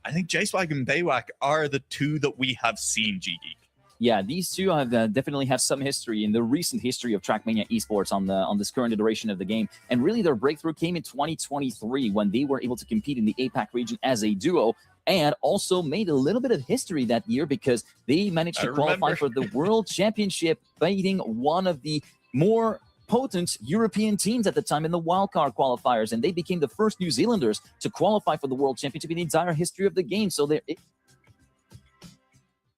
I think J-Swag and Baywak are the two that we have seen, G-Geek. Yeah, these two have definitely have some history in the recent history of Trackmania Esports on this current iteration of the game. And really their breakthrough came in 2023 when they were able to compete in the APAC region as a duo, and also made a little bit of history that year because they managed to qualify for the World Championship, beating one of the more potent European teams at the time in the wildcard qualifiers, and they became the first New Zealanders to qualify for the World Championship in the entire history of the game. So they're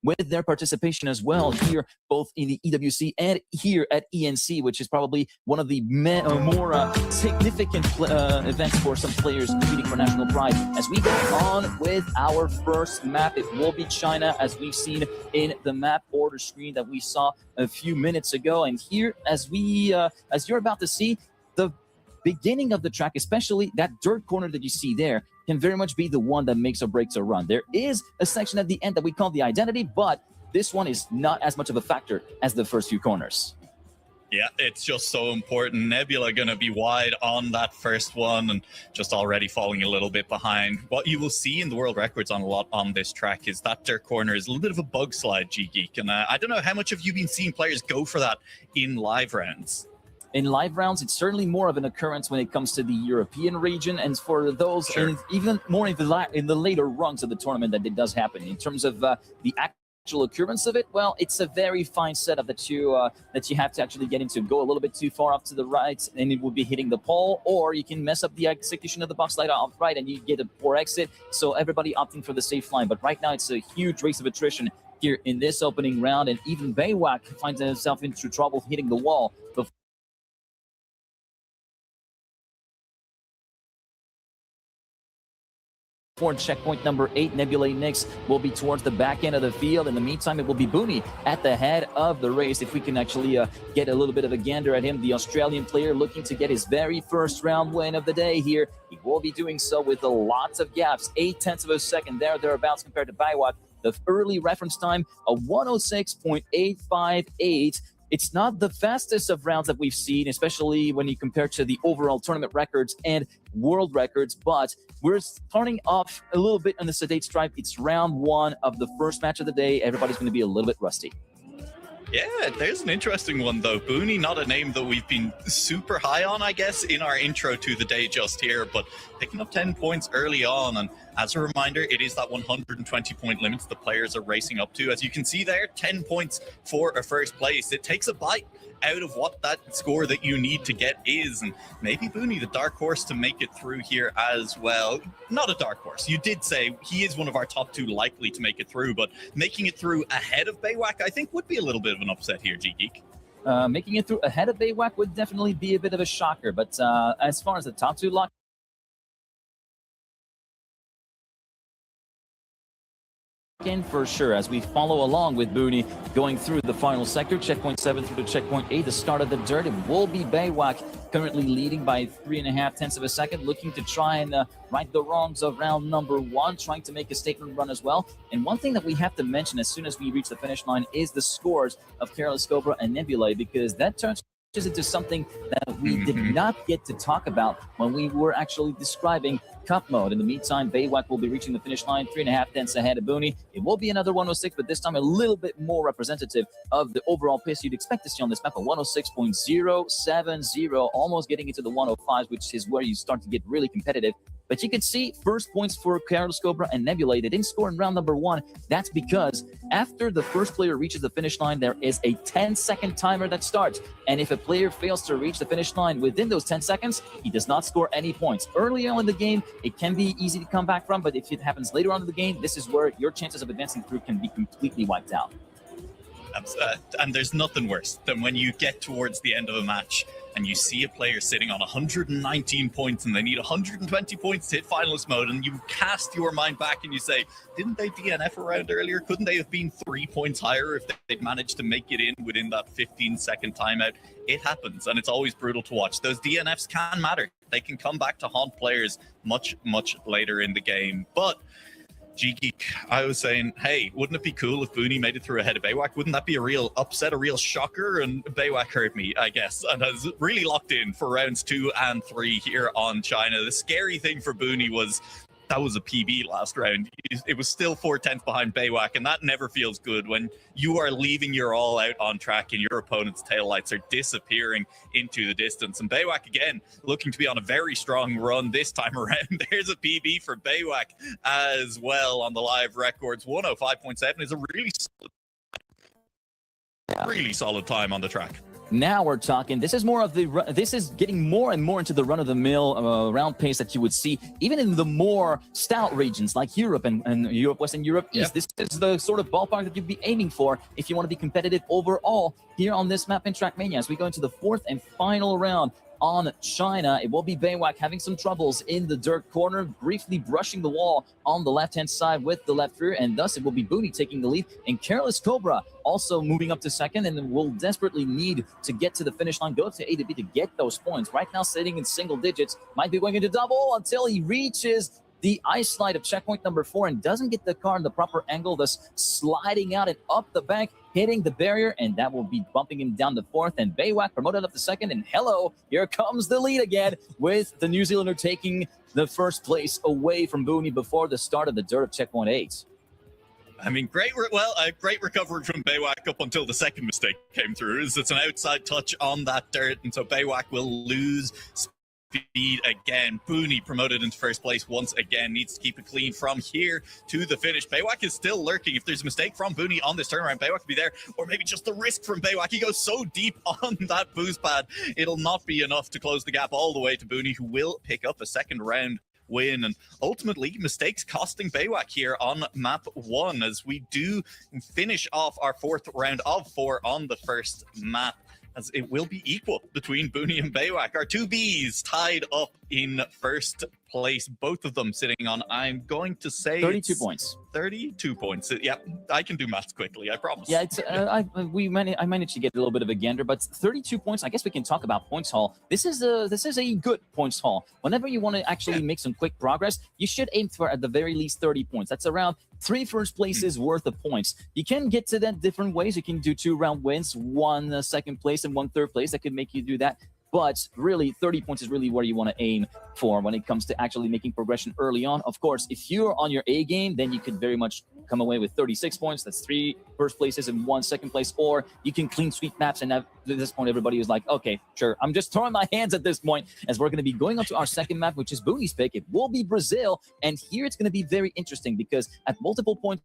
with their participation as well here, both in the EWC and here at ENC, which is probably one of the more significant events for some players competing for national pride. As we go on with our first map, it will be China, as we've seen in the map order screen that we saw a few minutes ago. And here, as you're about to see, the beginning of the track, especially that dirt corner that you see there, can very much be the one that makes or breaks a run. There is a section at the end that we call the identity, but this one is not as much of a factor as the first few corners. Yeah, it's just so important. Nebula going to be wide on that first one and just already falling a little bit behind. What you will see in the world records on a lot on this track is that dirt corner is a little bit of a bug slide, G-Geek. And I don't know how much have you been seeing players go for that in live rounds? In live rounds, it's certainly more of an occurrence when it comes to the European region, and for those, and even more in the later rungs of the tournament that it does happen. In terms of the actual occurrence of it, well, it's a very fine setup that you have to actually get into. Go a little bit too far off to the right, and it will be hitting the pole, or you can mess up the execution of the box slide off right, and you get a poor exit. So everybody opting for the safe line. But right now, it's a huge race of attrition here in this opening round, and even Baywak finds himself into trouble hitting the wall for checkpoint number 8. Nebula Nix will be towards the back end of the field. In the meantime, it will be Booney at the head of the race. If we can actually get a little bit of a gander at him, the Australian player looking to get his very first round win of the day here. He will be doing so with lots of gaps, 0.8 of a second thereabouts compared to Baywak. The early reference time, a 106.858. It's not the fastest of rounds that we've seen, especially when you compare to the overall tournament records and world records, but we're starting off a little bit on the sedate stripe. It's round 1 of the first match of the day. Everybody's going to be a little bit rusty. Yeah, there's an interesting one, though. Booney, not a name that we've been super high on, I guess, in our intro to the day just here, but picking up 10 points early on. And as a reminder, it is that 120-point limit the players are racing up to. As you can see there, 10 points for a first place. It takes a bite out of what that score that you need to get is, and maybe Booney the dark horse to make it through here as well. Not a dark horse, you did say he is one of our top 2 likely to make it through, but making it through ahead of Baywak I think would be a little bit of an upset here, G-Geek. Making it through ahead of Baywak would definitely be a bit of a shocker, but as far as the top 2 lock in for sure, as we follow along with Booney going through the final sector, checkpoint 7 through to checkpoint 8, the start of the dirt. It will be Baywak currently leading by 3.5 of a second, looking to try and right the wrongs of round number 1, trying to make a statement run as well. And one thing that we have to mention as soon as we reach the finish line is the scores of Careless Cobra and Nebula, because that turns into something that we did not get to talk about when we were actually describing Cup mode. In the meantime, Baywak will be reaching the finish line 3.5 ahead of Booney. It will be another 106, but this time a little bit more representative of the overall pace you'd expect to see on this map, a 106.070, almost getting into the 105s, which is where you start to get really competitive. But you can see first points for Carlos Cobra and Nebula. They didn't score in round number 1. That's because after the first player reaches the finish line, there is a 10-second timer that starts. And if a player fails to reach the finish line within those 10 seconds, he does not score any points. Early on in the game, it can be easy to come back from, but if it happens later on in the game, this is where your chances of advancing through can be completely wiped out. And there's nothing worse than when you get towards the end of a match and you see a player sitting on 119 points and they need 120 points to hit finalist mode, and you cast your mind back and you say, didn't they DNF around earlier? Couldn't they have been 3 points higher if they'd managed to make it in within that 15-second timeout? It happens, and it's always brutal to watch. Those DNFs can matter. They can come back to haunt players much, much later in the game. But G-Geek, I was saying, hey, wouldn't it be cool if Booney made it through ahead of Baywak? Wouldn't that be a real upset, a real shocker? And Baywak heard me, I guess, and has really locked in for rounds 2 and 3 here on China. The scary thing for Booney was that was a PB last round. It was still 4/10 behind Baywak, and that never feels good when you are leaving your all out on track and your opponent's taillights are disappearing into the distance. And Baywak, again, looking to be on a very strong run this time around. There's a PB for Baywak as well on the live records. 105.7 is a really solid time on the track. Now we're talking. This is more of the. This is getting more and more into the run-of-the-mill round pace that you would see, even in the more stout regions like Europe and Europe, Western Europe East. This is the sort of ballpark that you'd be aiming for if you want to be competitive overall here on this map in Trackmania. As we go into the fourth and final round on China, it will be Baywak having some troubles in the dirt corner, briefly brushing the wall on the left-hand side with the left rear, and thus it will be Booney taking the lead, and Careless Cobra also moving up to second, and will desperately need to get to the finish line, go to A to B to get those points. Right now sitting in single digits, might be going into double until he reaches the ice slide of checkpoint number 4 and doesn't get the car in the proper angle, thus sliding out and up the bank, hitting the barrier, and that will be bumping him down to 4th, and Baywak promoted up to 2nd, and hello, here comes the lead again, with the New Zealander taking the first place away from Booney before the start of the dirt of checkpoint 8. I mean, great recovery from Baywak up until the second mistake came through. It's an outside touch on that dirt, and so Baywak will lose speed again. Booney promoted into first place once again, needs to keep it clean from here to the finish. Baywak is still lurking. If there's a mistake from Booney on this turnaround, Baywak could be there, or maybe just the risk from Baywak. He goes so deep on that boost pad, it'll not be enough to close the gap all the way to Booney, who will pick up a second round win. And ultimately, mistakes costing Baywak here on map 1 as we do finish off our fourth round of 4 on the first map, as it will be equal between Booney and Baywak. Our two Bs tied up in first place, both of them sitting on, I'm going to say 32 points. 32 points. Yeah, I can do maths quickly, I promise. Yeah, it's, I managed to get a little bit of a gander, but 32 points. I guess we can talk about points haul. This is a good points haul. Whenever you want to actually make some quick progress, you should aim for at the very least 30 points. That's around 3 first places worth of points. You can get to that different ways. You can do 2 round wins, 1 second place and 1 third place. That could make you do that. But really, 30 points is really where you want to aim for when it comes to actually making progression early on. Of course, if you're on your A game, then you could very much come away with 36 points. That's 3 first places and 1 second place. Or you can clean sweep maps, and at this point, everybody is like, okay, sure. I'm just throwing my hands at this point, as we're going to be going on to our second map, which is Booney's pick. It will be Brazil. And here it's going to be very interesting because at multiple points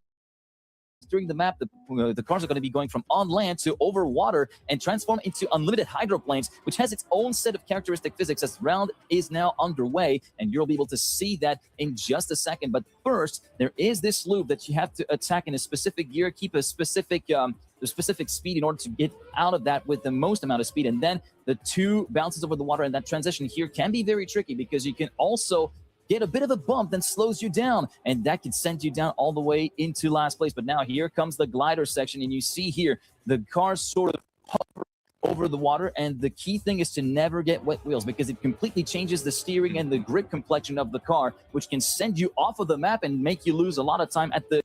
during the map, the cars are going to be going from on land to over water and transform into unlimited hydroplanes, which has its own set of characteristic physics as round is now underway, and you'll be able to see that in just a second. But first, there is this loop that you have to attack in a specific gear, keep a specific speed in order to get out of that with the most amount of speed, and then the 2 bounces over the water, and that transition here can be very tricky because you can also get a bit of a bump that slows you down, and that could send you down all the way into last place. But now here comes the glider section, and you see here the cars sort of hover over the water, and the key thing is to never get wet wheels because it completely changes the steering and the grip complexion of the car, which can send you off of the map and make you lose a lot of time at the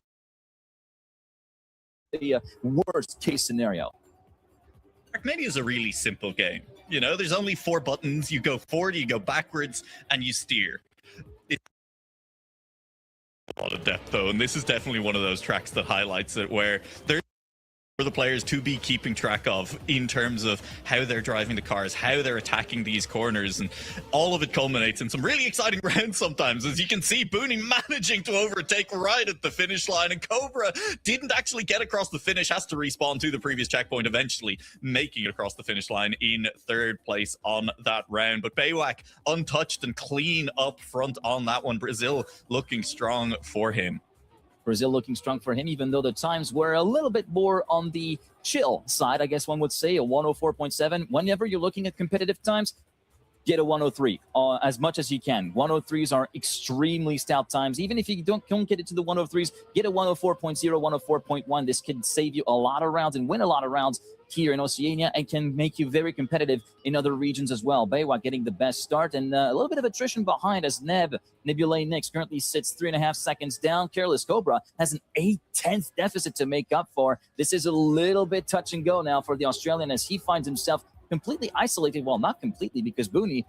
worst case scenario. Trackmania is a really simple game. You know, there's only 4 buttons. You go forward, you go backwards, and you steer. It's a lot of depth, though, and this is definitely one of those tracks that highlights it, where there's for the players to be keeping track of in terms of how they're driving the cars, how they're attacking these corners, and all of it culminates in some really exciting rounds sometimes. As you can see, Booney managing to overtake right at the finish line, and Cobra didn't actually get across the finish, has to respawn to the previous checkpoint, eventually making it across the finish line in 3rd place on that round. But Baywak untouched and clean up front on that one. Brazil looking strong for him. Brazil looking strong for him, even though the times were a little bit more on the chill side, I guess one would say, a 104.7. Whenever you're looking at competitive times, get a 103 as much as you can. 103s are extremely stout times. Even if you don't get it to the 103s, get a 104.0, 104.1. This can save you a lot of rounds and win a lot of rounds here in Oceania, and can make you very competitive in other regions as well. Baywak getting the best start, and a little bit of attrition behind as Nebulae Nix currently sits 3.5 seconds down. Careless Cobra has an 8/10 deficit to make up for. This is a little bit touch and go now for the Australian, as he finds himself completely isolated. Well, not completely, because Booney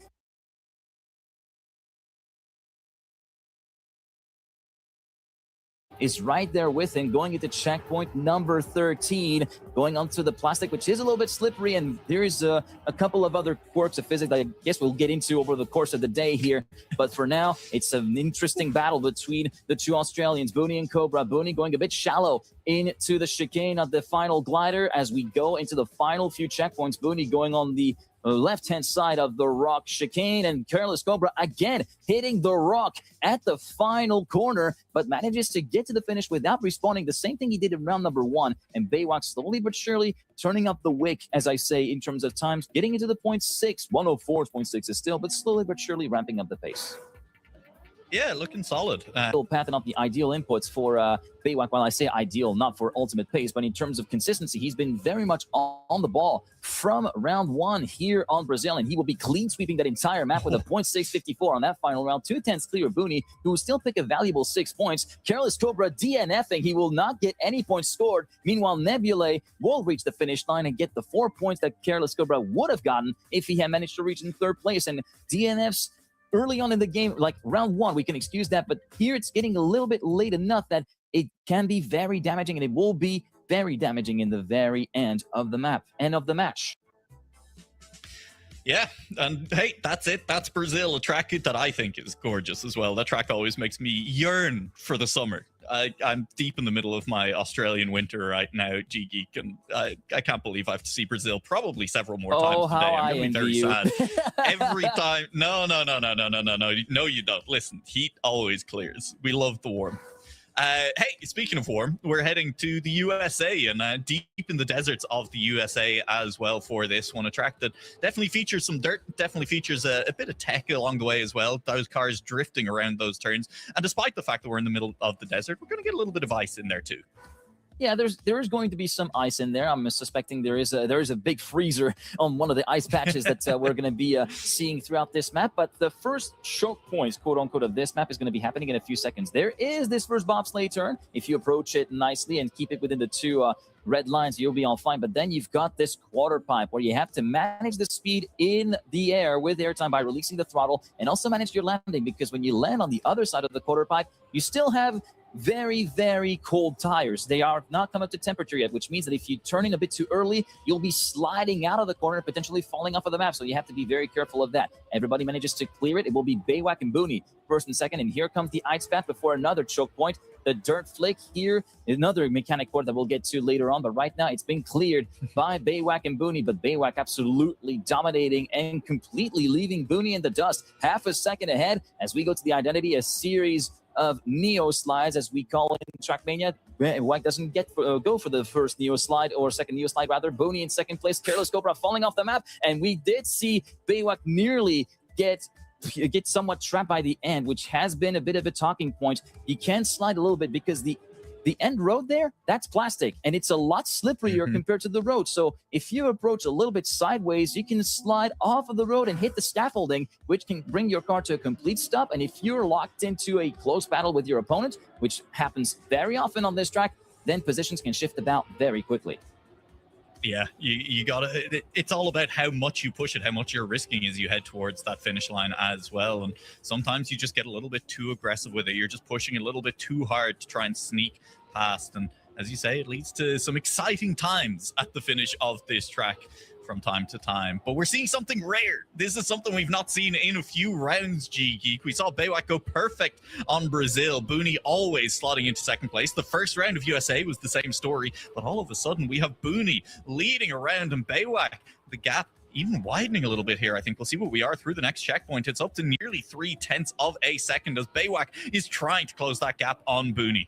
is right there with him, going into checkpoint number 13, going onto the plastic, which is a little bit slippery, and there is a couple of other quirks of physics that I guess we'll get into over the course of the day here. But for now, it's an interesting battle between the two Australians, Booney and Cobra. Booney going a bit shallow into the chicane of the final glider as we go into the final few checkpoints. Booney going on the left-hand side of the rock chicane, and Careless Cobra again hitting the rock at the final corner, but manages to get to the finish without respawning. The same thing he did in round number 1, and Baywalk slowly but surely turning up the wick, as I say, in terms of times, getting into the 0.6. 104.6 is still, but slowly but surely ramping up the pace. Yeah, looking solid. Still pathing up the ideal inputs for Baywalk. While I say ideal, not for ultimate pace, but in terms of consistency, he's been very much on the ball from round 1 here on Brazil, and he will be clean sweeping that entire map with a 0.654 on that final round. 2/10 clear of Booney, who will still pick a valuable 6 points. Careless Cobra DNFing. He will not get any points scored. Meanwhile, Nebulae will reach the finish line and get the 4 points that Careless Cobra would have gotten if he had managed to reach in 3rd place. And DNFs early on in the game, like round 1, we can excuse that, but here it's getting a little bit late enough that it can be very damaging, and it will be very damaging in the very end of the map and of the match. Yeah, and hey, that's it. That's Brazil, a track that I think is gorgeous as well. That track always makes me yearn for the summer. I'm deep in the middle of my Australian winter right now, G-Geek, and I can't believe I have to see Brazil probably several more times today. I'm going to be very sad. Every time. No, you don't. Listen, heat always clears. We love the warm. Hey, speaking of warm, we're heading to the USA and deep in the deserts of the USA as well for this one. A track that definitely features some dirt, definitely features a bit of tech along the way as well. Those cars drifting around those turns. And despite the fact that we're in the middle of the desert, we're going to get a little bit of ice in there too. Yeah, there is going to be some ice in there. I'm suspecting there is a big freezer on one of the ice patches that we're going to be seeing throughout this map. But the first choke points, quote unquote, of this map is going to be happening in a few seconds. There is this first bobsleigh turn. If you approach it nicely and keep it within the 2 red lines, you'll be all fine. But then you've got this quarter pipe where you have to manage the speed in the air with airtime by releasing the throttle, and also manage your landing, because when you land on the other side of the quarter pipe, you still have very, very cold tires. They are not come up to temperature yet, which means that if you turn in a bit too early, you'll be sliding out of the corner, potentially falling off of the map. So you have to be very careful of that. Everybody manages to clear it. It will be Baywalk and Booney first and second. And here comes the ice path before another choke point. The dirt flick here, another mechanic court that we'll get to later on. But right now, it's been cleared by Baywalk and Booney. But Baywalk absolutely dominating and completely leaving Booney in the dust. Half a second ahead as we go to the identity, a series of Neo slides, as we call it in Trackmania. White doesn't get go for the first Neo slide, or second Neo slide rather. Booney in second place. Careless Cobra falling off the map, and we did see Baywalk nearly get somewhat trapped by the end, which has been a bit of a talking point. He can slide a little bit because the end road there, that's plastic, and it's a lot slipperier compared to the road. So if you approach a little bit sideways, you can slide off of the road and hit the scaffolding, which can bring your car to a complete stop. And if you're locked into a close battle with your opponent, which happens very often on this track, then positions can shift about very quickly. Yeah, you gotta. It's all about how much you push it, how much you're risking as you head towards that finish line as well. And sometimes you just get a little bit too aggressive with it. You're just pushing a little bit too hard to try and sneak past. And as you say, it leads to some exciting times at the finish of this track from time to time. But we're seeing something rare. This is something we've not seen in a few rounds, G-Geek. We saw Baywalk go perfect on Brazil. Booney always slotting into second place. The first round of USA was the same story, but all of a sudden we have Booney leading around, and Baywalk, the gap even widening a little bit here. I think we'll see what we are through the next checkpoint. It's up to nearly 0.3 of a second as Baywalk is trying to close that gap on Booney.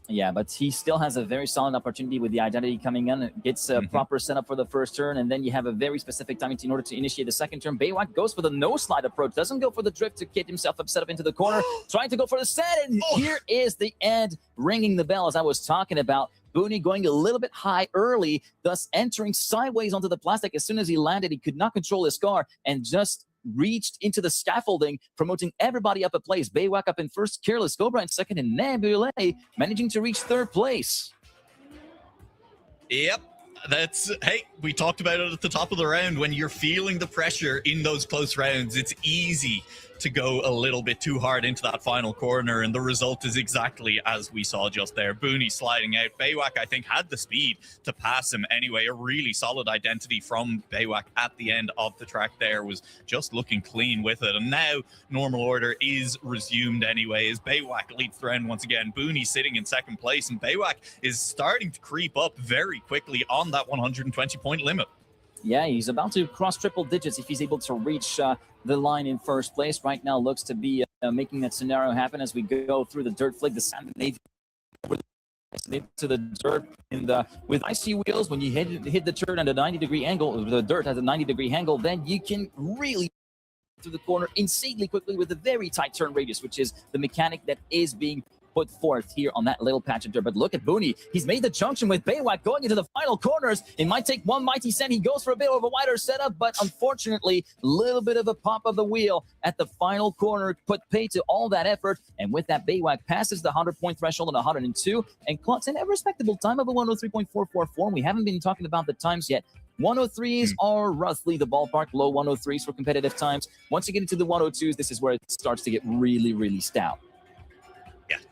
Yeah, but he still has a very solid opportunity with the identity coming in. It gets a proper setup for the first turn, and then you have a very specific timing in order to initiate the second turn. Baywalk goes for the no-slide approach, doesn't go for the drift to get himself set up into the corner, trying to go for the set, and here is the end, ringing the bell as I was talking about. Booney going a little bit high early, thus entering sideways onto the plastic. As soon as he landed, he could not control his car and just reached into the scaffolding, promoting everybody up a place. Baywalk up in first, Careless Cobra in second, and Nebulae managing to reach third place. Yep. Hey, we talked about it at the top of the round. When you're feeling the pressure in those close rounds, it's easy to go a little bit too hard into that final corner, and the result is exactly as we saw just there. Booney sliding out. Baywak, I think, had the speed to pass him anyway. A really solid identity from Baywak at the end of the track there, was just looking clean with it. And now normal order is resumed anyway, as Baywak leads the round once again. Booney sitting in second place, and Baywak is starting to creep up very quickly on that 120-point limit. Yeah, he's about to cross triple digits if he's able to reach the line in first place. Right now looks to be making that scenario happen as we go through the dirt flick. The sand to the dirt with icy wheels. When you hit the dirt at a 90-degree angle, the dirt at a 90-degree angle, then you can really through the corner insanely quickly with a very tight turn radius, which is the mechanic that is being put forth here on that little patch of dirt. But look at Booney. He's made the junction with Baywak going into the final corners. It might take one mighty cent. He goes for a bit of a wider setup, but unfortunately, a little bit of a pop of the wheel at the final corner put pay to all that effort. And with that, Baywak passes the 100-point threshold on 102 and clocks in a respectable time of a 103.444. We haven't been talking about the times yet. 103s are roughly the ballpark, low 103s for competitive times. Once you get into the 102s, this is where it starts to get really, really stout.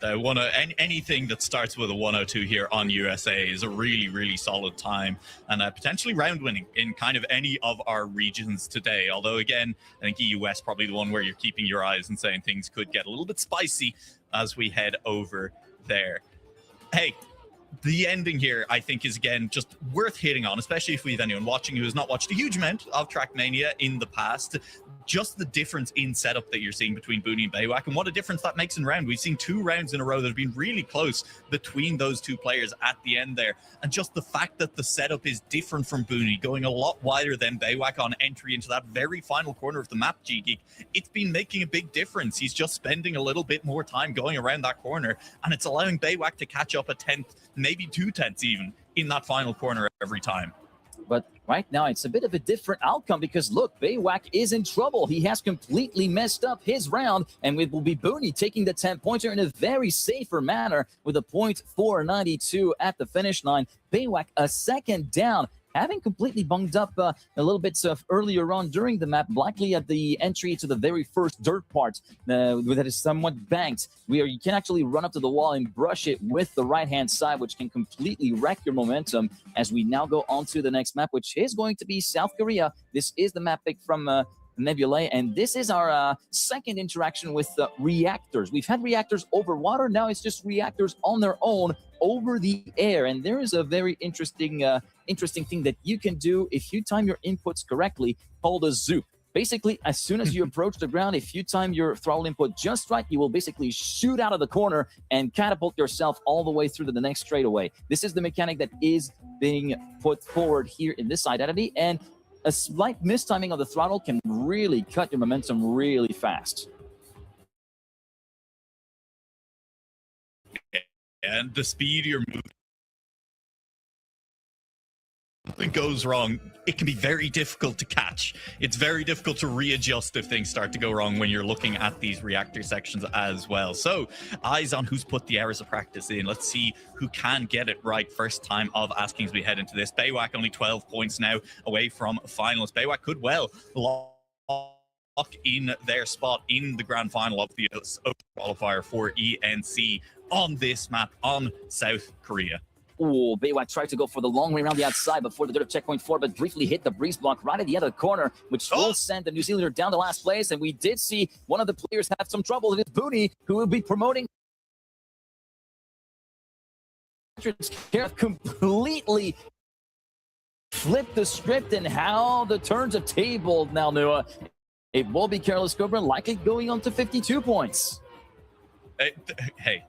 Yeah, anything that starts with a 102 here on USA is a really, really solid time, and potentially round winning in kind of any of our regions today. Although, again, I think EU West probably the one where you're keeping your eyes and saying things could get a little bit spicy as we head over there. Hey, the ending here, I think, is, again, just worth hitting on, especially if we have anyone watching who has not watched a huge amount of Trackmania in the past. Just the difference in setup that you're seeing between Booney and Baywak, and what a difference that makes in round. We've seen 2 rounds in a row that have been really close between those 2 players at the end there. And just the fact that the setup is different from Booney, going a lot wider than Baywak on entry into that very final corner of the map, G-Geek, it's been making a big difference. He's just spending a little bit more time going around that corner, and it's allowing Baywak to catch up a 10th, maybe 2 tenths even, in that final corner every time. But right now, it's a bit of a different outcome because, look, Baywak is in trouble. He has completely messed up his round, and it will be Booney taking the 10-pointer in a very safer manner with a .492 at the finish line. Baywak a second down, having completely bunged up a little bit earlier on during the map, likely at the entry to the very first dirt part that is somewhat banked, where you can actually run up to the wall and brush it with the right-hand side, which can completely wreck your momentum as we now go on to the next map, which is going to be South Korea. This is the map pick from Nebulae, and this is our second interaction with reactors. We've had reactors over water, now it's just reactors on their own over the air, and there is a very interesting thing that you can do if you time your inputs correctly, called a zoop. Basically, as soon as you approach the ground, if you time your throttle input just right, you will basically shoot out of the corner and catapult yourself all the way through to the next straightaway. This is the mechanic that is being put forward here in this identity, and a slight mistiming of the throttle can really cut your momentum really fast. And the speed you're moving, something goes wrong, it can be very difficult to catch. It's very difficult to readjust if things start to go wrong when you're looking at these reactor sections as well. So eyes on who's put the hours of practice in. Let's see who can get it right first time of asking as we head into this. Baywak only 12 points now away from finals. Baywak could well lock in their spot in the grand final of the qualifier for ENC on this map on South Korea. Oh, Baywak tried to go for the long way around the outside before the dirt of checkpoint 4, but briefly hit the breeze block right at the other corner, which will send the New Zealander down to last place. And we did see one of the players have some trouble. It is Booney, who will be promoting. Completely flipped the script and how the turns have tabled now, Noah. It will be Careless Cobra, likely going on to 52 points. Hey,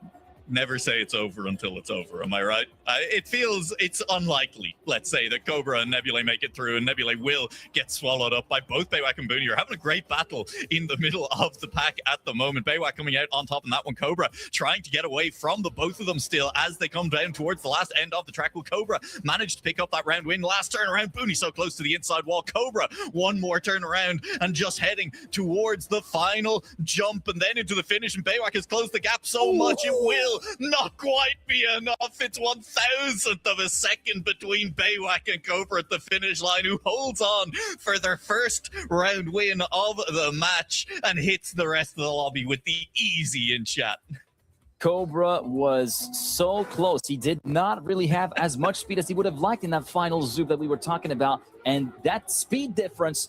never say it's over until it's over, am I right? It's unlikely, let's say, that Cobra and Nebulae make it through, and Nebulae will get swallowed up by both Baywak and Booney. You're having a great battle in the middle of the pack at the moment. Baywak coming out on top in that one. Cobra trying to get away from the both of them still as they come down towards the last end of the track. Will Cobra manage to pick up that round win? Last turn around, Booney so close to the inside wall. Cobra one more turn around and just heading towards the final jump and then into the finish, and Baywak has closed the gap so much it will will not quite be enough. It's 1,000th of a second between Baywak and Cobra at the finish line, who holds on for their first round win of the match and hits the rest of the lobby with the easy in chat. Cobra was so close. He did not really have as much speed as he would have liked in that final zoom that we were talking about. And that speed difference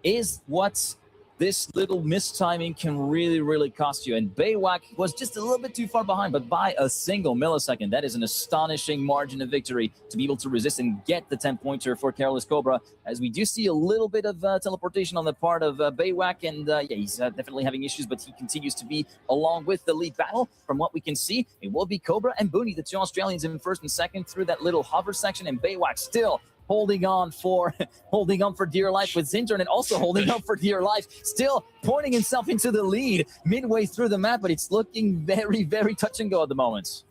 is what this little mistiming can really cost you. And Baywak was just a little bit too far behind, but by a single millisecond. That is an astonishing margin of victory to be able to resist and get the 10-pointer for Careless Cobra, as we do see a little bit of teleportation on the part of Baywak. And yeah, he's definitely having issues, but he continues to be along with the lead battle. From what we can see, it will be Cobra and Booney, the two Australians, in first and second through that little hover section, and Baywak still holding on for dear life with Zinter, and also holding on for dear life, still pointing himself into the lead midway through the map, but it's looking very touch and go at the moment.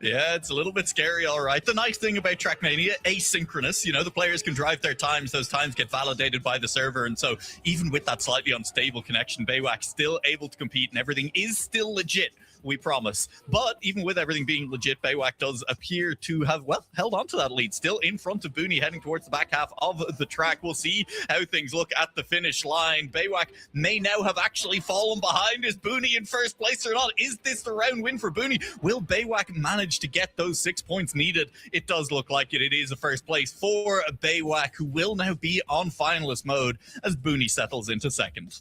Yeah, it's a little bit scary, all right. The nice thing about Trackmania, asynchronous, you know, the players can drive their times. Those times get validated by the server. And so even with that slightly unstable connection, Baywak's still able to compete and everything is still legit, we promise. But even with everything being legit, Baywak does appear to have, well, held on to that lead. Still in front of Booney, heading towards the back half of the track. We'll see how things look at the finish line. Baywak may now have actually fallen behind. Is Booney in first place or not? Is this the round win for Booney? Will Baywak manage to get those 6 points needed? It does look like it. It is a first place for Baywak, who will now be on finalist mode as Booney settles into second.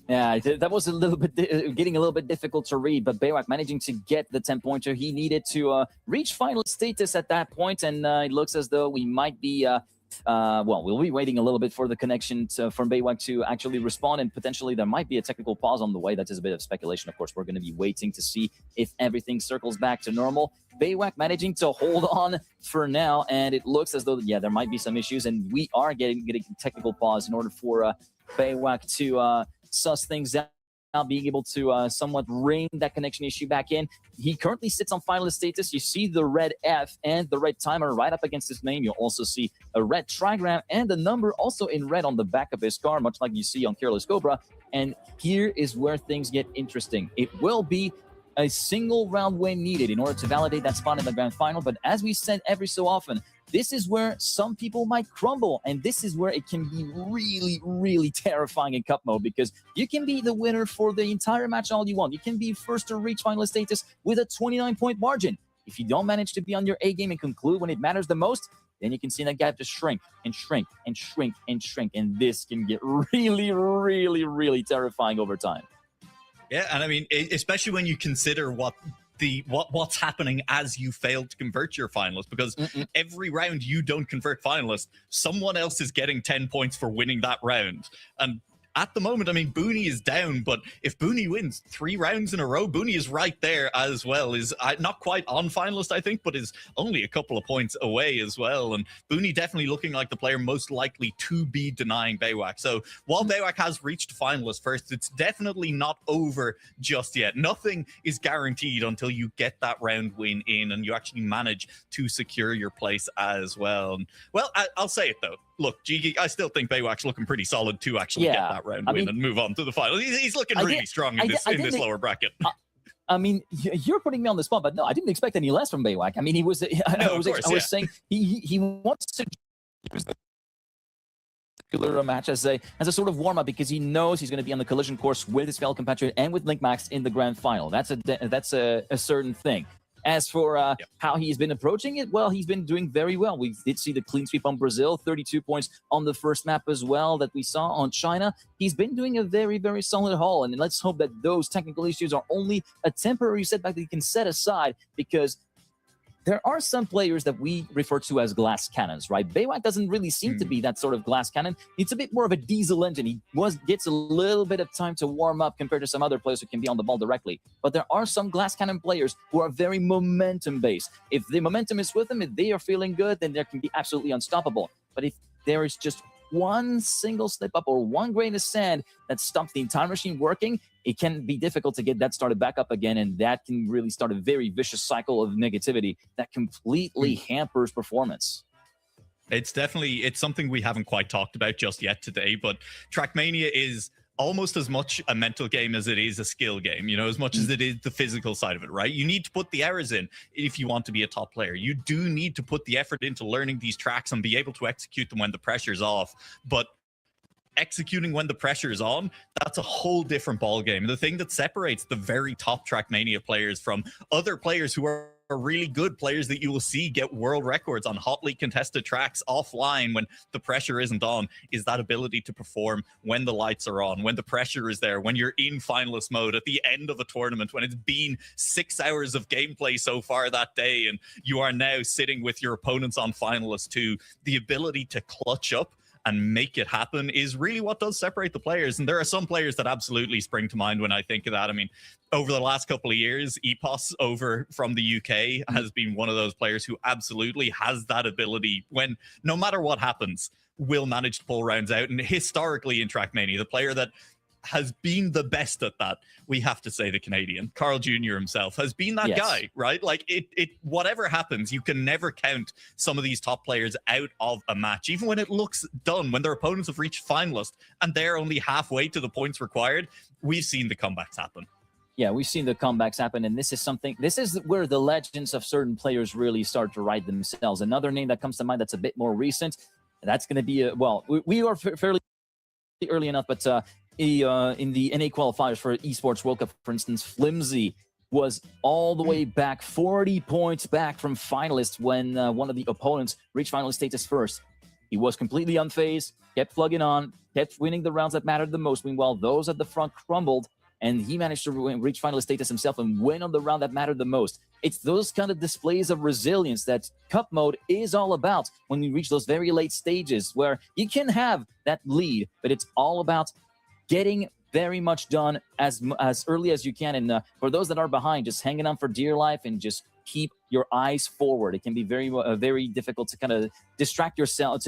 Yeah, that was a little bit getting a little bit difficult to read, but Baywak managing to get the 10-pointer he needed to reach final status at that point, and it looks as though we might be well, we'll be waiting a little bit for the connection from Baywak to actually respond, and potentially there might be a technical pause on the way. That is a bit of speculation. Of course, we're going to be waiting to see if everything circles back to normal. Baywak managing to hold on for now, and it looks as though, yeah, there might be some issues, and we are getting a technical pause in order for Baywak to suss things out, being able to somewhat rein that connection issue back in. He currently sits on finalist status. You see the red F and the red timer right up against his name. You'll also see a red trigram and a number also in red on the back of his car, much like you see on Careless Cobra. And here is where things get interesting. It will be a single round win needed in order to validate that spot in the grand final. But as we said every so often, this is where some people might crumble, and this is where it can be really terrifying in cup mode, because you can be the winner for the entire match all you want. You can be first to reach finalist status with a 29-point margin. If you don't manage to be on your A game and conclude when it matters the most, then you can see that gap just shrink and shrink and shrink and shrink, and this can get really terrifying over time. Yeah, and I mean, especially when you consider what's happening as you fail to convert your finalist, because every round you don't convert finalist, someone else is getting 10 points for winning that round. And at the moment, I mean, Booney is down, but if Booney wins 3 rounds in a row, Booney is right there as well. Is not quite on finalist, I think, but is only a couple of points away as well. And Booney definitely looking like the player most likely to be denying Baywak. So while Baywak has reached finalist first, it's definitely not over just yet. Nothing is guaranteed until you get that round win in and you actually manage to secure your place as well. And, well, I'll say it though. Look, G-Geek, I still think Baywak's looking pretty solid to actually get that round win and move on to the final. He's looking really strong in this lower bracket. I mean, you're putting me on the spot, but no, I didn't expect any less from Baywak. I mean, he was. I was saying he wants to use the particular match as a sort of warm up, because he knows he's going to be on the collision course with his fellow compatriot and with LinkMax in the grand final. That's a certain thing. As for how he's been approaching it, well, he's been doing very well. We did see the clean sweep on Brazil, 32 points on the first map as well that we saw on China. He's been doing a very solid haul, and let's hope that those technical issues are only a temporary setback that he can set aside, because there are some players that we refer to as glass cannons, right? Baywak doesn't really seem to be that sort of glass cannon. It's a bit more of a diesel engine. He gets a little bit of time to warm up compared to some other players who can be on the ball directly. But there are some glass cannon players who are very momentum-based. If the momentum is with them, if they are feeling good, then they can be absolutely unstoppable. But if there is just one single slip up or one grain of sand that stops the entire machine working, it can be difficult to get that started back up again, and that can really start a very vicious cycle of negativity that completely hampers performance. It's something we haven't quite talked about just yet today, but Trackmania is almost as much a mental game as it is a skill game, you know, as much as it is the physical side of it, right? You need to put the hours in if you want to be a top player. You do need to put the effort into learning these tracks and be able to execute them when the pressure's off. But executing when the pressure is on, that's a whole different ball game. The thing that separates the very top Trackmania players from other players who are really good players that you will see get world records on hotly contested tracks offline when the pressure isn't on is that ability to perform when the lights are on, when the pressure is there, when you're in finalist mode at the end of a tournament, when it's been 6 hours of gameplay so far that day and you are now sitting with your opponents on finalist 2. The ability to clutch up and make it happen is really what does separate the players. And there are some players that absolutely spring to mind when I think of that. I mean, over the last couple of years, Epos over from the UK has been one of those players who absolutely has that ability when, no matter what happens, will manage to pull rounds out. And historically in Trackmania, the player that has been the best at that, we have to say the Canadian, Carl Jr. himself, has been that guy, right? Like it whatever happens, you can never count some of these top players out of a match, even when it looks done, when their opponents have reached finalist and they're only halfway to the points required. We've seen the comebacks happen. Yeah, we've seen the comebacks happen, and this is where the legends of certain players really start to write themselves. Another name that comes to mind that's a bit more recent, that's going to be, we are fairly early enough, but in the NA qualifiers for Esports World Cup, for instance, Flimsy was all the way back, 40 points back from finalists when one of the opponents reached finalist status first. He was completely unfazed, kept plugging on, kept winning the rounds that mattered the most. Meanwhile, those at the front crumbled, and he managed to reach finalist status himself and win on the round that mattered the most. It's those kind of displays of resilience that Cup mode is all about when you reach those very late stages where you can have that lead, but it's all about getting very much done as early as you can. And for those that are behind, just hanging on for dear life and just keep your eyes forward. It can be very difficult to kind of distract yourself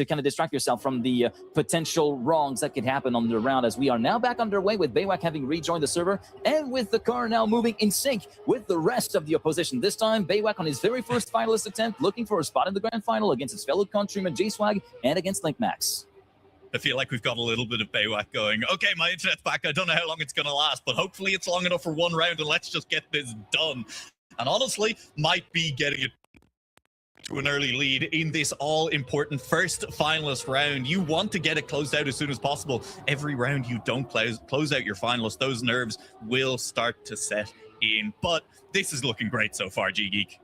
from the potential wrongs that could happen on the round, as we are now back underway with Baywak having rejoined the server and with the car now moving in sync with the rest of the opposition. This time, Baywak on his very first finalist attempt, looking for a spot in the grand final against his fellow countryman J-Swag and against LinkMax. I feel like we've got a little bit of Baywak going, okay, my internet's back. I don't know how long it's going to last, but hopefully it's long enough for one round and let's just get this done. And honestly, might be getting it to an early lead in this all-important first finalist round. You want to get it closed out as soon as possible. Every round you don't close out your finalist, those nerves will start to set in. But this is looking great so far, G-Geek.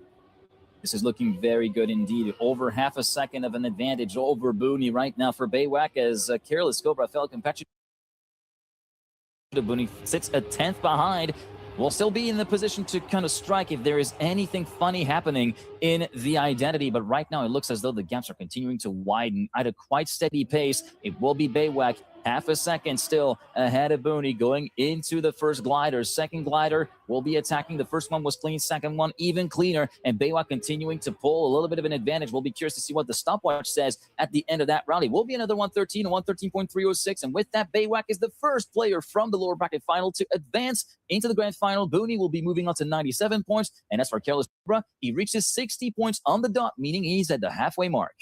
This is looking very good indeed. Over half a second of an advantage over Booney right now for Baywak, as Careless Cobra fell compatriot. Booney sits a 10th behind. Will still be in the position to kind of strike if there is anything funny happening in the identity. But right now it looks as though the gaps are continuing to widen at a quite steady pace. It will be Baywak, half a second still ahead of Booney, going into the first glider. Second glider will be attacking. The first one was clean, second one even cleaner, and Baywak continuing to pull a little bit of an advantage. We'll be curious to see what the stopwatch says at the end of that round. It will be another 113, a 113.306, and with that, Baywak is the first player from the lower bracket final to advance into the grand final. Booney will be moving on to 97 points, and as for Careless Cobra, he reaches 60 points on the dot, meaning he's at the halfway mark.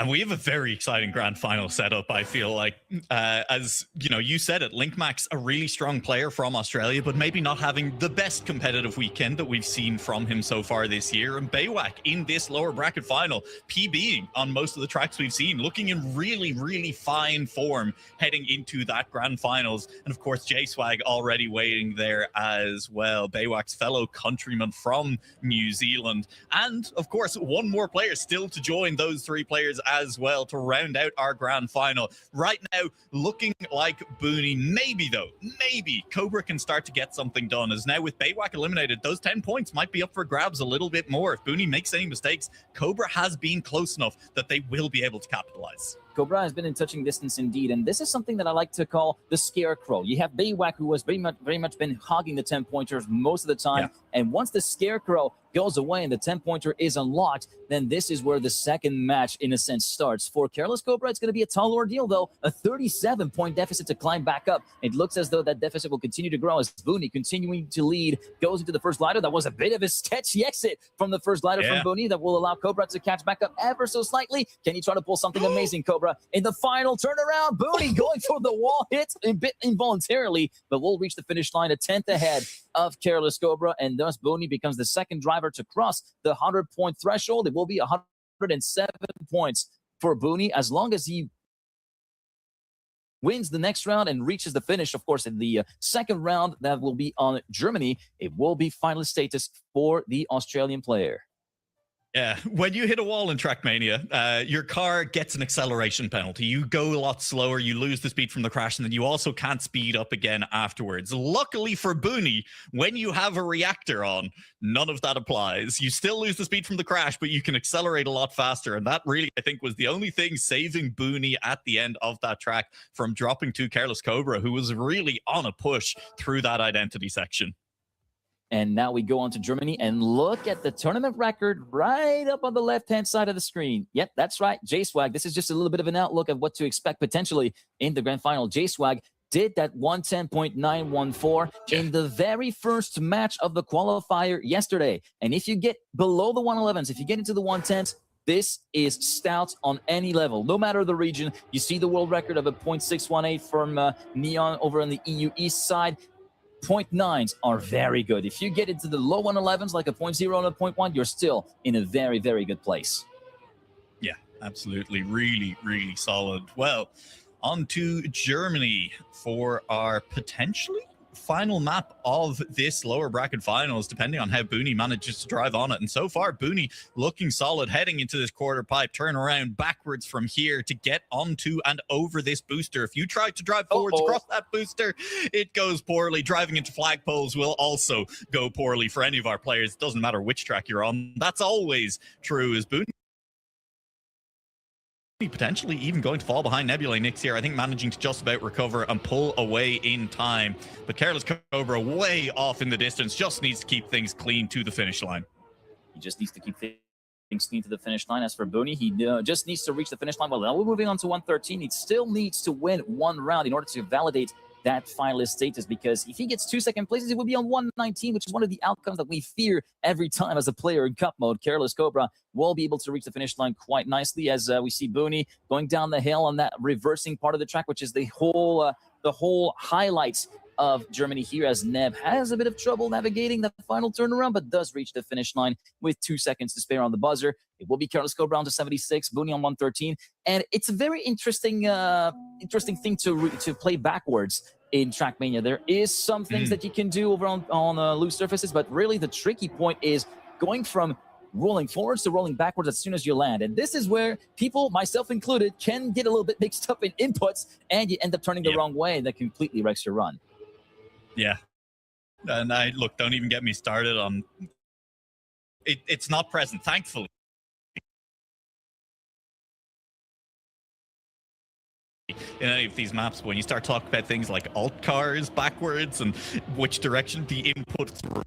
And we have a very exciting grand final setup, I feel like. As you know, you said it, LinkMax, a really strong player from Australia, but maybe not having the best competitive weekend that we've seen from him so far this year. And Baywak in this lower bracket final, PBing on most of the tracks we've seen, looking in really, really fine form heading into that grand finals. And of course, J-Swag already waiting there as well. Baywak's fellow countryman from New Zealand. And of course, one more player still to join those three players as well to round out our grand final. Right now, looking like Booney, maybe Cobra can start to get something done, as now with Baywak eliminated, those 10 points might be up for grabs a little bit more. If Booney makes any mistakes, Cobra has been close enough that they will be able to capitalize. Cobra has been in touching distance indeed, and this is something that I like to call the scarecrow. You have Baywak, who has very much been hogging the 10-pointers most of the time, and once the scarecrow goes away and the 10-pointer is unlocked, then this is where the second match, in a sense, starts. For Careless Cobra, it's going to be a tall ordeal, though. A 37-point deficit to climb back up. It looks as though that deficit will continue to grow as Booney, continuing to lead, goes into the first glider. That was a bit of a sketchy exit from the first glider from Booney that will allow Cobra to catch back up ever so slightly. Can he try to pull something amazing, Cobra? Cobra in the final turnaround. Booney going for the wall hit a bit involuntarily, but will reach the finish line a 10th ahead of Careless Cobra, and thus Booney becomes the second driver to cross the 100-point threshold. It will be 107 points for Booney as long as he wins the next round and reaches the finish. Of course, in the second round, that will be on Germany. It will be finalist status for the Australian player. Yeah, when you hit a wall in Trackmania, your car gets an acceleration penalty. You go a lot slower, you lose the speed from the crash, and then you also can't speed up again afterwards. Luckily for Booney, when you have a reactor on, none of that applies. You still lose the speed from the crash, but you can accelerate a lot faster, and that really, I think, was the only thing saving Booney at the end of that track from dropping to Careless Cobra, who was really on a push through that identity section. And now we go on to Germany and look at the tournament record right up on the left-hand side of the screen. Yep, that's right, J-Swag. This is just a little bit of an outlook of what to expect potentially in the grand final. J-Swag did that 110.914 in the very first match of the qualifier yesterday. And if you get below the 111s, if you get into the 110s, this is stout on any level, no matter the region. You see the world record of a 0.618 from Neon over on the EU East side. 0.9s are very good. If you get into the low 111s, like a 0.0 and a 0.1, you're still in a very, very good place. Yeah, absolutely. Really, really solid. Well, on to Germany for our potentially final map of this lower bracket finals, depending on how Booney manages to drive on it. And so far, Booney looking solid, heading into this quarter pipe, turn around backwards from here to get onto and over this booster. If you try to drive forwards across that booster, it goes poorly. Driving into flagpoles will also go poorly for any of our players. It doesn't matter which track you're on. That's always true, as Booney potentially even going to fall behind Nebula Nix here. I think managing to just about recover and pull away in time. But Careless Cobra way off in the distance, just needs to keep things clean to the finish line. He just needs to keep things clean to the finish line. As for Booney, he just needs to reach the finish line. Well, now we're moving on to 113. He still needs to win one round in order to validate that finalist status, because if he gets 2 second places, it will be on 119, which is one of the outcomes that we fear every time as a player in cup mode. Careless Cobra will be able to reach the finish line quite nicely, as we see Booney going down the hill on that reversing part of the track, which is the whole highlights of Germany here, as Neb has a bit of trouble navigating the final turnaround, but does reach the finish line with 2 seconds to spare on the buzzer. It will be Careless Cobra on to 76, Booney on 113, and it's a very interesting thing to play backwards in Trackmania. There is some things that you can do over on loose surfaces, but really the tricky point is going from rolling forwards to rolling backwards as soon as you land. And this is where people, myself included, can get a little bit mixed up in inputs, and you end up turning the wrong way, and that completely wrecks your run. Yeah. And look, don't even get me started on it. It's not present, thankfully. In any of these maps, when you start talking about things like alt cars backwards and which direction the inputs were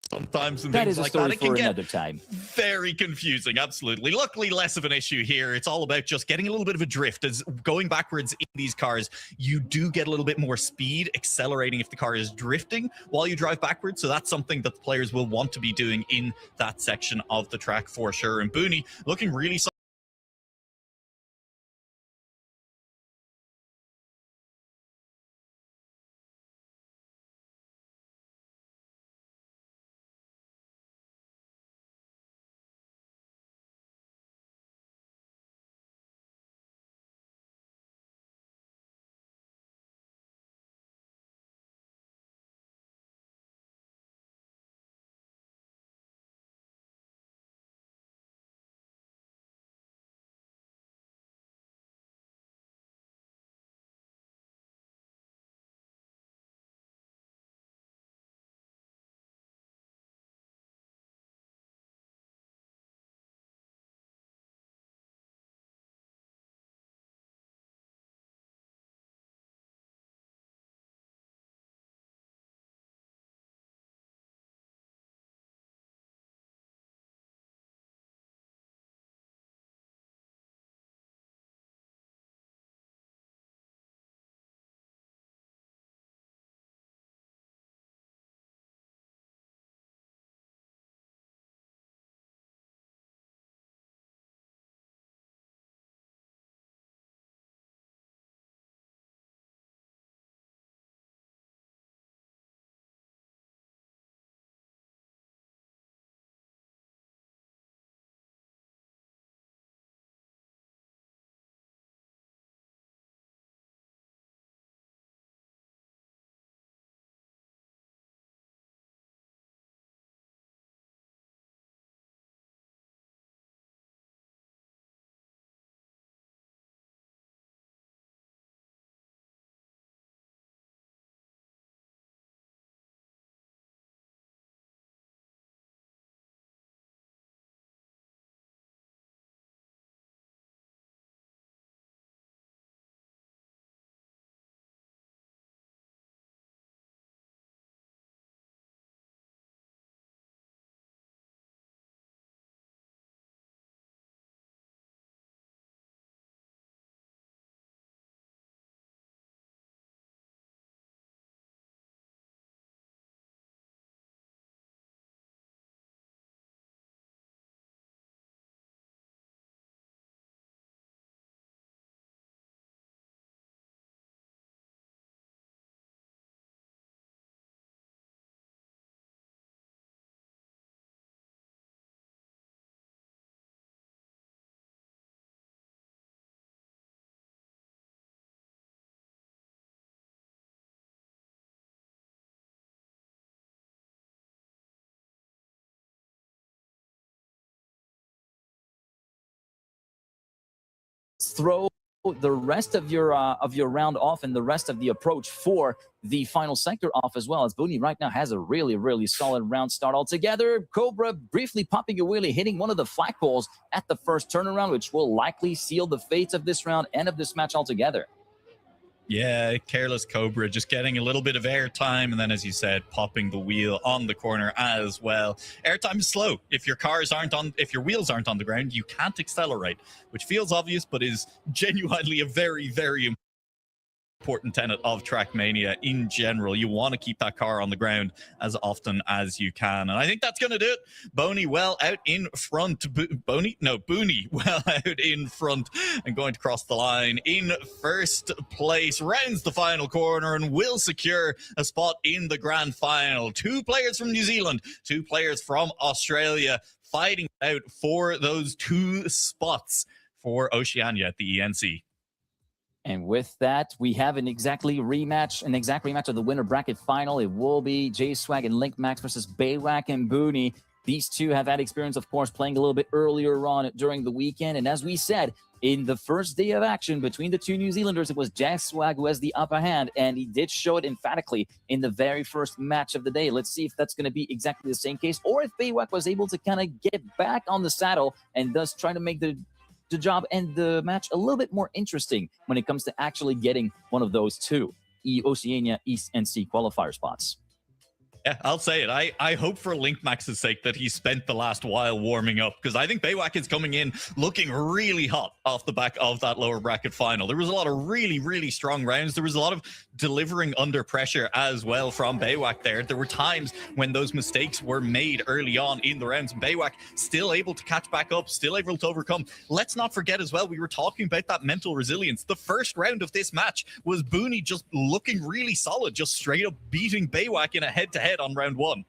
sometimes, and that things is a like story that, it for can get another time. Very confusing. Absolutely. Luckily, less of an issue here. It's all about just getting a little bit of a drift. As going backwards in these cars, you do get a little bit more speed, accelerating if the car is drifting while you drive backwards. So that's something that the players will want to be doing in that section of the track for sure. And Booney looking really solid. throw the rest of your round off and the rest of the approach for the final sector off as well, as Booney right now has a really solid round start altogether. Cobra briefly popping a wheelie, hitting one of the flagpoles at the first turnaround, which will likely seal the fates of this round and of this match altogether. Yeah, careless Cobra just getting a little bit of airtime, and then, as you said, popping the wheel on the corner as well. Airtime is slow. If your wheels aren't on the ground, you can't accelerate, which feels obvious, but is genuinely a very important tenet of Trackmania in general. You want to keep that car on the ground as often as you can. And I think that's going to do it. Booney well out in front. Booney well out in front and going to cross the line in first place. Rounds the final corner and will secure a spot in the grand final. 2 players from New Zealand, 2 players from Australia fighting out for those 2 spots for Oceania at the ENC. And with that, we have an exact rematch of the winner bracket final. It will be J-Swag and Link Max versus Baywak and Booney. These 2 have had experience, of course, playing a little bit earlier on during the weekend. And as we said, in the first day of action between the 2 New Zealanders, it was J-Swag who has the upper hand, and he did show it emphatically in the very first match of the day. Let's see if that's going to be exactly the same case, or if Baywak was able to kind of get back on the saddle and thus try to make the job and the match a little bit more interesting when it comes to actually getting one of those 2 Oceania East NC qualifier spots. Yeah, I'll say it. I hope for Link Max's sake that he spent the last while warming up, because I think Baywak is coming in looking really hot off the back of that lower bracket final. There was a lot of really strong rounds. There was a lot of delivering under pressure as well from Baywak there. There were times when those mistakes were made early on in the rounds, and Baywak still able to catch back up, still able to overcome. Let's not forget as well, we were talking about that mental resilience. The first round of this match was Booney just looking really solid, just straight up beating Baywak in a head-to-head on round 1.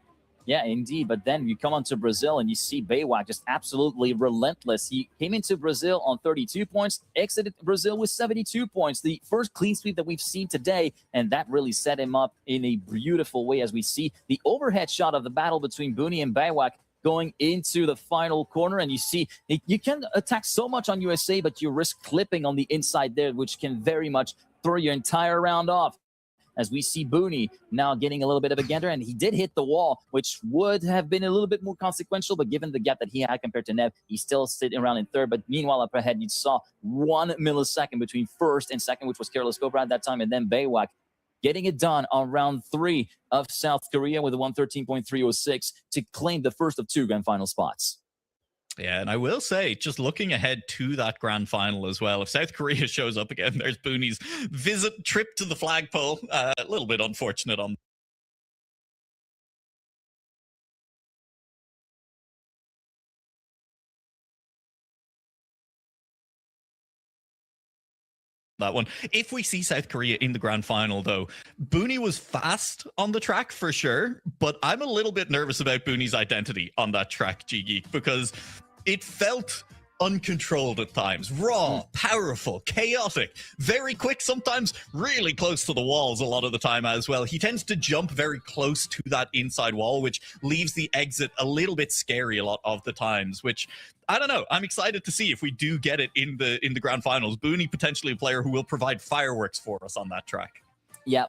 Yeah, indeed. But then you come on to Brazil and you see Baywak just absolutely relentless. He came into Brazil on 32 points, exited Brazil with 72 points. The first clean sweep that we've seen today, and that really set him up in a beautiful way as we see the overhead shot of the battle between Booney and Baywak going into the final corner. And you see you can attack so much on USA, but you risk clipping on the inside there, which can very much throw your entire round off. As we see Booney now getting a little bit of a gander, and he did hit the wall, which would have been a little bit more consequential, but given the gap that he had compared to Nev, he's still sitting around in third. But meanwhile, up ahead, you saw 1 millisecond between first and second, which was Careless Cobra at that time, and then Baywak getting it done on round 3 of South Korea with a 113.306 to claim the first of 2 grand final spots. Yeah, and I will say, just looking ahead to that grand final as well, if South Korea shows up again, there's Booney's trip to the flagpole. A little bit unfortunate on that one. If we see South Korea in the grand final, though, Booney was fast on the track for sure, but I'm a little bit nervous about Booney's identity on that track, G-Geek, because it felt uncontrolled at times. Raw, powerful, chaotic, very quick, sometimes really close to the walls a lot of the time as well. He tends to jump very close to that inside wall, which leaves the exit a little bit scary a lot of the times, which I don't know. I'm excited to see if we do get it in the grand finals. Booney potentially a player who will provide fireworks for us on that track. Yeah.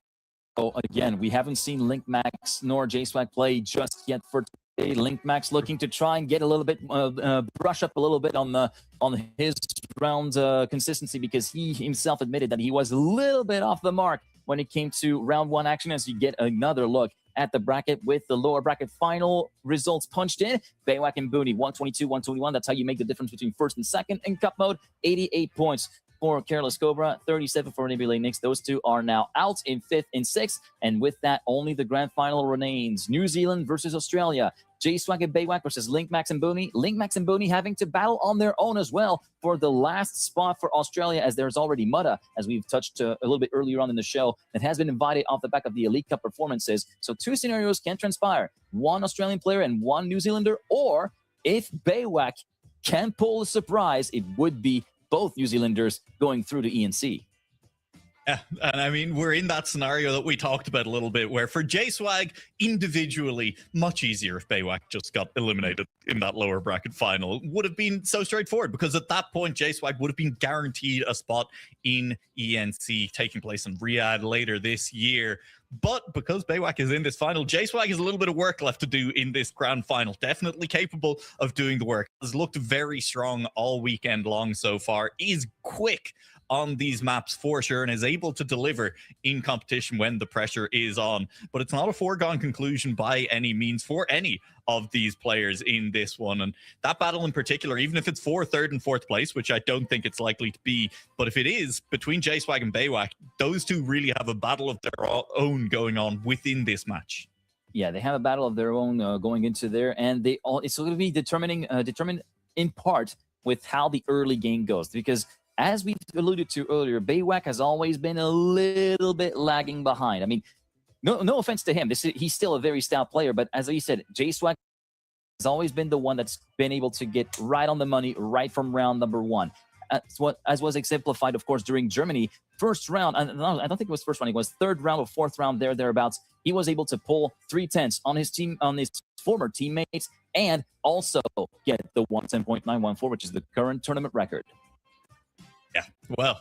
So again, we haven't seen Link Max nor J-Swag play just yet for today. Link Max looking to try and get a little bit, brush up a little bit on his round consistency, because he himself admitted that he was a little bit off the mark when it came to round 1 action. As you get another look at the bracket with the lower bracket final results punched in, Baywak and Booney 122, 121. That's how you make the difference between first and second in cup mode. 88 points for Careless Cobra, 37 for Nebula Nix. Those 2 are now out in 5th and 6th. And with that, only the grand final remains. New Zealand versus Australia. J-Swag and Baywak versus Link Max and Booney. Link Max and Booney having to battle on their own as well for the last spot for Australia, as there's already Mutta, as we've touched a little bit earlier on in the show, that has been invited off the back of the Elite Cup performances. So 2 scenarios can transpire. 1 Australian player and 1 New Zealander, or if Baywak can pull a surprise, it would be both New Zealanders going through to ENC. Yeah, and I mean, we're in that scenario that we talked about a little bit, where for J-Swag, individually, much easier if Baywak just got eliminated in that lower bracket final. It would have been so straightforward, because at that point, J-Swag would have been guaranteed a spot in ENC taking place in Riyadh later this year. But because Baywak is in this final, J-Swag has a little bit of work left to do in this grand final. Definitely capable of doing the work. Has looked very strong all weekend long so far. Is quick on these maps for sure, and is able to deliver in competition when the pressure is on. But it's not a foregone conclusion by any means for any of these players in this one. And that battle in particular, even if it's for third and fourth place, which I don't think it's likely to be, but if it is between J-Swag and Baywak, those two really have a battle of their own going on within this match. Yeah, they have a battle of their own going into there, and it's going to be determined in part with how the early game goes, because as we've alluded to earlier, Baywak has always been a little bit lagging behind. I mean, no offense to him. He's still a very stout player, but as you said, J-Swag has always been the one that's been able to get right on the money right from round number one. As was exemplified, of course, during Germany. First round, I don't think it was first round, it was third round or fourth round, thereabouts. He was able to pull 3/10 on his team, on his former teammates, and also get the 110.914, which is the current tournament record. Yeah, well,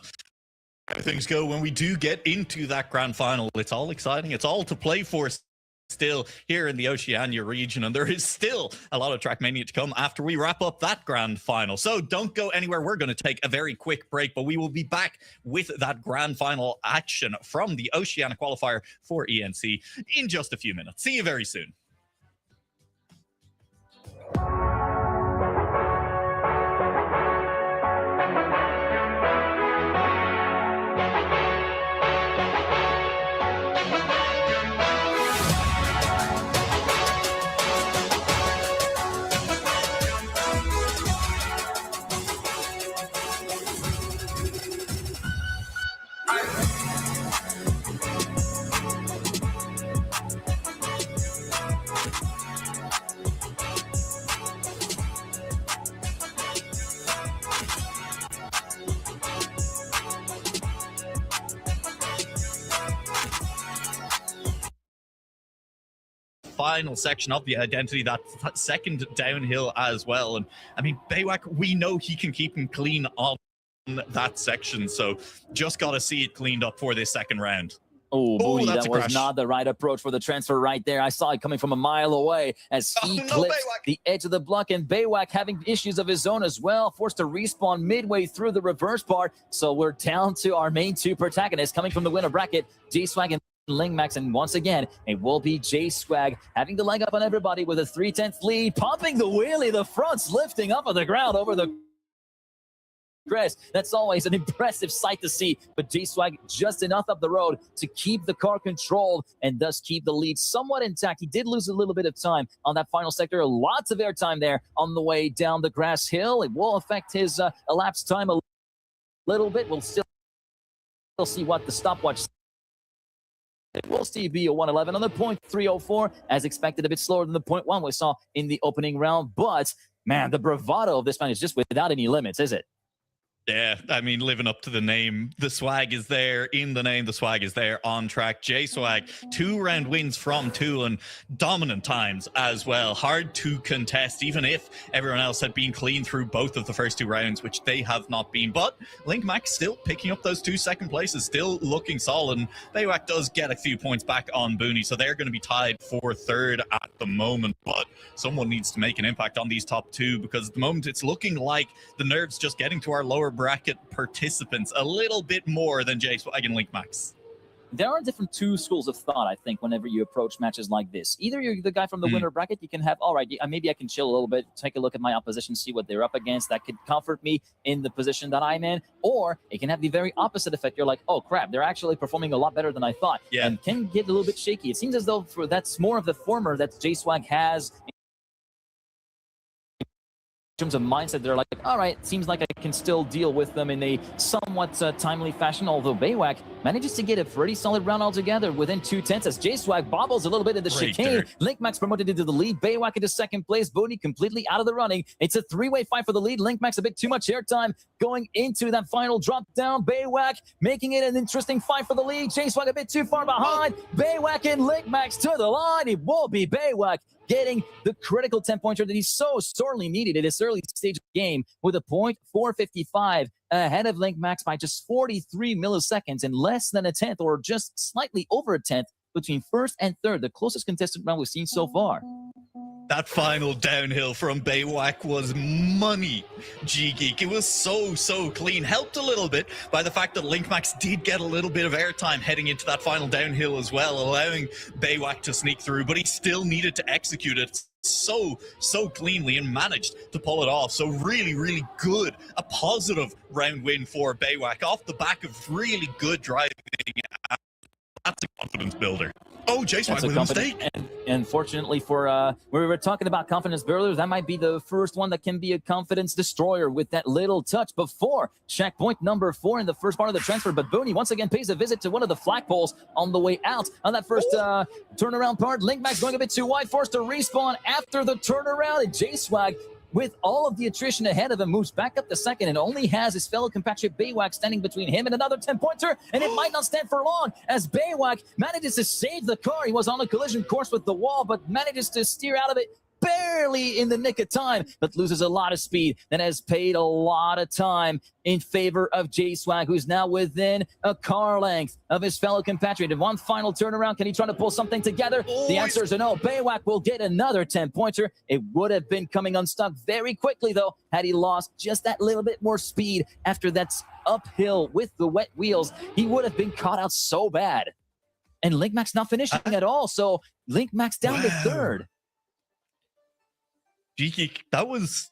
how things go when we do get into that grand final. It's all exciting. It's all to play for still here in the Oceania region, and there is still a lot of Trackmania to come after we wrap up that grand final. So don't go anywhere. We're going to take a very quick break, but we will be back with that grand final action from the Oceania qualifier for ENC in just a few minutes. See you very soon. Final section of the identity, that second downhill as well. And I mean, Baywak, we know he can keep him clean on that section, so just got to see it cleaned up for this second round. Oh, Booty, that was not the right approach for the transfer right there. I saw it coming from a mile away as he clipped the edge of the block, and Baywak having issues of his own as well, forced to respawn midway through the reverse part. So we're down to our main two protagonists coming from the winner bracket, J-Swag and Lingmax, and once again, it will be J-Swag having the leg up on everybody with a 3/10 lead, popping the wheelie, the fronts lifting up on the ground over the crest. That's always an impressive sight to see, but J-Swag just enough up the road to keep the car controlled and thus keep the lead somewhat intact. He did lose a little bit of time on that final sector, lots of airtime there on the way down the grass hill. It will affect his elapsed time a little bit. We'll still see what the stopwatch. It will still be a 111 on the 0.304, as expected, a bit slower than the 0.1 we saw in the opening round. But, man, the bravado of this man is just without any limits, is it? Yeah, I mean, living up to the name, the swag is there in the name, the swag is there on track. J-Swag, 2-round wins from Toulon, dominant times as well. Hard to contest, even if everyone else had been clean through both of the first 2 rounds, which they have not been. But Lingmax still picking up those 2 second places, still looking solid. And Baywak does get a few points back on Booney, so they're going to be tied for third at the moment. But someone needs to make an impact on these top 2, because at the moment it's looking like the nerves just getting to our lower bracket participants a little bit more than J-Swag and Lingmax. There are different 2 schools of thought, I think, whenever you approach matches like this. Either you're the guy from the winner bracket, you can have, all right, maybe I can chill a little bit, take a look at my opposition, see what they're up against. That could comfort me in the position that I'm in. Or it can have the very opposite effect. You're like, oh, crap, they're actually performing a lot better than I thought. Yeah. And can get a little bit shaky. It seems as though that's more of the former that J-Swag has terms of mindset, they're like, all right, seems like I can still deal with them in a somewhat timely fashion, although Baywak manages to get a pretty solid round altogether within 2/10 as J-Swag bobbles a little bit in the chicane. Linkmax promoted into the lead, Baywak into second place, Booney completely out of the running. It's a three-way fight for the lead. Linkmax a bit too much airtime going into that final drop down. Baywak making it an interesting fight for the lead. J-Swag a bit too far behind. Baywak and Linkmax to the line. It will be Baywak getting the critical 10-pointer that he so sorely needed at this early stage of the game with a .455 ahead of Linkmax by just 43 milliseconds and less than a tenth or just slightly over a tenth between first and third, the closest contested round we've seen so far. That final downhill from Baywak was money, G-Geek. It was so clean. Helped a little bit by the fact that Linkmax did get a little bit of airtime heading into that final downhill as well, allowing Baywak to sneak through, but he still needed to execute it so cleanly and managed to pull it off. So really good. A positive round win for Baywak off the back of really good driving. That's a confidence builder. Oh, J-Swag with a mistake. And unfortunately for, we were talking about confidence builders, that might be the first one that can be a confidence destroyer with that little touch before checkpoint number 4 in the first part of the transfer. But Booney once again pays a visit to one of the flagpoles on the way out on that first turnaround part. Linkmax going a bit too wide, forced to respawn after the turnaround, and J-Swag, with all of the attrition ahead of him, moves back up to second and only has his fellow compatriot Baywak standing between him and another 10-pointer, and it might not stand for long as Baywak manages to save the car. He was on a collision course with the wall, but manages to steer out of it barely in the nick of time, but loses a lot of speed and has paid a lot of time in favor of J-Swag, who's now within a car length of his fellow compatriot. In one final turnaround, can he try to pull something together? The answer is a no. Baywak will get another 10-pointer. It would have been coming unstuck very quickly, though, had he lost just that little bit more speed after that uphill with the wet wheels. He would have been caught out so bad. And Linkmax not finishing at all, so Linkmax down to third. G-Geek, that was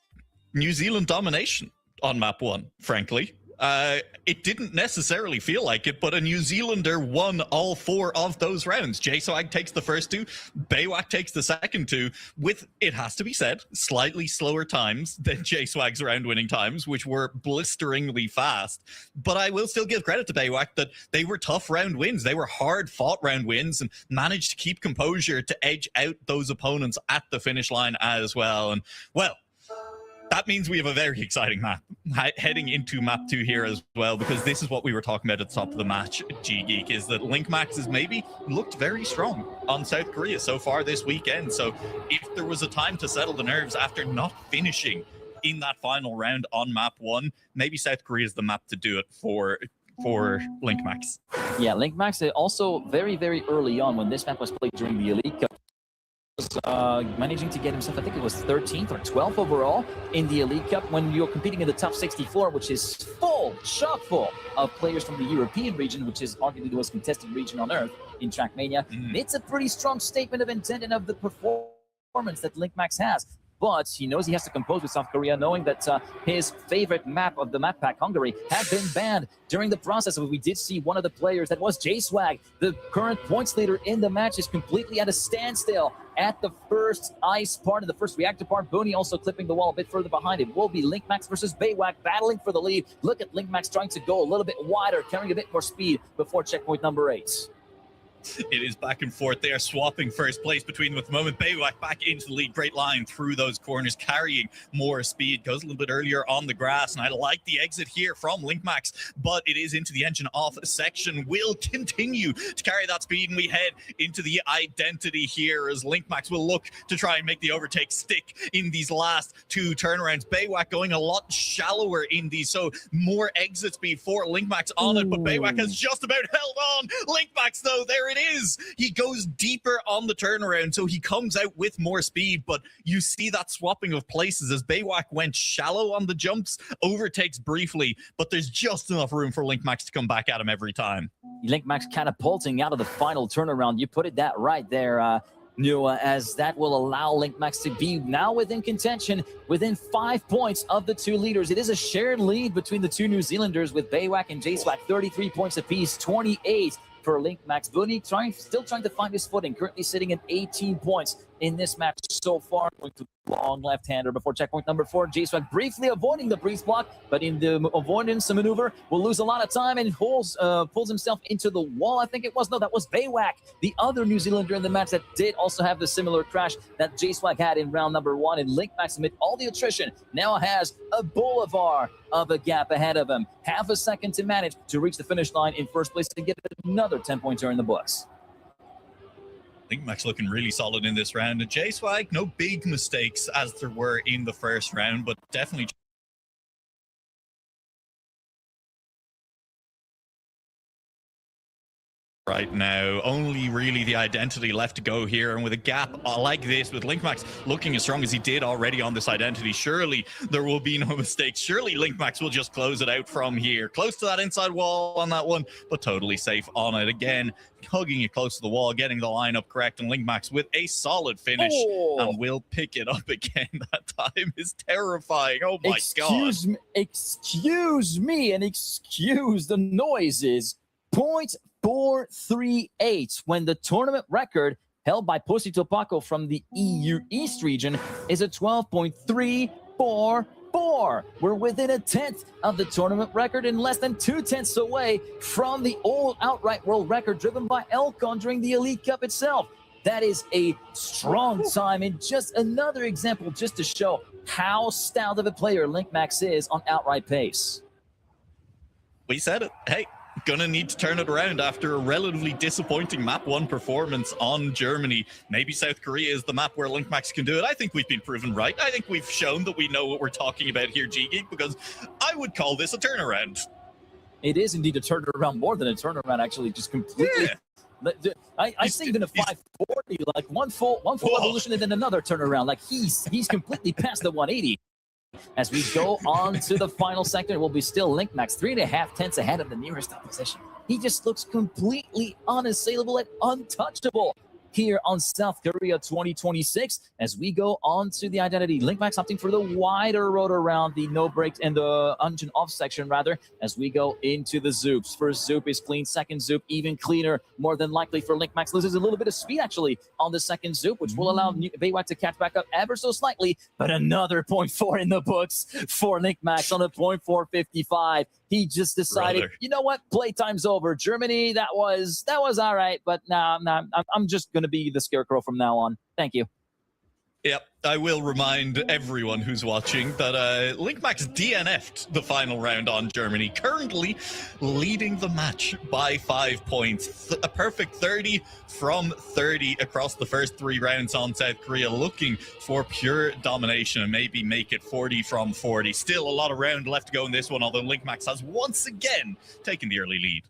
New Zealand domination on map 1, frankly. It didn't necessarily feel like it, but a New Zealander won all 4 of those rounds. J-Swag takes the first 2, Baywak takes the second 2, with, it has to be said, slightly slower times than J-Swag's round-winning times, which were blisteringly fast. But I will still give credit to Baywak that they were tough round wins. They were hard-fought round wins and managed to keep composure to edge out those opponents at the finish line as well. And, well, that means we have a very exciting map heading into map 2 here as well, because this is what we were talking about at the top of the match, G-Geek, is that Linkmax has maybe looked very strong on South Korea so far this weekend. So if there was a time to settle the nerves after not finishing in that final round on map 1, maybe South Korea is the map to do it for Linkmax. Yeah, Linkmax also very early on when this map was played during the Elite Cup, managing to get himself, I think it was 13th or 12th overall in the Elite Cup when you're competing in the top 64, which is chock full of players from the European region, which is arguably the most contested region on Earth in Trackmania. It's a pretty strong statement of intent and of the performance that Linkmax has. But he knows he has to compose with South Korea, knowing that his favorite map of the map pack, Hungary, had been banned during the process. We did see one of the players, that was J-Swag, the current points leader in the match, is completely at a standstill at the first ice part, and the first reactor part. Booney also clipping the wall a bit further behind. It will be Linkmax versus Baywak battling for the lead. Look at Linkmax trying to go a little bit wider, carrying a bit more speed before checkpoint number 8. It is back and forth. They are swapping first place between them at the moment. Baywak back into the lead. Great line through those corners, carrying more speed. Goes a little bit earlier on the grass, and I like the exit here from Linkmax, but it is into the engine off section. Will continue to carry that speed, and we head into the identity here as Linkmax will look to try and make the overtake stick in these last 2 turnarounds. Baywak going a lot shallower in these, so more exit speed for Linkmax on it, but Baywak has just about held on. Linkmax, though, there it is. He goes deeper on the turnaround, so he comes out with more speed, but you see that swapping of places as Baywak went shallow on the jumps, overtakes briefly, but there's just enough room for Linkmax to come back at him every time. Linkmax catapulting out of the final turnaround. You put it that right there, Noah, as that will allow Linkmax to be now within contention, within 5 points of the 2 leaders. It is a shared lead between the 2 New Zealanders with Baywak and J-Swag, 33 points apiece, 28 for Linkmax. Booney still trying to find his footing, currently sitting at 18 points in this match so far. Going to long left-hander before checkpoint number 4. J-Swag briefly avoiding the breeze block, but in the avoidance maneuver will lose a lot of time and pulls himself into the wall. I think it was. No, that was Baywak, the other New Zealander in the match that did also have the similar crash that J-Swag had in round number 1. And Linkmax, amid all the attrition, now has a boulevard of a gap ahead of him. Half a second to manage to reach the finish line in first place to get another 10-pointer in the books. Linkmax looking really solid in this round. And J-Swag, no big mistakes as there were in the first round, but definitely right now. Only really the identity left to go here, and with a gap like this, with Linkmax looking as strong as he did already on this identity, surely there will be no mistakes. Surely Linkmax will just close it out from here. Close to that inside wall on that one, but totally safe on it. Again, hugging it close to the wall, getting the lineup correct, and Linkmax with a solid finish, and will pick it up again. That time is terrifying. Oh my God. Excuse me, and excuse the noises. 0.438 when the tournament record held by Pussy Topako from the EU East region is a 12.344. We're within a tenth of the tournament record and less than 2/10 away from the old outright world record driven by Elcon during the Elite Cup itself. That is a strong time, and just another example just to show how stout of a player Linkmax is on outright pace. We said it. Hey, gonna need to turn it around after a relatively disappointing map 1 performance on Germany. Maybe South Korea is the map where Linkmax can do it. I think we've been proven right. I think we've shown that we know what we're talking about here, G-Geek, because I would call this a turnaround. It is indeed a turnaround, more than a turnaround, actually, just completely. Yeah. I see even a 540, like one full evolution and then another turnaround. Like he's completely past the 180. As we go on to the final sector, it will be still Linkmax 3.5 tenths ahead of the nearest opposition. He just looks completely unassailable and untouchable here on South Korea 2026. As we go on to the identity, Linkmax opting for the wider road around the no brakes and the engine off section, rather, as we go into the Zoops. First Zoop is clean, second Zoop even cleaner, more than likely for Linkmax. Loses a little bit of speed actually on the second Zoop, which will allow Baywak to catch back up ever so slightly, but another 0.4 in the books for Linkmax on a 0.455. He just decided, you know what, playtime's over. Germany, that was all right, but nah, I'm just going to be the scarecrow from now on. Thank you. Yep, I will remind everyone who's watching that Linkmax DNF'd the final round on Germany, currently leading the match by 5 points. A perfect 30 from 30 across the first 3 rounds on South Korea, looking for pure domination and maybe make it 40 from 40. Still a lot of round left to go in this one, although Linkmax has once again taken the early lead.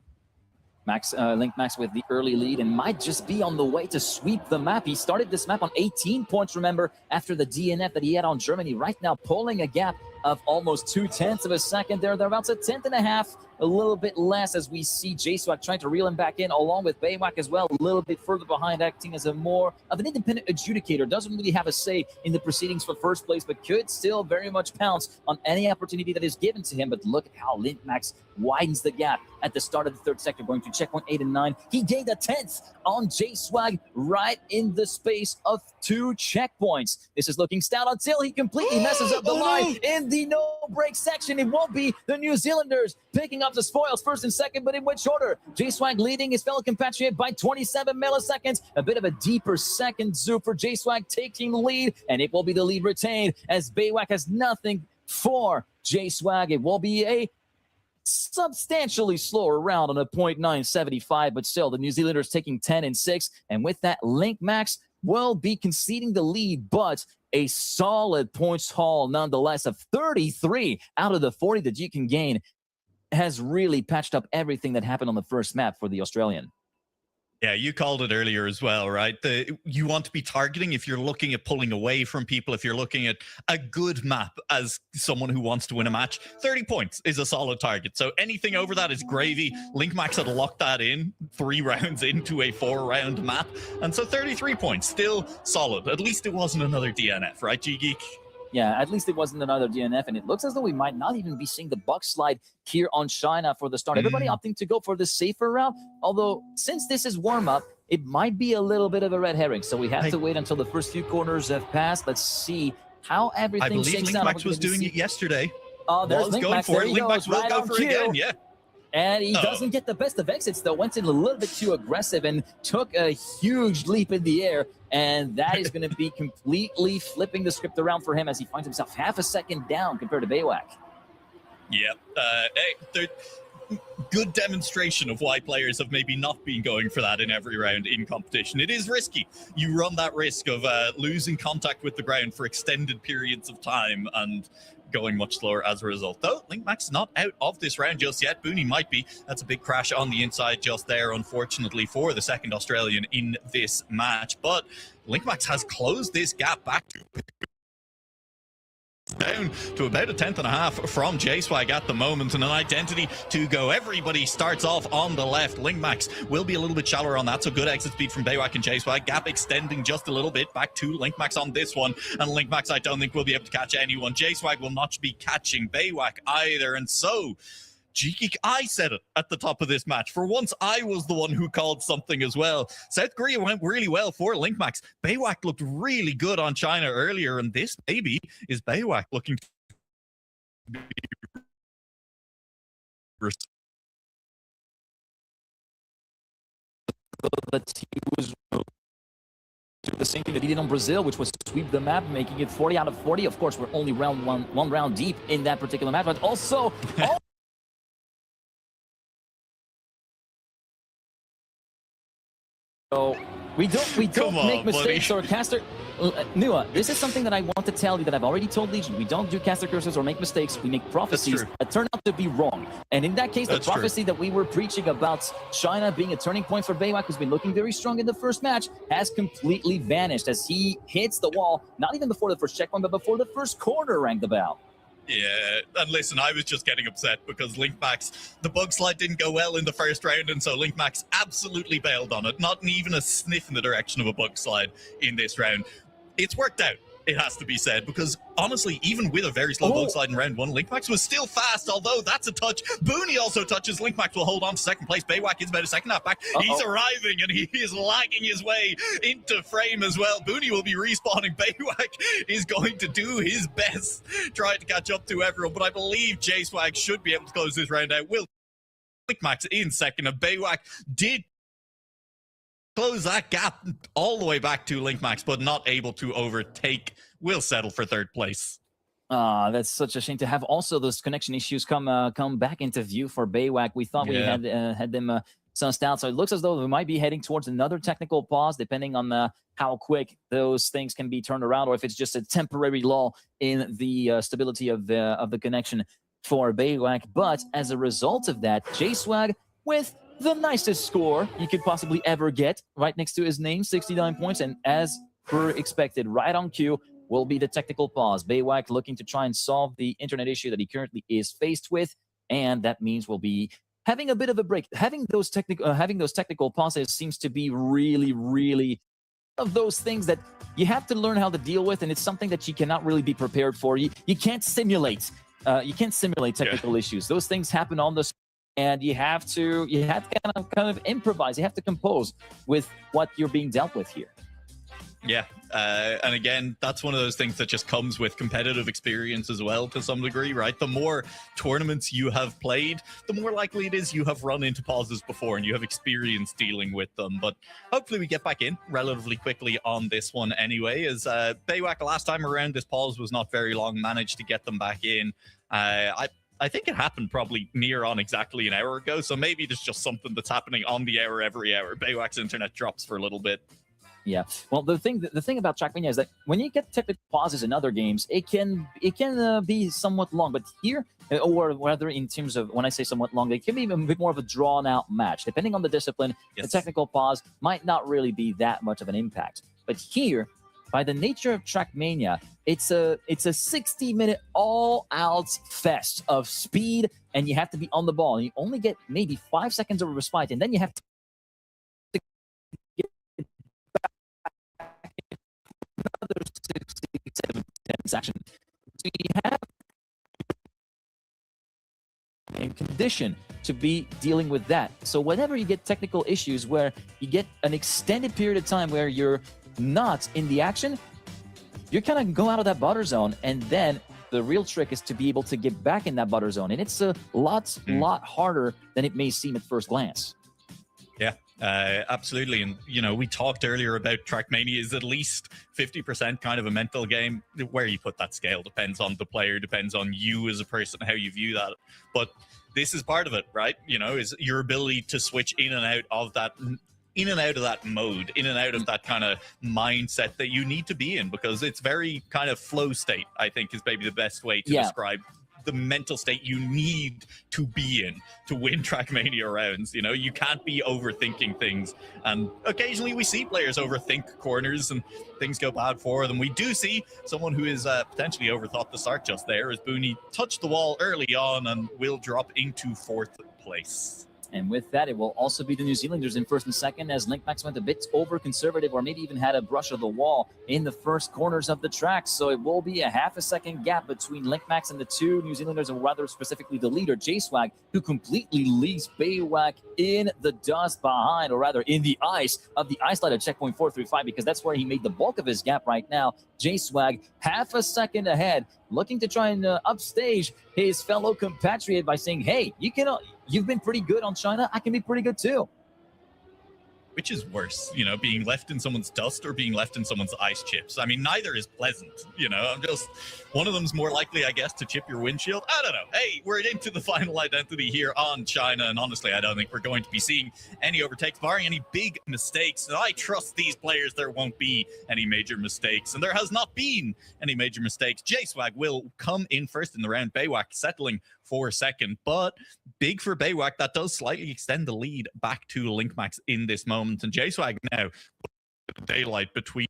Linkmax with the early lead and might just be on the way to sweep the map. He started this map on 18 points, remember, after the DNF that he had on Germany. Right now, pulling a gap of almost 2/10 of a second there. They're about a 10.5, a little bit less, as we see J-Swag trying to reel him back in, along with Baywak as well, a little bit further behind, acting as a more of an independent adjudicator. Doesn't really have a say in the proceedings for first place, but could still very much pounce on any opportunity that is given to him. But look at how Linkmax widens the gap at the start of the third sector, going to checkpoint 8 and 9. He gained a 10th on J-Swag right in the space of 2 checkpoints. This is looking stout until he completely messes up the line in the no-break section. It won't be the New Zealanders picking up the spoils first and second, but it went shorter. J-Swag leading his fellow compatriot by 27 milliseconds. A bit of a deeper second Zoop for J-Swag taking the lead, and it will be the lead retained as Baywak has nothing for J-Swag. It will be a substantially slower round on a 0.975, but still the New Zealanders taking 10 and 6, and with that, Linkmax will be conceding the lead, but a solid points haul nonetheless of 33 out of the 40 that you can gain has really patched up everything that happened on the first map for the Australian. Yeah, you called it earlier as well, right? You want to be targeting if you're looking at pulling away from people, if you're looking at a good map as someone who wants to win a match. 30 points is a solid target. So anything over that is gravy. Linkmax had locked that in 3 rounds into a 4-round map. And so 33 points, still solid. At least it wasn't another DNF, right, G-Geek? Yeah, at least it wasn't another DNF, and it looks as though we might not even be seeing the buck slide here on China for the start. Everybody opting to go for the safer route, although since this is warm-up, it might be a little bit of a red herring. So we have to wait until the first few corners have passed. Let's see how everything shakes out. I believe LinkMax was doing it yesterday. Oh, there's was LinkMax. going for it. LinkMax will right go for it again, yeah. And he doesn't get the best of exits, though. Went in a little bit too aggressive and took a huge leap in the air. And that is going to be completely flipping the script around for him as he finds himself half a second down compared to BayWak. Yep. Good demonstration of why players have maybe not been going for that in every round in competition. It is risky. You run that risk of losing contact with the ground for extended periods of time and going much slower as a result. Though, LinkMax not out of this round just yet. Booney might be. That's a big crash on the inside just there, unfortunately, for the second Australian in this match. But LinkMax has closed this gap back to down to about a 10.5 from JSwag at the moment, and an identity to go. Everybody starts off on the left. LinkMax will be a little bit shallower on that, so good exit speed from BayWak and JSwag. Gap extending just a little bit back to LinkMax on this one, and LinkMax I don't think will be able to catch anyone. JSwag will not be catching BayWak either, and so G-Geek, I said it at the top of this match. For once, I was the one who called something as well. South Korea went really well for LinkMax. BayWak looked really good on China earlier, and this maybe is BayWak looking to be that he was the same thing that he did on Brazil, which was sweep the map, making it 40 out of 40. Of course, we're only one round deep in that particular match, but also so we don't make mistakes, buddy. Or caster. Nua, this is something that I want to tell you that I've already told Legion. We don't do caster curses or make mistakes. We make prophecies that turn out to be wrong. And in that case, the prophecy that we were preaching about China being a turning point for BayWak, who's been looking very strong in the first match, has completely vanished as he hits the wall, not even before the first checkpoint, but before the first corner rang the bell. Yeah, and listen, I was just getting upset because LinkMax, the bug slide didn't go well in the first round, and so LinkMax absolutely bailed on it. Not even a sniff in the direction of a bug slide in this round. It's worked out, it has to be said, because honestly, even with a very slow bug slide in round one, LinkMax was still fast, although that's a touch. Booney also touches. LinkMax will hold on to second place. BayWak is about a second half back. He's arriving, and he is lagging his way into frame as well. Booney will be respawning. BayWak is going to do his best trying to catch up to everyone, but I believe JSwag should be able to close this round out. Will LinkMax in second, and BayWak did close that gap all the way back to LinkMax, but not able to overtake. Will settle for third place. That's such a shame to have also those connection issues come back into view for BayWak. We thought we had them sussed out, so it looks as though we might be heading towards another technical pause, depending on how quick those things can be turned around, or if it's just a temporary lull in the stability of the connection for BayWak. But as a result of that, JSwag with the nicest score you could possibly ever get, right next to his name, 69 points, and as per expected, right on cue, will be the technical pause. BayWak looking to try and solve the internet issue that he currently is faced with, and that means we'll be having a bit of a break. Having those technical pauses seems to be really, really of those things that you have to learn how to deal with, and it's something that you cannot really be prepared for. You can't simulate. You can't simulate technical issues. Those things happen on the and you have to kind of improvise. You have to compose with what you're being dealt with here. Yeah, and again, that's one of those things that just comes with competitive experience as well to some degree, right? The more tournaments you have played, the more likely it is you have run into pauses before and you have experience dealing with them. But hopefully we get back in relatively quickly on this one anyway, as BayWak last time around, this pause was not very long, managed to get them back in. I think it happened probably near on exactly an hour ago, so maybe there's just something that's happening on the hour every hour. BayWak's internet drops for a little bit. Yeah, well, the thing about Trackmania is that when you get technical pauses in other games, it can be somewhat long. But here, or rather in terms of, when I say somewhat long, it can be a bit more of a drawn-out match. Depending on the discipline, the technical pause might not really be that much of an impact. But here, by the nature of Trackmania, it's a 60-minute all-out fest of speed, and you have to be on the ball. And you only get maybe 5 seconds of a respite, and then you have to get back another 6, 7, 10 seconds. So you have in condition to be dealing with that. So whenever you get technical issues where you get an extended period of time where you're not in the action, you're kind of go out of that butter zone, and then the real trick is to be able to get back in that butter zone. And it's a lot harder than it may seem at first glance. Yeah, absolutely. And, you know, we talked earlier about Trackmania is at least 50% kind of a mental game. Where you put that scale depends on the player, depends on you as a person, how you view that. But this is part of it, right? You know, is your ability to switch in and out of that mode, in and out of that kind of mindset that you need to be in, because it's very kind of flow state, I think, is maybe the best way to describe the mental state you need to be in to win Trackmania rounds. You know, you can't be overthinking things, and occasionally we see players overthink corners and things go bad for them. We do see someone who is potentially overthought the start just there, as Booney touched the wall early on and will drop into 4th place. And with that, it will also be the New Zealanders in 1st and 2nd, as Linkmax went a bit over conservative, or maybe even had a brush of the wall in the first corners of the track. So it will be a half a second gap between Linkmax and the 2 New Zealanders, and rather specifically the leader, J-Swag, who completely leaves Baywak in the dust behind, or rather in the ice of the ice slide at checkpoint 435, because that's where he made the bulk of his gap right now. J-Swag half a second ahead, looking to try and upstage his fellow compatriot by saying, hey, you've been pretty good on China, I can be pretty good too. Which is worse, you know, being left in someone's dust or being left in someone's ice chips? I mean, neither is pleasant, you know. I'm just, one of them's more likely, I guess, to chip your windshield. I don't know. Hey, we're into the final identity here on China, and honestly, I don't think we're going to be seeing any overtakes, barring any big mistakes. And I trust these players there won't be any major mistakes, and there has not been any major mistakes. J-Swag will come in first in the round, Baywak settling for 2nd, but big for Baywak. That does slightly extend the lead back to Linkmax in this moment, and J-Swag now daylight between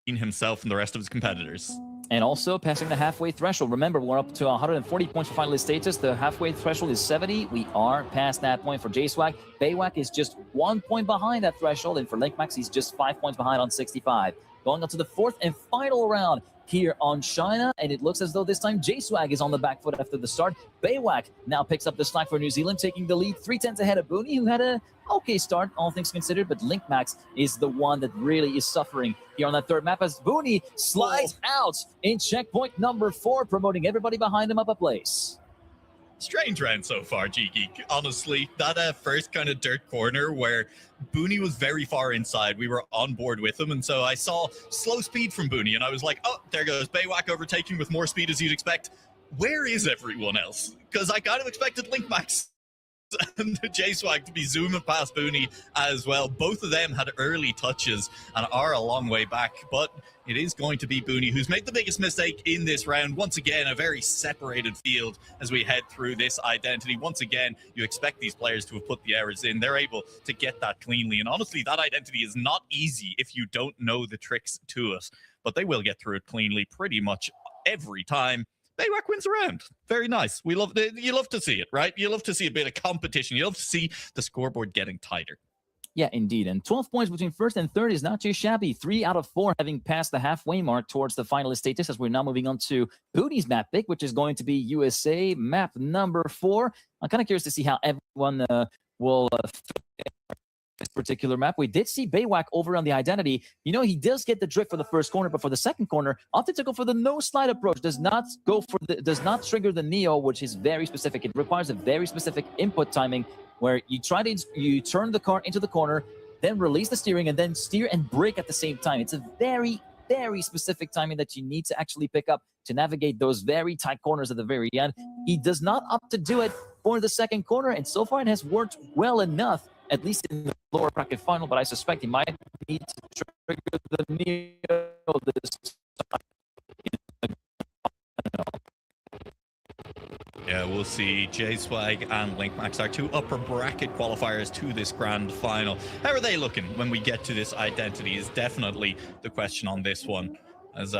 himself and the rest of his competitors. And also passing the halfway threshold. Remember, we're up to 140 points for finalist status. The halfway threshold is 70. We are past that point for J-Swag. Baywak is just 1 point behind that threshold, and for Linkmax, he's just 5 points behind on 65. Going on to the 4th and final round here on China, and it looks as though this time J-Swag is on the back foot after the start. Baywak now picks up the slack for New Zealand, taking the lead 3/10 ahead of Booney, who had a okay start, all things considered, but Linkmax is the one that really is suffering here on that 3rd map, as Booney slides out in checkpoint number 4, promoting everybody behind him up a place. Strange round so far, G-Geek. Honestly, that first kind of dirt corner where Booney was very far inside, we were on board with him, and so I saw slow speed from Booney, and I was like, oh, there goes Baywak overtaking with more speed as you'd expect. Where is everyone else? Because I kind of expected Linkmax and J-Swag to be zooming past Booney as well. Both of them had early touches and are a long way back, but it is going to be Booney who's made the biggest mistake in this round. Once again, a very separated field as we head through this identity. Once again, you expect these players to have put the errors in. They're able to get that cleanly, and honestly, that identity is not easy if you don't know the tricks to it, but they will get through it cleanly pretty much every time. Baywak wins around. Very nice. You love to see it, right? You love to see a bit of competition. You love to see the scoreboard getting tighter. Yeah, indeed. And 12 points between 1st and 3rd is not too shabby. 3 out of 4 having passed the halfway mark towards the finalist status, as we're now moving on to Booney's map pick, which is going to be USA map number 4. I'm kind of curious to see how everyone will this particular map. We did see Baywak over on the identity. You know, he does get the drift for the first corner, but for the second corner, opted to go for the no slide approach. Does not trigger the Neo, which is very specific. It requires a very specific input timing where you turn the car into the corner, then release the steering, and then steer and brake at the same time. It's a very, very specific timing that you need to actually pick up to navigate those very tight corners at the very end. He does not opt to do it for the second corner, and so far it has worked well enough, at least in the lower bracket final, but I suspect he might need to trigger the Neo this time. Yeah, we'll see. J-Swag and Linkmax are 2 upper bracket qualifiers to this grand final. How are they looking when we get to this identity is definitely the question on this one. As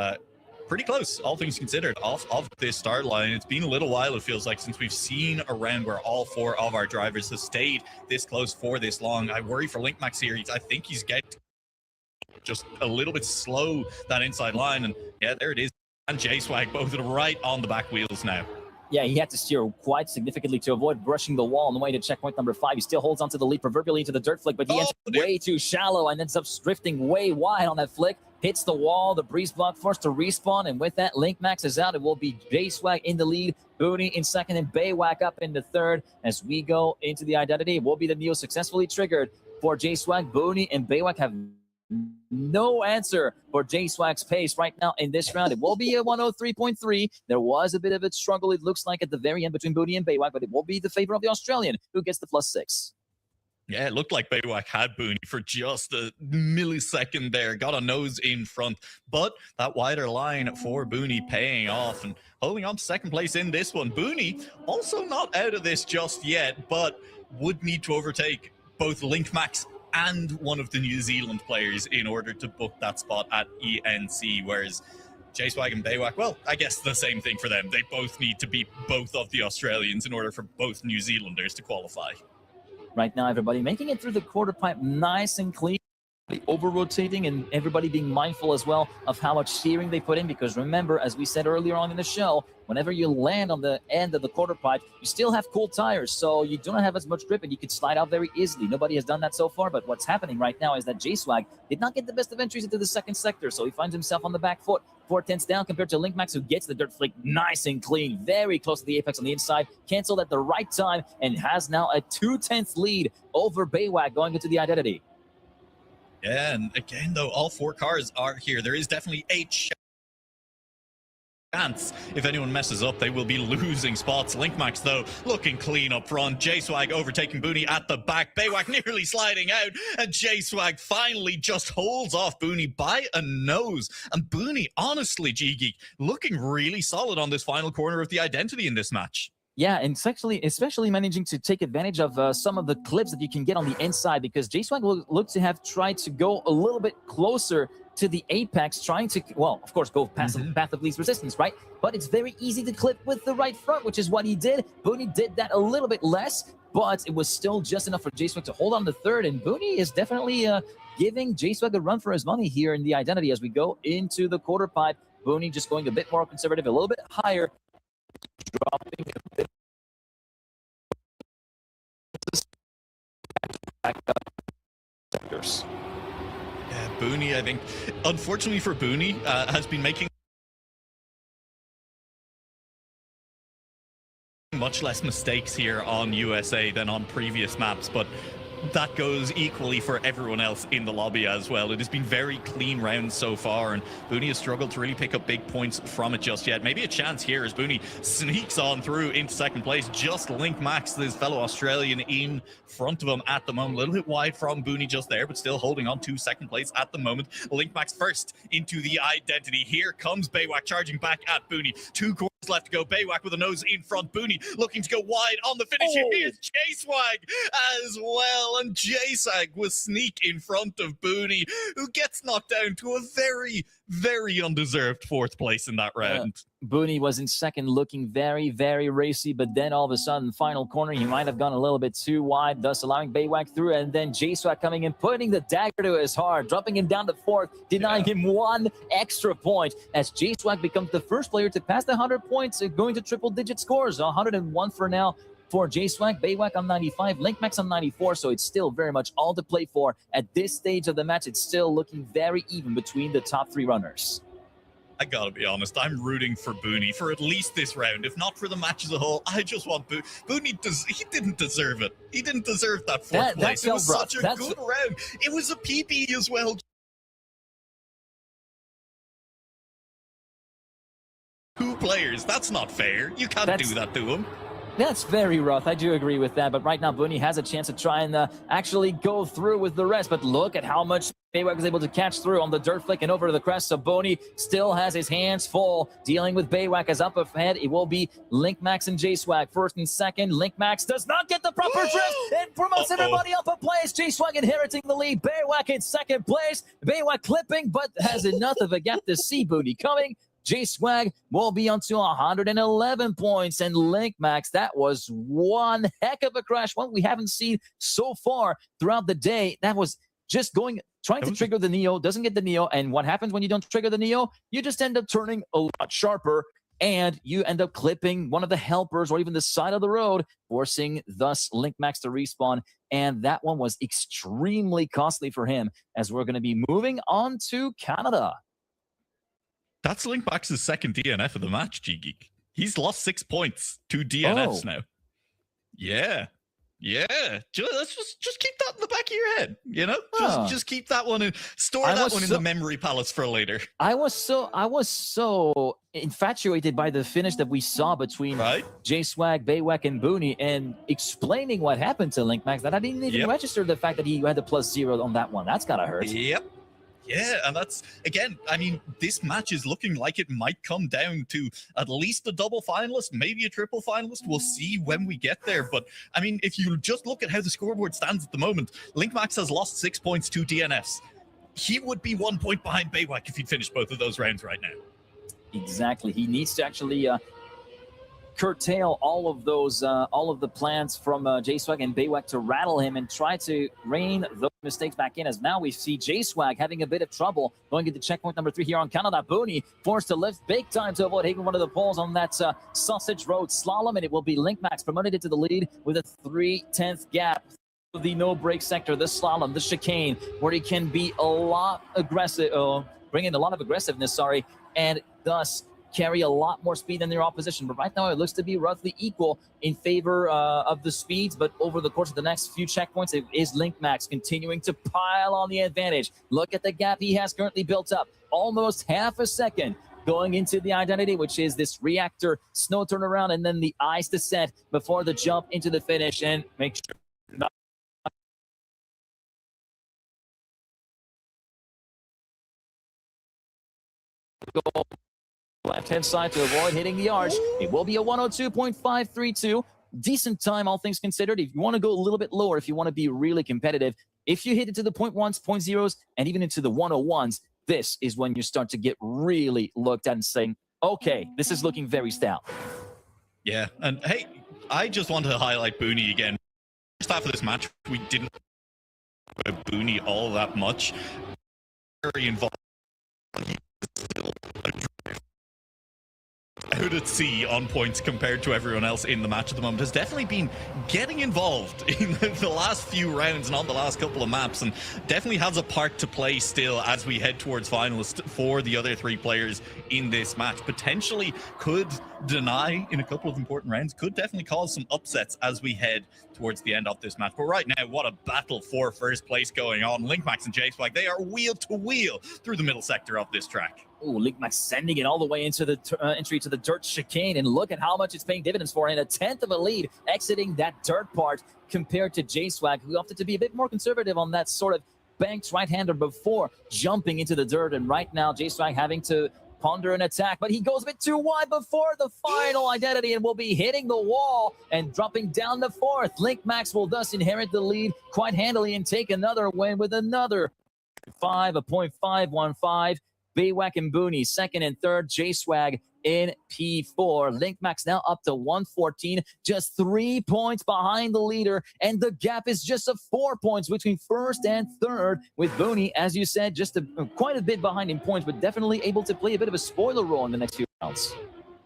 pretty close, all things considered, off of this start line. It's been a little while, it feels like, since we've seen a round where all 4 of our drivers have stayed this close for this long. I worry for Linkmax here. I think he's getting just a little bit slow, that inside line. And yeah, there it is. And J-Swag both are right on the back wheels now. Yeah, he had to steer quite significantly to avoid brushing the wall on the way to checkpoint number 5. He still holds onto the lead proverbially into the dirt flick, but he ends way too shallow and ends up drifting way wide on that flick. Hits the wall, the breeze block forced to respawn, and with that, LinkMax is out. It will be J-Swag in the lead, Booney in second, and Baywak up in the third. As we go into the identity, it will be the Neo successfully triggered for J-Swag. Booney and Baywak have no answer for J-Swag's pace right now in this round. It will be a 103.3. There was a bit of a struggle, it looks like, at the very end between Booney and Baywak, but it will be the favor of the Australian, who gets the +6. Yeah, it looked like Baywak had Booney for just a millisecond there. Got a nose in front, but that wider line for Booney paying off and holding on to second place in this one. Booney also not out of this just yet, but would need to overtake both LinkMax and one of the New Zealand players in order to book that spot at ENC, whereas J-Swag and Baywak, well, I guess the same thing for them. They both need to beat both of the Australians in order for both New Zealanders to qualify. Right now, everybody making it through the quarter pipe nice and clean, over-rotating, and everybody being mindful as well of how much steering they put in, because remember, as we said earlier on in the show, whenever you land on the end of the quarter pipe, you still have cool tires, so you do not have as much grip and you can slide out very easily. Nobody has done that so far, but what's happening right now is that J-Swag did not get the best of entries into the second sector, so he finds himself on the back foot, 4/10 down compared to LinkMax, who gets the dirt flick nice and clean, very close to the apex on the inside, canceled at the right time, and has now a 2/10 lead over Baywak going into the identity. Yeah, and again, though, all 4 cars are here. There is definitely a chance if anyone messes up, they will be losing spots. LinkMax, though, looking clean up front. J-Swag overtaking Booney at the back. Baywak nearly sliding out, and J-Swag finally just holds off Booney by a nose. And Booney, honestly, G-Geek, looking really solid on this final corner of the identity in this match. Yeah, and especially managing to take advantage of some of the clips that you can get on the inside, because J-Swag will look to have tried to go a little bit closer to the apex, trying to, well, of course, go past the path of least resistance, right? But it's very easy to clip with the right front, which is what he did. Booney did that a little bit less, but it was still just enough for J-Swag to hold on to third, and Booney is definitely giving J-Swag a run for his money here in the identity as we go into the quarter pipe. Booney just going a bit more conservative, a little bit higher, dropping a bit back up sectors. Yeah, Booney, I think, unfortunately for Booney, has been making much less mistakes here on USA than on previous maps, but that goes equally for everyone else in the lobby as well. It has been very clean rounds so far, and Booney has struggled to really pick up big points from it just yet. Maybe a chance here as Booney sneaks on through into second place. Just LinkMax, his fellow Australian, in front of him at the moment. A little bit wide from Booney just there, but still holding on to second place at the moment. LinkMax first into the identity. Here comes Baywak charging back at Booney. 2 corners left to go. Baywak with a nose in front. Booney looking to go wide on the finish. Here is J-Swag as well. And J-Swag will sneak in front of Booney, who gets knocked down to a very, very undeserved 4th place in that round. Booney was in second, looking very, very racy, but then all of a sudden, final corner, he might have gone a little bit too wide, thus allowing Baywak through, and then J-Swag coming in, putting the dagger to his heart, dropping him down to 4th, denying him 1 extra point, as J-Swag becomes the first player to pass the 100 points, going to triple-digit scores, 101 for now for J-Swag, Baywak on 95, LinkMax on 94, so it's still very much all to play for. At this stage of the match, it's still looking very even between the top 3 runners. I gotta be honest, I'm rooting for Booney for at least this round, if not for the match as a whole. I just want Booney. He didn't deserve it. He didn't deserve that 4th place. It was such a good round. It was a PB as well. 2 players. That's not fair. You can't do that to him. That's very rough. I do agree with that. But right now, Booney has a chance to try and actually go through with the rest. But look at how much Baywak was able to catch through on the dirt flick and over to the crest. So Booney still has his hands full dealing with Baywak. As up ahead, it will be LinkMax and J-Swag first and second. LinkMax does not get the proper drift and promotes everybody up a place. J-Swag inheriting the lead. Baywak in second place. Baywak clipping, but has enough of a gap to see Booney coming. J-Swag will be onto 111 points, and LinkMax, that was one heck of a crash, one we haven't seen so far throughout the day. That was just trying to trigger the Neo, doesn't get the Neo, and what happens when you don't trigger the Neo? You just end up turning a lot sharper, and you end up clipping one of the helpers or even the side of the road, forcing thus LinkMax to respawn. And that one was extremely costly for him, as we're going to be moving on to Canada. That's LinkMax's second DNF of the match, G-Geek. He's lost 6 points, 2 DNFs now. Yeah. Yeah, just keep that in the back of your head, you know. Just keep that one and store that one in the memory palace for later. I was so infatuated by the finish that we saw between J-Swag, Baywak, and Booney, and explaining what happened to LinkMax that I didn't even register the fact that he had the +0 on that one. That's gotta hurt. Yep. Yeah, and that's, again, I mean, this match is looking like it might come down to at least a double finalist, maybe a triple finalist. We'll see when we get there. But, I mean, if you just look at how the scoreboard stands at the moment, LinkMax has lost 6 points to DNFs. He would be 1 point behind Baywak if he'd finished both of those rounds right now. Exactly. He needs to actually curtail all of those, all of the plans from J-Swag and Baywak to rattle him and try to rein those mistakes back in, as now we see J-Swag having a bit of trouble going into checkpoint number 3 here on Canada. Booney forced to lift big time to avoid hitting one of the poles on that Sausage Road slalom, and it will be LinkMax promoted into the lead with a 3/10 gap. The no-break sector, the slalom, the chicane, where he can be a lot aggressive, bring in a lot of aggressiveness, and thus carry a lot more speed than their opposition. But right now it looks to be roughly equal in favor of the speeds, but over the course of the next few checkpoints, it is LinkMax continuing to pile on the advantage. Look at the gap he has currently built up, almost half a second going into the identity, which is this reactor snow turnaround and then the ice descent before the jump into the finish. And make sure not go left-hand side to avoid hitting the arch. It will be a 102.532. Decent time, all things considered. If you want to go a little bit lower, if you want to be really competitive, if you hit it to the 0.1s, 0.0s, and even into the 101s, this is when you start to get really looked at and saying, okay, this is looking very stout. Yeah, and hey, I just want to highlight Booney again. First half of this match, we didn't about Booney all that much. Very involved. Out at sea on points compared to everyone else in the match at the moment, has definitely been getting involved in the last few rounds and on the last couple of maps, and definitely has a part to play still as we head towards finalists for the other 3 players in this match. Potentially could deny in a couple of important rounds, could definitely cause some upsets as we head towards the end of this match. But right now, what a battle for first place going on. LinkMax and J-Swag, they are wheel to wheel through the middle sector of this track. Ooh, LinkMax sending it all the way into the entry to the dirt chicane, and look at how much it's paying dividends for, and a 10th of a lead exiting that dirt part compared to J-Swag, who opted to be a bit more conservative on that sort of banked right-hander before jumping into the dirt. And right now, J-Swag having to ponder an attack, but he goes a bit too wide before the final identity and will be hitting the wall and dropping down to 4th. LinkMax will thus inherit the lead quite handily and take another win with another 5.515. Baywak and Booney, 2nd and 3rd. J-Swag in P4. LinkMax now up to 114, just 3 points behind the leader, and the gap is just 4 points between 1st and 3rd, with Booney, as you said, just quite a bit behind in points, but definitely able to play a bit of a spoiler role in the next few rounds.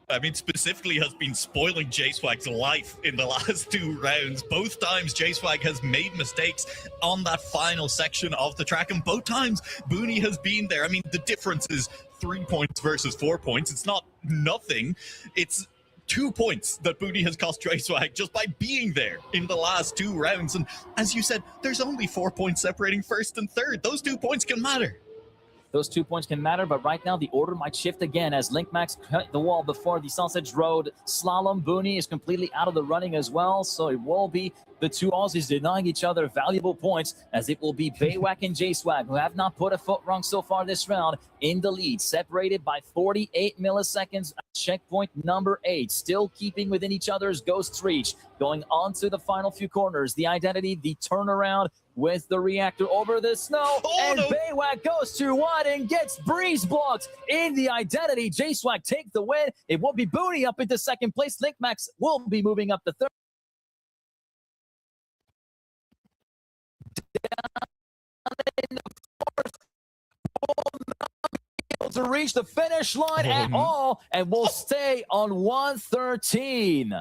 I mean, specifically has been spoiling J-Swag's life in the last 2 rounds. Both times J-Swag has made mistakes on that final section of the track, and both times Booney has been there. I mean, the difference is 3 points versus 4 points. It's not nothing. It's 2 points that Booney has cost J-Swag just by being there in the last 2 rounds. And as you said, there's only 4 points separating 1st and 3rd. Those 2 points can matter. Those 2 points can matter, but right now the order might shift again as LinkMax cut the wall before the Sausage Road slalom. Booney is completely out of the running as well, so it will be the 2 Aussies denying each other valuable points, as it will be Baywak and J-Swag, who have not put a foot wrong so far this round, in the lead, separated by 48 milliseconds at checkpoint number 8, still keeping within each other's ghost's reach. Going on to the final few corners, the identity, the turnaround with the reactor over the snow, and Baywak goes too wide and gets breeze blocked in the identity. J-Swag take the win. It will be Booney up into 2nd place. LinkMax will be moving up to 3rd. to reach the finish line at all and will stay on 113.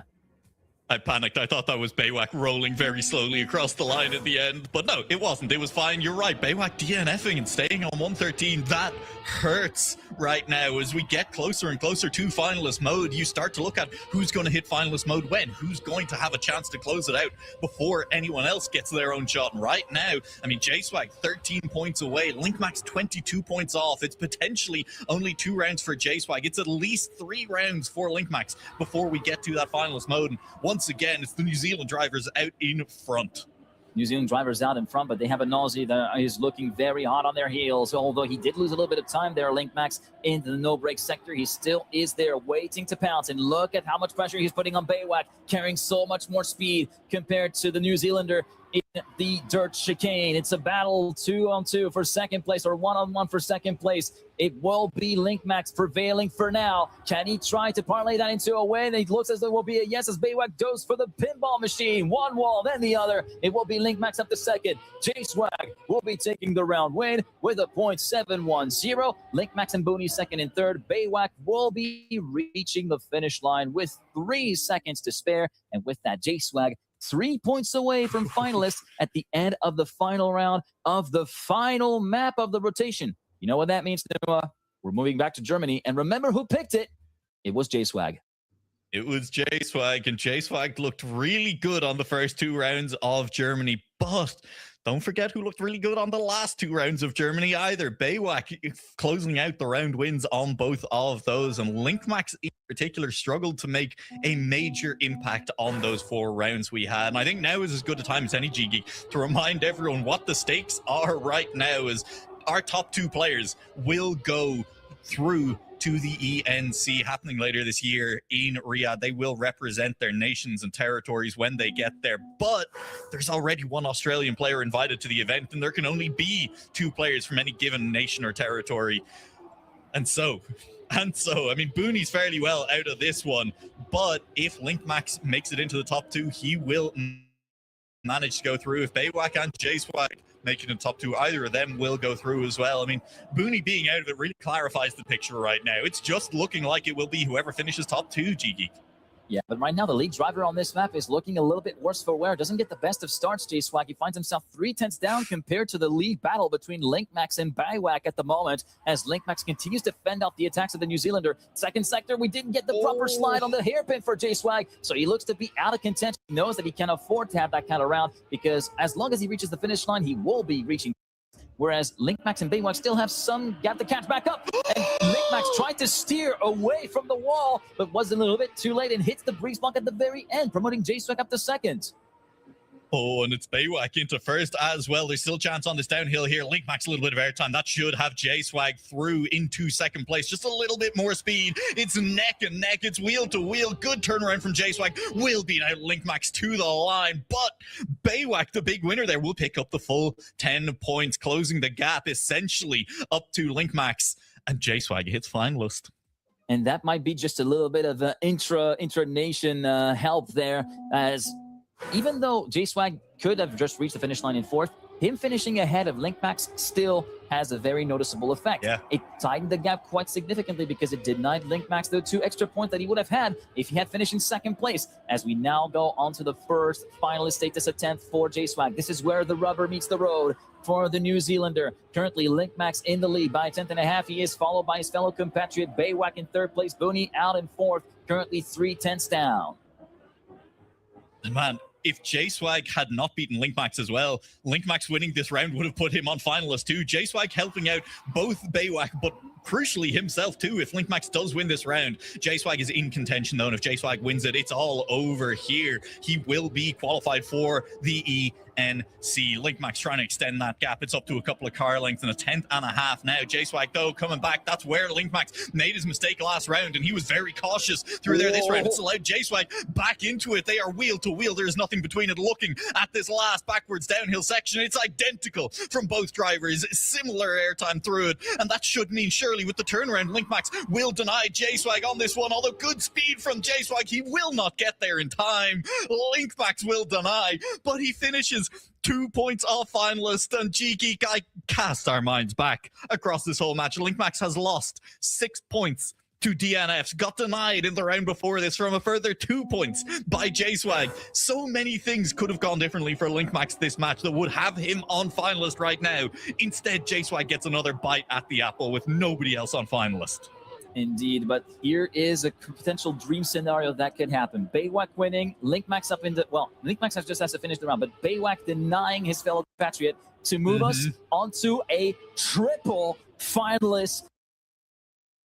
I panicked. I thought that was Baywak rolling very slowly across the line at the end. But no, it wasn't. It was fine. You're right. Baywak DNFing and staying on 113. That hurts right now. As we get closer and closer to finalist mode, you start to look at who's going to hit finalist mode when, who's going to have a chance to close it out before anyone else gets their own shot. And right now, I mean, JSwag 13 points away. LinkMax 22 points off. It's potentially only 2 rounds for JSwag. It's at least 3 rounds for LinkMax before we get to that finalist mode. And once again, it's the New Zealand drivers out in front. New Zealand drivers out in front, but they have a Nazi that is looking very hot on their heels. Although he did lose a little bit of time there, LinkMax into the no-break sector. He still is there waiting to pounce. And look at how much pressure he's putting on Baywak, carrying so much more speed compared to the New Zealander in the dirt chicane. It's a battle 2-on-2 for second place, or 1-on-1 for second place. It will be LinkMax prevailing for now. Can he try to parlay that into a win? It looks as though it will be a yes as Baywak goes for the pinball machine. One wall, then the other. It will be LinkMax up to second. JSwag will be taking the round win with a .710. LinkMax and Booney second and third. Baywak will be reaching the finish line with 3 seconds to spare. And with that, JSwag 3 points away from finalists at the end of the final round of the final map of the rotation. You know what that means, Noah? We're moving back to Germany. And remember who picked it? It was JSwag. It was JSwag, and JSwag looked really good on the first 2 rounds of Germany. But don't forget who looked really good on the last 2 rounds of Germany either. Baywak closing out the round wins on both of those, and LinkMax in particular struggled to make a major impact on those 4 rounds we had. And I think now is as good a time as any, G-Geek, to remind everyone what the stakes are right now, is our top 2 players will go through to the ENC happening later this year in Riyadh. They will represent their nations and territories when they get there, but there's already 1 Australian player invited to the event, and there can only be 2 players from any given nation or territory. And so, I mean, Booney's fairly well out of this one, but if LinkMax makes it into the top 2, he will manage to go through. If Baywak and JSwag make it in top 2, either of them will go through as well. I mean, Booney being out of it really clarifies the picture right now. It's just looking like it will be whoever finishes top 2, G-Geek. Yeah, but right now the lead driver on this map is looking a little bit worse for wear. Doesn't get the best of starts, JSwag. He finds himself 3/10 down compared to the lead battle between LinkMax and Baywak at the moment, as LinkMax continues to fend off the attacks of the New Zealander. Second sector, we didn't get the proper slide on the hairpin for JSwag, so he looks to be out of contention. He knows that he can afford to have that kind of round, because as long as he reaches the finish line, he will be reaching. Whereas LinkMax and Baywak still have some gap to catch back up. And LinkMax tried to steer away from the wall, but was a little bit too late and hits the breeze block at the very end, promoting JSwag up to second. Oh, and it's Baywak into first as well. There's still a chance on this downhill here. LinkMax a little bit of airtime. That should have JSwag through into second place. Just a little bit more speed. It's neck and neck. It's wheel to wheel. Good turnaround from JSwag. Will beat out LinkMax to the line. But Baywak, the big winner there, will pick up the full 10 points, closing the gap essentially up to LinkMax. And JSwag hits finalist. And that might be just a little bit of intra-nation help there, as even though JSwag could have just reached the finish line in 4th, him finishing ahead of LinkMax still has a very noticeable effect. Yeah. It tightened the gap quite significantly, because it denied LinkMax the 2 extra points that he would have had if he had finished in second place. As we now go on to the first finalist status attempt for JSwag. This is where the rubber meets the road for the New Zealander. Currently, LinkMax in the lead by 1/10.5. He is followed by his fellow compatriot Baywak in 3rd place. Booney out in 4th, currently 3/10 down. Man, if JSwag had not beaten LinkMax as well, LinkMax winning this round would have put him on finalist too. JSwag helping out both Baywak, but crucially himself too. If LinkMax does win this round, JSwag is in contention though, and if JSwag wins it, it's all over here. He will be qualified for the ENC. LinkMax trying to extend that gap. It's up to a couple of car lengths and 1/10.5 now. JSwag though coming back. That's where LinkMax made his mistake last round, and he was very cautious through there this round. It's allowed JSwag back into it. They are wheel to wheel. There's nothing between it. Looking at this last backwards downhill section, it's identical from both drivers. Similar airtime through it, and that should mean surely early with the turnaround. Linkmax will deny J-Swag on this one, although good speed from J-Swag. He will not get there in time. Linkmax will deny, but he finishes 2 points off finalist, and G-Geek, I cast our minds back across this whole match. Linkmax has lost 6 points to DNFs, got denied in the round before this from a further 2 points by J-Swag. So many things could have gone differently for Linkmax this match that would have him on finalist right now. Instead, J-Swag gets another bite at the apple with nobody else on finalist. Indeed, but here is a potential dream scenario that could happen. Baywak winning, Linkmax up in the... Well, Linkmax just has to finish the round, but Baywak denying his fellow Patriot to move us onto a triple finalist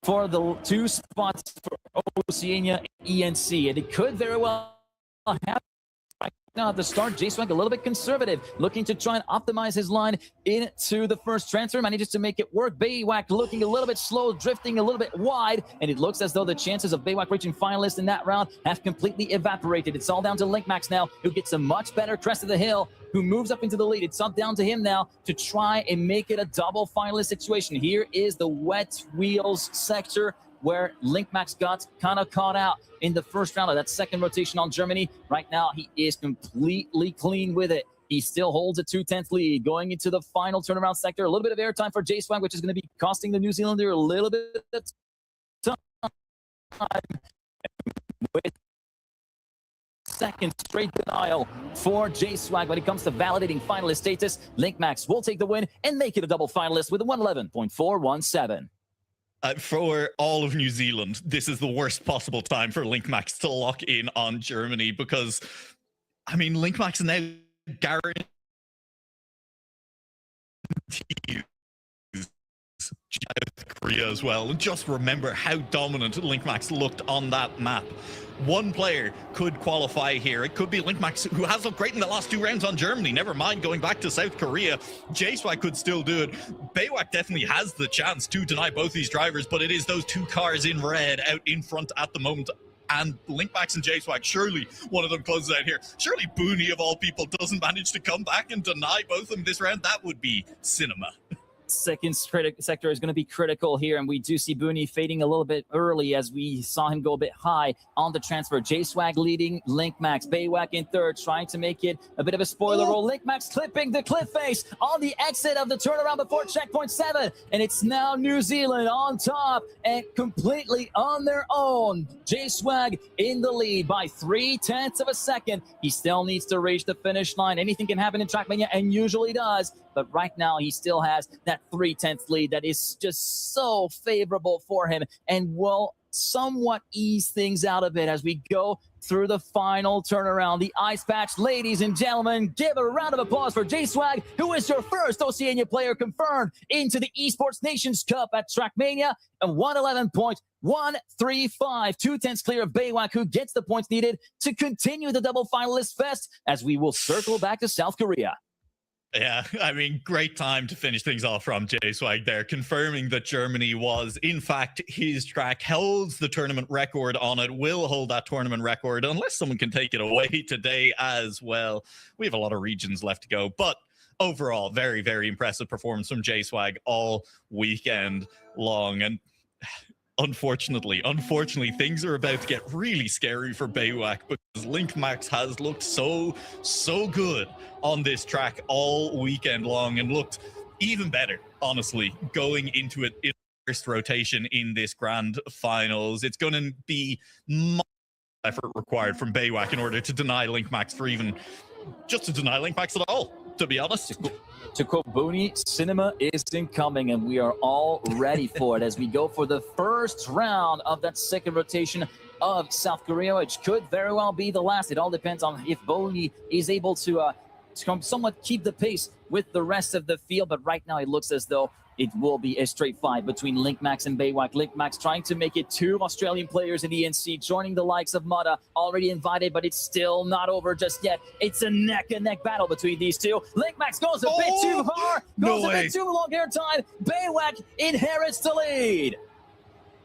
for the 2 spots for Oceania ENC, and it could very well happen. Right now at the start, J-Swag a little bit conservative, looking to try and optimize his line into the first transfer, manages to make it work. Baywak looking a little bit slow, drifting a little bit wide, and it looks as though the chances of Baywak reaching finalist in that round have completely evaporated. It's all down to Linkmax now, who gets a much better crest of the hill, who moves up into the lead. It's up down to him now to try and make it a double finalist situation. Here is the wet wheels sector where Linkmax got kind of caught out in the first round of that second rotation on Germany. Right now, he is completely clean with it. He still holds a 2/10 lead. Going into the final turnaround sector, a little bit of airtime for J-Swag, which is going to be costing the New Zealander a little bit of time. With second straight denial for J-Swag when it comes to validating finalist status, Linkmax will take the win and make it a double finalist with a 111.417. For all of New Zealand, this is the worst possible time for Linkmax to lock in on Germany because, I mean, Linkmax is now guaranteed South Korea as well. And just remember how dominant Linkmax looked on that map. One player could qualify here. It could be Linkmax, who has looked great in the last 2 rounds on Germany. Never mind going back to South Korea. J-Swag could still do it. Baywak definitely has the chance to deny both these drivers, but it is those 2 cars in red out in front at the moment. And Linkmax and J-Swag, surely one of them closes out here. Surely Booney, of all people, doesn't manage to come back and deny both of them this round. That would be cinema. Second sector is going to be critical here, and we do see Booney fading a little bit early as we saw him go a bit high on the transfer. J-Swag leading Linkmax. Baywak in third, trying to make it a bit of a spoiler roll. Linkmax clipping the cliff face on the exit of the turnaround before checkpoint 7, and it's now New Zealand on top and completely on their own. J-Swag in the lead by 0.3 of a second. He still needs to reach the finish line. Anything can happen in Trackmania, and usually does, but right now he still has that 0.3 lead that is just so favorable for him and will somewhat ease things out a bit as we go through the final turnaround. The ice patch, ladies and gentlemen, give a round of applause for J-Swag, who is your first Oceania player confirmed into the Esports Nations Cup at Trackmania, and 111.135, 0.2 clear of Baywak, who gets the points needed to continue the double finalist fest as we will circle back to South Korea. Yeah, I mean, great time to finish things off from J-Swag there, confirming that Germany was, in fact, his track, holds the tournament record on it, will hold that tournament record, unless someone can take it away today as well. We have a lot of regions left to go, but overall, very, very impressive performance from J-Swag all weekend long. And unfortunately, things are about to get really scary for Baywak because Linkmax has looked so good on this track all weekend long and looked even better, honestly, going into it in the first rotation in this grand finals. It's going to be much effort required from Baywak in order to deny Linkmax, or even just to deny Linkmax at all, to be honest. To quote Booney, cinema is incoming, and we are all ready for it as we go for the first round of that second rotation of South Korea, which could very well be the last. It all depends on if Booney is able to somewhat keep the pace with the rest of the field, but right now it looks as though it will be a straight fight between Linkmax and Baywak. Linkmax trying to make it 2 Australian players in ENC, joining the likes of Mudda, already invited, but it's still not over just yet. It's a neck-and-neck battle between these two. Linkmax goes a bit too far, goes a bit too long air time. Baywak inherits the lead.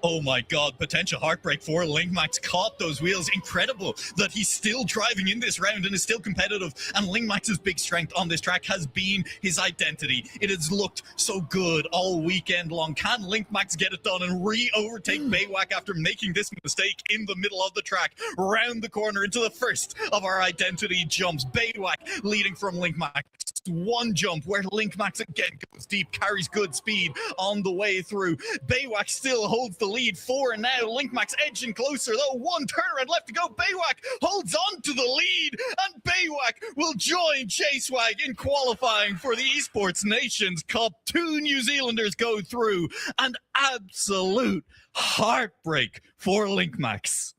Oh my god, potential heartbreak for Linkmax. Caught those wheels. Incredible that he's still driving in this round and is still competitive. And Linkmax's big strength on this track has been his identity. It has looked so good all weekend long. Can Linkmax get it done and re-overtake Baywak after making this mistake in the middle of the track? Round the corner into the first of our identity jumps. Baywak leading from Linkmax. One jump where Linkmax again goes deep, carries good speed on the way through. Baywak still holds the lead 4 now. Linkmax edging closer though. One turnaround left to go. Baywak holds on to the lead, and Baywak will join J-Swag in qualifying for the Esports Nations Cup. 2 New Zealanders go through. An absolute heartbreak for Linkmax.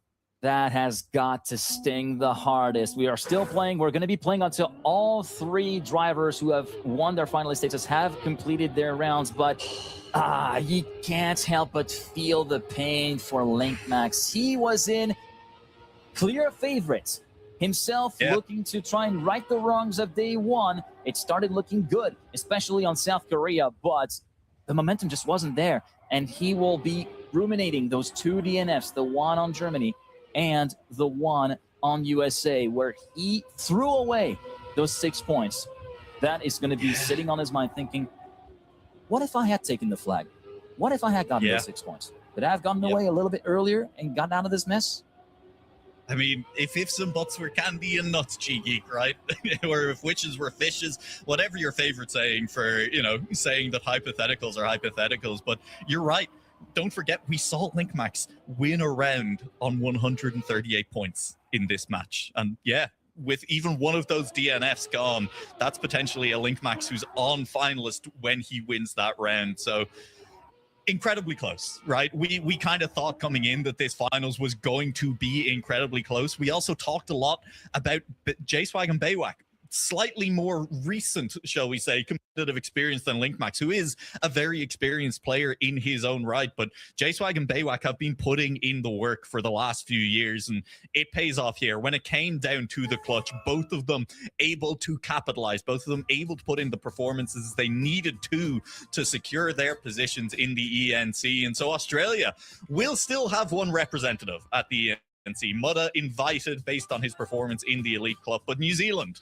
That has got to sting the hardest. We are still playing. We're going to be playing until all 3 drivers who have won their finalist status have completed their rounds. But you can't help but feel the pain for Linkmax. He was in clear favorites himself, looking to try and right the wrongs of day 1. It started looking good, especially on South Korea, but the momentum just wasn't there. And he will be ruminating those 2 DNFs, the one on Germany and the one on USA, where he threw away those 6 points. That is going to be sitting on his mind thinking, what if I had taken the flag? What if I had gotten those 6 points? Could I have gotten away a little bit earlier and gotten out of this mess? I mean, if ifs and buts were candy and nuts, G-Geek, right? Or if witches were fishes, whatever your favorite saying for, you know, saying that hypotheticals are hypotheticals. But you're right. Don't forget, we saw Linkmax win a round on 138 points in this match. And yeah, with even one of those DNFs gone, that's potentially a Linkmax who's on finalist when he wins that round. So incredibly close, right? We kind of thought coming in that this finals was going to be incredibly close. We also talked a lot about J-Swag and Baywak. Slightly more recent, shall we say, competitive experience than Linkmax, who is a very experienced player in his own right. But J-Swag and Baywak have been putting in the work for the last few years, and it pays off here. When it came down to the clutch, both of them able to capitalize, both of them able to put in the performances they needed to secure their positions in the ENC. And so Australia will still have one representative at the ENC. Mudda invited based on his performance in the Elite Club, but New Zealand,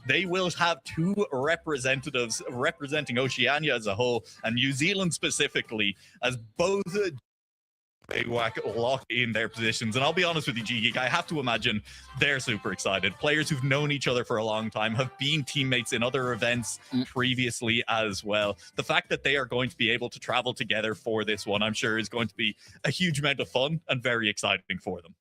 they will have 2 representatives representing Oceania as a whole, and New Zealand specifically, as both Baywak lock in their positions. And I'll be honest with you, G-Geek, I have to imagine they're super excited. Players who've known each other for a long time, have been teammates in other events previously as well. The fact that they are going to be able to travel together for this one, I'm sure is going to be a huge amount of fun and very exciting for them.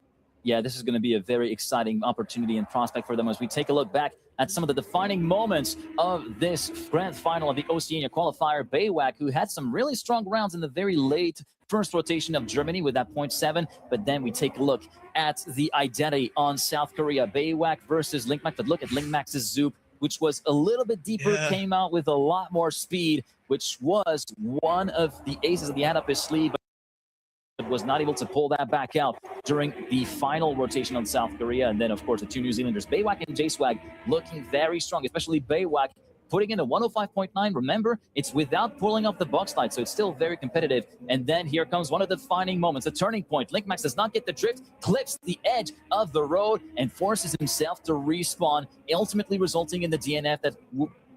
Yeah, this is going to be a very exciting opportunity and prospect for them as we take a look back at some of the defining moments of this grand final of the Oceania qualifier. Baywak, who had some really strong rounds in the very late first rotation of Germany with that 0.7, but then we take a look at the identity on South Korea. Baywak versus Linkmax, but look at Linkmax's Zoop, which was a little bit deeper, came out with a lot more speed, which was one of the aces that he had up his sleeve, but was not able to pull that back out during the final rotation on South Korea. And then, of course, the 2 New Zealanders, Baywak and J-Swag, looking very strong, especially Baywak, putting in a 105.9. Remember, it's without pulling off the box slide, so it's still very competitive. And then here comes one of the defining moments, a turning point. Linkmax does not get the drift, clips the edge of the road, and forces himself to respawn, ultimately resulting in the DNF that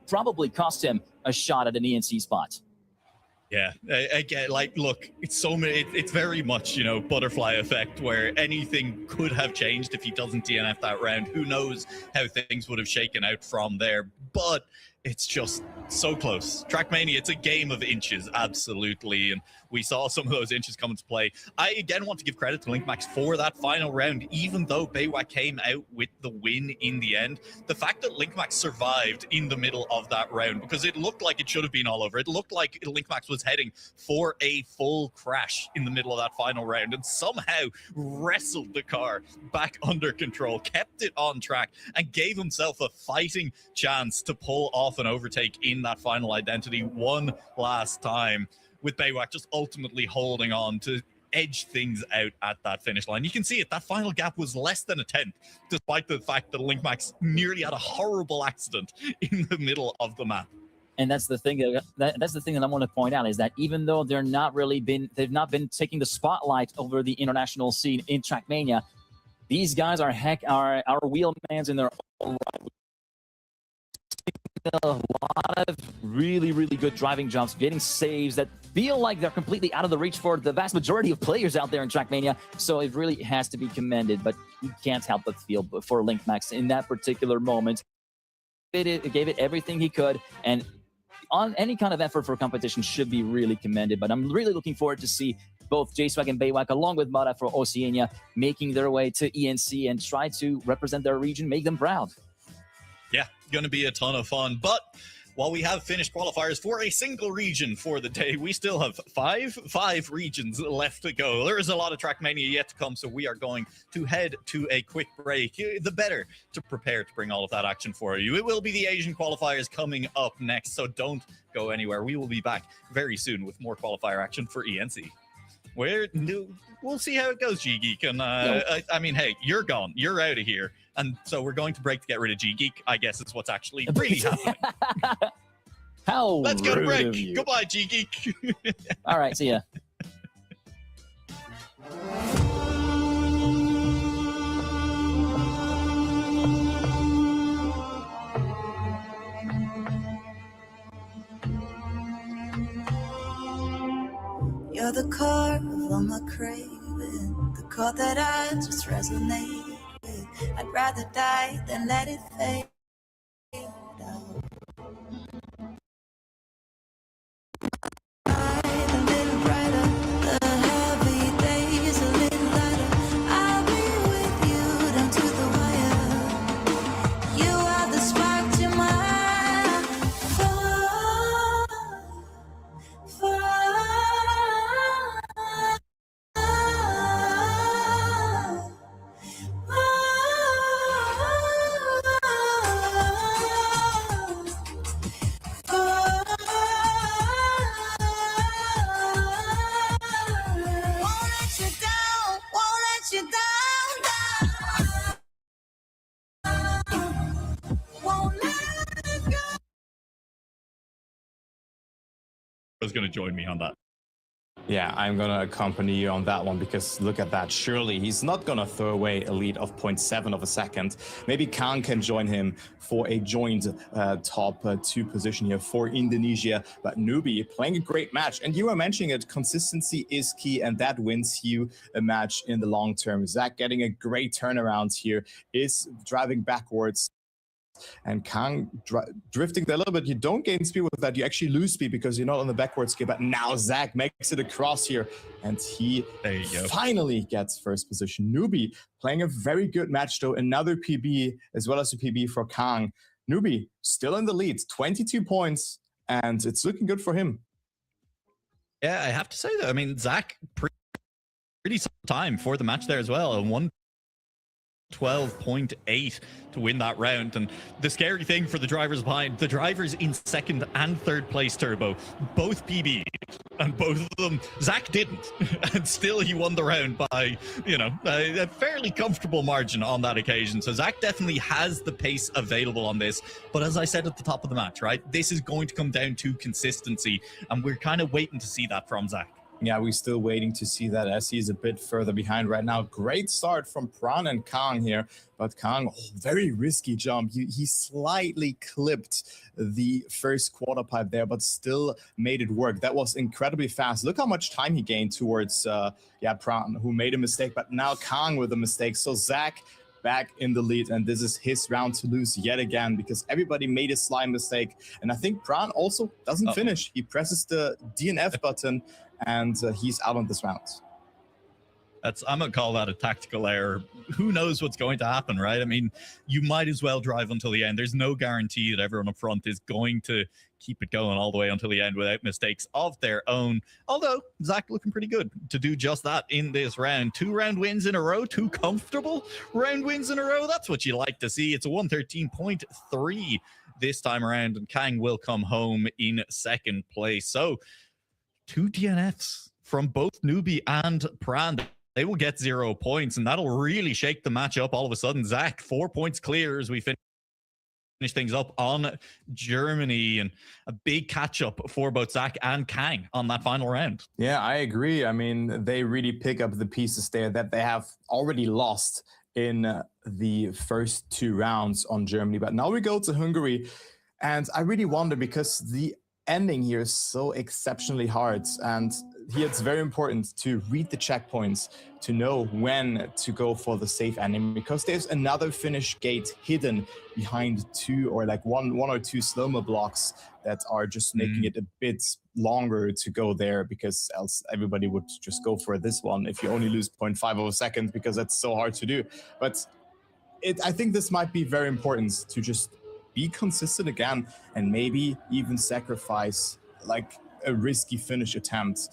probably cost him a shot at an ENC spot. Yeah, again, like, look, it's so many. It's very much, you know, butterfly effect, where anything could have changed if he doesn't DNF that round. Who knows how things would have shaken out from there? But it's just so close. Trackmania, it's a game of inches, absolutely. And we saw some of those inches come into play. I, again, want to give credit to Linkmax for that final round, even though Baywak came out with the win in the end. The fact that Linkmax survived in the middle of that round, because it looked like it should have been all over. It looked like Linkmax was heading for a full crash in the middle of that final round, and somehow wrestled the car back under control, kept it on track, and gave himself a fighting chance to pull off an overtake in that final identity one last time, with Baywak just ultimately holding on to edge things out at that finish line. You can see it, that final gap was less than a tenth, despite the fact that Linkmax nearly had a horrible accident in the middle of the map. And that's the thing that's the thing that I want to point out, is that even though they've not been taking the spotlight over the international scene in Trackmania, these guys are our wheelmans in their own right. A lot of really, really good driving jumps, getting saves that feel like they're completely out of the reach for the vast majority of players out there in Trackmania. So it really has to be commended, but you can't help but feel for LinkMax in that particular moment. It gave it everything he could, and on any kind of effort for competition should be really commended. But I'm really looking forward to see both JSwag and Baywak, along with Mara for Oceania, making their way to ENC and try to represent their region, make them proud. Yeah, going to be a ton of fun. But while we have finished qualifiers for a single region for the day, we still have five regions left to go. There is a lot of Trackmania yet to come, so we are going to head to a quick break. The better to prepare to bring all of that action for you. It will be the Asian qualifiers coming up next, so don't go anywhere. We will be back very soon with more qualifier action for ENC. We'll see how it goes, G-Geek. And I mean, hey, you're gone. You're out of here. And so we're going to break to get rid of G-Geek. I guess it's what's actually really happening. How Let's go to break. Goodbye, G-Geek. All right, see ya. You're the core of all my craving, the chord that I just resonate with. I'd rather die than let it fade out. A little brighter, the heavy days a little lighter. I'll be with you down to the wire. You are the spark to my fire. Was going to join me on that. Yeah, I'm going to accompany you on that one, because look at that. Surely he's not going to throw away a lead of 0.7 of a second. Maybe Kang can join him for a joint top 2 position here for Indonesia. But Newbie playing a great match. And you were mentioning it, consistency is key, and that wins you a match in the long term. Zach getting a great turnaround here, is driving backwards. And Kang drifting a little bit. You don't gain speed with that. You actually lose speed because you're not on the backward skill. But now Zach makes it across here, and he finally gets first position. Newbie playing a very good match, though. Another PB as well as a PB for Kang. Newbie still in the lead, 22 points, and it's looking good for him. Yeah, I have to say that. I mean, Zach, pretty time for the match there as well. And 12.8 to win that round. And the scary thing for the drivers behind, the drivers in second and third place turbo, both PB, and both of them, Zach didn't. And still he won the round by, you know, a fairly comfortable margin on that occasion. So Zach definitely has the pace available on this. But as I said at the top of the match, right, this is going to come down to consistency. And we're kind of waiting to see that from Zach. Yeah, we're still waiting to see that, as he's a bit further behind right now. Great start from Pran and Kang here, but Kang, very risky jump. He slightly clipped the first quarter pipe there, but still made it work. That was incredibly fast. Look how much time he gained towards Pran, who made a mistake, but now Kang with a mistake. So Zach back in the lead, and this is his round to lose yet again, because everybody made a slime mistake. And I think Pran also doesn't finish. He presses the DNF button, and he's out on this round. I'm gonna call that a tactical error. Who knows what's going to happen, right? I mean, you might as well drive until the end. There's no guarantee that everyone up front is going to keep it going all the way until the end without mistakes of their own. Although Zach looking pretty good to do just that in this round. 2 round wins in a row, 2 comfortable round wins in a row. That's what you like to see. It's a 113.3 this time around, and Kang will come home in second place. So 2 DNFs from both Newbie and Pran. They will get 0 points, and that'll really shake the match up all of a sudden. Zach, 4 points clear as we finish finish things up on Germany, and a big catch up for both Zach and Kang on that final round. Yeah, I agree. I mean, they really pick up the pieces there that they have already lost in the first 2 rounds on Germany. But now we go to Hungary, and I really wonder, because the ending here is so exceptionally hard, and here it's very important to read the checkpoints, to know when to go for the safe ending, because there's another finish gate hidden behind 2 or like one or 2 slow-mo blocks that are just making it a bit longer to go there, because else everybody would just go for this one if you only lose 0.5 of a second, because that's so hard to do. But I think this might be very important to just be consistent again, and maybe even sacrifice like a risky finish attempt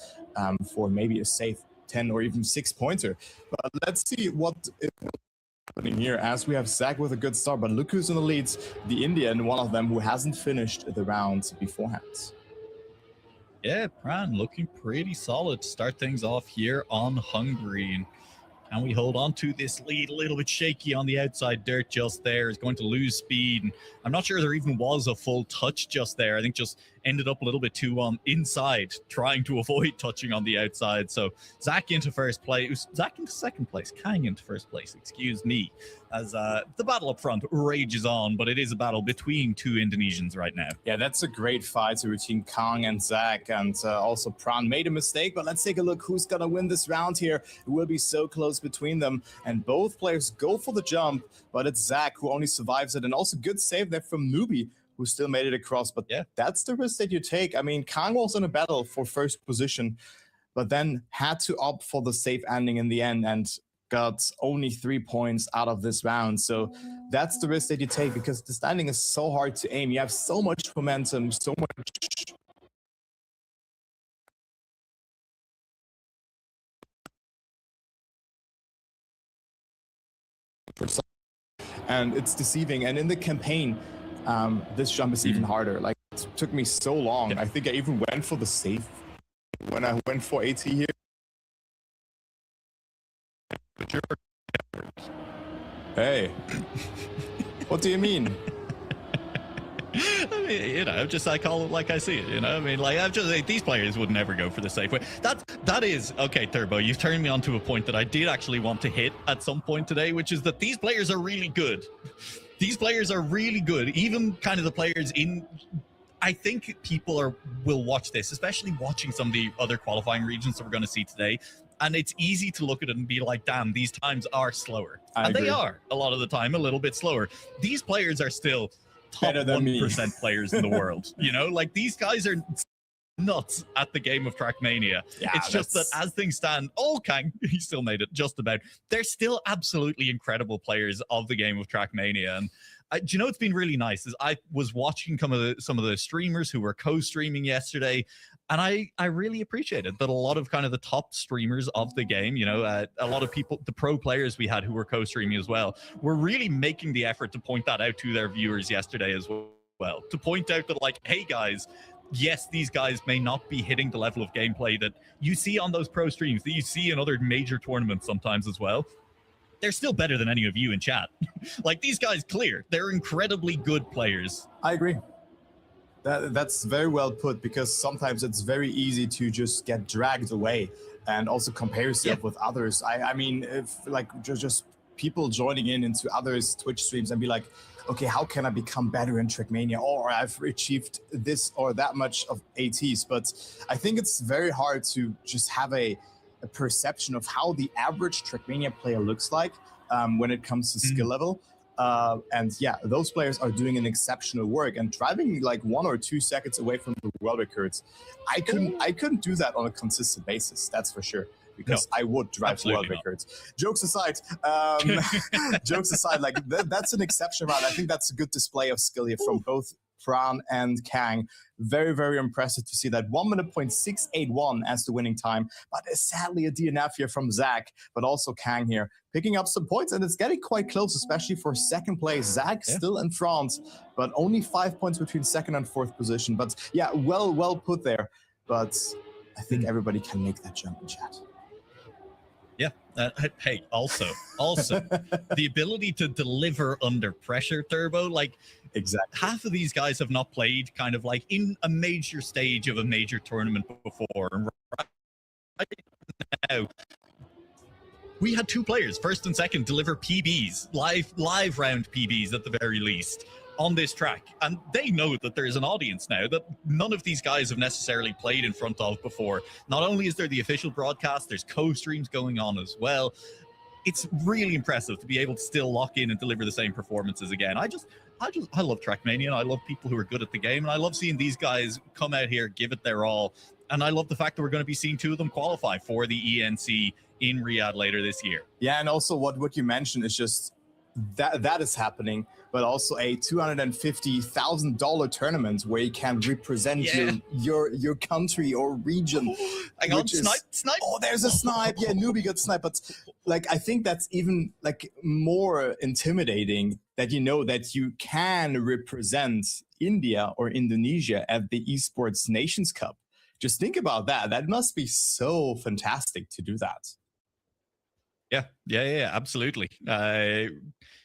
for maybe a safe 10 or even 6-pointer. But let's see what is happening here, as we have Zach with a good start, but look who's in the leads, the Indian, one of them who hasn't finished the round beforehand. Yeah, Pran looking pretty solid to start things off here on Hungary. And can we hold on to this lead? A little bit shaky on the outside dirt just there. Is going to lose speed. And I'm not sure there even was a full touch just there. I think just ended up a little bit too inside, trying to avoid touching on the outside. So Zach into first place. Zach into second place. Kang into first place. Excuse me. As the battle up front rages on, but it is a battle between 2 Indonesians right now. Yeah, that's a great fight between Kang and Zach, and also Pran made a mistake, but let's take a look who's gonna win this round here. It will be so close between them, and both players go for the jump, but it's Zach who only survives it, and also good save there from Newbie, who still made it across. But yeah, that's the risk that you take. I mean, Kang was in a battle for first position, but then had to opt for the safe ending in the end, and got only 3 points out of this round. So that's the risk that you take, because the standing is so hard to aim. You have so much momentum, so much. And it's deceiving. And in the campaign, this jump is even harder. Like, it took me so long. I think I even went for the safe when I went for AT here. Hey, what do you mean? I mean, you know, just I call it like I see it. You know, I mean, like I've just these players would never go for the safe way. That is okay, Turbo. You've turned me on to a point that I did actually want to hit at some point today, which is that these players are really good. These players are really good. Even kind of the players in. I think people will watch this, especially watching some of the other qualifying regions that we're going to see today. And it's easy to look at it and be like, damn, these times are slower. And they are, a lot of the time, a little bit slower. These players are still top 1% players in the world. You know, like these guys are nuts at the game of Trackmania. Yeah, it's just that as things stand, Kang, he still made it just about. They're still absolutely incredible players of the game of Trackmania. And do you know what's been really nice is I was watching some of the streamers who were co-streaming yesterday, and I really appreciated that a lot of kind of the top streamers of the game, you know, a lot of people, the pro players we had who were co-streaming as well, were really making the effort to point that out to their viewers yesterday as well. To point out that, like, hey guys, yes, these guys may not be hitting the level of gameplay that you see on those pro streams, that you see in other major tournaments sometimes as well. They're still better than any of you in chat. Like, these guys clear. They're incredibly good players. I agree. That's very well put, because sometimes it's very easy to just get dragged away and also compare yourself with others. I mean, if like just people joining into others' Twitch streams and be like, okay, how can I become better in Trackmania? Or I've achieved this or that much of ATs. But I think it's very hard to just have a perception of how the average Trackmania player looks like when it comes to skill level. And yeah, those players are doing an exceptional work and driving like 1 or 2 seconds away from the world records. I couldn't do that on a consistent basis, that's for sure, because I would drive world records. Jokes aside, like that's an exception round. I think that's a good display of skill here from both Pran and Kang. Very, very impressive to see that. 1:681 as the winning time, but sadly a DNF here from Zach, but also Kang here picking up some points, and it's getting quite close, especially for second place. Zach still in front, but only 5 points between second and fourth position. But yeah, well put there. But I think everybody can make that jump in chat. Yeah, Hey, also, the ability to deliver under pressure, Turbo. Like, Exactly. half of these guys have not played kind of like in a major stage of a major tournament before. And right now, we had two players, first and second, deliver PBs, live round PBs at the very least, on this track. And they know that there's an audience now that none of these guys have necessarily played in front of before. Not only is there the official broadcast, there's co-streams going on as well. It's really impressive to be able to still lock in and deliver the same performances again. I love Trackmania, and I love people who are good at the game, and I love seeing these guys come out here, give it their all. And I love the fact that we're going to be seeing two of them qualify for the ENC in Riyadh later this year. Yeah, and also what you mentioned is just that is happening, but also a $250,000 tournament where you can represent your country or region. Hang on, snipe. Oh, there's a snipe. Yeah, newbie got sniped. But like, I think that's even like more intimidating that you know that you can represent India or Indonesia at the Esports Nations Cup. Just think about that. That must be so fantastic to do that. Yeah, absolutely.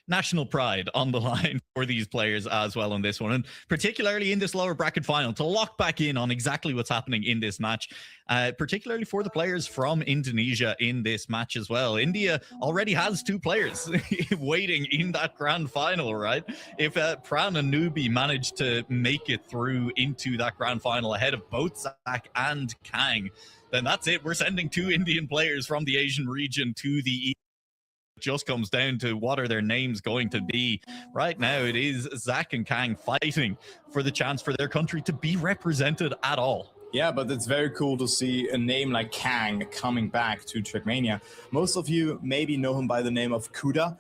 National pride on the line for these players as well on this one, and particularly in this lower bracket final, to lock back in on exactly what's happening in this match, particularly for the players from Indonesia in this match as well. India already has two players waiting in that grand final, right? If Pran and Nubi manage to make it through into that grand final ahead of both Zach and Kang, then that's it. We're sending two Indian players from the Asian region to the It just comes down to what are their names going to be. Right now, it is Zach and Kang fighting for the chance for their country to be represented at all. Yeah, but it's very cool to see a name like Kang coming back to Trackmania. Most of you maybe know him by the name of Kuda.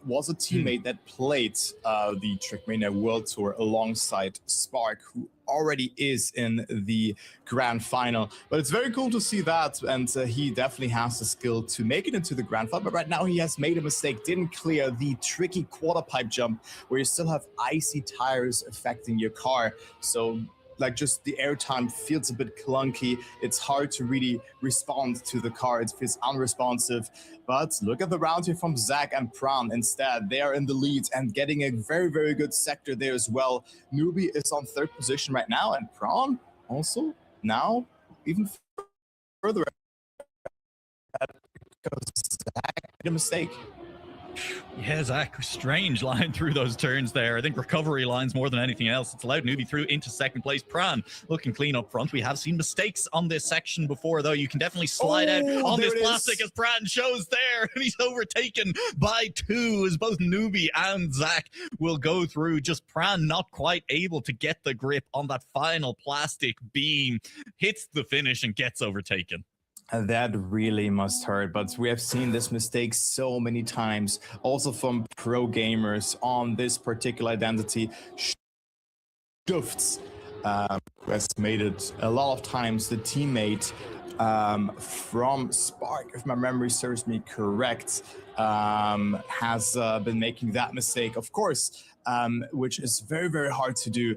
Was a teammate that played the Trackmania World Tour alongside Spark, who already is in the grand final. But it's very cool to see that, and he definitely has the skill to make it into the grand final. But right now he has made a mistake, didn't clear the tricky quarter pipe jump where you still have icy tires affecting your car. So like just the airtime feels a bit clunky. It's hard to really respond to the car. It feels unresponsive. But look at the round here from Zach and Pran instead. They are in the lead and getting a very, very good sector there as well. Newbie is on third position right now, and Pran also now even further because Zach made a mistake. Yeah, Zach, strange line through those turns there. I think recovery lines more than anything else. It's allowed Newbie through into second place. Pran looking clean up front. We have seen mistakes on this section before, though. You can definitely slide out on this plastic as Pran shows there. And he's overtaken by two as both Newbie and Zach will go through. Just Pran not quite able to get the grip on that final plastic beam. Hits the finish and gets overtaken. That really must hurt, but we have seen this mistake so many times, also from pro gamers on this particular identity. Stufts has made it a lot of times. The teammate from Spark, if my memory serves me correct, has been making that mistake, of course, which is very, very hard to do.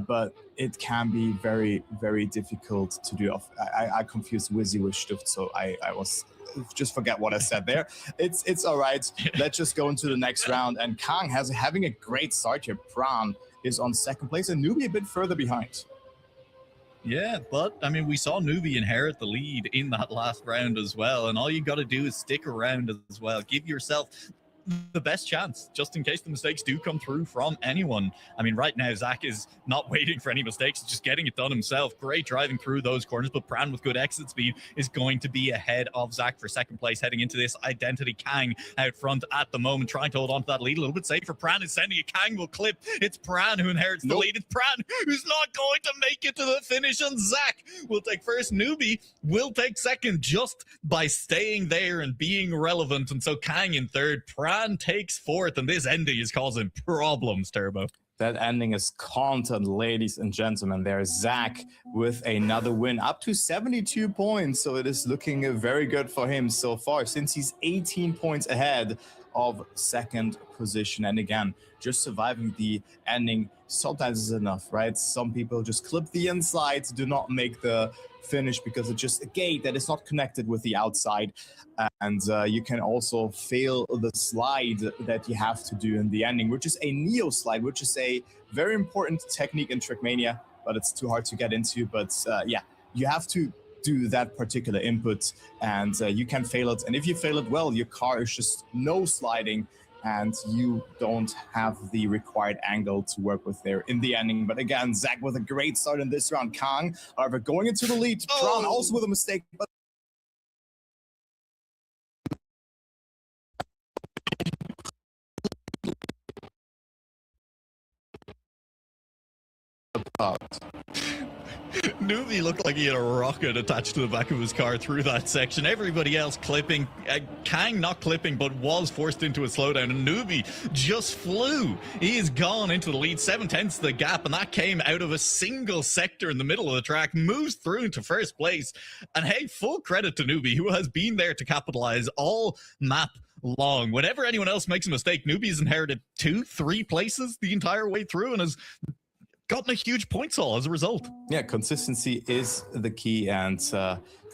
But it can be very, very difficult to do. I confused Wizzy with Stuft, so I was just forget what I said there. It's all right. Let's just go into the next round. And Kang having a great start here. Pran is on second place, and Newbie a bit further behind. Yeah, but I mean, we saw Newbie inherit the lead in that last round as well, and all you got to do is stick around as well. Give yourself the best chance, just in case the mistakes do come through from anyone. I mean, right now, Zach is not waiting for any mistakes, just getting it done himself. Great driving through those corners, but Pran with good exit speed is going to be ahead of Zach for second place heading into this identity. Kang out front at the moment, trying to hold on to that lead a little bit safer. Pran is sending a Kang will clip. It's Pran who inherits the lead. It's Pran who's not going to make it to the finish, and Zach will take first. Newbie will take second just by staying there and being relevant, and so Kang in third. Pran takes fourth, and this ending is causing problems, Turbo. That ending is content, ladies and gentlemen. There's Zach with another win, up to 72 points. So it is looking very good for him so far, since he's 18 points ahead of second position. And again, just surviving the ending sometimes is enough, right? Some people just clip the inside, do not make the finish because it's just a gate that is not connected with the outside. And you can also fail the slide that you have to do in the ending, which is a Neo slide, which is a very important technique in Trackmania, but it's too hard to get into. But yeah, you have to do that particular input, and you can fail it. And if you fail it well, your car is just no sliding, and you don't have the required angle to work with there in the ending. But again, Zach with a great start in this round. Kang, however, going into the lead. Prawn also with a mistake, but Newbie looked like he had a rocket attached to the back of his car through that section. Everybody else clipping. Kang not clipping, but was forced into a slowdown. And Newbie just flew. He is gone into the lead, 7/10 the gap, and that came out of a single sector in the middle of the track. Moves through into first place. And hey, full credit to Newbie, who has been there to capitalize all map long. Whenever anyone else makes a mistake, Newbie's inherited 2-3 places the entire way through and has gotten a huge points haul as a result. Yeah, consistency is the key, and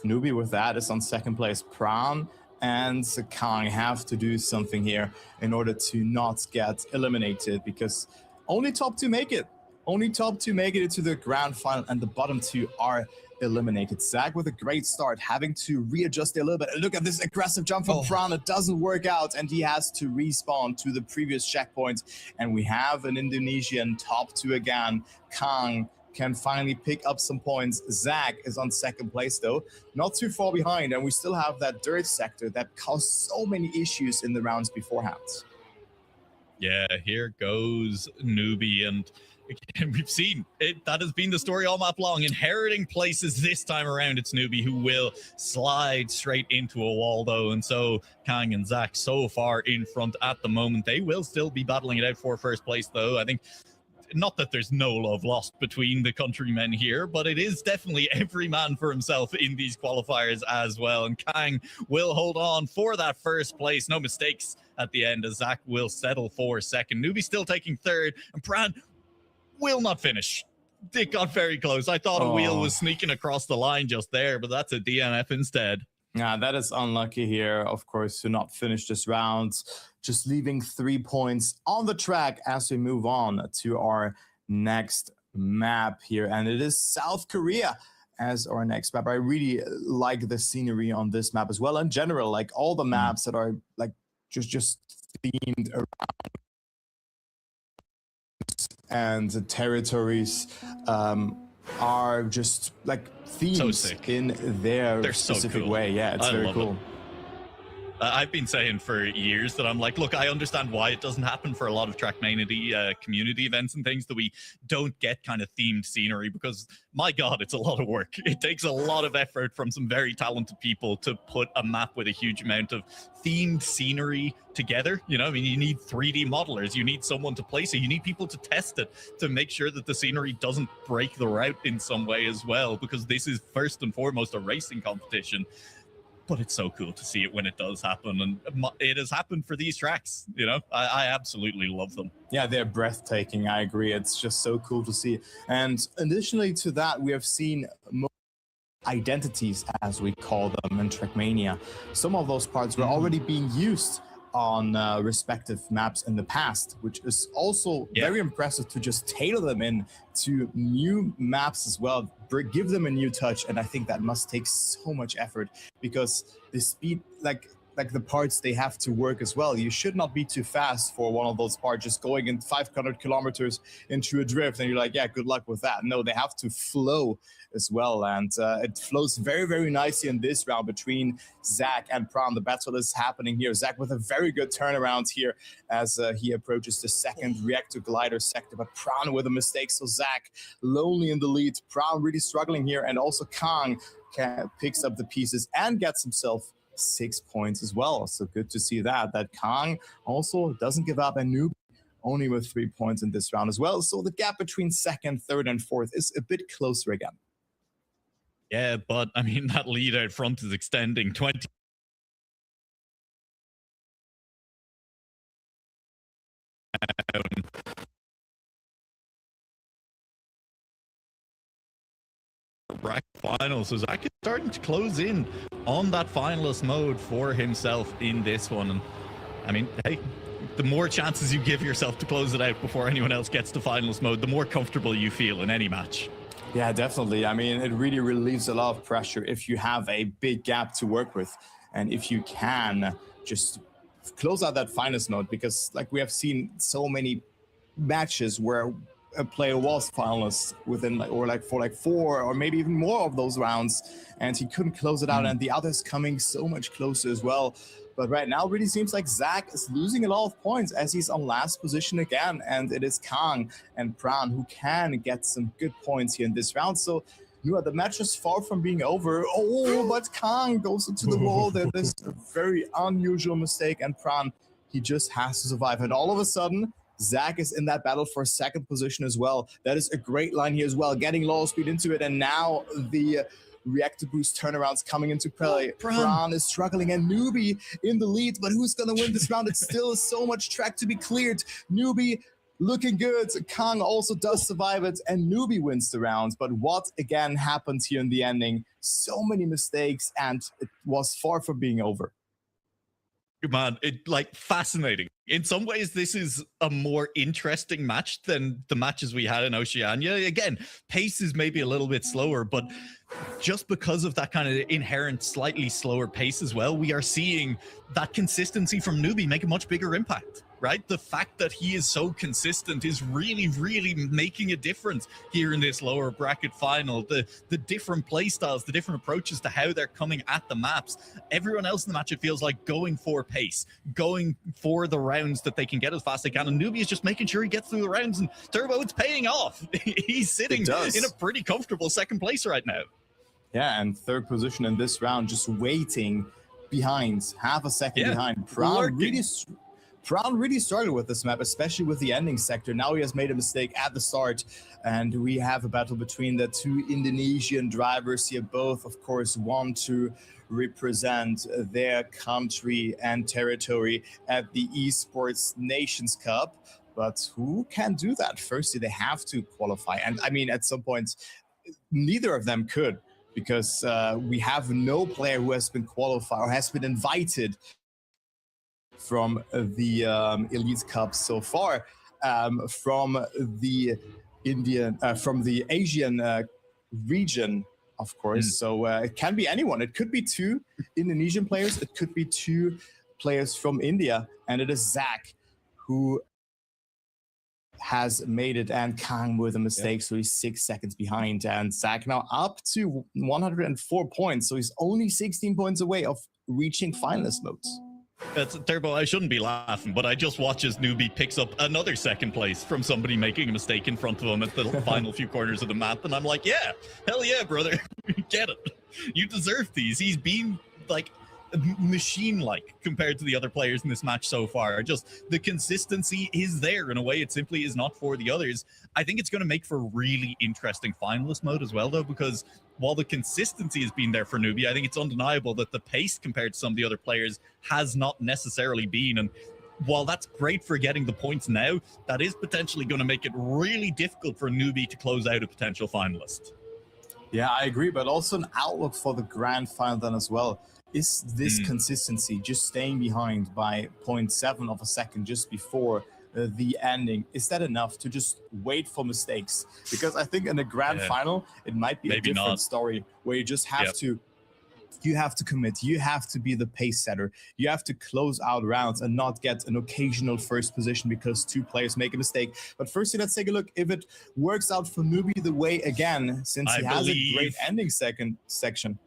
Newbie with that is on second place. Prawn and Kang have to do something here in order to not get eliminated, because only top two make it. Only top two make it into the grand final, and the bottom two are eliminated. Zach with a great start, having to readjust a little bit. Look at this aggressive jump from Prawn. It doesn't work out, and he has to respawn to the previous checkpoint. And we have an Indonesian top two again. Kang can finally pick up some points. Zach is on second place, though, not too far behind. And we still have that dirt sector that caused so many issues in the rounds beforehand. Yeah, here goes Newbie, and again, we've seen it. That has been the story all map long. Inheriting places this time around, it's Newbie who will slide straight into a wall, though. And so Kang and Zach so far in front at the moment. They will still be battling it out for first place, though. I think not that there's no love lost between the countrymen here, but it is definitely every man for himself in these qualifiers as well. And Kang will hold on for that first place. No mistakes at the end, as Zach will settle for second. Newbie still taking third, and Brad will not finish. It got very close. I thought a wheel was sneaking across the line just there, but that's a DNF instead. Yeah, that is unlucky here, of course, to not finish this round. Just leaving 3 points on the track as we move on to our next map here. And it is South Korea as our next map. I really like the scenery on this map as well. In general, like all the maps that are like just themed around and the territories are just like themes in their specific way. Yeah, it's very cool. I've been saying for years that I'm like, look, I understand why it doesn't happen for a lot of Trackmania community events and things, that we don't get kind of themed scenery, because my God, it's a lot of work. It takes a lot of effort from some very talented people to put a map with a huge amount of themed scenery together. You know, I mean, you need 3D modelers, you need someone to place it, you need people to test it to make sure that the scenery doesn't break the route in some way as well, because this is first and foremost a racing competition. But it's so cool to see it when it does happen, and it has happened for these tracks. You know, I absolutely love them. Yeah, they're breathtaking. I agree. It's just so cool to see. And additionally to that, we have seen identities, as we call them in Trackmania. Some of those parts were already being used on respective maps in the past, which is also very impressive to just tailor them in to new maps as well, give them a new touch. And I think that must take so much effort, because the speed, like the parts, they have to work as well. You should not be too fast for one of those parts, just going in 500 kilometers into a drift and you're like, yeah, good luck with that. No, they have to flow as well, and it flows very, very nicely in this round between Zach and Prawn. The battle is happening here. Zach with a very good turnaround here as he approaches the second reactor glider sector, but Prawn with a mistake, so Zach lonely in the lead. Prawn really struggling here, and also Kang picks up the pieces and gets himself 6 points as well. So good to see that Kang also doesn't give up, and Noob only with 3 points in this round as well. So the gap between second, third, and fourth is a bit closer again. Yeah, but I mean, that lead out front is extending 20 Bracket final, so Zach is starting to close in on that finalist mode for himself in this one. And I mean, hey, the more chances you give yourself to close it out before anyone else gets to finalist mode, the more comfortable you feel in any match. Yeah, definitely. I mean, it really relieves a lot of pressure if you have a big gap to work with, and if you can just close out that finalist mode, because like we have seen so many matches where a player was finalist within for 4 or maybe even more of those rounds, and he couldn't close it out, and the others coming so much closer as well. But right now, it really seems like Zach is losing a lot of points as he's on last position again, and it is Kang and Pran who can get some good points here in this round. So, the match is far from being over. Oh, but Kang goes into the wall. There's a very unusual mistake, and Pran, he just has to survive. And all of a sudden, Zach is in that battle for second position as well. That is a great line here as well, getting low speed into it, and now the reactor boost turnarounds coming into play. Pran is struggling, and Newbie in the lead, but who's gonna win this round? It's still so much track to be cleared. Newbie looking good. Kang also does survive it, and Newbie wins the round. But what again happens here in the ending? So many mistakes, and it was far from being over. Man, fascinating. In some ways, this is a more interesting match than the matches we had in Oceania. Again, pace is maybe a little bit slower, but just because of that kind of inherent slightly slower pace as well, we are seeing that consistency from Newbie make a much bigger impact, right? The fact that he is so consistent is really, really making a difference here in this lower bracket final. The different play styles, the different approaches to how they're coming at the maps. Everyone else in the match, it feels like, going for pace, going for the rounds that they can get as fast as they can. And Newbie is just making sure he gets through the rounds. And Turbo, it's paying off. He's sitting in a pretty comfortable second place right now. Yeah, and third position in this round, just waiting behind, half a second behind. Pran really started with this map, especially with the ending sector. Now he has made a mistake at the start, and we have a battle between the two Indonesian drivers here. Both, of course, want to represent their country and territory at the Esports Nations Cup. But who can do that? Firstly, they have to qualify. And I mean, at some point, neither of them could, because we have no player who has been qualified or has been invited from the Elite Cup so far, from the Asian region, of course. So it can be anyone. It could be 2 Indonesian players. It could be 2 players from India, and it is Zach who has made it, and Kang with a mistake, so he's 6 seconds behind, and Zach now up to 104 points, so he's only 16 points away of reaching finalist modes. That's Turbo. I shouldn't be laughing, but I just watch as Newbie picks up another second place from somebody making a mistake in front of him at the final few corners of the map, and I'm like, yeah, hell yeah, brother, get it. You deserve these. He's been like machine-like compared to the other players in this match so far. Just the consistency is there in a way it simply is not for the others. I think it's going to make for really interesting finalist mode as well, though, because while the consistency has been there for Newbie, I think it's undeniable that the pace compared to some of the other players has not necessarily been. And while that's great for getting the points now, that is potentially going to make it really difficult for Newbie to close out a potential finalist. Yeah, I agree, but also an outlook for the grand final then as well. Is this consistency, just staying behind by 0.7 of a second just before the ending, is that enough to just wait for mistakes? Because I think in the grand final, it might be maybe a different story where you just have to, you have to commit, you have to be the pace setter, you have to close out rounds and not get an occasional first position because 2 players make a mistake. But firstly, let's take a look if it works out for Newbie the way again, since he has a great ending section.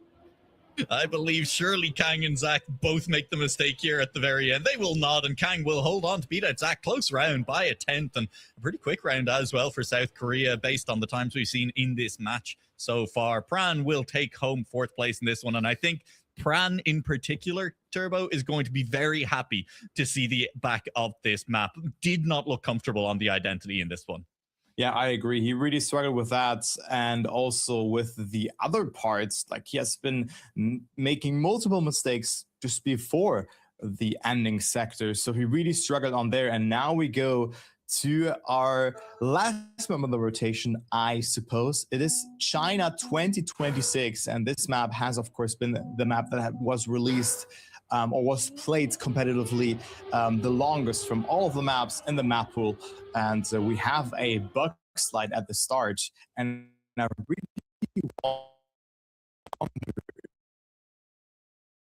I believe surely Kang and Zach both make the mistake here at the very end. They will not, and Kang will hold on to beat out Zach. Close round by a 10th, and a pretty quick round as well for South Korea based on the times we've seen in this match so far. Pran will take home 4th place in this one, and I think Pran in particular, Turbo, is going to be very happy to see the back of this map. Did not look comfortable on the identity in this one. Yeah, I agree. He really struggled with that, and also with the other parts. Like, he has been making multiple mistakes just before the ending sector. So he really struggled on there. And now we go to our last map of the rotation, I suppose. It is China 2026. And this map has, of course, been the map that was released or was played competitively the longest from all of the maps in the map pool. And we have a bug slide at the start. And I really wonder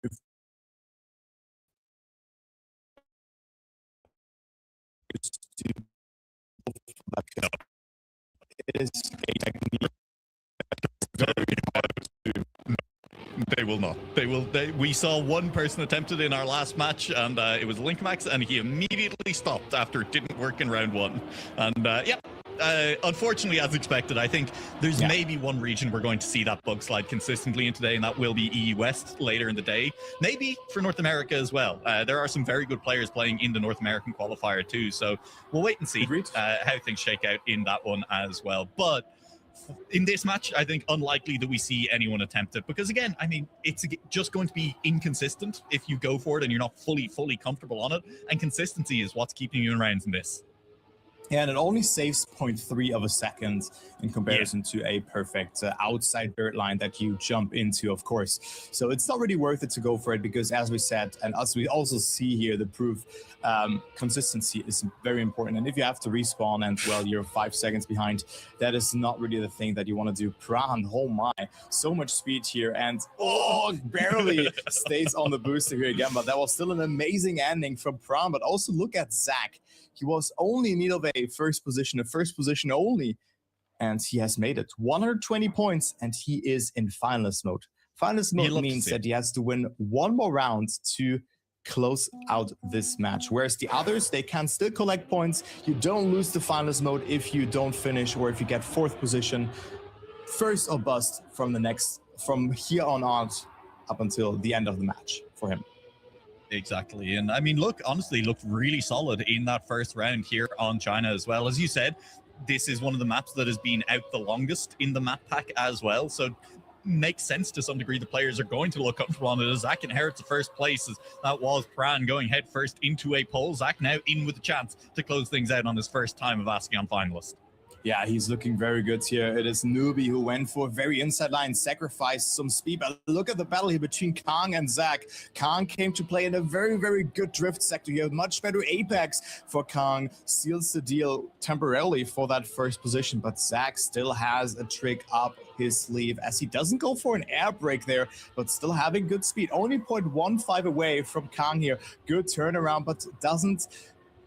if it's it is a technique very hard to. They will not. We saw one person attempted in our last match, and it was Linkmax, and he immediately stopped after it didn't work in round one. And unfortunately, as expected, I think there's maybe one region we're going to see that bug slide consistently in today, and that will be EU West later in the day. Maybe for North America as well. There are some very good players playing in the North American qualifier too, so we'll wait and see how things shake out in that one as well. But in this match, I think unlikely that we see anyone attempt it, because again, I mean, it's just going to be inconsistent if you go for it and you're not fully comfortable on it, and consistency is what's keeping you in rounds in this. Yeah, and it only saves 0.3 of a second in comparison to a perfect outside dirt line that you jump into, of course. So it's not really worth it to go for it, because as we said, and as we also see here, the proof, consistency is very important. And if you have to respawn and, well, you're 5 seconds behind, that is not really the thing that you want to do. Pran, oh my, so much speed here, and barely stays on the booster here again, but that was still an amazing ending from Pran. But also look at Zach. He was only in need of a first position only, and he has made it. 120 points, and he is in finalist mode. Finalist mode means that he has to win one more round to close out this match, whereas the others, they can still collect points. You don't lose the finalist mode if you don't finish, or if you get 4th position. First or bust from here on out up until the end of the match for him. Exactly. And I mean, honestly looked really solid in that first round here on China as well. As you said, this is one of the maps that has been out the longest in the map pack as well. So makes sense to some degree. The players are going to look comfortable on it, as Zach inherits the first place, as that was Pran going head first into a pole. Zach now in with a chance to close things out on his first time of Ascion finalist. Yeah, he's looking very good here. It is Newbie who went for a very inside line, sacrificed some speed. But look at the battle here between Kang and Zach. Kang came to play in a very good drift sector here. Much better apex for Kang. Seals the deal temporarily for that first position. But Zach still has a trick up his sleeve, as he doesn't go for an air brake there, but still having good speed. Only 0.15 away from Kang here. Good turnaround, but doesn't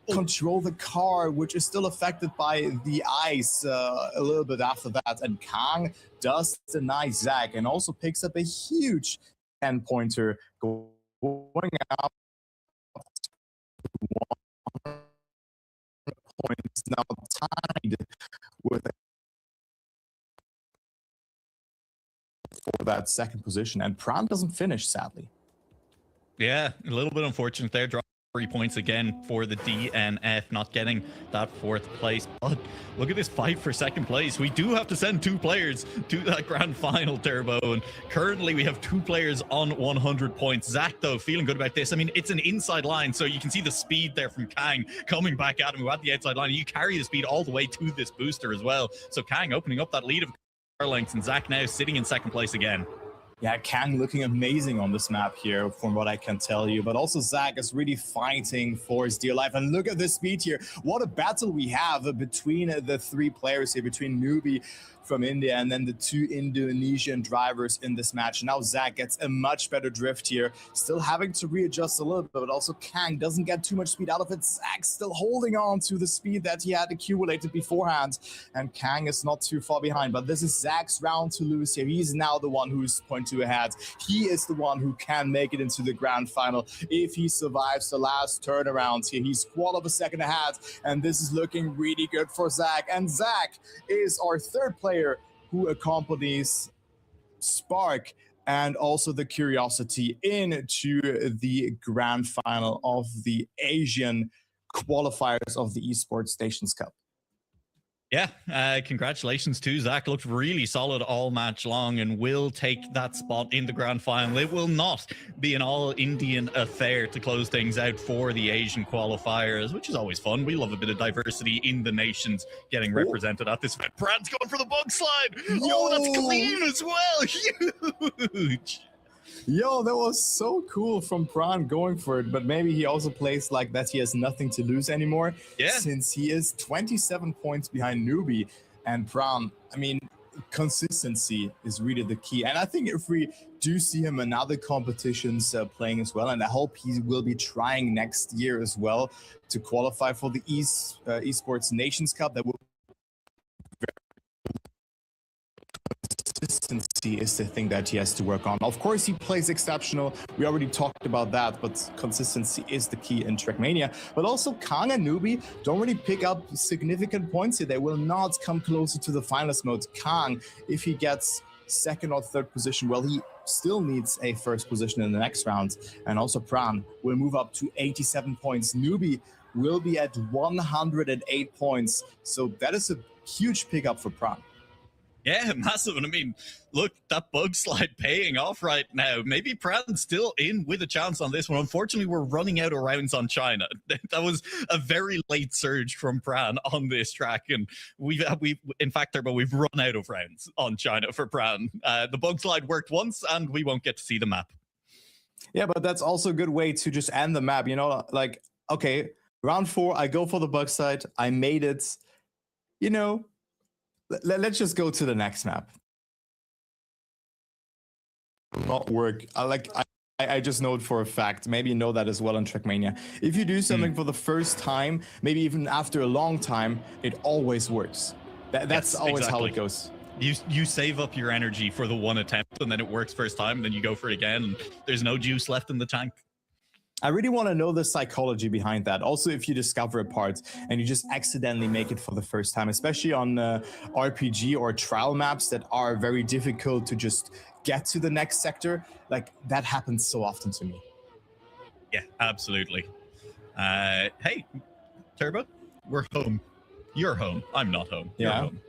control the car, which is still affected by the ice a little bit after that. And Kang does deny Zach, and also picks up a huge 10-pointer, going up to 1 points, now tied with for that second position. And Pran doesn't finish, sadly. Yeah, a little bit unfortunate there. 3 points again for the DNF, not getting that 4th place. But look at this fight for 2nd place. We do have to send 2 players to that grand final, Turbo, and currently we have 2 players on 100 points. Zach, though, feeling good about this. I mean, it's an inside line, so you can see the speed there from Kang coming back at him, who had the outside line. You carry the speed all the way to this booster as well. So Kang opening up that lead of car lengths, and Zach now sitting in 2nd place again. Yeah, Kang looking amazing on this map here, from what I can tell you. But also Zach is really fighting for his dear life. And look at this speed here. What a battle we have between the 3 players here, between Newbie from India and then the 2 Indonesian drivers in this match. Now Zach gets a much better drift here, still having to readjust a little bit, but also Kang doesn't get too much speed out of it. Zach still holding on to the speed that he had accumulated beforehand, and Kang is not too far behind. But this is Zach's round to lose here. He's now the one who's 0.2 ahead. He is the one who can make it into the grand final if he survives the last turnaround here. He's 1/4 second ahead, and this is looking really good for Zach. And Zach is our 3rd player who accompanies Spark and also the Curiosity into the grand final of the Asian qualifiers of the Esports Stations Cup. Yeah, congratulations to Zach. Looked really solid all match long and will take that spot in the grand final. It will not be an all-Indian affair to close things out for the Asian qualifiers, which is always fun. We love a bit of diversity in the nations getting represented at this event. Brad's going for the bug slide. Oh, that's clean as well. Huge. Yo, that was so cool from Pran going for it, but maybe he also plays like that he has nothing to lose anymore, since he is 27 points behind Newbie. And Pran, I mean, consistency is really the key. And I think if we do see him in other competitions playing as well, and I hope he will be trying next year as well to qualify for the Esports Nations Cup, that will consistency is the thing that he has to work on. Of course, he plays exceptional. We already talked about that, but consistency is the key in Trackmania. But also, Kang and Newbie don't really pick up significant points here. They will not come closer to the finalist mode. Kang, if he gets second or third position, well, he still needs a first position in the next round. And also, Pran will move up to 87 points. Newbie will be at 108 points. So that is a huge pickup for Pran. Yeah, massive. And I mean, look, that bug slide paying off right now. Maybe Pran's still in with a chance on this one. Unfortunately, we're running out of rounds on China. That was a very late surge from Pran on this track. And we've in fact, Turbo, we've run out of rounds on China for Pran. The bug slide worked once and we won't get to see the map. Yeah, but that's also a good way to just end the map. You know, like, okay, round 4, I go for the bug slide. I made it, you know. Let's just go to the next map. Not work. I just know it for a fact. Maybe you know that as well in Trackmania. If you do something for the first time, maybe even after a long time, it always works. That's always how it goes. You save up your energy for the one attempt, and then it works first time, and then you go for it again, and there's no juice left in the tank. I really want to know the psychology behind that. Also, if you discover a part and you just accidentally make it for the first time, especially on RPG or trial maps that are very difficult to just get to the next sector, like that happens so often to me. Yeah, absolutely. Hey, Turbo, we're home. You're home. I'm not home. You're home.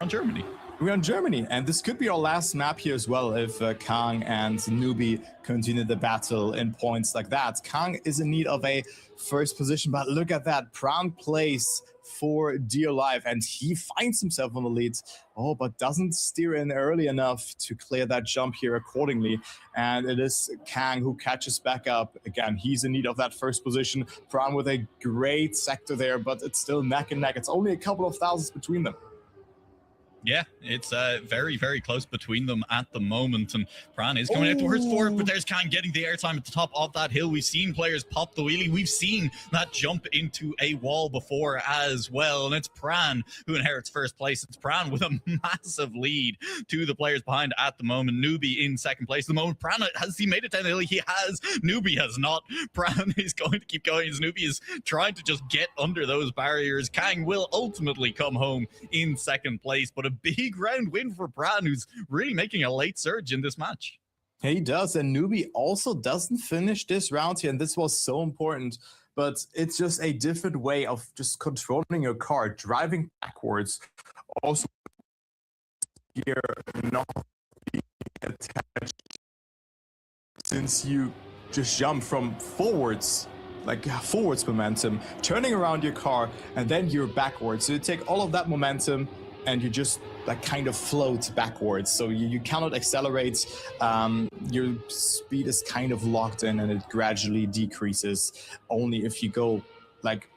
On Germany. We're on Germany, and this could be our last map here as well if Kang and Newbie continue the battle in points like that. Kang is in need of a first position, but look at that. Pran plays for dear life, and he finds himself on the lead. Oh, but doesn't steer in early enough to clear that jump here accordingly. And it is Kang who catches back up. Again, he's in need of that first position. Pran with a great sector there, but it's still neck and neck. It's only a couple of thousands between them. Yeah, it's very, very close between them at the moment, and Pran is coming out towards fourth, but there's Kang getting the airtime at the top of that hill. We've seen players pop the wheelie. We've seen that jump into a wall before as well, and it's Pran who inherits first place. It's Pran with a massive lead to the players behind at the moment. Newbie in second place. At the moment, Pran, has he made it down the hill? He has. Newbie has not. Pran is going to keep going as Newbie is trying to just get under those barriers. Kang will ultimately come home in second place, but a big round win for Pran, who's really making a late surge in this match. He does, and Newbie also doesn't finish this round here, and this was so important, but it's just a different way of just controlling your car, driving backwards. Also, here, not being attached, since you just jump from forwards, like forwards momentum, turning around your car, and then you're backwards. So you take all of that momentum, and you just like kind of float backwards. So you cannot accelerate. Your speed is kind of locked in, and it gradually decreases. Only if you go like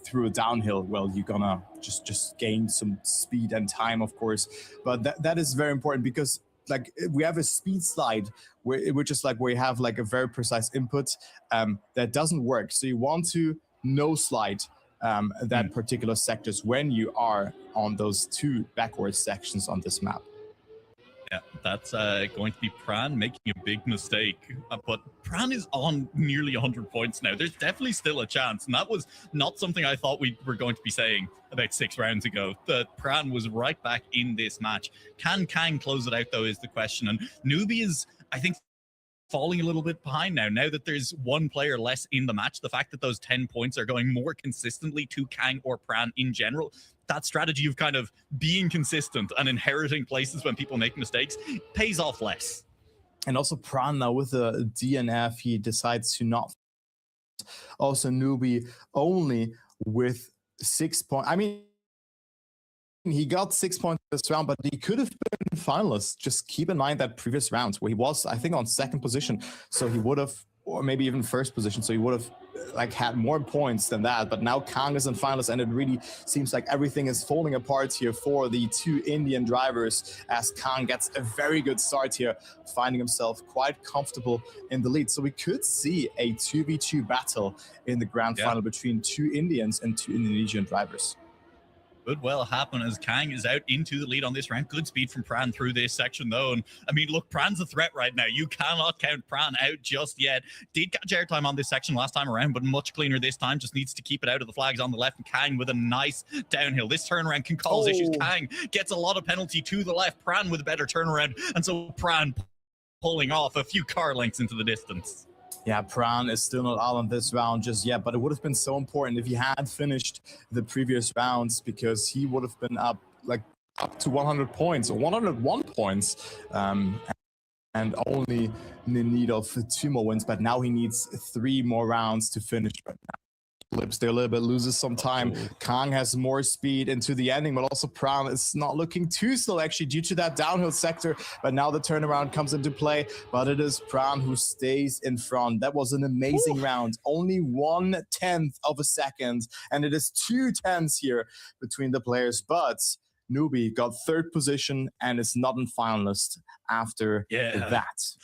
through a downhill, well, you're gonna just gain some speed and time, of course. But that is very important, because like we have a speed slide which is like where you have like a very precise input that doesn't work. So you want to no slide that particular sectors when you are on those two backwards sections on this map. Yeah, that's going to be Pran making a big mistake. But Pran is on nearly 100 points now. There's definitely still a chance. And that was not something I thought we were going to be saying about 6 rounds ago. That Pran was right back in this match. Can Kang close it out, though, is the question. And Newbie is, I think, falling a little bit behind now that there's one player less in the match. The fact that those 10 points are going more consistently to Kang or Pran in general that strategy of kind of being consistent and inheriting places when people make mistakes pays off less. And also Pran now with the DNF, he decides to not. Also Newbie only with 6 points. I mean, he got 6 points this round, but he could have been finalist. Just keep in mind that previous rounds where he was, I think, on second position. So he would have, or maybe even first position. So he would have like had more points than that. But now Kang is in finalist, and it really seems like everything is falling apart here for the two Indian drivers, as Kang gets a very good start here, finding himself quite comfortable in the lead. So we could see a 2v2 battle in the grand final between two Indians and two Indonesian drivers. Could well happen as Kang is out into the lead on this round. Good speed from Pran through this section, though. And I mean, look, Pran's a threat right now. You cannot count Pran out just yet. Did catch airtime on this section last time around, but much cleaner this time. Just needs to keep it out of the flags on the left. And Kang with a nice downhill. This turnaround can cause issues. Kang gets a lot of penalty to the left. Pran with a better turnaround. And so Pran pulling off a few car lengths into the distance. Yeah, Pran is still not out on this round just yet, but it would have been so important if he had finished the previous rounds, because he would have been up to 100 points or 101 points, and only in the need of 2 more wins. But now he needs 3 more rounds to finish. But now Lips there a little bit, loses some time. Kang has more speed into the ending, but also Pran is not looking too slow actually due to that downhill sector. But now the turnaround comes into play, but it is Pran who stays in front. That was an amazing round. Only 1/10 of a second, and it is 2/10 here between the players. But Newbie got 3rd position and is not in finalist after that.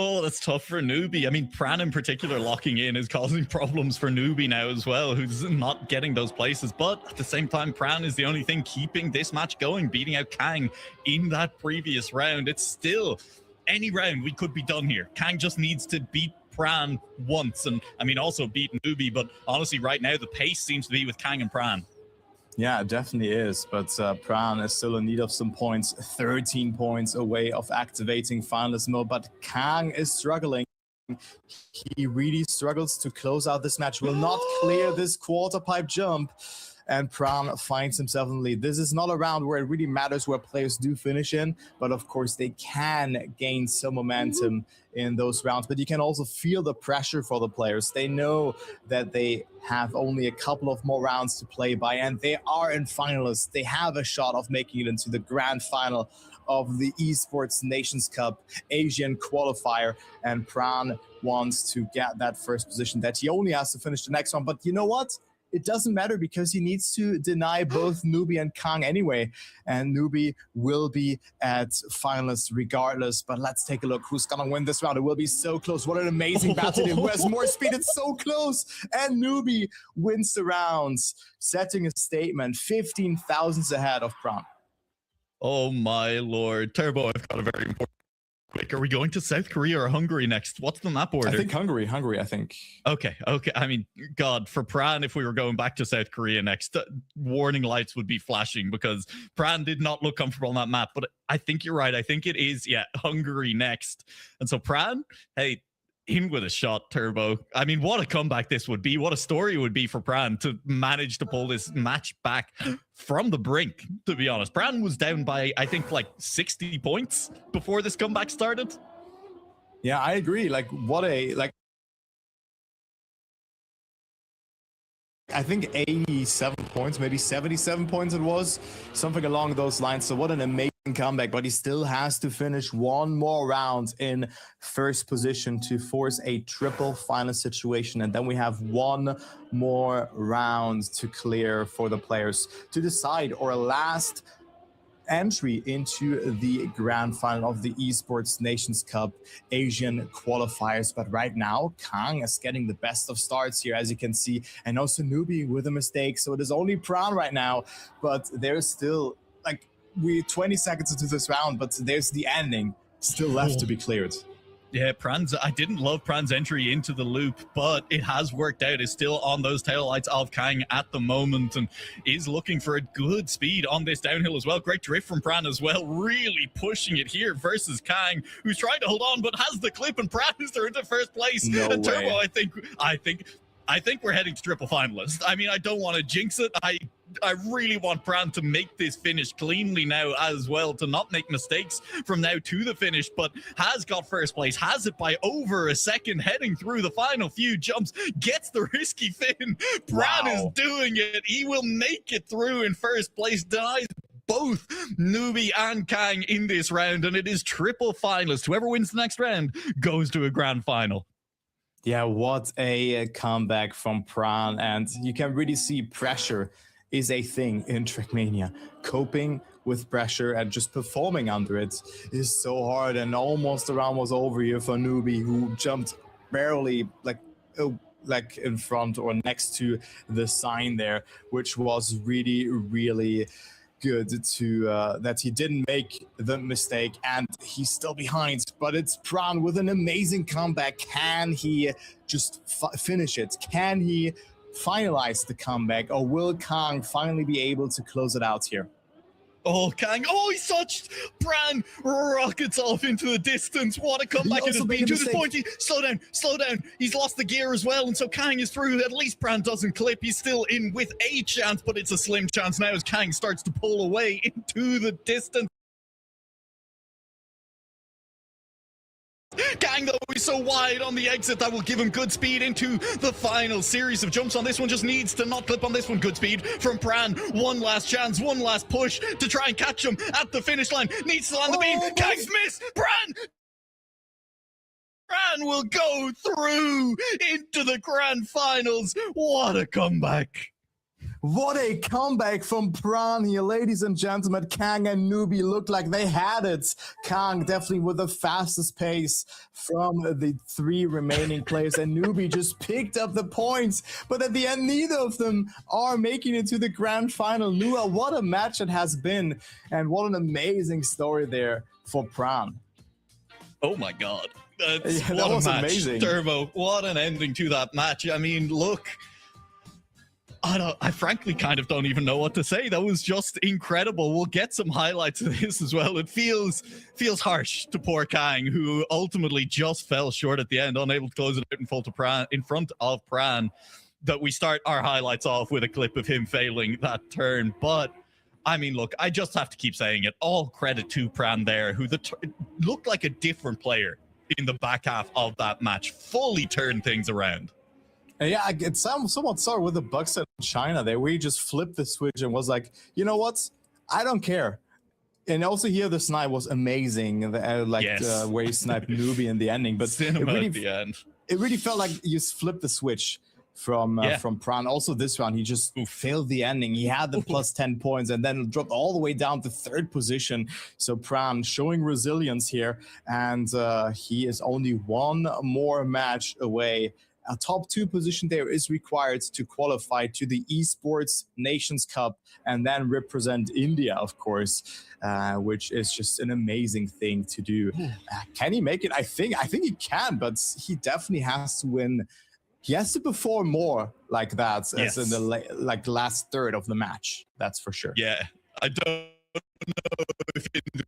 Oh, that's tough for Newbie. I mean, Pran in particular locking in is causing problems for Newbie now as well, who's not getting those places. But at the same time, Pran is the only thing keeping this match going, beating out Kang in that previous round. It's still any round we could be done here. Kang just needs to beat Pran once, and I mean also beat Newbie. But honestly, right now the pace seems to be with Kang and Pran. Yeah, it definitely is, but Pran is still in need of some points, 13 points away of activating finalist mode, but Kang is struggling. He really struggles to close out this match, will not clear this quarter pipe jump, and Pran finds himself in the lead. This is not a round where it really matters where players do finish in, but of course they can gain some momentum in those rounds. But you can also feel the pressure for the players. They know that they have only a couple of more rounds to play by, and they are in finalists. They have a shot of making it into the grand final of the Esports Nations Cup Asian qualifier, and Pran wants to get that 1st position that he only has to finish the next one. But you know what? It doesn't matter, because he needs to deny both Newbie and Kang anyway. And Newbie will be at finalists regardless. But let's take a look who's going to win this round. It will be so close. What an amazing battle. Who has more speed? It's so close. And Newbie wins the rounds, setting a statement 15 thousandths ahead of Pran. Oh my lord. Turbo, I've got a very important. Quick, are we going to South Korea or Hungary next? What's the map order? I think Hungary, I think. Okay. I mean, God, for Pran, if we were going back to South Korea next, warning lights would be flashing, because Pran did not look comfortable on that map. But I think you're right. I think it is, Hungary next. And so Pran, hey, in with a shot, Turbo. I mean, what a comeback this would be. What a story it would be for Pran to manage to pull this match back from the brink, to be honest. Pran was down by, I think, like 60 points before this comeback started. Yeah, I agree. Like, what a, like, I think 87 points, maybe 77 points it was, something along those lines. So what an amazing comeback, but he still has to finish 1 more round in 1st position to force a triple final situation. And then we have 1 more round to clear for the players to decide, or a last entry into the grand final of the Esports Nations Cup Asian qualifiers. But right now, Kang is getting the best of starts here, as you can see, and also Newbie with a mistake. So it is only Pran right now, but there's still, like, we're 20 seconds into this round, but there's the ending still left to be cleared. Yeah, I didn't love Pran's entry into the loop, but it has worked out. Is still on those taillights of Kang at the moment, and is looking for a good speed on this downhill as well. Great drift from Pran as well, really pushing it here versus Kang, who's trying to hold on, but has the clip, and Pran is there into 1st place. No and Turbo, way. I think we're heading to triple finalist. I mean, I don't want to jinx it. I really want Pran to make this finish cleanly now as well, to not make mistakes from now to the finish, but has got first place, has it by over a second, heading through the final few jumps, gets the risky fin. Pran is doing it. He will make it through in first place, denies both Newbie and Kang in this round, and it is triple finalist. Whoever wins the next round goes to a grand final. Yeah, what a comeback from Pran, and you can really see pressure is a thing in Trackmania. Coping with pressure and just performing under it is so hard, and almost the round was over here for Newbie, who jumped barely like in front or next to the sign there, which was really good to that he didn't make the mistake, and he's still behind. But it's Pran with an amazing comeback. Can he just finish it? Can he finalize the comeback, or will Kang finally be able to close it out here? Oh, Kang. Oh, he touched. Pran rockets off into the distance. What a comeback it has been to this point. Slow down. He's lost the gear as well, and so Kang is through. At least Pran doesn't clip. He's still in with a chance, but it's a slim chance now as Kang starts to pull away into the distance. Kang, though, is so wide on the exit that will give him good speed into the final series of jumps on this one. Just needs to not clip on this one. Good speed from Pran. One last chance, one last push to try and catch him at the finish line. Needs to land the beam. Kang's miss. Pran will go through into the grand finals. What a comeback. What a comeback from Pran here, ladies and gentlemen. Kang and Newbie looked like they had it. Kang definitely with the fastest pace from the three remaining players, and Newbie just picked up the points. But at the end, neither of them are making it to the grand final. Nua, what a match it has been, and what an amazing story there for Pran. Oh my God. That was amazing. Turbo, what an ending to that match. I mean, look, I frankly kind of don't even know what to say. That was just incredible. We'll get some highlights of this as well. It feels harsh to poor Kang, who ultimately just fell short at the end, unable to close it out in front of Pran, that we start our highlights off with a clip of him failing that turn. But I mean, look, I just have to keep saying it. All credit to Pran there, who looked like a different player in the back half of that match, fully turned things around. Yeah, it's somewhat sort with the Bucks in China there, where he just flipped the switch and was like, you know what? I don't care. And also here, the snipe was amazing, where he sniped Newbie in the ending. But it really felt like you flipped the switch from Pran. Also this round, he just failed the ending. He had the plus 10 points and then dropped all the way down to third position. So Pran showing resilience here, and he is only one more match away. A top 2 position there is required to qualify to the Esports Nations Cup and then represent India, of course, which is just an amazing thing to do. Can he make it? I think he can, but he definitely has to win. He has to perform more like that as in the last third of the match. That's for sure. Yeah, I don't know if in the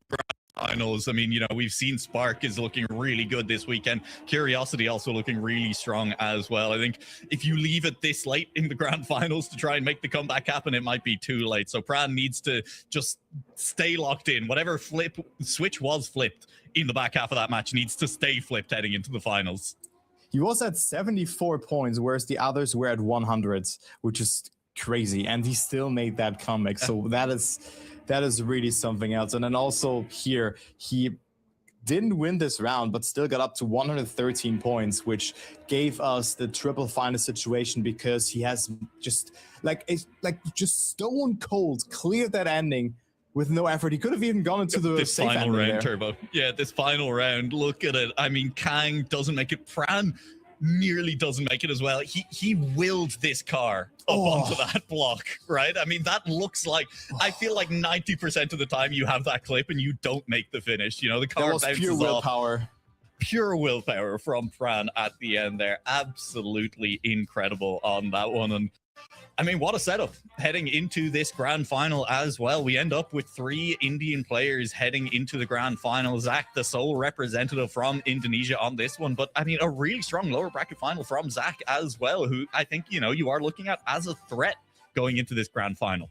finals, I mean, you know, we've seen Spark is looking really good this weekend. Curiosity also looking really strong as well. I think if you leave it this late in the grand finals to try and make the comeback happen, it might be too late. So Pran needs to just stay locked in. Whatever switch was flipped in the back half of that match needs to stay flipped heading into the finals. He was at 74 points, whereas the others were at 100, which is crazy. And he still made that comeback. So that is really something else. And then also here, he didn't win this round, but still got up to 113 points, which gave us the triple final situation, because he has just just stone cold cleared that ending with no effort. He could have even gone into the this safe final round, there. Turbo. Yeah, this final round, look at it. I mean, Kang doesn't make it. Pran nearly doesn't make it as well. He willed this car up onto that block, right? I mean, that looks like, I feel like 90% of the time you have that clip and you don't make the finish. You know, the car bounces pure willpower. off. Pure willpower from Pran at the end there. Absolutely incredible on that one. And I mean, what a setup heading into this grand final as well. We end up with 3 Indian players heading into the grand final. Zach, the sole representative from Indonesia on this one. But I mean, a really strong lower bracket final from Zach as well, who I think, you know, you are looking at as a threat going into this grand final.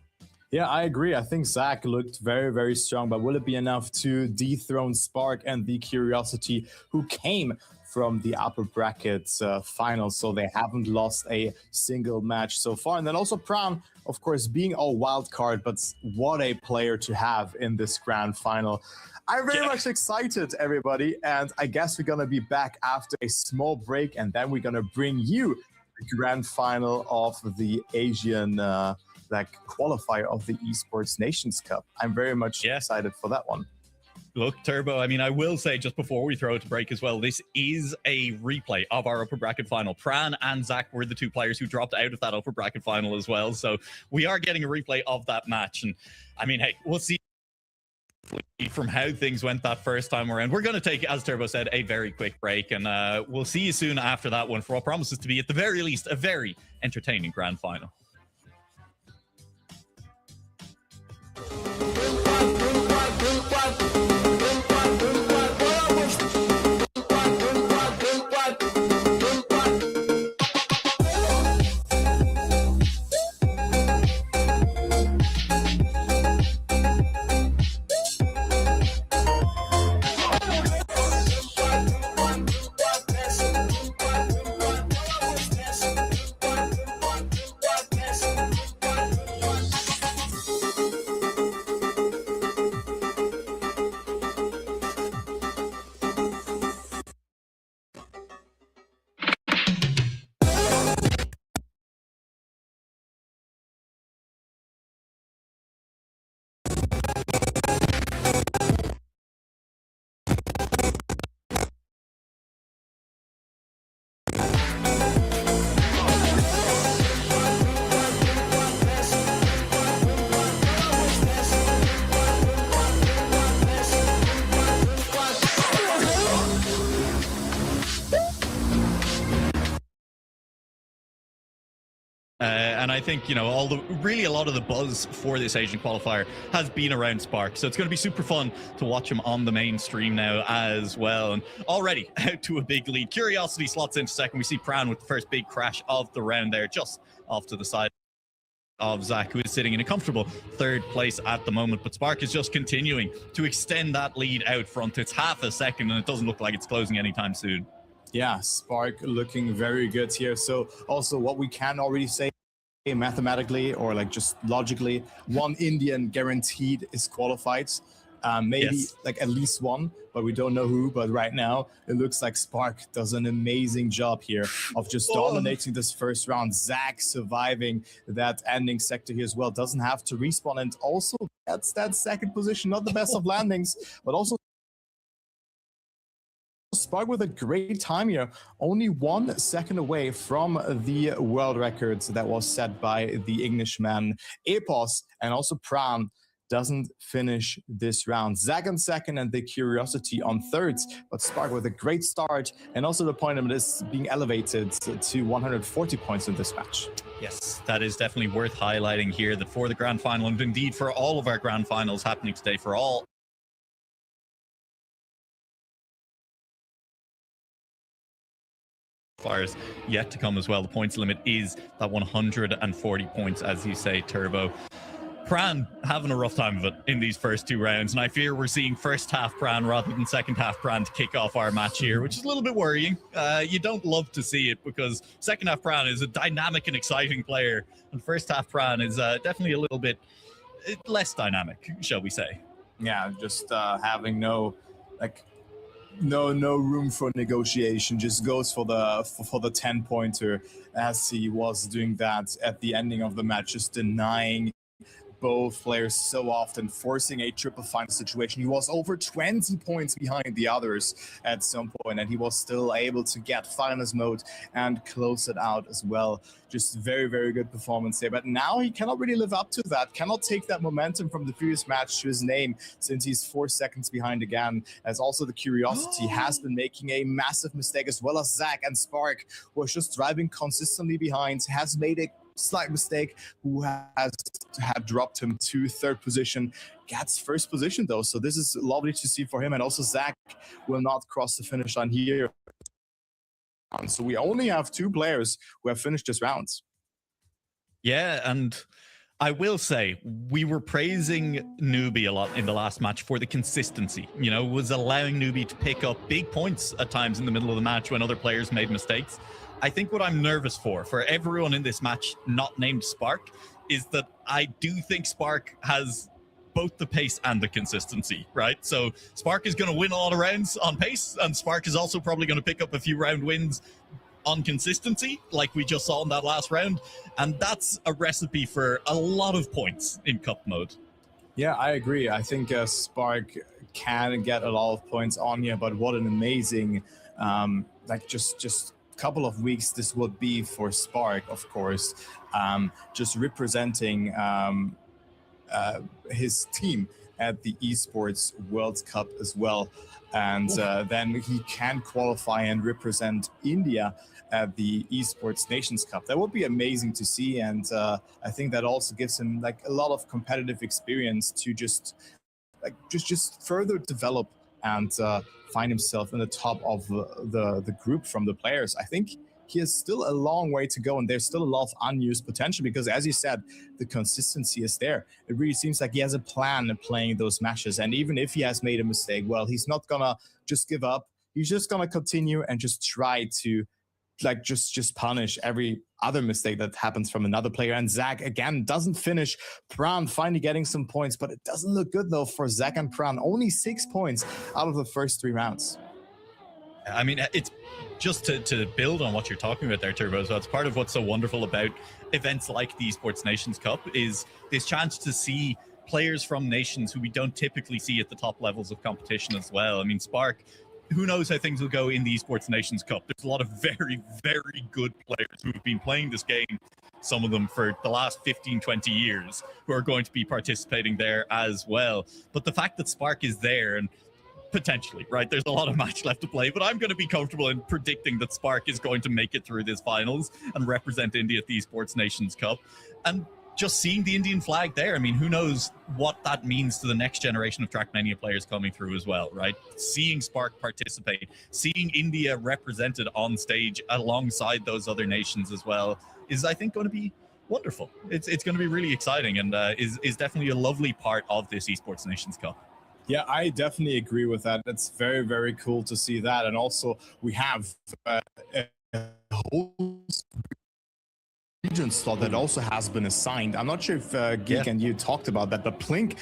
Yeah, I agree. I think Zach looked very, very strong, but will it be enough to dethrone Spark and the Curiosity, who came from the upper brackets final, so they haven't lost a single match so far. And then also Pran, of course, being a wild card, but what a player to have in this grand final. I'm very much excited, everybody, and I guess we're going to be back after a small break, and then we're going to bring you the grand final of the Asian qualifier of the Esports Nations Cup. I'm very much excited for that one. Look, Turbo, I mean, I will say just before we throw it to break as well, this is a replay of our upper bracket final. Pran and Zach were the two players who dropped out of that upper bracket final as well. So we are getting a replay of that match. And I mean, hey, we'll see from how things went that first time around. We're going to take, as Turbo said, a very quick break. And we'll see you soon after that one for what promises to be, at the very least, a very entertaining grand final. And I think, you know, really a lot of the buzz for this Asian qualifier has been around Spark. So it's going to be super fun to watch him on the main stream now as well. And already out to a big lead. Curiosity slots into second. We see Pran with the first big crash of the round there, just off to the side of Zach, who is sitting in a comfortable third place at the moment. But Spark is just continuing to extend that lead out front. It's half a second, and it doesn't look like it's closing anytime soon. Yeah, Spark looking very good here. So also what we can already say mathematically or like just logically, one Indian guaranteed is qualified. Maybe like at least one, but we don't know who. But right now it looks like Spark does an amazing job here of just dominating this first round. Zach surviving that ending sector here as well, doesn't have to respawn, and also gets that second position. Not the best of landings, but also Spark with a great time here, only 1 second away from the world records that was set by the Englishman Epos, and also Pran doesn't finish this round. Zach on second and the Curiosity on third, but Spark with a great start, and also the point of this being elevated to 140 points in this match. Yes, that is definitely worth highlighting here, that for the grand final, and indeed for all of our grand finals happening today, for all qualifiers yet to come as well, the points limit is that 140 points, as you say, Turbo. Pran having a rough time of it in these first two rounds, and I fear we're seeing first half Pran rather than second half Pran to kick off our match here, which is a little bit worrying. You don't love to see it, because second half Pran is a dynamic and exciting player, and first half Pran is definitely a little bit less dynamic, shall we say. Yeah, just having no room for negotiation, just goes for the 10-pointer, as he was doing that at the ending of the match, just denying both players so often, forcing a triple final situation. He was over 20 points behind the others at some point, and he was still able to get finals mode and close it out as well. Just very, very good performance there. But now he cannot really live up to that, cannot take that momentum from the previous match to his name, since he's 4 seconds behind again, as also the Curiosity has been making a massive mistake, as well as Zach and Spark, who was just driving consistently behind, has made a slight mistake, who had dropped him to third position, gets first position though. So this is lovely to see for him, and also Zach will not cross the finish line here. So we only have 2 players who have finished this round. Yeah, and I will say we were praising Newbie a lot in the last match for the consistency. You know, was allowing Newbie to pick up big points at times in the middle of the match when other players made mistakes. I think what I'm nervous for everyone in this match not named Spark, is that I do think Spark has both the pace and the consistency, right? So Spark is going to win a lot of rounds on pace, and Spark is also probably going to pick up a few round wins on consistency, like we just saw in that last round. And that's a recipe for a lot of points in cup mode. Yeah, I agree. I think Spark can get a lot of points on here, but what an amazing, like just couple of weeks this would be for Spark, of course, just representing his team at the Esports World Cup as well. And then he can qualify and represent India at the Esports Nations Cup. That would be amazing to see. And I think that also gives him like a lot of competitive experience to just further develop and find himself in the top of the group from the players. I think he has still a long way to go, and there's still a lot of unused potential because, as you said, the consistency is there. It really seems like he has a plan in playing those matches, and even if he has made a mistake, well, he's not gonna just give up. He's just gonna continue and just try to like just punish every other mistake that happens from another player. And Zach again doesn't finish. Pran finally getting some points, but it doesn't look good though for Zach and Pran. Only 6 points out of the first 3 rounds. I mean, it's just to build on what you're talking about there, Turbo. So it's part of what's so wonderful about events like the Esports Nations Cup is this chance to see players from nations who we don't typically see at the top levels of competition as well. I mean, Spark, who knows how things will go in the Esports Nations Cup. There's a lot of very, very good players who've been playing this game, some of them for the last 15, 20 years, who are going to be participating there as well. But the fact that Spark is there, and potentially, right, there's a lot of match left to play, but I'm going to be comfortable in predicting that Spark is going to make it through this finals and represent India at the Esports Nations Cup. And just seeing the Indian flag there, I mean, who knows what that means to the next generation of Trackmania players coming through as well, right? Seeing Spark participate, seeing India represented on stage alongside those other nations as well is, I think, going to be wonderful. It's going to be really exciting, and is definitely a lovely part of this Esports Nations Cup. Yeah, I definitely agree with that. It's very, very cool to see that. And also we have a whole region slot that also has been assigned. I'm not sure if Geek and you talked about that, but Plink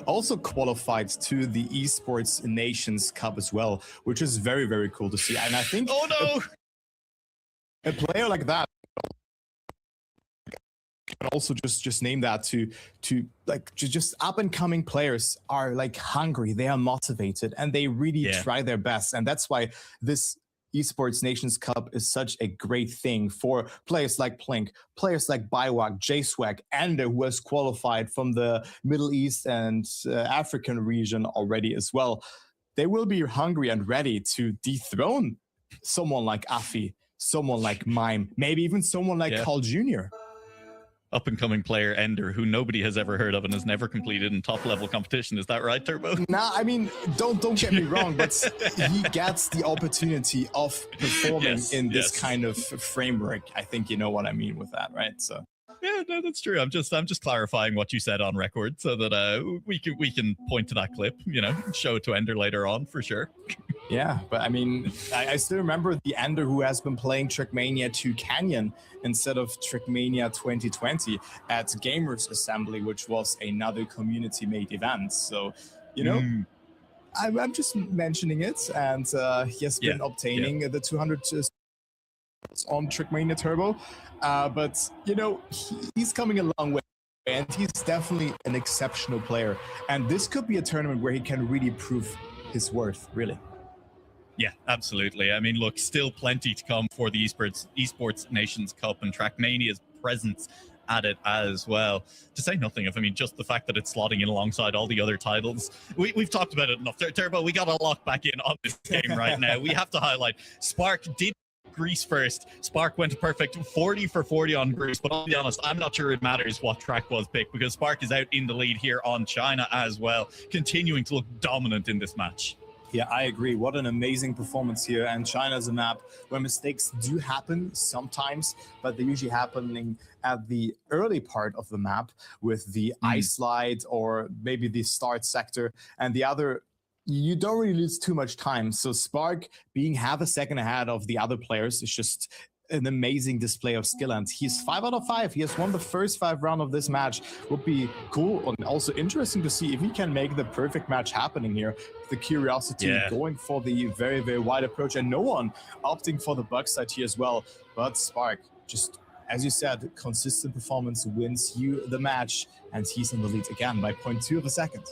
also qualified to the Esports Nations Cup as well, which is very, very cool to see. And I think a player like that can also just name that to like just up and coming players are like hungry, they are motivated, and they really try their best. And that's why this Esports Nations Cup is such a great thing for players like Plink, players like Biwak, J-Swag, and who has qualified from the Middle East and African region already as well. They will be hungry and ready to dethrone someone like Afi, someone like Mime, maybe even someone like Carl Jr. Up-and-coming player Ender, who nobody has ever heard of and has never completed in top-level competition. Is that right, Turbo? Nah, I mean, don't get me wrong, but he gets the opportunity of performing in this kind of framework. I think you know what I mean with that, right? So. Yeah, no, that's true. I'm just clarifying what you said on record so that we can point to that clip, you know, show it to Ender later on for sure. Yeah, but I mean, I still remember the Ender who has been playing Trackmania 2 Canyon instead of Trackmania 2020 at Gamers Assembly, which was another community-made event. So, you know, I'm just mentioning it, and he has been obtaining the 200 on Trackmania Turbo. But, you know, he's coming a long way, and he's definitely an exceptional player. And this could be a tournament where he can really prove his worth, really. Yeah, absolutely. I mean, look, still plenty to come for the Esports Nations Cup, and Trackmania's presence at it as well. To say nothing of, I mean, just the fact that it's slotting in alongside all the other titles. We've talked about it enough. Turbo, we got to lock back in on this game right now. We have to highlight Spark did Greece first. Spark went to perfect 40 for 40 on Greece, but I'll be honest, I'm not sure it matters what track was picked because Spark is out in the lead here on China as well, continuing to look dominant in this match. Yeah, I agree. What an amazing performance here. And China's a map where mistakes do happen sometimes, but they're usually happening at the early part of the map with the ice slide or maybe the start sector. And the other, you don't really lose too much time. So Spark being half a second ahead of the other players is just an amazing display of skill, and he's 5 out of 5. He has won the first 5 rounds of this match. Would be cool and also interesting to see if he can make the perfect match happening here. The Curiosity going for the very, very wide approach, and no one opting for the bug side here as well. But Spark, just as you said, consistent performance wins you the match, and he's in the lead again by 0.2 of a second.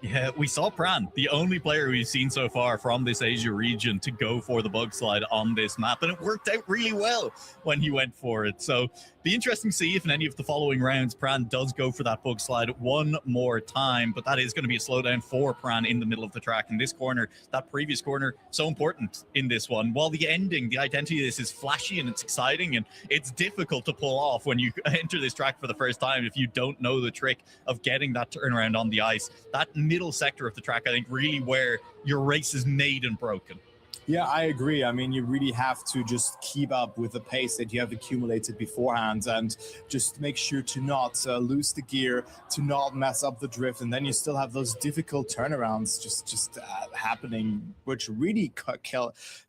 Yeah, we saw Pran, the only player we've seen so far from this Asia region to go for the bug slide on this map, and it worked out really well when he went for it. So be interesting to see if in any of the following rounds Pran does go for that bug slide one more time, but that is going to be a slowdown for Pran in the middle of the track. In this corner, that previous corner, so important in this one. While the ending, the identity of this is flashy and it's exciting and it's difficult to pull off when you enter this track for the first time if you don't know the trick of getting that turnaround on the ice. That middle sector of the track, I think, really where your race is made and broken. Yeah, I agree. I mean, you really have to just keep up with the pace that you have accumulated beforehand and just make sure to not lose the gear, to not mess up the drift. And then you still have those difficult turnarounds just happening, which really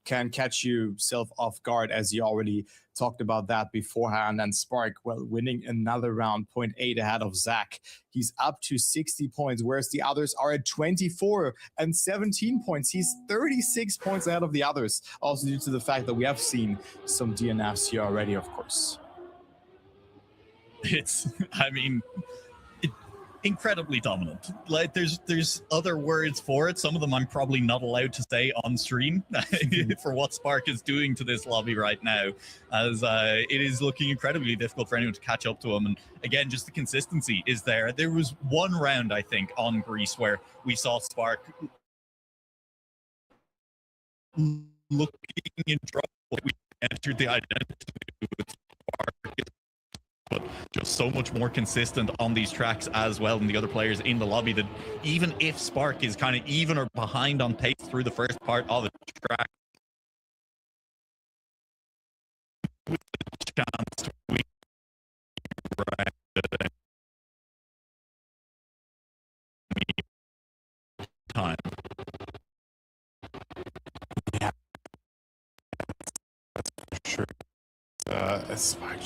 can catch yourself off guard, as you already talked about that beforehand. And Spark, well, winning another round, 0.8 ahead of Zach. He's up to 60 points, whereas the others are at 24 and 17 points. He's 36 points ahead of the others, also due to the fact that we have seen some DNFs here already, of course. It's, I mean, incredibly dominant. Like there's other words for it. Some of them I'm probably not allowed to say on stream for what Spark is doing to this lobby right now, as it is looking incredibly difficult for anyone to catch up to him. And again, just the consistency is there. There was one round, I think, on Greece where we saw Spark looking in trouble. We entered the identity with Spark, but just so much more consistent on these tracks as well than the other players in the lobby, that even if Spark is kind of even or behind on pace through the first part of the track, with the chance to win time. Yeah, that's for sure. Spark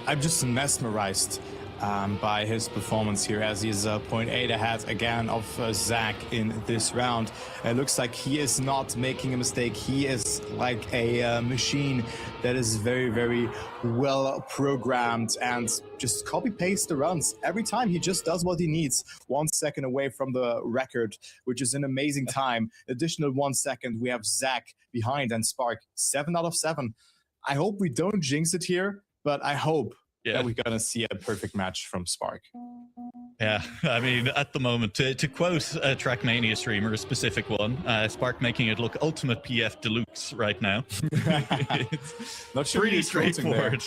I'm just mesmerized by his performance here, as he's 0.8 ahead again of Zach in this round. It looks like he is not making a mistake. He is like a machine that is very, very well programmed and just copy paste the runs. Every time he just does what he needs. 1 second away from the record, which is an amazing time. Additional 1 second, we have Zach behind, and Spark 7 out of 7. I hope we don't jinx it here, but I hope that we're going to see a perfect match from Spark. Yeah, I mean, at the moment, to quote a Trackmania streamer, a specific one, Spark making it look ultimate PF deluxe right now. It's not sure pretty straightforward.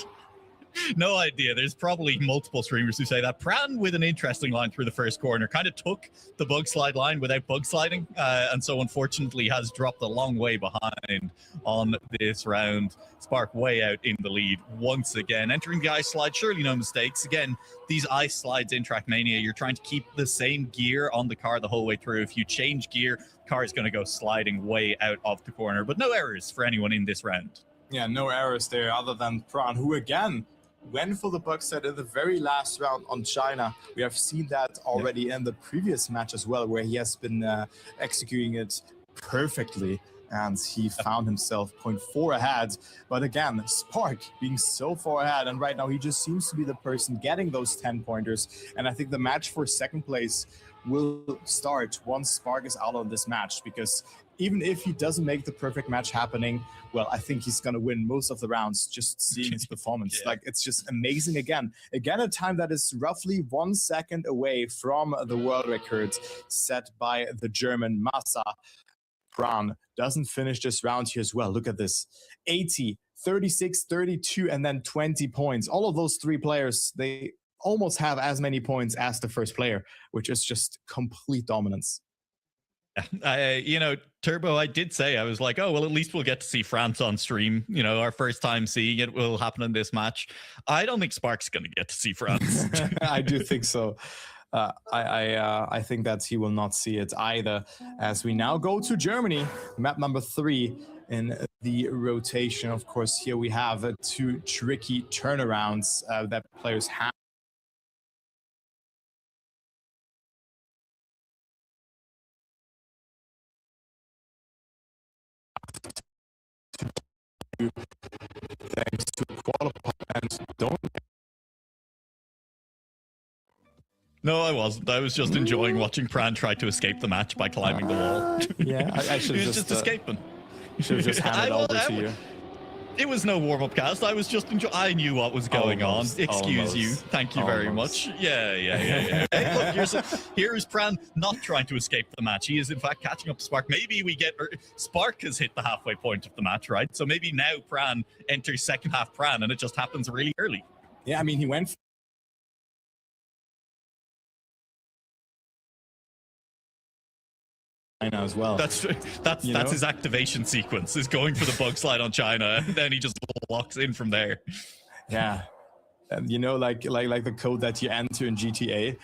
No idea. There's probably multiple streamers who say that. Pran, with an interesting line through the first corner, kind of took the bug slide line without bug sliding, and so unfortunately has dropped a long way behind on this round. Spark way out in the lead once again. Entering the ice slide, surely no mistakes. Again, these ice slides in Trackmania, you're trying to keep the same gear on the car the whole way through. If you change gear, the car is going to go sliding way out of the corner, but no errors for anyone in this round. Yeah, no errors there other than Pran, who again went for the bug set in the very last round on China. We have seen that already in the previous match as well, where he has been executing it perfectly, and he found himself 0.4 ahead. But again, Spark being so far ahead, and right now he just seems to be the person getting those 10 pointers. And I think the match for second place will start once Spark is out of this match, because even if he doesn't make the perfect match happening, well, I think he's going to win most of the rounds just seeing his performance. Like, it's just amazing again. Again, a time that is roughly 1 second away from the world record set by the German Massa. Pran doesn't finish this round here as well. Look at this. 80, 36, 32, and then 20 points. All of those three players, they almost have as many points as the first player, which is just complete dominance. You know, Turbo, I did say, I was like, oh, well, at least we'll get to see France on stream. You know, our first time seeing it will happen in this match. I don't think Spark's going to get to see France. I do think so. I think that he will not see it either. As we now go to Germany, map number 3 in the rotation. Of course, here we have 2 tricky turnarounds that players have. Thanks to qualify and don't. No, I wasn't. I was just enjoying watching Pran try to escape the match by climbing the wall. Yeah, I should He have was just escaping. Should have just handed over to you. It was no warm-up cast. I was just enjoying. I knew what was going on. Excuse you. Thank you very much. Yeah. Hey, look, here's Pran not trying to escape the match. He is, in fact, catching up to Spark. Maybe we get... Spark has hit the halfway point of the match, right? So maybe now Pran enters second half Pran, and it just happens really early. Yeah, I mean, he went... China as well. That's his activation sequence, is going for the bug slide on China, and then he just locks in from there. Yeah, and you know, like the code that you enter in GTA.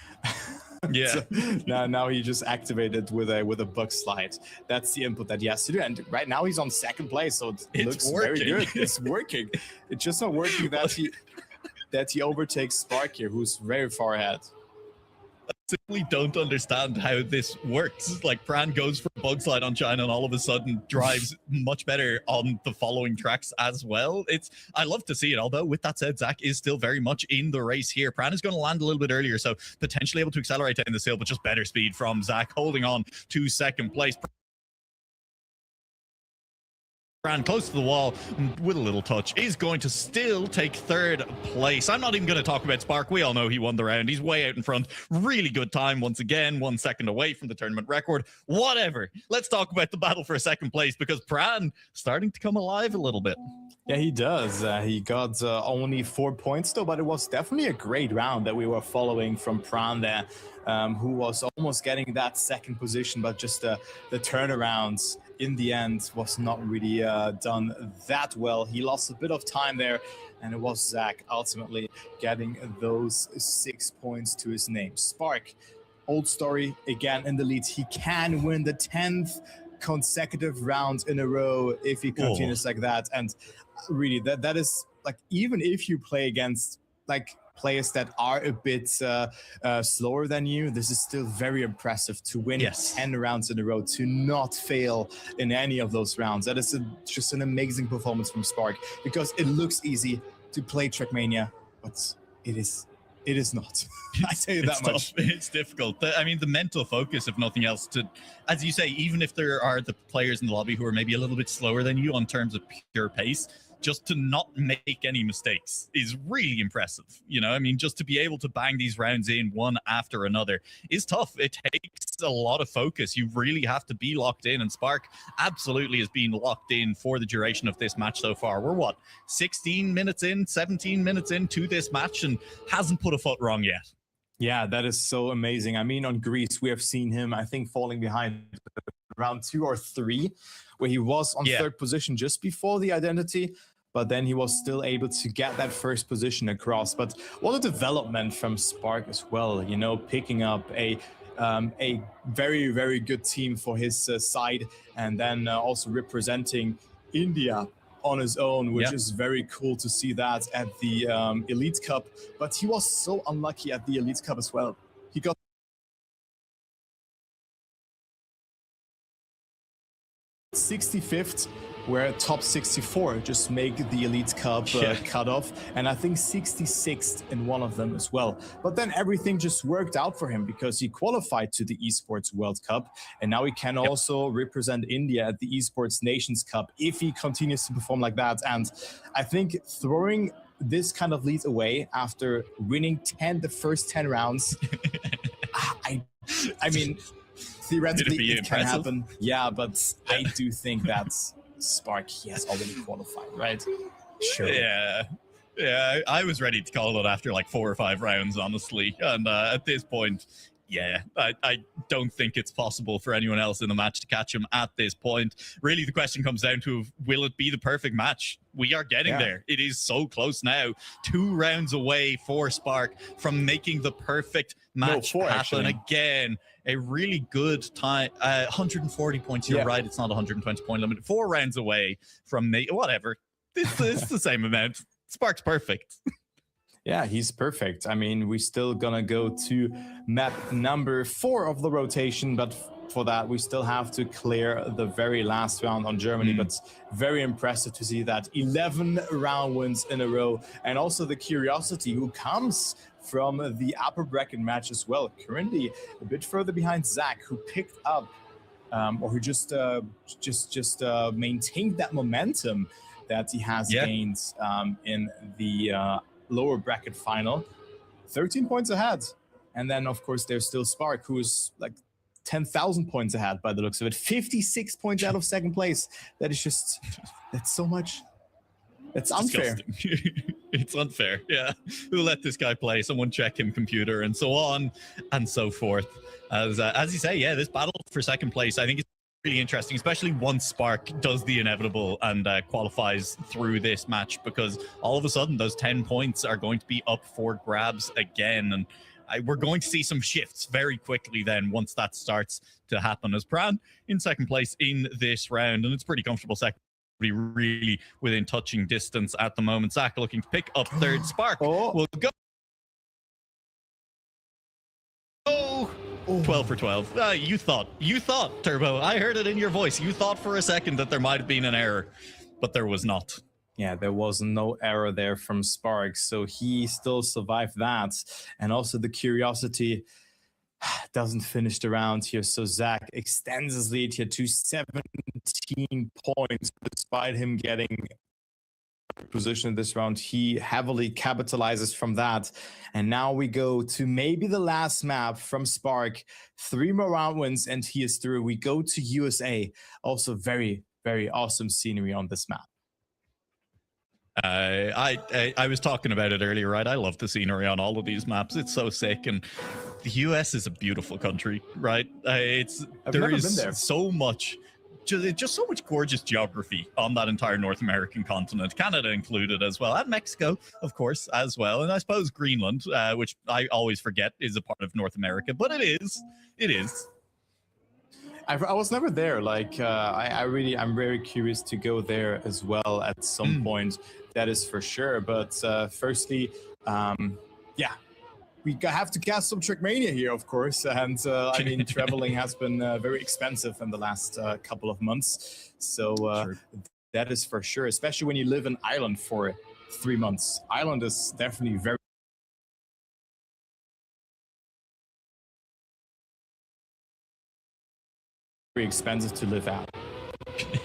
Yeah. So now he just activated with a bug slide. That's the input that he has to do, and right now he's on second place, so it looks very good. It's working. It's just not working that he overtakes Spark here, who's very far ahead. I simply don't understand how this works. Like, Pran goes for a bug slide on China and all of a sudden drives much better on the following tracks as well. I love to see it, although with that said, Zach is still very much in the race here. Pran is going to land a little bit earlier, so potentially able to accelerate down this hill, but just better speed from Zach, holding on to second place. Pran close to the wall with a little touch is going to still take third place. I'm not even going to talk about Spark. We all know he won the round. He's way out in front. Really good time once again, 1 second away from the tournament record. Whatever. Let's talk about the battle for second place, because Pran starting to come alive a little bit. Yeah, he does. He got only 4 points though, but it was definitely a great round that we were following from Pran there, who was almost getting that second position, but just the turnarounds in the end was not really done that well. He lost a bit of time there, and it was Zach ultimately getting those 6 points to his name. Spark, old story, again in the lead. He can win the 10th consecutive round in a row if he continues like that. And really, that is like, even if you play against like players that are a bit slower than you, this is still very impressive to win 10 rounds in a row, to not fail in any of those rounds. That is just an amazing performance from Spark, because it looks easy to play Trackmania, but it is not. I say that much. It's difficult. I mean, the mental focus, if nothing else, to, as you say, even if there are the players in the lobby who are maybe a little bit slower than you on terms of pure pace, just to not make any mistakes is really impressive. You know, I mean, just to be able to bang these rounds in one after another is tough. It takes a lot of focus. You really have to be locked in, and Spark absolutely has been locked in for the duration of this match so far. We're what, 16 minutes in, 17 minutes into this match, and hasn't put a foot wrong yet. Yeah, that is so amazing. I mean, on Greece, we have seen him, I think, falling behind round 2 or 3, where he was on third position just before the identity, but then he was still able to get that first position across. But what a development from Spark as well, you know, picking up a very, very good team for his side, and then also representing India on his own, which is very cool to see that at the Elite Cup. But he was so unlucky at the Elite Cup as well. He got 65th, where top 64 just make the Elite Cup cutoff, and I think 66th in one of them as well. But then everything just worked out for him, because he qualified to the Esports World Cup, and now he can also represent India at the Esports Nations Cup if he continues to perform like that. And I think throwing this kind of lead away after winning the first 10 rounds, I mean, theoretically it can happen. Yeah, but I do think that's Spark, he has already qualified, right? Sure. Yeah, I was ready to call it after like 4 or 5 rounds, honestly. And at this point, Yeah, I don't think it's possible for anyone else in the match to catch him at this point. Really, the question comes down to, will it be the perfect match? We are getting there. It is so close now. 2 rounds away for Spark from making the perfect match happen again. A really good time. 140 points. You're right. It's not 120 point limit. 4 rounds away from whatever. It's the same amount. Spark's perfect. Yeah, he's perfect. I mean, we're still gonna go to map number 4 of the rotation, but for that, we still have to clear the very last round on Germany. But very impressive to see that 11 round wins in a row, and also the Curiosity, who comes from the upper bracket match as well. Currently a bit further behind Zach, who picked up, or who just maintained that momentum that he has gained in the lower bracket final. 13 points ahead. And then, of course, there's still Spark, who is like 10,000 points ahead by the looks of it. 56 points out of second place. That is just, that's so much. It's unfair. It's unfair, yeah. Who let this guy play? Someone check him computer, and so on and so forth. As you say, yeah, this battle for second place, I think it's really interesting, especially once Spark does the inevitable and qualifies through this match, because all of a sudden those 10 points are going to be up for grabs again, and we're going to see some shifts very quickly then once that starts to happen, as Pran in second place in this round, and it's pretty comfortable second, really within touching distance at the moment. Zach looking to pick up third. Spark will go 12 for 12. You thought, Turbo, I heard it in your voice. You thought for a second that there might have been an error, but there was not. Yeah, there was no error there from Spark, so he still survived that. And also the Curiosity doesn't finish the round here, so Zach extends his lead here to 17 points, despite him getting position in this round. He heavily capitalizes from that, and now we go to maybe the last map from Spark. 3 more round wins and he is through. We go to USA. Also very, very awesome scenery on this map. I was talking about it earlier, right? I love the scenery on all of these maps. It's so sick, and the US is a beautiful country, right? There is so much, just so much gorgeous geography on that entire North American continent, Canada included as well, and Mexico, of course, as well, and I suppose Greenland, which I always forget is a part of North America, but it is. I was never there. Like, I'm very curious to go there as well at some point. That is for sure. But firstly, yeah, we have to cast some Trackmania here, of course. And I mean, traveling has been very expensive in the last couple of months. So that is for sure, especially when you live in Ireland for 3 months. Ireland is definitely very expensive to live at.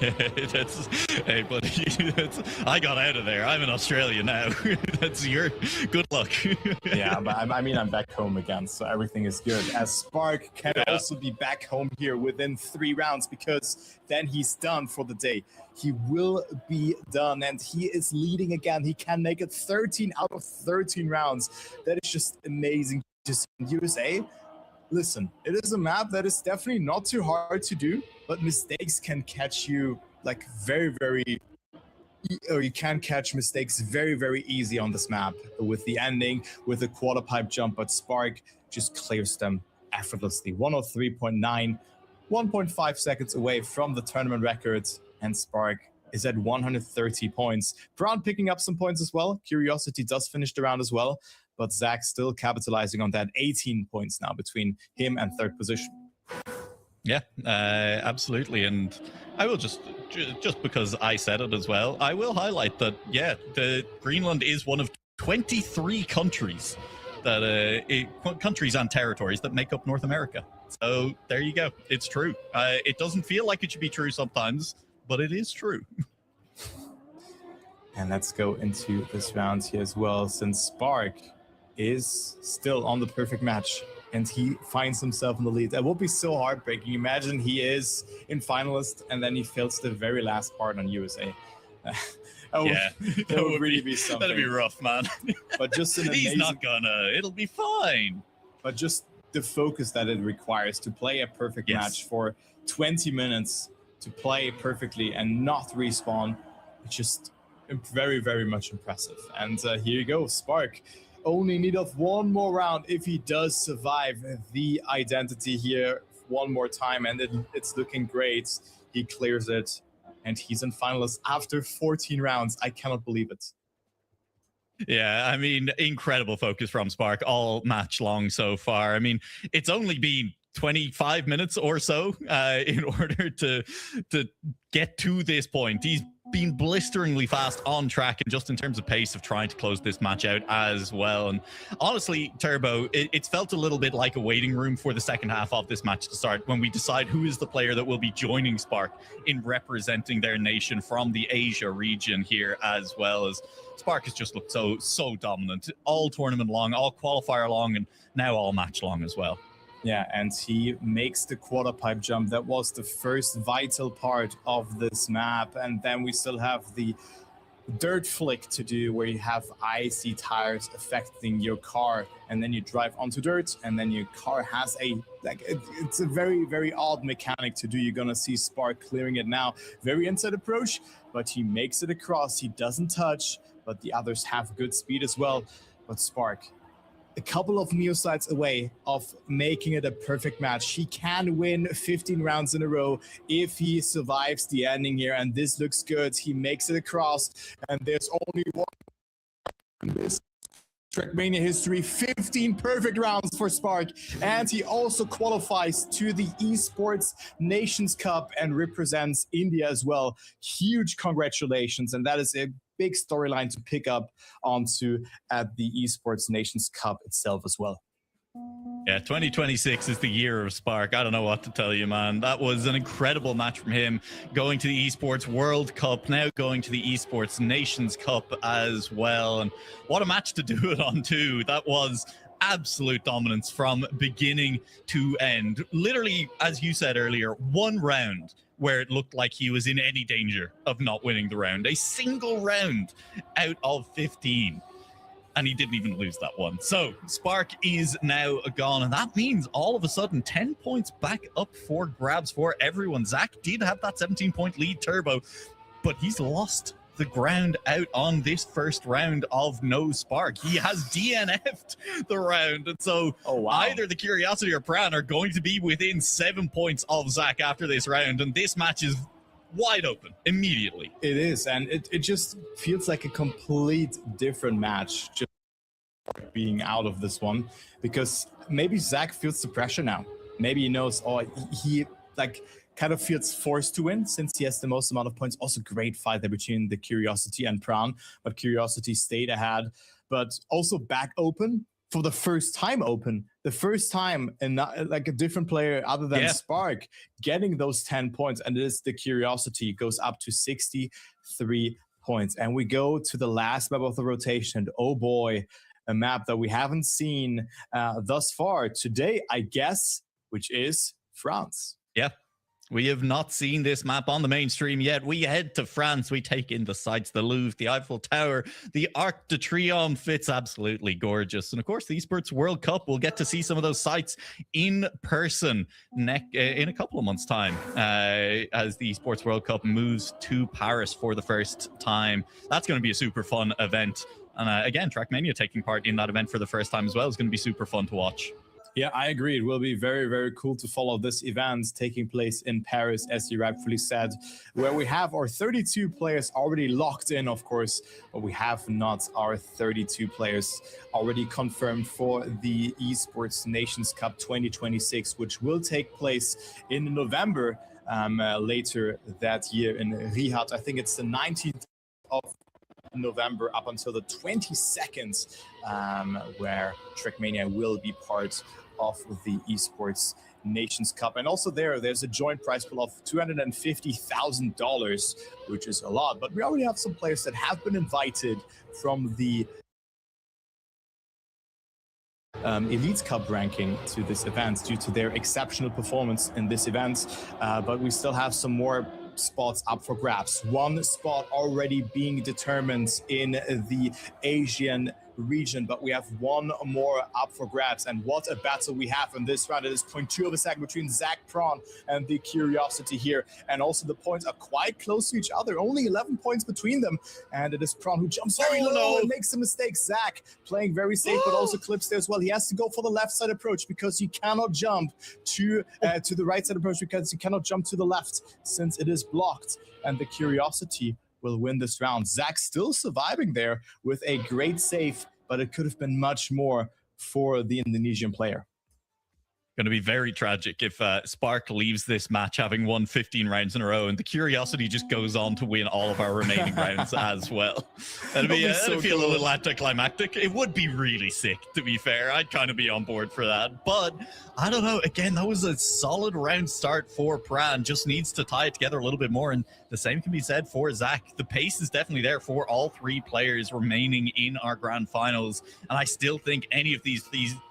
Hey, buddy, I got out of there. I'm in Australia now. That's your good luck. Yeah, but I mean, I'm back home again, so everything is good. As Spark can also be back home here within 3 rounds, because then he's done for the day. He will be done, and he is leading again. He can make it 13 out of 13 rounds. That is just amazing. Just USA. Listen, it is a map that is definitely not too hard to do, but mistakes can catch you like or you can catch mistakes very, very easy on this map with the ending, with the quarter pipe jump, but Spark just clears them effortlessly. 103.9, 1.5 seconds away from the tournament record, and Spark is at 130 points. Brown picking up some points as well. Curiosity does finish the round as well, but Zach still capitalizing on that. 18 points now between him and third position. Yeah, absolutely. And I will just because I said it as well, I will highlight that, yeah, the Greenland is one of 23 countries that countries and territories that make up North America. So there you go. It's true. It doesn't feel like it should be true sometimes, but it is true. And let's go into this round here as well, since Spark is still on the perfect match and he finds himself in the lead. That will be so heartbreaking. Imagine he is in finalist and then he fails the very last part on USA. That would really be something. That'd be rough, man. But just an amazing... He's not gonna. It'll be fine. But just the focus that it requires to play a perfect match for 20 minutes, to play perfectly and not respawn, it's just very, very much impressive. And here you go, Spark. Only need of one more round if he does survive the identity here one more time, and it's looking great. He clears it, and he's in finalists after 14 rounds. I cannot believe it. Yeah, I mean, incredible focus from Spark all match long so far. I mean, it's only been 25 minutes or so in order to get to this point. He's been blisteringly fast on track, and just in terms of pace of trying to close this match out as well. And honestly, Turbo, it's felt a little bit like a waiting room for the second half of this match to start, when we decide who is the player that will be joining Spark in representing their nation from the Asia region here, as well. As Spark has just looked so dominant all tournament long, all qualifier long, and now all match long as well. Yeah, and he makes the quarter pipe jump. That was the first vital part of this map. And then we still have the dirt flick to do, where you have icy tires affecting your car, and then you drive onto dirt, and then your car has it's a very, very odd mechanic to do. You're gonna see Spark clearing it now. Very inside approach, but he makes it across. He doesn't touch, but the others have good speed as well. But Spark, a couple of neosites away of making it a perfect match. He can win 15 rounds in a row if he survives the ending here, and this looks good. He makes it across, and there's only one in this Trackmania history. 15 perfect rounds for Spark, and he also qualifies to the Esports Nations Cup and represents India as well. Huge congratulations, and that is a big storyline to pick up onto at the Esports Nations Cup itself as well. Yeah, 2026 is the year of Spark. I don't know what to tell you, man. That was an incredible match from him, going to the Esports World Cup, now going to the Esports Nations Cup as well. And what a match to do it on too. That was absolute dominance from beginning to end. Literally, as you said earlier, one round where it looked like he was in any danger of not winning the round. A single round out of 15. And he didn't even lose that one. So Spark is now gone, and that means all of a sudden 10 points back up for grabs for everyone. Zach did have that 17-point lead, Turbo, but he's lost the ground out on this first round of no Spark. He has DNF'd the round, and so either the Curiosity or Pran are going to be within 7 points of Zach after this round, and this match is wide open immediately. It is, and it just feels like a complete different match just being out of this one, because maybe Zach feels the pressure now. Maybe he knows, he kind of feels forced to win since he has the most amount of points. Also great fight there between the Curiosity and Pran, but Curiosity stayed ahead, but also back open for the first time the first time, and not like a different player other than Spark getting those 10 points, and it is the Curiosity goes up to 63 points. And we go to the last map of the rotation. Oh boy, a map that we haven't seen thus far today, I guess, which is France. Yeah. We have not seen this map on the mainstream yet. We head to France. We take in the sights, the Louvre, the Eiffel Tower, the Arc de Triomphe. It's absolutely gorgeous. And of course, the Esports World Cup, we'll get to see some of those sites in person in a couple of months' time as the Esports World Cup moves to Paris for the first time. That's going to be a super fun event. And again, Trackmania taking part in that event for the first time as well is going to be super fun to watch. Yeah, I agree. It will be very, very cool to follow this event taking place in Paris, as you rightfully said, where we have our 32 players already locked in, of course, but we have not our 32 players already confirmed for the Esports Nations Cup 2026, which will take place in November later that year in Riyadh. I think it's the 19th of November up until the 22nd, where Trackmania will be part of the Esports Nations Cup. And also there's a joint prize pool of $250,000, which is a lot. But we already have some players that have been invited from the Elite Cup ranking to this event due to their exceptional performance in this event. But we still have some more spots up for grabs. One spot already being determined in the Asian region, but we have one more up for grabs. And what a battle we have in this round. It is 0.2 of a second between Zach Prawn and the Curiosity here. And also the points are quite close to each other, only 11 points between them. And it is Prawn who jumps very low and makes a mistake. Zach playing very safe, but also clips there as well. He has to go for the left side approach because you cannot jump to the right side approach because you cannot jump to the left since it is blocked. And the Curiosity will win this round. Zach still surviving there with a great save, but it could have been much more for the Indonesian player. Going to be very tragic if Spark leaves this match having won 15 rounds in a row and the Curiosity just goes on to win all of our remaining rounds as well. That'd feel a little anticlimactic. It would be really sick, to be fair. I'd kind of be on board for that. But I don't know. Again, that was a solid round start for Pran. Just needs to tie it together a little bit more. And the same can be said for Zach. The pace is definitely there for all three players remaining in our grand finals. And I still think any of these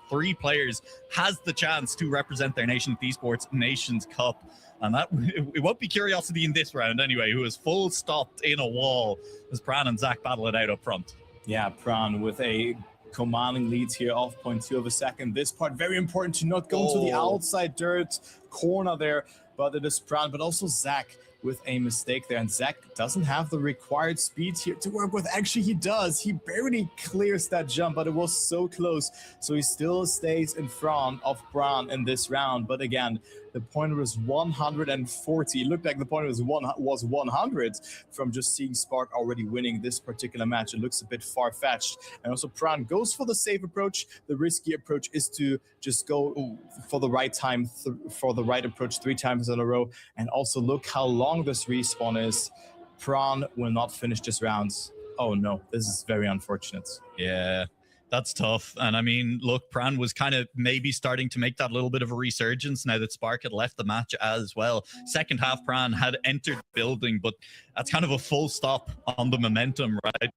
three players has the chance to represent their nation at the Esports Nations Cup. And that it won't be Curiosity in this round anyway, who is full stopped in a wall as Pran and Zach battle it out up front. Yeah, Pran with a commanding lead here of 0.2 of a second. This part very important to not go to the outside dirt corner there, but it is Pran, but also Zach with a mistake there. And Zach doesn't have the required speed here to work with. Actually, he does. He barely clears that jump, but it was so close. So he still stays in front of Pran in this round. But again, the point was 140. It looked like the point was 100 from just seeing Spark already winning this particular match. It looks a bit far-fetched. And also Pran goes for the safe approach. The risky approach is to just go for the right time, for the right approach 3 times in a row. And also look how long this respawn is. Pran will not finish this round. Oh no, this is very unfortunate. Yeah. That's tough. And I mean, look, Pran was kind of maybe starting to make that little bit of a resurgence now that Spark had left the match as well. Second half, Pran had entered the building, but that's kind of a full stop on the momentum, right?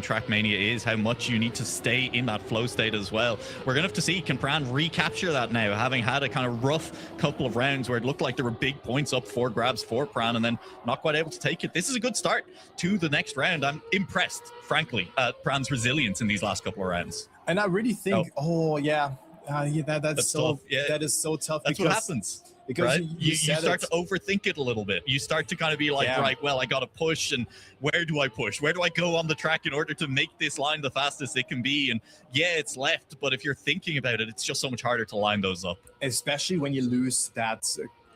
Trackmania is, how much you need to stay in that flow state as well. We're going to have to see, can Pran recapture that now, having had a kind of rough couple of rounds where it looked like there were big points up for grabs for Pran and then not quite able to take it. This is a good start to the next round. I'm impressed, frankly, at Pran's resilience in these last couple of rounds. And I really think, that's so tough. Yeah. That is so tough. That's what happens. Because right? you start to overthink it a little bit. You start to kind of be like, right, well, I got to push, and where do I push? Where do I go on the track in order to make this line the fastest it can be? And yeah, it's left, but if you're thinking about it, it's just so much harder to line those up. Especially when you lose that,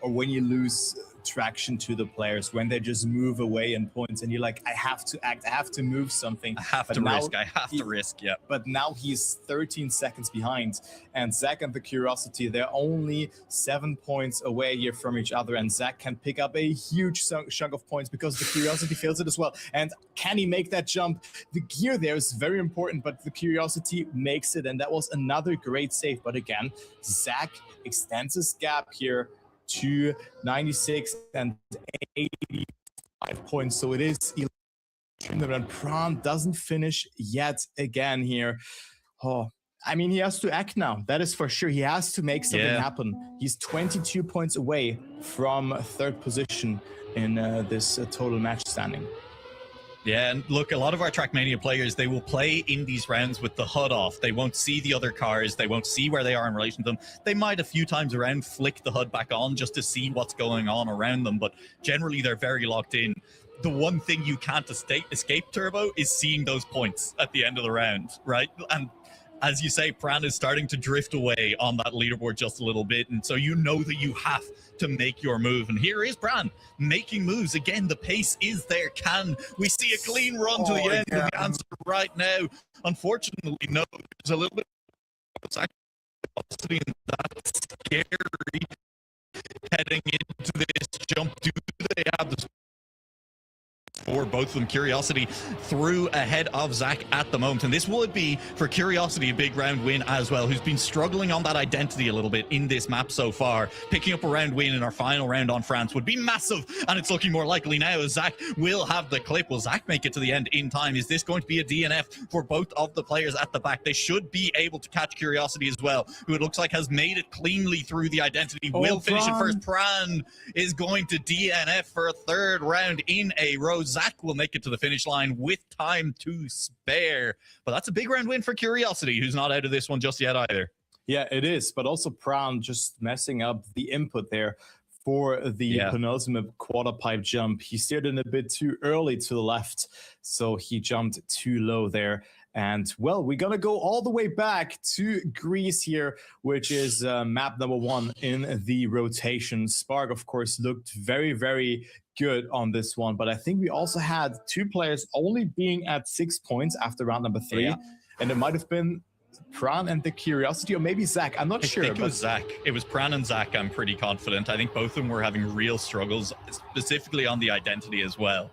or when you lose traction to the players, when they just move away in points and you're like, I have to act, I have to move something. I have to risk, yeah. But now he's 13 seconds behind, and Zach and the Curiosity, they're only 7 points away here from each other, and Zach can pick up a huge chunk of points because the Curiosity fails it as well. And can he make that jump? The gear there is very important, but the Curiosity makes it, and that was another great save. But again, Zach extends his gap here to 96 and 85 points. So it is 11, and Pran doesn't finish yet again here. Oh, I mean, he has to act now. That is for sure. He has to make something happen. He's 22 points away from third position in this total match standing. Yeah, and look, a lot of our Trackmania players, they will play in these rounds with the HUD off. They won't see the other cars. They won't see where they are in relation to them. They might a few times around flick the HUD back on just to see what's going on around them, but generally they're very locked in. The one thing you can't escape, Turbo, is seeing those points at the end of the round, right? And as you say, Pran is starting to drift away on that leaderboard just a little bit, and so you know that you have to make your move. And here is Pran making moves. Again, the pace is there. Can we see a clean run to the end? And the answer right now, unfortunately, no. There's a little bit of velocity, and that's scary heading into this jump. Do they have the for both of them. Curiosity through ahead of Zach at the moment, and this would be for Curiosity a big round win as well, who's been struggling on that identity a little bit in this map so far. Picking up a round win in our final round on France would be massive, and it's looking more likely now as Zach will have the clip. Will Zach make it to the end in time? Is this going to be a DNF for both of the players at the back? They should be able to catch Curiosity as well, who it looks like has made it cleanly through the identity. Will finish it first. Pran is going to DNF for a third round in a row. Zach will make it to the finish line with time to spare, but that's a big round win for Curiosity, who's not out of this one just yet either. Yeah, it is, but also Pran just messing up the input there for the penultimate quarter pipe jump. He steered in a bit too early to the left, so he jumped too low there. And, well, we're going to go all the way back to Greece here, which is map number 1 in the rotation. Spark, of course, looked very, very good on this one. But I think we also had 2 players only being at 6 points after round number 3. Yeah. And it might have been Pran and the Curiosity, or maybe Zach. I'm not sure. I think it was Zach. It was Pran and Zach, I'm pretty confident. I think both of them were having real struggles, specifically on the identity as well.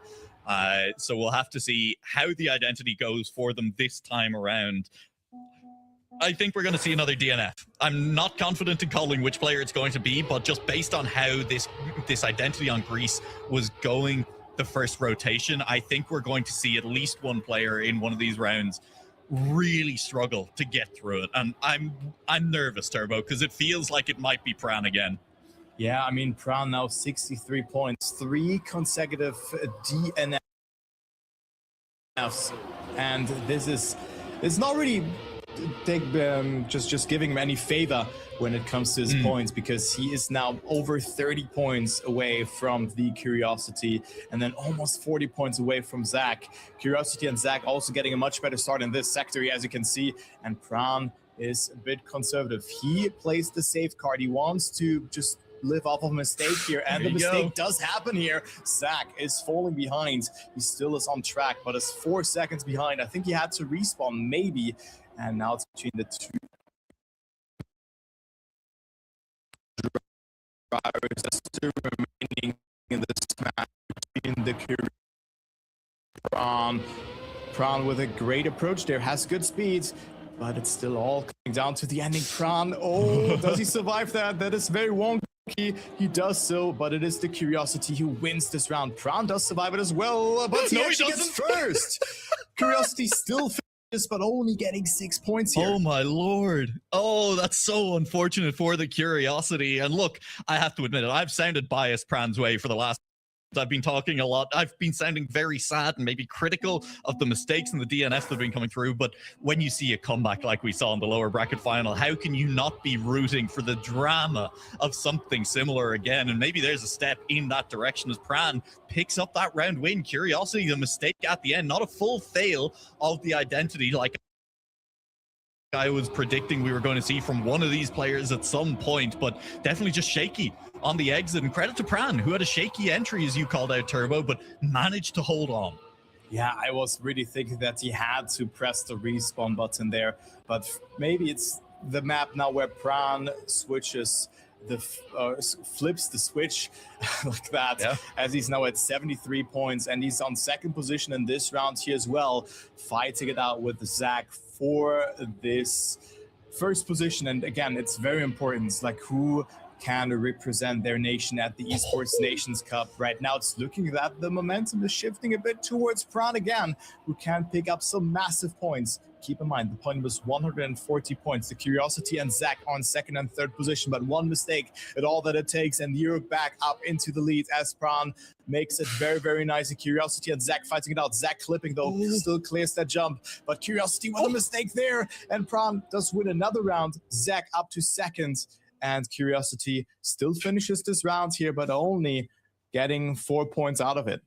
So we'll have to see how the identity goes for them this time around. I think we're going to see another DNF. I'm not confident in calling which player it's going to be, but just based on how this identity on Greece was going the first rotation, I think we're going to see at least one player in one of these rounds really struggle to get through it. And I'm nervous, Turbo, because it feels like it might be Pran again. Yeah, I mean, Pran now 63 points, 3 consecutive DNFs. And this is, it's not really just giving him any favor when it comes to his points, because he is now over 30 points away from the Curiosity and then almost 40 points away from Zach. Curiosity and Zach also getting a much better start in this sector, as you can see, and Pran is a bit conservative. He plays the safe card. He wants to just live off of a mistake here, and the mistake does happen here. Zach is falling behind. He still is on track, but is 4 seconds behind. I think he had to respawn maybe, and now it's between the 2 drivers that's still remaining in this match between the Pran with a great approach there, has good speeds, but it's still all coming down to the ending. Pran, oh, does he survive that? That is very wonky. He does so, but it is the Curiosity who wins this round. Pran does survive it as well, but he actually gets first. Curiosity still finishes, but only getting 6 points here. Oh my lord. Oh, that's so unfortunate for the Curiosity. And look, I have to admit it, I've sounded biased Pran's way for the last I've been talking a lot. I've been sounding very sad and maybe critical of the mistakes and the DNFs that have been coming through. But when you see a comeback like we saw in the lower bracket final, how can you not be rooting for the drama of something similar again? And maybe there's a step in that direction as Pran picks up that round win. Curiosity, the mistake at the end, not a full fail of the identity like I was predicting we were going to see from one of these players at some point, but definitely just shaky on the exit. And credit to Pran, who had a shaky entry, as you called out, Turbo, but managed to hold on. Yeah, I was really thinking that he had to press the respawn button there, but maybe it's the map now where Pran switches flips the switch like that, as he's now at 73 points, and he's on second position in this round here as well, fighting it out with Zach for this first position. And again, it's very important. It's like who can represent their nation at the Esports Nations Cup. Right now, it's looking that the momentum is shifting a bit towards Pran again, who can pick up some massive points. Keep in mind, the point was 140 points. The Curiosity and Zach on second and third position, but one mistake at all that it takes, and Europe back up into the lead as Pran makes it very, very nice. The Curiosity and Zach fighting it out. Zach clipping, though, still clears that jump, but Curiosity with a mistake there, and Pran does win another round. Zach up to second, and Curiosity still finishes this round here, but only getting 4 points out of it.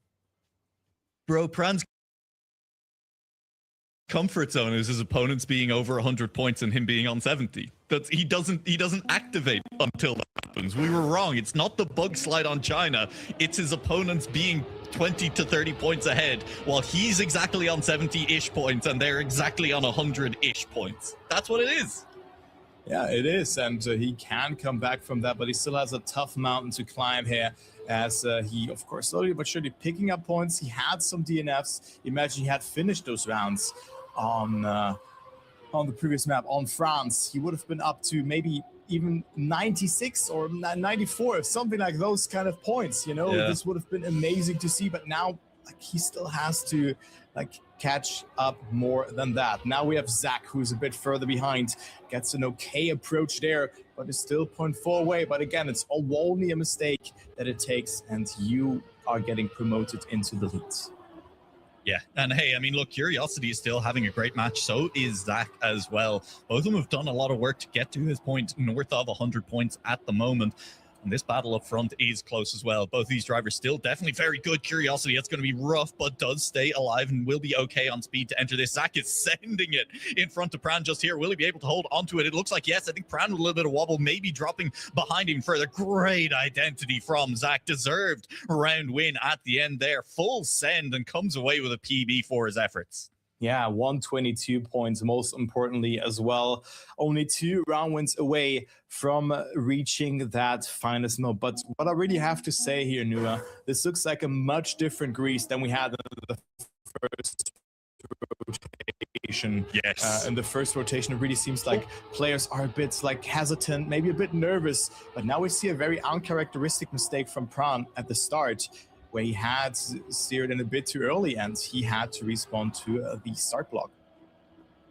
Bro, Pran's comfort zone is his opponents being over 100 points and him being on 70. That's he doesn't activate until that happens. We were wrong. It's not the bug slide on China. It's his opponents being 20 to 30 points ahead while he's exactly on 70-ish points and they're exactly on 100-ish points. That's what it is. Yeah, it is, and he can come back from that, but he still has a tough mountain to climb here, as he, of course, slowly but surely picking up points. He had some DNFs. Imagine he had finished those rounds on the previous map on France. He would have been up to maybe even 96 or 94, something like those kind of points. You know, this would have been amazing to see, but now like he still has to like catch up more than that. Now we have Zach, who's a bit further behind, gets an okay approach there, but is still 0.4 away. But again, it's only a mistake that it takes, and you are getting promoted into the lead. Yeah, and hey, I mean, look, Curiosity is still having a great match. So is Zach as well. Both of them have done a lot of work to get to this point, north of 100 points at the moment. And this battle up front is close as well. Both these drivers still definitely very good. Curiosity, it's going to be rough, but does stay alive and will be okay on speed to enter this. Zach is sending it in front of Pran just here. Will he be able to hold onto it? It looks like yes. I think Pran with a little bit of wobble, maybe dropping behind him further. Great identity from Zach. Deserved round win at the end there. Full send and comes away with a PB for his efforts. Yeah, 122 points, most importantly as well. Only 2 round wins away from reaching that finalist mode. But what I really have to say here, Nua, this looks like a much different Greece than we had in the first rotation. Yes. In the first rotation, it really seems like players are a bit like hesitant, maybe a bit nervous. But now we see a very uncharacteristic mistake from Pran at the start, where he had steered in a bit too early and he had to respawn to the start block.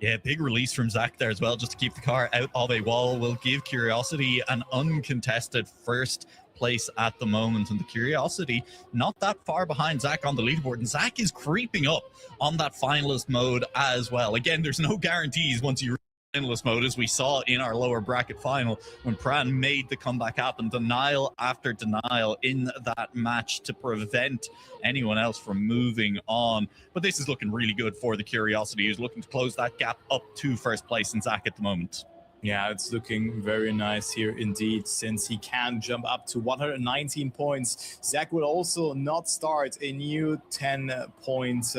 Yeah, big release from Zach there as well, just to keep the car out of a wall. Will give Curiosity an uncontested first place at the moment. And the Curiosity not that far behind Zach on the leaderboard. And Zach is creeping up on that finalist mode as well. Again, there's no guarantees once you finalist mode, as we saw in our lower bracket final when Pran made the comeback happen, denial after denial in that match to prevent anyone else from moving on. But this is looking really good for the Curiosity, who's looking to close that gap up to first place in Zach at the moment. Yeah, it's looking very nice here indeed, since he can jump up to 119 points. Zach will also not start a new 10-point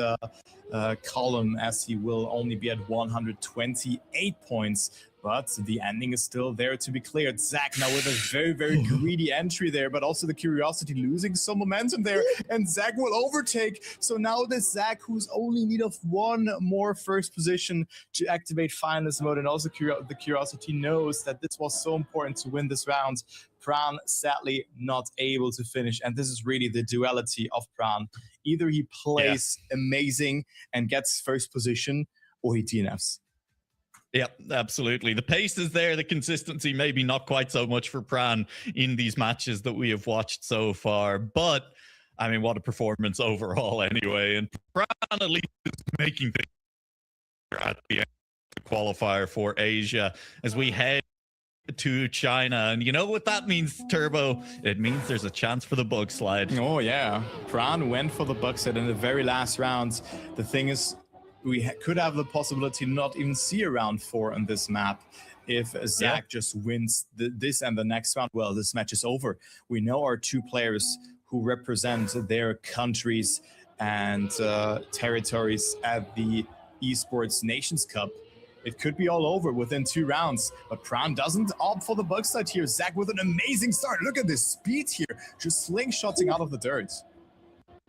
column, as he will only be at 128 points. But the ending is still there to be cleared. Zach now with a very, very greedy entry there, but also the Curiosity losing some momentum there. And Zach will overtake. So now this Zach, who's only in need of one more first position to activate finalist mode. And also the Curiosity knows that this was so important to win this round. Pran sadly not able to finish. And this is really the duality of Pran. Either he plays amazing and gets first position, or he DNFs. Yep, absolutely. The pace is there. The consistency, maybe not quite so much for Pran in these matches that we have watched so far. But, I mean, what a performance overall anyway. And Pran at least is making things at the end of the qualifier for Asia as we head to China. And you know what that means, Turbo? It means there's a chance for the bug slide. Oh, yeah. Pran went for the bug slide in the very last round. The thing is, we could have the possibility not even see a round 4 on this map if Zach just wins this and the next round. Well, this match is over. We know our 2 players who represent their countries and territories at the Esports Nations Cup. It could be all over within 2 rounds, but Pran doesn't opt for the bug slide here. Zach with an amazing start. Look at this speed here, just slingshotting out of the dirt.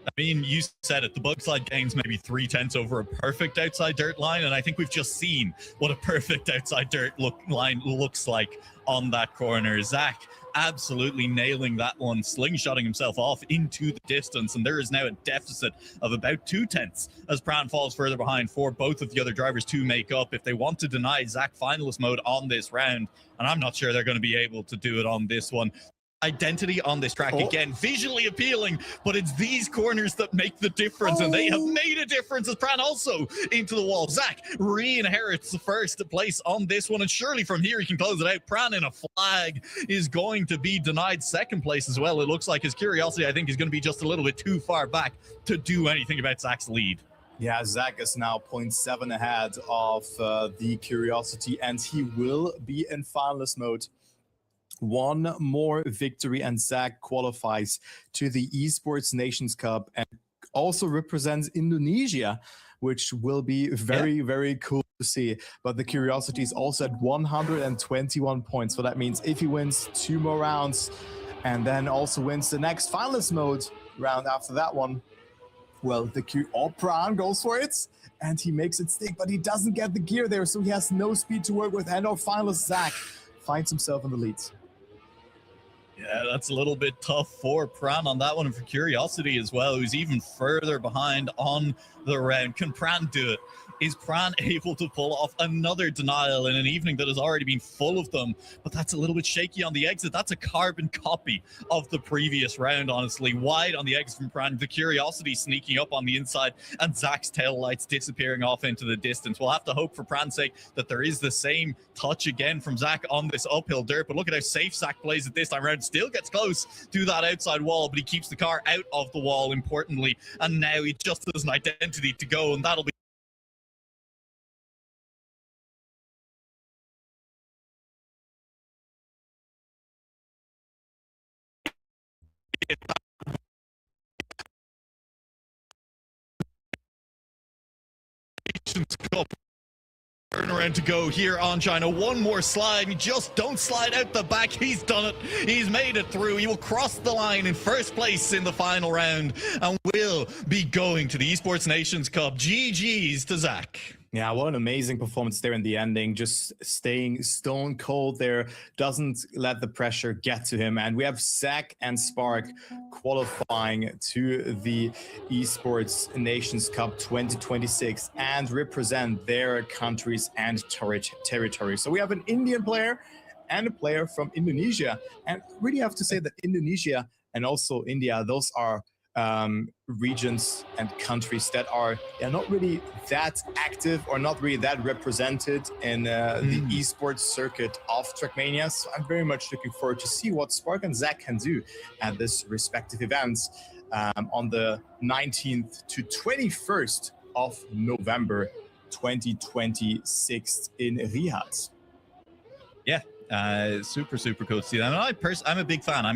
I mean, you said it, the bug slide gains maybe 3/10 over a perfect outside dirt line, and I think we've just seen what a perfect outside dirt line looks like on that corner. Zach absolutely nailing that one, slingshotting himself off into the distance, and there is now a deficit of about 2/10 as Pran falls further behind for both of the other drivers to make up if they want to deny Zach finalist mode on this round, and I'm not sure they're going to be able to do it on this one. Identity on this track again, visually appealing, but it's these corners that make the difference, and they have made a difference as Pran also into the wall. Zach re-inherits the first place on this one, and surely from here he can close it out. Pran in a flag is going to be denied second place as well. It looks like his Curiosity, I think, is going to be just a little bit too far back to do anything about Zach's lead. Yeah, Zach is now 0.7 ahead of the Curiosity, and he will be in finalist mode. One more victory and Zach qualifies to the Esports Nations Cup and also represents Indonesia, which will be very, very cool see. But the Curiosity is also at 121 points. So that means if he wins 2 more rounds and then also wins the next finalist mode round after that one, well, the Pran goes for it and he makes it stick, but he doesn't get the gear there, so he has no speed to work with. And our finalist Zach finds himself in the lead. Yeah, that's a little bit tough for Pran on that one, and for Curiosity as well, who's even further behind on the round. Can Pran do it? Is Pran able to pull off another denial in an evening that has already been full of them? But that's a little bit shaky on the exit. That's a carbon copy of the previous round, honestly. Wide on the exit from Pran. The Curiosity sneaking up on the inside, and Zach's tail lights disappearing off into the distance. We'll have to hope for Pran's sake that there is the same touch again from Zach on this uphill dirt. But look at how safe Zach plays it this time around. Still gets close to that outside wall, but he keeps the car out of the wall, importantly. And now he just has an identity to go, and that'll be Cup. Turn around to go here on China. One more slide, and just don't slide out the back. He's done it. He's made it through. He will cross the line in first place in the final round and will be going to the Esports Nations Cup. GG's to Zach. Yeah, what an amazing performance there in the ending. Just staying stone cold there, doesn't let the pressure get to him. And we have Zach and Spark qualifying to the Esports Nations Cup 2026 and represent their countries and territory. So we have an Indian player and a player from Indonesia. And really have to say that Indonesia and also India, those are regions and countries that are not really that active or not really that represented in the esports circuit of Trackmania. So I'm very much looking forward to see what Spark and Zach can do at this respective events on the 19th to 21st of November 2026 in Riyadh. Yeah. Super cool to see that. And I'm a big fan.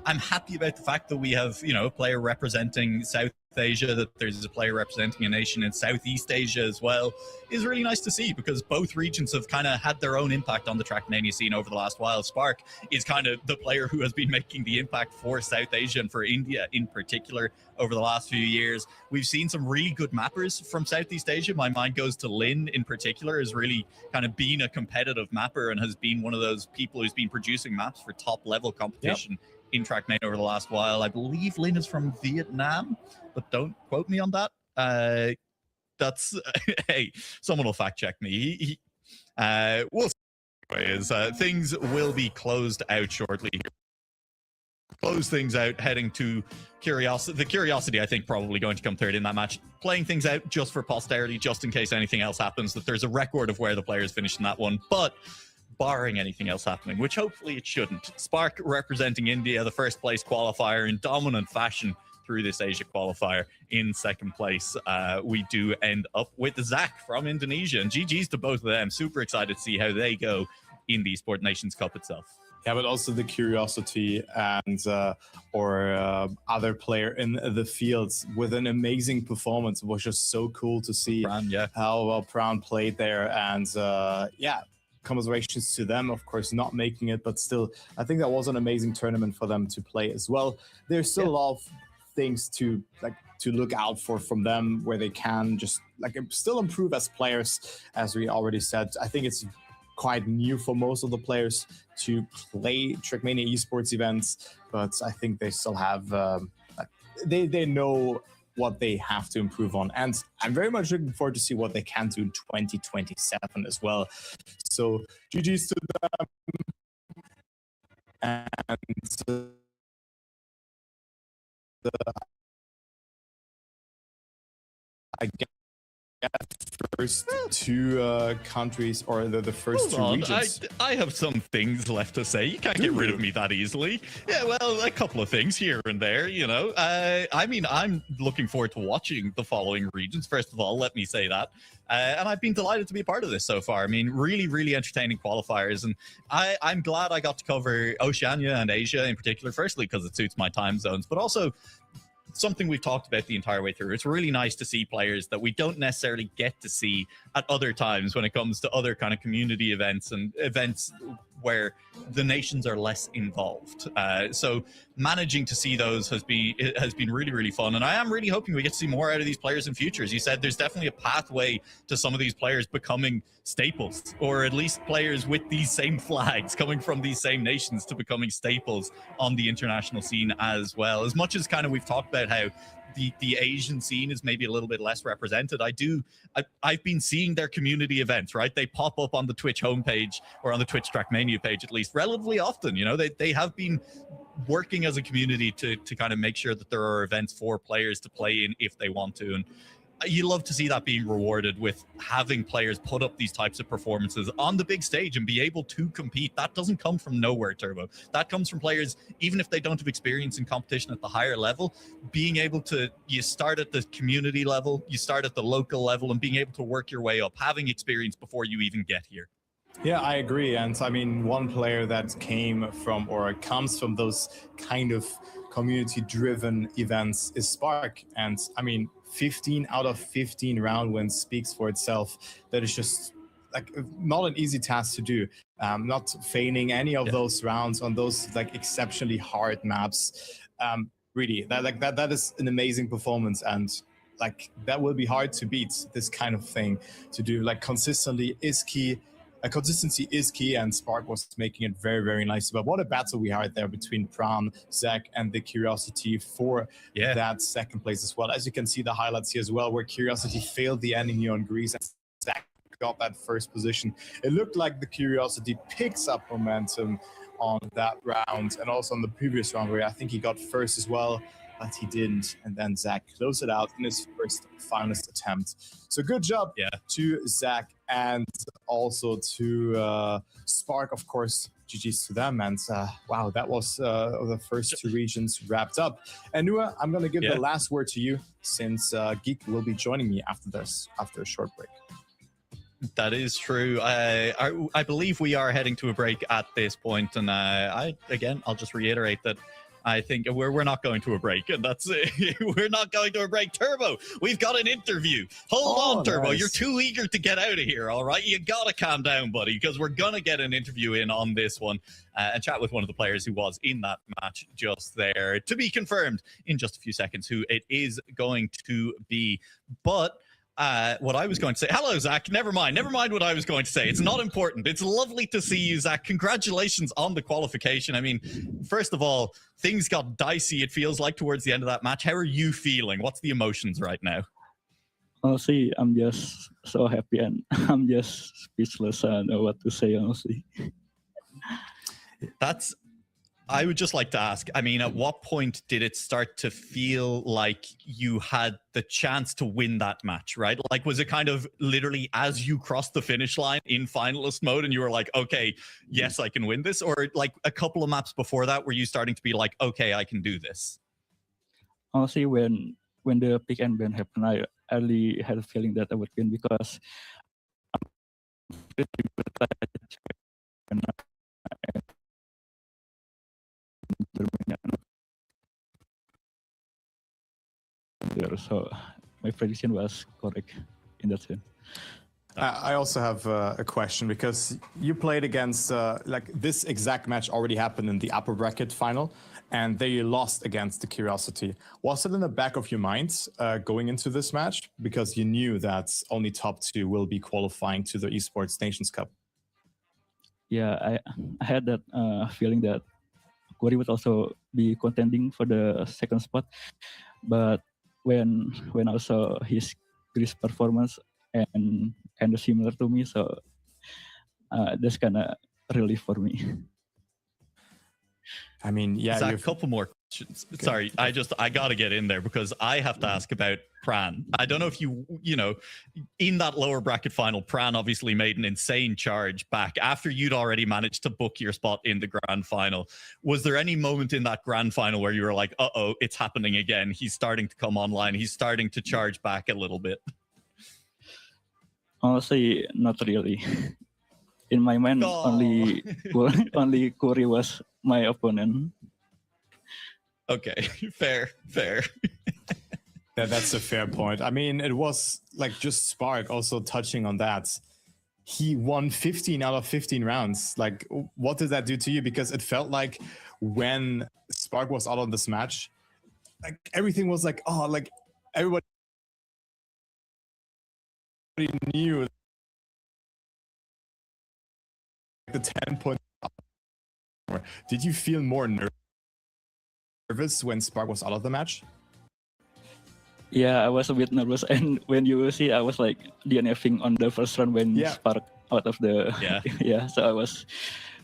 I'm happy about the fact that we have, you know, a player representing South Asia, that there's a player representing a nation in Southeast Asia as well, is really nice to see, because both regions have kind of had their own impact on the Trackmania scene over the last while. Spark is kind of the player who has been making the impact for South Asia and for India in particular over the last few years. We've seen some really good mappers from Southeast Asia. My mind goes to Lin in particular, has really kind of been a competitive mapper and has been one of those people who's been producing maps for top level competition in Trackmania over the last while. I believe Lin is from Vietnam, but don't quote me on that. That's hey, someone will fact check me. We'll see. Things will be closed out shortly here. Close things out, heading to Curiosity. The Curiosity, I think, probably going to come third in that match. Playing things out just for posterity, just in case anything else happens, that there's a record of where the players finished in that one. But barring anything else happening, which hopefully it shouldn't, Spark representing India, the first place qualifier, in dominant fashion through this Asia qualifier in second place. We do end up with Zach from Indonesia, and GG's to both of them. Super excited to see how they go in the Esports Nations Cup itself. Yeah, but also the Curiosity and other player in the fields with an amazing performance. It was just so cool to see how well Pran played there. And yeah, commiserations to them, of course, not making it, but still, I think that was an amazing tournament for them to play as well. There's still a lot of things to look out for from them, where they can just still improve as players, as we already said. I think it's quite new for most of the players to play Trackmania esports events, but I think they still have they know what they have to improve on, and I'm very much looking forward to see what they can do in 2027 as well. So GG's to them, and I guess first two countries, or the first two regions. I have some things left to say. You can't get rid of me that easily. Yeah, well, a couple of things here and there, you know. I mean, I'm looking forward to watching the following regions. First of all, let me say that. And I've been delighted to be a part of this so far. I mean, really entertaining qualifiers. And I'm glad I got to cover Oceania and Asia in particular, firstly, because it suits my time zones, but also something we've talked about the entire way through. It's really nice to see players that we don't necessarily get to see at other times when it comes to other kind of community events and events where the nations are less involved. So managing to see those has been really, really fun. And I am really hoping we get to see more out of these players in future. As you said, there's definitely a pathway to some of these players becoming staples, or at least players with these same flags coming from these same nations to becoming staples on the international scene as well. As much as kind of we've talked about how the Asian scene is maybe a little bit less represented, I've been seeing their community events, right? They pop up on the Twitch homepage, or on the Twitch Trackmania page at least, relatively often. You know, they have been working as a community to kind of make sure that there are events for players to play in if they want to. And you love to see that being rewarded with having players put up these types of performances on the big stage and be able to compete. That doesn't come from nowhere, Turbo. That comes from players, even if they don't have experience in competition at the higher level, being able to, you start at the community level, you start at the local level, and being able to work your way up, having experience before you even get here. Yeah, I agree. And I mean, one player that came from, or comes from, those kind of community-driven events is Spark. And I mean, 15 out of 15 round wins speaks for itself. That is just like not an easy task to do. Not feigning any of those rounds on those like exceptionally hard maps. Really, that is an amazing performance, and like that will be hard to beat. This kind of thing to do like consistently is key. Consistency is key, and Spark was making it very, very nice. But what a battle we had there between Pran, Zach, and the Curiosity for that second place as well. As you can see the highlights here as well, where Curiosity failed the ending here on Greece, and Zach got that first position. It looked like the Curiosity picks up momentum on that round, and also on the previous round where I think he got first as well, but he didn't. And then Zach closed it out in his first finalist attempt. So good job to Zach, and also to Spark, of course. GG's to them. And wow, that was the first two regions wrapped up. And Nua, I'm going to give the last word to you, since Geek will be joining me after this, after a short break. That is true. I believe we are heading to a break at this point, and I'll just reiterate that I think we're not going to a break, and that's it. We're not going to a break. Turbo, we've got an interview. Hold on, Turbo. Nice. You're too eager to get out of here, all right? You got to calm down, buddy, because we're going to get an interview in on this one and chat with one of the players who was in that match just there. To be confirmed in just a few seconds who it is going to be. But what I was going to say, hello, Zach. Never mind what I was going to say. It's not important. It's lovely to see you, Zach. Congratulations on the qualification. I mean, first of all, things got dicey, it feels like, towards the end of that match. How are you feeling? What's the emotions right now? Honestly, I'm just so happy, and I'm just speechless. I don't know what to say, honestly. I would just like to ask, I mean, at what point did it start to feel like you had the chance to win that match, right? Like, was it kind of literally as you crossed the finish line in finalist mode and you were like, okay, yes, I can win this? Or like a couple of maps before that, were you starting to be like, okay, I can do this? Honestly, when the pick and ban happened, I really had a feeling that I would win, because so my prediction was correct in that sense. I also have a question, because you played against, like, this exact match already happened in the upper bracket final, and there you lost against the Curiosity. Was it in the back of your mind going into this match, because you knew that only top two will be qualifying to the Esports Nations Cup? Yeah, I had that feeling that Corey would also be contending for the second spot, but when I saw his Greece performance and similar to me, so that's kind of relief for me. I mean, yeah, Zach, a couple more questions. Okay. Sorry, I got to get in there because I have to ask about Pran. I don't know if you know, in that lower bracket final, Pran obviously made an insane charge back after you'd already managed to book your spot in the grand final. Was there any moment in that grand final where you were like, uh-oh, it's happening again? He's starting to come online. He's starting to charge back a little bit. Honestly, not really. In my mind, only Corey was my opponent. Okay, fair. That's a fair point. I mean, it was like just Spark also touching on that. He won 15 out of 15 rounds. Like, what did that do to you? Because it felt like when Spark was out of this match, like everything was like, oh, like everybody knew the 10 point. Did you feel more nervous when Spark was out of the match? Yeah, I was a bit nervous, and when you see, I was like DNFing on the first round when Spark out of the yeah. So I was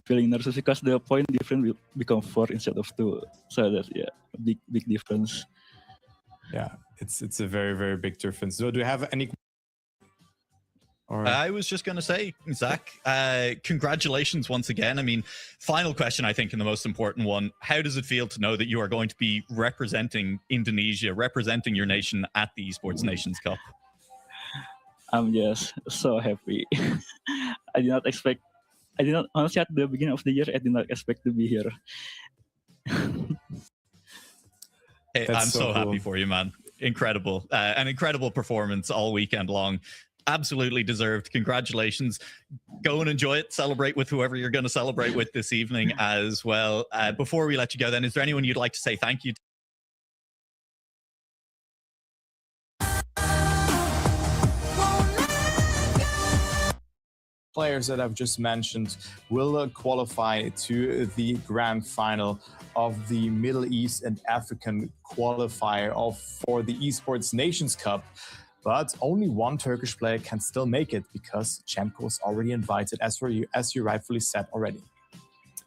feeling nervous because the point difference will become 4 instead of 2. So that's a big difference. Yeah, it's a very, very big difference. So do you have any? Or... I was just going to say, Zach, congratulations once again. I mean, final question, I think, and the most important one. How does it feel to know that you are going to be representing Indonesia, representing your nation at the Esports Nations Cup? I'm just so happy. Honestly, at the beginning of the year, I did not expect to be here. Hey, I'm so happy for you, man. Incredible. An incredible performance all weekend long. Absolutely deserved. Congratulations. Go and enjoy it. Celebrate with whoever you're going to celebrate with this evening as well. Before we let you go then, is there anyone you'd like to say thank you to? Players that I've just mentioned will qualify to the grand final of the Middle East and African qualifier for the Esports Nations Cup. But only one Turkish player can still make it because Chemko is already invited, as you rightfully said already.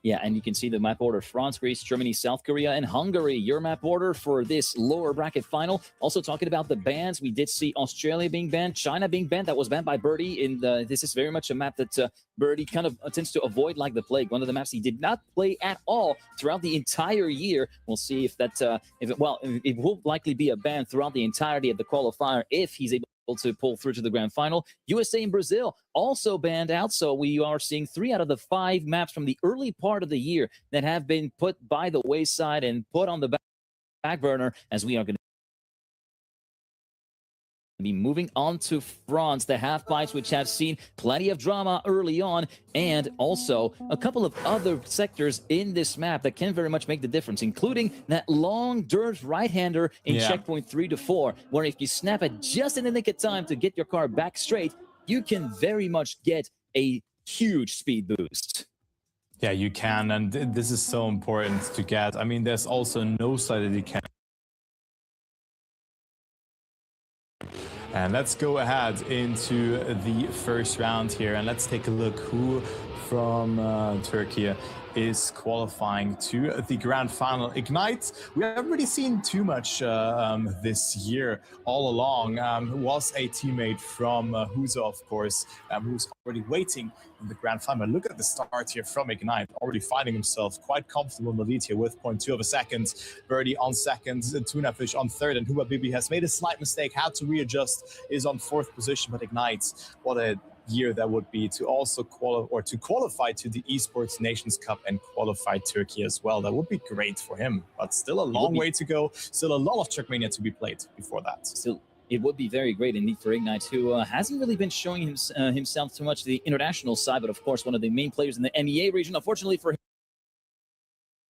Yeah, and you can see the map order: France, Greece, Germany, South Korea, and Hungary. Your map order for this lower bracket final. Also talking about the bans, we did see Australia being banned, China being banned. That was banned by Birdie. This is very much a map that Birdie kind of tends to avoid like the plague. One of the maps he did not play at all throughout the entire year. We'll see if that, it will likely be a ban throughout the entirety of the qualifier if he's able to pull through to the grand final. USA and Brazil also banned out, so we are seeing 3 out of the 5 maps from the early part of the year that have been put by the wayside and put on the back burner, as we are going to be moving on to France, the half-pipes, which have seen plenty of drama early on, and also a couple of other sectors in this map that can very much make the difference, including that long dirt right-hander in checkpoint 3 to 4, where if you snap it just in the nick of time to get your car back straight, you can very much get a huge speed boost. Yeah, you can, and this is so important to get. I mean, there's also no side that you can. And let's go ahead into the first round here, and let's take a look who from Turkey is qualifying to the grand final. Ignite, we haven't really seen too much this year all along. Was a teammate from Huzo, of course, who's already waiting in the grand final. Look at the start here from Ignite, already finding himself quite comfortable in the lead here with 0.2 of a second. Birdie on second, Tunafish on third, and Huba Bibi has made a slight mistake, had to readjust, is on 4th position, but Ignite, what a year that would be to also qualify to the Esports Nations Cup and qualify Turkey as well. That would be great for him, but still a long way to go. Still a lot of Trackmania to be played before that. Still, it would be very great indeed for Ignite, who hasn't really been showing himself too much to the international side, but of course one of the main players in the MEA region. Unfortunately for him,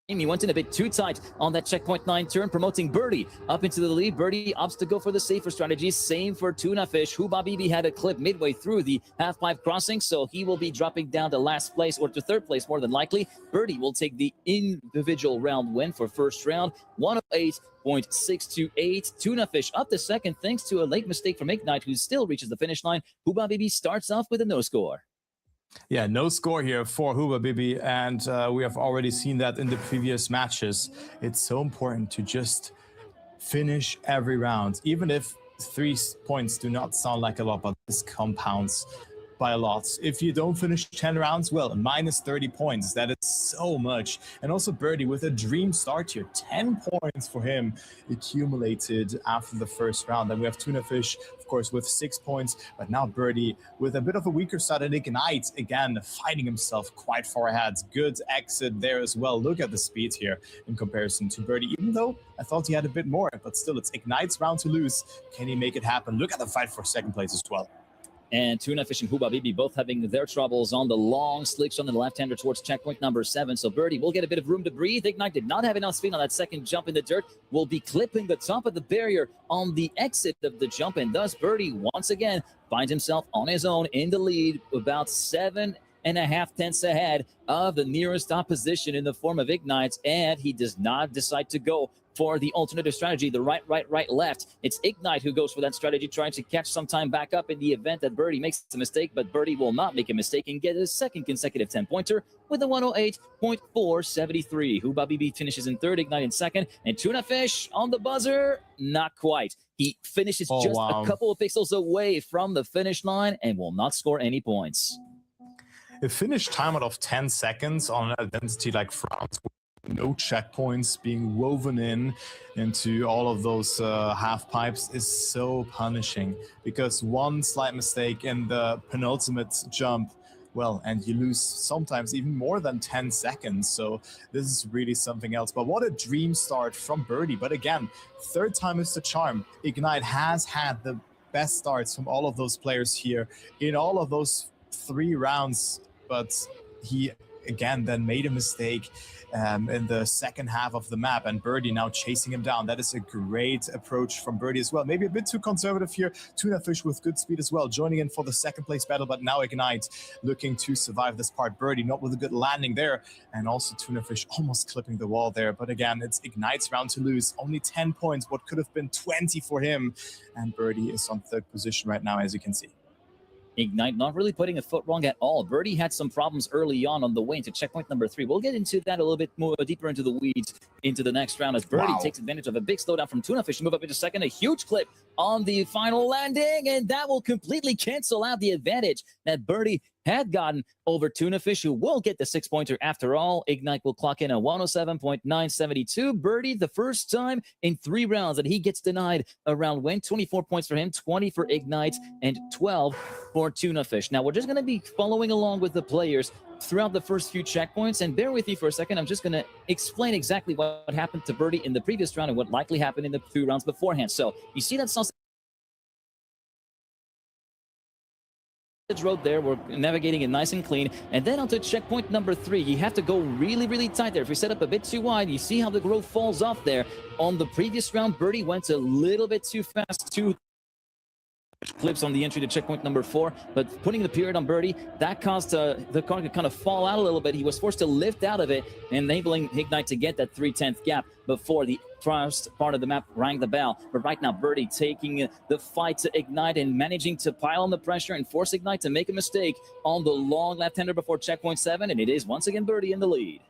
he went in a bit too tight on that checkpoint 9 turn, promoting Birdie up into the lead. Birdie opts to go for the safer strategy. Same for Tunafish. Huba Bibi had a clip midway through the half-pipe crossing, so he will be dropping down to last place, or to 3rd place more than likely. Birdie will take the individual round win for first round, 108.628. Tunafish up to 2nd thanks to a late mistake from Ignite, who still reaches the finish line. Huba Bibi starts off with a no score. Yeah, no score here for Huba Bibi, and we have already seen that in the previous matches. It's so important to just finish every round, even if 3 points do not sound like a lot, but this compounds by a lot. If you don't finish 10 rounds, well, minus 30 points. That is so much. And also Birdie with a dream start here. 10 points for him accumulated after the first round. Then we have Tunafish of course, with 6 points, but now Birdie with a bit of a weaker start and Ignite, again, finding himself quite far ahead. Good exit there as well. Look at the speed here in comparison to Birdie, even though I thought he had a bit more, but still, it's Ignite's round to lose. Can he make it happen? Look at the fight for second place as well. And Tuna Fish and Hubabibi both having their troubles on the long slicks on the left-hander towards checkpoint number 7. So Birdie will get a bit of room to breathe. Ignite did not have enough speed on that second jump in the dirt. Will be clipping the top of the barrier on the exit of the jump. And thus Birdie once again finds himself on his own in the lead, about 7.5 tenths ahead of the nearest opposition in the form of Ignite. And he does not decide to go for the alternative strategy, the right, left. It's Ignite who goes for that strategy, trying to catch some time back up in the event that Birdie makes a mistake, but Birdie will not make a mistake and get his second consecutive 10-pointer with a 108.473. Hubabibi finishes in third, Ignite in second, and Tuna Fish on the buzzer, not quite. He finishes a couple of pixels away from the finish line and will not score any points. A finish time out of 10 seconds on an identity like France, no checkpoints being woven into all of those half pipes is so punishing, because one slight mistake in the penultimate jump, well, and you lose sometimes even more than 10 seconds. So this is really something else. But what a dream start from Birdie. But again, third time is the charm. Ignite has had the best starts from all of those players here in all of those 3 rounds, but he again then made a mistake in the second half of the map, and Birdie now chasing him down. That is a great approach from Birdie as well. Maybe a bit too conservative here. Tuna Fish with good speed as well, joining in for the second place battle, but now Ignite looking to survive this part. Birdie not with a good landing there, and also Tuna Fish almost clipping the wall there. But again, it's Ignite's round to lose. Only 10 points, what could have been 20 for him. And Birdie is on third position right now, as you can see. Ignite not really putting a foot wrong at all. Birdie had some problems early on the way into checkpoint number 3. We'll get into that a little bit more deeper into the weeds into the next round as Birdie takes advantage of a big slowdown from Tuna Fish to move up into second. A huge clip on the final landing, and that will completely cancel out the advantage that Birdie had gotten over Tuna Fish, who will get the 6-pointer after all. Ignite will clock in a 107.972. Birdie, the first time in 3 rounds that he gets denied a round win. 24 points for him, 20 for Ignite, and 12 for Tuna Fish. Now, we're just going to be following along with the players throughout the first few checkpoints, and bear with me for a second. I'm just going to explain exactly what happened to Birdie in the previous round and what likely happened in the 2 rounds beforehand. So, you see that sausage road there, we're navigating it nice and clean, and then onto checkpoint number 3. You have to go really tight there. If you set up a bit too wide, you see how the growth falls off there. On the previous round, Birdie went a little bit too fast, too clips on the entry to checkpoint number 4, but putting the period on Birdie, that caused the car to kind of fall out a little bit. He was forced to lift out of it, enabling Ignite to get that 3/10 gap before the first part of the map rang the bell. But right now, Birdie taking the fight to Ignite and managing to pile on the pressure and force Ignite to make a mistake on the long left-hander before checkpoint 7, and it is once again Birdie in the lead.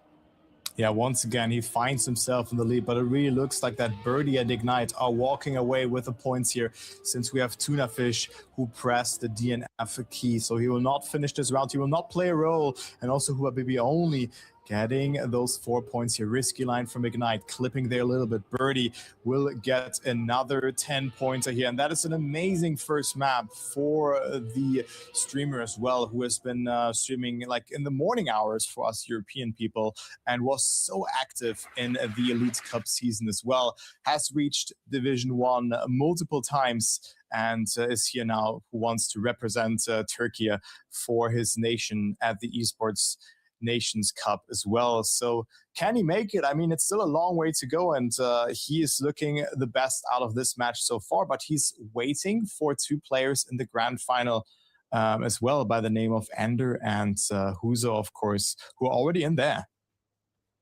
Yeah, once again, he finds himself in the lead, but it really looks like that Birdie and Ignite are walking away with the points here, since we have Tuna Fish who pressed the DNF key. So he will not finish this round. He will not play a role. And also Hubabibi only getting those 4 points here. Risky line from Ignite, clipping there a little bit. Birdie will get another 10-pointer here. And that is an amazing first map for the streamer as well, who has been streaming like in the morning hours for us European people and was so active in the Elite Cup season as well. Has reached Division 1 multiple times and is here now, who wants to represent Turkey for his nation at the Esports Nations Cup as well. So can he make it? I mean, it's still a long way to go, and he is looking the best out of this match so far, but he's waiting for 2 players in the grand final as well, by the name of Ender and Huzo, of course, who are already in there.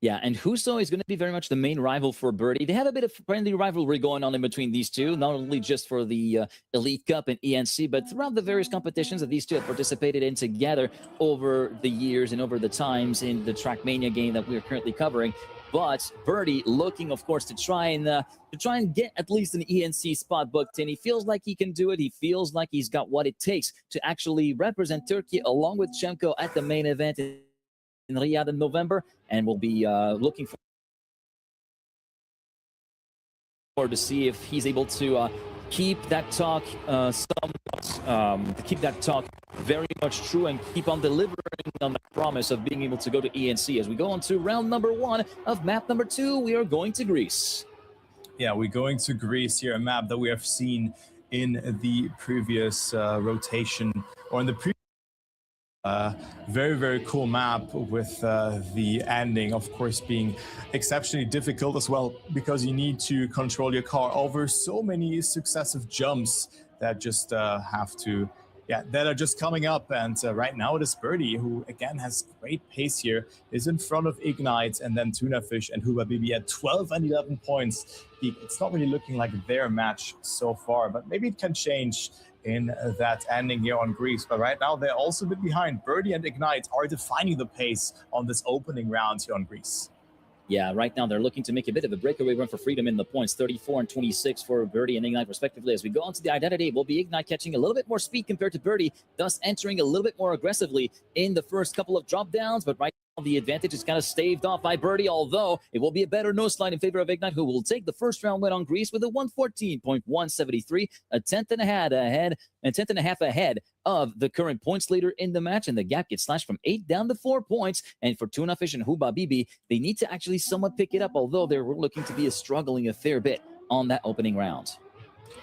Yeah, and Huso is going to be very much the main rival for Birdie. They have a bit of friendly rivalry going on in between these two, not only just for the Elite Cup and ENC, but throughout the various competitions that these two have participated in together over the years and over the times in the Trackmania game that we are currently covering. But Birdie looking, of course, to try and get at least an ENC spot booked in. He feels like he can do it. He feels like he's got what it takes to actually represent Turkey along with Shemko at the main event in Riyadh in November, and we'll be looking forward to see if he's able to keep that talk keep that talk very much true and keep on delivering on the promise of being able to go to ENC. As we go on to round number 1 of map number 2, we are going to Greece. Yeah, we're going to Greece here, a map that we have seen in the previous rotation, or in the previous very, very cool map, with the ending, of course, being exceptionally difficult as well, because you need to control your car over so many successive jumps that just that are just coming up. And right now it is Birdie, who again has great pace here, is in front of Ignite, and then Tunafish and Huba Bibi at 12 and 11 points. It's not really looking like their match so far, but maybe it can change in that ending here on Greece. But right now they're also a bit behind. Birdie and Ignite are defining the pace on this opening round here on Greece. Yeah, right now they're looking to make a bit of a breakaway run for freedom in the points, 34 and 26 for Birdie and Ignite respectively. As we go on to the identity, it will be Ignite catching a little bit more speed compared to Birdie, thus entering a little bit more aggressively in the first couple of drop downs. But right now the advantage is kind of staved off by Birdie, although it will be a better nose slide in favor of Ignite, who will take the first round win on Greece with a 114.173, a tenth and a half ahead of the current points leader in the match, and the gap gets slashed from 8 down to 4 points. And for Tunafish and Huba Bibi, they need to actually somewhat pick it up, although they're looking to be struggling a fair bit on that opening round.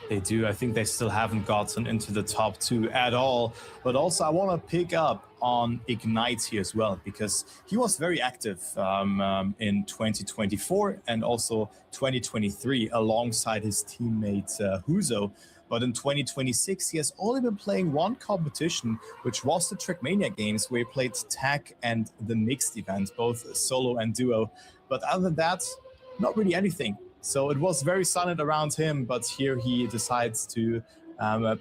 They do. I think they still haven't gotten into the top 2 at all. But also I want to pick up on Ignite here as well, because he was very active in 2024 and also 2023 alongside his teammate Huzo. But in 2026, he has only been playing one competition, which was the Trackmania games, where he played tag and the mixed event, both solo and duo. But other than that, not really anything. So it was very silent around him, but here he decides to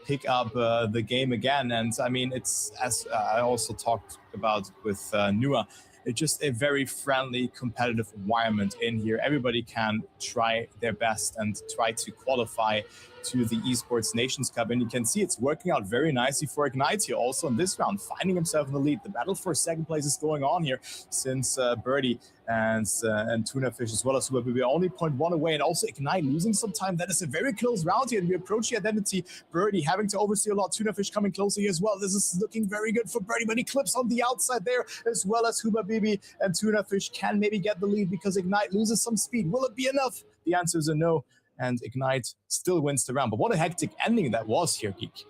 pick up the game again. And I mean, it's, as I also talked about with Nua, it's just a very friendly, competitive environment in here. Everybody can try their best and try to qualify to the Esports Nations Cup. And you can see it's working out very nicely for Ignite here also in this round, finding himself in the lead. The battle for second place is going on here, since Birdie and Tunafish, as well as Huba Bibi, only 0.1 away, and also Ignite losing some time. That is a very close round here, and we approach the identity. Birdie having to oversee a lot. Tunafish coming closer here as well. This is looking very good for Birdie, but he clips on the outside there, as well as Huba Bibi and Tunafish can maybe get the lead because Ignite loses some speed. Will it be enough? The answer is a no, and Ignite still wins the round. But what a hectic ending that was here, Geek.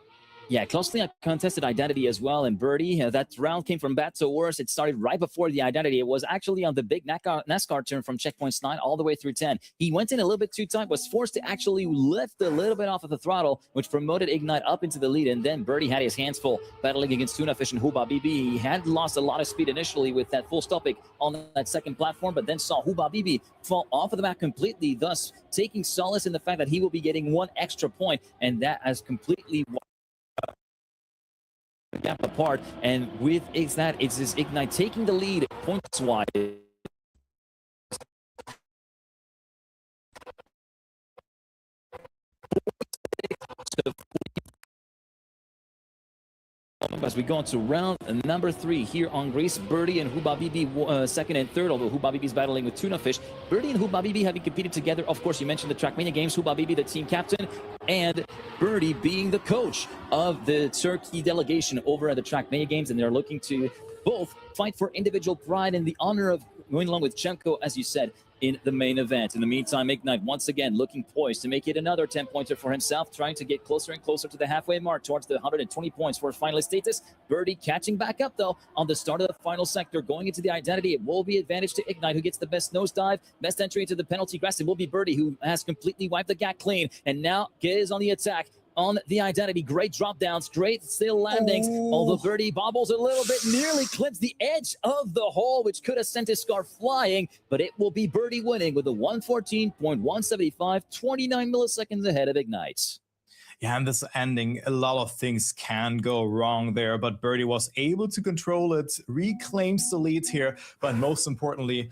Yeah, closely contested identity as well. And Birdie, that round came from bad to worse. It started right before the identity. It was actually on the big NASCAR turn from checkpoints 9 all the way through 10. He went in a little bit too tight, was forced to actually lift a little bit off of the throttle, which promoted Ignite up into the lead. And then Birdie had his hands full battling against Tunafish and Huba Bibi. He had lost a lot of speed initially with that full stopping on that second platform, but then saw Huba Bibi fall off of the map completely, thus taking solace in the fact that he will be getting 1 extra point, and that has completely gap apart. And with that, it's this Ignite taking the lead points wise. As we go on to round number 3 here on Greece, Birdie and Huba Bibi second and third, although Huba Bibi is battling with Tunafish. Birdie and Huba Bibi having competed together. Of course, you mentioned the Trackmania games, Huba Bibi the team captain, and Birdie being the coach of the Turkey delegation over at the Trackmania games, and they're looking to both fight for individual pride and the honor of going along with Chemko, as you said, in the main event. In the meantime, Ignite once again looking poised to make it another 10-pointer for himself, trying to get closer and closer to the halfway mark towards the 120 points for finalist status. Birdie catching back up, though, on the start of the final sector. Going into the identity, it will be advantage to Ignite, who gets the best nosedive. Best entry into the penalty grass, it will be Birdie, who has completely wiped the gap clean, and now is on the attack on the identity. Great drop downs, great still landings. Although Birdie bobbles a little bit, nearly clips the edge of the hole, which could have sent his car flying, but it will be Birdie winning with a 114.175, 29 milliseconds ahead of Ignite. Yeah, and this ending, a lot of things can go wrong there, but Birdie was able to control it, reclaims the lead here, but most importantly,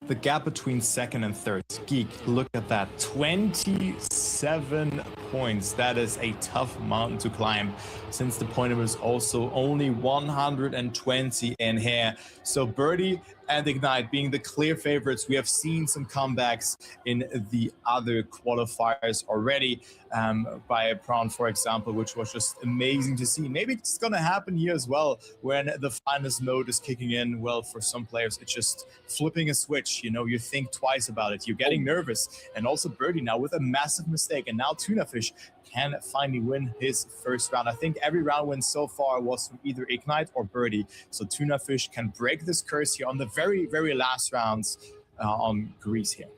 the gap between second and third. Geek, look at that. 27 points. That is a tough mountain to climb, since the point is also only 120 in here. So Birdie and Ignite being the clear favorites. We have seen some comebacks in the other qualifiers already, by Prawn, for example, which was just amazing to see. Maybe it's going to happen here as well when the finals mode is kicking in. Well, for some players, it's just flipping a switch. You know, you think twice about it. You're getting nervous. And also Birdie now with a massive mistake. And now Tunafish can finally win his first round. I think every round win so far was from either Ignite or Birdie. So Tunafish can break this curse here on the very, very last rounds on Greece here.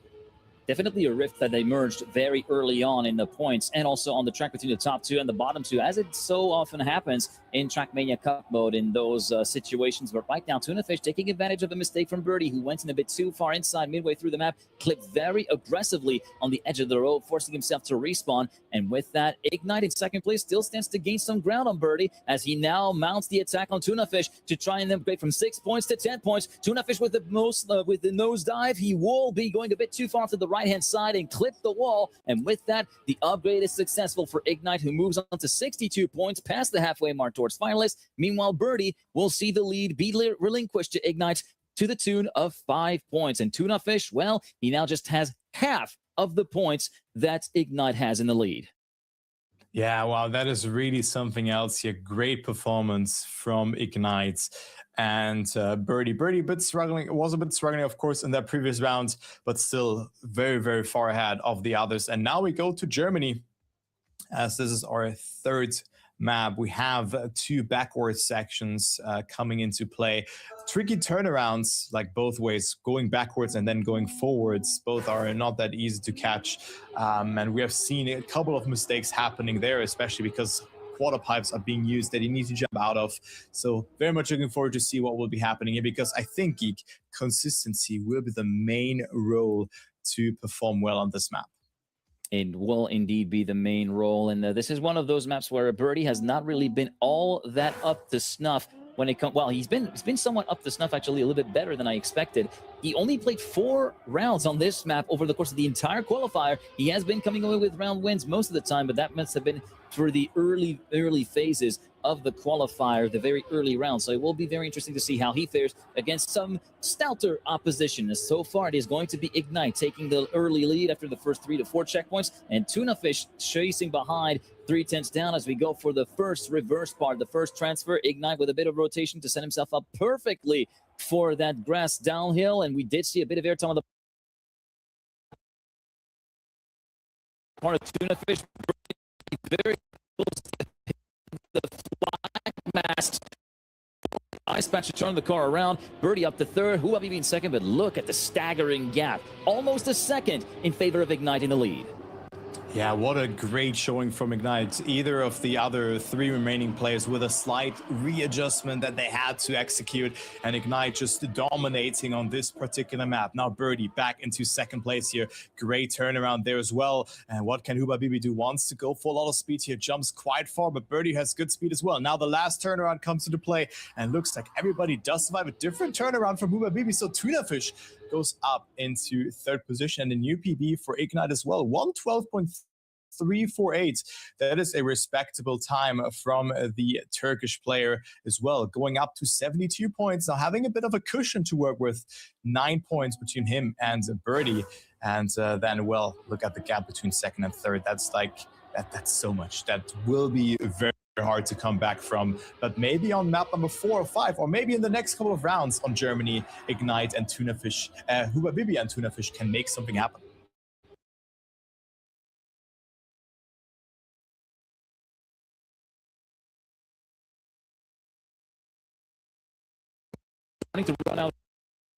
Definitely a rift that emerged very early on in the points and also on the track between the top two and the bottom two, as it so often happens in Trackmania Cup mode in those situations. But right now, Tunafish taking advantage of a mistake from Birdie, who went in a bit too far inside midway through the map, clipped very aggressively on the edge of the road, forcing himself to respawn. And with that, Ignite in second place still stands to gain some ground on Birdie as he now mounts the attack on Tunafish to try and upgrade from 6 points to 10 points. Tunafish with the nosedive. He will be going a bit too far to the right-hand side and clip the wall. And with that, the upgrade is successful for Ignite, who moves on to 62 points past the halfway mark towards finalists. Meanwhile, Birdie will see the lead be relinquished to Ignite to the tune of 5 points. And Tunafish, well, he now just has half of the points that Ignite has in the lead. Yeah, wow, that is really something else here. Great performance from Ignite. And Birdie was a bit struggling, of course, in that previous round, but still very, very far ahead of the others. And now we go to Germany, as this is our third map. We have two backwards sections coming into play. Tricky turnarounds, like both ways, going backwards and then going forwards. Both are not that easy to catch. And we have seen a couple of mistakes happening there, especially because quarter pipes are being used that you need to jump out of. So very much looking forward to see what will be happening here, because I think, Geek, consistency will be the main role to perform well on this map. It will indeed be the main role. And this is one of those maps where Birdie has not really been all that up to snuff when it comes. Well, he's been somewhat up to snuff, actually, a little bit better than I expected. He only played 4 rounds on this map over the course of the entire qualifier. He has been coming away with round wins most of the time, but that must have been for the early phases of the qualifier, the very early rounds. So it will be very interesting to see how he fares against some stouter opposition. As so far, it is going to be Ignite taking the early lead after the first 3 to 4 checkpoints, and Tunafish chasing behind 3/10 down as we go for the first reverse part, the first transfer. Ignite with a bit of rotation to set himself up perfectly for that grass downhill, and we did see a bit of airtime on the part of Tunafish. Very close to the flag mast. Ice Patch to turn the car around. Birdie up to third. Huabibi in second, but look at the staggering gap. Almost a second in favor of Ignite in the lead. Yeah, what a great showing from Ignite. Either of the other 3 remaining players with a slight readjustment that they had to execute, and Ignite just dominating on this particular map. Now Birdie back into second place here. Great turnaround there as well. And what can Hubabibi do? Wants to go for a lot of speed here. Jumps quite far, but Birdie has good speed as well. Now the last turnaround comes into play, and looks like everybody does survive a different turnaround from Hubabibi. So Tunafish goes up into third position, and a new PB for Ignite as well. 112.348. That is a respectable time from the Turkish player as well, going up to 72 points. Now having a bit of a cushion to work with, 9 points between him and Birdie. And then, well, look at the gap between second and third. That's like, that's so much. That will be very hard to come back from, but maybe on map number 4 or 5, or maybe in the next couple of rounds on Germany, Ignite and Tunafish, Hubabibi and Tunafish can make something happen. To run out,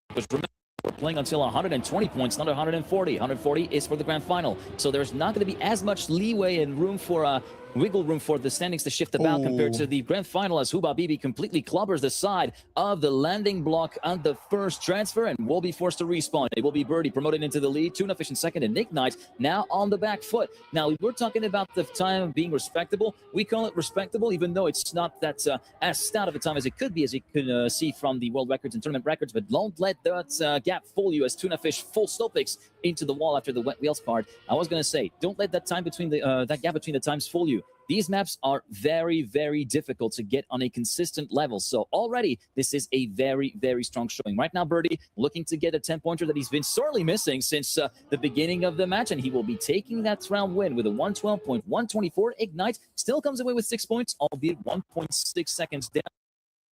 because remember, we're playing until 120 points, not 140. 140 is for the grand final, so there's not going to be as much leeway and room for wiggle room for the standings to shift about compared to the grand final, as Hubabibi completely clubbers the side of the landing block on the first transfer and will be forced to respawn. It will be Birdie promoted into the lead, Tunafish in second, and Ignite now on the back foot. Now, we're talking about the time being respectable. We call it respectable, even though it's not that as stout of a time as it could be, as you can see from the world records and tournament records. But don't let that gap fool you, as Tunafish full slow picks into the wall after the wet wheels part. I was going to say, don't let that time between the that gap between the times fool you. these maps are very, very difficult to get on a consistent level. So already, this is a very, very strong showing. Right now, Birdie looking to get a 10-pointer that he's been sorely missing since the beginning of the match, and he will be taking that round win with a 112.124. Ignite still comes away with 6 points, albeit 1.6 seconds down.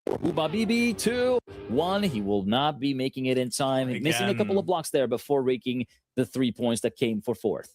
Hubabibi 2-1. He will not be making it in time. Missing a couple of blocks there before raking the 3 points that came for fourth.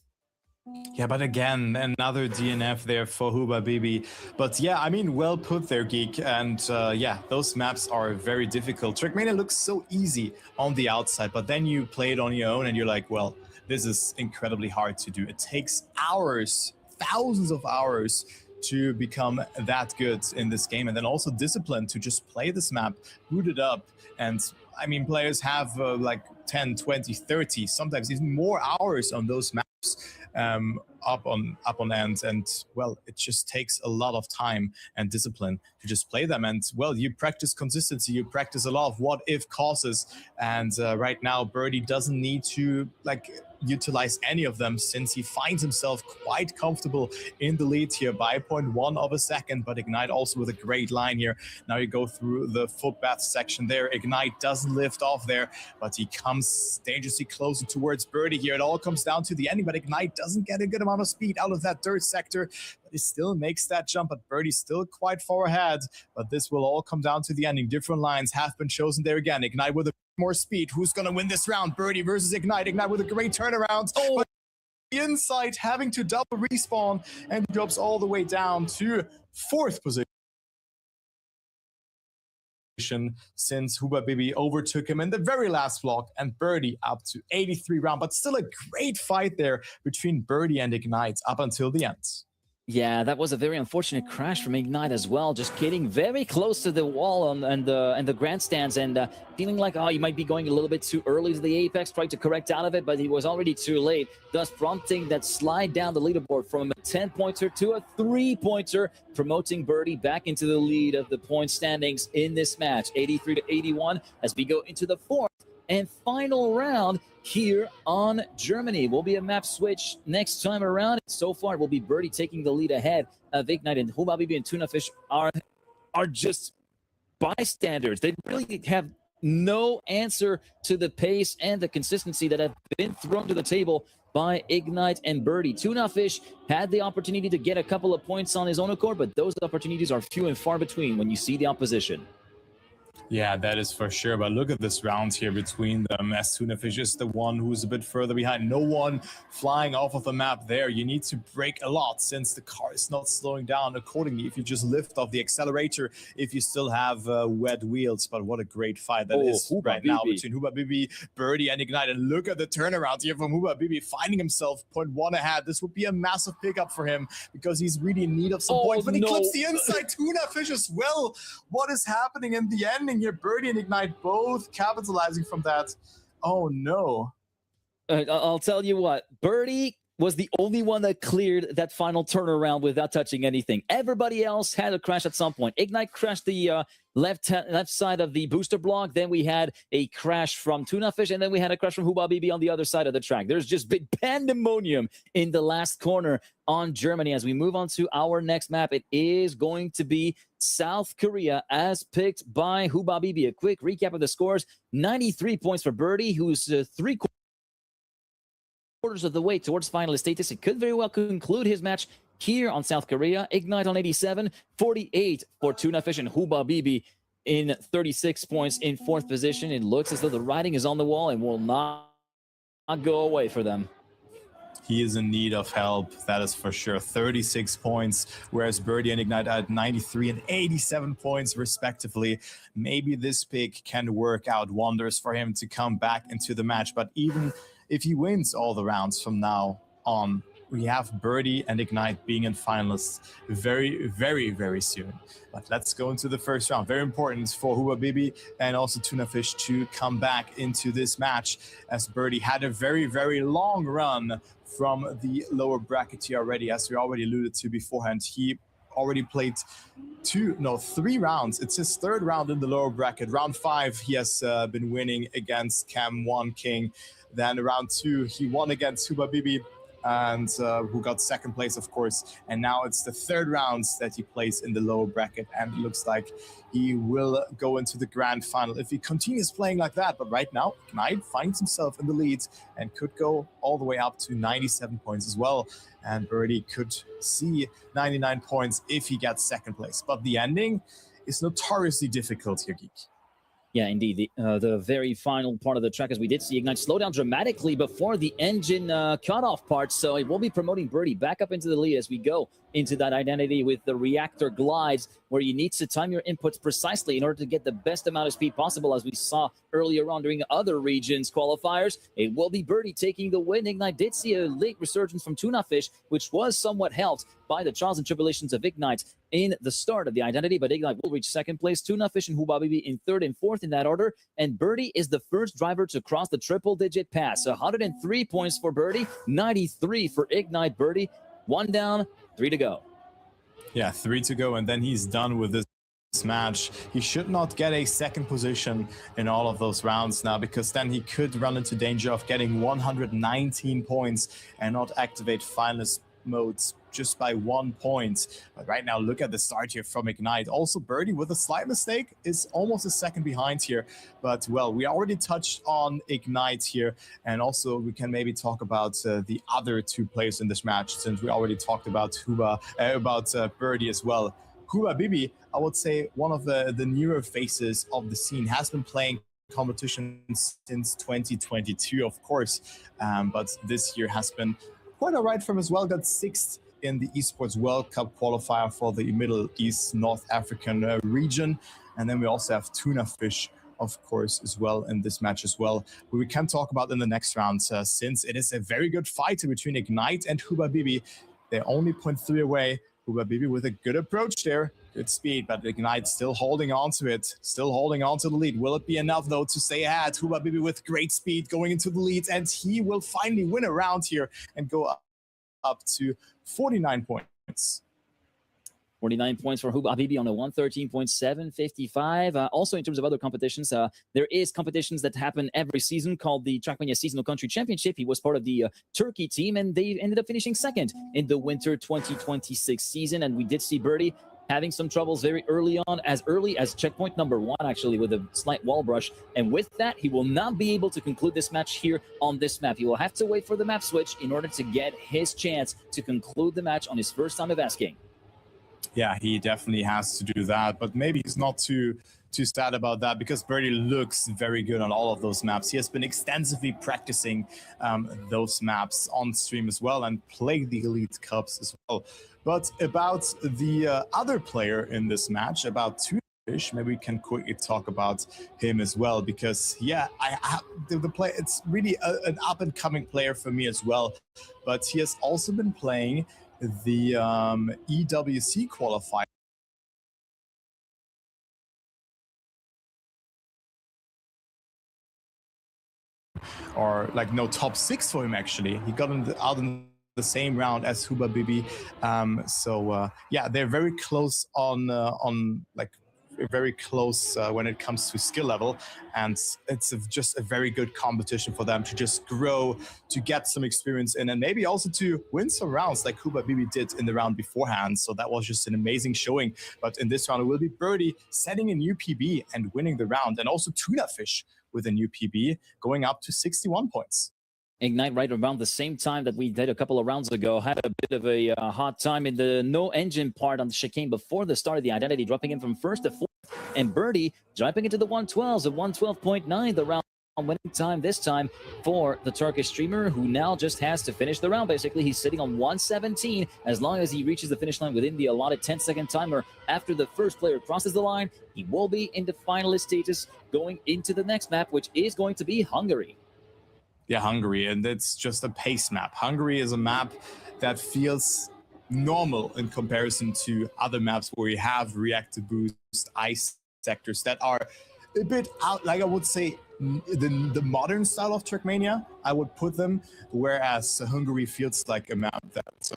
Yeah, but again, another DNF there for Hubabibi. But yeah, I mean, well put there, Geek. And yeah, those maps are very difficult. Trackmania looks so easy on the outside, but then you play it on your own and you're like, well, this is incredibly hard to do. It takes hours, thousands of hours to become that good in this game, and then also discipline to just play this map, boot it up. And I mean, players have like 10, 20, 30, sometimes even more hours on those maps up on end, and well, it just takes a lot of time and discipline to just play them. And well, you practice consistency, you practice a lot of what if causes, and right now Birdie doesn't need to like utilize any of them, since he finds himself quite comfortable in the lead here by 0.1 of a second. But Ignite also with a great line here. Now you go through the footbath section there. Ignite doesn't lift off there, but he comes dangerously closer towards Birdie here. It all comes down to the ending, but Ignite doesn't get a good amount of speed out of that dirt sector, but he still makes that jump. But Birdie's still quite far ahead, but this will all come down to the ending. Different lines have been chosen there again. Ignite with a more speed. Who's going to win this round? Birdie versus Ignite. Ignite with a great turnaround. Oh, but the Insight having to double respawn and drops all the way down to fourth position, since Hubabibi overtook him in the very last block, and Birdie up to 83 round. But still a great fight there between Birdie and Ignite up until the end. Yeah, that was a very unfortunate crash from Ignite as well. Just getting very close to the wall and the grandstands, and feeling like, oh, you might be going a little bit too early to the apex. Tried to correct out of it, but he was already too late, thus prompting that slide down the leaderboard from a 10-pointer to a 3-pointer, promoting Birdie back into the lead of the point standings in this match, 83 to 81, as we go into the fourth and final round here on Germany. Will be a map switch next time around. So far, it will be Birdie taking the lead ahead of Ignite, and Hubabibi and Tunafish are just bystanders. They really have no answer to the pace and the consistency that have been thrown to the table by Ignite and Birdie. Tunafish had the opportunity to get a couple of points on his own accord, but those opportunities are few and far between when you see the opposition. Yeah, that is for sure. But look at this round here between them, as Tunafish is the one who's a bit further behind. No one flying off of the map there. You need to brake a lot, since the car is not slowing down accordingly if you just lift off the accelerator, if you still have wet wheels. But what a great fight that is right now between Hubabibi, Birdie, and Ignite. And look at the turnaround here from Hubabibi, finding himself 0.1 ahead. This would be a massive pickup for him, because he's really in need of some points. But he clips the inside Tunafish as well. What is happening in the ending here? Birdie and Ignite both capitalizing from that. Oh no. I'll tell you what, Birdie was the only one that cleared that final turnaround without touching anything. Everybody else had a crash at some point. Ignite crashed the left side of the booster block. Then we had a crash from Tunafish, and then we had a crash from Hubabibi on the other side of the track. There's just big pandemonium in the last corner on Germany. As we move on to our next map, it is going to be South Korea, as picked by Hubabibi. A quick recap of the scores: 93 points for Birdie, who's 3/4 of the way towards finalist status. It could very well conclude his match here on South Korea. Ignite on 87, 48 for Tunafish, and Hubabibi in 36 points in fourth position. It looks as though the writing is on the wall and will not go away for them. He is in need of help, that is for sure. 36 points, whereas Birdie and Ignite at 93 and 87 points respectively. Maybe this pick can work out wonders for him to come back into the match. But even if he wins all the rounds from now on, we have Birdie and Ignite being in finalists very, very, very soon. But let's go into the first round. Very important for Hubabibi and also Tunafish to come back into this match, as Birdie had a very, very long run from the lower bracket here already, as we already alluded to beforehand. He already played 3 rounds. It's his third round in the lower bracket. Round 5, he has been winning against Cam 1 King. Then round 2, he won against Hubabibi. and who got second place, of course. And now it's the third rounds that he plays in the lower bracket, and it looks like he will go into the grand final if he continues playing like that. But right now, Ignite finds himself in the lead and could go all the way up to 97 points as well. And Birdie could see 99 points if he gets second place. But the ending is notoriously difficult here, Geek. Yeah, indeed. The very final part of the track, as we did see Ignite slow down dramatically before the engine cutoff part. So it will be promoting Birdie back up into the lead as we go into that identity with the reactor glides, where you need to time your inputs precisely in order to get the best amount of speed possible, as we saw earlier on during other regions qualifiers. It will be Birdie taking the win. Ignite did see a late resurgence from Tuna Fish, which was somewhat helped by the trials and tribulations of Ignite in the start of the identity, but Ignite will reach second place. Tuna Fish and Hubabibi in third and fourth in that order, and Birdie is the first driver to cross the triple-digit pass. 103 points for Birdie, 93 for Ignite. Birdie, 1 down, 3 to go. Yeah, 3 to go, and then he's done with this match. He should not get a second position in all of those rounds now, because then he could run into danger of getting 119 points and not activate finalist modes just by 1 point. But right now, look at the start here from Ignite. Also, Birdie, with a slight mistake, is almost a second behind here. But, well, we already touched on Ignite here, and also we can maybe talk about the other two players in this match, since we already talked about Birdie as well. Hubabibi, I would say one of the newer faces of the scene, has been playing competition since 2022, of course, but this year has been quite all right for him as well. Got 6th in the Esports World Cup qualifier for the Middle East North African region. And then we also have Tuna Fish, of course, as well in this match as well, who we can talk about in the next round, since it is a very good fight between Ignite and Hubabibi. They're only 0.3 away. Hubabibi with a good approach there, good speed, but Ignite still holding on to it, still holding on to the lead. Will it be enough, though, to stay ahead? Hubabibi with great speed going into the lead, and he will finally win a round here and go up to 49 points. 49 points for Hubabibi on a 113.755. Also, in terms of other competitions, there is competitions that happen every season called the Trackmania Seasonal Country Championship. He was part of the Turkey team, and they ended up finishing second in the winter 2026 season. And we did see Birdie having some troubles very early on, as early as checkpoint number 1, actually, with a slight wall brush. And with that, he will not be able to conclude this match here on this map. He will have to wait for the map switch in order to get his chance to conclude the match on his first time of asking. Yeah, he definitely has to do that, but maybe he's not too sad about that, because Birdie looks very good on all of those maps. He has been extensively practicing those maps on stream as well, and played the Elite Cups as well. But about the other player in this match, about Tuna Fish, maybe we can quickly talk about him as well, because yeah, the play, it's really an up-and-coming player for me as well. But he has also been playing the EWC qualifier. Or like no, top 6 for him actually. He got out in the same round as Hubabibi. Yeah, they're very close on like very close when it comes to skill level, and it's just a very good competition for them to just grow, to get some experience in, and maybe also to win some rounds like Hubabibi did in the round beforehand. So that was just an amazing showing. But in this round, it will be Birdie setting a new PB and winning the round, and also Tuna Fish with a new PB going up to 61 points. Ignite, right around the same time that we did a couple of rounds ago, had a bit of a hard time in the no engine part on the chicane before the start of the identity, dropping in from 1st to 4th, and Birdie dropping into the 112s at 112.9, the round winning time this time for the Turkish streamer, who now just has to finish the round. Basically, he's sitting on 117. As long as he reaches the finish line within the allotted 10-second timer after the first player crosses the line, he will be in the finalist status going into the next map, which is going to be Hungary. Yeah, Hungary, and it's just a pace map. Hungary is a map that feels normal in comparison to other maps where you have reactor boost ice sectors that are a bit out, like I would say the modern style of Trackmania, I would put them, whereas Hungary feels like a map that's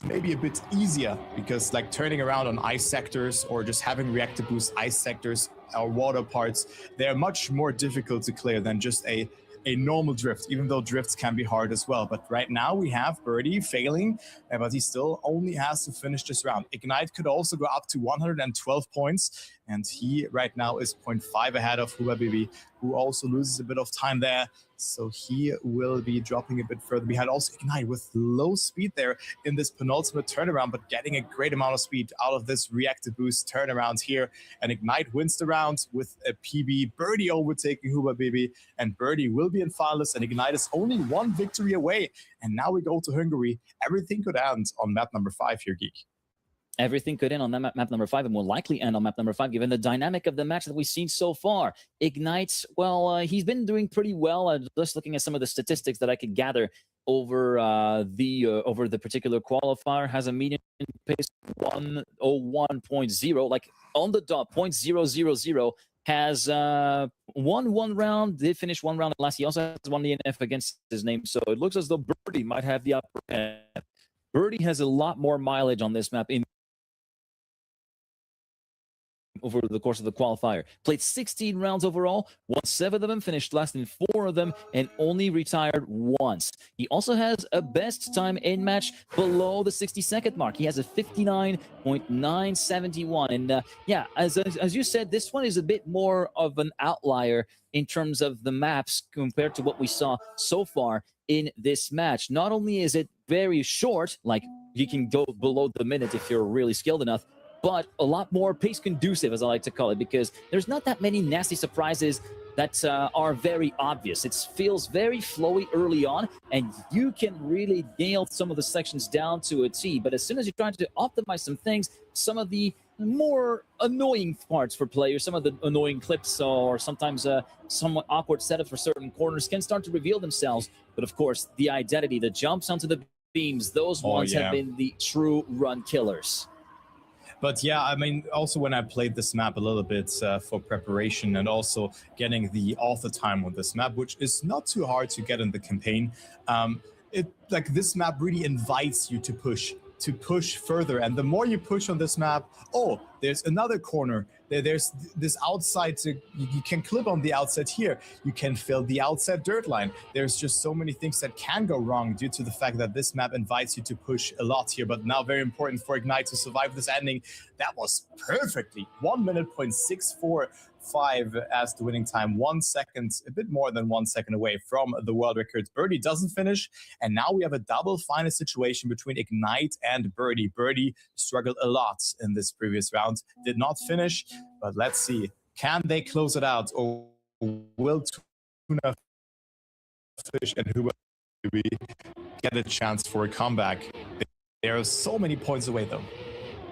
maybe a bit easier, because like turning around on ice sectors or just having reactor boost ice sectors or water parts, they're much more difficult to clear than just a a normal drift, even though drifts can be hard as well. But right now we have Birdie failing, but he still only has to finish this round. Ignite could also go up to 112 points, and he right now is 0.5 ahead of Hubabibi, who also loses a bit of time there. So he will be dropping a bit further. We had also Ignite with low speed there in this penultimate turnaround, but getting a great amount of speed out of this reactive boost turnaround here. And Ignite wins the round with a PB. Birdie overtaking Hubabibi, and Birdie will be in finalists, and Ignite is only one victory away. And now we go to Hungary. Everything could end on map number 5 here, Geek. Everything could end on that map number 5, and will likely end on map number 5, given the dynamic of the match that we've seen so far. Ignite, well, he's been doing pretty well. Just looking at some of the statistics that I could gather over the particular qualifier, has a median pace 101.0, like on the dot, 0.000. Has won one round, did finish one round at last. He also has won the NF against his name, so it looks as though Birdie might have the upper hand. Birdie has a lot more mileage on this map over the course of the qualifier. Played 16 rounds overall, won 7 of them, finished last in 4 of them, and only retired once. He also has a best time in match below the 60-second mark. He has a 59.971. And yeah, as you said, this one is a bit more of an outlier in terms of the maps compared to what we saw so far in this match. Not only is it very short, like you can go below the minute if you're really skilled enough, but a lot more pace conducive, as I like to call it, because there's not that many nasty surprises that are very obvious. It feels very flowy early on, and you can really nail some of the sections down to a T. But as soon as you're trying to optimize some things, some of the more annoying parts for players, some of the annoying clips or sometimes somewhat awkward setups for certain corners can start to reveal themselves. But of course, the identity, the jumps onto the beams, those ones have been the true run killers. But yeah, I mean, also when I played this map a little bit for preparation, and also getting the author time on this map, which is not too hard to get in the campaign, this map really invites you to push further. And the more you push on this map, oh, there's another corner. There's this outside, you can clip on the outside here. You can fill the outside dirt line. There's just so many things that can go wrong due to the fact that this map invites you to push a lot here. But now very important for Ignite to survive this ending. That was perfectly 1 minute 0.645 as the winning time. 1 second, a bit more than 1 second away from the world record. Birdie doesn't finish, and now we have a double final situation between Ignite and Birdie. Birdie struggled a lot in this previous round, did not finish, but let's see, can they close it out, or will Tuna Fish and Huba get a chance for a comeback? There are so many points away though.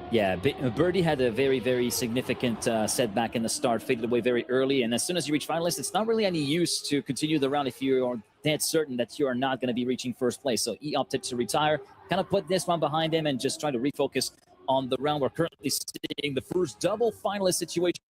Yeah, Birdie had a very, very significant setback in the start, faded away very early, and as soon as you reach finalists, it's not really any use to continue the round if you are dead certain that you are not going to be reaching first place. So he opted to retire, kind of put this one behind him, and just try to refocus on the round. We're currently seeing the first double finalist situation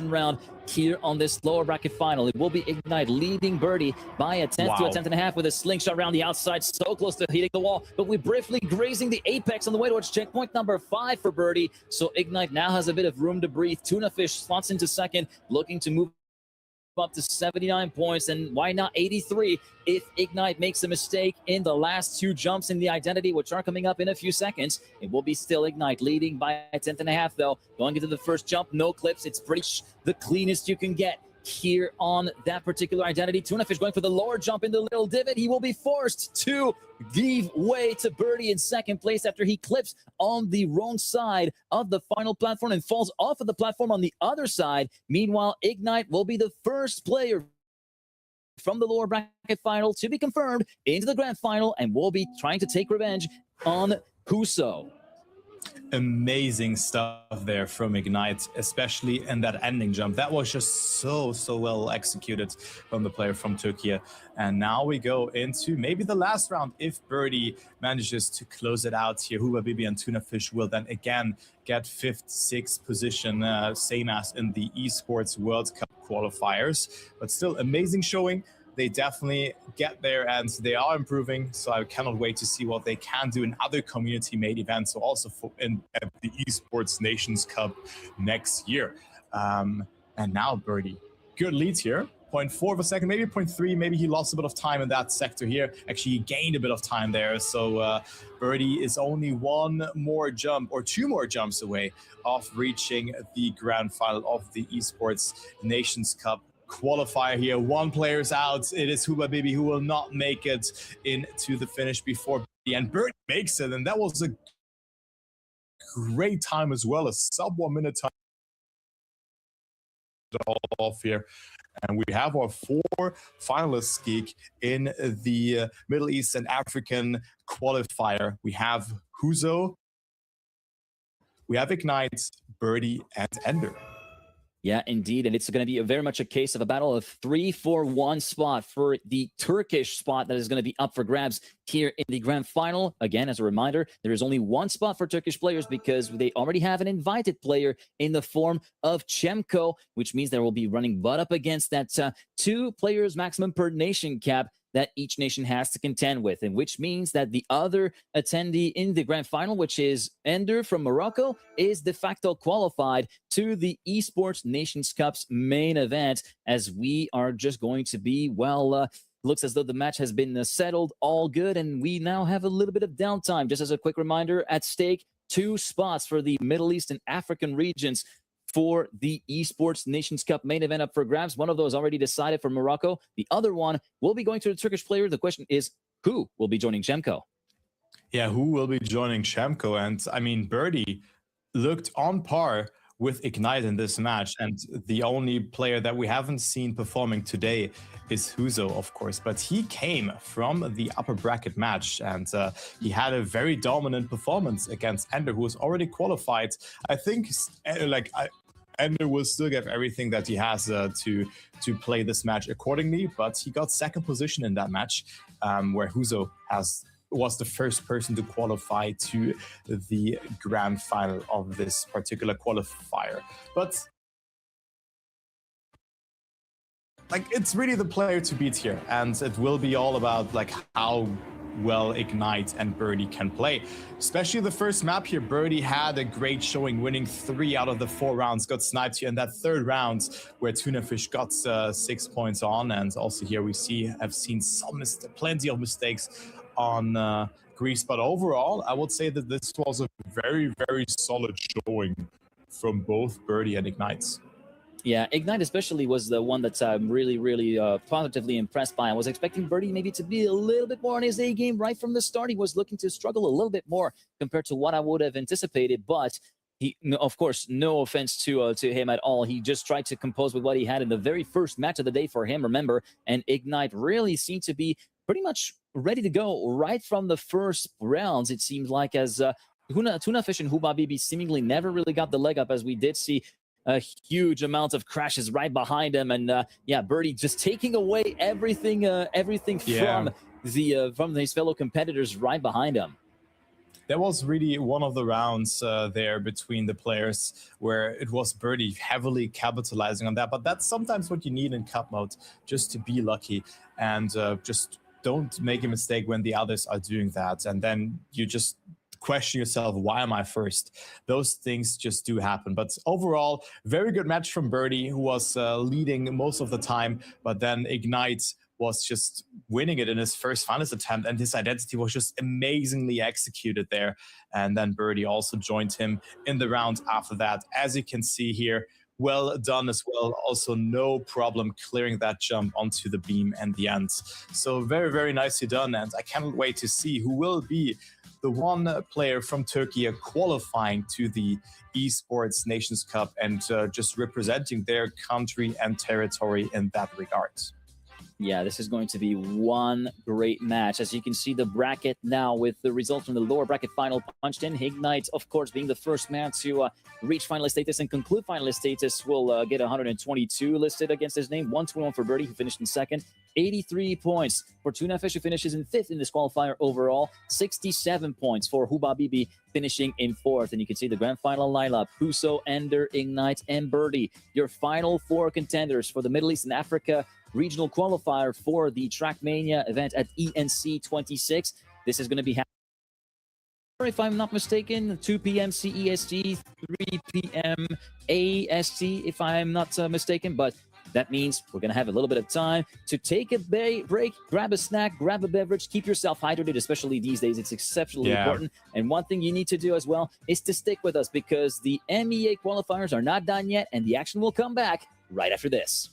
round here on this lower bracket final. It will be Ignite leading Birdie by a tenth to a tenth and a half with a slingshot around the outside, so close to hitting the wall, but we're briefly grazing the apex on the way towards checkpoint number 5 for Birdie. So Ignite now has a bit of room to breathe. Tuna Fish slots into second, looking to move up to 79 points, and why not 83 if Ignite makes a mistake in the last 2 jumps in the identity, which are coming up in a few seconds. It will be still Ignite leading by a tenth and a half though. Going into the first jump, no clips. It's pretty the cleanest you can get here on that particular identity. Tuna Fish going for the lower jump in the little divot. He will be forced to give way to Birdie in second place after he clips on the wrong side of the final platform and falls off of the platform on the other side. Meanwhile, Ignite will be the first player from the lower bracket final to be confirmed into the grand final, and will be trying to take revenge on Huso. Amazing stuff there from Ignite, especially in that ending jump. That was just so well executed from the player from Turkey. And now we go into maybe the last round. If Birdie manages to close it out here, Hubabibi and Tuna Fish will then again get 5th, 6th position, same as in the Esports World Cup qualifiers. But still, amazing showing. They definitely get there, and they are improving. So I cannot wait to see what they can do in other community-made events, so also at the Esports Nations Cup next year. And now Birdie, good lead here. 0.4 of a second, maybe 0.3. Maybe he lost a bit of time in that sector here. Actually, he gained a bit of time there. So Birdie is only one more jump or two more jumps away of reaching the grand final of the Esports Nations Cup qualifier here. One player's out. It is Huba Bibi, who will not make it into the finish before the end. Birdie makes it, and that was a great time as well, a sub 1 minute time off here. And we have our four finalists, Geek, in the Middle East and African qualifier. We have Huzo, we have Ignite, Birdie, and Ender. Yeah, indeed. And it's going to be very much a case of a battle of 3-4-1 spot for the Turkish spot that is going to be up for grabs here in the grand final. Again, as a reminder, there is only one spot for Turkish players because they already have an invited player in the form of Chemko, which means they will be running butt up against that 2 players maximum per nation cap that each nation has to contend with, and which means that the other attendee in the grand final, which is Ender from Morocco, is de facto qualified to the Esports Nations Cup's main event, as we are just going to be, well, looks as though the match has been settled all good, and we now have a little bit of downtime. Just as a quick reminder, at stake, 2 spots for the Middle East and African regions for the Esports Nations Cup main event up for grabs. One of those already decided for Morocco. The other one will be going to the Turkish player. The question is, who will be joining Chemko? Yeah, who will be joining Chemko? And I mean, Birdie looked on par with Ignite in this match. And the only player that we haven't seen performing today is Huzo, of course. But he came from the upper bracket match, and he had a very dominant performance against Ender, who was already qualified. I think, Ender will still give everything that he has to play this match accordingly, but he got second position in that match, where Huzo was the first person to qualify to the grand final of this particular qualifier. But it's really the player to beat here, and it will be all about how well Ignite and Birdie can play. Especially the first map here, Birdie had a great showing, winning 3 out of the 4 rounds, got sniped here in that third round where Tunafish got 6 points on. And also here we have seen plenty of mistakes on Greece, but overall I would say that this was a very, very solid showing from both Birdie and Ignite. Yeah, Ignite especially was the one that I'm really, really positively impressed by. I was expecting Birdie maybe to be a little bit more on his A game right from the start. He was looking to struggle a little bit more compared to what I would have anticipated, but he, of course, no offense to him at all. He just tried to compose with what he had in the very first match of the day for him, remember, and Ignite really seemed to be pretty much ready to go right from the first rounds, it seems like, as Tunafish and Huba Bibi seemingly never really got the leg up, as we did see a huge amount of crashes right behind him, and yeah, Birdie just taking away everything from his fellow competitors right behind him. That was really one of the rounds there between the players where it was Birdie heavily capitalizing on that. But that's sometimes what you need in cup mode, just to be lucky, and just don't make a mistake when the others are doing that, and then you just question yourself, why am I first? Those things just do happen. But overall, very good match from Birdie, who was leading most of the time, but then Ignite was just winning it in his first finals attempt, and his identity was just amazingly executed there. And then Birdie also joined him in the round after that. As you can see here, well done as well. Also no problem clearing that jump onto the beam and the end. So very, very nicely done. And I cannot wait to see who will be the one player from Turkey qualifying to the Esports Nations Cup and just representing their country and territory in that regard. Yeah, this is going to be one great match. As you can see the bracket now with the results from the lower bracket final punched in. Ignite, of course, being the first man to reach finalist status and conclude finalist status, will get 122 listed against his name. 121 for Birdie, who finished in second. 83 points for Tunafish, who finishes in 5th in this qualifier overall. 67 points for Huba Bibi, finishing in 4th. And you can see the grand final lineup: Huso, Ender, Ignite, and Birdie. Your final 4 contenders for the Middle East and Africa regional qualifier for the Trackmania event at ENC 26. This is going to be happening, if I'm not mistaken, 2 p.m. CEST, 3 p.m. AST, if I'm not mistaken. But That means we're going to have a little bit of time to take a break, grab a snack, grab a beverage, keep yourself hydrated, especially these days. It's exceptionally important. And one thing you need to do as well is to stick with us because the MEA qualifiers are not done yet, and the action will come back right after this.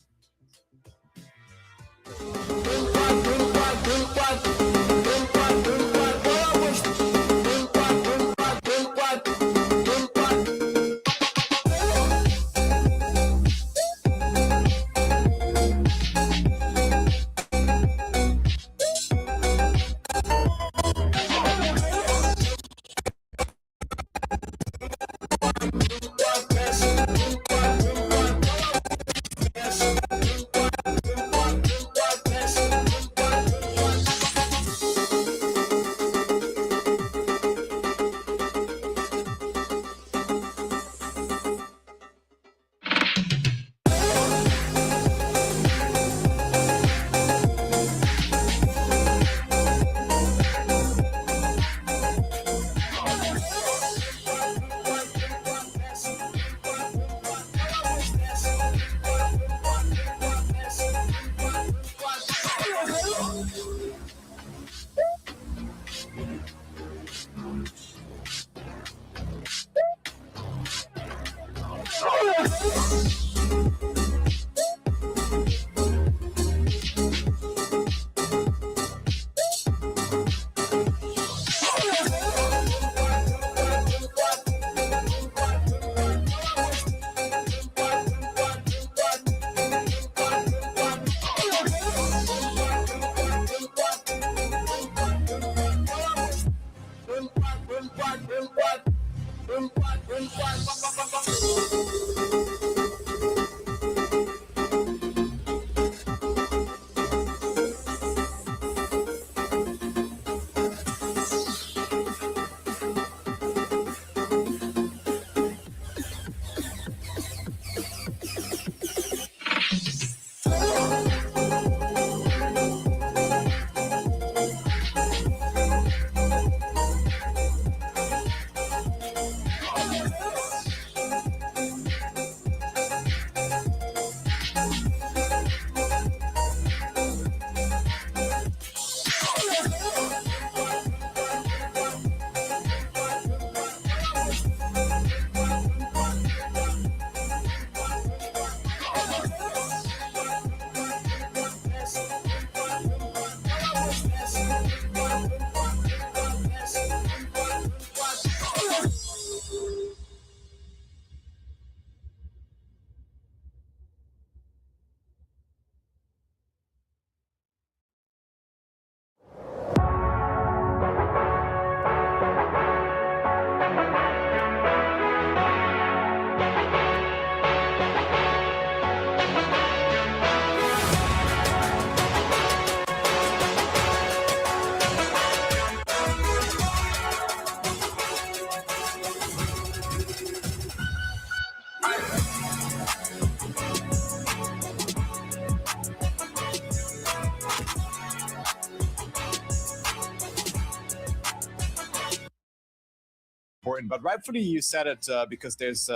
But rightfully you said it because there's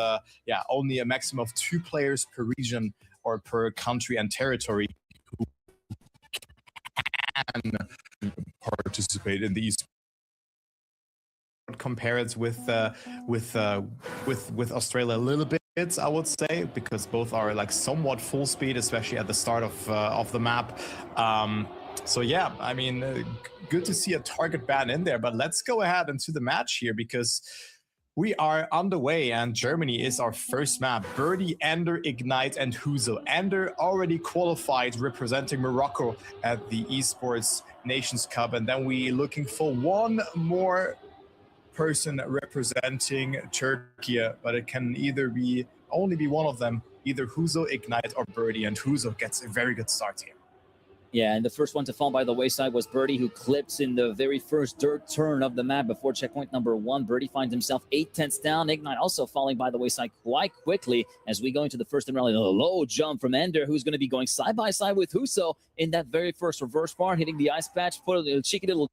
only a maximum of 2 players per region or per country and territory who can participate in these. Compare it with Australia a little bit, I would say, because both are like somewhat full speed, especially at the start of the map. So yeah, I mean, good to see a target ban in there, but let's go ahead into the match here because we are underway and Germany is our first map. Birdie, Ender, Ignite, and Huzo. Ender already qualified representing Morocco at the Esports Nations Cup, and then we looking for one more person representing Turkey, but it can either only be one of them, either Huzo, Ignite, or Birdie, and Huzo gets a very good start here. Yeah, and the first one to fall by the wayside was Birdie, who clips in the very first dirt turn of the map before checkpoint number 1. Birdie finds himself 8/10 down. Ignite also falling by the wayside quite quickly as we go into the first and rally. A low jump from Ender, who's going to be going side by side with Huso in that very first reverse bar, hitting the ice patch, put a cheeky little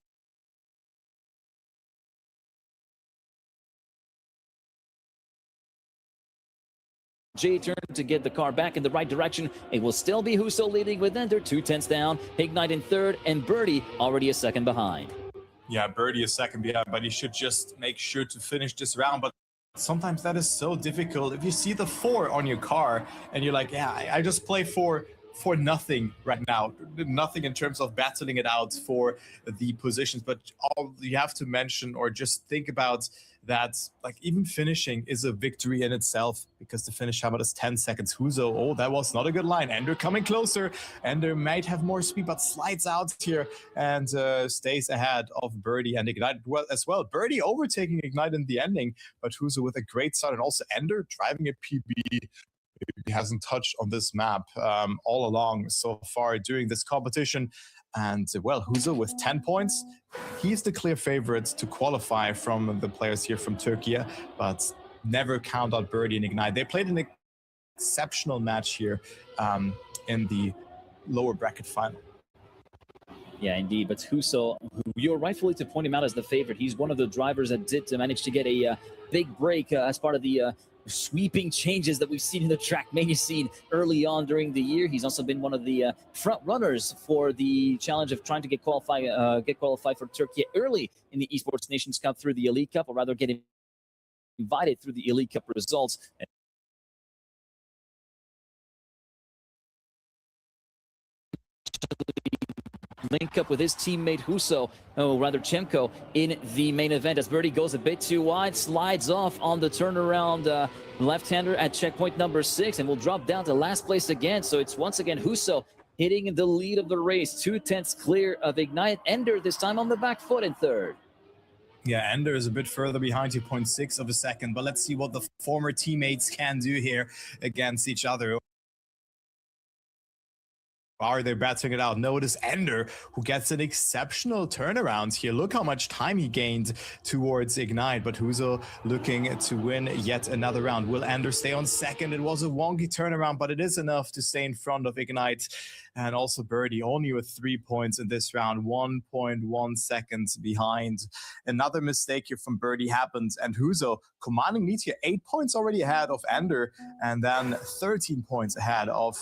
J-turn to get the car back in the right direction. It will still be Huso leading with Ender 2/10 down, Ignite in third, and Birdie already a second behind. Yeah, Birdie is second behind, but he should just make sure to finish this round. But sometimes that is so difficult. If you see the 4 on your car and you're like, yeah, I just play for nothing right now, nothing in terms of battling it out for the positions, but all you have to mention or just think about that, like even finishing is a victory in itself, because the finish time is 10 seconds. Huso, oh, that was not a good line. Ender coming closer. Ender might have more speed, but slides out here and stays ahead of Birdie and Ignite as well. Birdie overtaking Ignite in the ending, but Huso with a great start, and also Ender driving a PB. He hasn't touched on this map all along so far during this competition. And well, Huso with 10 points. He's the clear favorite to qualify from the players here from Turkey, but never count out Birdie and Ignite. They played an exceptional match here in the lower bracket final. Yeah, indeed. But Huso, who you're rightfully to point him out as the favorite, he's one of the drivers that did manage to get a big break as part of the sweeping changes that we've seen in the Trackmania scene early on during the year. He's also been one of the front runners for the challenge of trying to get qualified for Turkey early in the Esports Nations Cup through the Elite Cup, or rather get invited through the Elite Cup results. Link up with his teammate Huso, Chemko, in the main event as Birdie goes a bit too wide, slides off on the turnaround left-hander at checkpoint number 6, and will drop down to last place again. So it's once again Huso hitting the lead of the race, 2/10 clear of Ignite. Ender this time on the back foot in third. Yeah, Ender is a bit further behind, 2.6 of a second, but let's see what the former teammates can do here against each other. Are they battling it out? Notice Ender, who gets an exceptional turnaround here. Look how much time he gained towards Ignite, but Huso looking to win yet another round. Will Ender stay on second? It was a wonky turnaround, but it is enough to stay in front of Ignite. And also Birdie only with 3 points in this round, 1.1 seconds behind. Another mistake here from Birdie happens, and Huso commanding lead here, 8 points already ahead of Ender, and then 13 points ahead of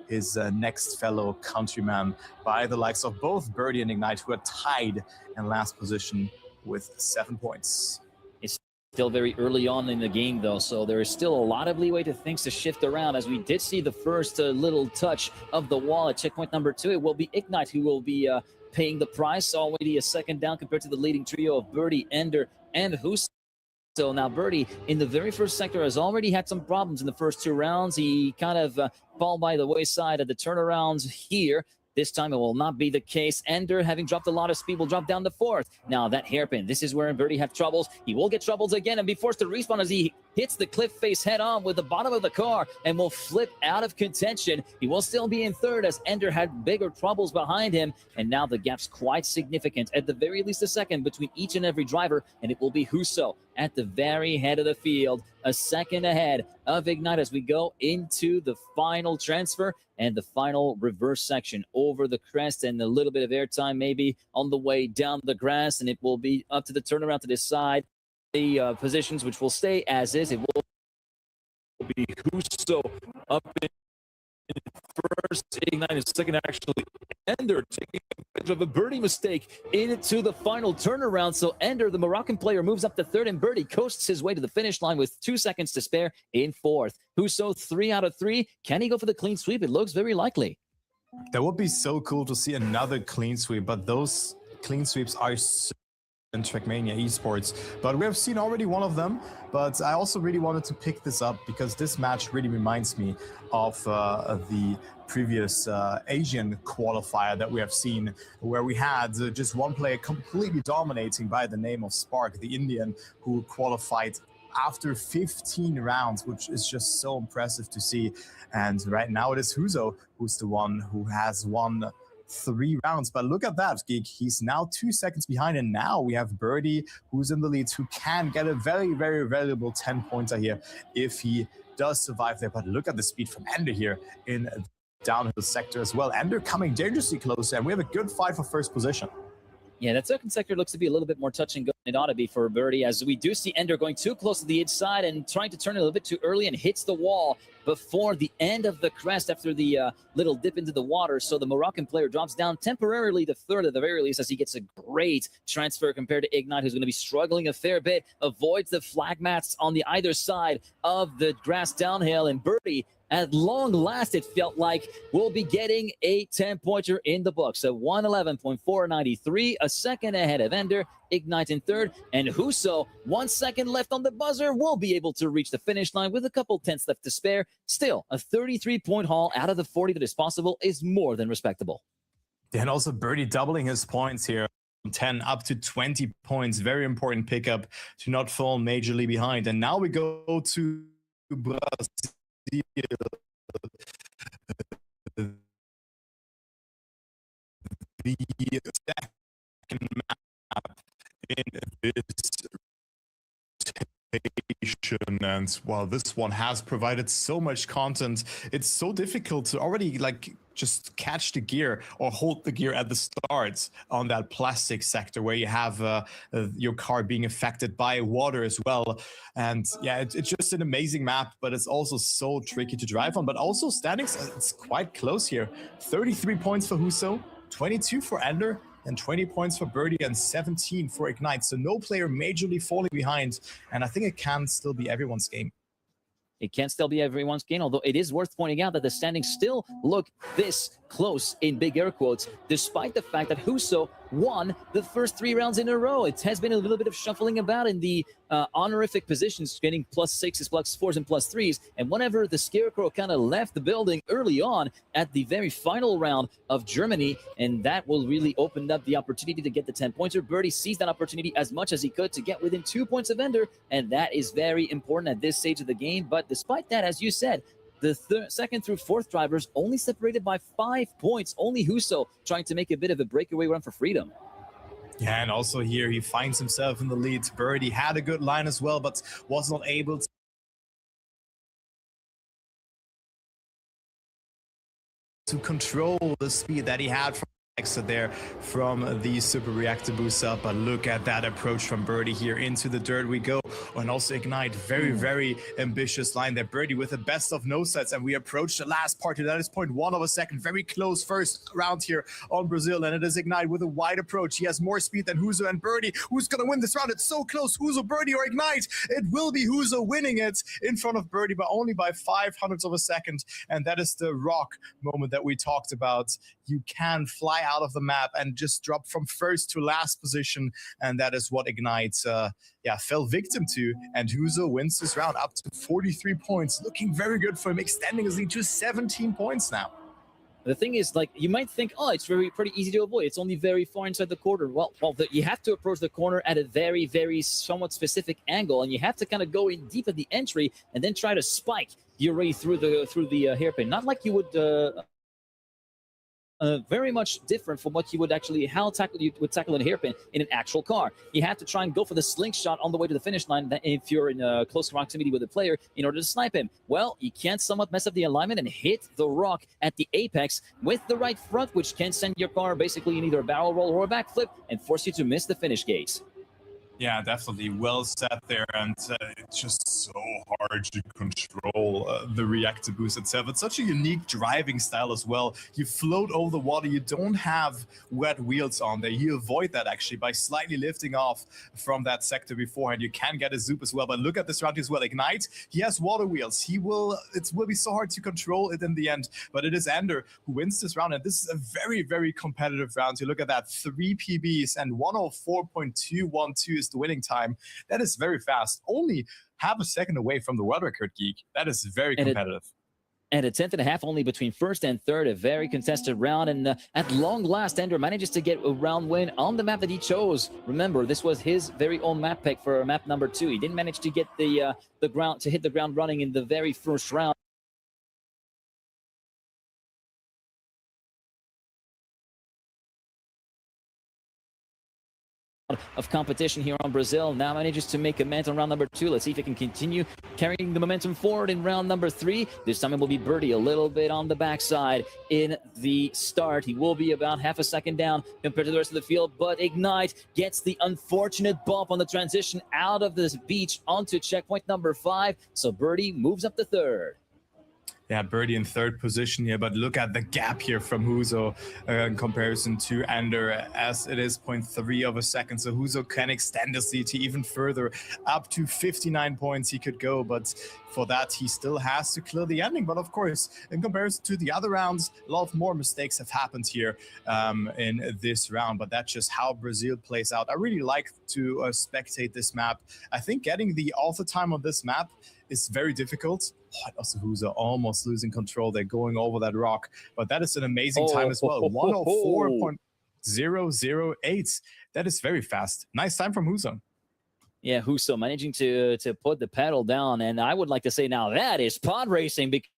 his next fellow countryman by the likes of both Birdie and Ignite, who are tied in last position with 7 points. It's still very early on in the game, though, so there is still a lot of leeway to things to shift around, as we did see the first little touch of the wall at checkpoint number 2. It will be Ignite who will be paying the price, already a second down compared to the leading trio of Birdie, Ender, and Huso. So now Birdie in the very first sector has already had some problems in the first 2 rounds. He kind of fall by the wayside at the turnarounds here. This time it will not be the case. Ender, having dropped a lot of speed, will drop down to 4th. Now that hairpin, this is where Birdie have troubles. He will get troubles again and be forced to respawn as he hits the cliff face head on with the bottom of the car and will flip out of contention. He will still be in 3rd as Ender had bigger troubles behind him. And now the gap's quite significant, at the very least a second between each and every driver. And it will be Huso at the very head of the field, a second ahead of Ignite as we go into the final transfer and the final reverse section over the crest, and a little bit of airtime maybe on the way down the grass, and it will be up to the turnaround to decide the positions, which will stay as is. It will be Huso up in first, Ignite in second, actually. Ender taking advantage of a Birdie mistake into the final turnaround. So Ender, the Moroccan player, moves up to 3rd, and Birdie coasts his way to the finish line with 2 seconds to spare in 4th. Huso 3 out of 3. Can he go for the clean sweep? It looks very likely. That would be so cool to see another clean sweep, but those clean sweeps are so in Trackmania Esports, but we have seen already one of them. But I also really wanted to pick this up because this match really reminds me of the previous Asian qualifier that we have seen, where we had just one player completely dominating by the name of Spark, the Indian, who qualified after 15 rounds, which is just so impressive to see. And right now it is Huso who's the one who has won 3 rounds. But look at that, Geek. He's now 2 seconds behind, and now we have Birdie who's in the lead, who can get a very, very valuable 10-pointer here if he does survive there. But look at the speed from Ender here in downhill sector as well. Ender coming dangerously close, and we have a good fight for first position. Yeah, that second sector looks to be a little bit more touch and go than it ought to be for Birdie, as we do see Ender going too close to the inside and trying to turn it a little bit too early and hits the wall before the end of the crest after the little dip into the water. So the Moroccan player drops down temporarily to third at the very least, as he gets a great transfer compared to Ignite, who's going to be struggling a fair bit, avoids the flag mats on the either side of the grass downhill, and Birdie, at long last, it felt like we'll be getting a 10-pointer in the books. A 111.493, a second ahead of Ender, Ignite in third, and Huso, 1 second left on the buzzer, will be able to reach the finish line with a couple tenths left to spare. Still, a 33-point haul out of the 40 that is possible is more than respectable. And also Birdie doubling his points here. 10 up to 20 points. Very important pickup to not fall majorly behind. And now we go to Brazil. The second map in this rotation, and while this one has provided so much content, it's so difficult to already just catch the gear or hold the gear at the start on that plastic sector where you have your car being affected by water as well. And yeah, it's just an amazing map, but it's also so tricky to drive on. But also standings, it's quite close here. 33 points for Huso, 22 for Ender, and 20 points for Birdie, and 17 for Ignite. So no player majorly falling behind, and I think it can still be everyone's game. It can still be everyone's game, although it is worth pointing out that the standings still look this close, in big air quotes, despite the fact that Huso won the first 3 rounds in a row. It has been a little bit of shuffling about in the honorific positions, getting +6s, +4s, and +3s. And whenever the Scarecrow kind of left the building early on at the very final round of Germany, and that will really open up the opportunity to get the 10-pointer. Birdie seized that opportunity as much as he could to get within 2 points of Ender, and that is very important at this stage of the game. But despite that, as you said, the second through fourth drivers only separated by 5 points. Only Huso trying to make a bit of a breakaway run for freedom. Yeah, and also here he finds himself in the lead. Birdie had a good line as well, but was not able to control the speed that he had from exit there from the super reactor boost up. But look at that approach from Birdie here. Into the dirt we go. And also Ignite, very ambitious line there. Birdie with the best of no sets, and we approach the last part here. That is 0.1 of a second. Very close first round here on Brazil, and it is Ignite with a wide approach. He has more speed than Huso, and Birdie, who's gonna win this round? It's so close. Huso, Birdie, or Ignite? It will be Huso winning it in front of Birdie, but only by 0.05 of a second. And that is the rock moment that we talked about. You can fly out of the map and just drop from first to last position, and that is what Ignite fell victim to. And Huso wins this round up to 43 points, looking very good for him, extending his lead to 17 points now. The thing is, you might think, oh, it's pretty easy to avoid. It's only very far inside the corner. Well, you have to approach the corner at a very somewhat specific angle, and you have to kind of go in deep at the entry and then try to spike your way through the hairpin. Not like you would. Very much different from what you would actually you would tackle a hairpin in an actual car. You have to try and go for the slingshot on the way to the finish line if you're in close proximity with the player in order to snipe him. Well, you can somewhat mess up the alignment and hit the rock at the apex with the right front, which can send your car basically in either a barrel roll or a backflip and force you to miss the finish gates. Yeah, definitely well set there, and it's just so hard to control the reactor boost itself. It's such a unique driving style as well. You float over the water, you don't have wet wheels on there. You avoid that actually by slightly lifting off from that sector beforehand. You can get a zoop as well, but look at this round as well. Ignite, he has water wheels. It will be so hard to control it in the end, but it is Ender who wins this round, and this is a very competitive round. You look at that, 3 PBs and 104.212 is the winning time. That is very fast. Only half a second away from the world record, Geek. That is very competitive. And a 10.5 only between first and third, a very contested round. And at long last, Ender manages to get a round win on the map that he chose. Remember, this was his very own map pick for map number 2. He didn't manage to get the ground to hit the ground running in the very first round. of competition here on Brazil. Now manages to make amends on round number 2. Let's see if he can continue carrying the momentum forward in round number 3. This time it will be Birdie a little bit on the backside in the start. He will be about half a second down compared to the rest of the field, but Ignite gets the unfortunate bump on the transition out of this beach onto checkpoint number 5. So Birdie moves up to 3rd. Yeah, Birdie in 3rd position here, but look at the gap here from Huso in comparison to Ender, as it is 0.3 of a second. So Huso can extend this lead to even further, up to 59 points he could go, but for that he still has to clear the ending. But of course, in comparison to the other rounds, a lot of more mistakes have happened here in this round, but that's just how Brazil plays out. I really like to spectate this map. I think getting the alpha time on this map is very difficult. Oh, also Huso almost losing control. They're going over that rock, but that is an amazing time as well. 104.008. That is very fast. Nice time from Huso. Yeah, Huso managing to put the pedal down, and I would like to say now that is pod racing, because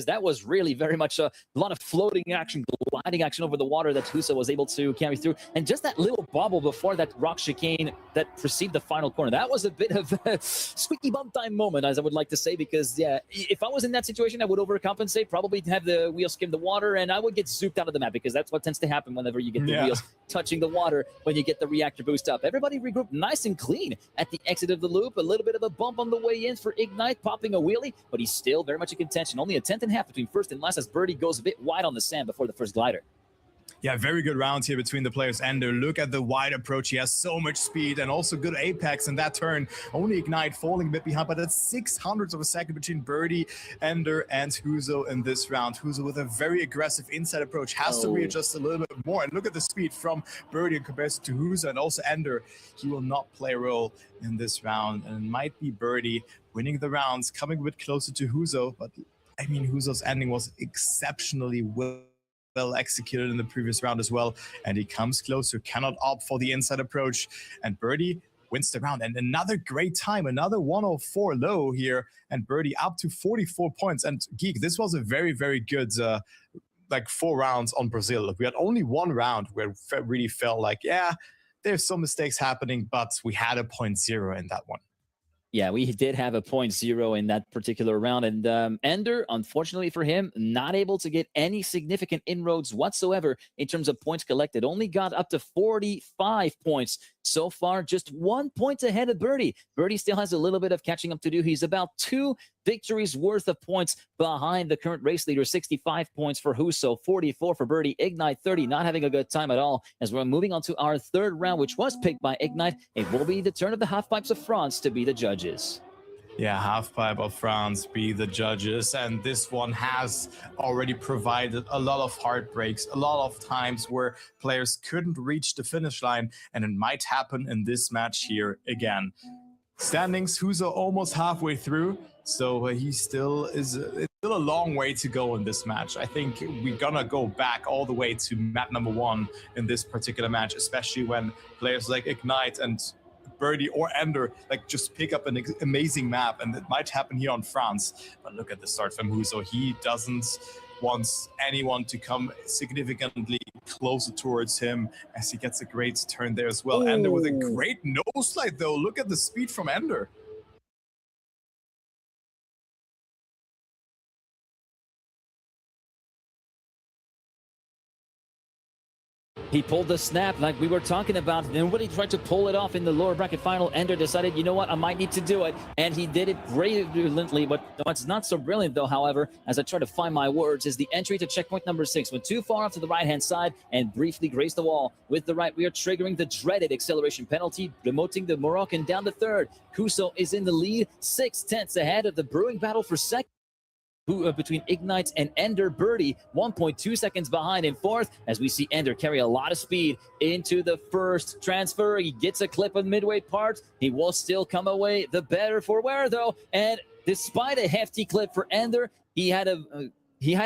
that was really very much a lot of floating action, gliding action over the water that Huso was able to carry through. And just that little bobble before that rock chicane that preceded the final corner, that was a bit of a squeaky bum time moment, as I would like to say, because, yeah, if I was in that situation, I would overcompensate, probably have the wheel skim the water, and I would get zooped out of the map, because that's what tends to happen whenever you get the wheels touching the water when you get the reactor boost up. Everybody regrouped nice and clean at the exit of the loop. A little bit of a bump on the way in for Ignite, popping a wheelie, but he's still very much in contention. Only a 10th and a half between first and last, as Birdie goes a bit wide on the sand before the first glider. Yeah, very good rounds here between the players. Ender, look at the wide approach. He has so much speed and also good apex in that turn. Only Ignite falling a bit behind, but that's 600ths of a second between Birdie, Ender, and Huso in this round. Huso with a very aggressive inside approach has to readjust a little bit more. And look at the speed from Birdie in comparison to Huso and also Ender. He will not play a role in this round, and it might be Birdie winning the rounds, coming a bit closer to Huso, but I mean, Huso's ending was exceptionally well executed in the previous round as well, and he comes closer, cannot opt for the inside approach, and Birdie wins the round. And another great time, another 104 low here, and Birdie up to 44 points. And Geek, this was a very, very good like 4 rounds on Brazil. We had only 1 round where it really felt like, yeah, there's some mistakes happening, but we had a 0.0 in that one. Yeah, we did have a 0.0 in that particular round. And Ender, unfortunately for him, not able to get any significant inroads whatsoever in terms of points collected. Only got up to 45 points so far, just 1 point ahead of Birdie. Birdie still has a little bit of catching up to do. He's about 2 victories worth of points behind the current race leader. 65 points for Huso, 44 for Birdie. Ignite 30, not having a good time at all. As we're moving on to our 3rd round, which was picked by Ignite, it will be the turn of the Halfpipes of France to be the judges. Yeah, Halfpipe of France be the judges, and this one has already provided a lot of heartbreaks, a lot of times where players couldn't reach the finish line, and it might happen in this match here again. Standings, Huso almost halfway through, so he still is it's still a long way to go in this match. I think we're gonna go back all the way to map number 1 in this particular match, especially when players like Ignite and Birdie or Ender like just pick up an amazing map, and it might happen here on France. But look at the start from Huso. He doesn't want anyone to come significantly closer towards him, as he gets a great turn there as well. Ender with a great nose slide though. Look at the speed from Ender. He pulled the snap like we were talking about. Nobody tried to pull it off in the lower bracket final. Ender decided, you know what, I might need to do it. And he did it brilliantly. But what's not so brilliant, though, however, as I try to find my words, is the entry to checkpoint number 6. Went too far off to the right-hand side and briefly grazed the wall. With the right rear triggering the dreaded acceleration penalty, demoting the Moroccan down to 3rd. Huso is in the lead, 6/10 ahead of the brewing battle for 2nd. Between Ignite and Ender. Birdie 1.2 seconds behind in 4th, as we see Ender carry a lot of speed into the first transfer. He gets a clip on midway part. He will still come away the better for wear, though, and despite a hefty clip for Ender, he had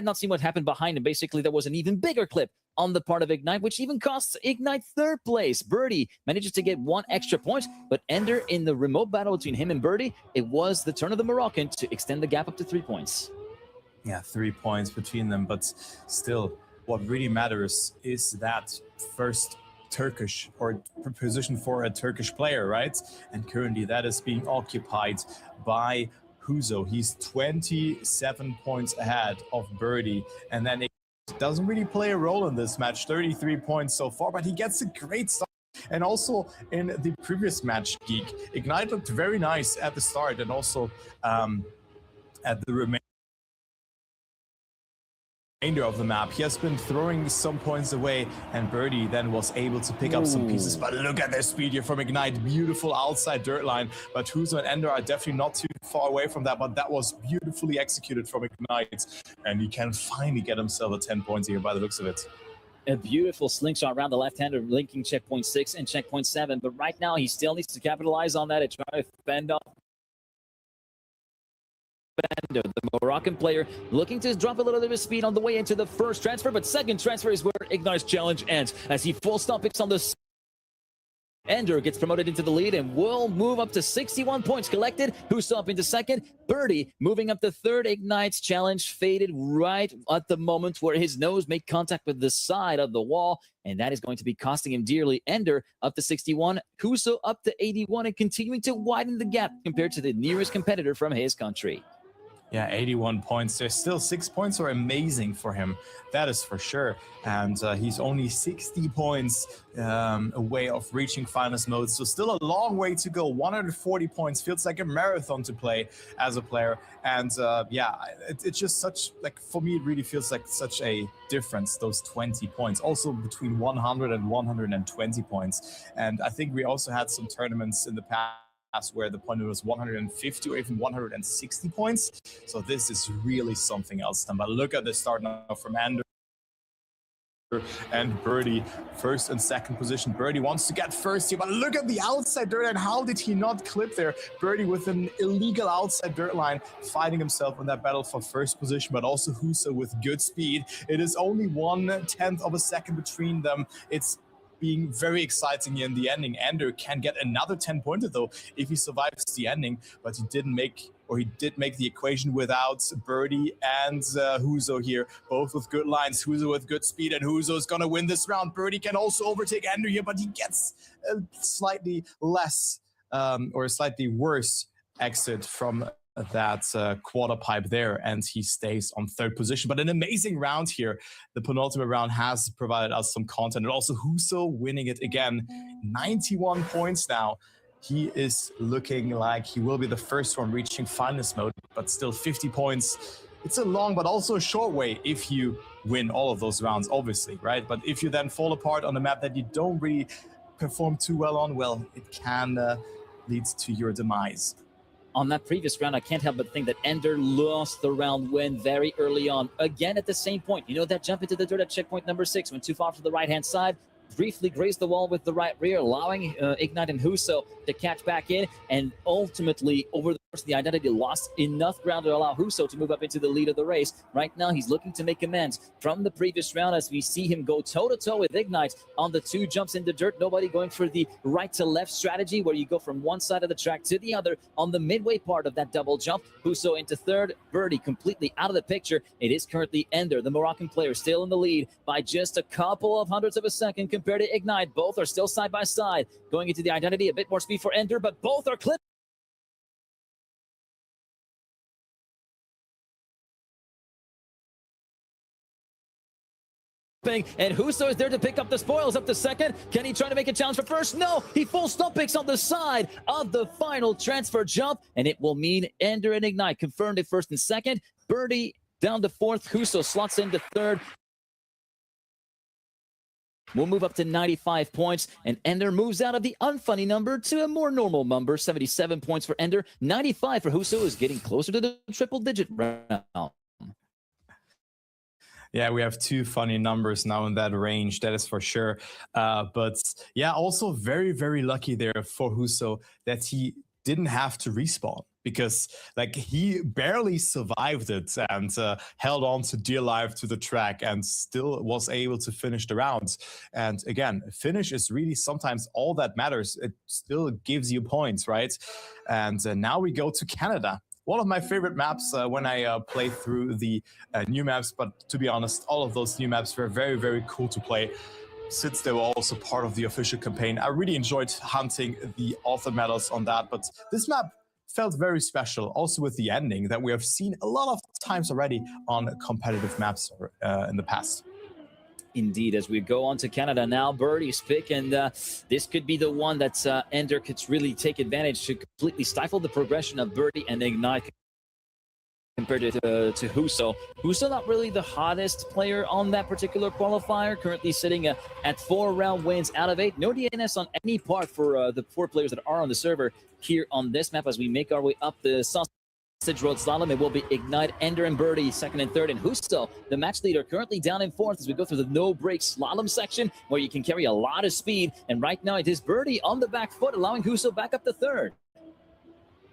not seen what happened behind him. Basically, there was an even bigger clip on the part of Ignite, which even costs Ignite 3rd place. Birdie manages to get 1 extra point, but Ender, in the remote battle between him and Birdie, it was the turn of the Moroccan to extend the gap up to 3 points. Yeah, 3 points between them, but still, what really matters is that first Turkish or position for a Turkish player, right? And currently that is being occupied by Huzo. He's 27 points ahead of Birdie, and then it doesn't really play a role in this match. 33 points so far, but he gets a great start. And also in the previous match, Geek, Ignite looked very nice at the start, and also at the remainder of the map. He has been throwing some points away, and Birdie then was able to pick up some pieces. But look at their speed here from Ignite. Beautiful outside dirt line. But Huzo and Ender are definitely not too far away from that, but that was beautifully executed from Ignite. And he can finally get himself a 10 points here by the looks of it. A beautiful slingshot around the left-hander, linking checkpoint 6 and checkpoint 7. But right now, he still needs to capitalize on that and try to fend off Bender, the Moroccan player, looking to drop a little bit of speed on the way into the first transfer, but second transfer is where Ignite's challenge ends, as he full stop picks on the Ender gets promoted into the lead and will move up to 61 points collected. Huso up into second. Birdie moving up to third. Ignite's challenge faded right at the moment where his nose made contact with the side of the wall, and that is going to be costing him dearly. Ender up to 61. Huso up to 81 and continuing to widen the gap compared to the nearest competitor from his country. Yeah, 81 points. There's still 6 points are amazing for him. That is for sure. And he's only 60 points away of reaching finals mode. So still a long way to go. 140 points feels like a marathon to play as a player. And yeah, it's just such, like, for me, it really feels like such a difference, those 20 points. Also between 100 and 120 points. And I think we also had some tournaments in the past where the point was 150 or even 160 points. So this is really something else. But look at the start now from Ander and Birdie, first and second position. Birdie wants to get first here, but look at the outside dirt line. How did he not clip there? Birdie with an illegal outside dirt line, fighting himself in that battle for first position, but also Huso with good speed. It is only 1/10 of a second between them. It's being very exciting in the ending. Ender can get another 10-pointer though if he survives the ending, but he did make the equation without Birdie and Huzo here, both with good lines. Huzo with good speed, and Huzo is gonna win this round. Birdie can also overtake Ender here, but he gets a slightly less or a slightly worse exit from that quarter pipe there, and he stays on third position. But an amazing round here. The penultimate round has provided us some content, and also Huso winning it again. 91 points now. He is looking like he will be the first one reaching finals mode, but still 50 points. It's a long but also a short way if you win all of those rounds, obviously, right? But if you then fall apart on a map that you don't really perform too well on, well, it can lead to your demise. On that previous round, I can't help but think that Ender lost the round win very early on. Again, at the same point, you know, that jump into the dirt at checkpoint number 6, went too far to the right-hand side, briefly grazed the wall with the right rear, allowing Ignite and Huso to catch back in, and ultimately, over the course of the identity, lost enough ground to allow Huso to move up into the lead of the race. Right now, he's looking to make amends from the previous round as we see him go toe-to-toe with Ignite on the 2 jumps in the dirt. Nobody going for the right-to-left strategy, where you go from one side of the track to the other on the midway part of that double jump. Huso into third, Birdie completely out of the picture. It is currently Ender, the Moroccan player, still in the lead by just a couple of hundredths of a second compared to Ignite. Both are still side by side. Going into the identity, a bit more speed for Ender, but both are clipped. And Huso is there to pick up the spoils up to second. Can he try to make a challenge for first? No, he full stop picks on the side of the final transfer jump, and it will mean Ender and Ignite confirmed at first and second. Birdie down to fourth. Huso slots into third. We'll move up to 95 points, and Ender moves out of the unfunny number to a more normal number. 77 points for Ender, 95 for Huso, is getting closer to the triple-digit round. Yeah, we have 2 funny numbers now in that range, that is for sure. But yeah, also very, very lucky there for Huso that he didn't have to respawn, because like he barely survived it and held on to dear life to the track and still was able to finish the rounds. And again, finish is really sometimes all that matters. It still gives you points, right? And now we go to Canada. One of my favorite maps when I play through the new maps, but to be honest, all of those new maps were very, very cool to play. since they were also part of the official campaign, I really enjoyed hunting the author medals on that. But this map felt very special, also with the ending that we have seen a lot of times already on competitive maps in the past. Indeed, as we go on to Canada now, Birdie's pick, and this could be the one that Ender could really take advantage to completely stifle the progression of Birdie and Ignite compared to Huso. Huso not really the hottest player on that particular qualifier, currently sitting at 4 round wins out of 8. No DNS on any part for the 4 players that are on the server here on this map as we make our way up the Sausage Road Slalom. It will be Ignite, Ender, and Birdie second and third, and Huso, the match leader, currently down in 4th as we go through the no-break slalom section where you can carry a lot of speed, and right now it is Birdie on the back foot, allowing Huso back up to 3rd.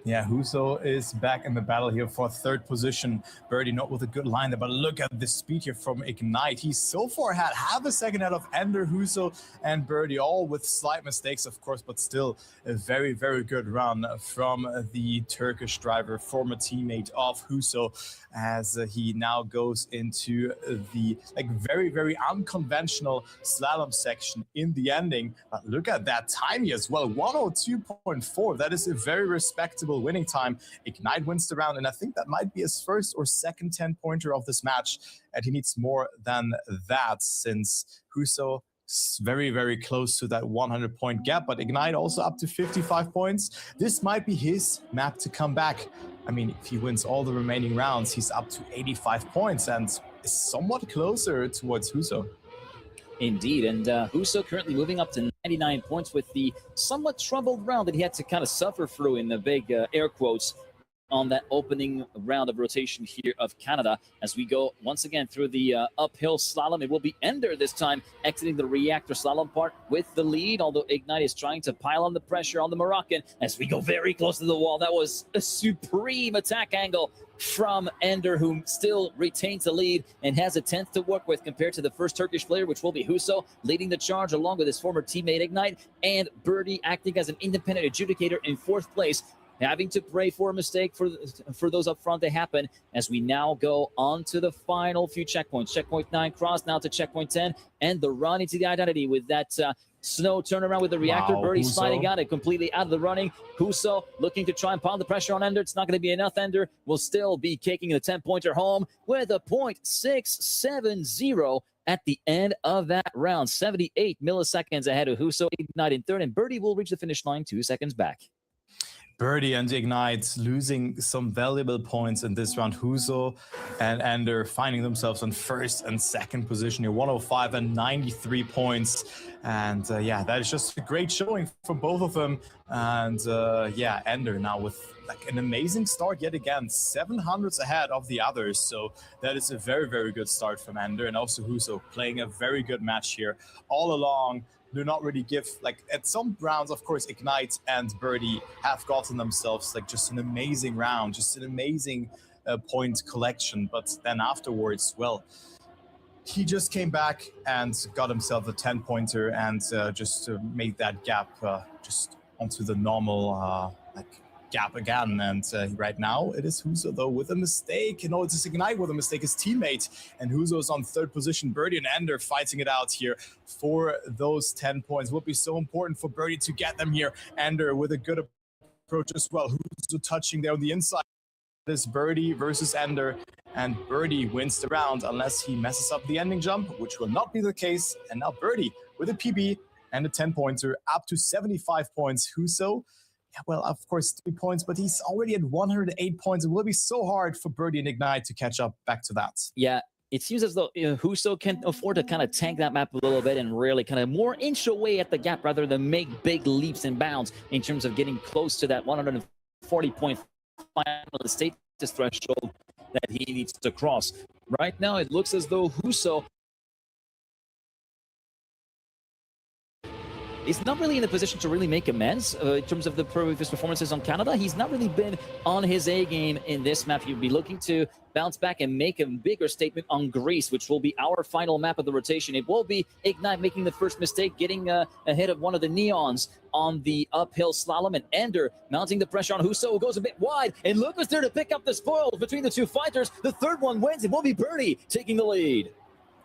Yeah, Huso is back in the battle here for 3rd position. Birdie not with a good line there, but look at the speed here from Ignite. He's so far had half a second out of Ender, Huso, and Birdie, all with slight mistakes, of course, but still a very, very good run from the Turkish driver, former teammate of Huso, as he now goes into the very, very unconventional slalom section in the ending. But look at that time here as well, 102.4. That is a very respectable winning time. Ignite wins the round, and I think that might be his 1st or 2nd 10-pointer of this match, and he needs more than that since Huso is very, very close to that 100-point gap, but Ignite also up to 55 points. This might be his map to come back. I mean, if he wins all the remaining rounds, he's up to 85 points and is somewhat closer towards Huso. Indeed, and Huso currently moving up to 99 points with the somewhat troubled round that he had to kind of suffer through in the big air quotes on that opening round of rotation here of Canada. As we go once again through the uphill slalom, it will be Ender this time exiting the reactor slalom part with the lead, although Ignite is trying to pile on the pressure on the Moroccan as we go very close to the wall. That was a supreme attack angle from Ender, who still retains the lead and has a 10th to work with compared to the first Turkish player, which will be Huso, leading the charge along with his former teammate Ignite, and Birdie acting as an independent adjudicator in 4th place, having to pray for a mistake for those up front to happen as we now go on to the final few checkpoints. Checkpoint 9 crossed now to checkpoint 10, and the run into the identity with that snow turnaround with the reactor. Wow, Birdie Huso sliding out it completely out of the running. Huso looking to try and pile the pressure on Ender. It's not going to be enough. Ender will still be kicking the 10-pointer home with a .670 at the end of that round. 78 milliseconds ahead of Huso, Ignite in 3rd, and Birdie will reach the finish line 2 seconds back. Birdie and Ignite losing some valuable points in this round. Huso and Ender finding themselves on 1st and 2nd position here, 105 and 93 points. And yeah, that is just a great showing from both of them. And yeah, Ender now with an amazing start yet again, 700s ahead of the others. So that is a very, very good start from Ender, and also Huso playing a very good match here all along. Do not really give, at some rounds, of course, Ignite and Birdie have gotten themselves just an amazing round, just an amazing point collection. But then afterwards, well, he just came back and got himself a 10-pointer and just made that gap just onto the normal gap again. And right now it is Huso, though, with a mistake. It is Ignite with a mistake, his teammate. And Huso is on 3rd position. Birdie and Ender fighting it out here for those 10 points. Would be so important for Birdie to get them here. Ender with a good approach as well. Huso touching there on the inside. This Birdie versus Ender, and Birdie wins the round unless he messes up the ending jump, which will not be the case. And now Birdie with a PB and a 10-pointer up to 75 points. Huso, yeah, well, of course, 3 points, but he's already at 108 points. It will be so hard for Birdie and Ignite to catch up back to that. Yeah, it seems as though Huso can afford to kind of tank that map a little bit and really kind of more inch away at the gap rather than make big leaps and bounds in terms of getting close to that 140-point final status threshold that he needs to cross. Right now, it looks as though Huso is not really in a position to really make amends in terms of the previous performances on Canada. He's not really been on his A game in this map. He'll be looking to bounce back and make a bigger statement on Greece, which will be our final map of the rotation. It will be Ignite making the first mistake, getting ahead of one of the Neons on the uphill slalom, and Ender mounting the pressure on Huso, who goes a bit wide, and look who's there to pick up the spoils between the two fighters. The third one wins. It will be Birdie taking the lead.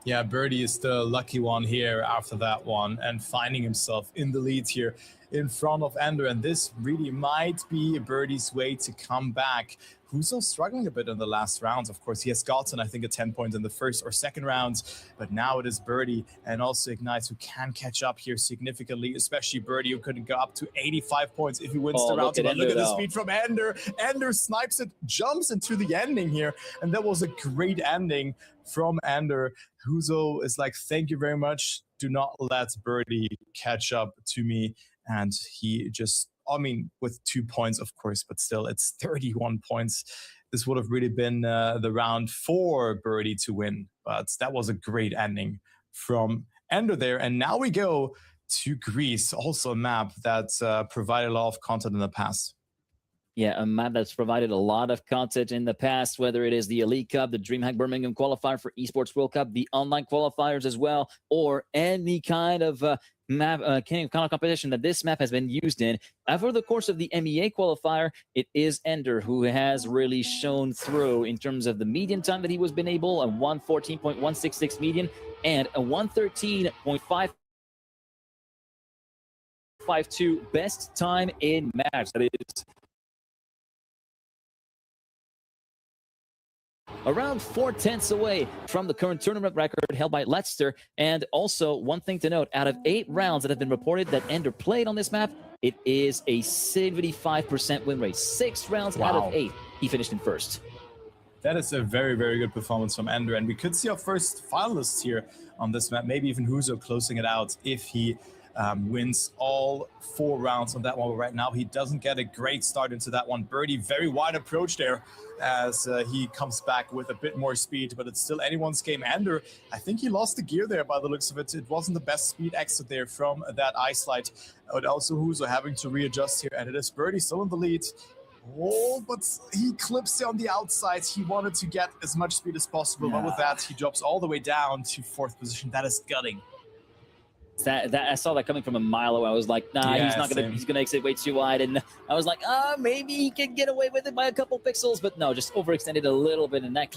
Yeah, Birdie is the lucky one here after that one and finding himself in the lead here in front of Ender. And this really might be Birdie's way to come back. Huso struggling a bit in the last rounds. Of course, he has gotten, I think, a 10 points in the first or second rounds, but now it is Birdie and also Ignite who can catch up here significantly, especially Birdie who couldn't go up to 85 points if he wins the round. But look at the speed from Ender. Ender snipes it, jumps into the ending here, and that was a great ending from Ender. Huso is like, thank you very much. Do not let Birdie catch up to me. And he just, I mean, with 2 points, of course, but still, it's 31 points. This would have really been the round for Birdie to win. But that was a great ending from Ender there. And now we go to Greece, also a map that provided a lot of content in the past. Yeah, a map that's provided a lot of content in the past, whether it is the Elite Cup, the DreamHack Birmingham qualifier for Esports World Cup, the online qualifiers as well, or any kind of map, kind of competition that this map has been used in. Over the course of the MEA qualifier, it is Ender who has really shown through in terms of the median time that he was been able, a 114.166 median and a 113.552 best time in match. That is around 4/10 away from the current tournament record held by Leicester. And also, one thing to note, out of 8 rounds that have been reported that Ender played on this map, it is a 75% win rate. 6 rounds out of 8, he finished in first. That is a very, very good performance from Ender. And we could see our first finalists here on this map, maybe even Huso closing it out if he wins all 4 rounds on that one. But right now, he doesn't get a great start into that one. Birdie, very wide approach there as he comes back with a bit more speed, but it's still anyone's game. Ender, I think he lost the gear there by the looks of it. It wasn't the best speed exit there from that ice slide. But also Huso having to readjust here, and it is Birdie still in the lead. Oh, but he clips on the outside. He wanted to get as much speed as possible, but with that, he drops all the way down to 4th position. That is gutting. That I saw that coming from a mile away. I was like, nah, Yeah, he's not gonna. He's gonna exit way too wide, and I was like, maybe he can get away with it by a couple pixels, but no, just overextended a little bit, and that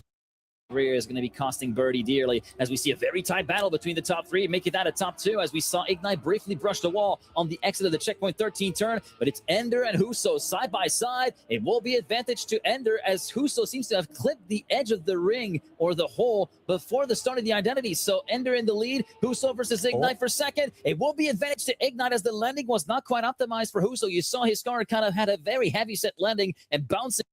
career is going to be costing Birdie dearly, as we see a very tight battle between the top 3, making that a top 2, as we saw Ignite briefly brush the wall on the exit of the checkpoint 13 turn, but it's Ender and Huso side by side. It will be advantage to Ender, as Huso seems to have clipped the edge of the ring or the hole before the start of the identity. So Ender in the lead, Huso versus Ignite for second. It will be advantage to Ignite, as the landing was not quite optimized for Huso. You saw his car kind of had a very heavy set landing and bouncing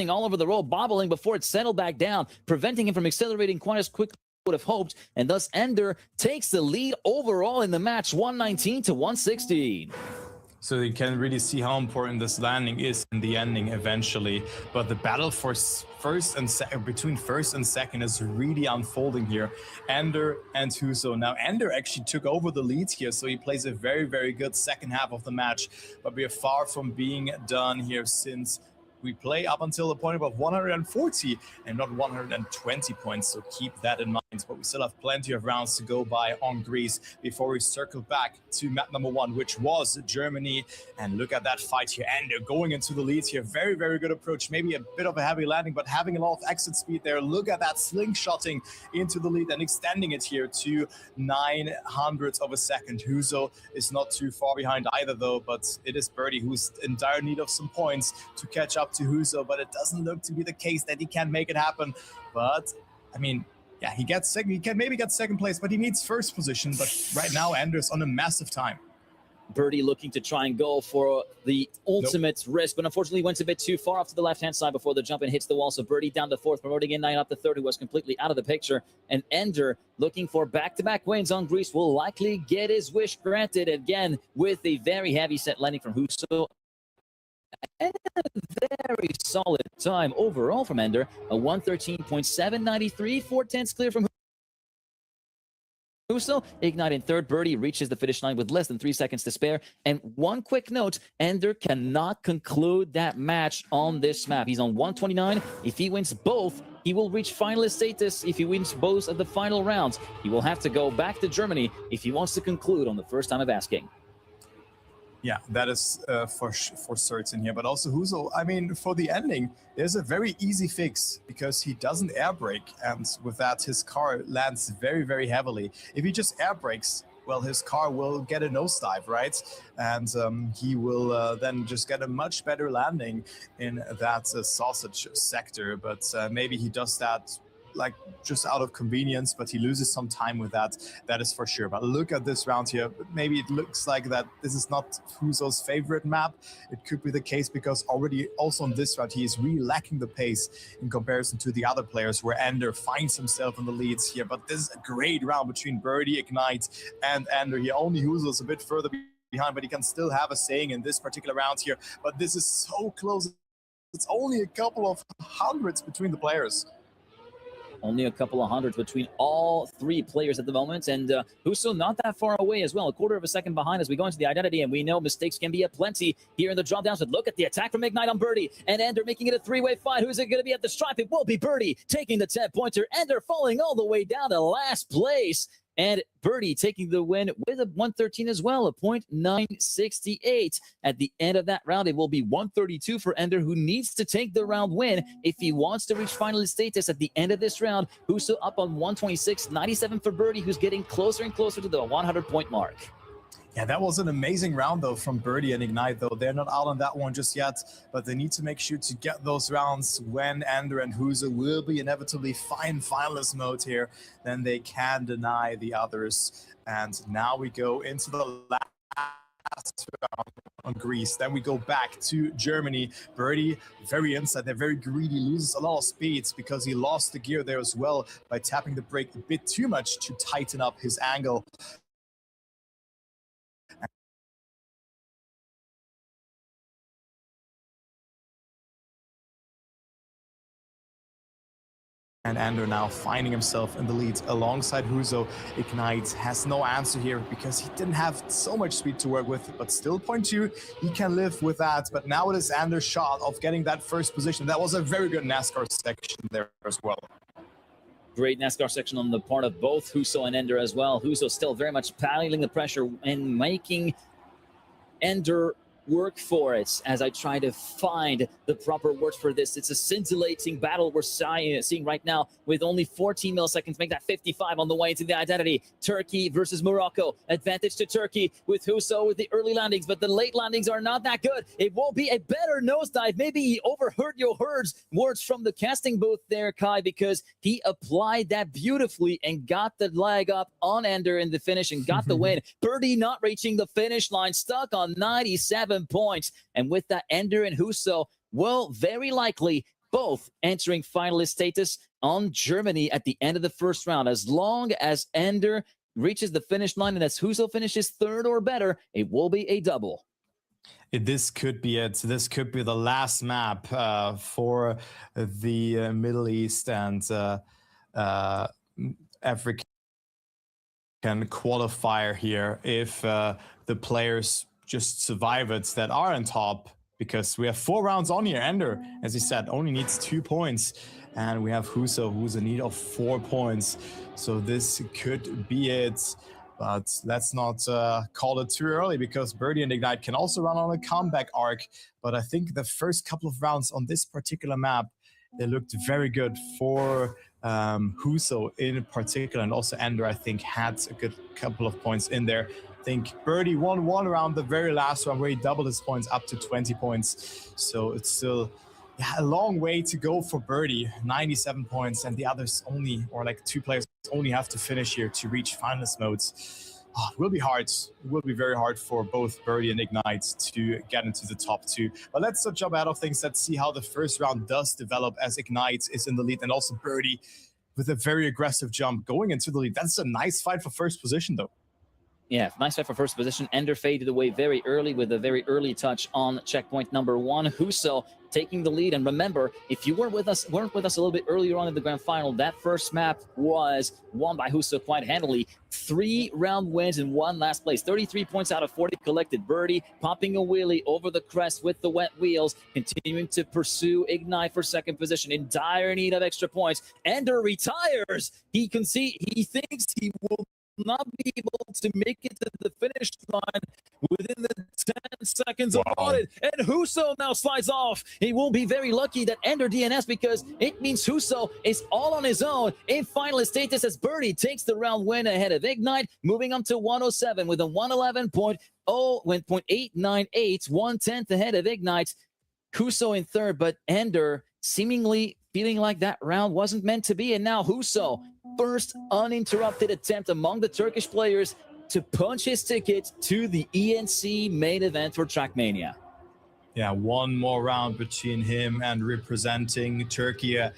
all over the road, bobbling before it settled back down, preventing him from accelerating quite as quickly as would have hoped. And thus Ender takes the lead overall in the match, 119 to 116. So you can really see how important this landing is in the ending eventually. But the battle for first and between first and second is really unfolding here. Ender and Huso. Now Ender actually took over the lead here, so he plays a very, very good second half of the match. But we are far from being done here, since we play up until the point of 140 and not 120 points, so keep that in mind. But we still have plenty of rounds to go by on Greece before we circle back to map number 1, which was Germany. And look at that fight here, and they're going into the lead here. Very, very good approach. Maybe a bit of a heavy landing, but having a lot of exit speed there. Look at that slingshotting into the lead and extending it here to 900 of a second. Huso is not too far behind either, though, but it is Birdie who's in dire need of some points to catch up to Huso, but it doesn't look to be the case that he can make it happen. But I mean, yeah, he gets second. He can maybe get second place, but he needs first position. But right now, Anders on a massive time. Birdie looking to try and go for the ultimate risk, but unfortunately went a bit too far off to the left-hand side before the jump and hits the wall. So Birdie down to 4th, promoting Ignite up to 3rd, who was completely out of the picture. And Ender, looking for back-to-back wins on Greece, will likely get his wish granted again with a very heavy set landing from Huso. And a very solid time overall from Ender, a 113.793, 4/10 clear from Huso, Ignite in third. Birdie reaches the finish line with less than 3 seconds to spare. And one quick note, Ender cannot conclude that match on this map. He's on 129. If he wins both, he will reach finalist status. If he wins both of the final rounds, he will have to go back to Germany if he wants to conclude on the first time of asking. Yeah, that is for certain here. But also Huso, I mean, for the ending, there's a very easy fix because he doesn't air brake. And with that, his car lands very, very heavily. If he just air brakes, well, his car will get a nosedive, right? And he will then just get a much better landing in that sausage sector. But maybe he does that like just out of convenience, but he loses some time with that. That is for sure. But look at this round here. Maybe it looks like that this is not Huso's favorite map. It could be the case because already also on this round, he is really lacking the pace in comparison to the other players where Ender finds himself in the leads here. But this is a great round between Birdie, Ignite, and Ender here. Only Huso's a bit further behind, but he can still have a saying in this particular round here. But this is so close. It's only a couple of hundreds between the players. Only a couple of hundreds between all three players at the moment, and Huso not that far away as well, a quarter of a second behind as we go into the identity, and we know mistakes can be aplenty here in the drop downs, but look at the attack from Ignite on Birdie, and Ender making it a three-way fight. Who's it going to be at the stripe? It will be Birdie taking the 10-pointer, Ender falling all the way down to last place, and Birdie taking the win with a 113 as well, a .968. At the end of that round, it will be 132 for Ender, who needs to take the round win if he wants to reach finalist status at the end of this round. Huso up on 126, 97 for Birdie, who's getting closer and closer to the 100-point mark. Yeah, that was an amazing round, though, from Birdie and Ignite, though. They're not out on that one just yet, but they need to make sure to get those rounds when Ender and Huso will be inevitably fine finalist mode here. Then they can deny the others. And now we go into the last round on Greece. Then we go back to Germany. Birdie, very inside. They're very greedy, loses a lot of speeds because he lost the gear there as well by tapping the brake a bit too much to tighten up his angle. And Ender now finding himself in the lead alongside Huso. Ignite has no answer here because he didn't have so much speed to work with, but still .2, he can live with that. But now it is Ender's shot of getting that first position. That was a very good NASCAR section there as well. Great NASCAR section on the part of both Huso and Ender as well. Huso still very much piling the pressure and making Ender work for it as I try to find the proper words for this. It's a scintillating battle we're seeing right now with only 14 milliseconds, make that 55 on the way to the identity. Turkey versus Morocco. Advantage to Turkey with Huso with the early landings, but the late landings are not that good. It will be a better nosedive. Maybe he overheard your words from the casting booth there, Kai, because he applied that beautifully and got the leg up on Ender in the finish and got the win. Birdie not reaching the finish line, stuck on 97 points, and with that, Ender and Huso will very likely both entering finalist status on Germany at the end of the first round. As long as Ender reaches the finish line and as Huso finishes third or better, it will be a double. This could be it. This could be the last map for the Middle East and African qualifier here if the players just survive it that are on top, because we have 4 rounds on here. Ender, as he said, only needs 2 points, and we have Huso, who's in need of 4 points. So this could be it, but let's not call it too early because Birdie and Ignite can also run on a comeback arc. But I think the first couple of rounds on this particular map, they looked very good for Huso in particular, and also Ender, I think, had a good couple of points in there. I think Birdie won one round, the very last round, where he doubled his points up to 20 points. So it's still a long way to go for Birdie, 97 points, and the others only, or like 2 players only have to finish here to reach finalist modes. Oh, it will be hard. It will be very hard for both Birdie and Ignite to get into the top 2. But let's jump out of things. Let's see how the first round does develop as Ignite is in the lead, and also Birdie with a very aggressive jump going into the lead. That's a nice fight for first position, though. Yeah, nice fight for first position. Ender faded away very early with a very early touch on checkpoint number 1. Huso taking the lead. And remember, if you weren't with us a little bit earlier on in the grand final, that first map was won by Huso quite handily. 3 round wins and 1 last place. 33 points out of 40 collected. Birdie popping a wheelie over the crest with the wet wheels, continuing to pursue Ignite for second position in dire need of extra points. Ender retires. He thinks he will not be able to make it to the finish line within the 10 seconds allotted. And Huso now slides off. He will be very lucky that Ender DNS, because it means Huso is all on his own in finalist status as Birdie takes the round win ahead of Ignite, moving up to 107 with a 111.898, 1/10 ahead of Ignite. Huso in third, but Ender seemingly feeling like that round wasn't meant to be. And now Huso, first uninterrupted attempt among the Turkish players to punch his ticket to the ENC main event for Trackmania. Yeah, one more round between him and representing Turkey at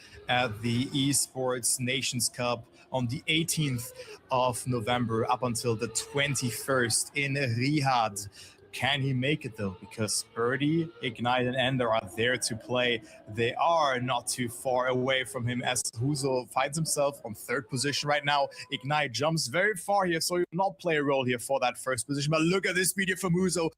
the Esports Nations Cup on the 18th of November up until the 21st in Riyadh. Can he make it though? Because Birdie, Ignite, and Ender are there to play. They are not too far away from him as Huso finds himself on third position right now. Ignite jumps very far here, so he will not play a role here for that first position. But look at this speed here from Huso.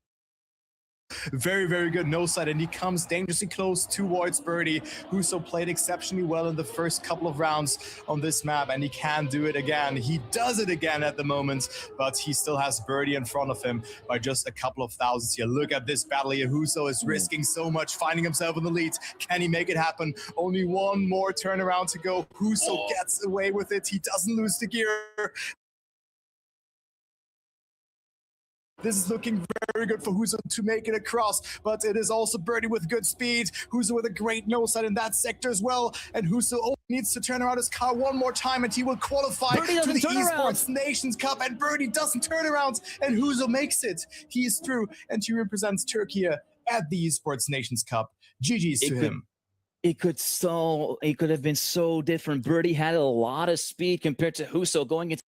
Very, very good no side, and he comes dangerously close towards Birdie. Huso played exceptionally well in the first couple of rounds on this map, and he can do it again. He does it again at the moment, but he still has Birdie in front of him by just a couple of thousands here. Look at this battle here. Huso is risking so much, finding himself in the lead. Can he make it happen? Only one more turnaround to go. Huso gets away with it. He doesn't lose the gear. This is looking very good for Huso to make it across, but it is also Birdie with good speed. Huso with a great no-side in that sector as well, and Huso only needs to turn around his car one more time and he will qualify to the Esports Nations Cup, and Birdie doesn't turn around, and Huso makes it. He is through, and he represents Turkey at the Esports Nations Cup. GG's to him. It could have been so different. Birdie had a lot of speed compared to Huso going into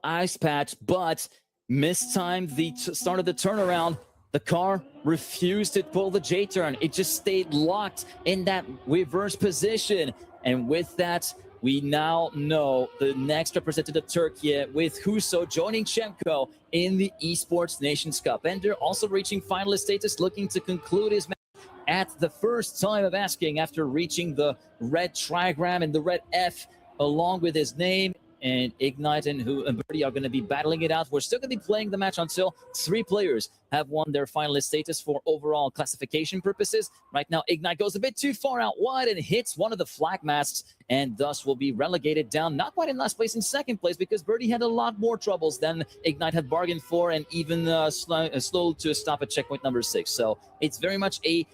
ice patch, but mistimed the start of the turnaround. The car refused to pull the J-turn. It just stayed locked in that reverse position. And with that, we now know the next representative of Turkey with Huso joining Chemco in the Esports Nations Cup. Ender also reaching finalist status, looking to conclude his match at the first time of asking after reaching the red trigram and the red F along with his name. And Ignite and Birdie are going to be battling it out. We're still going to be playing the match until 3 players have won their finalist status for overall classification purposes. Right now, Ignite goes a bit too far out wide and hits one of the flag masts, and thus will be relegated down, not quite in last place, in second place, because Birdie had a lot more troubles than Ignite had bargained for, and even slow to stop at checkpoint number 6. So it's very much a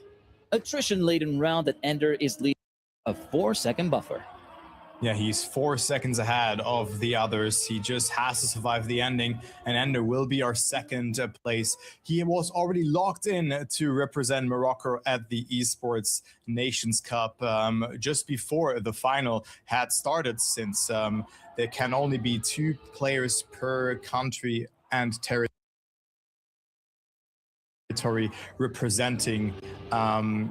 attrition-laden round that Ender is leading a 4-second buffer. Yeah, he's 4 seconds ahead of the others. He just has to survive the ending, and Ender will be our second place. He was already locked in to represent Morocco at the Esports Nations Cup just before the final had started, since there can only be 2 players per country and territory representing a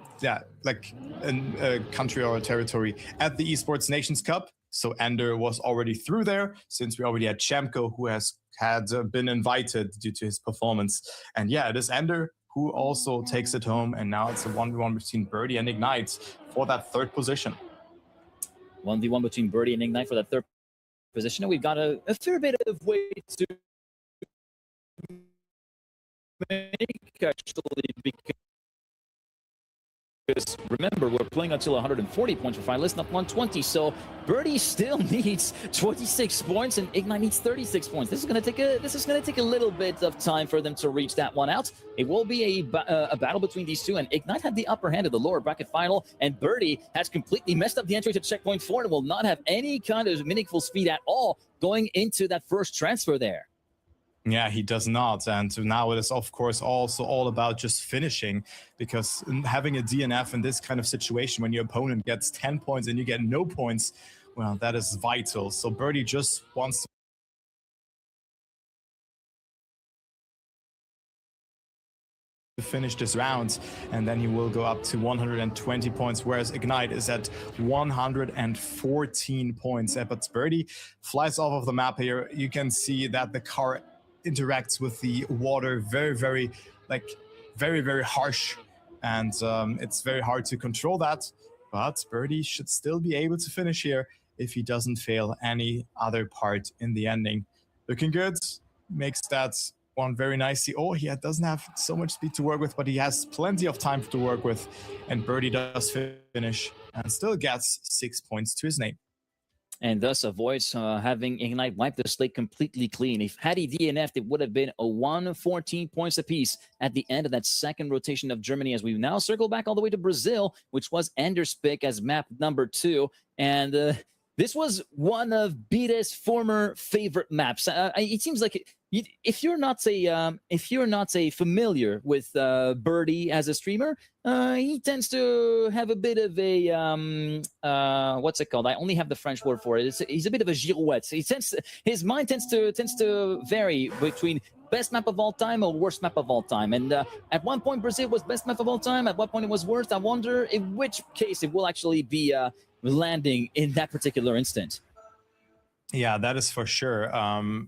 country or a territory at the Esports Nations Cup. So Ender was already through there, since we already had Chemco, who had been invited due to his performance. And yeah, it is Ender who also takes it home, and now it's a 1v1 between Birdie and Ignite for that third position. 1v1 between Birdie and Ignite for that third position, and we've got a fair bit of way to make, actually, because remember, we're playing until 140 points for finalists, not 120. So Birdie still needs 26 points, and Ignite needs 36 points. This is going to take a little bit of time for them to reach that one out. It will be a battle between these two, and Ignite had the upper hand of the lower bracket final, and Birdie has completely messed up the entry to checkpoint 4 and will not have any kind of meaningful speed at all going into that first transfer there. Yeah, he does not. And now it is, of course, also all about just finishing, because having a DNF in this kind of situation, when your opponent gets 10 points and you get no points, well, that is vital. So Birdie just wants to finish this round, and then he will go up to 120 points, whereas Ignite is at 114 points. But Birdie flies off of the map here. You can see that the car interacts with the water very, very harsh, and it's very hard to control that. But Birdie should still be able to finish here if he doesn't fail any other part in the ending. Looking good, makes that one very nicely. Oh, he doesn't have so much speed to work with, but he has plenty of time to work with, and Birdie does finish and still gets 6 points to his name. And thus avoids having Ignite wipe the slate completely clean. If had he DNF'd, it would have been a 114 points apiece at the end of that second rotation of Germany, as we now circle back all the way to Brazil, which was Ender's pick as map number 2. And this was one of Bita's former favorite maps. It seems like if you're not familiar with Birdie as a streamer, he tends to have a bit of a what's it called? I only have the French word for it. He's a bit of a girouette. His mind tends to vary between best map of all time or worst map of all time. And at one point, Brazil was best map of all time. At what point it was worst? I wonder in which case it will actually be landing in that particular instant. Yeah, that is for sure,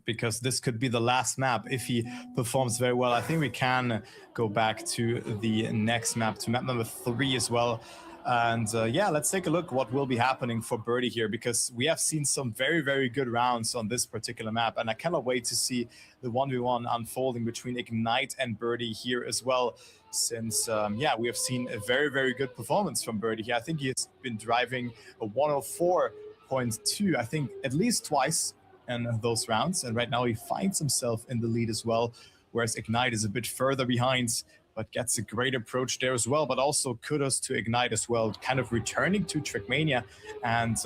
because this could be the last map if he performs very well. I think we can go back to the next map, to map number 3 as well. And yeah, let's take a look what will be happening for Birdie here, because we have seen some very, very good rounds on this particular map. And I cannot wait to see the 1v1 unfolding between Ignite and Birdie here as well, since, yeah, we have seen a very, very good performance from Birdie here. I think he has been driving a 104.2, I think, at least twice in those rounds. And right now he finds himself in the lead as well, whereas Ignite is a bit further behind, but gets a great approach there as well. But also kudos to Ignite as well, kind of returning to Trackmania and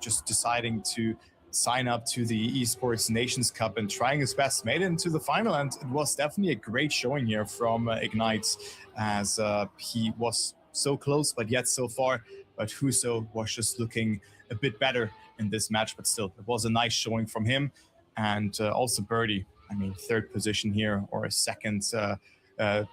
just deciding to sign up to the Esports Nations Cup and trying his best. Made it into the final, and it was definitely a great showing here from Ignite, as he was so close, but yet so far. But Huso was just looking a bit better in this match, but still, it was a nice showing from him. And also Birdie, I mean, 3rd position here, or a 2nd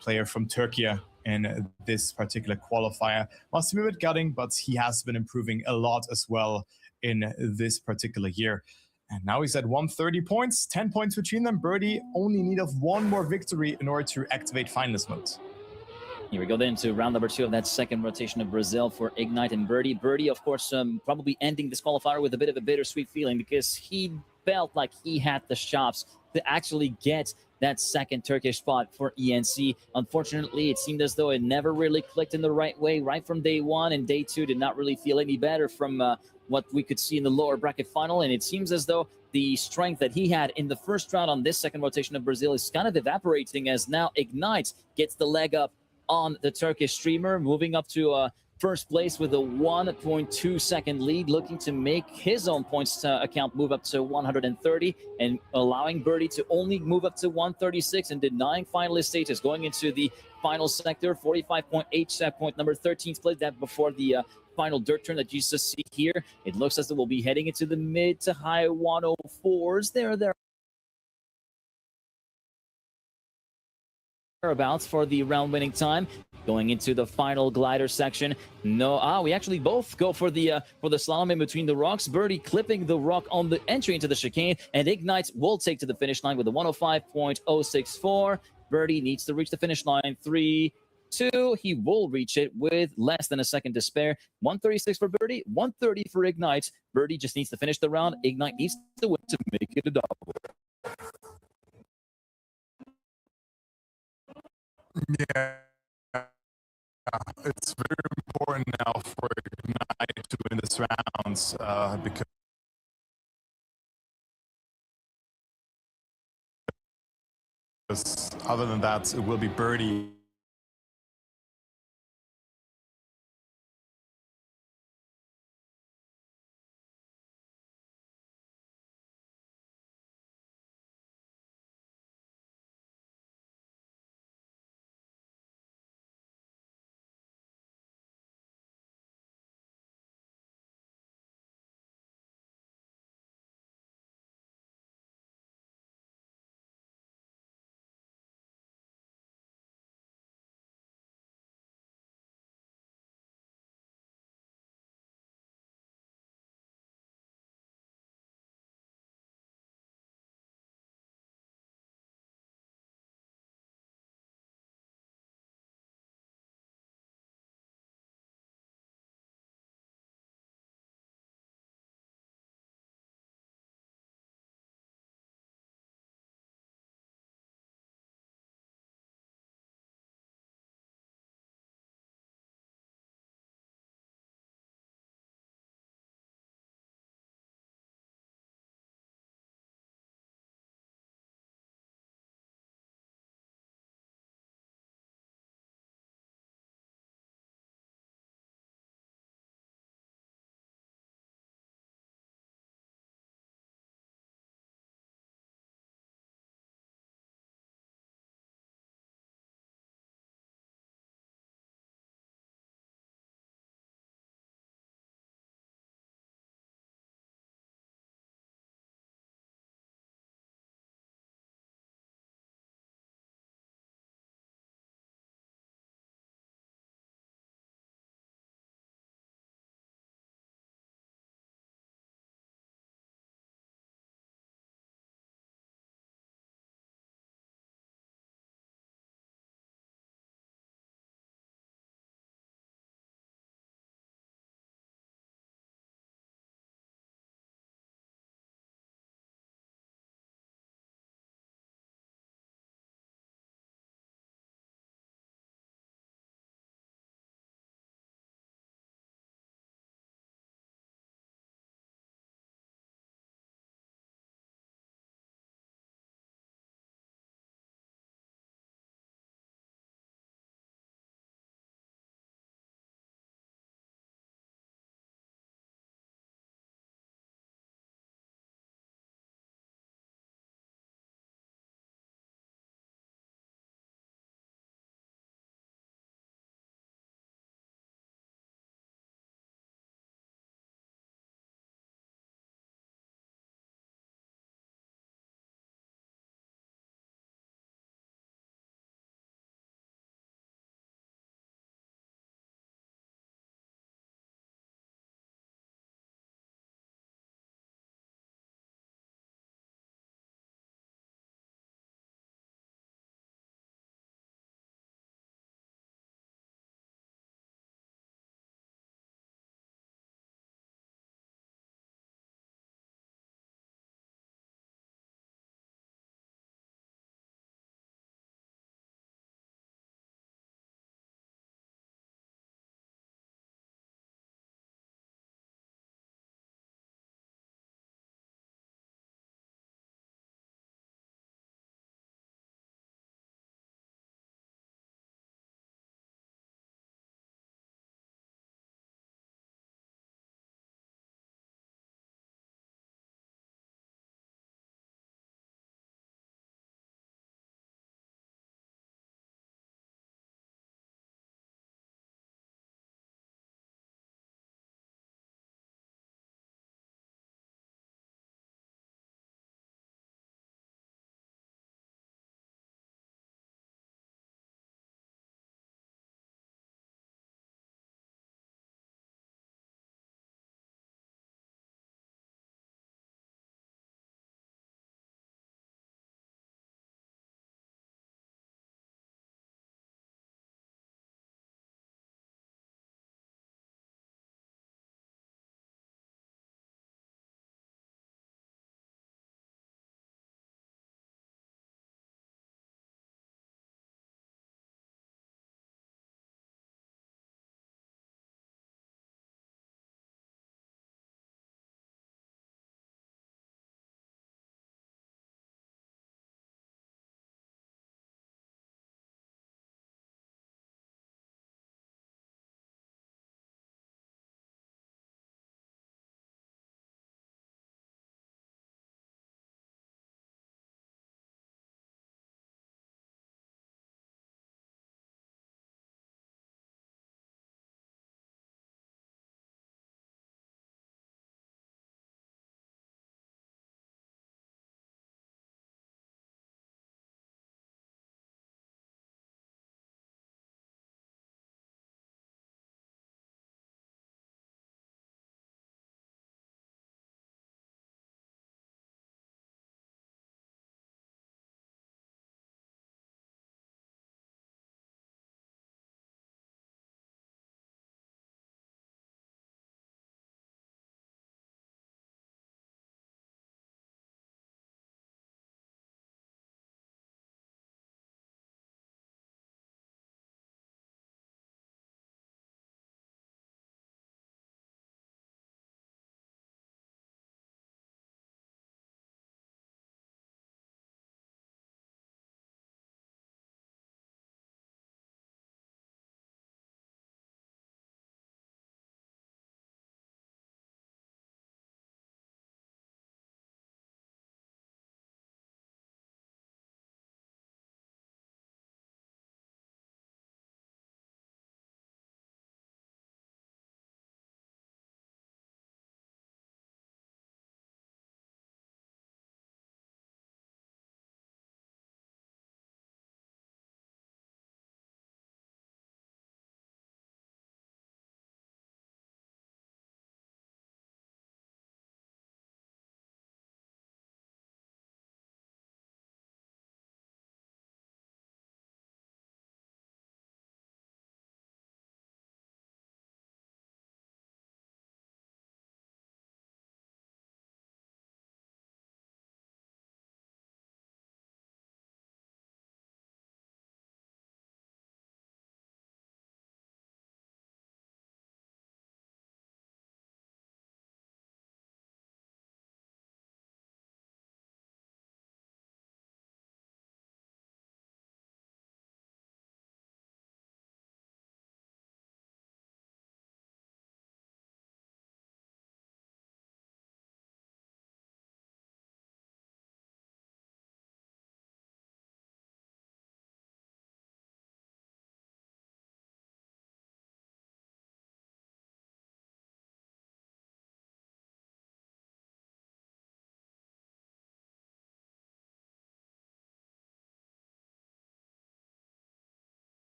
player from Turkey in this particular qualifier. Must be a bit gutting, but he has been improving a lot as well in this particular year. And now he's at 130 points, 10 points between them. Birdie only need of 1 more victory in order to activate finalist mode. Here we go then to round number 2 of that second rotation of Brazil for Ignite and Birdie. Birdie, of course, probably ending this qualifier with a bit of a bittersweet feeling, because he felt like he had the shots to actually get that 2nd Turkish spot for ENC. Unfortunately, it seemed as though it never really clicked in the right way right from day 1, and day 2 did not really feel any better from what we could see in the lower bracket final. And it seems as though the strength that he had in the first round on this second rotation of Brazil is kind of evaporating, as now Ignite gets the leg up on the Turkish streamer, moving up to first place with a 1.2 second lead, looking to make his own points account move up to 130, and allowing Birdie to only move up to 136 and denying finalist status going into the final sector. 45.8 set point number 13 split that before the final dirt turn that you just see here. It looks as though we'll be heading into the mid to high 104s there thereabouts for the round winning time. Going into the final glider section. We actually both go for the slalom in between the rocks. Birdie clipping the rock on the entry into the chicane, and Ignite will take to the finish line with a 105.064. Birdie needs to reach the finish line. 3, 2. He will reach it with less than a second to spare. 136 for Birdie, 130 for Ignite. Birdie just needs to finish the round. Ignite needs to win to make it a double. Yeah, it's very important now for Ignite to win this round, because other than that, it will be Birdie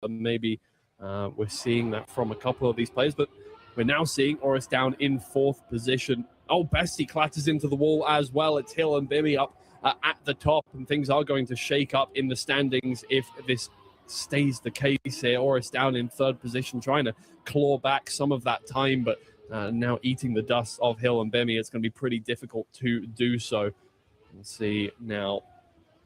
maybe we're seeing that from a couple of these players, but we're now seeing Oris down in 4th position. Oh, Bestie clatters into the wall as well. It's Hill and Bimmy up at the top, and things are going to shake up in the standings if this stays the case here. Oris down in 3rd position, trying to claw back some of that time, but now eating the dust of Hill and Bimmy, it's going to be pretty difficult to do so. We'll see now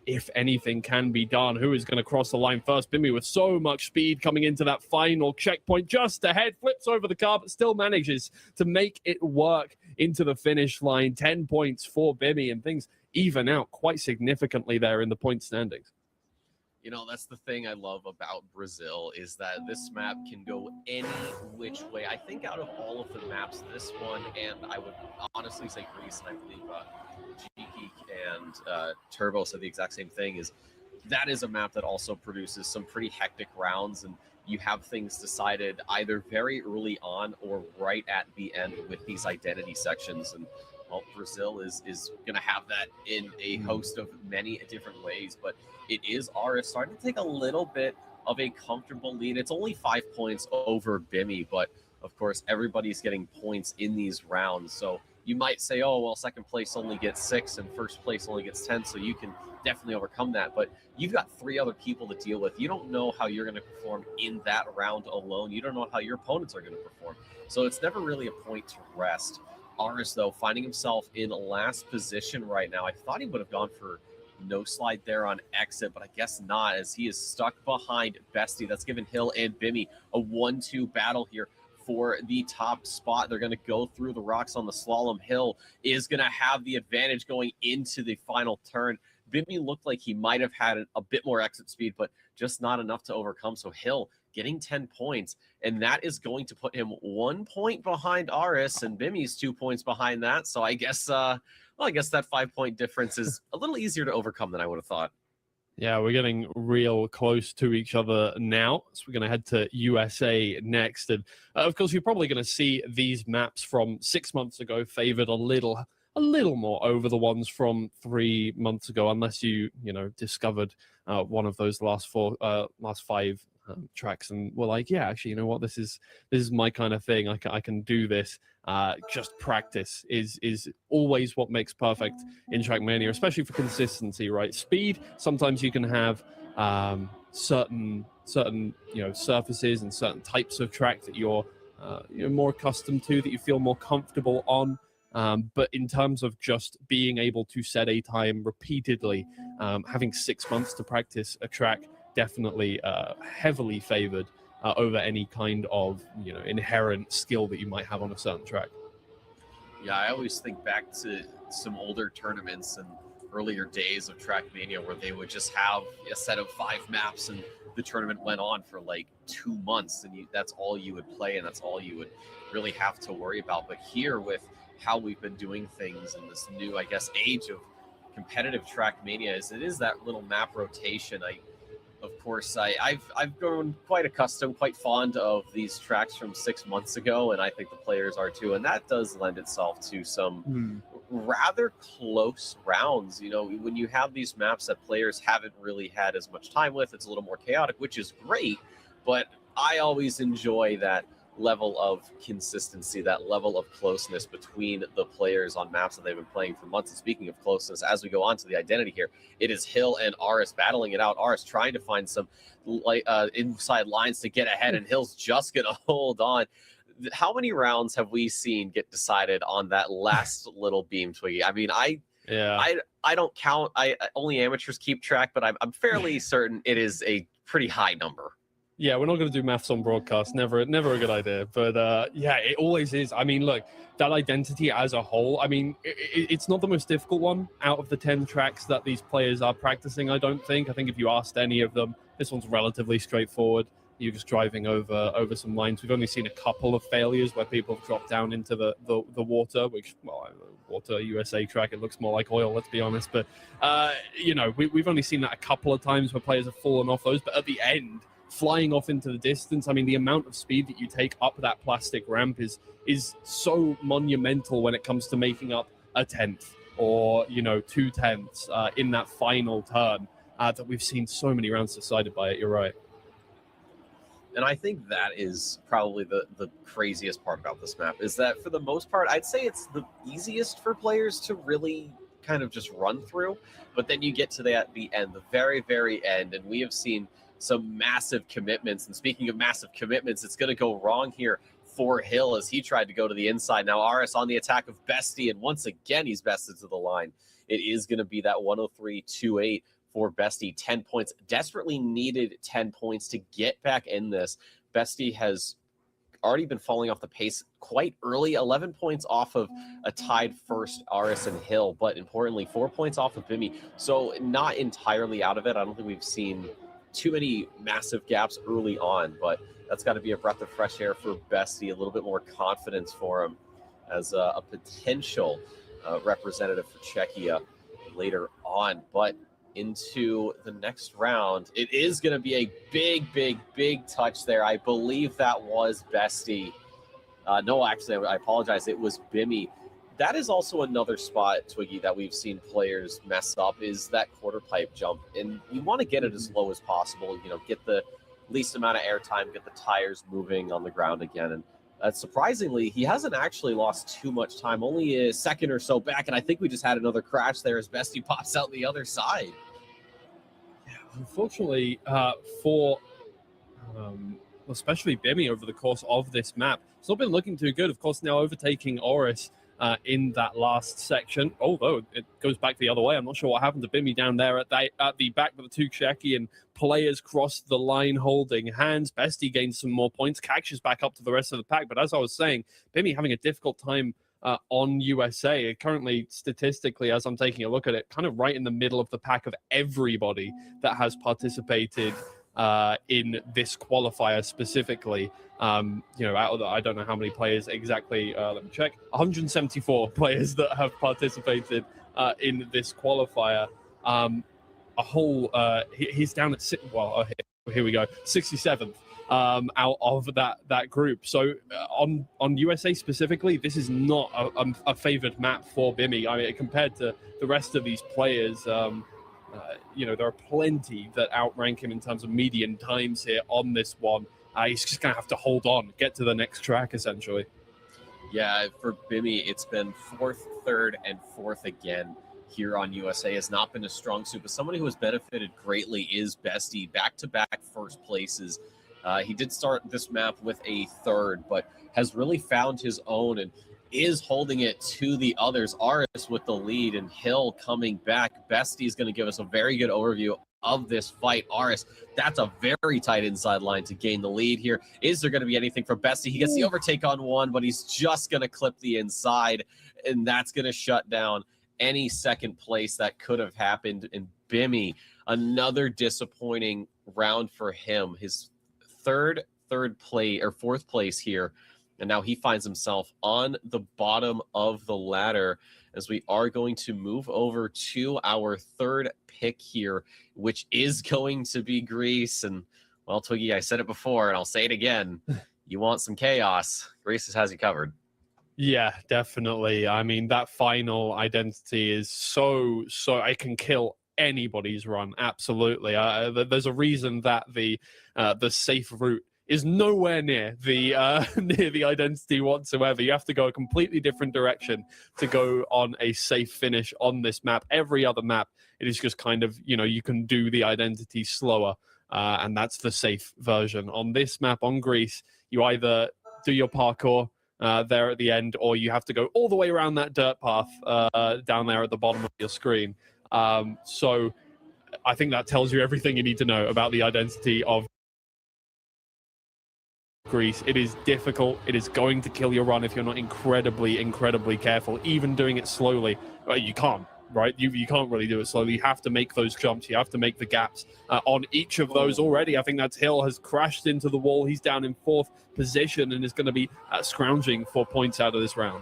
if anything can be done. Who is going to cross the line first? Bimmy with so much speed coming into that final checkpoint just ahead, flips over the car, but still manages to make it work into the finish line. 10 points for Bimmy, and things even out quite significantly there in the point standings. You know, that's the thing I love about Brazil, is that this map can go any which way. I think out of all of the maps, this one, and I would honestly say Greece, and I believe G-Geek and Turbo said the exact same thing, is that is a map that also produces some pretty hectic rounds, and you have things decided either very early on or right at the end with these identity sections. And well, Brazil is going to have that in a host of many different ways, but it is RS starting to take a little bit of a comfortable lead. It's only 5 points over Bimmy, but of course everybody's getting points in these rounds. So you might say, oh, well, 2nd place only gets 6 and 1st place only gets 10, so you can definitely overcome that. But you've got 3 other people to deal with. You don't know how you're going to perform in that round alone. You don't know how your opponents are going to perform. So it's never really a point to rest. Aris, though, finding himself in last position right now. I thought he would have gone for no slide there on exit, but I guess not, as he is stuck behind Bestie. That's given Hill and Bimmy a 1-2 battle here for the top spot. They're going to go through the rocks on the slalom. Hill is going to have the advantage going into the final turn. Bimmy looked like he might have had a bit more exit speed, but just not enough to overcome. So Hill getting 10 points, and that is going to put him 1 point behind Aris, and Bimmy's 2 points behind that. So I guess, I guess that 5-point difference is a little easier to overcome than I would have thought. Yeah, we're getting real close to each other now. So we're going to head to USA next. And of course, you're probably going to see these maps from 6 months ago favored a little more over the ones from 3 months ago, unless you discovered one of those last 5 tracks and were like, yeah, actually, you know what, this is my kind of thing. I can do this. Just practice is always what makes perfect in Trackmania, especially for consistency, right? Speed, sometimes you can have certain surfaces and certain types of track that you're more accustomed to, that you feel more comfortable on. But in terms of just being able to set a time repeatedly, having 6 months to practice a track, definitely heavily favored over any kind of inherent skill that you might have on a certain track. Yeah, I always think back to some older tournaments and earlier days of Trackmania where they would just have a set of 5 maps and the tournament went on for like 2 months, and that's all you would play and that's all you would really have to worry about. But here, with how we've been doing things in this new, I guess, age of competitive Trackmania, it is that little map rotation. Of course, I've grown quite accustomed, quite fond of these tracks from 6 months ago, and I think the players are too. And that does lend itself to some rather close rounds. When you have these maps that players haven't really had as much time with, it's a little more chaotic, which is great. But I always enjoy that level of consistency, that level of closeness between the players on maps that they've been playing for months. And speaking of closeness, as we go on to the identity here, it is Hill and Aris battling it out. Aris trying to find some inside lines to get ahead, and Hill's just going to hold on. How many rounds have we seen get decided on that last little beam twiggy? I mean, I don't count. Only amateurs keep track, but I'm fairly certain it is a pretty high number. Yeah, we're not going to do maths on broadcast. Never a good idea. But yeah, it always is. I mean, look, that identity as a whole, I mean, it's not the most difficult one out of the 10 tracks that these players are practicing, I don't think. I think if you asked any of them, this one's relatively straightforward. You're just driving over some lines. We've only seen a couple of failures where people have dropped down into the water, which, well, water USA track, it looks more like oil, let's be honest. But, we've only seen that a couple of times where players have fallen off those. But at the end, flying off into the distance, I mean, the amount of speed that you take up that plastic ramp is so monumental when it comes to making up a 10th or 2 tenths in that final turn, that we've seen so many rounds decided by it. You're right. And I think that is probably the craziest part about this map, is that for the most part, I'd say it's the easiest for players to really kind of just run through. But then you get to the end, the very, very end, and we have seen some massive commitments. And speaking of massive commitments, it's going to go wrong here for Hill as he tried to go to the inside. Now RS on the attack of Bestie, and once again he's bested to the line. It is going to be that 103-28 for Bestie. 10 points, desperately needed 10 points to get back in this. Bestie has already been falling off the pace quite early, 11 points off of a tied first RS and Hill, but importantly 4 points off of Bimmy. So not entirely out of it. I don't think we've seen too many massive gaps early on, but that's got to be a breath of fresh air for Bestie, a little bit more confidence for him as a potential representative for Czechia later on. But into the next round, it is going to be a big touch there. I believe that was Bestie. No, actually, I apologize. It was Bimmy. That is also another spot, Twiggy, that we've seen players mess up, is that quarter pipe jump. And you want to get it as low as possible, you know, get the least amount of airtime, get the tires moving on the ground again. And surprisingly, he hasn't actually lost too much time, only a second or so back. And I think we just had another crash there as Bestie pops out the other side. Yeah, unfortunately, for especially Bimmy over the course of this map, it's not been looking too good. Of course, now overtaking Oris in that last section, although it goes back the other way. I'm not sure what happened to Bimmy down there at the back, but the two Czechian players crossed the line holding hands. Bestie gains some more points, catches back up to the rest of the pack. But as I was saying, Bimmy having a difficult time on USA. Currently, statistically, as I'm taking a look at it, kind of right in the middle of the pack of everybody that has participated in this qualifier specifically. You know, out of the, I don't know how many players exactly, let me check, 174 players that have participated in this qualifier. A whole, he's down at, here we go, 67th out of that group. So on USA specifically, this is not a favored map for Bimmy. I mean, compared to the rest of these players, you know, there are plenty that outrank him in terms of median times here on this one. He's just going to have to hold on, get to the next track, essentially. Yeah, for Bimmy, it's been 4th, 3rd, and 4th again here on USA. Has not been a strong suit, but someone who has benefited greatly is Bestie. Back-to-back first places. He did start this map with a 3rd, but has really found his own and is holding it to the others. RS with the lead and Hill coming back. Bestie is going to give us a very good overview of this fight. RS, that's a very tight inside line to gain the lead here. Is there going to be anything for Bestie? He gets the overtake on one, but he's just going to clip the inside, and that's going to shut down any second place that could have happened. And Bimmy, another disappointing round for him. His fourth place here. And now he finds himself on the bottom of the ladder as we are going to move over to our 3rd pick here, which is going to be Greece. And, well, Twiggy, I said it before, and I'll say it again. You want some chaos, Greece has you covered. Yeah, definitely. I mean, that final identity is so it can kill anybody's run. Absolutely. There's a reason that the safe route is nowhere near the identity whatsoever. You have to go a completely different direction to go on a safe finish on this map. Every other map, it is just kind of, you know, you can do the identity slower, and that's the safe version. On this map, on Greece, you either do your parkour there at the end, or you have to go all the way around that dirt path down there at the bottom of your screen. So I think that tells you everything you need to know about the identity of Greece. It is difficult. It is going to kill your run if you're not incredibly careful. Even doing it slowly, you can't, right? You can't really do it slowly. You have to make those jumps. You have to make the gaps on each of those already. I think that's Hill has crashed into the wall. He's down in 4th position and is going to be scrounging for points out of this round.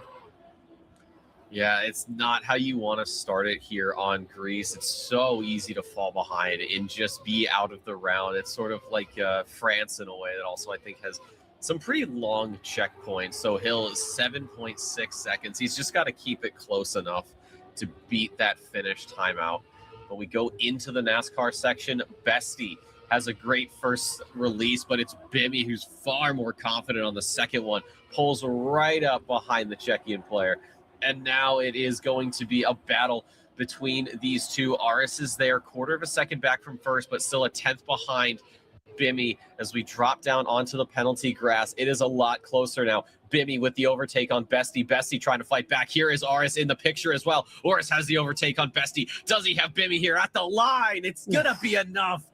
Yeah, it's not how you want to start it here on Greece. It's so easy to fall behind and just be out of the round. It's sort of like France in a way that also I think has some pretty long checkpoints. So Hill is 7.6 seconds. He's just got to keep it close enough to beat that finish timeout. But we go into the NASCAR section. Bestie has a great first release, but it's Bimmy who's far more confident on the second one, pulls right up behind the Czechian player. And now it is going to be a battle between these two. Aris is there, quarter of a second back from first, but still a 10th behind Bimmy as we drop down onto the penalty grass. It is a lot closer now. Bimmy with the overtake on Bestie. Bestie trying to fight back. Here is Aris in the picture as well. Aris has the overtake on Bestie. Does he have Bimmy here at the line? It's gonna be enough.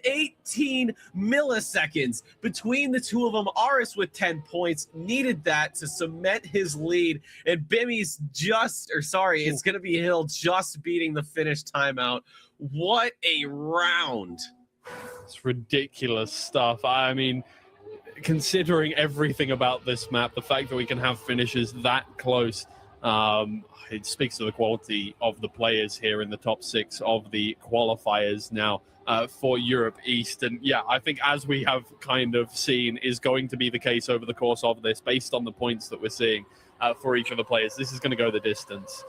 18 milliseconds between the two of them. Aris with 10 points needed that to cement his lead, and Bimmy's it's gonna be Hill just beating the finish timeout. What a round. It's ridiculous stuff. I mean, considering everything about this map, the fact that we can have finishes that close, it speaks to the quality of the players here in the top 6 of the qualifiers now for Europe East. And yeah, I think as we have kind of seen is going to be the case over the course of this, based on the points that we're seeing for each of the players, this is going to go the distance.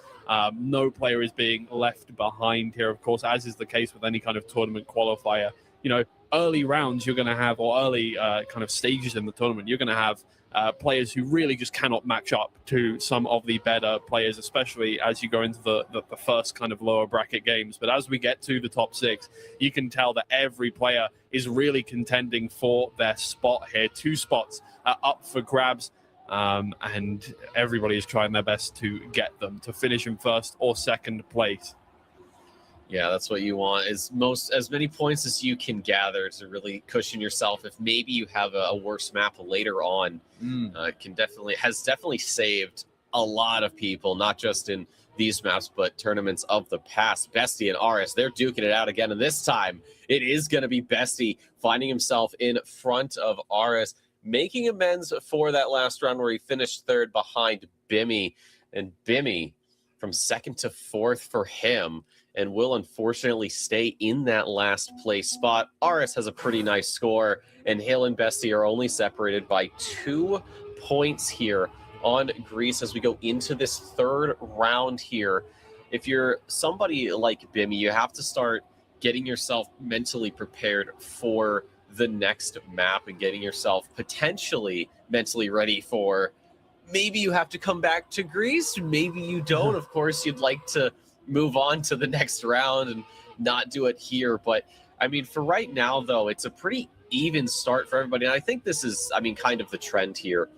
No player is being left behind here, of course, as is the case with any kind of tournament qualifier. You know, early rounds you're going to have, or early kind of stages in the tournament, you're going to have players who really just cannot match up to some of the better players, especially as you go into the first kind of lower bracket games. But as we get to the top 6, you can tell that every player is really contending for their spot here. 2 spots up for grabs, and everybody is trying their best to get them to finish in first or second place. Yeah, that's what you want, is as many points as you can gather to really cushion yourself if maybe you have a worse map later on. Has definitely saved a lot of people, not just in these maps, but tournaments of the past. Bestie and Aris, they're duking it out again, and this time it is going to be Bestie finding himself in front of Aris, making amends for that last round where he finished third behind Bimmy. And Bimmy from second to fourth for him, and will unfortunately stay in that last place spot. Aris has a pretty nice score, and Hale and Bestie are only separated by 2 points here on Greece as we go into this third round here. If you're somebody like Bimmy, you have to start getting yourself mentally prepared for the next map and getting yourself potentially mentally ready for maybe you have to come back to Greece, maybe you don't. Of course, you'd like to move on to the next round and not do it here. But I mean, for right now, though, it's a pretty even start for everybody. And I think this is, kind of the trend here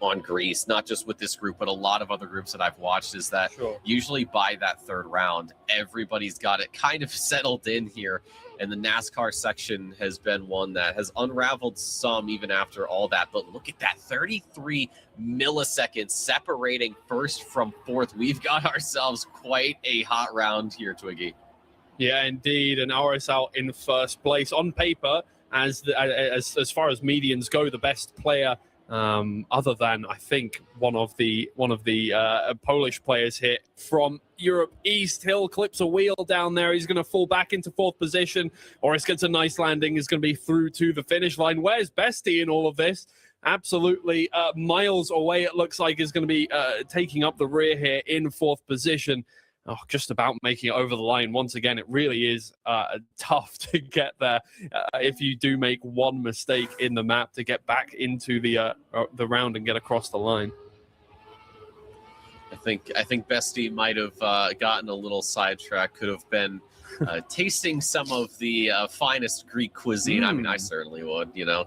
on Greece, not just with this group, but a lot of other groups that I've watched, is that usually by that third round, everybody's got it kind of settled in here. And the NASCAR section has been one that has unraveled some even after all that. But look at that, 33 milliseconds separating first from fourth. We've got ourselves quite a hot round here, Twiggy. Yeah, indeed. And Aris out in first place on paper, as far as medians go, the best player, other than I think one of the Polish players here from Europe East. Hill clips a wheel down there. He's going to fall back into fourth position. Aris gets a nice landing. Is going to be through to the finish line. Where's Bestie in all of this? Absolutely miles away. It looks like is going to be taking up the rear here in fourth position. Oh, just about making it over the line. Once again, it really is tough to get there if you do make one mistake in the map to get back into the round and get across the line. I think Bestie might have gotten a little sidetracked. Could have been tasting some of the finest Greek cuisine. I mean, I certainly would. Yeah.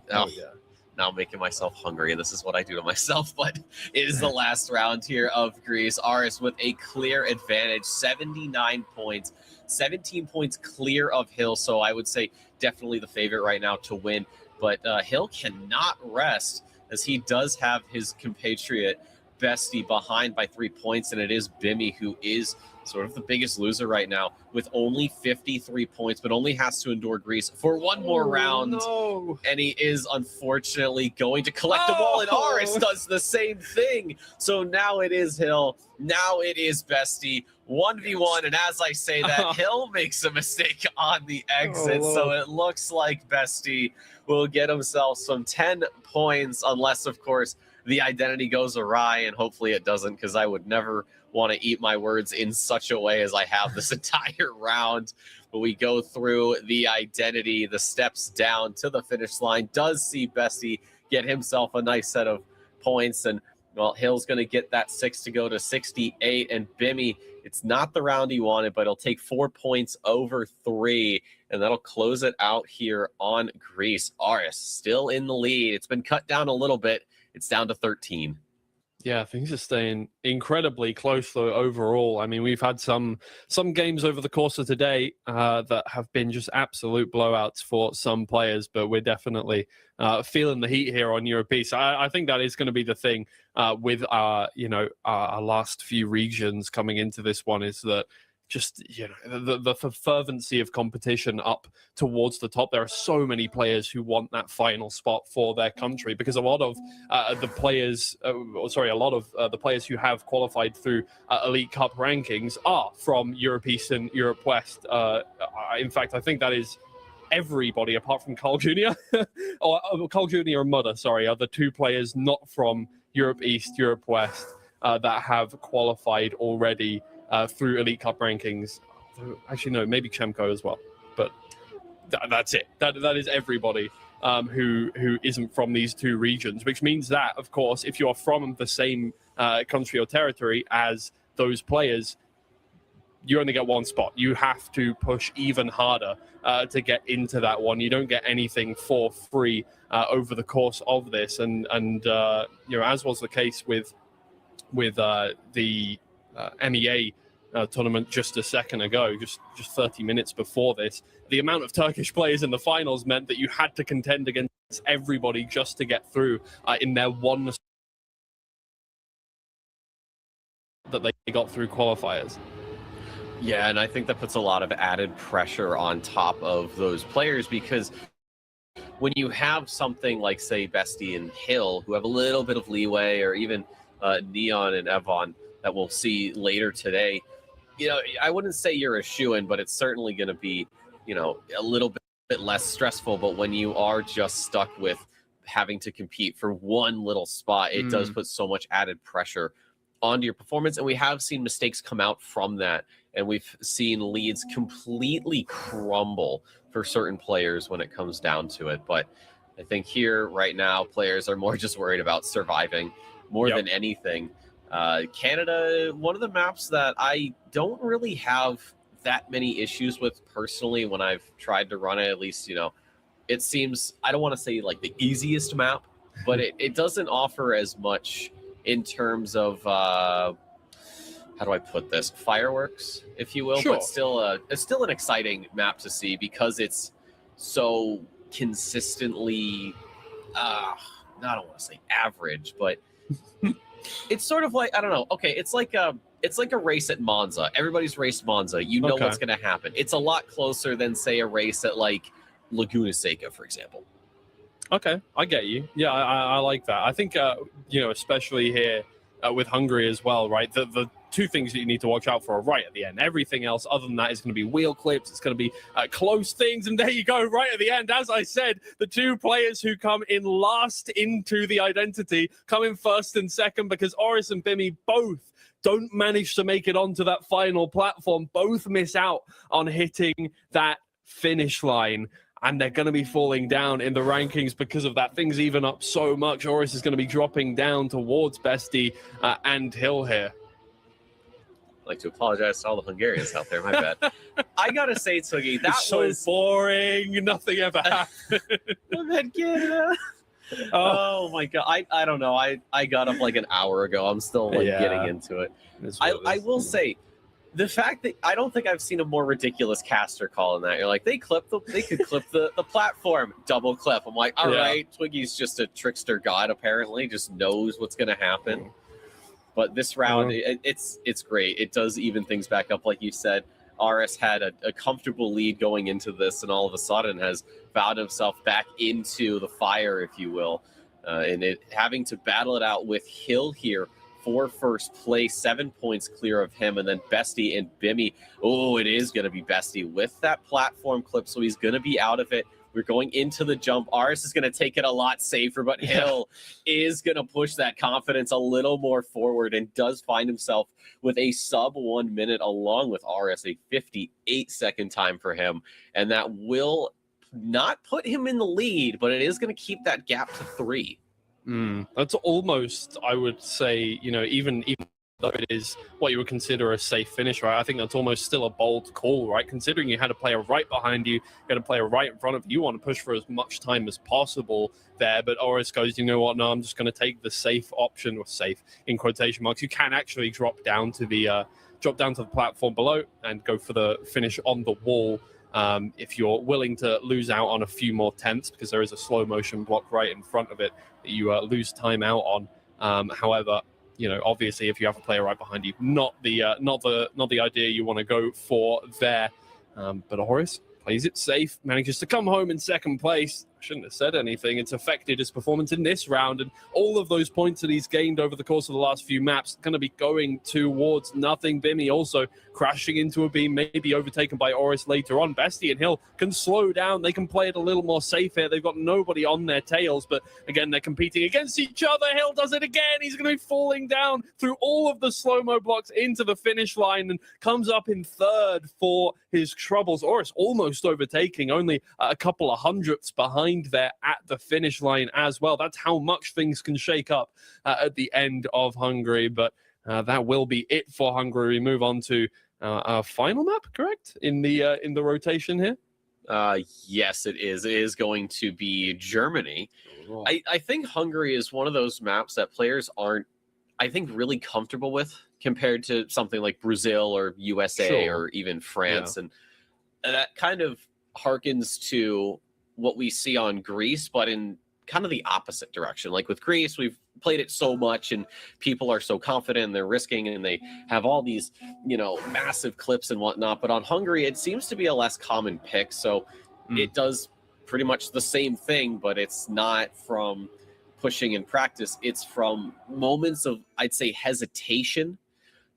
Now I'm making myself hungry, and this is what I do to myself. But it is the last round here of Greece. Aris with a clear advantage, 79 points, 17 points clear of Hill. So I would say definitely the favorite right now to win. But Hill cannot rest, as he does have his compatriot Bestie behind by 3 points, and it is Bimmy who is sort of the biggest loser right now with only 53 points, but only has to endure Greece for one more round. No. And he is unfortunately going to collect the ball, and Aris does the same thing. So now it is Hill. Now it is Bestie. 1v1, and as I say that, Hill makes a mistake on the exit, so it looks like Bestie will get himself some 10 points, unless, of course, the identity goes awry, and hopefully it doesn't, because I would never want to eat my words in such a way as I have this entire round. But we go through the identity, the steps down to the finish line, does see Bestie get himself a nice set of points, and well, Hill's going to get that 6 to go to 68, and Bimmy, it's not the round he wanted, but he'll take 4 points over 3, and that'll close it out here on Greece. Aris still in the lead. It's been cut down a little bit. It's down to 13. Yeah, things are staying incredibly close though overall. I mean, we've had some games over the course of today that have been just absolute blowouts for some players, but we're definitely feeling the heat here on Europeast. I think that is going to be the thing with our last few regions coming into this one, is that just, the fervency of competition up towards the top. There are so many players who want that final spot for their country, because a lot of the players who have qualified through Elite Cup rankings are from Europe East and Europe West. In fact, I think that is everybody apart from Carl Jr. or Carl Jr. and Mudder, are the two players not from Europe East, Europe West that have qualified already through Elite Cup rankings. Actually, no, maybe Chemko as well. But that's it. That is everybody who isn't from these two regions, which means that, of course, if you are from the same country or territory as those players, you only get one spot. You have to push even harder to get into that one. You don't get anything for free over the course of this. And as was the case with the MEA tournament just a second ago, just 30 minutes before this, the amount of Turkish players in the finals meant that you had to contend against everybody just to get through in their one that they got through qualifiers. Yeah, and I think that puts a lot of added pressure on top of those players, because when you have something like, say, Bestie and Hill, who have a little bit of leeway, or even Neon and Evon that we'll see later today, I wouldn't say you're a shoo-in, but it's certainly going to be, a little bit less stressful. But when you are just stuck with having to compete for one little spot, it does put so much added pressure onto your performance. And we have seen mistakes come out from that. And we've seen leads completely crumble for certain players when it comes down to it. But I think here right now, players are more just worried about surviving more than anything. Canada, one of the maps that I don't really have that many issues with personally when I've tried to run it, at least, it seems, I don't want to say like the easiest map, but it doesn't offer as much in terms of, how do I put this? Fireworks, if you will, but it's still an exciting map to see, because it's so consistently, I don't want to say average, but it's sort of like, I don't know. Okay, it's like a race at Monza. Everybody's raced Monza. You know what's going to happen. It's a lot closer than, say, a race at like Laguna Seca, for example. Okay, I get you. Yeah, I like that. I think, especially here with Hungary as well, right? The two things that you need to watch out for are right at the end. Everything else other than that is going to be wheel clips. It's going to be close things. And there you go, right at the end. As I said, the two players who come in last into the identity come in first and second, because Oris and Bimmy both don't manage to make it onto that final platform. Both miss out on hitting that finish line, and they're going to be falling down in the rankings because of that. Things even up so much. Oris is going to be dropping down towards Bestie and Hill here. I'd like to apologize to all the Hungarians out there. My bad. I got to say, Tsugi, that so was boring. Nothing ever happened. Oh my God. I don't know. I got up like an hour ago. I'm still getting into it. I will say, the fact that I don't think I've seen a more ridiculous caster call in that. You're like, they could clip the platform, double clip. I'm like, all right, Twiggy's just a trickster god, apparently, just knows what's going to happen. But this round, it's great. It does even things back up, like you said. RS had a comfortable lead going into this, and all of a sudden has vowed himself back into the fire, if you will. And having to battle it out with Hill here for first place, 7 points clear of him, and then Bestie and Bimmy. Oh, it is going to be Bestie with that platform clip, so he's going to be out of it. We're going into the jump. Aris is going to take it a lot safer, but Hill is going to push that confidence a little more forward and does find himself with a sub 1 minute along with Aris, a 58-second time for him. And that will not put him in the lead, but it is going to keep that gap to 3. That's almost, I would say, even though it is what you would consider a safe finish, right? I think that's almost still a bold call, right? Considering you had a player right behind you, you had a player right in front of you, want to push for as much time as possible there. But Oris goes, you know what? No, I'm just going to take the safe option, or safe in quotation marks. You can actually drop down to the platform below and go for the finish on the wall. If you're willing to lose out on a few more tenths, because there is a slow motion block right in front of it that you lose time out on. However, obviously, if you have a player right behind you, not the idea you want to go for there. But Horace plays it safe, manages to come home in second place. I shouldn't have said anything. It's affected his performance in this round, and all of those points that he's gained over the course of the last few maps going to be going towards nothing. Bimmy also crashing into a beam, maybe overtaken by Oris later on. Bestie and Hill can slow down. They can play it a little more safe here. They've got nobody on their tails, but again, they're competing against each other. Hill does it again. He's going to be falling down through all of the slow-mo blocks into the finish line and comes up in third for his troubles. Oris almost overtaking, only a couple of hundredths behind there at the finish line as well. That's how much things can shake up at the end of Hungary, but that will be it for Hungary. We move on to our final map, correct? In the rotation here? Yes, it is. It is going to be Germany. I think Hungary is one of those maps that players aren't, I think, really comfortable with compared to something like Brazil or USA or even France. And that kind of harkens to what we see on Greece, but in kind of the opposite direction. Like with Greece, we've played it so much and people are so confident and they're risking and they have all these, massive clips and whatnot. But on Hungary, it seems to be a less common pick. So it does pretty much the same thing, but it's not from pushing in practice. It's from moments of, I'd say, hesitation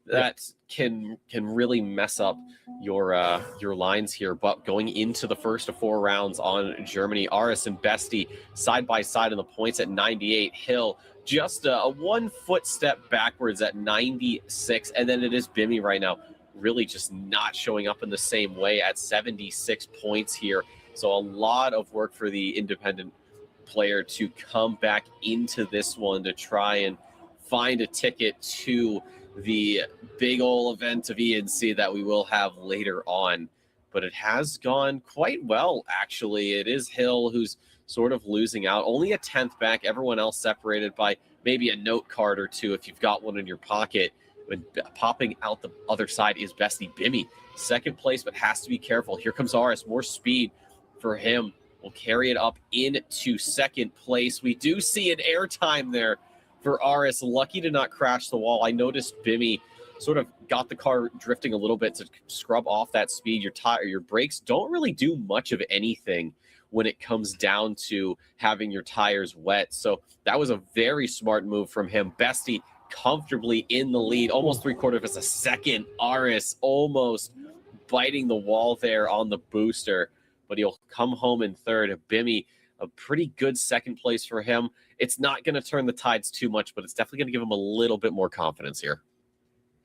that can really mess up your lines here. But going into the first of 4 rounds on Germany, Aris and Bestie side by side in the points at 98. Hill just a 1 foot step backwards at 96, and then it is Bimmy right now really just not showing up in the same way at 76 points here. So a lot of work for the independent player to come back into this one to try and find a ticket to the big ol' event of ENC that we will have later on. But it has gone quite well, actually. It is Hill who's sort of losing out. Only a 10th back. Everyone else separated by maybe a note card or two if you've got one in your pocket. But popping out the other side is Bestie. Bimmy, second place, but has to be careful. Here comes Aris. More speed for him. Will carry it up into second place. We do see an airtime there for Aris. Lucky to not crash the wall. I noticed Bimmy sort of got the car drifting a little bit to scrub off that speed. Your brakes don't really do much of anything when it comes down to having your tires wet. So that was a very smart move from him. Bestie comfortably in the lead, almost 3/4 of a second. Aris almost biting the wall there on the booster, but he'll come home in third. Bimmy, a pretty good second place for him. It's not going to turn the tides too much, but it's definitely going to give him a little bit more confidence here.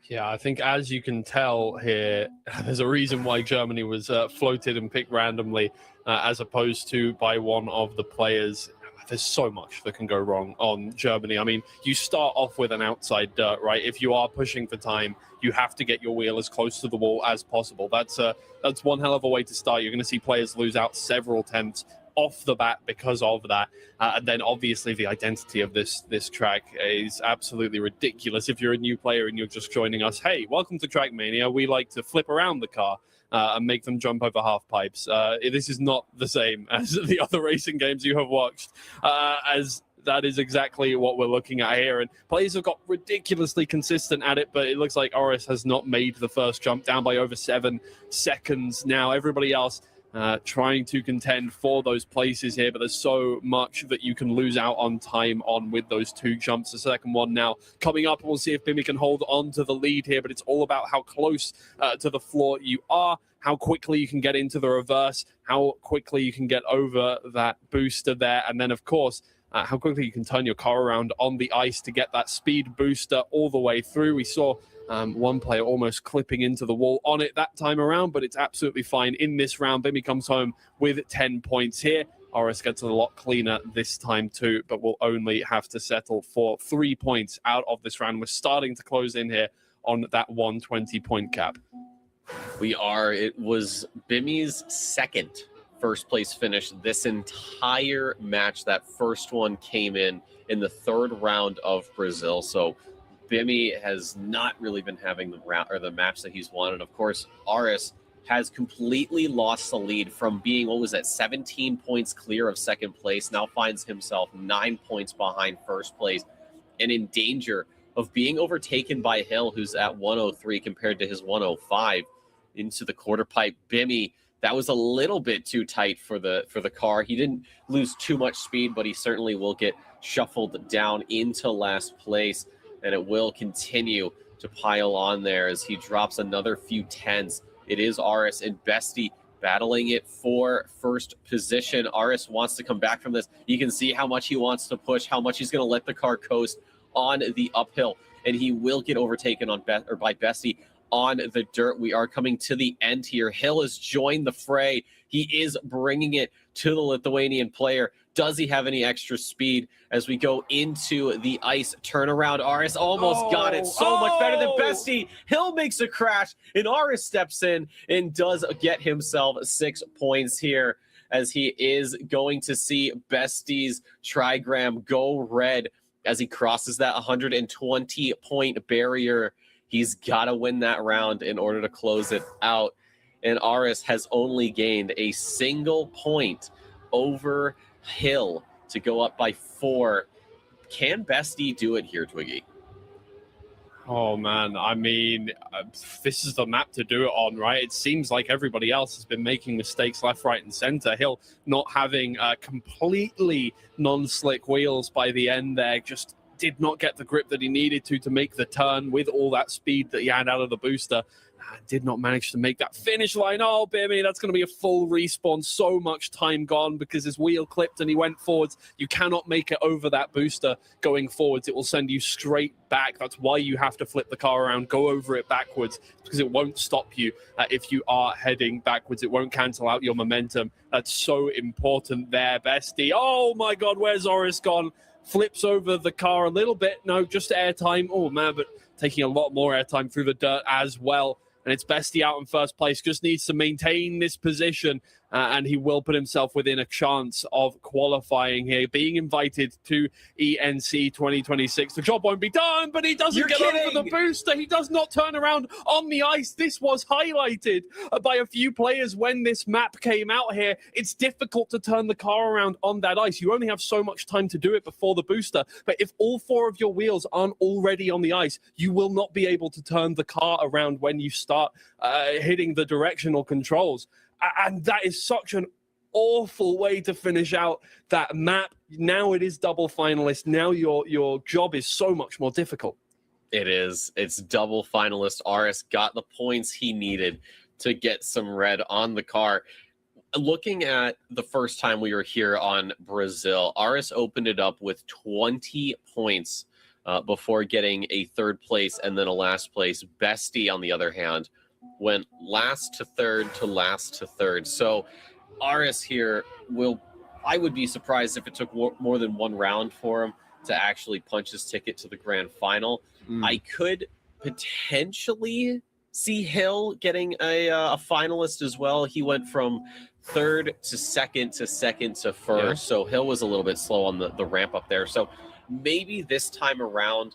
Yeah, I think as you can tell here, there's a reason why Germany was floated and picked randomly as opposed to by one of the players. There's so much that can go wrong on Germany. I mean, you start off with an outside dirt, right? If you are pushing for time, you have to get your wheel as close to the wall as possible. That's one hell of a way to start. You're going to see players lose out several tenths off the bat because of that. And then obviously the identity of this track is absolutely ridiculous. If you're a new player and you're just joining us, hey, welcome to Trackmania. We like to flip around the car and make them jump over half pipes. This is not the same as the other racing games you have watched, as that is exactly what we're looking at here. And players have got ridiculously consistent at it, but it looks like Oris has not made the first jump, down by over 7 seconds now. Everybody else trying to contend for those places here, but there's so much that you can lose out on time on with those 2 jumps. The second one now coming up, we'll see if Bimmy can hold on to the lead here, but it's all about how close to the floor you are, how quickly you can get into the reverse, how quickly you can get over that booster there, and then of course how quickly you can turn your car around on the ice to get that speed booster all the way through. We saw one player almost clipping into the wall on it that time around, but it's absolutely fine in this round. Bimmy comes home with 10 points here. RS gets a lot cleaner this time too, but will only have to settle for 3 points out of this round. We're starting to close in here on that 120-point cap. It was Bimmy's second first place finish this entire match. That first one came in the 3rd round of Brazil. So Bimmy has not really been having the round or the match that he's wanted. Of course, RS has completely lost the lead from being, 17 points clear of second place. Now finds himself 9 points behind first place and in danger of being overtaken by Hill, who's at 103 compared to his 105 into the quarter pipe. Bimmy, that was a little bit too tight for the car. He didn't lose too much speed, but he certainly will get shuffled down into last place, and it will continue to pile on there as he drops another few tenths. It is RS and Bestie battling it for first position. RS wants to come back from this. You can see how much he wants to push, how much he's going to let the car coast on the uphill, and he will get overtaken by Bestie on the dirt. We are coming to the end here. Hill has joined the fray. He is bringing it to the Lithuanian player. Does he have any extra speed as we go into the ice turnaround? RS almost got it. So much better than Bestie. Hill makes a crash, and RS steps in and does get himself 6 points here, as he is going to see Bestie's trigram go red as he crosses that 120-point barrier. He's got to win that round in order to close it out. And RS has only gained a single point over Hill to go up by 4. Can Bestie do it here, Twiggy? Oh, man. I mean, this is the map to do it on, right? It seems like everybody else has been making mistakes left, right, and center. Hill not having completely non-slick wheels by the end there, just did not get the grip that he needed to make the turn with all that speed that he had out of the booster. Did not manage to make that finish line. Oh, Bimmy, that's going to be a full respawn. So much time gone because his wheel clipped and he went forwards. You cannot make it over that booster going forwards. It will send you straight back. That's why you have to flip the car around, go over it backwards, because it won't stop you if you are heading backwards. It won't cancel out your momentum. That's so important there, Bestie. Oh, my God, where's Oris gone? Flips over the car a little bit. No, just airtime. Oh, man, but taking a lot more airtime through the dirt as well. And it's Bestie out in first place. Just needs to maintain this position, and he will put himself within a chance of qualifying here, being invited to ENC 2026. The job won't be done, but he doesn't get over the booster. He does not turn around on the ice. This was highlighted by a few players when this map came out here. It's difficult to turn the car around on that ice. You only have so much time to do it before the booster. But if all 4 of your wheels aren't already on the ice, you will not be able to turn the car around when you start hitting the directional controls. And that is such an awful way to finish out that map. Now it is double finalist. Now your job is so much more difficult. It is. It's double finalist. RS got the points he needed to get some red on the car. Looking at the first time we were here on Brazil, RS opened it up with 20 points before getting a 3rd place and then a last place. Bestie, on the other hand, went last to 3rd to last to 3rd. So RS here I would be surprised if it took more than 1 round for him to actually punch his ticket to the grand final. I could potentially see Hill getting a finalist as well. He went from 3rd to 2nd to 2nd to 1st. Yeah. So Hill was a little bit slow on the ramp up there. So maybe this time around,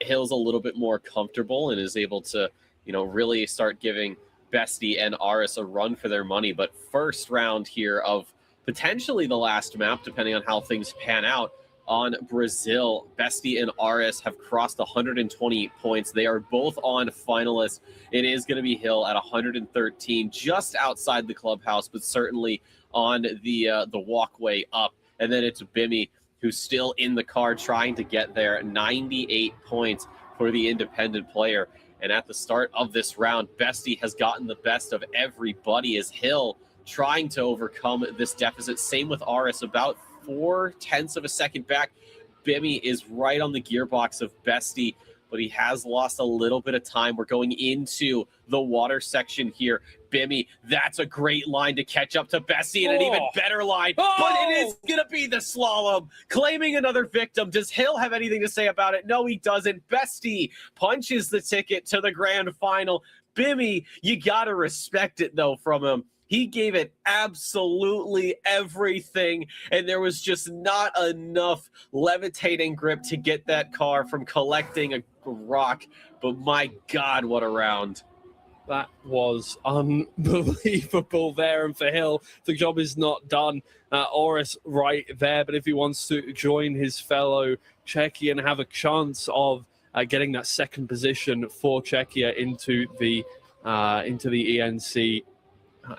Hill's a little bit more comfortable and is able to, really start giving Bestie and RS a run for their money. But first round here of potentially the last map, depending on how things pan out, on Brazil. Bestie and Aris have crossed 120 points. They are both on finalists. It is going to be Hill at 113, just outside the clubhouse, but certainly on the walkway up. And then it's Bimmy, who's still in the car trying to get there. 98 points for the independent player. And at the start of this round, Bestie has gotten the best of everybody as Hill trying to overcome this deficit. Same with Aris, about 0.4 of a second back. Bimmy is right on the gearbox of Bestie, but he has lost a little bit of time. We're going into the water section here. Bimmy, that's a great line to catch up to Bestie, and an even better line, but it is going to be the slalom, claiming another victim. Does Hill have anything to say about it? No, he doesn't. Bestie punches the ticket to the grand final. Bimmy, you got to respect it, though, from him. He gave it absolutely everything, and there was just not enough levitating grip to get that car from collecting a rock. But my God, what a round. That was unbelievable there. And for Hill, the job is not done. Oris right there, but if he wants to join his fellow Czechia and have a chance of getting that second position for Czechia into the ENC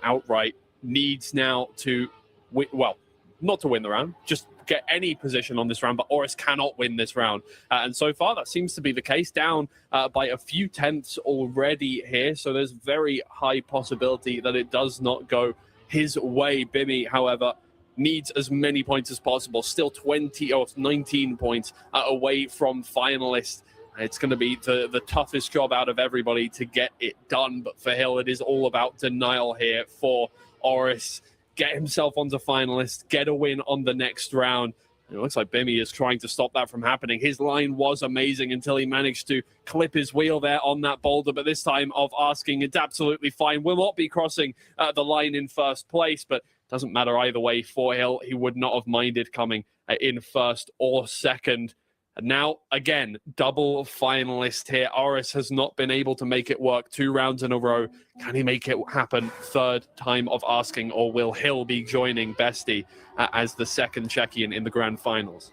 outright, needs now to win, well, not to win the round, just get any position on this round, but Oris cannot win this round. And so far, that seems to be the case, down by a few tenths already here. So there's very high possibility that it does not go his way. Bimmy, however, needs as many points as possible, still 20 or 19 points away from finalists. It's going to be the toughest job out of everybody to get it done. But for Hill, it is all about denial here for Oris. Get himself onto finalists, get a win on the next round. It looks like Bimmy is trying to stop that from happening. His line was amazing until he managed to clip his wheel there on that boulder. But this time of asking, it's absolutely fine. Will not be crossing the line in first place, but doesn't matter either way for Hill. He would not have minded coming in first or second. And now, again, double finalist here. Oris has not been able to make it work 2 rounds in a row. Can he make it happen third time of asking, or will Hill be joining Bestie as the second Czechian in the grand finals?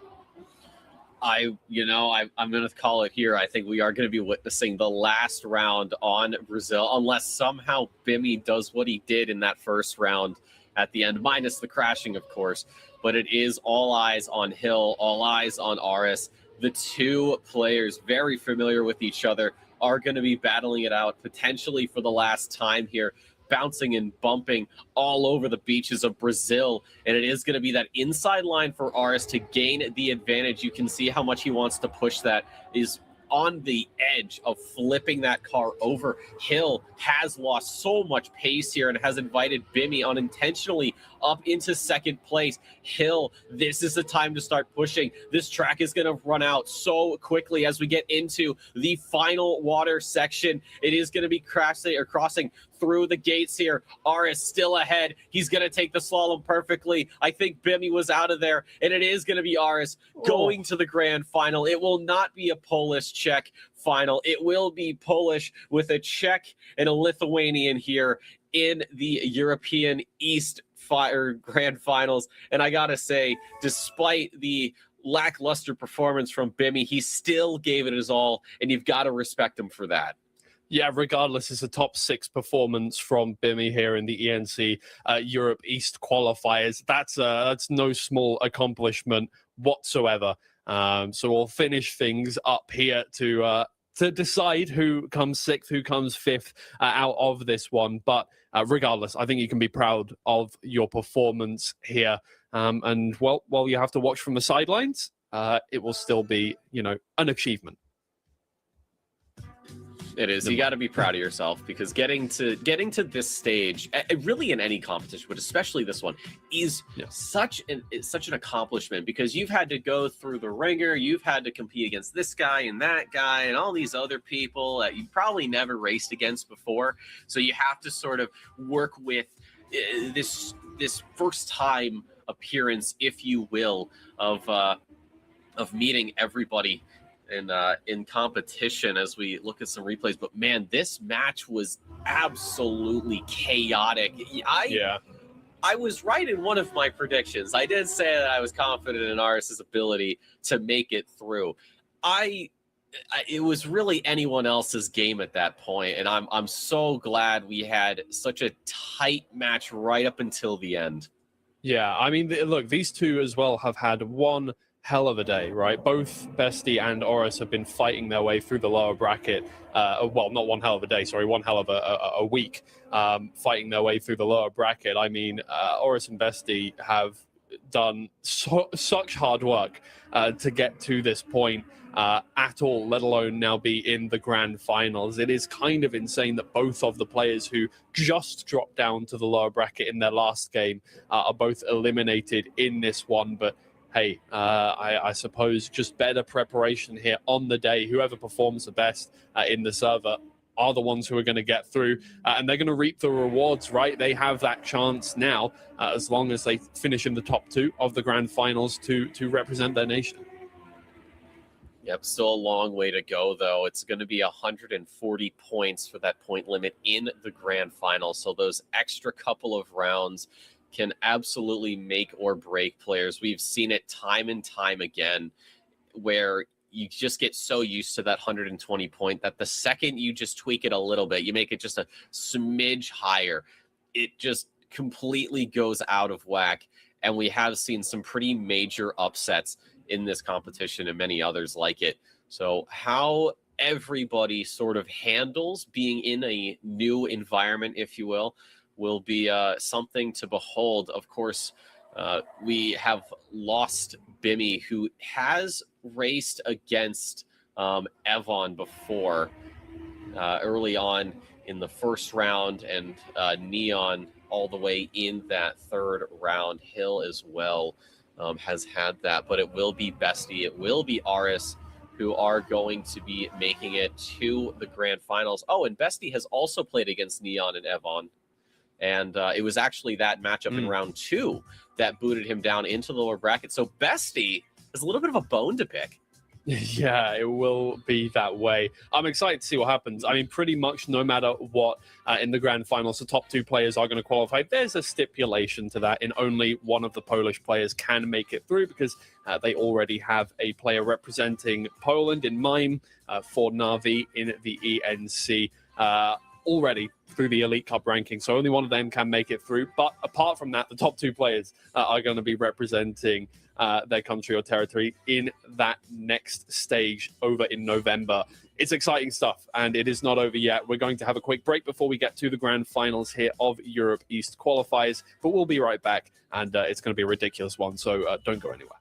I'm going to call it here. I think we are going to be witnessing the last round on Brazil, unless somehow Bimmy does what he did in that first round at the end, minus the crashing, of course. But it is all eyes on Hill, all eyes on Oris. The two players, very familiar with each other, are going to be battling it out potentially for the last time here, bouncing and bumping all over the beaches of Brazil. And it is going to be that inside line for Oris to gain the advantage. You can see how much he wants to push that. Is on the edge of flipping that car over. Hill has lost so much pace here and has invited Bimmy unintentionally up into second place. Hill, this is the time to start pushing. This track is going to run out so quickly as we get into the final water section. It is going to be crossing through the gates here. Aris still ahead. He's going to take the slalom perfectly. I think Bimmy was out of there, and it is going to be Aris going to the grand final. It will not be a Polish-Czech final. It will be Polish with a Czech and a Lithuanian here in the European East grand finals. And I gotta say, despite the lackluster performance from Bimmy, he still gave it his all, and you've got to respect him for that. Yeah, regardless, it's a top 6 performance from Bimmy here in the ENC Europe East qualifiers. That's no small accomplishment whatsoever. So we'll finish things up here to decide who comes 6th, who comes 5th out of this one. But regardless, I think you can be proud of your performance here. And while you have to watch from the sidelines, it will still be, an achievement. It is. You got to be proud of yourself, because getting to this stage, really in any competition, but especially this one, is such an accomplishment, because you've had to go through the ringer. You've had to compete against this guy and that guy and all these other people that you probably never raced against before. So you have to sort of work with this first time appearance, if you will, of meeting everybody in competition as we look at some replays. But man, this match was absolutely chaotic. I was right in one of my predictions. I did say that I was confident in Aris's ability to make it through. It was really anyone else's game at that point, and I'm so glad we had such a tight match right up until the end. Yeah, I mean, look, these two as well have had one hell of a day, right? Both Bestie and Oris have been fighting their way through the lower bracket. Well, not one hell of a day, sorry, one hell of a week, fighting their way through the lower bracket. I mean, Oris and Bestie have done such hard work to get to this point at all, let alone now be in the grand finals. It is kind of insane that both of the players who just dropped down to the lower bracket in their last game are both eliminated in this one. But hey, I suppose just better preparation here on the day. Whoever performs the best in the server are the ones who are going to get through, and they're going to reap the rewards, right? They have that chance now, as long as they finish in the top 2 of the grand finals to represent their nation. Yep, still a long way to go, though. It's going to be 140 points for that point limit in the grand final. So those extra couple of rounds can absolutely make or break players. We've seen it time and time again where you just get so used to that 120 point that the second you just tweak it a little bit, you make it just a smidge higher, it just completely goes out of whack. And we have seen some pretty major upsets in this competition and many others like it. So how everybody sort of handles being in a new environment, if you will be something to behold. Of course, we have lost Bimmy, who has raced against Evon before early on in the first round, and Neon all the way in that third round. Hill as well has had that, but it will be Bestie, it will be Aris who are going to be making it to the grand finals. Oh, and Bestie has also played against Neon and Evon. And it was actually that matchup in round 2 that booted him down into the lower bracket. So Bestie has a little bit of a bone to pick. Yeah, it will be that way. I'm excited to see what happens. I mean, pretty much no matter what in the grand finals, the top 2 players are going to qualify. There's a stipulation to that, and only one of the Polish players can make it through because they already have a player representing Poland in MIME for Na'Vi in the ENC. Already through the Elite Cup ranking, so only one of them can make it through. But apart from that, the top 2 players are going to be representing their country or territory in that next stage over in November. It's exciting stuff, and it is not over yet. We're going to have a quick break before we get to the grand finals here of Europe East qualifiers, but we'll be right back, and it's going to be a ridiculous one, so don't go anywhere.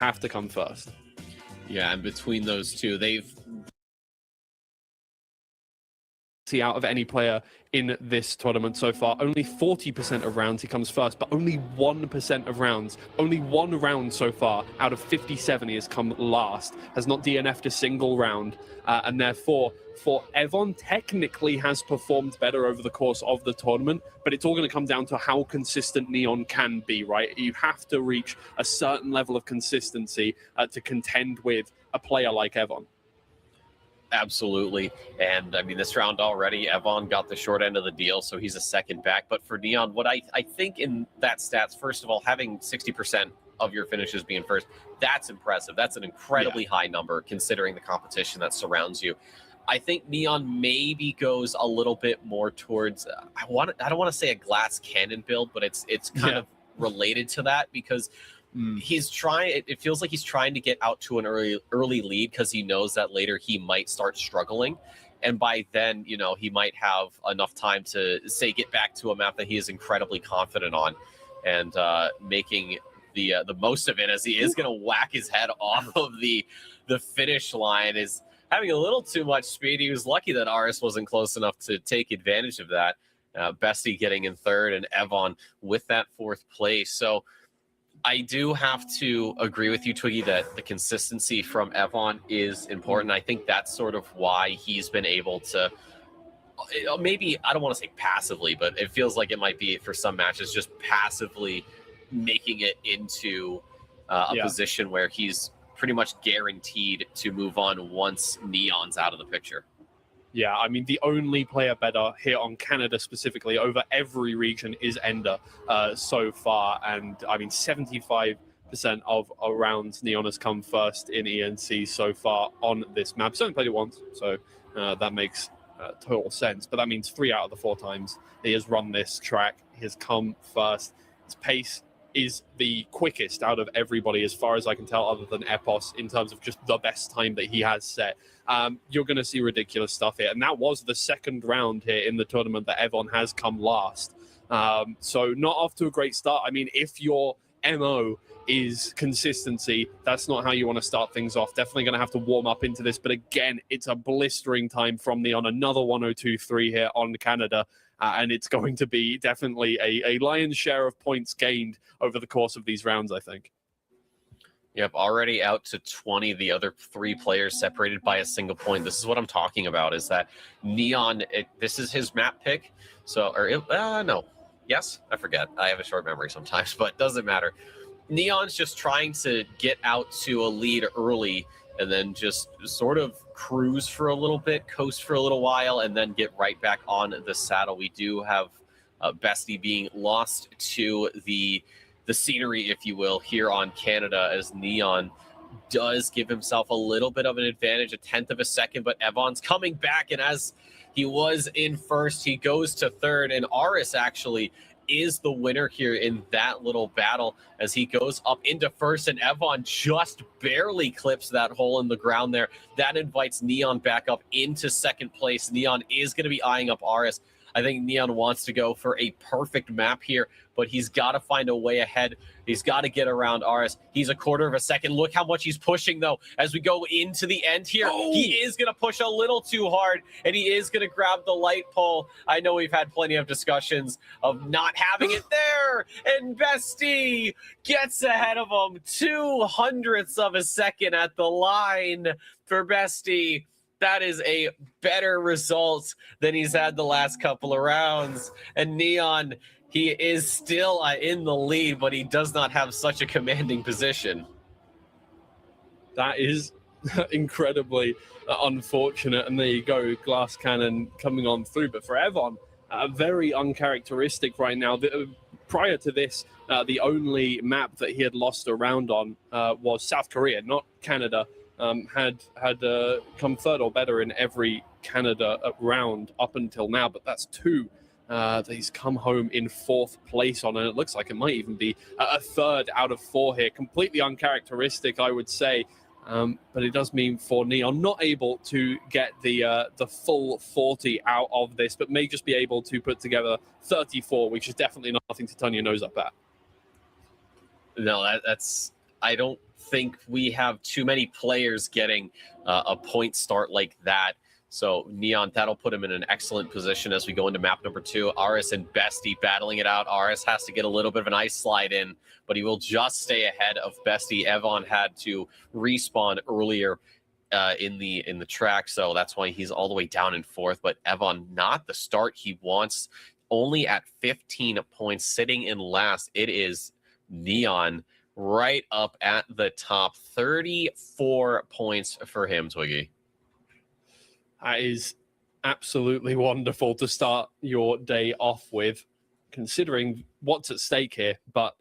have to come first. Yeah, and between those two, they've out of any player in this tournament so far. Only 40% of rounds he comes first, but only 1% of rounds. Only one round so far out of 57 he has come last. Has not DNF'd a single round. And therefore, for Evon, technically has performed better over the course of the tournament, but it's all going to come down to how consistent Neon can be, right? You have to reach a certain level of consistency to contend with a player like Evon. Absolutely. And I mean, this round already, Evon got the short end of the deal, so he's a second back. But for Neon, what I think in that stats, first of all, having 60% of your finishes being first, that's impressive. That's an incredibly high number considering the competition that surrounds you. I think Neon maybe goes a little bit more towards, I don't want to say a glass cannon build, but it's kind of related to that because he's trying. It feels like he's trying to get out to an early lead because he knows that later he might start struggling, and by then, you know, he might have enough time to say get back to a map that he is incredibly confident on, and making the most of it as he is going to whack his head off of the finish line. Is having a little too much speed. He was lucky that Aris wasn't close enough to take advantage of that. Bestie getting in third, and Evon with that fourth place. So I do have to agree with you, Twiggy, that the consistency from Evon is important. I think that's sort of why he's been able to, maybe, I don't want to say passively, but it feels like it might be for some matches, just passively making it into a position where he's pretty much guaranteed to move on once Neon's out of the picture. Yeah, I mean, the only player better here on Canada specifically over every region is Ender so far. And I mean, 75% of rounds Neon has come first in ENC so far on this map. He's only played it once, so that makes total sense. But that means 3 out of the 4 times he has run this track, he has come first. His pace is the quickest out of everybody, as far as I can tell, other than Epos, in terms of just the best time that he has set. You're going to see ridiculous stuff here. And that was the second round here in the tournament that Evon has come last. So not off to a great start. I mean, if your MO is consistency, that's not how you want to start things off. Definitely going to have to warm up into this. But again, it's a blistering time from Neon. Another 102.3 here on Canada. And it's going to be definitely a lion's share of points gained over the course of these rounds, I think. Yep, already out to 20. The other 3 players separated by a single point. This is what I'm talking about, is that Neon, this is his map pick. So, no. Yes? I forget. I have a short memory sometimes, but doesn't matter. Neon's just trying to get out to a lead early and then just sort of cruise for a little bit, coast for a little while, and then get right back on the saddle. We do have Bestie being lost to the scenery, if you will, here on Canada, as Neon does give himself a little bit of an advantage, 1/10 of a second, but Evon's coming back, and as he was in first, he goes to third, and Aris actually is the winner here in that little battle as he goes up into first, and Evon just barely clips that hole in the ground there. That invites Neon back up into second place. Neon is going to be eyeing up Aris. I think Neon wants to go for a perfect map here, but he's got to find a way ahead. He's got to get around Aris. He's a 1/4 of a second. Look how much he's pushing, though, as we go into the end here. Oh. He is going to push a little too hard, and he is going to grab the light pole. I know we've had plenty of discussions of not having it there, and Bestie gets ahead of him. 2/100ths of a second at the line for Bestie. That is a better result than he's had the last couple of rounds. And Neon, he is still in the lead, but he does not have such a commanding position. That is incredibly unfortunate. And there you go, Glass Cannon coming on through. But for Evon, very uncharacteristic right now. Prior to this, the only map that he had lost a round on was South Korea, not Canada. Had come third or better in every Canada round up until now, but that's 2 that he's come home in 4th place on, and it looks like it might even be a 3rd out of 4 here. Completely uncharacteristic, I would say, but it does mean for Neon not able to get the full 40 out of this, but may just be able to put together 34, which is definitely nothing to turn your nose up at. No, that's I don't think we have too many players getting a point start like that. So Neon, that'll put him in an excellent position as we go into map number 2. Aris and Bestie battling it out. Aris has to get a little bit of an ice slide in, but he will just stay ahead of Bestie. Evon had to respawn earlier in the track, so that's why he's all the way down in 4th. But Evon, not the start he wants, only at 15 points, sitting in last. It is Neon right up at the top, 34 points for him, Twiggy. That is absolutely wonderful to start your day off with, considering what's at stake here. But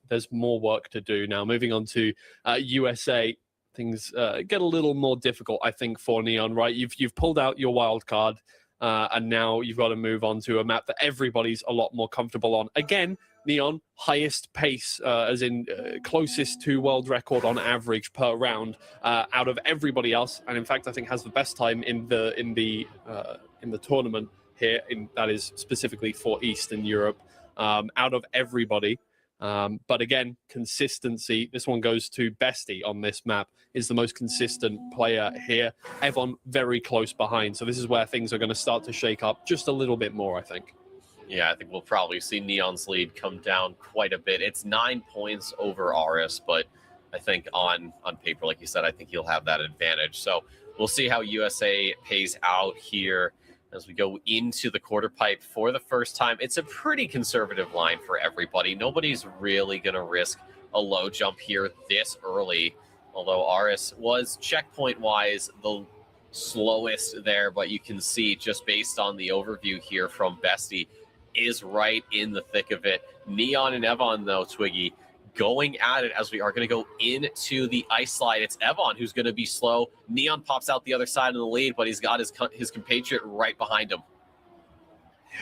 there's more work to do now. Moving on to USA, things get a little more difficult, I think, for Neon. Right, you've pulled out your wild card, and now you've got to move on to a map that everybody's a lot more comfortable on. Again, Neon, highest pace, as in closest to world record on average per round out of everybody else, and in fact, I think has the best time in the tournament here. That is specifically for Eastern Europe, out of everybody. But again, consistency. This one goes to Bestie on this map. Is the most consistent player here. Evon very close behind. So this is where things are going to start to shake up just a little bit more, I think. Yeah, I think we'll probably see Neon's lead come down quite a bit. It's 9 points over Aris, but I think on paper, like you said, I think he'll have that advantage. So we'll see how USA pays out here as we go into the quarter pipe for the first time. It's a pretty conservative line for everybody. Nobody's really going to risk a low jump here this early, although Aris was checkpoint-wise the slowest there, but you can see just based on the overview here from Bestie, is right in the thick of it. Neon and Evon, though, Twiggy, going at it as we are going to go into the ice slide. It's Evon who's going to be slow. Neon pops out the other side of the lead, but he's got his compatriot right behind him.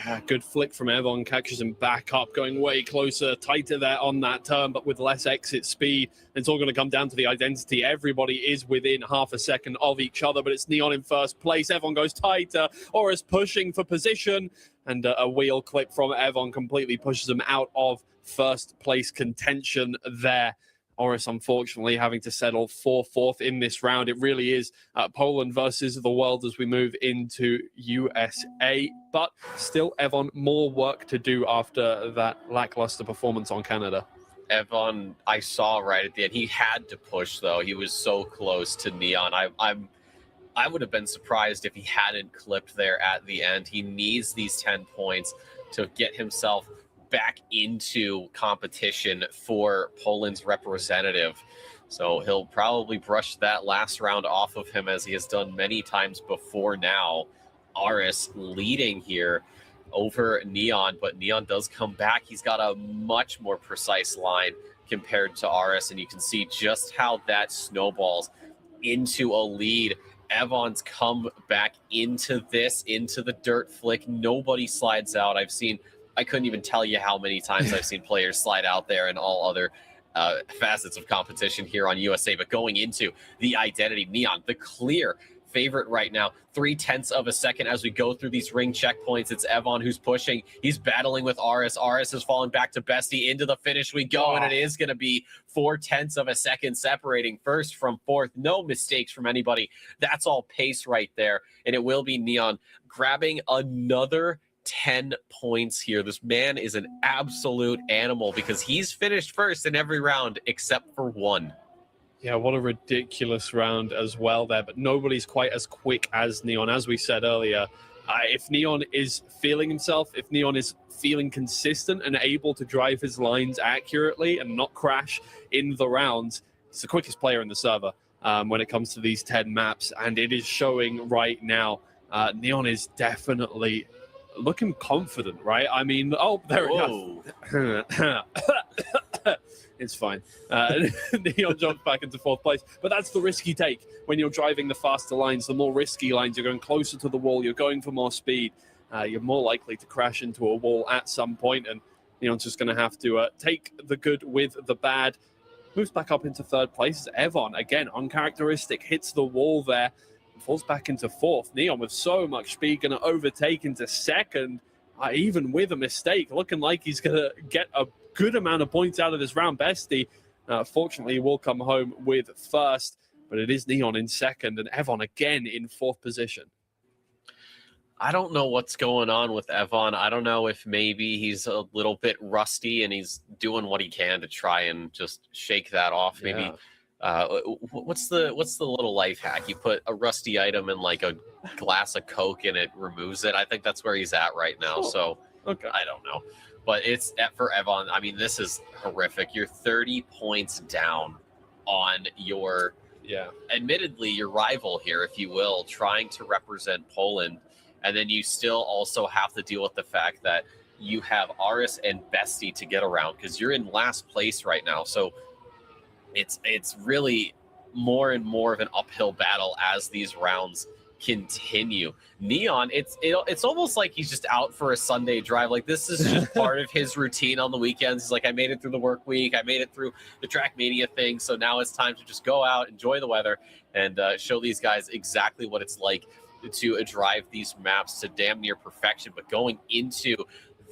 Yeah, good flick from Evon, catches him back up, going way closer, tighter there on that turn, but with less exit speed. It's all going to come down to the identity. Everybody is within half a second of each other, but it's Neon in first place. Evon goes tighter, or is pushing for position, and a wheel clip from Evon completely pushes him out of first place contention there. Oris, unfortunately, having to settle for 4th in this round. It really is Poland versus the world as we move into USA. But still, Evon, more work to do after that lackluster performance on Canada. Evon, I saw right at the end. He had to push, though. He was so close to Neon. I would have been surprised if he hadn't clipped there at the end. He needs these 10 points to get himself back into competition for Poland's representative. So he'll probably brush that last round off of him, as he has done many times before now. Aris leading here over Neon, but Neon does come back. He's got a much more precise line compared to Aris, and you can see just how that snowballs into a lead. Evon's come back into the dirt flick. Nobody slides out. I couldn't even tell you how many times I've seen players slide out there in all other facets of competition here on USA. But going into the identity, Neon, the clear favorite right now, 0.3 of a second as we go through these ring checkpoints. It's Evon who's pushing. He's battling with Aris. Aris has fallen back to Bestie. Into the finish we go, and it is going to be 0.4 of a second separating first from 4th. No mistakes from anybody. That's all pace right there, and it will be Neon grabbing another 10 points here. This man is an absolute animal because he's finished first in every round except for one. Yeah, what a ridiculous round as well there, but nobody's quite as quick as Neon. As we said earlier, if Neon is feeling himself, if Neon is feeling consistent and able to drive his lines accurately and not crash in the rounds, he's the quickest player in the server when it comes to these 10 maps, and it is showing right now. Neon is definitely looking confident, right? I mean, oh, there it goes. It's fine. Neon jumps back into 4th place, but that's the risk you take when you're driving the faster lines, the more risky lines. You're going closer to the wall, you're going for more speed. You're more likely to crash into a wall at some point, and Neon's just going to have to take the good with the bad. Moves back up into 3rd place. Evon, again, uncharacteristic, hits the wall there, falls back into 4th. Neon with so much speed, going to overtake into 2nd, even with a mistake, looking like he's going to get a good amount of points out of this round. Bestie Fortunately, will come home with first, but it is Neon in second and Evon again in fourth position. I don't know what's going on with Evon. I don't know if maybe he's a little bit rusty and he's doing what he can to try and just shake that off. Maybe what's the little life hack? You put a rusty item in like a glass of Coke and it removes it. I think that's where he's at right now. So Okay. I don't know. But it's for Evon. I mean, this is horrific. You're 30 points down on your, admittedly, your rival here, if you will, trying to represent Poland. And then you still also have to deal with the fact that you have Aris and Bestie to get around because you're in last place right now. So it's really more and more of an uphill battle as these rounds continue. Neon, it's almost like he's just out for a Sunday drive. Like this is just part of his routine on the weekends. He's like, I made it through the work week. I made it through the Trackmania thing. So now it's time to just go out, enjoy the weather, and show these guys exactly what it's like to drive these maps to damn near perfection. But going into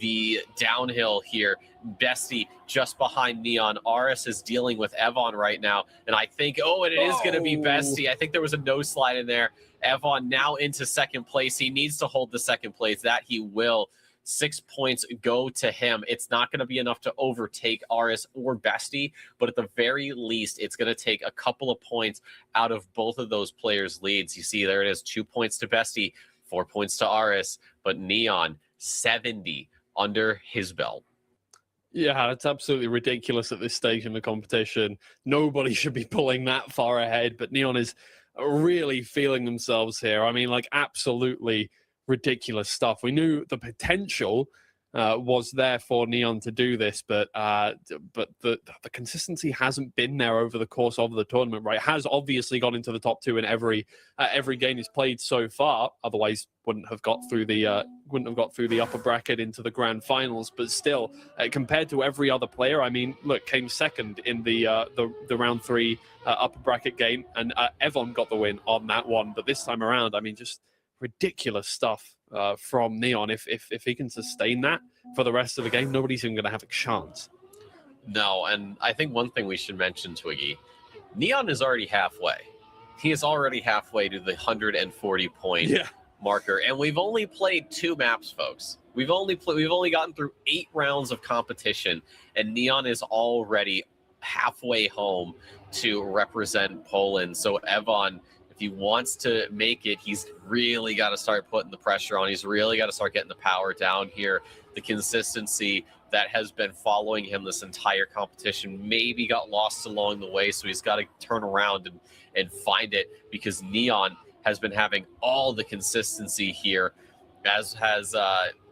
the downhill here, Bestie just behind Neon. Aris is dealing with Evon right now. And I think, and it is going to be Bestie. I think there was a no slide in there. Evon now into second place. He needs to hold the second place. That he will. 6 points go to him. It's not going to be enough to overtake Aris or Bestie, but at the very least, it's going to take a couple of points out of both of those players' leads. You see, there it is, 2 points to Bestie, 4 points to Aris, but Neon, 70 under his belt. Yeah, it's absolutely ridiculous at this stage in the competition. Nobody should be pulling that far ahead, but Neon is really feeling themselves here. I mean, like, absolutely ridiculous stuff. We knew the potential was there for Neon to do this, but the consistency hasn't been there over the course of the tournament. Right, has obviously gone into the top two in every game he's played so far. Otherwise, wouldn't have got through the upper bracket into the grand finals. But still, compared to every other player, I mean, look, came second in the round 3 upper bracket game, and Evon got the win on that one. But this time around, I mean, just ridiculous stuff from Neon. If he can sustain that for the rest of the game, nobody's even going to have a chance. No, and I think one thing we should mention, Twiggy, Neon is already halfway. He is already halfway to the 140-point marker, and we've only played 2 maps, folks. We've only gotten through 8 rounds of competition, and Neon is already halfway home to represent Poland. So Evon, he wants to make it, he's really got to start putting the pressure on. He's really got to start getting the power down here. The consistency that has been following him this entire competition maybe got lost along the way, so he's got to turn around and find it, because Neon has been having all the consistency here, as has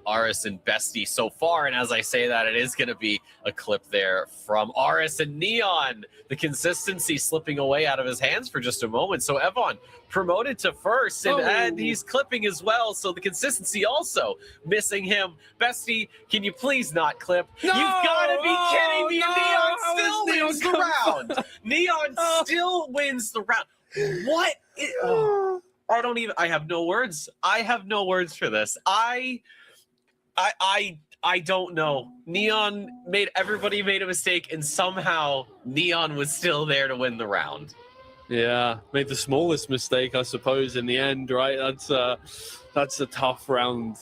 Aris and Bestie so far. And as I say that, it is going to be a clip there from Aris and Neon. The consistency slipping away out of his hands for just a moment. So Evon promoted to first, and he's clipping as well. So the consistency also missing him. Bestie, can you please not clip? No! You've got to be kidding me. Neon still wins the round. Neon still wins the round. What? I have no words. I have no words for this. I don't know. Everybody made a mistake, and somehow Neon was still there to win the round. Yeah, made the smallest mistake, I suppose, in the end, right? That's a tough round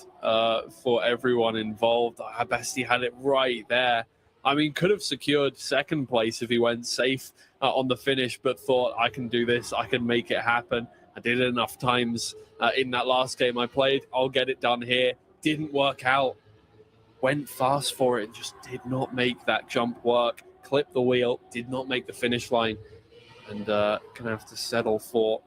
for everyone involved. Bestie had it right there. I mean, could have secured second place if he went safe on the finish, but thought, I can do this, I can make it happen. I did it enough times in that last game I played. I'll get it done here. Didn't work out. Went fast for it, just did not make that jump work. Clipped the wheel, did not make the finish line, and gonna have to settle for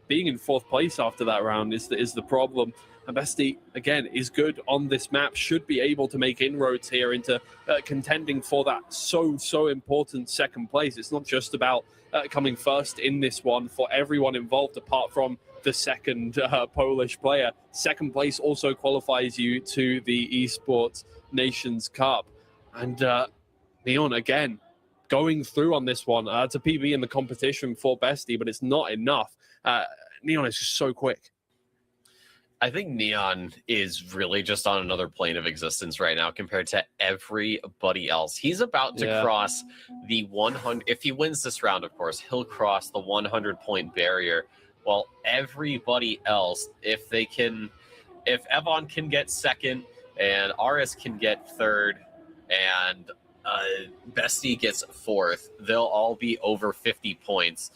being in fourth place after that round is the problem. And Bestie, again, is good on this map, should be able to make inroads here into contending for that so important second place. It's not just about coming first in this one for everyone involved, apart from the second Polish player. Second place also qualifies you to the Esports Nations Cup. And Neon, again, going through on this one. It's a PB in the competition for Bestie, but it's not enough. Neon is just so quick. I think Neon is really just on another plane of existence right now compared to everybody else. He's about to cross the 100. If he wins this round, of course, he'll cross the 100-point barrier. While everybody else, if Evon can get second and RS can get third and Bestie gets fourth, they'll all be over 50 points,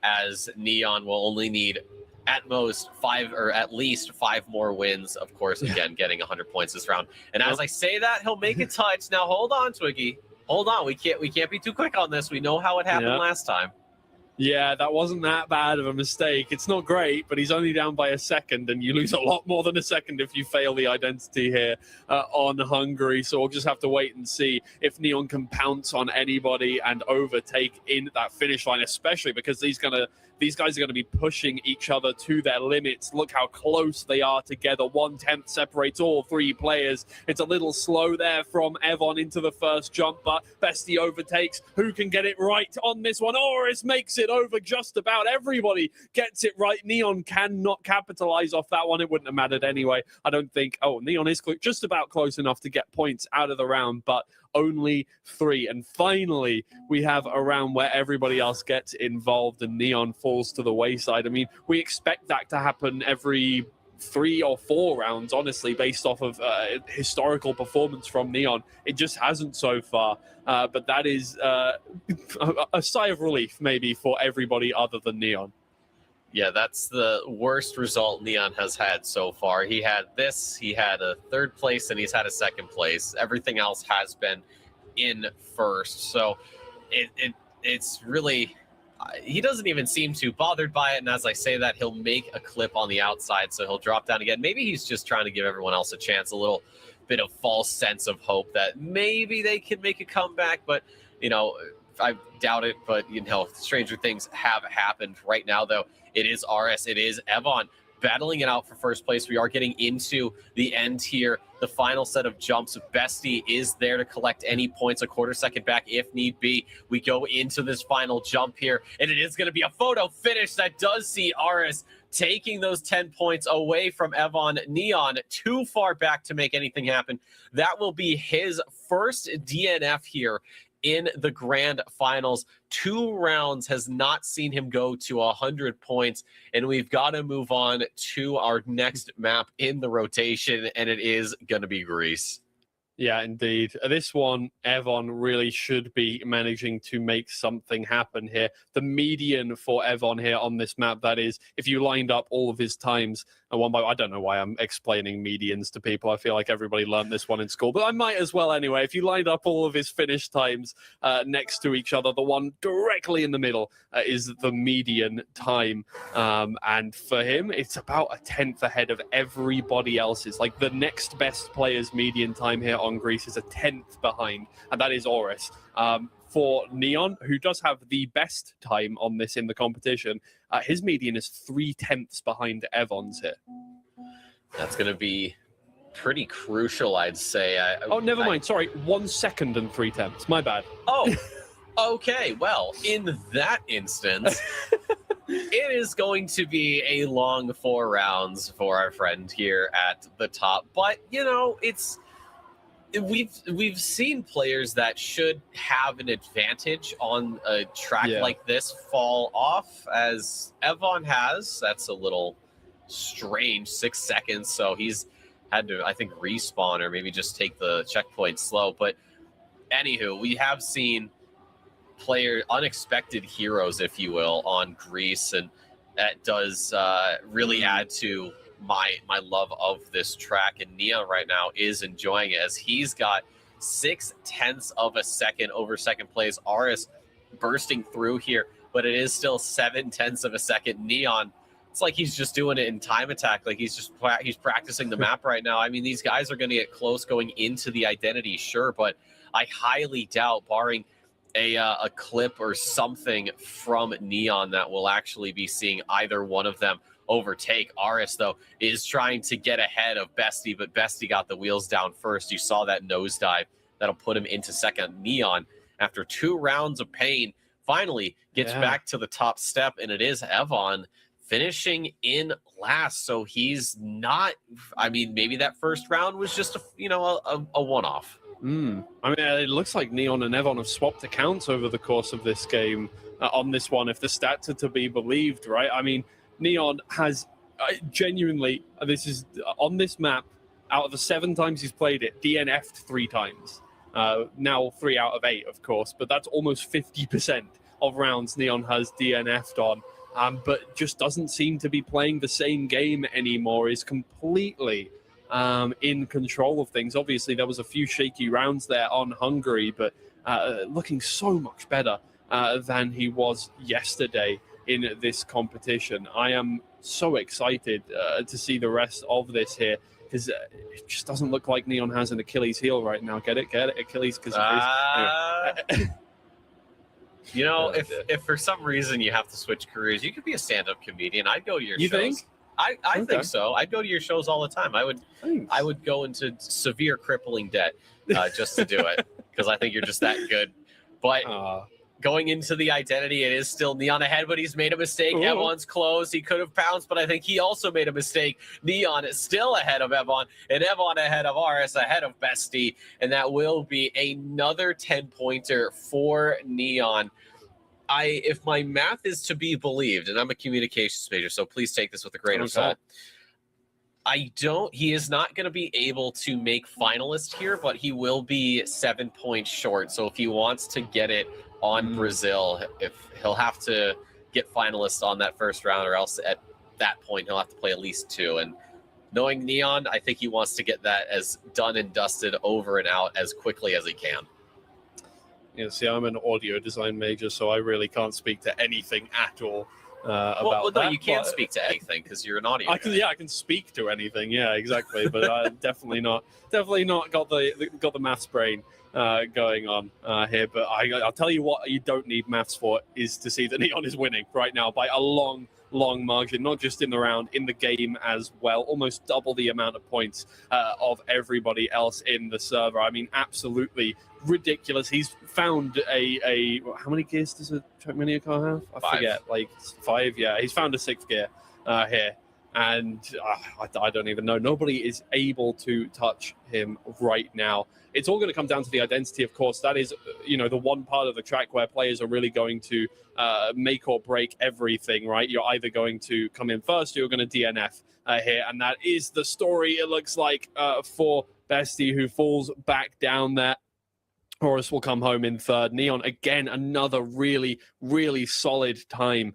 as Neon will only need at most 5 or at least 5 more wins. Of course, again, getting 100 points this round. And as I say that, he'll make a touch. Now, hold on, Twiggy. Hold on. We can't be too quick on this. We know how it happened last time. Yeah, that wasn't that bad of a mistake. It's not great, but he's only down by a second, and you lose a lot more than a second if you fail the identity here on Hungary. So we'll just have to wait and see if Neon can pounce on anybody and overtake in that finish line, especially because these guys are going to be pushing each other to their limits. Look how close they are together. 1/10 separates all 3 players. It's a little slow there from Evon into the first jump, but Bestie overtakes. Who can get it right on this one? Oris makes it over. Just about everybody gets it right. Neon cannot capitalize off that one. It wouldn't have mattered anyway, I don't think. Oh, Neon is just about close enough to get points out of the round, but only 3. And finally, we have a round where everybody else gets involved and Neon falls to the wayside. I mean, we expect that to happen every 3 or 4 rounds, honestly, based off of historical performance from Neon. It just hasn't so far. But that is a sigh of relief, maybe, for everybody other than Neon. Yeah, that's the worst result Neon has had so far. He had this, he had a 3rd place, and he's had a 2nd place. Everything else has been in 1st. So it's really, he doesn't even seem too bothered by it. And as I say that, he'll make a clip on the outside, so he'll drop down again. Maybe he's just trying to give everyone else a chance, a little bit of false sense of hope that maybe they can make a comeback. But, you know, I doubt it. But, you know, stranger things have happened. Right now, though, it is RS, it is Evon battling it out for 1st place. We are getting into the end here. The final set of jumps. Bestie is there to collect any points, a 1/4 second back if need be. We go into this final jump here, and it is going to be a photo finish that does see RS taking those 10 points away from Evon. Neon too far back to make anything happen. That will be his first DNF here in the grand finals. 2 rounds has not seen him go to 100 points, and we've got to move on to our next map in the rotation, and it is going to be Greece. Yeah, indeed. This one, Evon really should be managing to make something happen here. The median for Evon here on this map, that is, if you lined up all of his times, and one by, I don't know why I'm explaining medians to people. I feel like everybody learned this one in school, but I might as well anyway. If you lined up all of his finish times next to each other, the one directly in the middle is the median time. And for him, it's about a 10th ahead of everybody else's. Like, the next best player's median time here on Greece is a 10th behind, and that is Oris. For Neon, who does have the best time on this in the competition, his median is 3/10 behind Evon's here. That's going to be pretty crucial, I'd say. Never mind. Sorry, 1 second and 3/10. My bad. Oh, okay. Well, in that instance, it is going to be a long 4 rounds for our friend here at the top. But, you know, we've seen players that should have an advantage on a track like this fall off, as Evon has. That's a little strange, 6 seconds. So he's had to, I think, respawn or maybe just take the checkpoint slow. But anywho, we have seen unexpected heroes, if you will, on Greece, and that does really add to my love of this track. And Neon right now is enjoying it, as he's got 0.6 of a second over second place. RS bursting through here, but it is still 0.7 of a second. Neon, it's like he's just doing it in time attack. Like he's practicing the map right now. I mean, these guys are going to get close going into the identity, sure, but I highly doubt, barring a clip or something from Neon, that we'll actually be seeing either one of them overtake. RS, though, is trying to get ahead of Bestie, but Bestie got the wheels down first. You saw that nosedive. That'll put him into second. Neon, after 2 rounds of pain, finally gets back to the top step, and it is Evon finishing in last. So he's not, I mean, maybe that first round was just a one-off. I mean, it looks like Neon and Evon have swapped accounts over the course of this game on this one, if the stats are to be believed, right? I mean, Neon has genuinely, this is on this map, out of the 7 times he's played it, DNF'd 3 times. Now 3 out of 8, of course, but that's almost 50% of rounds Neon has DNF'd on. But just doesn't seem to be playing the same game anymore, is completely in control of things. Obviously, there was a few shaky rounds there on Hungary, but looking so much better than he was yesterday in this competition. I am so excited to see the rest of this here, because it just doesn't look like Neon has an Achilles heel right now. Get it? Achilles, because if for some reason you have to switch careers, you could be a stand-up comedian. I'd go to your shows. Think? I Okay. think so. I'd go to your shows all the time. I would go into severe crippling debt just to do it, because I think you're just that good. But going into the identity, it is still Neon ahead, but he's made a mistake. Ooh. Evon's close. He could have pounced, but I think he also made a mistake. Neon is still ahead of Evon, and Evon ahead of RS, ahead of Bestie, and that will be another 10-pointer for Neon. If my math is to be believed, and I'm a communications major, so please take this with a grain of salt. He is not going to be able to make finalist here, but he will be 7 points short. So if he wants to get it on Brazil, if he'll have to get finalists on that first round, or else at that point he'll have to play at least 2. And knowing Neon, I think he wants to get that as done and dusted over and out as quickly as he can. Yeah, see, I'm an audio design major, so I really can't speak to anything at all about that. No, you can't speak to anything because you're an audio guy. I can speak to anything. Yeah, exactly. But I definitely not got the maths brain going on here. But I'll tell you what, you don't need maths for is to see that Neon is winning right now by a long margin, not just in the round, in the game as well. Almost double the amount of points of everybody else in the server. I mean, absolutely ridiculous. He's found a how many gears does a Trackmania car have? I forget, like 5. Yeah, he's found a 6th gear here, and I don't even know. Nobody is able to touch him right now. It's all going to come down to the identity, of course. That is, the one part of the track where players are really going to make or break everything, right? You're either going to come in first or you're going to DNF here, and that is the story, it looks like, for Bestie, who falls back down there. Horus will come home in 3rd. Neon, again, another really, really solid time,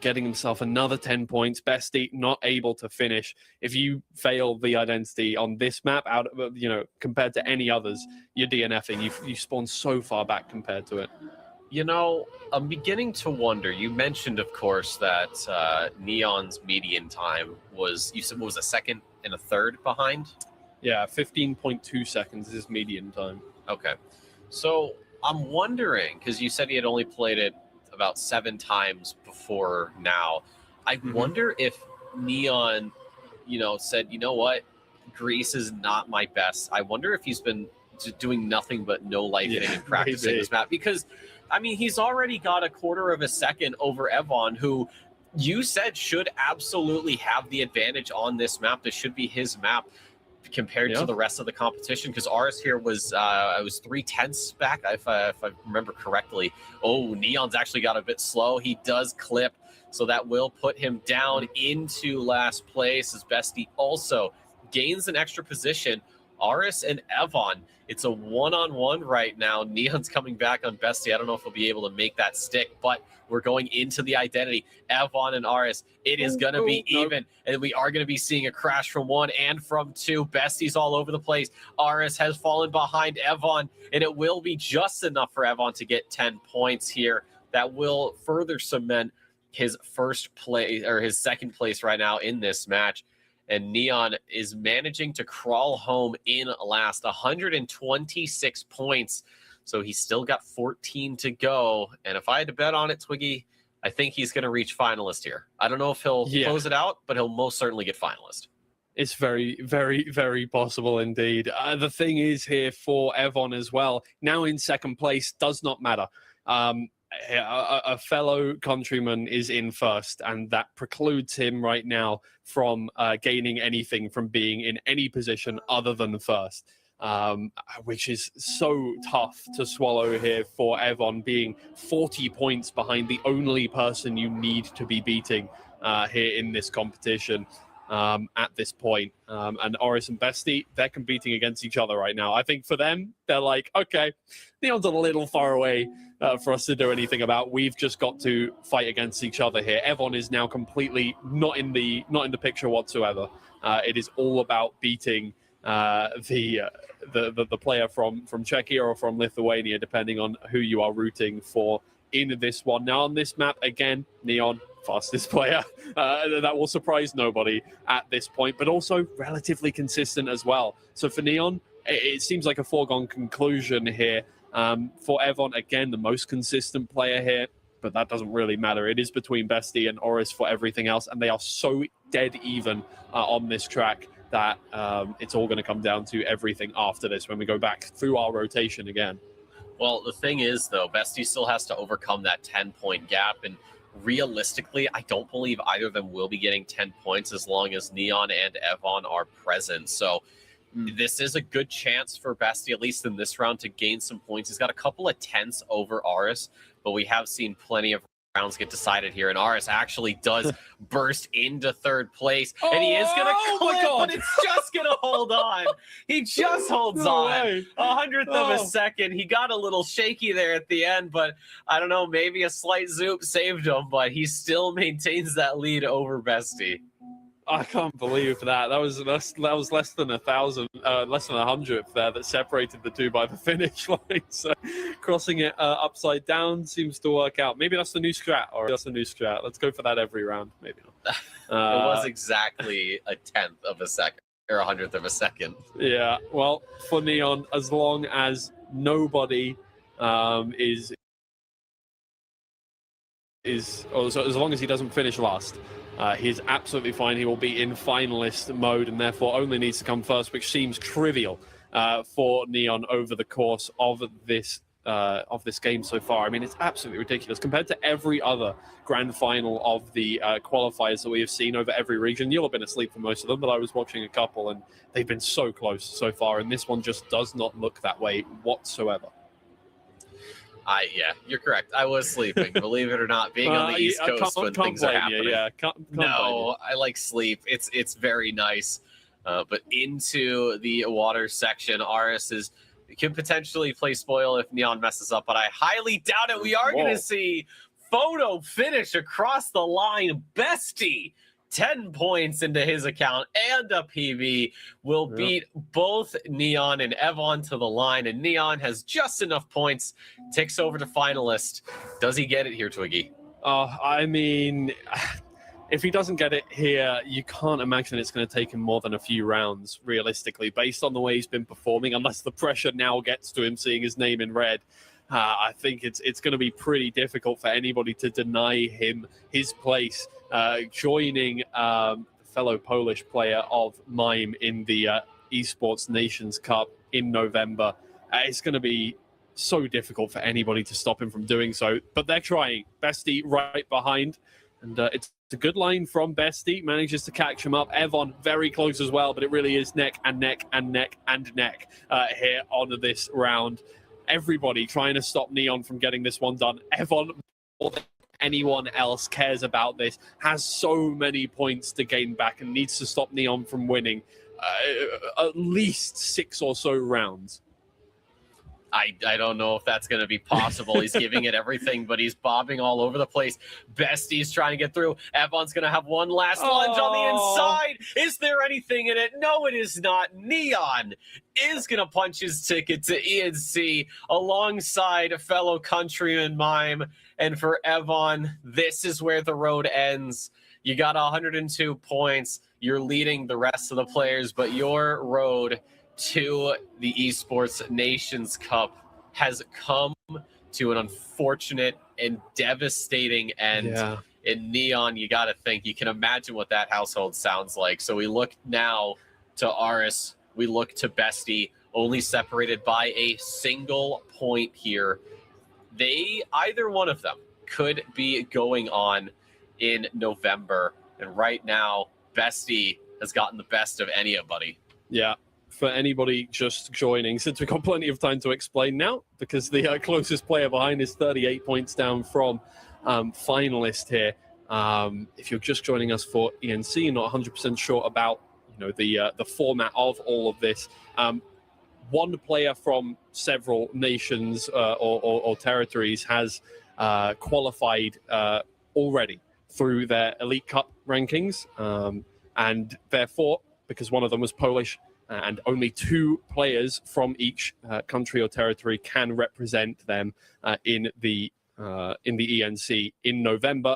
getting himself another 10 points. Bestie not able to finish. If you fail the identity on this map, compared to any others, you're DNFing. You spawn so far back compared to it. I'm beginning to wonder. You mentioned, of course, that Neon's median time was, you said, what was a 2nd and a 3rd behind? Yeah, 15.2 seconds is median time. Okay. So I'm wondering, because you said he had only played it about 7 times before now. I wonder if Neon, said, you know what, Greece is not my best. I wonder if he's been doing nothing but no life hitting and practicing this map. Because, I mean, he's already got a 1/4 of a second over Evon, who you said should absolutely have the advantage on this map. This should be his map compared to the rest of the competition, because ours here was 3/10 back, if I remember correctly. Oh, Neon's actually got a bit slow. He does clip, so that will put him down into last place, as Bestie also gains an extra position. Aris and Evon, it's a 1-on-1 right now. Neon's coming back on Bestie. I don't know if he'll be able to make that stick, but we're going into the identity. Evon and Aris, it is going to be even, and we are going to be seeing a crash from 1 and from 2. Bestie's all over the place. Aris has fallen behind Evon, and it will be just enough for Evon to get 10 points here. That will further cement his first place, or his second place right now in this match. And Neon is managing to crawl home in last, 126 points. So he's still got 14 to go. And if I had to bet on it, Twiggy, I think he's going to reach finalist here. I don't know if he'll close it out, but he'll most certainly get finalist. It's very, very, very possible indeed. The thing is here for Evon as well, now in 2nd place, does not matter. A fellow countryman is in first, and that precludes him right now from gaining anything from being in any position other than first, which is so tough to swallow here for Evon, being 40 points behind the only person you need to be beating here in this competition. At this point. And Oris and Bestie, they're competing against each other right now. I think for them, they're like, okay, Neon's a little far away for us to do anything about. We've just got to fight against each other here. Evon is now completely not in the picture whatsoever. It is all about beating the player from Czechia or from Lithuania, depending on who you are rooting for in this one. Now on this map, again, Neon, fastest player. That will surprise nobody at this point, but also relatively consistent as well. So for Neon, it seems like a foregone conclusion here. For Evon, again, the most consistent player here, but that doesn't really matter. It is between Bestie and Oris for everything else, and they are so dead even on this track that it's all going to come down to everything after this when we go back through our rotation again. Well, the thing is, though, Bestie still has to overcome that 10-point gap, and realistically, I don't believe either of them will be getting 10 points as long as Neon and Evon are present. So this is a good chance for Bestie, at least in this round, to gain some points. He's got a couple of tenths over Aris, but we have seen plenty of rounds get decided here, and Aris actually does burst into third place, and he is going to clip, but it's just going to hold on. He just holds on. 100th of a second. He got a little shaky there at the end, but I don't know, maybe a slight zoop saved him, but he still maintains that lead over Bestie. I can't believe that. That was less than 1,000, less than 100th there that separated the two by the finish line. So crossing it upside down seems to work out. Maybe that's the new strat, or that's the new strat. Let's go for that every round. Maybe not. It was exactly a 10th of a second, or 100th of a second. Yeah. Well, for Neon, as long as nobody as long as he doesn't finish last. He's absolutely fine. He will be in finalist mode and therefore only needs to come first, which seems trivial for Neon over the course of this game so far. I mean, it's absolutely ridiculous compared to every other grand final of the qualifiers that we have seen over every region. You'll have been asleep for most of them, but I was watching a couple and they've been so close so far, and this one just does not look that way whatsoever. Yeah, you're correct. I was sleeping. Believe it or not, being on the East Coast when things are happening. No, I like sleep. It's very nice. But into the water section, Aris can potentially play spoil if Neon messes up, but I highly doubt it. We are going to see photo finish across the line. Bestie, 10 points into his account, and a PB will beat both Neon and Evon to the line, and Neon has just enough points, ticks over to finalist. Does he get it here, Twiggy? I mean, if he doesn't get it here, you can't imagine it's going to take him more than a few rounds, realistically, based on the way he's been performing, unless the pressure now gets to him seeing his name in red. I think it's going to be pretty difficult for anybody to deny him his place. Joining fellow Polish player of MIME in the Esports Nations Cup in November. It's going to be so difficult for anybody to stop him from doing so, but they're trying. Bestie right behind, and it's a good line from Bestie, manages to catch him up. Evon very close as well, but it really is neck and neck and neck and neck here on this round. Everybody trying to stop Neon from getting this one done. Evon, more than anyone else, cares about this, has so many points to gain back and needs to stop Neon from winning at least 6 or so rounds. I don't know if that's going to be possible. He's giving it everything, but he's bobbing all over the place. Bestie's trying to get through. Evon's going to have one last lunge on the inside. Is there anything in it? No, it is not. Neon is going to punch his ticket to ENC alongside a fellow countryman MIME. And for Evon, this is where the road ends. You got 102 points. You're leading the rest of the players, but your road to the Esports Nations Cup has come to an unfortunate and devastating end. Yeah. In Neon, you got to think, you can imagine what that household sounds like. So we look now to Aris, we look to Bestie, only separated by a single point here. either one of them could be going on in November. And right now, Bestie has gotten the best of anybody. Yeah. For anybody just joining, since we've got plenty of time to explain now, because the closest player behind is 38 points down from finalist here. If you're just joining us for ENC, not 100% sure about the format of all of this. One player from several nations or territories has qualified already through their Elite Cup rankings, and therefore, because one of them was Polish, and only 2 players from each country or territory can represent them in the ENC in November.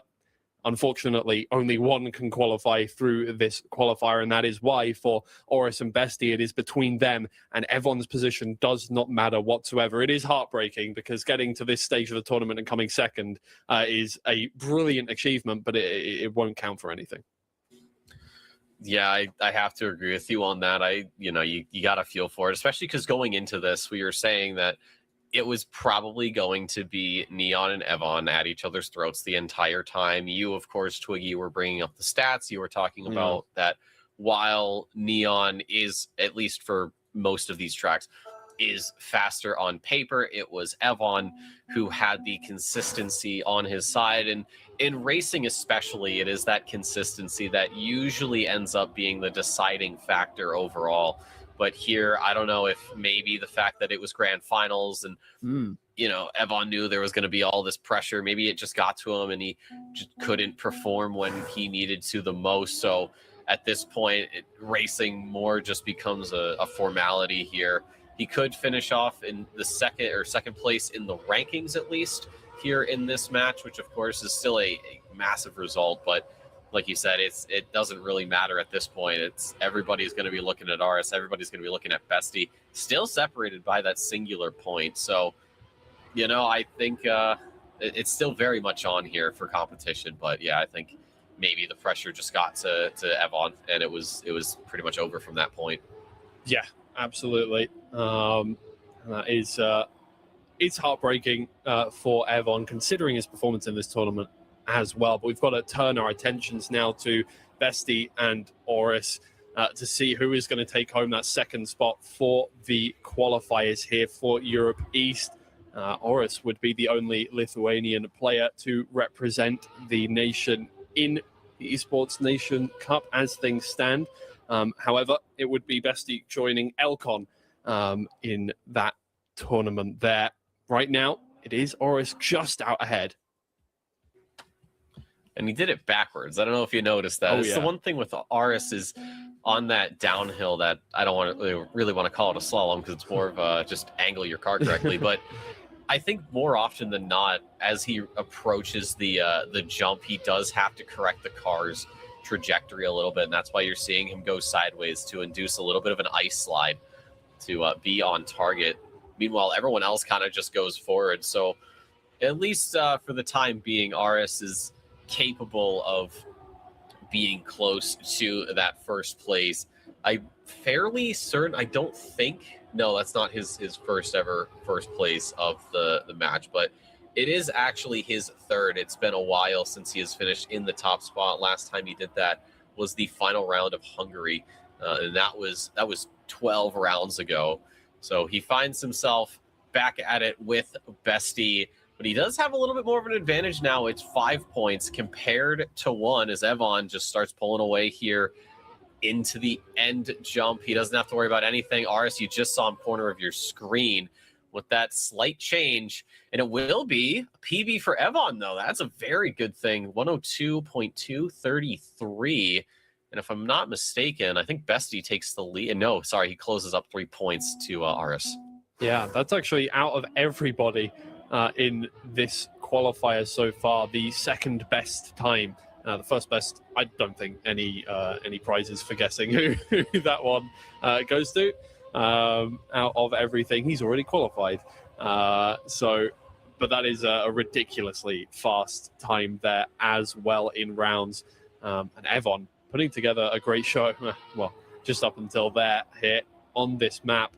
Unfortunately, only one can qualify through this qualifier, and that is why for Oris and Bestie, it is between them, and everyone's position does not matter whatsoever. It is heartbreaking because getting to this stage of the tournament and coming second is a brilliant achievement, but it won't count for anything. Yeah, I have to agree with you on that. You got to feel for it, especially because going into this, we were saying that it was probably going to be Neon and Evon at each other's throats the entire time. You, of course, Twiggy, were bringing up the stats. You were talking about that while Neon is, at least for most of these tracks, is faster on paper, it was Evon who had the consistency on his side. And in racing especially, it is that consistency that usually ends up being the deciding factor overall. But here, I don't know if maybe the fact that it was grand finals and, Evon knew there was going to be all this pressure. Maybe it just got to him and he just couldn't perform when he needed to the most. So at this point, racing more just becomes a formality here. He could finish off in the second place in the rankings, at least here in this match, which of course is still a massive result. But like you said, it doesn't really matter at this point. Everybody's going to be looking at RS. Everybody's going to be looking at Bestie, still separated by that singular point. So, I think it's still very much on here for competition. But yeah, I think maybe the pressure just got to Evon, and it was pretty much over from that point. Yeah, absolutely. That is it's heartbreaking for Evon, considering his performance in this tournament as well. But we've got to turn our attentions now to Bestie and Oris to see who is going to take home that second spot for the qualifiers here for Europe East. Oris would be the only Lithuanian player to represent the nation in the Esports Nation Cup as things stand. However, it would be Bestie joining Elcon in that tournament there. Right now, it is Oris just out ahead. And he did it backwards. I don't know if you noticed that. It's the one thing with Oris is on that downhill that I don't really want to call it a slalom because it's more of just angle your car correctly. But I think more often than not, as he approaches the jump, he does have to correct the car's trajectory a little bit, and that's why you're seeing him go sideways to induce a little bit of an ice slide to be on target. Meanwhile, everyone else kind of just goes forward. So at least for the time being, RS is capable of being close to that first place. I'm fairly certain, I don't think, no, that's not his first ever first place of the match, but it is actually his third. It's been a while since he has finished in the top spot. Last time he did that was the final round of Hungary, and that was 12 rounds ago. So he finds himself back at it with Bestie, but he does have a little bit more of an advantage now. It's 5 points compared to 1 as Evon just starts pulling away here into the end jump. He doesn't have to worry about anything. RS, you just saw him corner of your screen with that slight change, and it will be a PB for Evon, though. That's a very good thing. 102.233. And if I'm not mistaken, I think Bestie takes the lead. No, sorry, he closes up 3 points to RS. Yeah, that's actually out of everybody in this qualifier so far, the second best time. The first best, I don't think any prizes for guessing who that one goes to. Out of everything, he's already qualified. But that is a ridiculously fast time there as well in rounds. And Evon putting together a great show. Well, just up until there here on this map.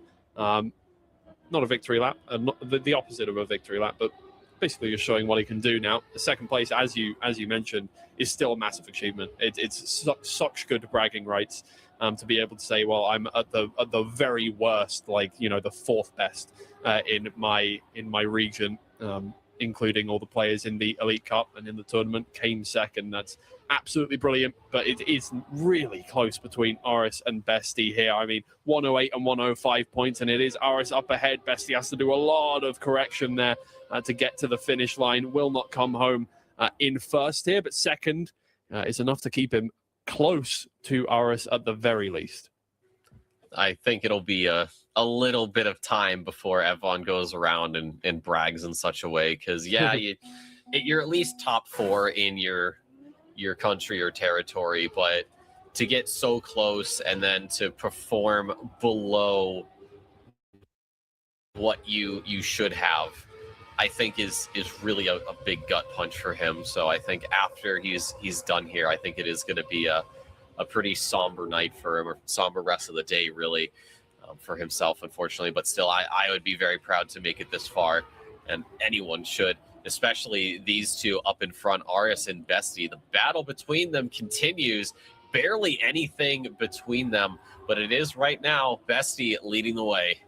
Not a victory lap, not the opposite of a victory lap, but basically just showing what he can do now. The second place, as you mentioned, is still a massive achievement. It's such good bragging rights to be able to say, well, I'm at the very worst, like, you know, the fourth best in my region, including all the players in the Elite Cup and in the tournament, came second. That's absolutely brilliant, but it is really close between Aris and Bestie here. I mean, 108 and 105 points, and it is Aris up ahead. Bestie has to do a lot of correction there to get to the finish line. Will not come home in first here, but second is enough to keep him close to Aris at the very least. I think it'll be a little bit of time before Evon goes around and brags in such a way, because yeah, you're at least top 4 in your country or territory, but to get so close and then to perform below what you should have, I think is really a big gut punch for him. So I think after he's done here, I think it is going to be a pretty somber night for him, or somber rest of the day, really, for himself, unfortunately. But still, I would be very proud to make it this far, and anyone should, especially these two up in front, Aris and Bestie. The battle between them continues. Barely anything between them, but it is right now Bestie leading the way.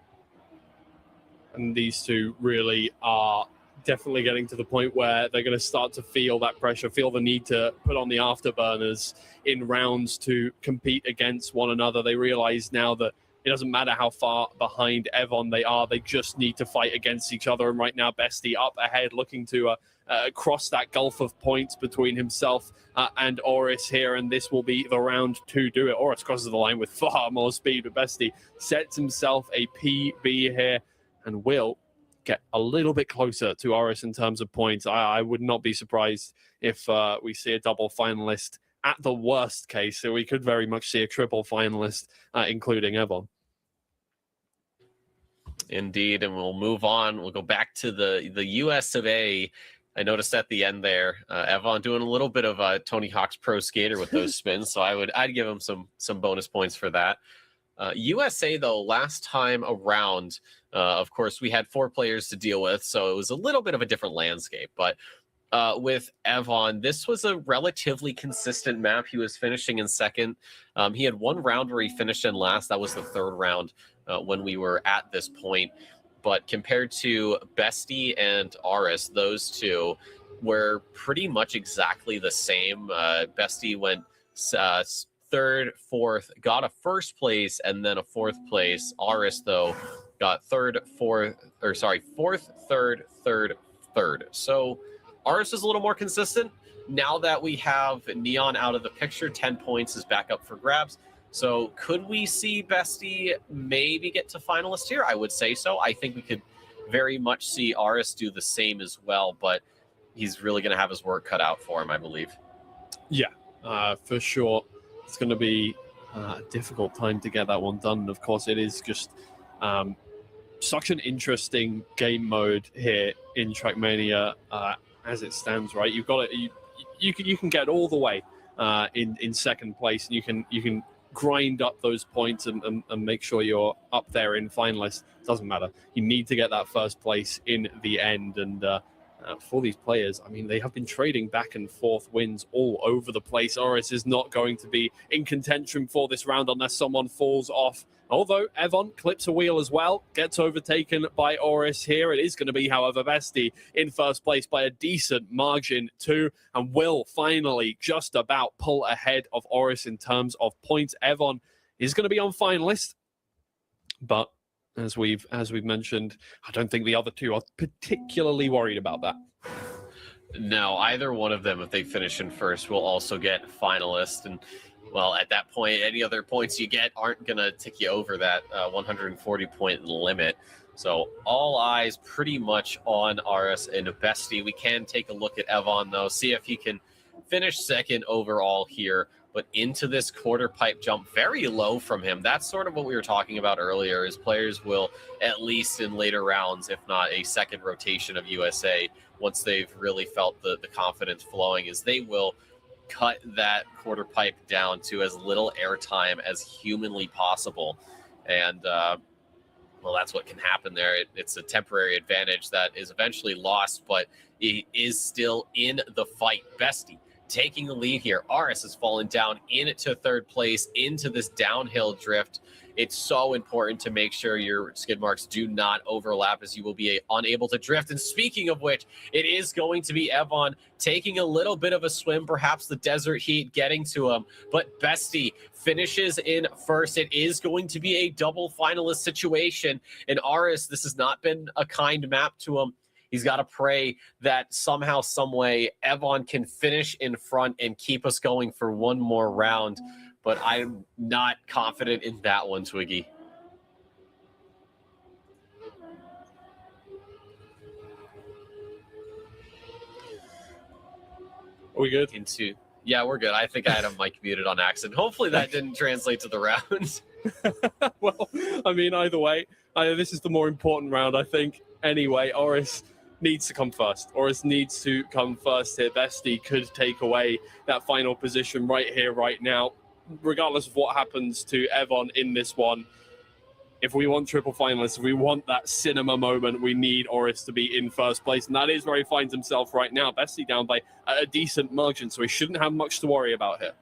And these two really are definitely getting to the point where they're going to start to feel that pressure, feel the need to put on the afterburners in rounds to compete against one another. They realize now that it doesn't matter how far behind Evon they are, they just need to fight against each other. And right now, Bestie up ahead, looking to cross that gulf of points between himself and Oris here, and this will be the round to do it. Oris crosses the line with far more speed, but Bestie sets himself a PB here and will get a little bit closer to Oris in terms of points. I would not be surprised if we see a double finalist at the worst case. So we could very much see a triple finalist, including Evon. Indeed, and we'll move on. We'll go back to the US of A. I noticed at the end there, Evon doing a little bit of Tony Hawk's Pro Skater with those spins, so I'd give him some bonus points for that. USA, though, last time around, of course, we had 4 players to deal with, so it was a little bit of a different landscape. But with Evon, this was a relatively consistent map. He was finishing in second. He had one round where he finished in last. That was the third round when we were at this point. But compared to Bestie and Aris, those two were pretty much exactly the same. Bestie went third, fourth, got a first place, and then a fourth place. Aris, though, got fourth, third, third. So Aris is a little more consistent. Now that we have Neon out of the picture, 10 points is back up for grabs. So could we see Bestie maybe get to finalist here? I would say so. I think we could very much see Aris do the same as well, but he's really going to have his work cut out for him, I believe. Yeah, for sure. It's going to be a difficult time to get that one done. And of course, it is just such an interesting game mode here in Trackmania as it stands. Right, you've got it. You can get all the way in second place, and you can grind up those points and make sure you're up there in finalists. Doesn't matter. You need to get that first place in the end. And for these players, I mean, they have been trading back and forth wins all over the place. Oris is not going to be in contention for this round unless someone falls off. Although Evon clips a wheel as well, gets overtaken by Oris here. It is going to be, however, Bestie in first place by a decent margin too, and will finally just about pull ahead of Oris in terms of points. Evon is going to be on finalist, but as we've mentioned, I don't think the other two are particularly worried about that. No, either one of them, if they finish in first, will also get finalist. And, well, at that point, any other points you get aren't going to tick you over that 140-point limit. So all eyes pretty much on Aris and Bestie. We can take a look at Evon, though, see if he can finish second overall here. But into this quarter pipe jump, very low from him. That's sort of what we were talking about earlier, is players will, at least in later rounds, if not a second rotation of USA, once they've really felt the confidence flowing, is they will cut that quarter pipe down to as little airtime as humanly possible. And well, that's what can happen there. It's a temporary advantage that is eventually lost, but it is still in the fight. Bestie taking the lead here. Aris has fallen down into third place into this downhill drift. It's so important to make sure your skid marks do not overlap, as you will be unable to drift. And speaking of which, it is going to be Evon taking a little bit of a swim, perhaps the desert heat getting to him. But Bestie finishes in first. It is going to be a double finalist situation. And Aris, this has not been a kind map to him. He's got to pray that somehow, some way, Evon can finish in front and keep us going for one more round. But I'm not confident in that one, Twiggy. Are we good? Yeah, we're good. I think I had a mic muted on accident. Hopefully that didn't translate to the round. Well, I mean, either way, this is the more important round, I think. Anyway, Oris needs to come first. Oris needs to come first here. Bestie could take away that final position right here, right now. Regardless of what happens to Evon in this one, if we want triple finalists, if we want that cinema moment, we need Oris to be in first place. And that is where he finds himself right now. Bestie down by a decent margin, so he shouldn't have much to worry about here.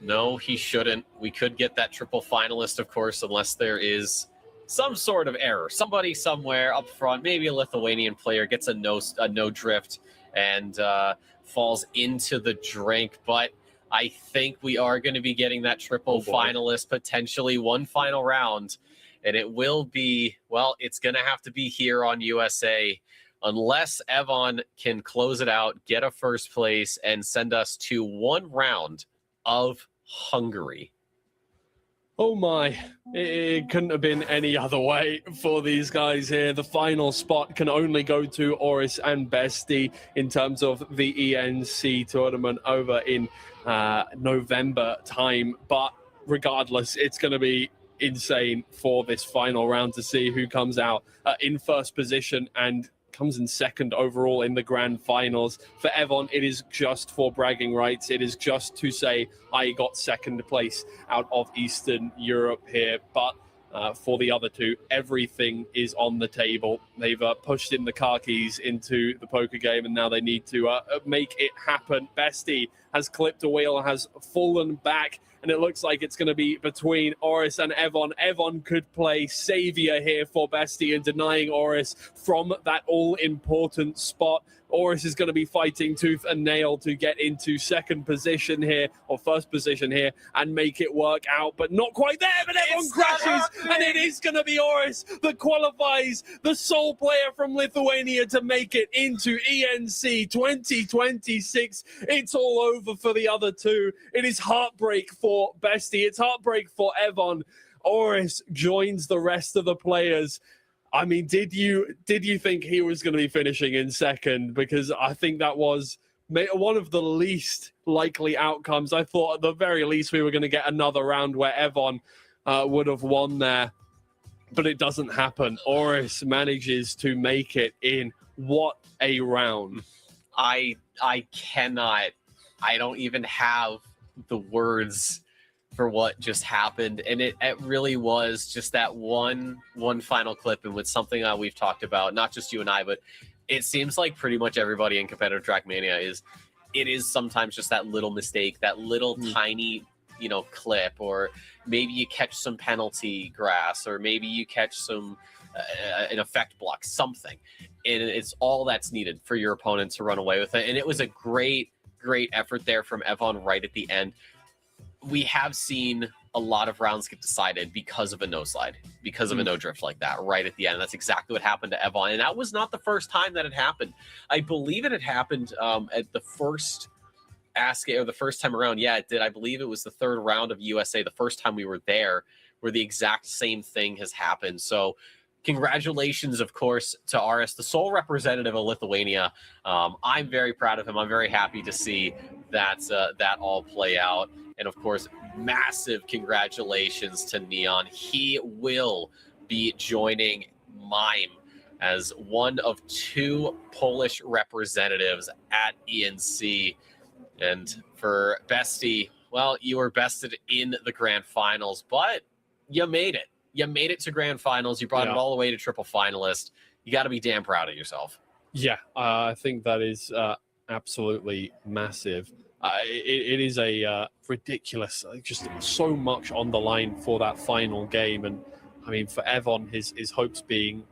No, he shouldn't. We could get that triple finalist, of course, unless there is some sort of error. Somebody somewhere up front, maybe a Lithuanian player, gets a no drift and falls into the drink. But I think we are going to be getting that triple finalist, potentially one final round. And it will be, well, it's going to have to be here on USA, unless Evon can close it out, get a first place, and send us to one round of Hungary. Oh my, it couldn't have been any other way for these guys here. The final spot can only go to Oris and Bestie in terms of the ENC tournament over in November time. But regardless, it's going to be insane for this final round to see who comes out in first position and comes in second overall in the grand finals. For Evon, it is just for bragging rights. It is just to say, I got second place out of Eastern Europe here. But for the other two, everything is on the table. They've pushed in the car keys into the poker game, and now they need to make it happen. Bestie has clipped a wheel, has fallen back, and it looks like it's going to be between Oris and Evon. Evon could play savior here for Bestie in denying Oris from that all-important spot. Oris is going to be fighting tooth and nail to get into second position here, or first position here, and make it work out, but not quite there. But Evon crashes, and it is going to be Oris that qualifies, the sole player from Lithuania to make it into ENC 2026. It's all over for the other two. It is heartbreak for Bestie. It's heartbreak for Evon. Oris joins the rest of the players. I mean, did you think he was going to be finishing in second? Because I think that was one of the least likely outcomes. I thought at the very least we were going to get another round where Evon would have won there. But it doesn't happen. Oris manages to make it in. What a round. I cannot. I don't even have the words for what just happened, and it really was just that one final clip, and with something that we've talked about, not just you and I, but it seems like pretty much everybody in competitive Trackmania is sometimes just that little mistake, that little tiny clip, or maybe you catch some penalty grass, or maybe you catch some an effect block, something, and it's all that's needed for your opponent to run away with it. And it was a great effort there from Evon right at the end. We have seen a lot of rounds get decided because of a no slide, because of a no drift like that right at the end. That's exactly what happened to Evon. And that was not the first time that it happened. I believe it had happened at the first or the first time around. Yeah, it did. I believe it was the third round of USA, the first time we were there, where the exact same thing has happened. So congratulations, of course, to Aris, the sole representative of Lithuania. I'm very proud of him. I'm very happy to see that all play out. And of course, massive congratulations to Neon. He will be joining MIME as one of two Polish representatives at ENC. And for Bestie, well, you were bested in the grand finals, but you made it. You made it to grand finals. You brought it all the way to triple finalist. You got to be damn proud of yourself. Yeah, I think that is absolutely massive. It is a ridiculous, just so much on the line for that final game. And I mean, for Evon, his hopes being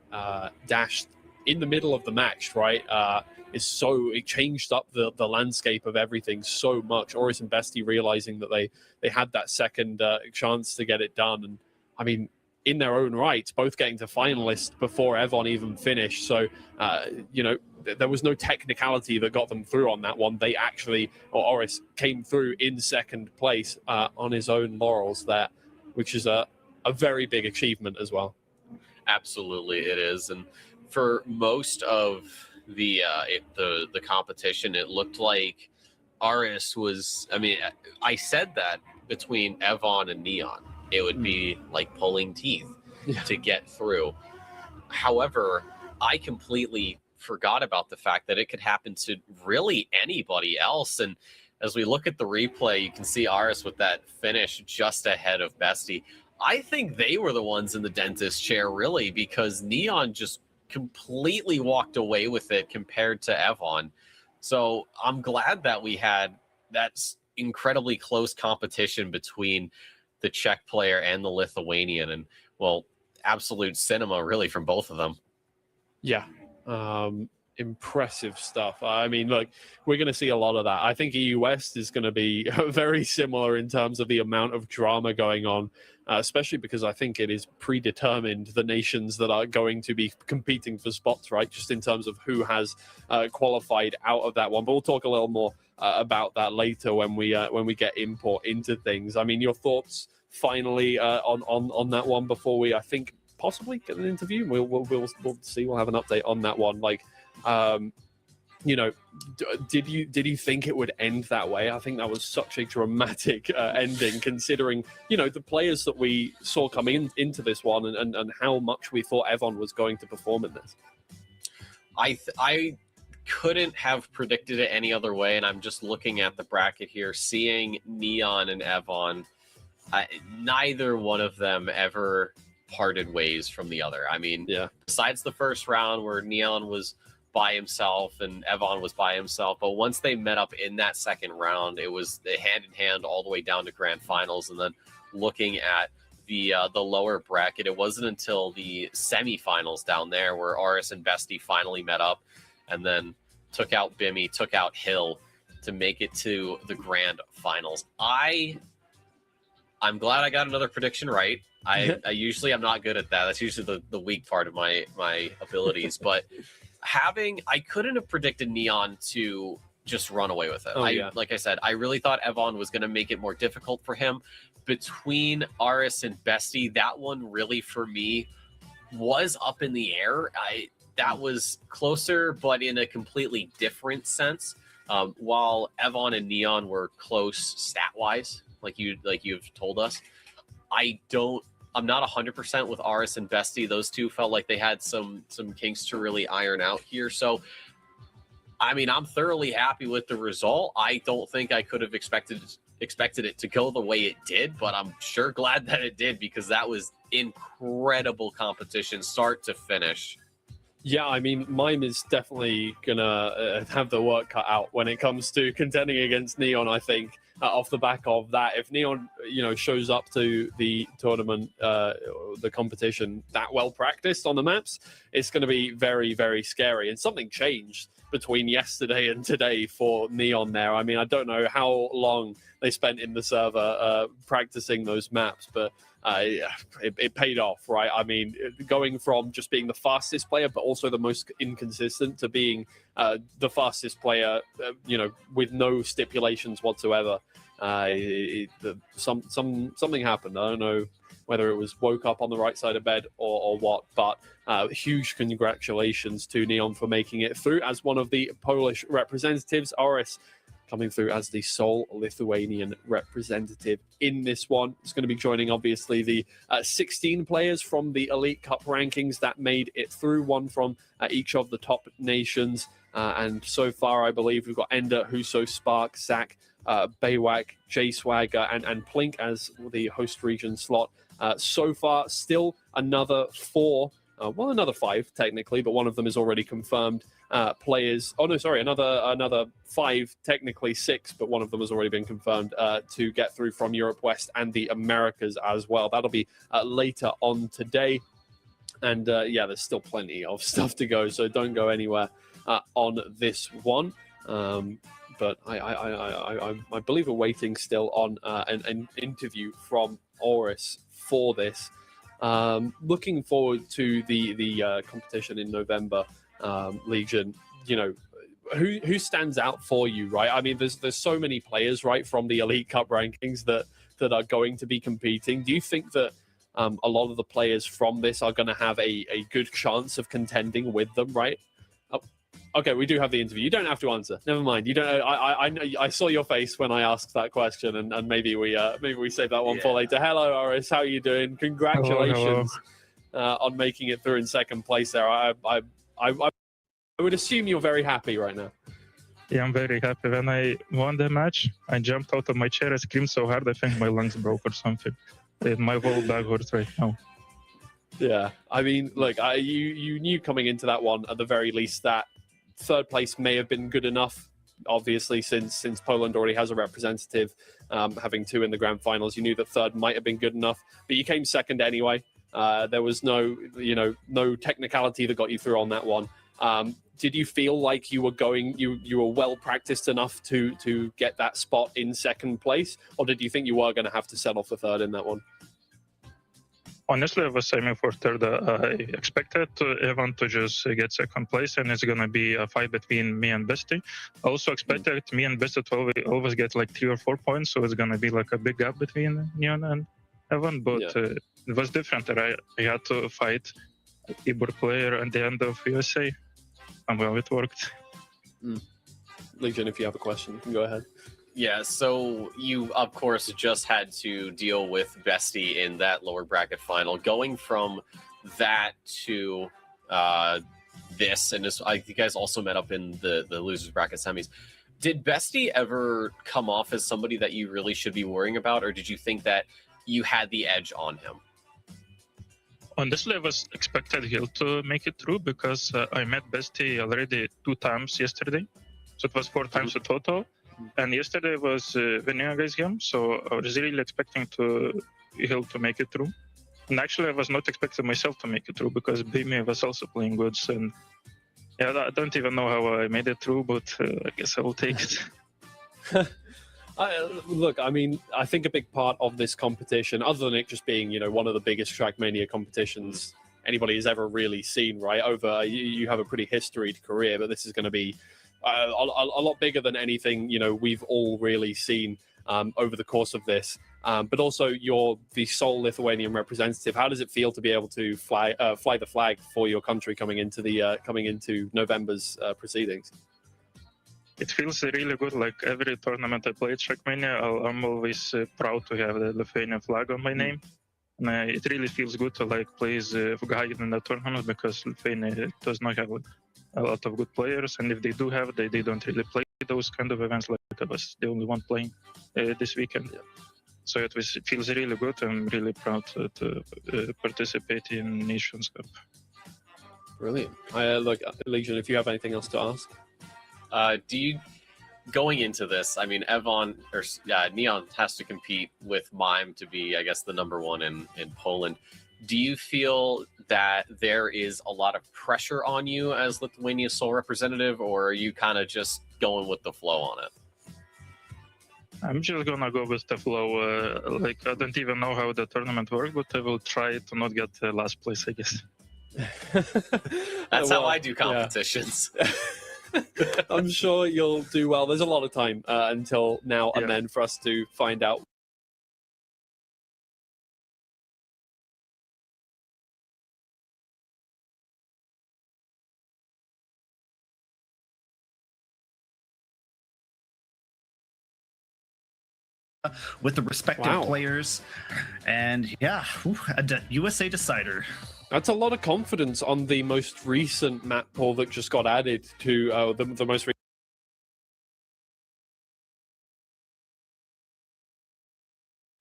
dashed in the middle of the match, right? It changed up the landscape of everything so much. Oris and Bestie realizing that they had that second chance to get it done. And I mean, in their own right, both getting to finalists before Evon even finished. So, there was no technicality that got them through on that one. They actually, or Oris came through in second place on his own laurels there, which is a very big achievement as well. Absolutely, it is. And for most of the competition, it looked like Aris was. I mean, I said that between Evon and Neon, it would be like pulling teeth to get through. However, I completely forgot about the fact that it could happen to really anybody else. And as we look at the replay, you can see Aris with that finish just ahead of Bestie. I think they were the ones in the dentist chair, really, because Neon just completely walked away with it compared to Evon. So I'm glad that we had that incredibly close competition between the Czech player and the Lithuanian. And, well, absolute cinema, really, from both of them. Yeah. Impressive stuff. I mean, look, we're going to see a lot of that. I think EU West is going to be very similar in terms of the amount of drama going on, especially because I think it is predetermined the nations that are going to be competing for spots, right? Just in terms of who has qualified out of that one. But we'll talk a little more about that later when we get import into things. I mean, your thoughts finally on that one before we, I think, possibly get an interview. We'll see. We'll have an update on that one. Like, did you think it would end that way? I think that was such a dramatic ending, considering the players that we saw coming into this one and how much we thought Evon was going to perform in this. I couldn't have predicted it any other way, and I'm just looking at the bracket here, seeing Neon and Evon. Neither one of them ever parted ways from the other. I mean, besides the first round where Neon was by himself and Evon was by himself, but once they met up in that second round, it was hand in hand all the way down to grand finals. And then looking at the lower bracket, it wasn't until the semifinals down there where Aris and Bestie finally met up and then took out Bimmy, took out Hill to make it to the grand finals. I'm glad I got another prediction right. I usually I'm not good at that. That's usually the weak part of my abilities. But I couldn't have predicted Neon to just run away with it. Like I said, I really thought Evon was going to make it more difficult for him. Between Aris and Bestie, that one really for me was up in the air. That was closer, but in a completely different sense. While Evon and Neon were close stat-wise, like you've told us, I'm not 100% with Aris and Bestie. Those two felt like they had some kinks to really iron out here. So, I mean, I'm thoroughly happy with the result. I don't think I could have expected it to go the way it did, but I'm sure glad that it did, because that was incredible competition, start to finish. Yeah, I mean, Mime is definitely gonna have the work cut out when it comes to contending against Neon, I think. Off the back of that, if Neon, shows up to the tournament, the competition that well practiced on the maps, it's going to be very, very scary. And something changed between yesterday and today for Neon there. I mean, I don't know how long they spent in the server practicing those maps, but it paid off, right? I mean, going from just being the fastest player, but also the most inconsistent, to being the fastest player, with no stipulations whatsoever. Something happened. I don't know whether it was woke up on the right side of bed or what, but huge congratulations to Neon for making it through as one of the Polish representatives. Oris coming through as the sole Lithuanian representative in this one. It's going to be joining, obviously, the 16 players from the Elite Cup rankings that made it through, one from each of the top nations. And so far, I believe we've got Ender, Huso, Spark, Zach, Baywak, J-Swag, and Plink as the host region slot. So far, still another 4, well, another 5 technically, but one of them is already confirmed. Players. Oh no, sorry, another 5, technically 6, but one of them has already been confirmed to get through from Europe West and the Americas as well. That'll be later on today. And yeah, there's still plenty of stuff to go, so don't go anywhere on this one. But I believe we're waiting still on an interview from Oris for this. Looking forward to the competition in November. Legion, you know, who stands out for you, right? I mean, there's so many players, right, from the Elite Cup rankings that are going to be competing. Do you think that a lot of the players from this are going to have a good chance of contending with them, right? Oh, okay, we do have the interview. You don't have to answer. Never mind. You don't. I saw your face when I asked that question, and maybe we save that one for later. Hello, Oris. How are you doing? Congratulations on making it through in second place there. I would assume you're very happy right now. Yeah, I'm very happy. When I won the match, I jumped out of my chair. I screamed so hard, I think my lungs broke or something. My whole back hurts right now. Yeah, I mean, look, you knew coming into that one, at the very least, that third place may have been good enough. Obviously, since Poland already has a representative, having 2 in the grand finals, you knew that third might have been good enough. But you came second anyway. There was no technicality that got you through on that one. Did you feel like you were well practiced enough to get that spot in second place, or did you think you were going to have to settle for third in that one? Honestly, I was aiming for third. I expected Evan to just get second place, and it's going to be a fight between me and Bestie. I also expected me and Bestie to always get like 3 or 4 points, so it's going to be like a big gap between Neon and Evan, but it was different. I had to fight a keyboard player at the end of USA, and well, it worked. Legion, if you have a question, you can go ahead. Yeah, so you, of course, just had to deal with Bestie in that lower bracket final. Going from that to this, and this, you guys also met up in the losers bracket semis. Did Bestie ever come off as somebody that you really should be worrying about, or did you think that you had the edge on him? Honestly, I was expected Hill to make it through because I met Bestie already 2 times yesterday. So it was 4 times in total. And yesterday was winning against him, so I was really expecting Hill to make it through. And actually, I was not expecting myself to make it through because Bimi was also playing good. And yeah, I don't even know how I made it through, but I guess I will take it. Look, I mean, I think a big part of this competition, other than it just being, one of the biggest Trackmania competitions anybody has ever really seen, right? You have a pretty historied career, but this is going to be a lot bigger than anything we've all really seen over the course of this. But also, you're the sole Lithuanian representative. How does it feel to be able to fly the flag for your country coming into November's proceedings? It feels really good. Like every tournament I play at Trackmania, I'm always proud to have the Lithuanian flag on my name. And it really feels good to play as guy in the tournament because Lithuania does not have a lot of good players, and if they do have, they don't really play those kind of events. Like I was the only one playing this weekend. So it feels really good. I'm really proud to participate in Nations Cup. Brilliant. Look, Legion, if you have anything else to ask. Going into this, I mean, Neon has to compete with Mime to be, I guess, the #1 in Poland. Do you feel that there is a lot of pressure on you as Lithuania's sole representative, or are you kind of just going with the flow on it? I'm just gonna go with the flow. I don't even know how the tournament works, but I will try to not get last place, I guess. That's how I do competitions. Yeah. I'm sure you'll do well. There's a lot of time until now and then for us to find out. With the respective players, and USA decider. That's a lot of confidence on the most recent map pool that just got added to the most recent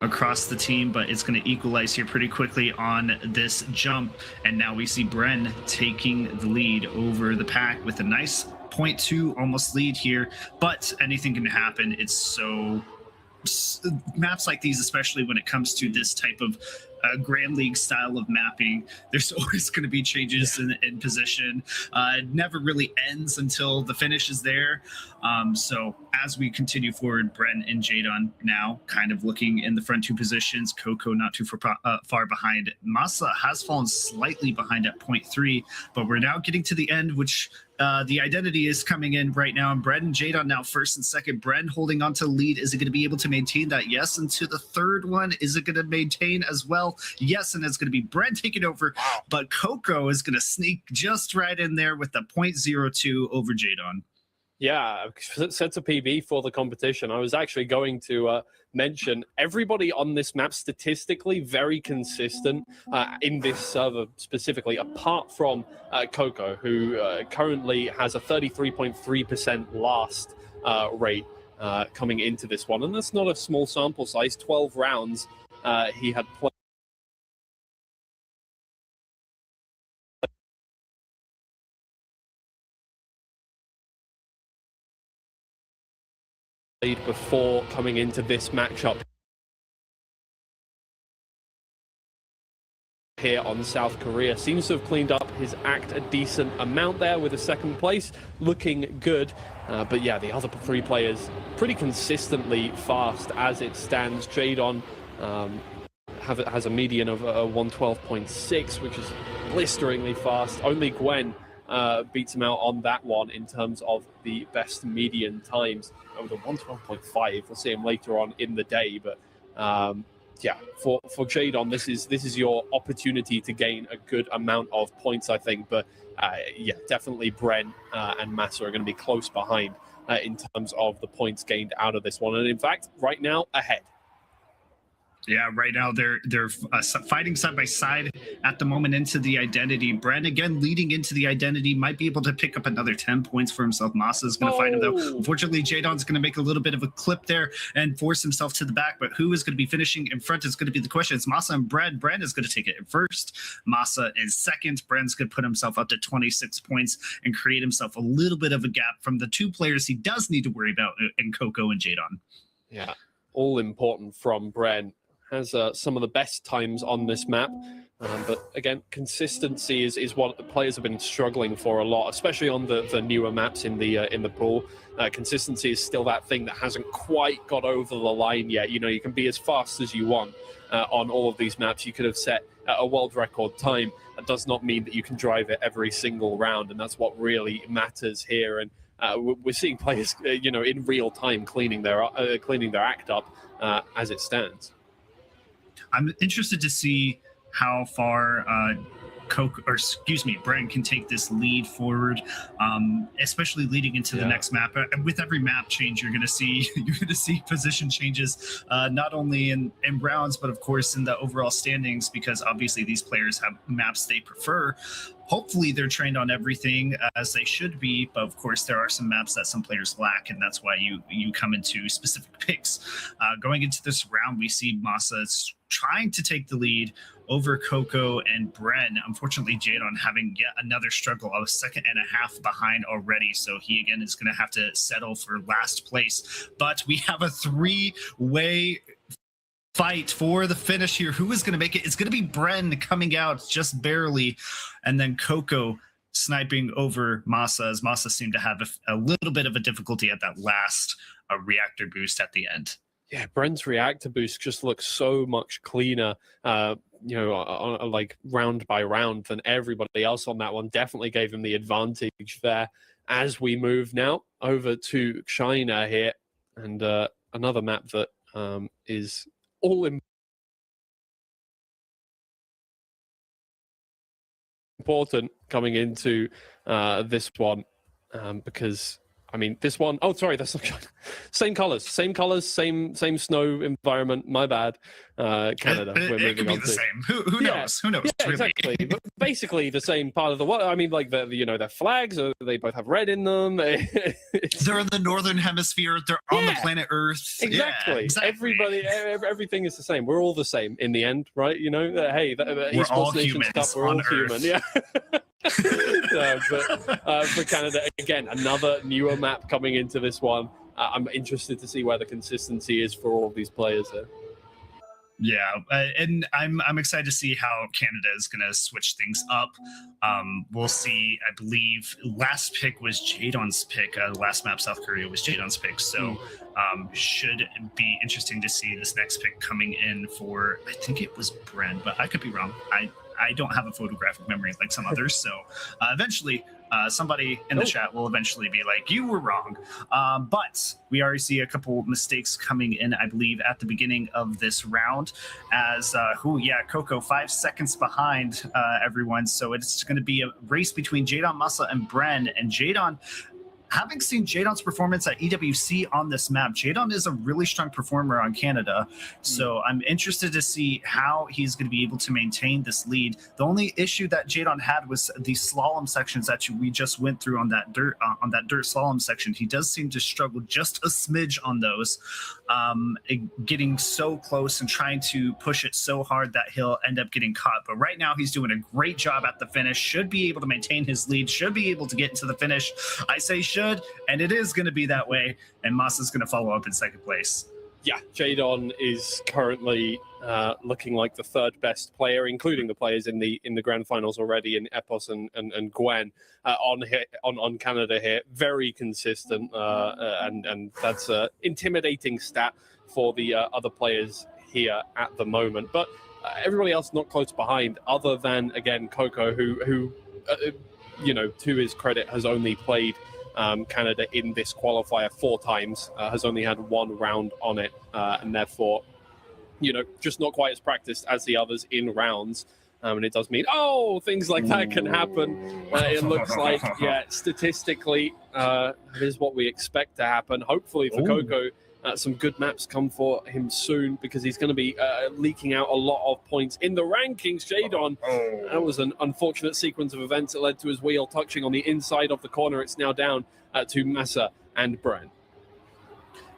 across the team, but it's going to equalize here pretty quickly on this jump. And now we see Bren taking the lead over the pack with a nice 0.2 almost lead here, but anything can happen. It's so maps like these, especially when it comes to this type of Grand League style of mapping, there's always going to be changes in position. It never really ends until the finish is there. So as we continue forward, Brent and Jadon now kind of looking in the front two positions. Coco not too far behind. Masa has fallen slightly behind at 0.3, but we're now getting to the end, which the identity is coming in right now. And Brent and Jadon now first and second. Brent holding on to the lead. Is it going to be able to maintain that? Yes. And to the third one, is it going to maintain as well? Yes. And it's going to be Brent taking over. Wow. But Coco is going to sneak just right in there with the 0.02 over Jadon. Yeah, sets a PB for the competition. I was actually going to mention everybody on this map statistically very consistent in this server specifically, apart from Coco, who currently has a 33.3% last rate coming into this one. And that's not a small sample size, 12 rounds he had played. Before coming into this matchup here on South Korea. Seems to have cleaned up his act a decent amount there with a second place, looking good. But yeah, the other three players pretty consistently fast as it stands. Jadon has a median of 112.6, which is blisteringly fast. Only Gwen beats him out on that one in terms of the best median times over the 112.5. We'll see him later on in the day, but yeah, for Jadon, this is your opportunity to gain a good amount of points, I think. But yeah, definitely Brent and Massa are going to be close behind in terms of the points gained out of this one, and in fact, right now ahead. Yeah, right now they're fighting side by side at the moment into the identity. Brent again leading into the identity, might be able to pick up another 10 points for himself. Masa is going to find him though. Unfortunately, Jadon's going to make a little bit of a clip there and force himself to the back. But who is going to be finishing in front is going to be the question. It's Masa and Brent. Brent is going to take it in first. Masa in second. Brent's going to put himself up to 26 points and create himself a little bit of a gap from the two players he does need to worry about in Coco and Jadon. Yeah, all important from Brent. Has some of the best times on this map, but again, consistency is what the players have been struggling for a lot, especially on the newer maps in the pool. Consistency is still that thing that hasn't quite got over the line yet. You know, you can be as fast as you want on all of these maps. You could have set a world record time. That does not mean that you can drive it every single round, and that's what really matters here. And we're seeing players, you know, in real time cleaning their act up as it stands. I'm interested to see how far Brent can take this lead forward, especially leading into the next map. With every map change, you're going to see position changes, not only in rounds, but of course in the overall standings, because obviously these players have maps they prefer. Hopefully they're trained on everything as they should be, but of course there are some maps that some players lack, and that's why you come into specific picks. Going into this round, we see Masa trying to take the lead over Coco and Bren. Unfortunately, Jadon having yet another struggle, a second and a half behind already, so he again is going to have to settle for last place. But we have a three-way fight for the finish here. Who is going to make it? It's going to be Bren coming out just barely, and then Coco sniping over Masa, as Masa seemed to have a little bit of a difficulty at that last reactor boost at the end. Yeah, Bren's reactor boost just looks so much cleaner, you know, like round by round than everybody else on that one. Definitely gave him the advantage there. As we move now over to China here, and another map that is all important coming into this one, because I mean, this one, oh, sorry, that's not same colors, same snow environment. My bad. Canada. It could be the same. Who knows? Who knows? Yeah, really? exactly. But basically the same part of the world. I mean, like their flags, they both have red in them. They're in the northern hemisphere. They're on the planet Earth. Exactly. Yeah, exactly. Everybody, everything is the same. We're all the same in the end, right? You know, hey, we're all humans. We're all Earth. human. Yeah. But for Canada, again, another newer map coming into this one. I'm interested to see where the consistency is for all of these players here. Yeah, and I'm excited to see how Canada is going to switch things up. We'll see. I believe last pick was Jadon's pick. Last map, South Korea, was Jadon's pick. So should be interesting to see this next pick coming in for, I think it was Bren, but I could be wrong. I don't have a photographic memory like some others. So eventually somebody in the chat will eventually be like, you were wrong. But we already see a couple mistakes coming in, I believe, at the beginning of this round as, Coco 5 seconds behind everyone. So it's going to be a race between Jadon, Masa, and Bren. And Jadon, having seen Jadon's performance at EWC on this map, Jadon is a really strong performer on Canada. So I'm interested to see how he's going to be able to maintain this lead. The only issue that Jadon had was the slalom sections that we just went through on that dirt slalom section. He does seem to struggle just a smidge on those, getting so close and trying to push it so hard that he'll end up getting caught. But right now he's doing a great job at the finish, should be able to maintain his lead, should be able to get into the finish. I say should, and it is going to be that way, and Masa's going to follow up in second place. Yeah, Jadon is currently looking like the third best player, including the players in the grand finals already, in Epos and Gwen on Canada here. Very consistent, and that's an intimidating stat for the other players here at the moment. But everybody else not close behind, other than, again, Coco, who to his credit, has only played Canada in this qualifier 4 times, has only had 1 round on it, and therefore, just not quite as practiced as the others in rounds. And it does mean, things like that can happen. It looks like, statistically, that is what we expect to happen. Hopefully for Coco, some good maps come for him soon, because he's going to be leaking out a lot of points in the rankings. Jadon, that was an unfortunate sequence of events that led to his wheel touching on the inside of the corner. It's now down to Masa and Bren.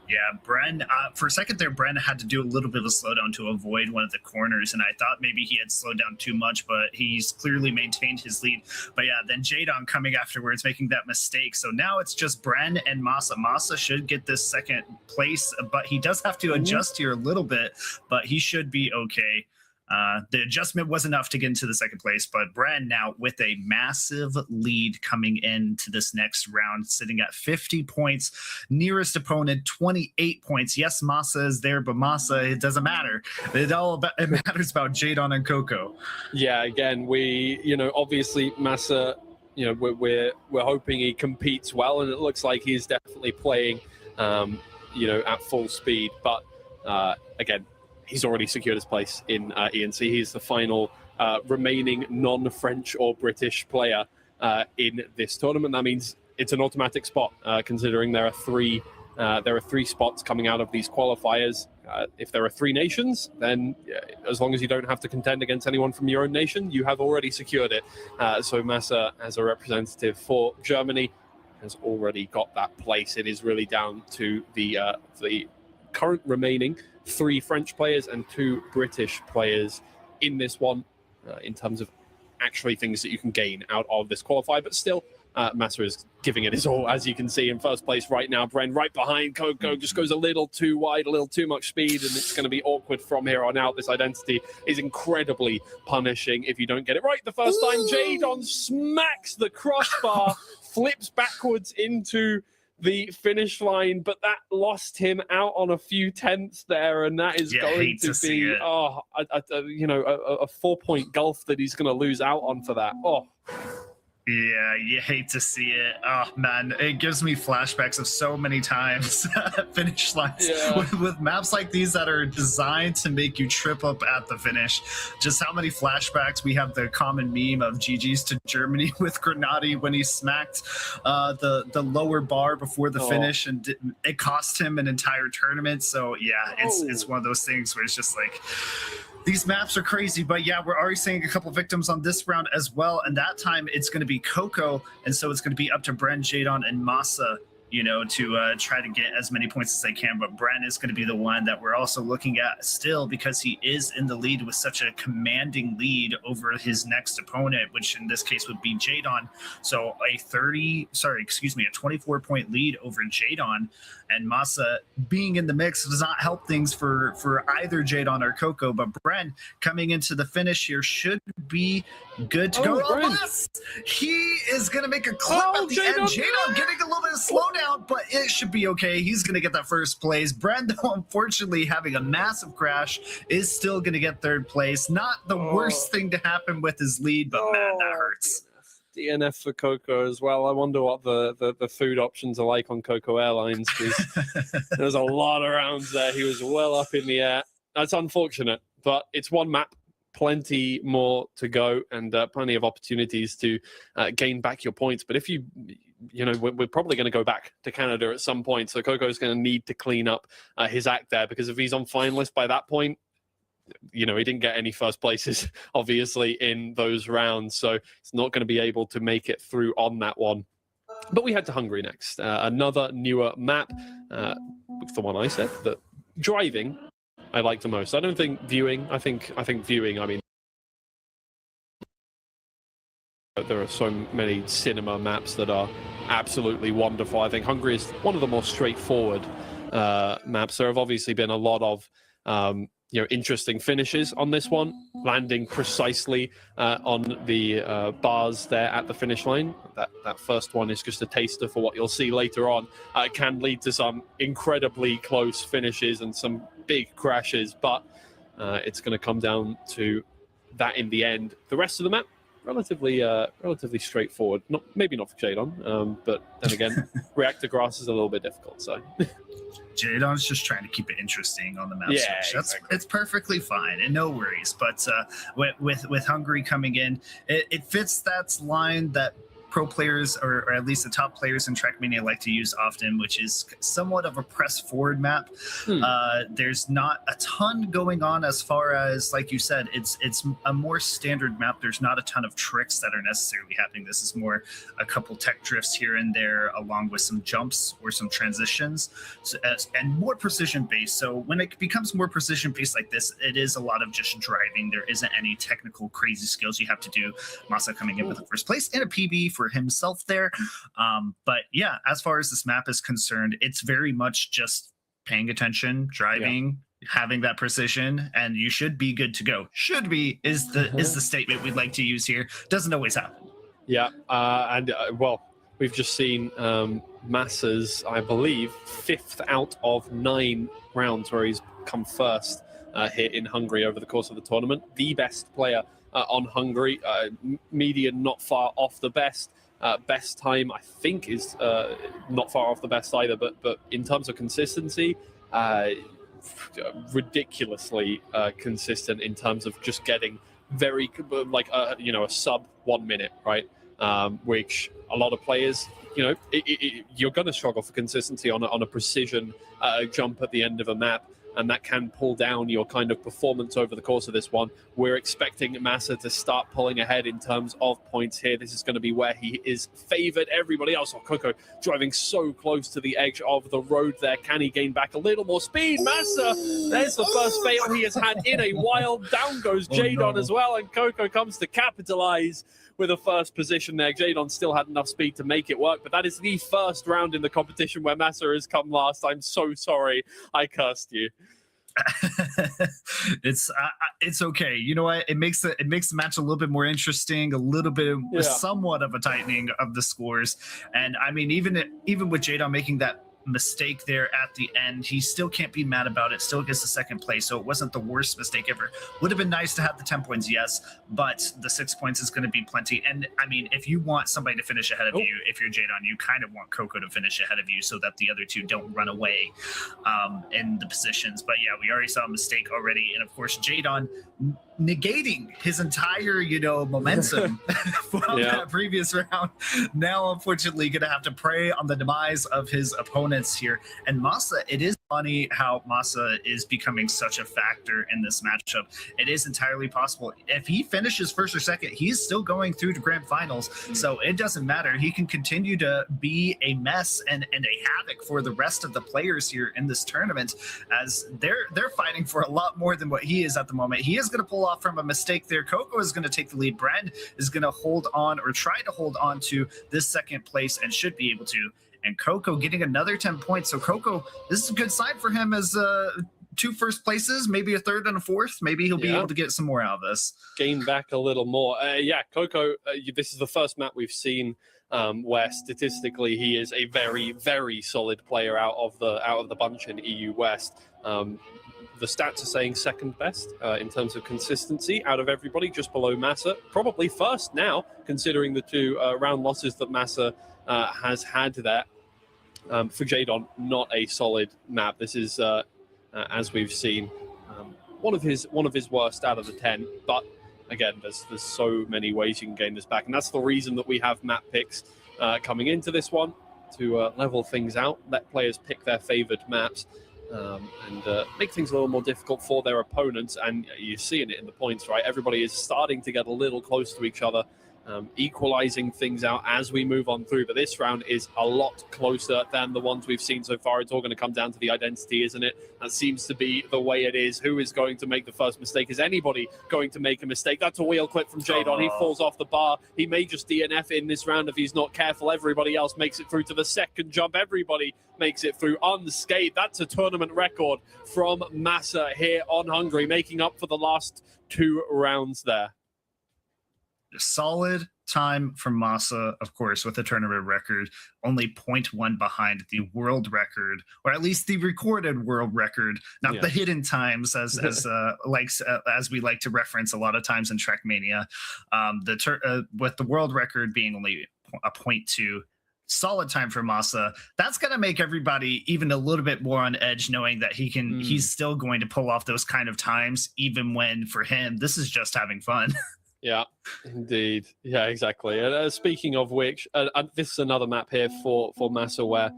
Yeah, Bren, for a second there, Bren had to do a little bit of a slowdown to avoid one of the corners, and I thought maybe he had slowed down too much, but he's clearly maintained his lead. But yeah, then Jadon coming afterwards, making that mistake. So now it's just Bren and Masa. Masa should get this second place, but he does have to adjust here a little bit, but he should be okay. The adjustment was enough to get into the second place, but Bren now with a massive lead coming into this next round, sitting at 50 points. Nearest opponent, 28 points. Yes, Masa is there, but Masa, it doesn't matter. It matters about Jadon and Coco. Yeah, again, obviously Masa, we're hoping he competes well, and it looks like he's definitely playing, at full speed. But again, he's already secured his place in ENC. He's the final remaining non-French or British player in this tournament. That means it's an automatic spot, considering there are three spots coming out of these qualifiers. If there are 3 nations, then as long as you don't have to contend against anyone from your own nation, you have already secured it. So Masa, as a representative for Germany, has already got that place. It is really down to the current remaining 3 French players and 2 British players in this one, in terms of actually things that you can gain out of this qualifier. But still, Masa is giving it his all, as you can see, in first place right now. Bren right behind. Coco just goes a little too wide, a little too much speed, and it's going to be awkward from here on out. This identity is incredibly punishing if you don't get it right the first time. Jadon smacks the crossbar, flips backwards into the finish line, but that lost him out on a few tenths there, and that is going to be a 4-point gulf that he's going to lose out on for that. Yeah, you hate to see it. Oh man, it gives me flashbacks of so many times finish lines with maps like these that are designed to make you trip up at the finish. Just how many flashbacks. We have the common meme of GG's to Germany with Grenadi when he smacked the lower bar before the finish, and it cost him an entire tournament. So yeah, it's one of those things where it's just like, these maps are crazy. But yeah, we're already seeing a couple victims on this round as well, and that time it's going to be Coco, and so it's going to be up to Bren, Jadon, and Masa, you know, to try to get as many points as they can. But Bren is going to be the one that we're also looking at still, because he is in the lead with such a commanding lead over his next opponent, which in this case would be Jadon. So a 24-point lead over Jadon, and Masa being in the mix does not help things for either Jadon or Coco. But Bren coming into the finish here should be good to go. Yes! He is going to make a clip at the end. Jadon getting a little bit of slowdown, but it should be okay. He's going to get that first place. Bren, though, unfortunately, having a massive crash, is still going to get third place. Not the worst thing to happen with his lead, but man, that hurts. DNF for Coco as well. I wonder what the food options are like on Coco Airlines, because there's a lot of rounds there. He was well up in the air. That's unfortunate, but it's one map. Plenty more to go, and plenty of opportunities to gain back your points. But if you know, we're probably going to go back to Canada at some point, so Coco's going to need to clean up his act there, because if he's on finalist by that point, you know, he didn't get any first places, obviously, in those rounds, so he's not going to be able to make it through on that one. But we head to Hungary next. Another newer map, the one I said, that driving I like the most. I don't think viewing. I think viewing. I mean, there are so many cinema maps that are absolutely wonderful. I think Hungary is one of the more straightforward maps. There have obviously been a lot of interesting finishes on this one, landing precisely on the bars there at the finish line. That first one is just a taster for what you'll see later on. It can lead to some incredibly close finishes and some big crashes, but it's going to come down to that in the end. The rest of the map, relatively straightforward. Maybe not for Jadon, but then again, reactor grass is a little bit difficult. So Jadon's just trying to keep it interesting on the map. Yeah, It's perfectly fine and no worries. But with Hungary coming in, it fits that line that pro players, or at least the top players in Trackmania, like to use often, which is somewhat of a press forward map. There's not a ton going on as far as, like you said, it's a more standard map. There's not a ton of tricks that are necessarily happening. This is more a couple tech drifts here and there, along with some jumps or some transitions, and more precision based. So when it becomes more precision based like this, it is a lot of just driving. There isn't any technical crazy skills you have to do. Masa coming in with the first place and a PB for himself there. But yeah, as far as this map is concerned, it's very much just paying attention, driving, having that precision, and you should be good to go. Should be is the statement we'd like to use here. Doesn't always happen. Yeah, well, we've just seen Masa's, I believe, 5th out of 9 rounds where he's come first here in Hungary over the course of the tournament. The best player on Hungary, median not far off the best. Best time, I think, is not far off the best either, but in terms of consistency, ridiculously consistent in terms of just getting very, a sub 1 minute, right? Which a lot of players, you're going to struggle for consistency on a precision jump at the end of a map, and that can pull down your kind of performance over the course of this one. We're expecting Masa to start pulling ahead in terms of points here. This is going to be where he is favored. Everybody else, Coco driving so close to the edge of the road there. Can he gain back a little more speed? Masa, there's the first fail he has had in a while. Down goes Jadon as well, and Coco comes to capitalize with a first position there. Jadon still had enough speed to make it work, but that is the first round in the competition where Masa has come last. I'm so sorry I cursed you. It's okay. You know what? It makes the match a little bit more interesting, a little bit somewhat of a tightening of the scores. And I mean, even with Jadon making that mistake there at the end. He still can't be mad about it, still gets the second place, so it wasn't the worst mistake ever. Would have been nice to have the 10 points, yes, but the 6 points is going to be plenty. And I mean, if you want somebody to finish ahead of you, if you're Jadon, you kind of want Coco to finish ahead of you so that the other two don't run away in the positions. But yeah, we already saw a mistake already, and of course Jadon negating his entire, momentum from that previous round. Now, unfortunately, going to have to prey on the demise of his opponents here. And Masa, it is funny how Masa is becoming such a factor in this matchup. It is entirely possible. If he finishes first or second, he's still going through to grand finals. So it doesn't matter. He can continue to be a mess and a havoc for the rest of the players here in this tournament, as they're fighting for a lot more than what he is at the moment. He is going to pull off from a mistake there. Coco is going to take the lead. Bren is going to hold on, or try to hold on to, this second place, and should be able to. And Coco getting another 10 points. So Coco, this is a good sign for him, as 2 first places, maybe a third and a fourth. Maybe he'll be able to get some more out of this. Gain back a little more. Coco, this is the first map we've seen where statistically he is a very, very solid player out of the bunch in EU West. The stats are saying second best in terms of consistency out of everybody, just below Massa. Probably first now, considering the 2 round losses that Massa has had there. For Jadon, not a solid map. This is, as we've seen, one of his worst out of the 10. But again, there's so many ways you can gain this back, and that's the reason that we have map picks coming into this one, to level things out, let players pick their favored maps. And make things a little more difficult for their opponents. And you're seeing it in the points, right? Everybody is starting to get a little close to each other, equalizing things out as we move on through. But this round is a lot closer than the ones we've seen so far. It's all going to come down to the identity, isn't it? That seems to be the way it is. Who is going to make the first mistake? Is anybody going to make a mistake? That's a wheel clip from Jadon. He falls off the bar. He may just DNF in this round if he's not careful. Everybody else makes it through to the second jump. Everybody makes it through unscathed. That's a tournament record from Massa here on Hungary, making up for the last 2 rounds there. Solid time from Massa, of course, with a tournament record, only 0.1 behind the world record, or at least the recorded world record, not the hidden times, as we like to reference a lot of times in Trackmania. With the world record being only a 0.2. Solid time for Massa. That's going to make everybody even a little bit more on edge, knowing that he's still going to pull off those kind of times, even when for him, this is just having fun. Yeah, indeed. Yeah, exactly. And speaking of which, this is another map here for Massa, where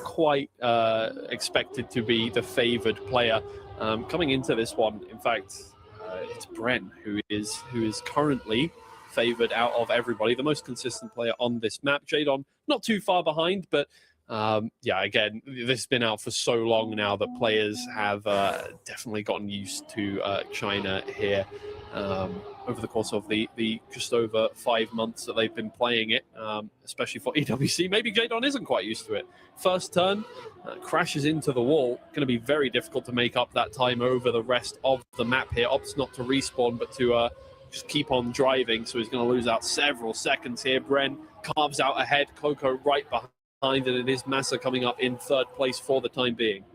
quite expected to be the favored player coming into this one. In fact, it's Bren who is currently favored out of everybody, the most consistent player on this map. Jadon not too far behind, but again, this has been out for so long now that players have definitely gotten used to China here over the course of the just over 5 months that they've been playing it, especially for EWC. Maybe Jadon isn't quite used to it. First turn, crashes into the wall. Going to be very difficult to make up that time over the rest of the map here. Opts not to respawn, but to just keep on driving, so he's going to lose out several seconds here. Bren carves out ahead, Coco right behind, and it is Massa coming up in 3rd place for the time being.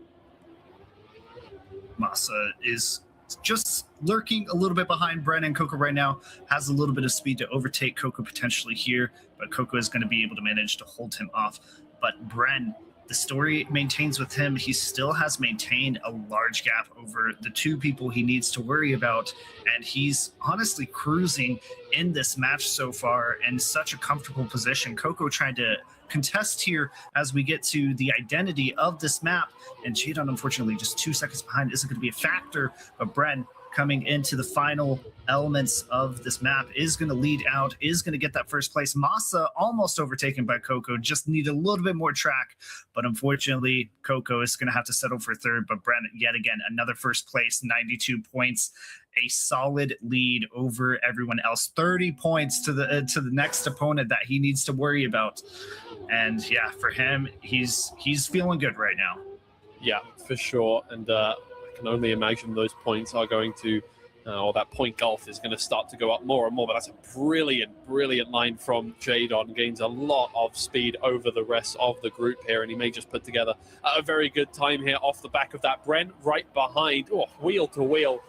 Massa is just lurking a little bit behind Bren, and Coco right now has a little bit of speed to overtake Coco potentially here, but Coco is going to be able to manage to hold him off. But Bren, the story maintains with him. He still has maintained a large gap over the 2 people he needs to worry about, and he's honestly cruising in this match so far in such a comfortable position. Coco trying to contest here as we get to the identity of this map, and Jadon, unfortunately, just 2 seconds behind isn't going to be a factor, but Bren coming into the final elements of this map is going to lead out, is going to get that first place. Massa almost overtaken by Coco, just need a little bit more track, but unfortunately Coco is going to have to settle for 3rd. But Bren, yet again, another first place, 92 points, a solid lead over everyone else, 30 points to the next opponent that he needs to worry about. And yeah, for him, he's feeling good right now. Yeah, for sure. And I can only imagine those points are going to or that point gulf is going to start to go up more and more. But that's a brilliant, brilliant line from Jadon. Gains a lot of speed over the rest of the group here, and he may just put together a very good time here off the back of that. Bren right behind, wheel to wheel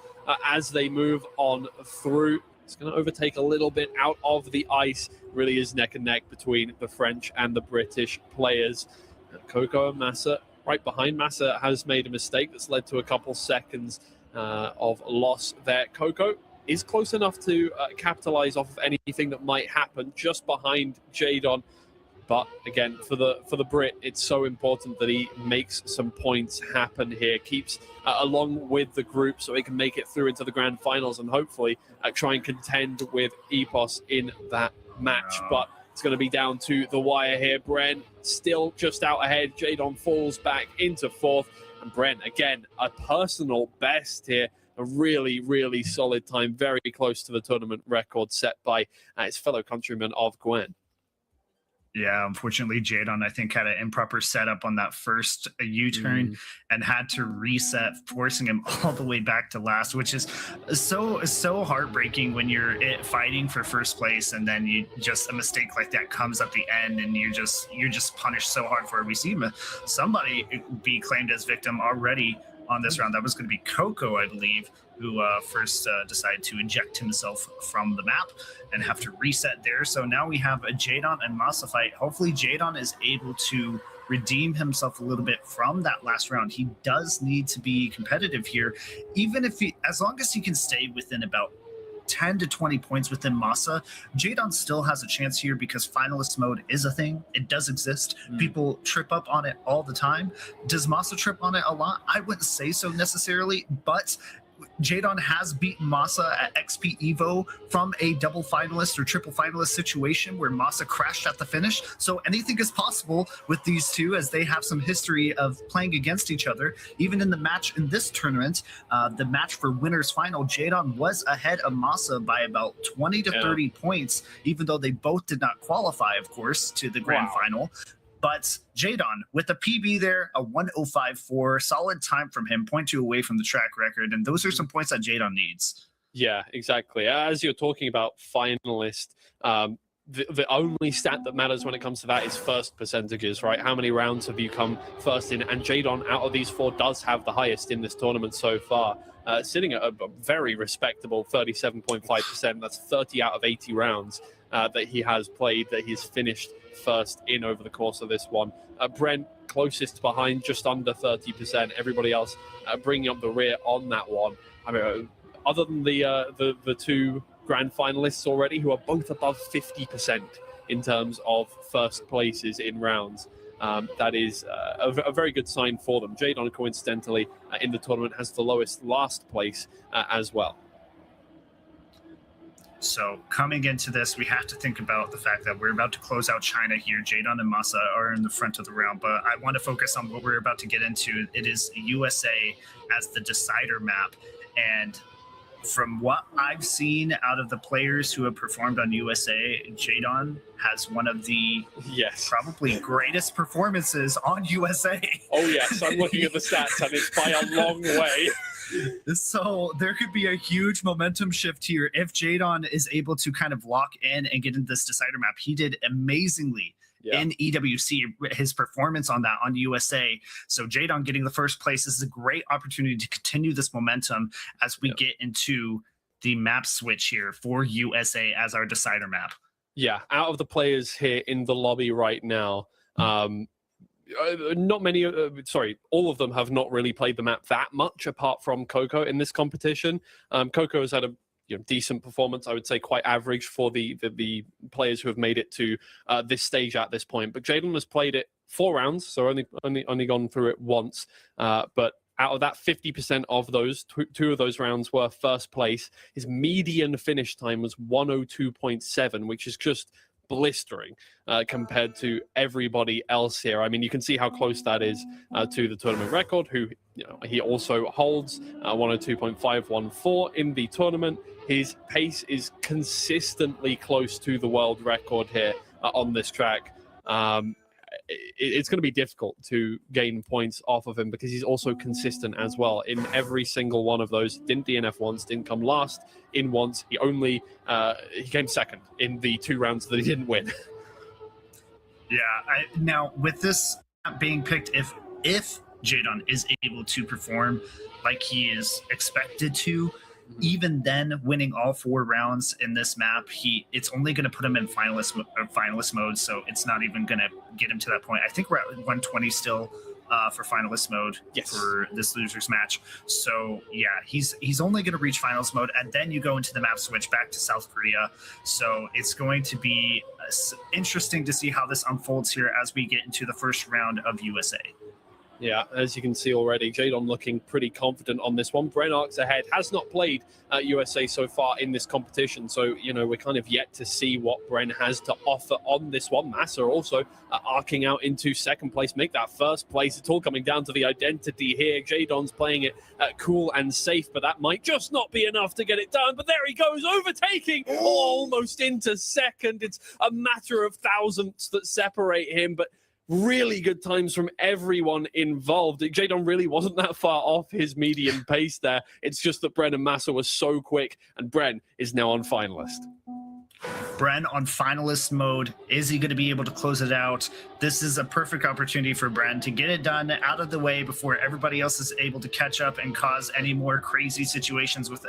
as they move on through. It's going to overtake a little bit out of the ice. Really is neck and neck between the French and the British players. Coco and Massa right behind. Massa has made a mistake that's led to a couple seconds of loss there. Coco is close enough to capitalize off of anything that might happen just behind Jadon. But again, for the Brit, it's so important that he makes some points happen here, keeps along with the group so he can make it through into the grand finals and hopefully try and contend with Epos in that match. But it's going to be down to the wire here. Bren still just out ahead. Jadon falls back into fourth. And Bren, again, a personal best here. A really, really solid time, very close to the tournament record set by his fellow countryman of Gwen. Yeah, unfortunately, Jadon, I think, had an improper setup on that first U-turn and had to reset, forcing him all the way back to last, which is so heartbreaking when you're fighting for first place and then you just a mistake like that comes at the end and you're just punished so hard for it. We see somebody be claimed as victim already on this round. That was going to be Coco, I believe, who first decided to eject himself from the map and have to reset there. So now we have a Jadon and Massa fight. Hopefully Jadon is able to redeem himself a little bit from that last round. He does need to be competitive here, even if as long as he can stay within about 10 to 20 points within Massa, Jadon still has a chance here because finalist mode is a thing. It does exist. People trip up on it all the time. Does Massa trip on it a lot? I wouldn't say so necessarily, but Jadon has beaten Massa at XP Evo from a double finalist or triple finalist situation where Massa crashed at the finish. So anything is possible with these two as they have some history of playing against each other. Even in the match in this tournament, the match for winners final, Jadon was ahead of Massa by about 20 to 30 points, even though they both did not qualify, of course, to the grand final. But Jadon, with a PB there, a 1:05.4, solid time from him, 0.2 away from the track record. And those are some points that Jadon needs. Yeah, exactly. As you're talking about finalist, the only stat that matters when it comes to that is first percentages, right? How many rounds have you come first in? And Jadon, out of these four, does have the highest in this tournament so far, sitting at a very respectable 37.5%. That's 30 out of 80 rounds that he has played, that he's finished first in over the course of this one. Brent closest behind, just under 30%. Everybody else bringing up the rear on that one. I mean, other than the two grand finalists already, who are both above 50% in terms of first places in rounds. That is a very good sign for them. Jadon, coincidentally, in the tournament has the lowest last place as well. So coming into this, we have to think about the fact that we're about to close out China here. Jadon and Massa are in the front of the round, but I want to focus on what we're about to get into. It is USA as the decider map. And from what I've seen out of the players who have performed on USA, Jadon has one of the probably greatest performances on USA. Oh, yes. I'm looking at the stats, and it's by a long way. So there could be a huge momentum shift here if Jadon is able to kind of lock in and get into this decider map. He did amazingly in EWC, his performance on that on USA. So Jadon getting the first place is a great opportunity to continue this momentum as we get into the map switch here for USA as our decider map. Yeah, out of the players here in the lobby right now, not many, all of them have not really played the map that much apart from Coco in this competition. Coco has had a decent performance, I would say quite average for the players who have made it to this stage at this point. But Jadon has played it 4 rounds, so only gone through it once. But out of that 50% of those, two of those rounds were first place. His median finish time was 1:02.7, which is just blistering compared to everybody else here. I mean, you can see how close that is to the tournament record, who he also holds 1:02.514 in the tournament. His pace is consistently close to the world record here on this track. it's going to be difficult to gain points off of him because he's also consistent as well in every single one of those. Didn't DNF once, didn't come last in once. He only he came second in the 2 rounds that he didn't win. Yeah. Now with this being picked, if Jadon is able to perform like he is expected to, even then winning all 4 rounds in this map, it's only going to put him in finalist mode, so it's not even going to get him to that point. I think we're at 120 still for finalist mode for this losers match. So yeah, he's only going to reach finals mode, and then you go into the map switch back to South Korea. So it's going to be interesting to see how this unfolds here as we get into the first round of USA. Yeah, as you can see already, Jadon looking pretty confident on this one. Brenark's ahead, has not played USA so far in this competition. So, you know, we're kind of yet to see what Bren has to offer on this one. Massa also arcing out into second place, make that first place. It's all coming down to the identity here. Jadon's playing it cool and safe, but that might just not be enough to get it done. But there he goes, overtaking almost into second. It's a matter of thousandths that separate him, but really good times from everyone involved. Jadon really wasn't that far off his median pace there. It's just that Bren and Massa was so quick, and Bren is now on finalist. Bren on finalist mode. Is he going to be able to close it out? This is a perfect opportunity for Bren to get it done out of the way before everybody else is able to catch up and cause any more crazy situations with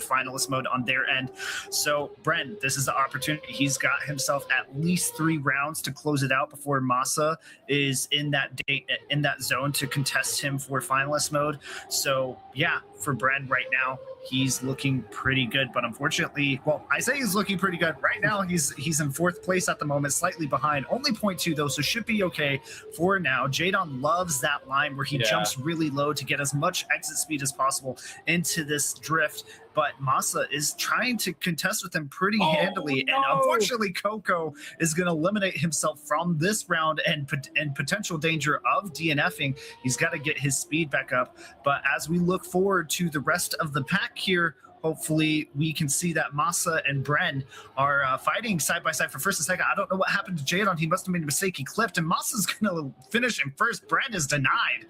finalist mode on their end. So Bren, this is the opportunity. He's got himself at least 3 rounds to close it out before Massa is in that zone to contest him for finalist mode. So yeah, for Bren right now, he's looking pretty good, but unfortunately, well, I say he's looking pretty good. Right now, he's in 4th place at the moment, slightly behind. Only 0.2 though, so should be okay for now. Jadon loves that line where he jumps really low to get as much exit speed as possible into this drift. But Massa is trying to contest with him pretty handily. No. And unfortunately, Coco is going to eliminate himself from this round and potential danger of DNFing. He's got to get his speed back up. But as we look forward to the rest of the pack here, hopefully we can see that Massa and Bren are fighting side by side for first and second. I don't know what happened to Jadon. He must have made a mistake. He clipped, and Massa's going to finish in first. Bren is denied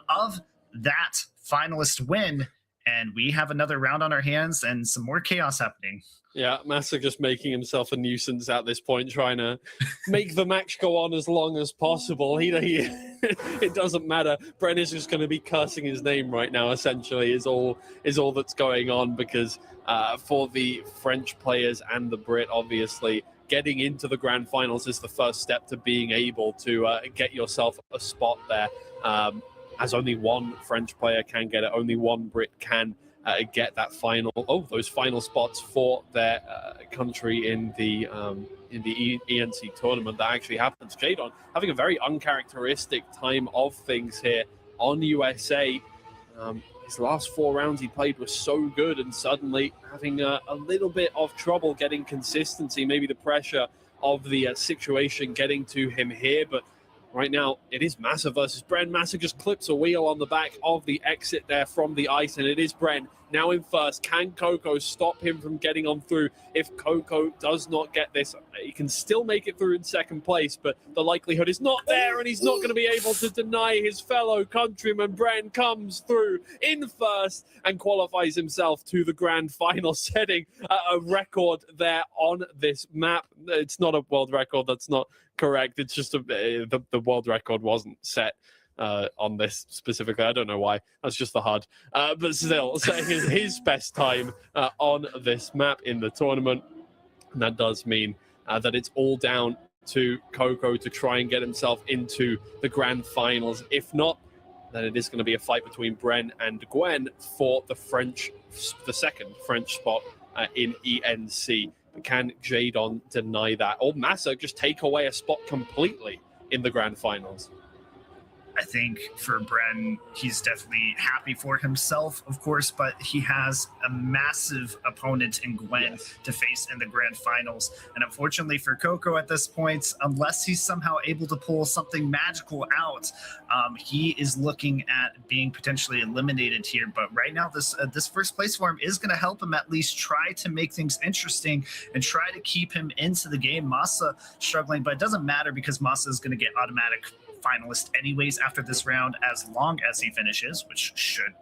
of that finalist win. And we have another round on our hands and some more chaos happening. Yeah, Massa just making himself a nuisance at this point, trying to make the match go on as long as possible. It doesn't matter. Bren is just going to be cursing his name right now, essentially, is all that's going on, because for the French players and the Brit, obviously, getting into the grand finals is the first step to being able to get yourself a spot there. As only one French player can get it, only one Brit can get that those final spots for their country in the ENC tournament that actually happens. Jadon having a very uncharacteristic time of things here on USA. His last 4 rounds he played were so good, and suddenly having a little bit of trouble getting consistency, maybe the pressure of the situation getting to him here, but right now, it is Massa versus Bren. Massa just clips a wheel on the back of the exit there from the ice, and it is Bren now in first. Can Coco stop him from getting on through? If Coco does not get this, he can still make it through in second place, but the likelihood is not there, and he's not going to be able to deny his fellow countryman. Bren comes through in first and qualifies himself to the grand final, setting a record there on this map. It's not a world record, that's not correct. It's just the world record wasn't set on this specifically. I don't know why. That's just the HUD. But still, setting his best time on this map in the tournament. And that does mean that it's all down to Coco to try and get himself into the grand finals. If not, then it is going to be a fight between Bren and Gwen for the second French spot in ENC. But can Jadon deny that? Or Massa just take away a spot completely in the grand finals? I think for Bren, he's definitely happy for himself, of course, but he has a massive opponent in Gwen to face in the grand finals. And unfortunately for Coco at this point, unless he's somehow able to pull something magical out, he is looking at being potentially eliminated here. But right now, this first place for him is going to help him at least try to make things interesting and try to keep him into the game. Masa struggling, but it doesn't matter because Masa is going to get automatic finalist anyways after this round, as long as he finishes, which should.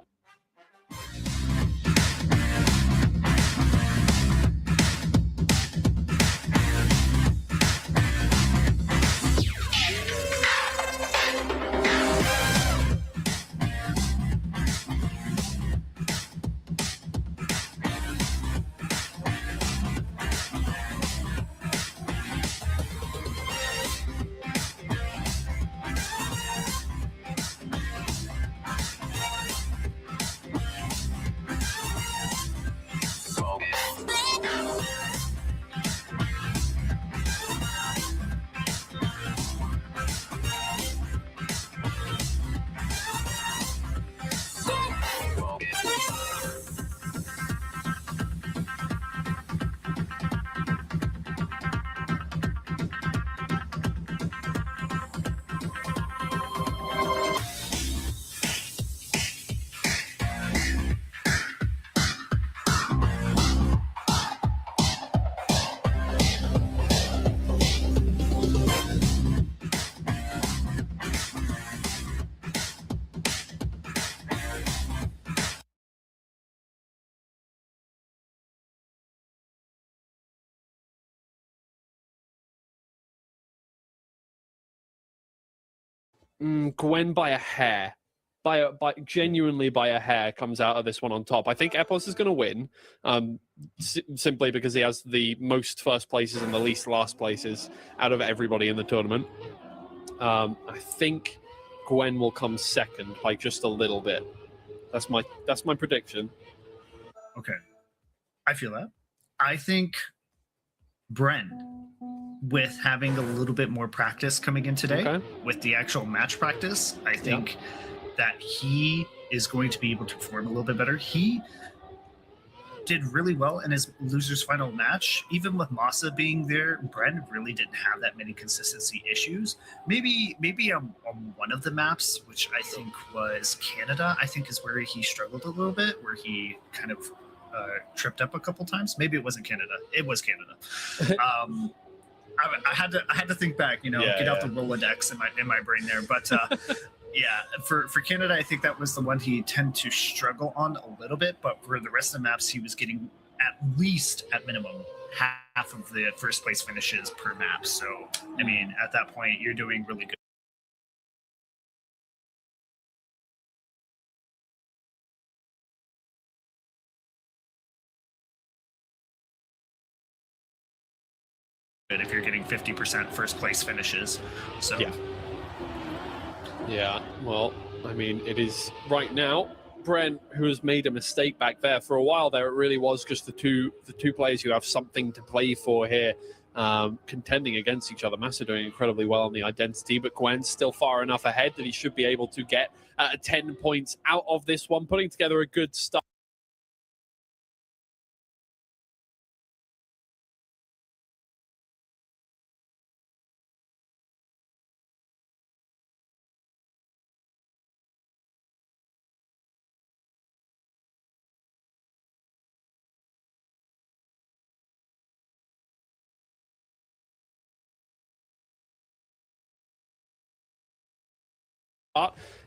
Gwen by a hair. Genuinely by a hair comes out of this one on top. I think Epos is going to win, simply because he has the most first places and the least last places out of everybody in the tournament. I think Gwen will come second by just a little bit. That's my prediction. Okay, I feel that. I think Bren, with having a little bit more practice coming in today, with the actual match practice, I think that he is going to be able to perform a little bit better. He did really well in his losers final match. Even with Masa being there, Bren really didn't have that many consistency issues. Maybe on one of the maps, which I think was Canada, I think is where he struggled a little bit, where he kind of tripped up a couple times. Maybe it wasn't Canada. It was Canada. I had to think back, get out the Rolodex in my brain there. But for Canada, I think that was the one he tended to struggle on a little bit. But for the rest of the maps, he was getting at least, at minimum, half of the first place finishes per map. So, I mean, at that point, you're doing really good. If you're getting 50% first place finishes. So yeah, well, I mean, it is right now Brent who has made a mistake back there. For a while there, it really was just the two players who have something to play for here, contending against each other. Massa doing incredibly well on the identity, but Gwen's still far enough ahead that he should be able to get 10 points out of this one, putting together a good start.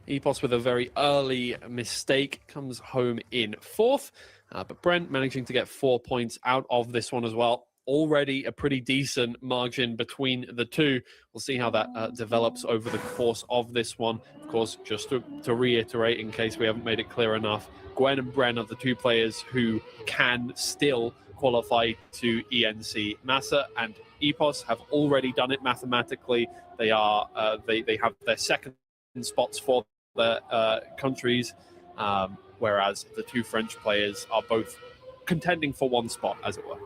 Epos with a very early mistake comes home in fourth, but Brent managing to get 4 points out of this one as well. Already a pretty decent margin between the two. We'll see how that develops over the course of this one. Of course, just to reiterate in case we haven't made it clear enough, Gwen and Bren are the two players who can still qualify to ENC. Massa and Epos have already done it mathematically. They are they have their second spots for their countries, whereas the two French players are both contending for one spot, as it were.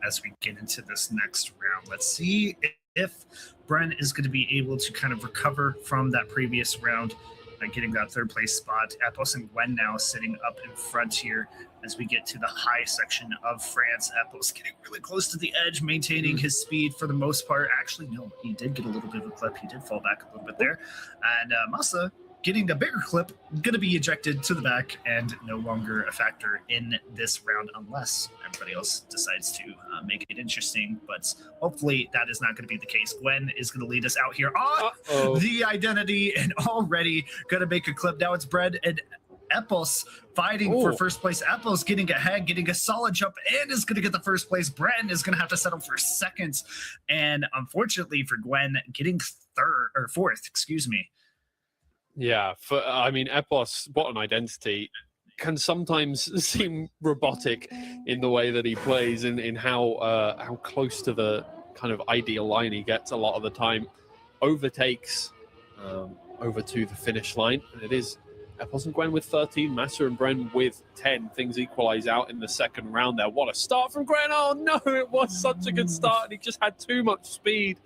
As we get into this next round, let's see if Bren is going to be able to kind of recover from that previous round, getting that third place spot. Epos and Gwen now sitting up in front here as we get to the high section of France. Epos getting really close to the edge, maintaining his speed for the most part. Actually, no, he did get a little bit of a clip. He did fall back a little bit there. And Masa getting a bigger clip, going to be ejected to the back and no longer a factor in this round unless everybody else decides to make it interesting. But hopefully that is not going to be the case. Gwen is going to lead us out here on the identity and already going to make a clip. Now it's Bread and Epos fighting for first place. Epos getting ahead, getting a solid jump, and is going to get the first place. Bren is going to have to settle for second. And unfortunately for Gwen, getting fourth, excuse me. Yeah, I mean, Epos, what an identity, can sometimes seem robotic in the way that he plays, in how close to the kind of ideal line he gets a lot of the time. Overtakes over to the finish line, and it is Epos and Gwen with 13, Massa and Bren with 10. Things equalize out in the second round there. What a start from Gwen! Oh no, it was such a good start, and he just had too much speed.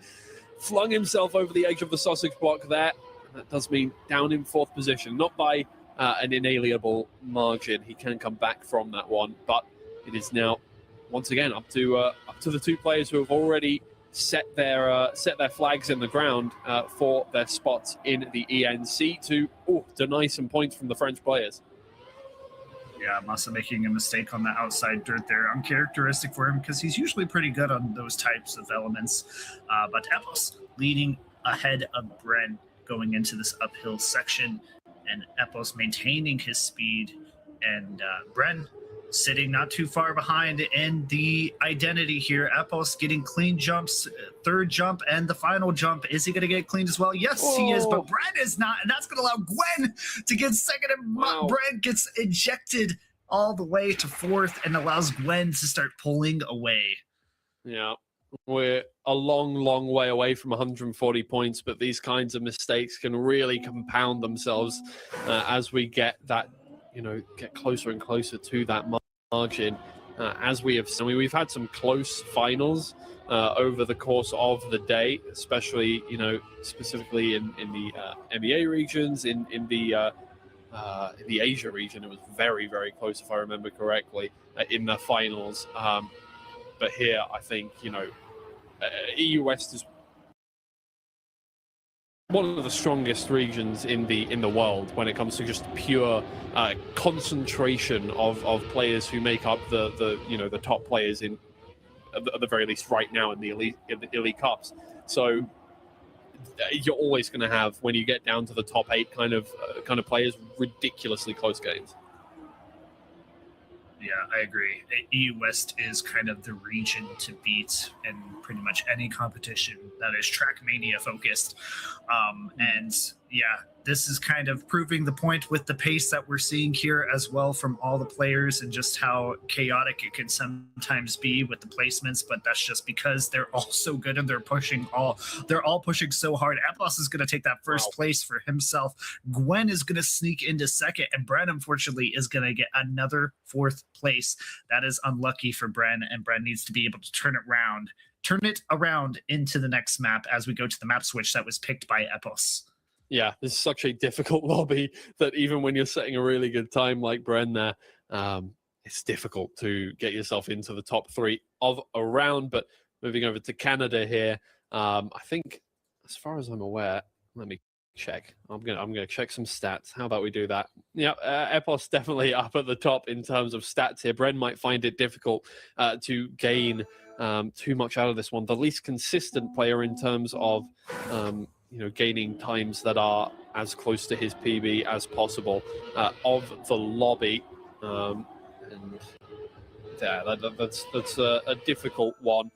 Flung himself over the edge of the sausage block there. That does mean down in fourth position, not by an inalienable margin. He can come back from that one, but it is now once again up to the two players who have already set their flags in the ground for their spots in the ENC to deny some points from the French players. Yeah, Massa making a mistake on the outside dirt there. Uncharacteristic for him because he's usually pretty good on those types of elements. But Epos leading ahead of Bren going into this uphill section, and Epos maintaining his speed, and Bren sitting not too far behind in the identity here. Epos getting clean jumps, third jump, and the final jump. Is he going to get clean as well? Yes, he is, but Bren is not, and that's going to allow Gwen to get second, and Bren gets ejected all the way to fourth and allows Gwen to start pulling away. Yeah. We're a long, long way away from 140 points, but these kinds of mistakes can really compound themselves as we get that, get closer and closer to that margin. As we have seen, we've had some close finals over the course of the day, especially, specifically in the MEA regions, in the Asia region. It was very, very close, if I remember correctly, in the finals. But here, I think, EU West is one of the strongest regions in the world when it comes to just pure concentration of players who make up the top players in at the very least right now in the elite cups. So you're always going to have, when you get down to the top 8 kind of players, ridiculously close games. Yeah, I agree. EU West is kind of the region to beat in pretty much any competition that is Trackmania focused. And yeah, this is kind of proving the point with the pace that we're seeing here as well from all the players and just how chaotic it can sometimes be with the placements. But that's just because they're all so good and they're all pushing so hard. Epos is going to take that first place for himself. Gwen is going to sneak into second, and Bren, unfortunately, is going to get another fourth place. That is unlucky for Bren, and Bren needs to be able to turn it around into the next map as we go to the map switch that was picked by Epos. Yeah, this is such a difficult lobby that even when you're setting a really good time like Bren there, it's difficult to get yourself into the top 3 of a round. But moving over to Canada here, I think, as far as I'm aware, let me check. I'm gonna check some stats. How about we do that? Yeah, Epos definitely up at the top in terms of stats here. Bren might find it difficult to gain too much out of this one. The least consistent player in terms of gaining times that are as close to his PB as possible of the lobby, and yeah, that's a difficult one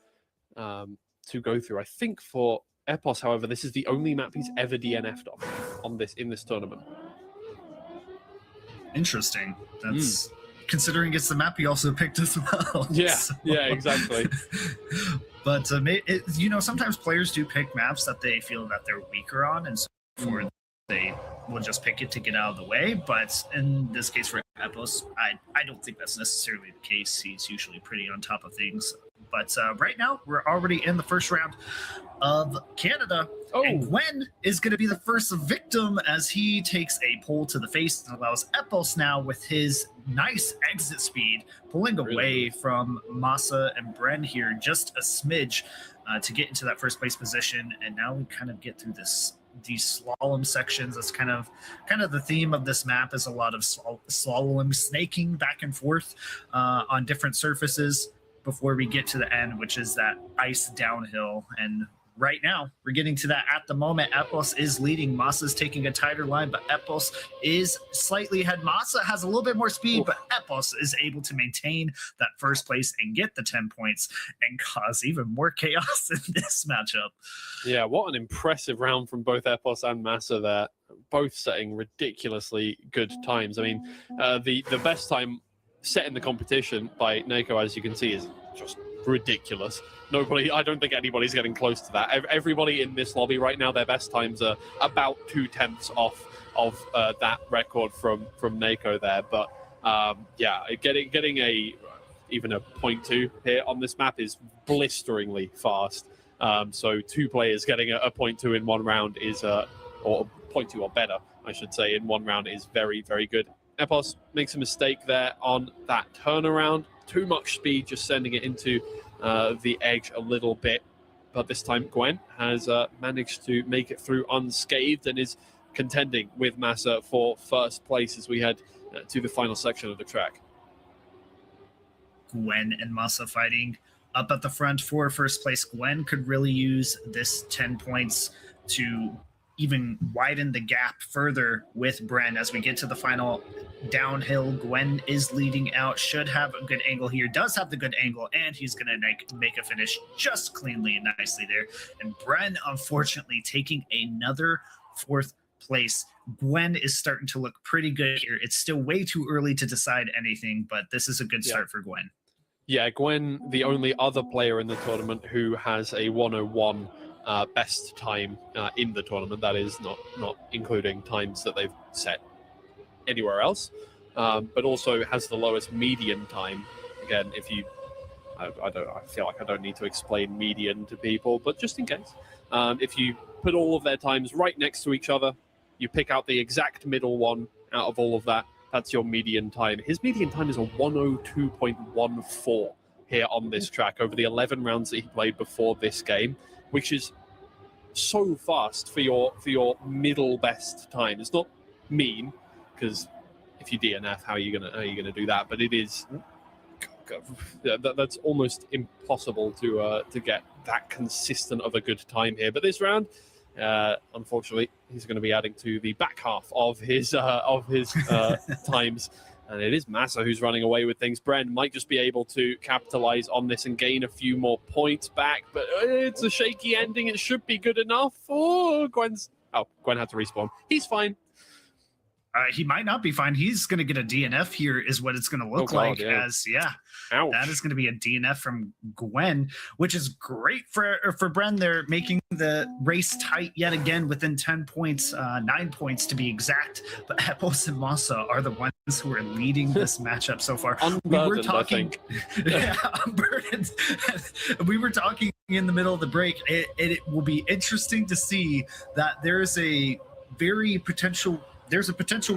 to go through. I think for Epos, however, this is the only map he's ever DNF'd on in this tournament. Interesting. That's considering it's the map he also picked as well. Yeah, so. Yeah, exactly. But sometimes players do pick maps that they feel that they're weaker on, and so they will just pick it to get out of the way. But in this case for Epos, I don't think that's necessarily the case. He's usually pretty on top of things But right now, we're already in the first round of Canada. Oh. And Gwen is going to be the first victim as he takes a pull to the face and allows Epos now with his nice exit speed, pulling away from Masa and Bren here just a smidge to get into that first place position. And now we kind of get through these slalom sections. That's kind of the theme of this map, is a lot of slalom snaking back and forth on different surfaces before we get to the end, which is that ice downhill. And right now, we're getting to that at the moment. Epos is leading. Masa's taking a tighter line, but Epos is slightly ahead. Masa has a little bit more speed, but Epos is able to maintain that first place and get the 10 points and cause even more chaos in this matchup. Yeah, what an impressive round from both Epos and Masa there, both setting ridiculously good times. I mean, the best time set in the competition by Neko, as you can see, is just ridiculous. I don't think anybody's getting close to that. Everybody in this lobby right now, their best times are about 2/10 off of that record from Neko there. But yeah, getting even a 0.2 here on this map is blisteringly fast. So 2 players getting a 0.2 in one round is, or 0.2 or better, I should say, in one round is very, very good. Epos makes a mistake there on that turnaround. Too much speed, just sending it into the edge a little bit. But this time Gwen has managed to make it through unscathed and is contending with Masa for first place as we head to the final section of the track. Gwen and Masa fighting up at the front for first place. Gwen could really use this 10 points to even widen the gap further with Bren as we get to the final downhill. Gwen is leading out, should have a good angle here, does have the good angle, and he's going to make a finish just cleanly and nicely there. And Bren, unfortunately, taking another 4th place. Gwen is starting to look pretty good here. It's still way too early to decide anything, but this is a good start for Gwen. Yeah, Gwen, the only other player in the tournament who has a 101 best time in the tournament. That is not including times that they've set anywhere else, but also has the lowest median time. Again, if you, I feel like I don't need to explain median to people, but just in case, if you put all of their times right next to each other, you pick out the exact middle one out of all of that. That's your median time. His median time is a 102.14 here on this track over the 11 rounds that he played before this game, which is so fast for your middle best time. It's not mean, because if you DNF, how are you gonna do that? But it is that's almost impossible to get that consistent of a good time here. But this round, unfortunately, he's going to be adding to the back half of his times. And it is Masa who's running away with things. Bren might just be able to capitalize on this and gain a few more points back, but it's a shaky ending. It should be good enough. Gwen had to respawn. He's fine. He might not be fine. He's going to get a DNF here is what it's going to look like. Ouch. That is going to be a DNF from Gwen, which is great for Bren. They're making the race tight yet again within 10 points, 9 points to be exact. But Epos and Masa are the ones who are leading this matchup so far. We were talking, unburdened. We were talking in the middle of the break. It will be interesting to see that there's a potential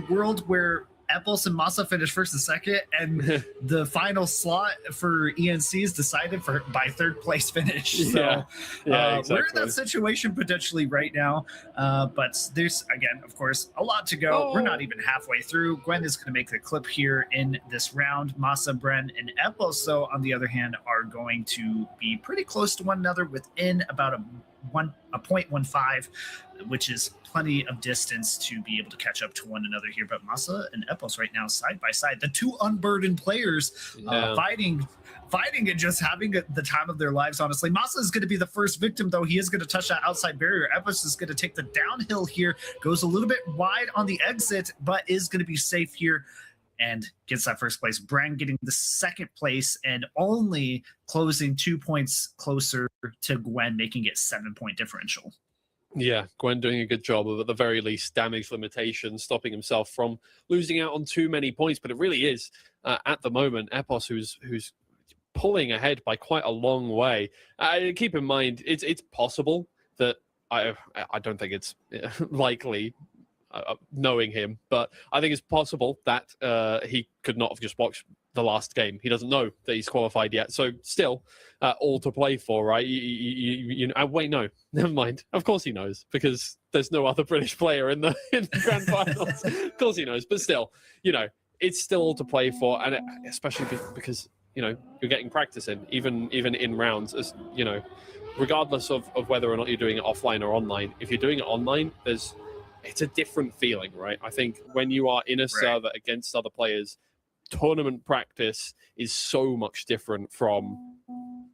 world where Epos and Masa finish first and second, and the final slot for ENC is decided by 3rd place finish. So exactly. We're in that situation potentially right now, but there's, again, of course, a lot to go. We're not even halfway through. Gwen is going to make the clip here in this round. Masa, Bren, and Epos, so on the other hand, are going to be pretty close to one another within about a 0.15, which is plenty of distance to be able to catch up to one another here. But Masa and Epos right now side by side, the two unburdened players fighting and just having the time of their lives, honestly. Masa is going to be the first victim, though. He is going to touch that outside barrier. Epos is going to take the downhill here, goes a little bit wide on the exit, but is going to be safe here and gets that first place. Bren getting the 2nd place and only closing 2 points closer to Gwen, making it 7-point differential. Yeah, Gwen doing a good job of, at the very least, damage limitation, stopping himself from losing out on too many points. But it really is, at the moment, Epos who's pulling ahead by quite a long way. Keep in mind, it's possible that I don't think it's likely, knowing him, but I think it's possible that he could not have just watched the last game. He doesn't know that he's qualified yet. So still, all to play for, right? You know, wait, no, never mind. Of course he knows, because there's no other British player in the grand finals. Of course he knows, but still, you know, it's still all to play for, and especially because, you know, you're getting practice in, even in rounds, as you know, regardless of whether or not you're doing it offline or online. If you're doing it online, it's a different feeling, right? I think when you are in a server against other players, tournament practice is so much different from,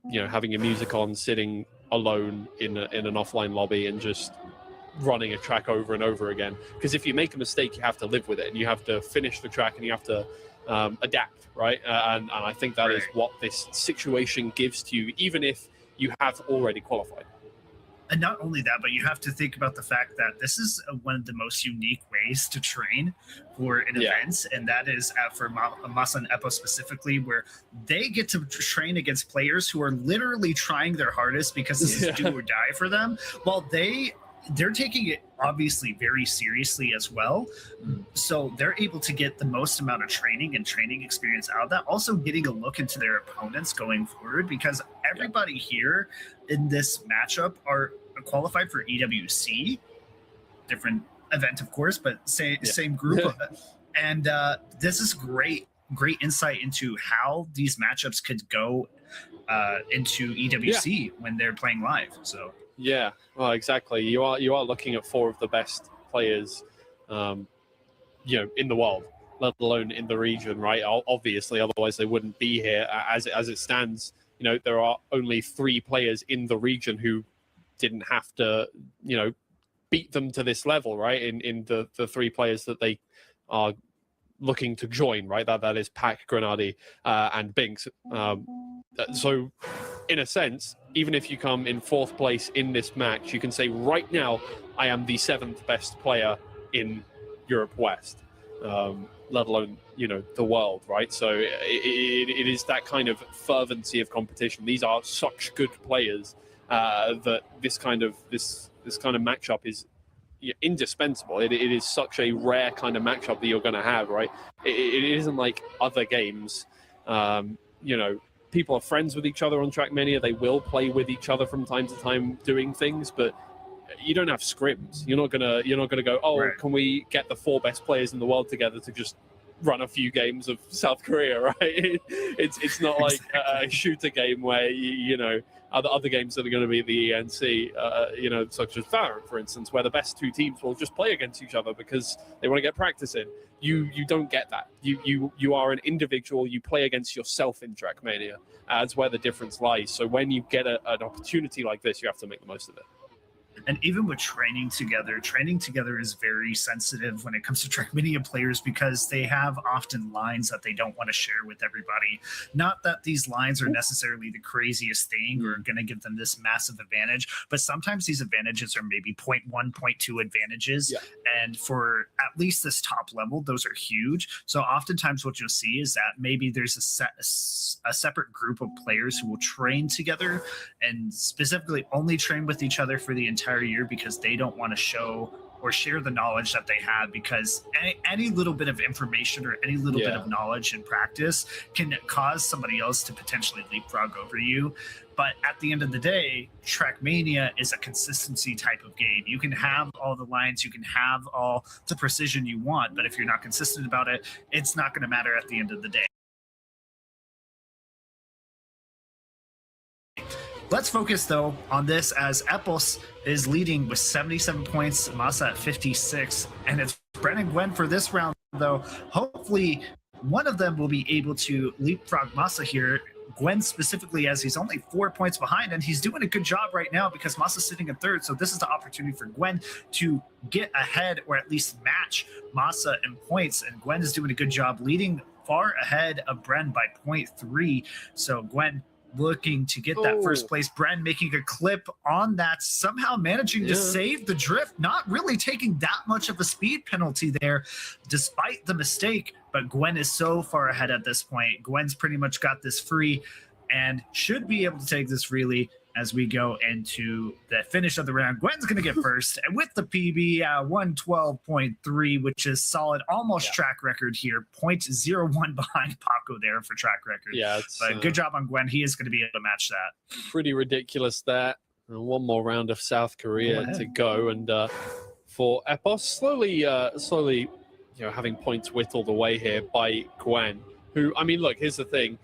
you know, having your music on, sitting alone in an offline lobby and just running a track over and over again. Because if you make a mistake, you have to live with it, and you have to finish the track, and you have to adapt, right? And I think that is what this situation gives to you, even if you have already qualified. And not only that, but you have to think about the fact that this is one of the most unique ways to train for an event, and that is for Masa and Epo specifically, where they get to train against players who are literally trying their hardest because this is do or die for them, while they're taking it obviously very seriously as well. So they're able to get the most amount of training and training experience out of that. Also getting a look into their opponents going forward, because everybody here in this matchup are qualified for EWC, different event, of course, but same group. And this is great insight into how these matchups could go into EWC when they're playing live. So yeah, well, exactly. You are looking at 4 of the best players, you know, in the world, let alone in the region, right? Obviously, otherwise they wouldn't be here. As it stands, you know, there are only 3 players in the region who didn't have to, you know, beat them to this level, right? In the 3 players that they are looking to join, right? That is Pac, Grenadi, and Binks. So, in a sense, even if you come in 4th place in this match, you can say right now, I am the 7th best player in Europe West, let alone, you know, the world, right? So it is that kind of fervency of competition. These are such good players that this kind of matchup is indispensable. It is such a rare kind of matchup that you're going to have, right? It isn't like other games, you know. People are friends with each other on Trackmania. They will play with each other from time to time doing things, but you don't have scrims. You're not gonna go, oh, can we get the 4 best players in the world together to just run a few games of South Korea, right? It's not like a shooter game where you know, other games that are going to be the ENC, you know, such as Valorant, for instance, where the best 2 teams will just play against each other because they want to get practice in. You don't get that. You are an individual. You play against yourself in Trackmania. That's where the difference lies. So when you get an opportunity like this, you have to make the most of it. And even with training together is very sensitive when it comes to Trackmania players, because they have often lines that they don't want to share with everybody. Not that these lines are necessarily the craziest thing or going to give them this massive advantage, but sometimes these advantages are maybe 0.1, 0.2 advantages. Yeah. And for at least this top level, those are huge. So oftentimes what you'll see is that maybe there's a separate group of players who will train together and specifically only train with each other for the entire year, because they don't want to show or share the knowledge that they have, because any little bit of information or any little bit of knowledge and practice can cause somebody else to potentially leapfrog over you. But at the end of the day, Trackmania is a consistency type of game. You can have all the lines, you can have all the precision you want, but if you're not consistent about it, it's not going to matter at the end of the day. Let's focus, though, on this, as Epos is leading with 77 points, Masa at 56, and it's Bren and Gwen for this round, though. Hopefully, one of them will be able to leapfrog Masa here. Gwen specifically, as he's only 4 points behind, and he's doing a good job right now because Masa's sitting in 3rd, so this is the opportunity for Gwen to get ahead or at least match Masa in points, and Gwen is doing a good job, leading far ahead of Bren by 0.3, so Gwen looking to get that first place. Bren making a clip on that, somehow managing to save the drift, not really taking that much of a speed penalty there despite the mistake, but Gwen is so far ahead at this point. Gwen's pretty much got this free. and should be able to take this really as we go into the finish of the round. Gwen's going to get first, and with the PB 112.3, which is solid, almost track record here, 0.01 behind Paco there for track record. Yeah, it's, but good job on Gwen. He is going to be able to match that. Pretty ridiculous there. And one more round of South Korea to go, and for Epos, slowly, having points whittled away here by Gwen. Who, I mean, look, here's the thing.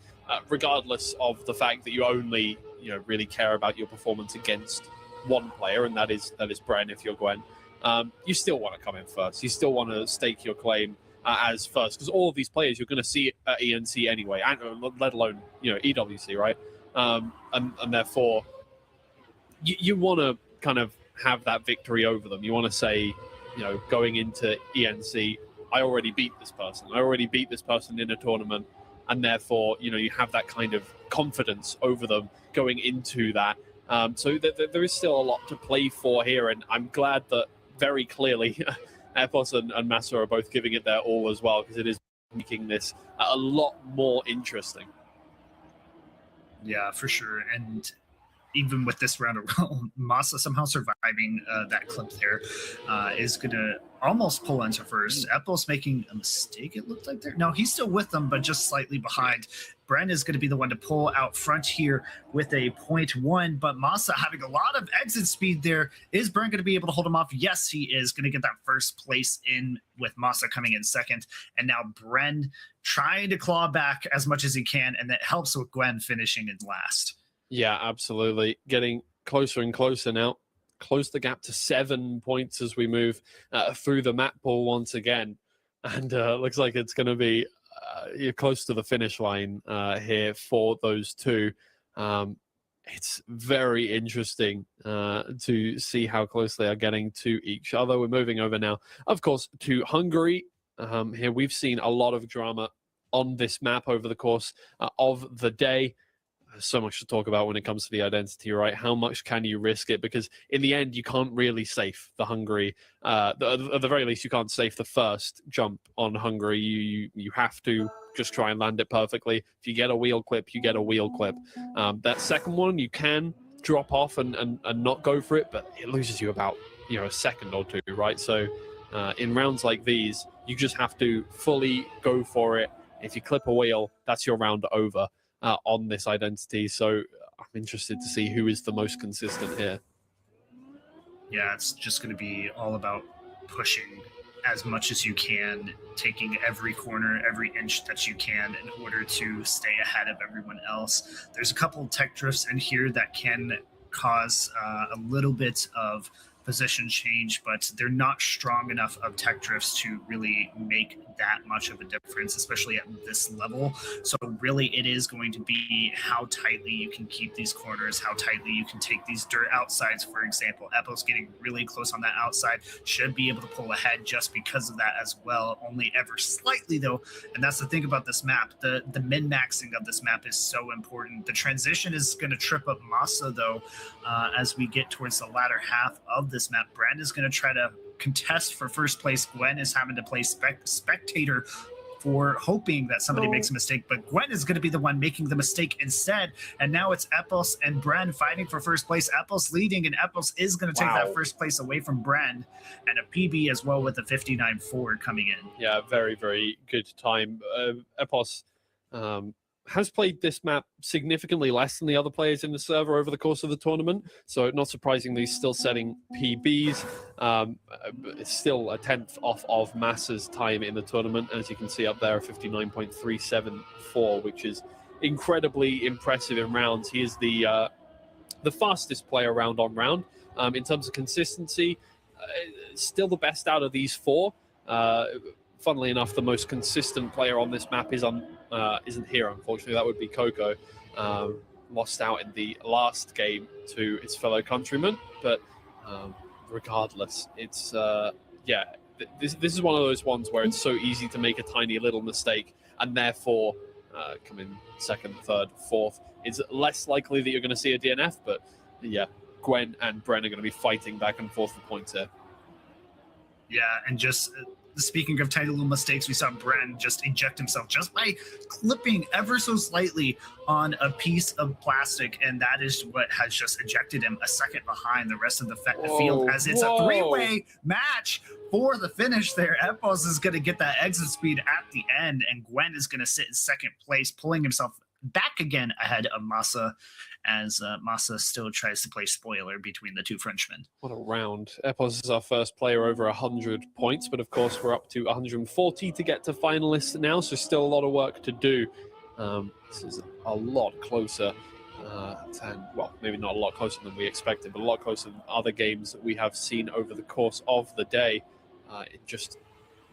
Regardless of the fact that you only really care about your performance against one player, and that is Bren if you're Gwen, you still want to come in first. You still want to stake your claim as first, because all of these players you're going to see at ENC anyway, and let alone EWC, right? And therefore you want to kind of have that victory over them. You want to say, going into ENC, I already beat this person. I already beat this person in a tournament. And therefore, you have that kind of confidence over them going into that. So there is still a lot to play for here. And I'm glad that very clearly Epos and Massa are both giving it their all as well, because it is making this a lot more interesting. Yeah, for sure. And even with this round around, Massa somehow surviving that clip there is going to almost pull into first. Epos making a mistake, it looked like there. No, he's still with them, but just slightly behind. Bren is going to be the one to pull out front here with a 0.1, but Massa having a lot of exit speed there. Is Bren going to be able to hold him off? Yes, he is going to get that first place in with Massa coming in second. And now Bren trying to claw back as much as he can, and that helps with Gwen finishing in last. Yeah, absolutely. Getting closer and closer now. Close the gap to 7 points as we move through the map pool once again. And looks like it's going to be you're close to the finish line here for those two. It's very interesting to see how close they are getting to each other. We're moving over now, of course, to Hungary. Here we've seen a lot of drama on this map over the course of the day. So much to talk about when it comes to the identity, right? How much can you risk it? Because in the end, you can't really safe the Hungary. At the very least, you can't safe the first jump on Hungary. You have to just try and land it perfectly. If you get a wheel clip, you get a wheel clip. That second one, you can drop off and not go for it, but it loses you about a second or two, right? So in rounds like these, you just have to fully go for it. If you clip a wheel, that's your round over. On this identity, so I'm interested to see who is the most consistent here. Yeah, it's just going to be all about pushing as much as you can, taking every corner, every inch that you can in order to stay ahead of everyone else. There's a couple of tech drifts in here that can cause a little bit of position change, but they're not strong enough of tech drifts to really make that much of a difference, especially at this level. So really it is going to be how tightly you can keep these corners, how tightly you can take these dirt outsides, for example. Epos getting really close on that outside, should be able to pull ahead just because of that as well, only ever slightly though. And that's the thing about this map, the min-maxing of this map is so important. The transition is going to trip up Massa though, as we get towards the latter half of this map. Brand is going to try to contest for first place. Gwen is having to play spectator for hoping that somebody makes a mistake, but Gwen is going to be the one making the mistake instead. And now it's Epos and Bren fighting for first place. Epos leading, and Epos is going to take that first place away from Bren, and a PB as well with a 59.4 coming in. Yeah, very, very good time. Epos has played this map significantly less than the other players in the server over the course of the tournament, so not surprisingly, he's still setting PBs. It's still a 10th off of Massa's time in the tournament, as you can see up there, 59.374, which is incredibly impressive in rounds. He is the fastest player round on round. In terms of consistency, still the best out of these four. Funnily enough, the most consistent player on this map isn't here, unfortunately. That would be Coco. Lost out in the last game to his fellow countrymen. But regardless, it's, this is one of those ones where it's so easy to make a tiny little mistake and therefore come in second, third, fourth. It's less likely that you're going to see a DNF, but yeah, Gwen and Bren are going to be fighting back and forth for points here. Yeah, and just speaking of tiny little mistakes, we saw Bren just eject himself just by clipping ever so slightly on a piece of plastic, and that is what has just ejected him a second behind the rest of the field, as it's a three-way match for the finish there. Epos is going to get that exit speed at the end, and Gwen is going to sit in second place, pulling himself back again ahead of Massa, as Massa still tries to play spoiler between the two Frenchmen. What a round. Epos is our first player over 100 points, but of course we're up to 140 to get to finalists now, so still a lot of work to do. This is a lot closer than, well, maybe not a lot closer than we expected, but a lot closer than other games that we have seen over the course of the day.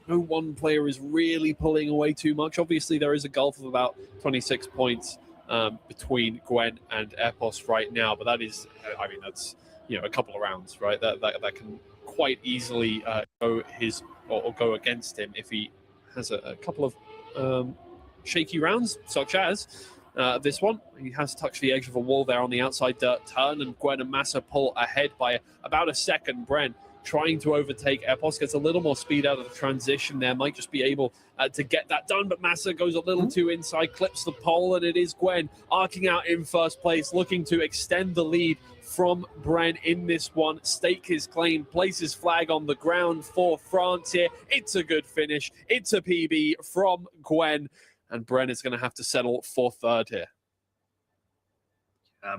No one player is really pulling away too much. Obviously, there is a gulf of about 26 points between Gwen and Epos right now, but that is, I mean, that's, a couple of rounds, right? That can quite easily go his or go against him if he has a couple of shaky rounds, such as this one. He has touched the edge of a wall there on the outside dirt turn, and Gwen and Massa pull ahead by about a second. Bren trying to overtake Epos, gets a little more speed out of the transition there, might just be able to get that done, but Massa goes a little too inside, clips the pole, and it is Gwen arcing out in first place, looking to extend the lead from Bren in this one, stake his claim, place his flag on the ground for France here. It's a good finish. It's a PB from Gwen, and Bren is going to have to settle for third here.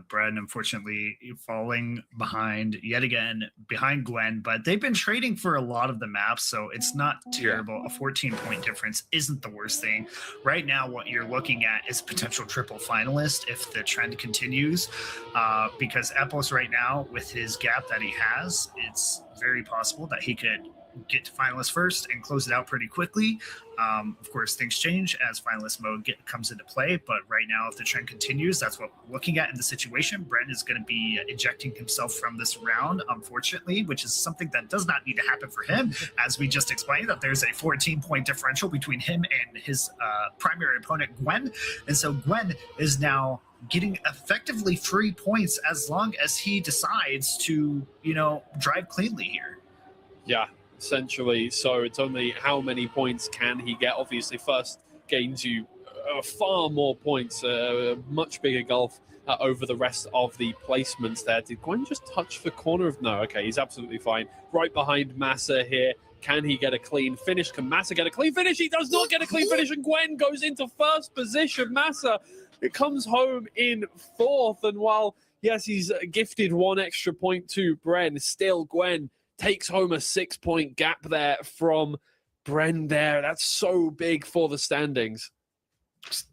Bren, unfortunately, falling behind yet again, behind Gwen, but they've been trading for a lot of the maps, so it's not terrible. A 14-point difference isn't the worst thing. Right now, what you're looking at is potential triple finalist if the trend continues, because Epos right now, with his gap that he has, it's very possible that he could get to finalist first and close it out pretty quickly. Of course, things change as finalist mode comes into play, but right now, if the trend continues, that's what we're looking at in the situation. Brent is going to be ejecting himself from this round, unfortunately, which is something that does not need to happen for him, as we just explained, that there's a 14-point differential between him and his primary opponent, Gwen. And so Gwen is now getting effectively free points as long as he decides to, drive cleanly here. Yeah. Essentially, so it's only how many points can he get. Obviously, first gains you far more points, a much bigger gulf over the rest of the placements there. Did Gwen just touch the corner of... No, okay, he's absolutely fine. Right behind Massa here. Can he get a clean finish? Can Massa get a clean finish? He does not get a clean finish, and Gwen goes into first position. Massa, it comes home in fourth, and while, yes, he's gifted one extra point to Bren, still Gwen takes home a 6-point gap there from Bren there. That's so big for the standings.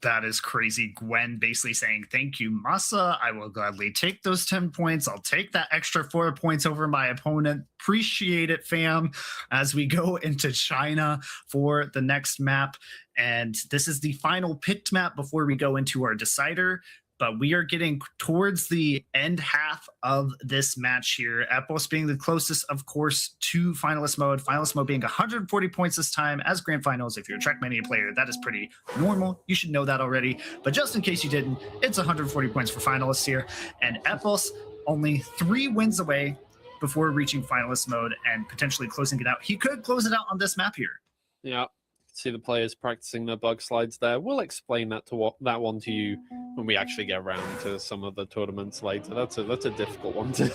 That is crazy. Gwen basically saying, thank you, Massa. I will gladly take those 10 points. I'll take that extra 4 points over my opponent. Appreciate it, fam, as we go into China for the next map. And this is the final picked map before we go into our decider. But we are getting towards the end half of this match here. Epos being the closest, of course, to finalist mode. Finalist mode being 140 points this time as grand finals. If you're a Trackmania player, that is pretty normal. You should know that already. But just in case you didn't, it's 140 points for finalists here. And Epos only 3 wins away before reaching finalist mode and potentially closing it out. He could close it out on this map here. Yeah. See the players practicing their bug slides there. We'll explain that one to you when we actually get around to some of the tournaments later. That's a difficult one to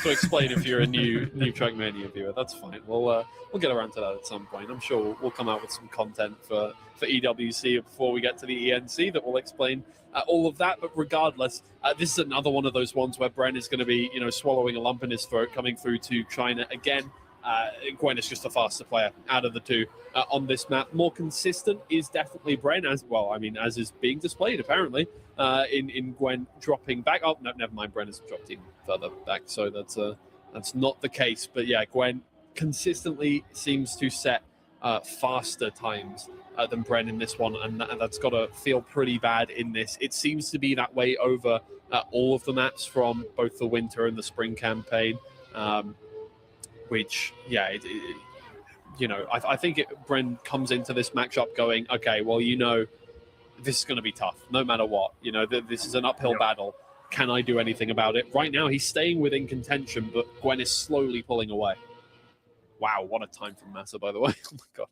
explain if you're a new Trackmania viewer. That's fine. We'll get around to that at some point. I'm sure we'll come out with some content for EWC before we get to the ENC that will explain all of that. But regardless, this is another one of those ones where Bren is going to be swallowing a lump in his throat coming through to China again. Gwen is just a faster player out of the two on this map. More consistent is definitely Bren, as is being displayed apparently in Gwen dropping back. Oh, no, never mind. Bren has dropped even further back, so that's not the case. But yeah, Gwen consistently seems to set faster times than Bren in this one, and that's got to feel pretty bad in this. It seems to be that way over all of the maps from both the winter and the spring campaign. Which, yeah, I think Bren comes into this matchup going, okay, well, this is going to be tough, no matter what. This is an uphill battle. Can I do anything about it? Right now, he's staying within contention, but Gwen is slowly pulling away. Wow, what a time from Massa, by the way. Oh my god.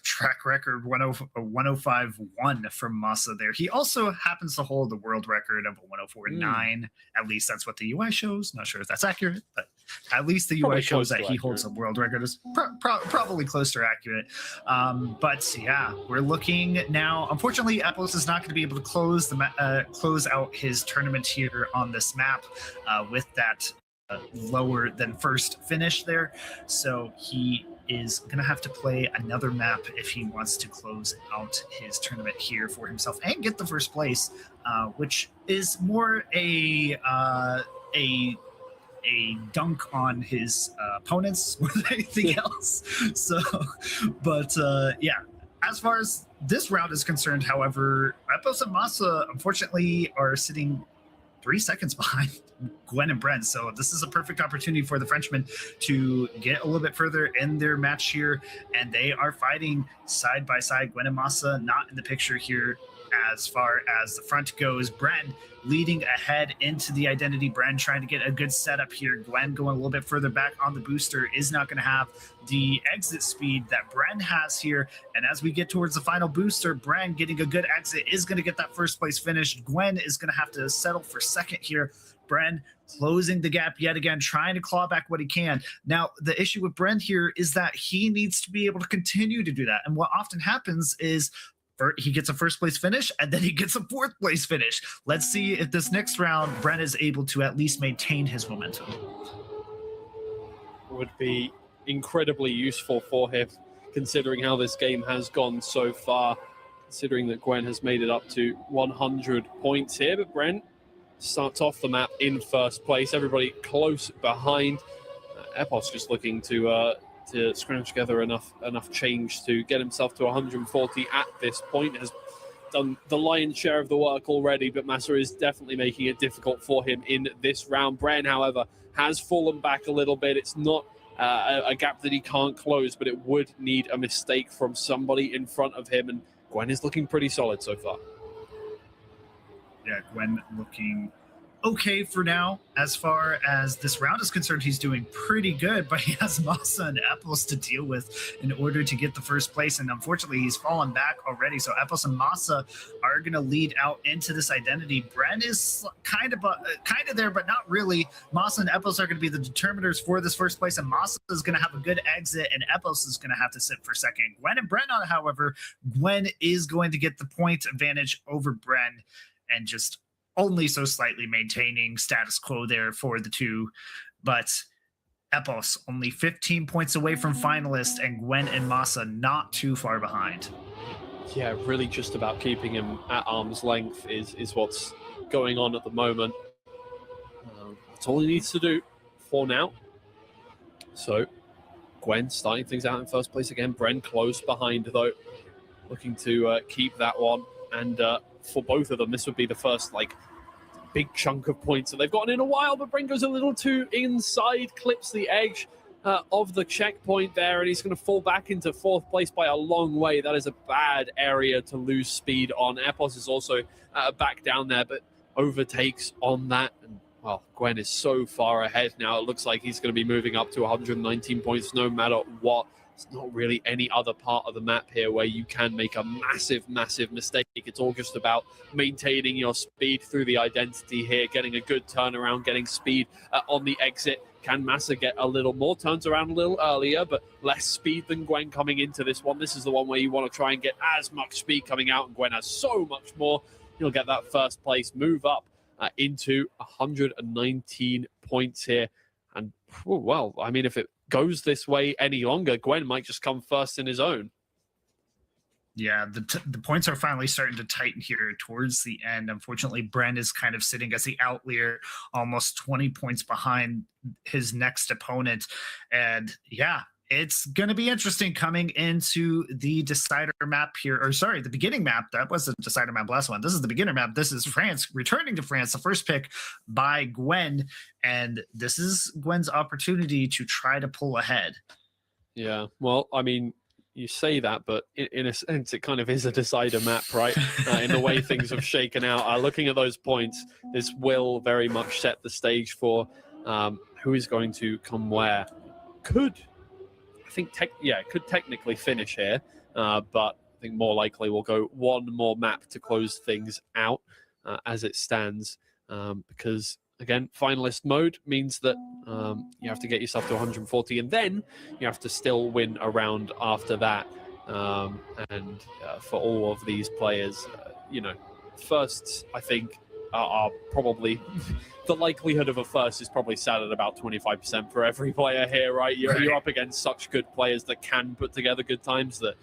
Track record 105.1 from Massa there. He also happens to hold the world record of a 104.9. At least that's what the UI shows. Not sure if that's accurate, but at least the UI shows that he holds a world record is probably close to accurate. But yeah, we're looking now. Unfortunately, Epos is not going to be able to close out his tournament here on this map with that lower than first finish there. So he is going to have to play another map if he wants to close out his tournament here for himself and get the first place, which is more a dunk on his opponents more than anything else. So, but yeah, as far as this round is concerned, however, Epos and Massa unfortunately are sitting 3 seconds behind Gwen and Brent. So this is a perfect opportunity for the Frenchmen to get a little bit further in their match here. And they are fighting side by side. Gwen and Massa not in the picture here as far as the front goes. Bren leading ahead into the identity. Bren trying to get a good setup here. Gwen going a little bit further back on the booster is not going to have the exit speed that Bren has here. And as we get towards the final booster, Bren getting a good exit is going to get that first place finished. Gwen is going to have to settle for second here. Bren closing the gap yet again, trying to claw back what he can. Now, the issue with Bren here is that he needs to be able to continue to do that. And what often happens is he gets a first place finish and then he gets a fourth place finish. Let's see if this next round Bren is able to at least maintain his momentum. Would be incredibly useful for him, considering how this game has gone so far, considering that Gwen has made it up to 100 points here. But Brent starts off the map in first place, everybody close behind. Epos just looking to scrounge together enough change to get himself to 140 at this point. Has done the lion's share of the work already, but Massa is definitely making it difficult for him in this round. Bren, however, has fallen back a little bit. It's not a gap that he can't close, but it would need a mistake from somebody in front of him, and Gwen is looking pretty solid so far. Yeah, Gwen looking okay for now. As far as this round is concerned, he's doing pretty good, but he has Massa and Epos to deal with in order to get the first place, and unfortunately he's fallen back already. So Epos and Massa are going to lead out into this identity. Bren is kind of there, but not really. Massa and Epos are going to be the determiners for this first place, and Massa is going to have a good exit, and Epos is going to have to sit for second. Gwen and Bren, however, Gwen is going to get the point advantage over Bren, and just only so slightly maintaining status quo there for the two. But Epos only 15 points away from finalist, and Gwen and Massa not too far behind. Yeah, really just about keeping him at arm's length is what's going on at the moment. That's all he needs to do for now. So Gwen starting things out in first place again. Bren close behind, though, looking to keep that one. And for both of them, this would be the first big chunk of points that they've gotten in a while, but Bren goes a little too inside, clips the edge of the checkpoint there, and he's going to fall back into fourth place by a long way. That is a bad area to lose speed on. Epos is also back down there, but overtakes on that. And well, Gwen is so far ahead now. It looks like he's going to be moving up to 119 points no matter what. There's not really any other part of the map here where you can make a massive mistake. It's all just about maintaining your speed through the identity here, getting a good turnaround, getting speed on the exit. Can Massa get a little more? Turns around a little earlier, but less speed than Gwen coming into this one. This is the one where you want to try and get as much speed coming out, and Gwen has so much more. You'll get that first place, move up into 119 points here. And, well, I mean, if it goes this way any longer, Gwen might just come first in his own. Yeah, the points are finally starting to tighten here towards the end. Unfortunately, Bren is kind of sitting as the outlier, almost 20 points behind his next opponent. And yeah, it's going to be interesting coming into the decider map here, or sorry, the beginning map. That was the decider map last one. This is the beginner map. This is France returning to France, the first pick by Gwen. And this is Gwen's opportunity to try to pull ahead. Yeah, well, I mean, you say that, but in a sense, it kind of is a decider map, right? In the way things have shaken out. Looking at those points, this will very much set the stage for who is going to come where. Could think could technically finish here, but I think more likely we'll go one more map to close things out as it stands, because again, finalist mode means that you have to get yourself to 140, and then you have to still win a round after that. And for all of these players, firsts, I think, are probably the likelihood of a first is probably sat at about 25% for every player here, right? You're up against such good players that can put together good times that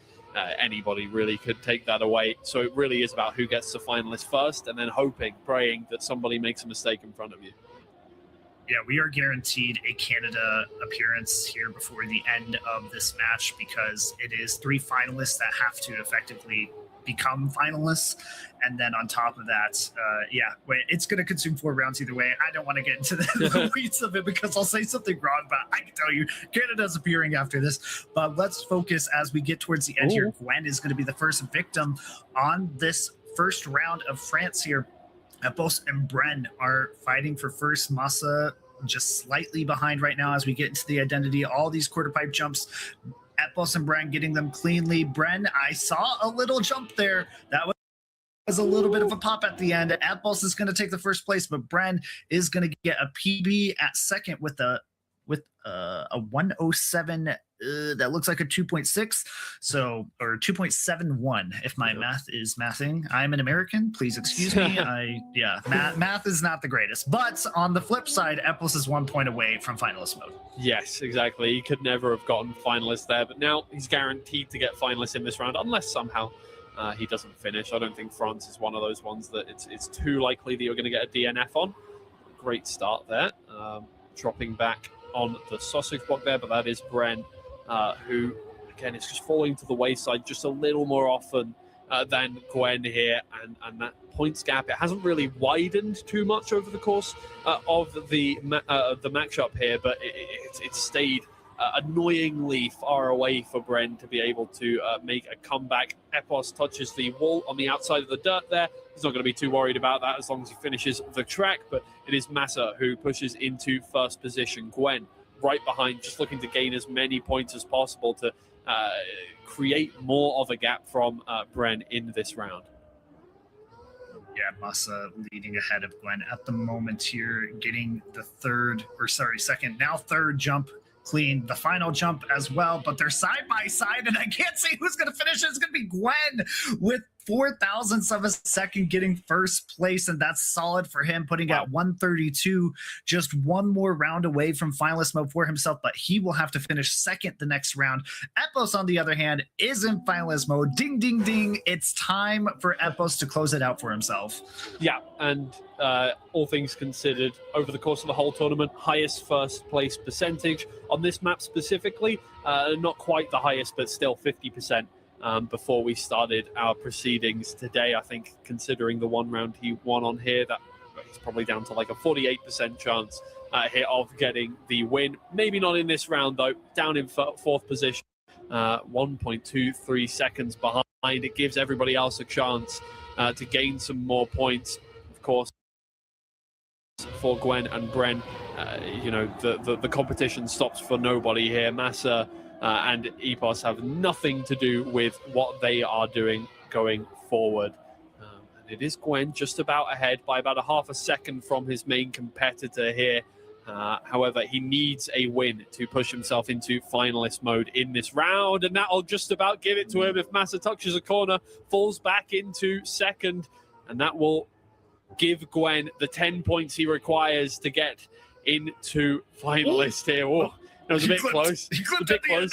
anybody really could take that away. So it really is about who gets the finalist first, and then praying that somebody makes a mistake in front of you. Yeah, we are guaranteed a Canada appearance here before the end of this match, because it is 3 finalists that have to effectively become finalists. And then on top of that, it's going to consume 4 rounds either way. I don't want to get into the weeds of it because I'll say something wrong, but I can tell you Canada's appearing after this. But let's focus as we get towards the end here. Gwen is going to be the first victim on this first round of France here. Epos and Bren are fighting for first. Masa just slightly behind right now as we get into the identity. All these quarter pipe jumps. Epos and Bren getting them cleanly. Bren, I saw a little jump there. That was a little bit of a pop at the end. Epos is going to take the first place, but Bren is going to get a PB at second with a 107. That looks like a 2.6, or 2.71 if my math is mathing. I'm an American, please excuse me. Math is not the greatest, but on the flip side, Epos is 1 point away from finalist mode. Yes, exactly. He could never have gotten finalist there, but now he's guaranteed to get finalist in this round unless somehow he doesn't finish. I don't think France is one of those ones that it's too likely that you're going to get a DNF on. Great start there, dropping back on the sausage block there, but that is Bren, who again is just falling to the wayside just a little more often than Gwen here, and that points gap, it hasn't really widened too much over the course of the matchup here, but it's stayed annoyingly far away for Bren to be able to make a comeback. Epos touches the wall on the outside of the dirt there. He's not going to be too worried about that as long as he finishes the track, but it is Massa who pushes into first position. Gwen right behind, just looking to gain as many points as possible to create more of a gap from Bren in this round. Yeah, Massa leading ahead of Gwen at the moment here, getting the second, now third jump clean, the final jump as well, but they're side by side, and I can't say who's going to finish. It's going to be Gwen with 4,000ths of a second getting first place, and that's solid for him, putting at 132, just one more round away from finalist mode for himself, but he will have to finish second the next round. Epos, on the other hand, is in finalist mode. Ding, ding, ding. It's time for Epos to close it out for himself. Yeah, and all things considered, over the course of the whole tournament, highest first place percentage on this map specifically, not quite the highest, but still 50%. Before we started our proceedings today, I think considering the one round he won on here, that he's probably down to like a 48% chance here of getting the win. Maybe not in this round though, down in fourth position, 1.23 seconds behind. It gives everybody else a chance to gain some more points. Of course, for Gwen and Bren, the competition stops for nobody here. Massa and Epos have nothing to do with what they are doing going forward. And it is Gwen just about ahead by about a half a second from his main competitor here. However, he needs a win to push himself into finalist mode in this round, and that'll just about give it to him if Massa touches a corner, falls back into second, and that will give Gwen the 10 points he requires to get into finalist here. Oh, that was a bit close. A bit close.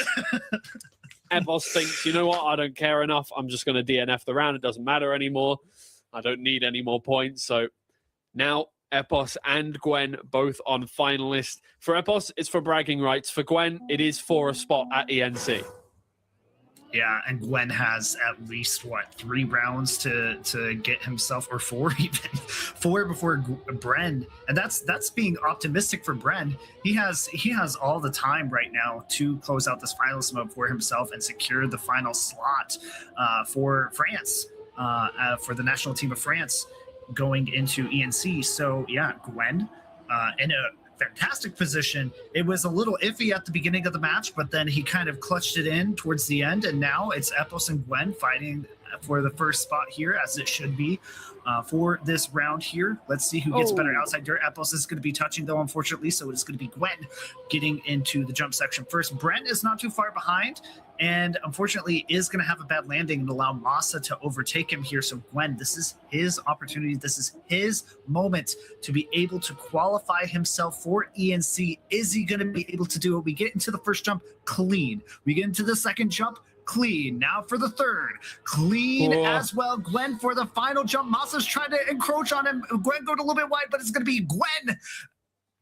Epos thinks, you know what? I don't care enough. I'm just going to DNF the round. It doesn't matter anymore. I don't need any more points. So now Epos and Gwen both on finalist. For Epos, it's for bragging rights. For Gwen, it is for a spot at ENC. Yeah, and Gwen has at least, 3 rounds to get himself, or 4 even, 4 before Bren. And that's being optimistic for Bren. He has all the time right now to close out this finalist mode for himself and secure the final slot for France, for the national team of France going into ENC. So yeah, Gwen in a fantastic position. It was a little iffy at the beginning of the match, but then he kind of clutched it in towards the end, and now it's Epos and Gwen fighting for the first spot here, as it should be for this round here. Let's see who gets better outside dirt. Epos is going to be touching, though, unfortunately, so it's going to be Gwen getting into the jump section first. Brent is not too far behind, and unfortunately is going to have a bad landing and allow Masa to overtake him here. So Gwen, this is his opportunity. This is his moment to be able to qualify himself for ENC. Is he going to be able to do it? We get into the first jump clean. We get into the second jump clean. Now for the third, clean as well. Gwen for the final jump. Masa's trying to encroach on him. Gwen going a little bit wide, but it's going to be Gwen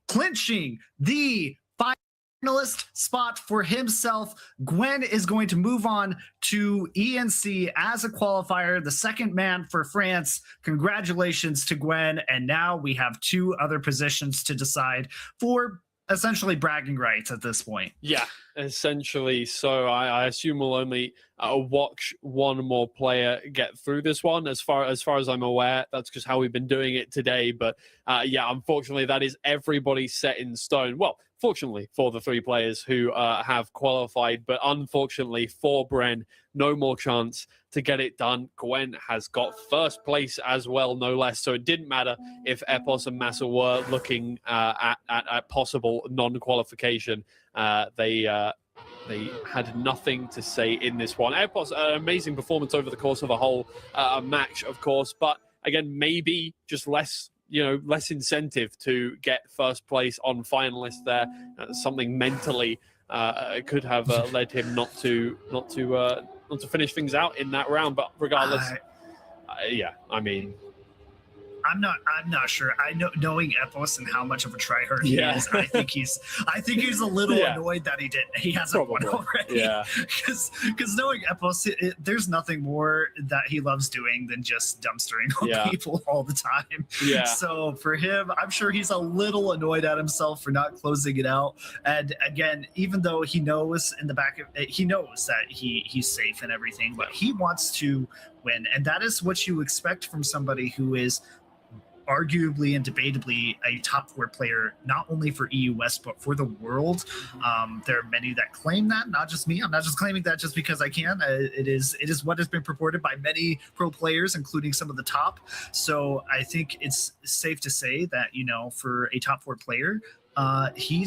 clinching the finalist spot for himself. Gwen is going to move on to ENC as a qualifier, the second man for France. Congratulations to Gwen. And now we have two other positions to decide for essentially bragging rights at this point. Yeah, essentially. So I assume we'll only watch one more player get through this one. As far as I'm aware, that's just how we've been doing it today. But yeah, unfortunately, that is everybody set in stone. Well, fortunately for the three players who have qualified, but unfortunately for Bren, no more chance to get it done. Gwen has got first place as well, no less. So it didn't matter if Epos and Massa were looking at possible non-qualification. They had nothing to say in this one. Epos, an amazing performance over the course of a whole match, of course. But again, maybe just less incentive to get first place on finalists there. Something mentally could have led him not to finish things out in that round. But regardless, yeah, I mean, I'm not sure. I know, knowing Epos and how much of a tryhard he is, I think he's a little annoyed that he hasn't won already. Yeah, because knowing Epos, there's nothing more that he loves doing than just dumpstering on people all the time. Yeah. So for him, I'm sure he's a little annoyed at himself for not closing it out. And again, even though he knows in the back of he knows that he's safe and everything, but he wants to win, and that is what you expect from somebody who is arguably and debatably a top 4 player, not only for EU West, but for the world. There are many that claim that, not just me. I'm not just claiming that just because I can. It is what has been purported by many pro players, including some of the top. So I think it's safe to say that, for a top 4 player, he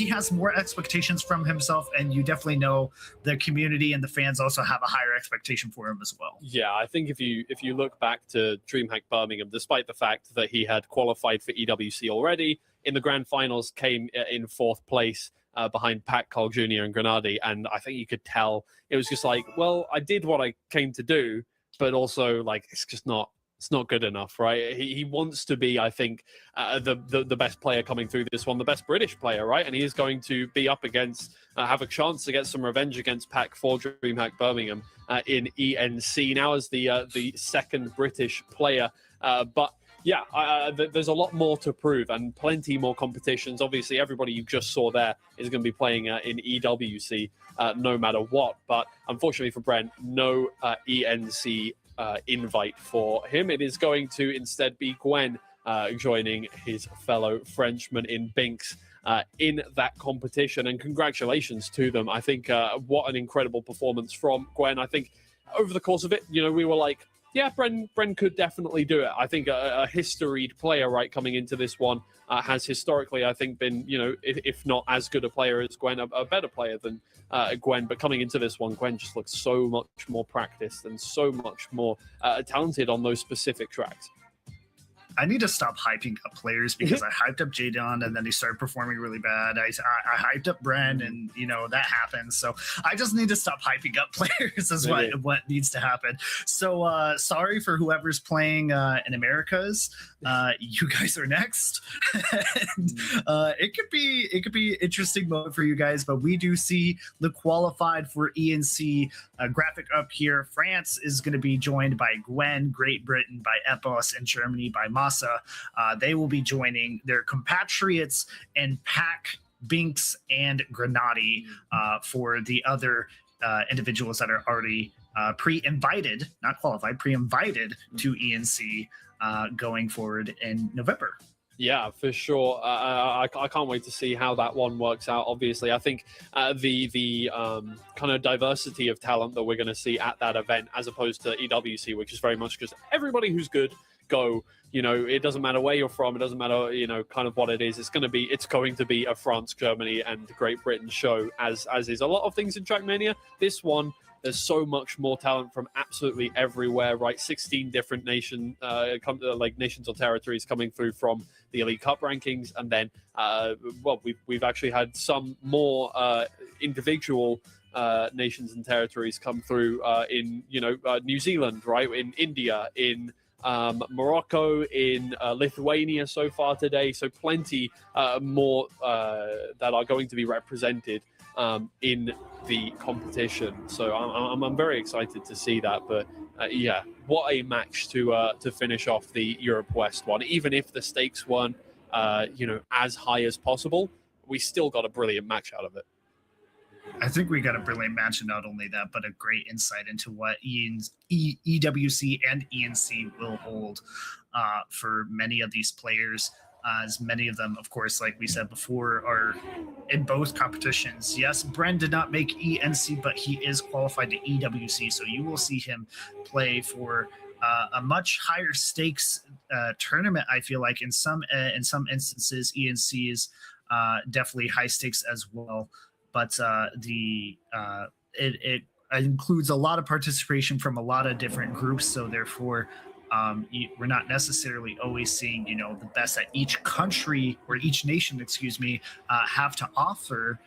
has more expectations from himself, and you definitely know the community and the fans also have a higher expectation for him as well. Yeah, I think if you look back to DreamHack Birmingham, despite the fact that he had qualified for EWC already, in the grand finals came in 4th place behind Pat Cole Jr. and Grenadi, and I think you could tell it was just like, well, I did what I came to do, but also like it's not good enough, right? He wants to be, I think, the best player coming through this one, the best British player, right? And he is going to be up against, have a chance to get some revenge against Pac for DreamHack Birmingham in ENC now as the second British player. But yeah, there's a lot more to prove and plenty more competitions. Obviously, everybody you just saw there is going to be playing in EWC no matter what. But unfortunately for Brent, no ENC invite for him. It is going to instead be Gwen joining his fellow Frenchman in Binks in that competition, and congratulations to them. I think what an incredible performance from Gwen. I think over the course of it, we were like, yeah, Bren could definitely do it. I think a historied player, right, coming into this one, has historically, I think, been, if not as good a player as Gwen, a better player than Gwen. But coming into this one, Gwen just looks so much more practiced and so much more talented on those specific tracks. I need to stop hyping up players because I hyped up Jadon and then he started performing really bad. I hyped up Bren and that happened. So I just need to stop hyping up players is what needs to happen. So sorry for whoever's playing in Americas. You guys are next. And, it could be interesting moment for you guys, but we do see the qualified for ENC graphic up here. France is going to be joined by Gwen, Great Britain by Epos, and Germany by Masa. They will be joining their compatriots in Pac, Binks, and Grenadi for the other individuals that are already pre-invited, not qualified, pre-invited to ENC going forward in November. Yeah, for sure. I can't wait to see how that one works out. Obviously, I think the kind of diversity of talent that we're going to see at that event, as opposed to EWC, which is very much just everybody who's good go. You know, it doesn't matter where you're from. It doesn't matter, you know, kind of what it is. It's going to be a France, Germany, and Great Britain show, as is a lot of things in Trackmania. This one, there's so much more talent from absolutely everywhere, right? 16 different nations or territories coming through from the Elite Cup rankings, and then, we've actually had some more individual nations and territories come through in New Zealand, right? In India, in Morocco, in Lithuania so far today. So plenty more that are going to be represented in the competition. So I'm very excited to see that. But yeah, what a match to finish off the Europe West one. Even if the stakes weren't as high as possible, we still got a brilliant match out of it. I think we got a brilliant match, and not only that, but a great insight into what EWC and ENC will hold for many of these players. As many of them, of course, like we said before, are in both competitions. Yes, Bren did not make ENC, but he is qualified to EWC, so you will see him play for a much higher stakes tournament. I feel like in some instances, ENC is definitely high stakes as well. But it includes a lot of participation from a lot of different groups. So therefore, we're not necessarily always seeing, the best that each country or each nation, have to offer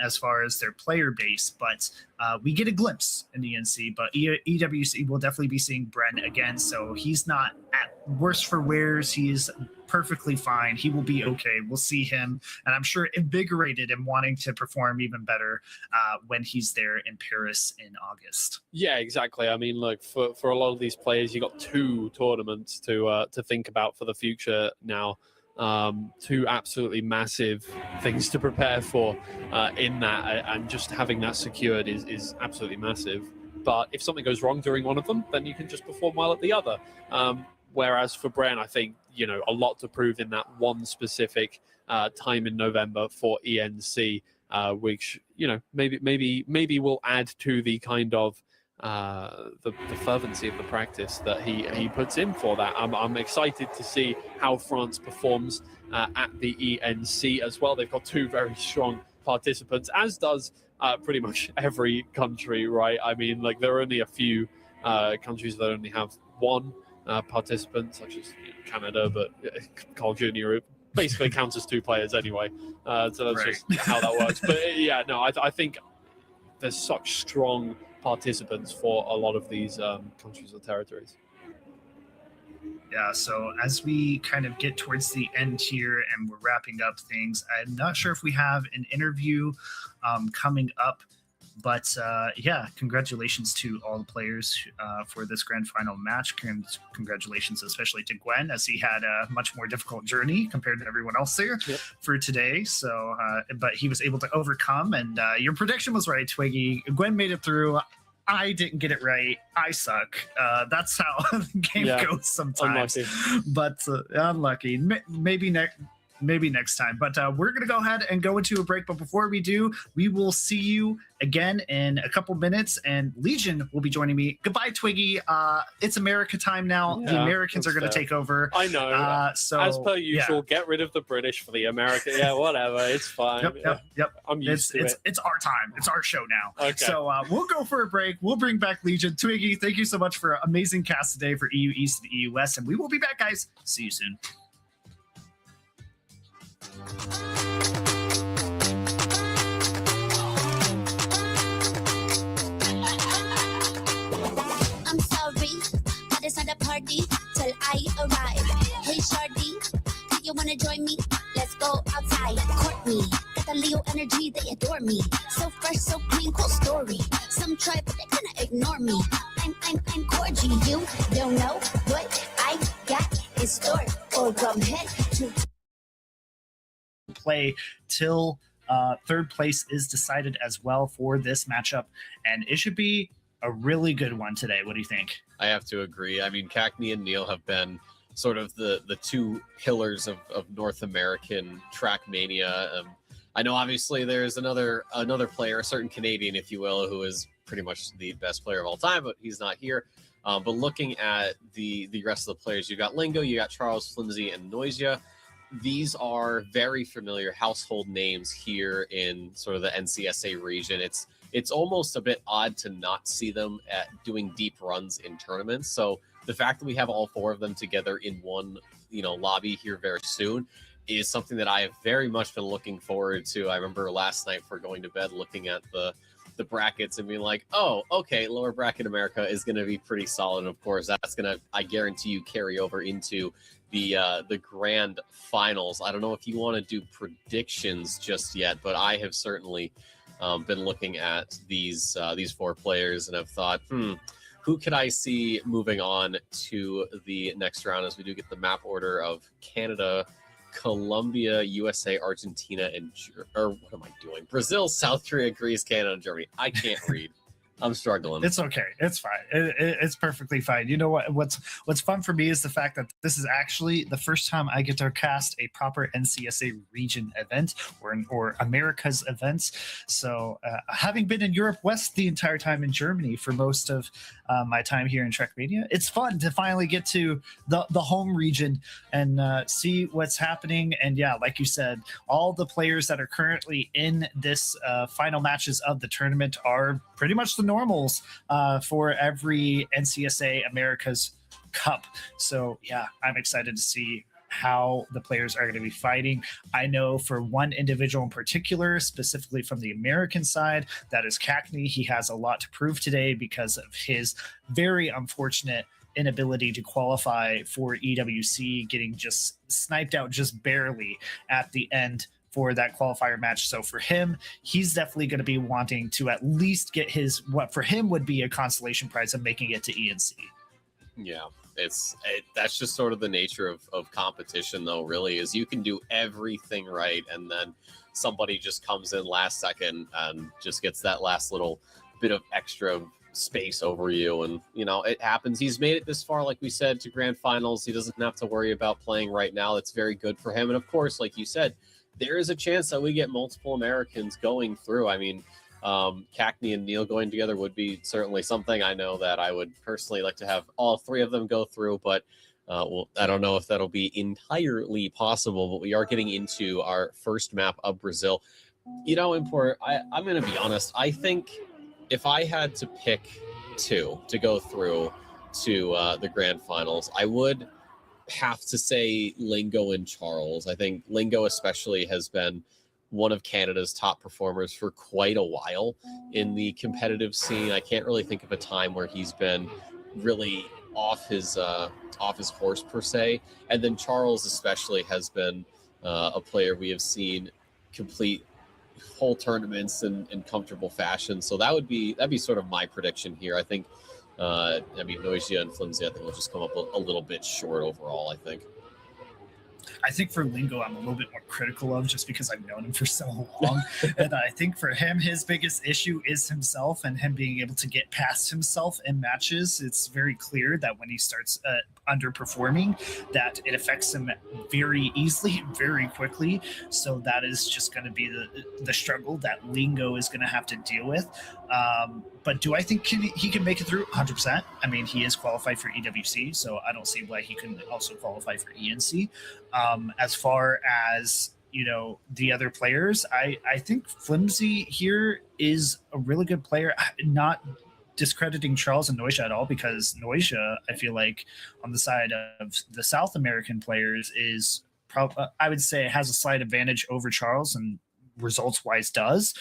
as far as their player base. But we get a glimpse in ENC, but EWC will definitely be seeing Bren again. So he's not at worse for wears. He is perfectly fine. He will be okay. We'll see him, and I'm sure invigorated and wanting to perform even better when he's there in Paris in August. Yeah, exactly. I mean, look, for a lot of these players, you got 2 tournaments to think about for the future now. 2 absolutely massive things to prepare for in that, and just having that secured is absolutely massive. But if something goes wrong during one of them, then you can just perform well at the other. Whereas for Bren, I think, a lot to prove in that one specific time in November for ENC, which, maybe will add to the kind of the fervency of the practice that he puts in for that. I'm excited to see how France performs at the ENC as well. They've got 2 very strong participants, as does pretty much every country, right? I mean, like, there are only a few countries that only have 1 participant, such as Canada, but Carl Jr. basically counts as 2 players anyway. So that's Right. just how that works. But yeah, no, I think there's such strong participants for a lot of these countries or territories. Yeah, so as we kind of get towards the end here and we're wrapping up things, I'm not sure if we have an interview coming up, but yeah, congratulations to all the players for this grand final match. Congratulations especially to Gwen, as he had a much more difficult journey compared to everyone else there for today. So, but he was able to overcome, and your prediction was right, Twiggy. Gwen made it through. I didn't get it right. I suck. That's how the game goes sometimes. Unlucky. But unlucky. Maybe next time. But we're going to go ahead and go into a break. But before we do, we will see you again in a couple minutes. And Legion will be joining me. Goodbye, Twiggy. It's America time now. The Americans are going to take over. I know. So as per usual, get rid of the British for the American. Yeah, whatever. It's fine. Yep. I'm used to it. It's our time. It's our show now. Okay. So we'll go for a break. We'll bring back Legion. Twiggy, thank you so much for an amazing cast today for EU East and EU West. And we will be back, guys. See you soon. I'm sorry, but it's not a party till I arrive. Hey, shorty, do you wanna join me? Let's go outside. Court me, got the Leo energy, they adore me. So fresh, so clean, cool story. Some try, but they gonna ignore me. I'm cordial. You don't know what I got in store. Or from head to play till third place is decided as well for this matchup, and it should be a really good one today. What do you think? I have to agree. I mean, Cackney and Neil have been sort of the two pillars of North American Trackmania. I know obviously there's another player, a certain Canadian, if you will, who is pretty much the best player of all time, but he's not here. But looking at the rest of the players, you got Lingo, you got Charles, Flimsy, and Noisia. These are very familiar household names here in sort of the NCSA region. It's almost a bit odd to not see them doing deep runs in tournaments. So the fact that we have all four of them together in one, lobby here very soon is something that I have very much been looking forward to. I remember last night for going to bed looking at the brackets and being like, oh, okay, lower bracket America is going to be pretty solid. And of course, that's going to, I guarantee you, carry over into the grand finals. I don't know if you want to do predictions just yet, but I have certainly been looking at these four players and have thought, who could I see moving on to the next round as we do get the map order of Canada, Colombia, USA, Argentina, and what am I doing? Brazil, South Korea, Greece, Canada, and Germany. I can't read. I'm struggling. It's okay. It's fine. It's perfectly fine. You know what? What's fun for me is the fact that this is actually the first time I get to cast a proper NCSA region event or America's events. So having been in Europe West the entire time in Germany for most of my time here in Trackmania, it's fun to finally get to the home region and see what's happening. And yeah, like you said, all the players that are currently in this final matches of the tournament are pretty much the normals for every NCSA America's Cup. So yeah, I'm excited to see how the players are going to be fighting. I know for one individual in particular, specifically from the American side, that is Cackney. He has a lot to prove today because of his very unfortunate inability to qualify for EWC, getting just sniped out just barely at the end for that qualifier match. So for him, he's definitely going to be wanting to at least get his, what for him would be a consolation prize of making it to ENC. Yeah, that's just sort of the nature of competition, though, really, is you can do everything right, and then somebody just comes in last second and just gets that last little bit of extra space over you. And, it happens. He's made it this far, like we said, to grand finals. He doesn't have to worry about playing right now. That's very good for him. And of course, like you said, there is a chance that we get multiple Americans going through. I mean, Cackney and Neil going together would be certainly something. I know that I would personally like to have all three of them go through, but I don't know if that'll be entirely possible. But we are getting into our first map of Brazil. Import, I'm going to be honest. I think if I had to pick two to go through to the grand finals, I would have to say Lingo and Charles. I think Lingo especially has been one of Canada's top performers for quite a while in the competitive scene. I can't really think of a time where he's been really off his horse per se. And then Charles especially has been a player we have seen complete whole tournaments in comfortable fashion. So that'd be sort of my prediction here. I think Noisia and Flimsy, I think will just come up a little bit short overall, I think. I think for Lingo, I'm a little bit more critical of just because I've known him for so long. And I think for him, his biggest issue is himself and him being able to get past himself in matches. It's very clear that when he starts underperforming, that it affects him very easily, very quickly. So that is just going to be the struggle that Lingo is going to have to deal with. But do I think he can make it through? 100%. I mean, he is qualified for EWC, so I don't see why he couldn't also qualify for ENC. As far as, the other players, I think Flimsy here is a really good player. Not discrediting Charles and Noisia at all, because Noisia, I feel like on the side of the South American players is I would say has a slight advantage over Charles, and results wise does.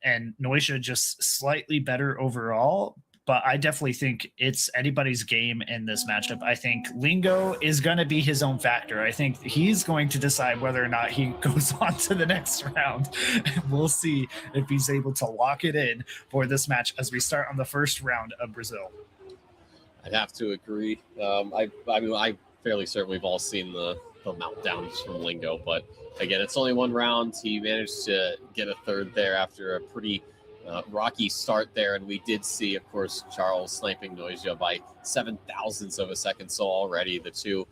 And Noisia just slightly better overall, but I definitely think it's anybody's game in this matchup. I think Lingo is going to be his own factor. I think he's going to decide whether or not he goes on to the next round. And we'll see if he's able to lock it in for this match as we start on the first round of Brazil. I'd have to agree. I'm fairly certain we've all seen the meltdowns from Lingo, but again, it's only one round. He managed to get a third there after a pretty rocky start there, and we did see, of course, Charles sniping Noisia by 0.007 of a second. So already the two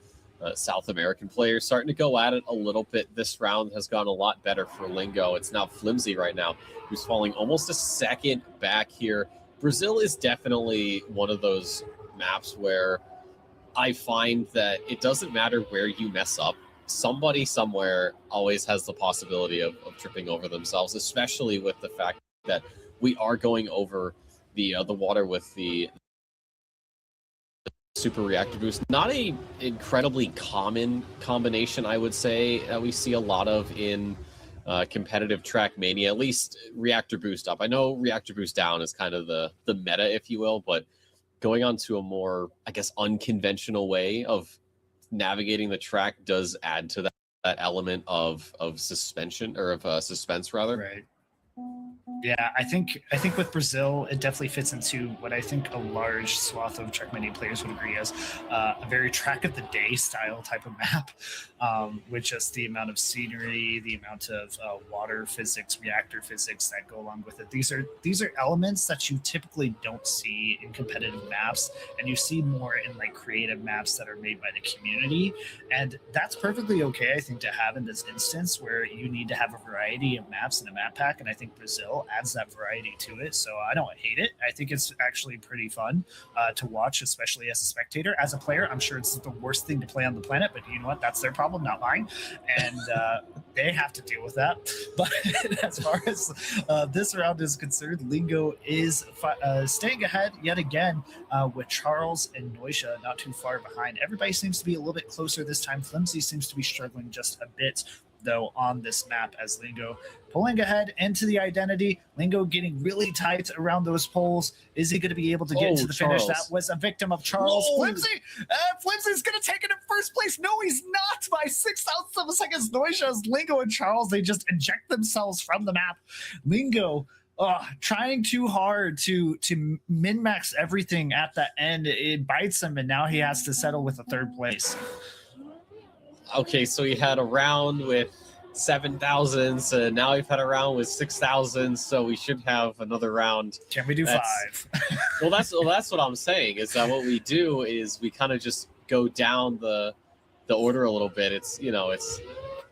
South American players starting to go at it a little bit. This round has gone a lot better for Lingo. It's now Flimsy right now, who's falling almost a second back here. Brazil is definitely one of those maps where I find that it doesn't matter where you mess up. Somebody somewhere always has the possibility of tripping over themselves, especially with the fact that we are going over the water with the super reactor boost. Not a incredibly common combination, I would say, that we see a lot of in competitive Trackmania, at least reactor boost up. I know reactor boost down is kind of the meta, if you will, but going on to a more, I guess, unconventional way of navigating the track does add to that element of suspension, or of suspense rather. Right. Yeah, I think with Brazil, it definitely fits into what I think a large swath of Trackmania players would agree as a very track of the day style type of map, with just the amount of scenery, the amount of water physics, reactor physics that go along with it. These are elements that you typically don't see in competitive maps, and you see more in like creative maps that are made by the community, and that's perfectly okay, I think, to have in this instance where you need to have a variety of maps in a map pack, and I think Brazil adds that variety to it. So I don't hate it. I think it's actually pretty fun to watch, especially as a spectator. As a player, I'm sure it's the worst thing to play on the planet, but you know what? That's their problem, not mine. And they have to deal with that. But as far as this round is concerned, Lingo is staying ahead yet again with Charles and Noisia not too far behind. Everybody seems to be a little bit closer this time. Flimsy seems to be struggling just a bit, though, on this map, as Lingo pulling ahead into the identity. Lingo getting really tight around those poles. Is he going to be able to get to the finish? That was a victim of Charles. Whoa. Flimsy's going to take it in first place. No, he's not, by 0.006 of a second. Noisia, Lingo and Charles, they just eject themselves from the map. Lingo trying too hard to min-max everything at the end. It bites him, and now he has to settle with a third place. Okay, so he had a round with 7,000, so now we've had a round with 6,000, so we should have another round. Can we do 5? Well, that's what I'm saying, is that what we do is we kind of just go down the order a little bit. It's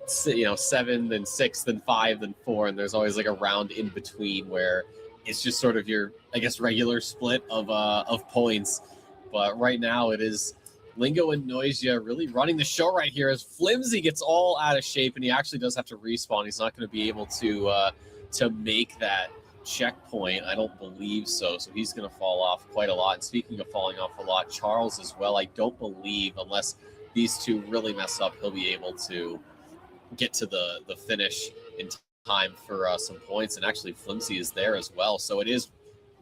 7, then 6, then 5, then 4, and there's always like a round in between where it's just sort of your, I guess, regular split of points. But right now it is Lingo and Noisia really running the show right here, as Flimsy gets all out of shape, and he actually does have to respawn. He's not going to be able to make that checkpoint. I don't believe so. So he's going to fall off quite a lot. And speaking of falling off a lot, Charles as well. I don't believe, unless these two really mess up, he'll be able to get to the finish in time for some points. And actually, Flimsy is there as well. So it is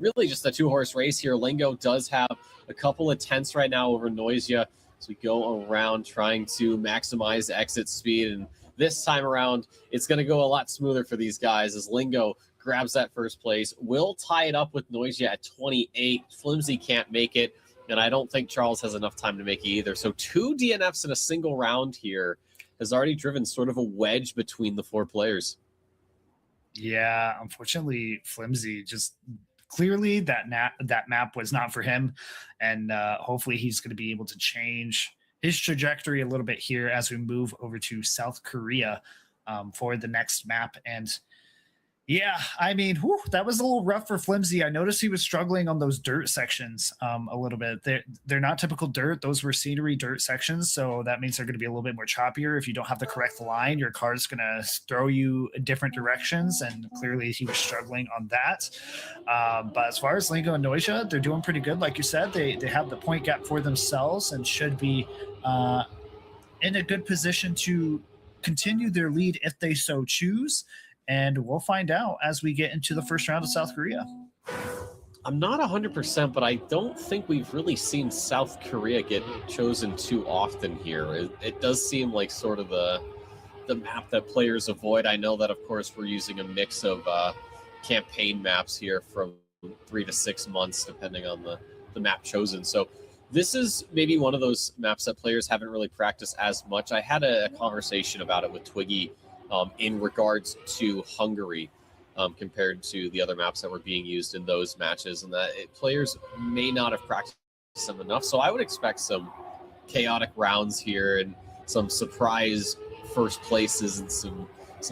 really just a 2-horse race here. Lingo does have a couple of tenths right now over Noisia, so we go around trying to maximize exit speed, and this time around it's going to go a lot smoother for these guys as Lingo grabs that first place. Will tie it up with Noisia at 28. Flimsy can't make it, and I don't think Charles has enough time to make it either. So 2 DNFs in a single round here has already driven sort of a wedge between the 4 players. Yeah, unfortunately, Flimsy just clearly that map was not for him, and hopefully he's going to be able to change his trajectory a little bit here as we move over to South Korea for the next map. And yeah, I mean, that was a little rough for Flimsy. I noticed he was struggling on those dirt sections a little bit. They're not typical dirt. Those were scenery dirt sections, so that means they're going to be a little bit more choppier. If you don't have the correct line, your car's going to throw you in different directions, and clearly he was struggling on that. But as far as Lingo and Noisia, they're doing pretty good. Like you said, they have the point gap for themselves and should be in a good position to continue their lead if they so choose. And we'll find out as we get into the first round of South Korea. I'm not 100%, but I don't think we've really seen South Korea get chosen too often here. It does seem like sort of the map that players avoid. I know that, of course, we're using a mix of campaign maps here from 3 to 6 months, depending on the map chosen. So this is maybe one of those maps that players haven't really practiced as much. I had a conversation about it with Twiggy in regards to Hungary. compared to the other maps that were being used in those matches, and that players may not have practiced them enough. So I would expect some chaotic rounds here and some surprise first places and some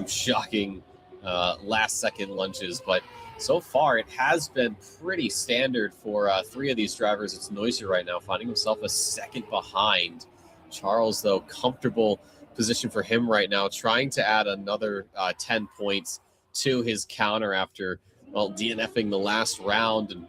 shocking last second lunges. But so far it has been pretty standard for three of these drivers. It's Noisy right now, finding himself a second behind. Charles, though, comfortable position for him right now, trying to add another 10 points to his counter after, well, DNFing the last round. And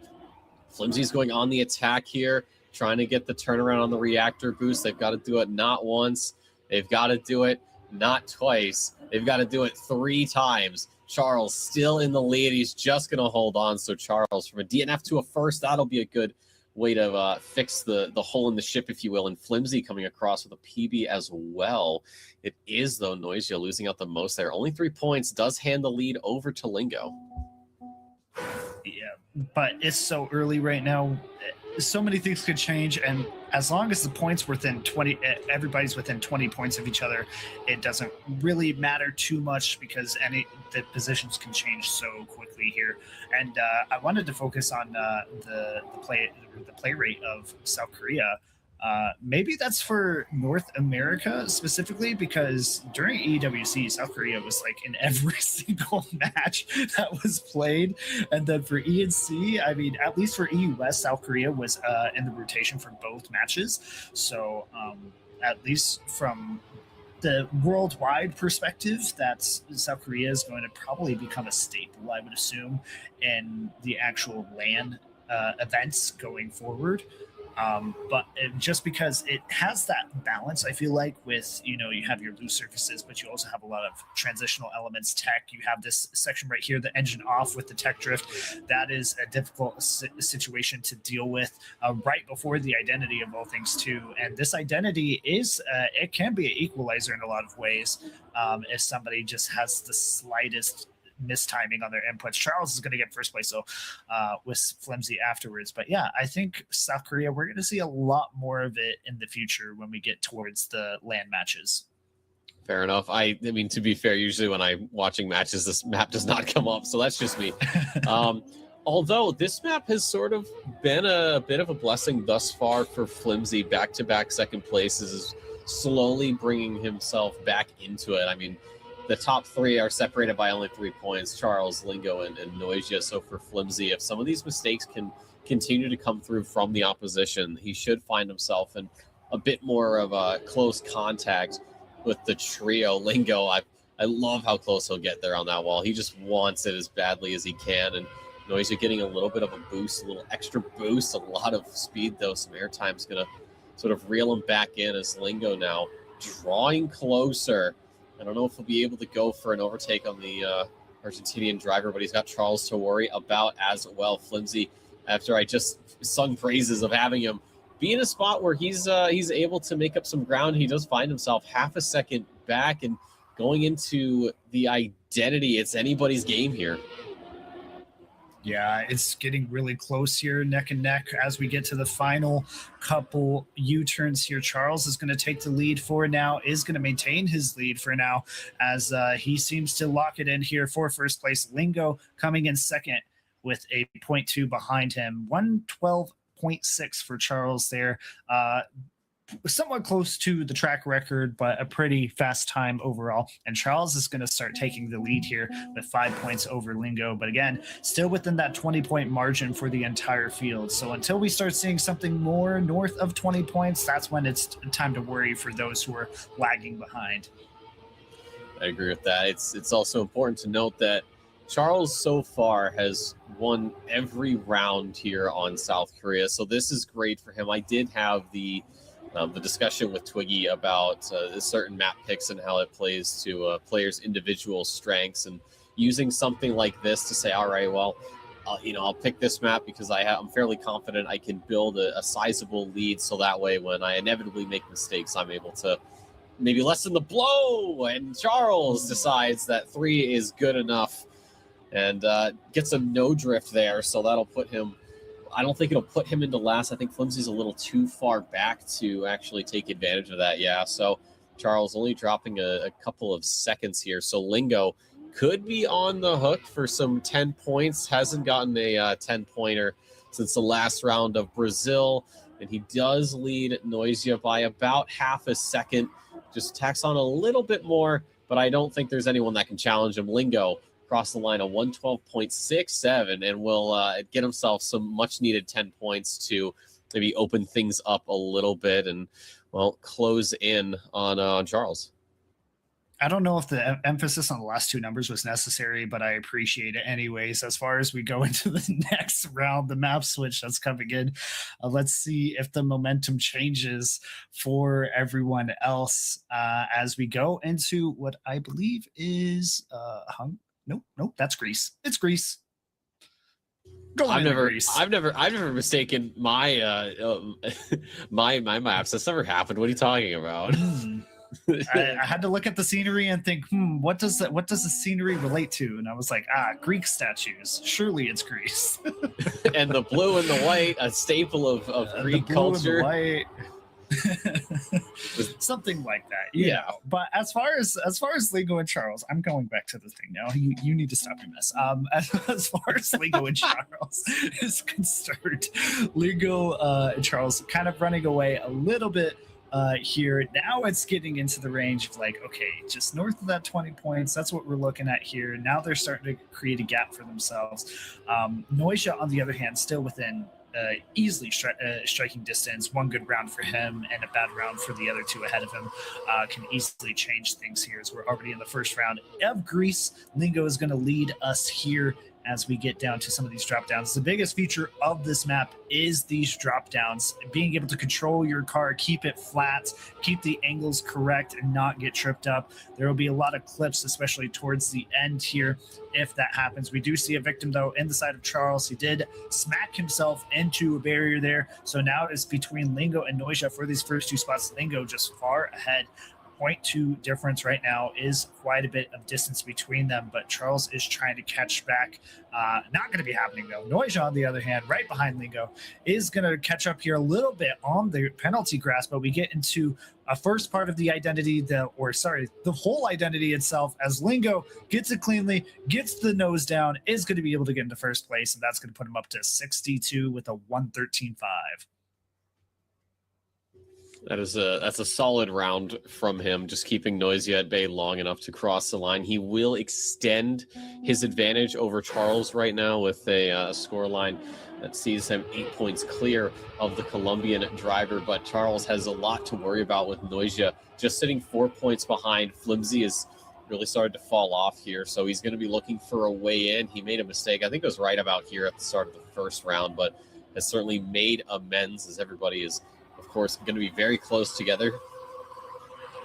Flimsy's going on the attack here, trying to get the turnaround on the reactor boost. They've got to do it not once. They've got to do it not twice. They've got to do it 3 times. Charles still in the lead. He's just going to hold on. So Charles, from a DNF to a first, that'll be a good way to fix the hole in the ship, if you will. And Flimsy coming across with a PB as well. It is, though, Noisia losing out the most there. Only 3 points, does hand the lead over to Lingo. Yeah, but it's so early right now. So many things could change, and as long as the points within 20, everybody's within 20 points of each other, it doesn't really matter too much because the positions can change so quickly here. And I wanted to focus on the play rate of South Korea. Maybe that's for North America specifically, because during EWC, South Korea was like in every single match that was played. And then for ENC, I mean, at least for EU West, South Korea was in the rotation for both matches. So at least from the worldwide perspective, that's South Korea is going to probably become a staple, I would assume, in the actual LAN events going forward. But just because it has that balance, I feel like, with, you have your loose surfaces, but you also have a lot of transitional elements, tech. You have this section right here, the engine off with the tech drift. That is a difficult situation to deal with right before the identity of all things too. And this identity is, it can be an equalizer in a lot of ways. If somebody just has the slightest mistiming on their inputs. Charles is going to get first place, so with Flimsy afterwards. But yeah, I think South Korea, we're going to see a lot more of it in the future when we get towards the LAN matches. Fair enough. I mean, to be fair, usually when I'm watching matches, this map does not come up, so that's just me. Although this map has sort of been a bit of a blessing thus far for Flimsy. Back-to-back second places is slowly bringing himself back into it. I mean, the top 3 are separated by only 3 points, Charles, Lingo, and Noisia. So for Flimsy, if some of these mistakes can continue to come through from the opposition, he should find himself in a bit more of a close contact with the trio. Lingo, I love how close he'll get there on that wall. He just wants it as badly as he can. And Noisia getting a little bit of a boost, a little extra boost, a lot of speed, though. Some airtime's going to sort of reel him back in as Lingo now drawing closer. I don't know if he'll be able to go for an overtake on the Argentinian driver, but he's got Charles to worry about as well. Flimsy, after I just sung praises of having him be in a spot where he's able to make up some ground, he does find himself half a second back, and going into the identity, it's anybody's game here. Yeah, it's getting really close here, neck and neck, as we get to the final couple U-turns here. Charles is going to take the lead for now, is going to maintain his lead for now, as he seems to lock it in here for first place. Lingo coming in second with a 0.2 behind him. 112.6 for Charles there. Somewhat close to the track record, but a pretty fast time overall. And Charles is going to start taking the lead here with 5 points over Lingo. But again, still within that 20-point margin for the entire field. So until we start seeing something more north of 20 points, that's when it's time to worry for those who are lagging behind. I agree with that. It's also important to note that Charles so far has won every round here on South Korea. So this is great for him. I did have the discussion with Twiggy about certain map picks and how it plays to players' individual strengths, and using something like this to say, all right, well, I'll pick this map because I'm fairly confident I can build a sizable lead, so that way when I inevitably make mistakes, I'm able to maybe lessen the blow. And Charles decides that 3 is good enough and gets a no drift there, so that'll put him, I don't think it'll put him into last. I think Flimsy's a little too far back to actually take advantage of that. Yeah, so Charles only dropping a couple of seconds here. So Lingo could be on the hook for some 10 points. Hasn't gotten a 10-pointer since the last round of Brazil. And he does lead Noisia by about half a second. Just tacks on a little bit more, but I don't think there's anyone that can challenge him. Lingo across the line of 112.67 and will get himself some much-needed 10 points to maybe open things up a little bit and, well, close in on Charles. I don't know if the emphasis on the last two numbers was necessary, but I appreciate it anyways. As far as we go into the next round, the map switch that's coming in, let's see if the momentum changes for everyone else as we go into what I believe is Nope, that's Greece. It's Greece. I've never mistaken my my maps. That's never happened. What are you talking about? I had to look at the scenery and think, what does the scenery relate to? And I was like, Greek statues. Surely it's Greece. And the blue and the white, a staple of Greek culture. And the white. Something like that. Yeah. But as far as Lingo and Charles, I'm going back to the thing now. You need to stop your mess. As far as Lingo and Charles is concerned, Lingo and Charles kind of running away a little bit here. Now it's getting into the range of like, okay, just north of that 20 points. That's what we're looking at here. Now they're starting to create a gap for themselves. Noisia, on the other hand, still within easily striking distance. One good round for him and a bad round for the other two ahead of him can easily change things here as we're already in the first round of Greece. Lingo is going to lead us here as we get down to some of these drop downs. The biggest feature of this map is these drop downs, being able to control your car, keep it flat, keep the angles correct, and not get tripped up. There will be a lot of clips, especially towards the end here, if that happens. We do see a victim, though, in the side of Charles. He did smack himself into a barrier there. So now it's between Lingo and Noisia for these first two spots. Lingo just far ahead. 0.2 difference right now is quite a bit of distance between them, but Charles is trying to catch back. Not going to be happening, though. Noisia, on the other hand, right behind Lingo, is going to catch up here a little bit on the penalty grass, but we get into a first part of the identity, the whole identity itself, as Lingo gets it cleanly, gets the nose down, is going to be able to get into first place, and that's going to put him up to 62 with a 113.5. That's a solid round from him, just keeping Noisia at bay long enough to cross the line. He will extend his advantage over Charles right now with a score line that sees him 8 points clear of the Colombian driver, but Charles has a lot to worry about with Noisia just sitting 4 points behind. Flimsy is really started to fall off here, so he's going to be looking for a way in. He made a mistake. I think it was right about here at the start of the first round, but has certainly made amends as everybody is, of course, going to be very close together.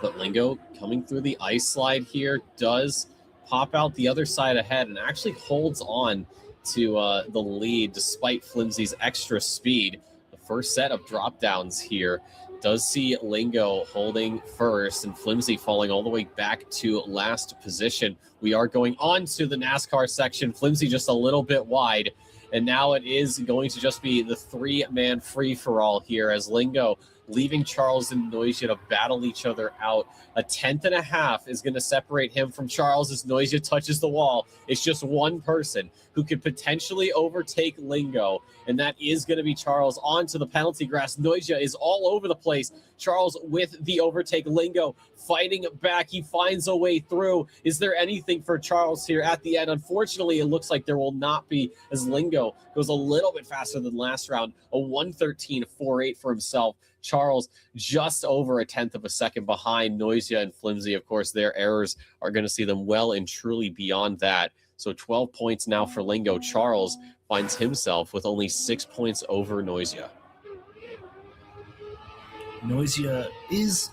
But Lingo coming through the ice slide here does pop out the other side ahead and actually holds on to the lead despite Flimsy's extra speed. The first set of drop downs here does see Lingo holding first and Flimsy falling all the way back to last position. We are going on to the NASCAR section. Flimsy just a little bit wide. And now it is going to just be the three-man free-for-all here as Lingo leaving Charles and Noisia to battle each other out. A 10.5 is going to separate him from Charles as Noisia touches the wall. It's just one person who could potentially overtake Lingo, and that is going to be Charles onto the penalty grass. Noisia is all over the place. Charles with the overtake. Lingo fighting back. He finds a way through. Is there anything for Charles here at the end? Unfortunately, it looks like there will not be, as Lingo goes a little bit faster than last round. A 113.48 for himself. Charles just over a tenth of a second behind Noisia and Flimsy. Of course, their errors are going to see them well and truly beyond that. So 12 points now for Lingo. Charles finds himself with only 6 points over Noisia. Noisia is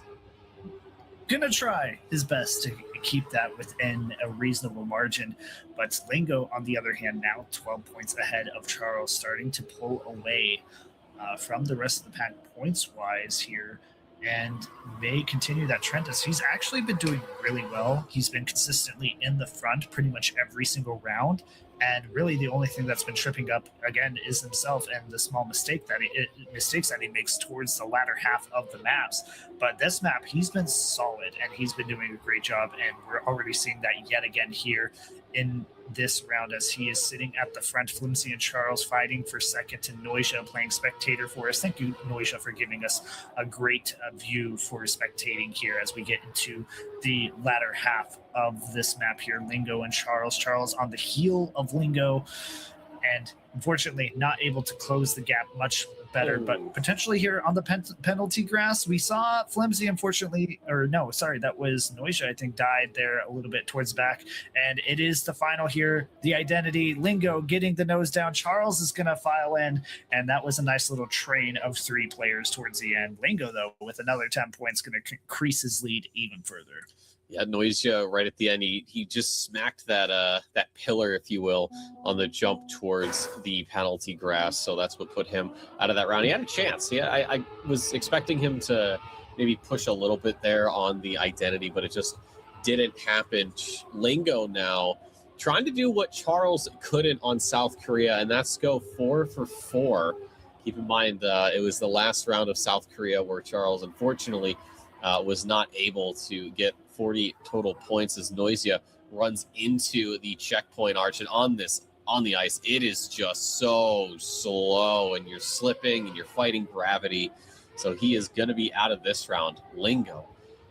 going to try his best to keep that within a reasonable margin. But Lingo, on the other hand, now 12 points ahead of Charles, starting to pull away from the rest of the pack points-wise here, and may continue that trend as he's actually been doing really well. He's been consistently in the front pretty much every single round, And really, the only thing that's been tripping up again is himself and the small mistakes that he makes towards the latter half of the maps. But this map, he's been solid and he's been doing a great job. And we're already seeing that yet again here in this round as he is sitting at the front. Flimsy and Charles fighting for second, and Noisia playing spectator for us. Thank you, Noisia, for giving us a great view for spectating here as we get into the latter half of this map here. Lingo and Charles. Charles on the heel of Lingo, and unfortunately not able to close the gap much better, but potentially here on the penalty grass, we saw Flimsy, unfortunately, or no, sorry, that was Noisia, I think, died there a little bit towards back. And it is the final here, the identity. Lingo getting the nose down. Charles is going to file in, and that was a nice little train of 3 players towards the end. Lingo, though, with another 10 points, going to increase his lead even further. Yeah, Noisia right at the end, he just smacked that that pillar, if you will, on the jump towards the penalty grass. So that's what put him out of that round. He had a chance. Yeah, I was expecting him to maybe push a little bit there on the identity, but it just didn't happen. Lingo now trying to do what Charles couldn't on South Korea, and that's go 4 for 4. Keep in mind, it was the last round of South Korea where Charles, unfortunately, was not able to get 40 total points as Noisia runs into the checkpoint arch. And on the ice, it is just so slow, and you're slipping and you're fighting gravity. So he is going to be out of this round. Lingo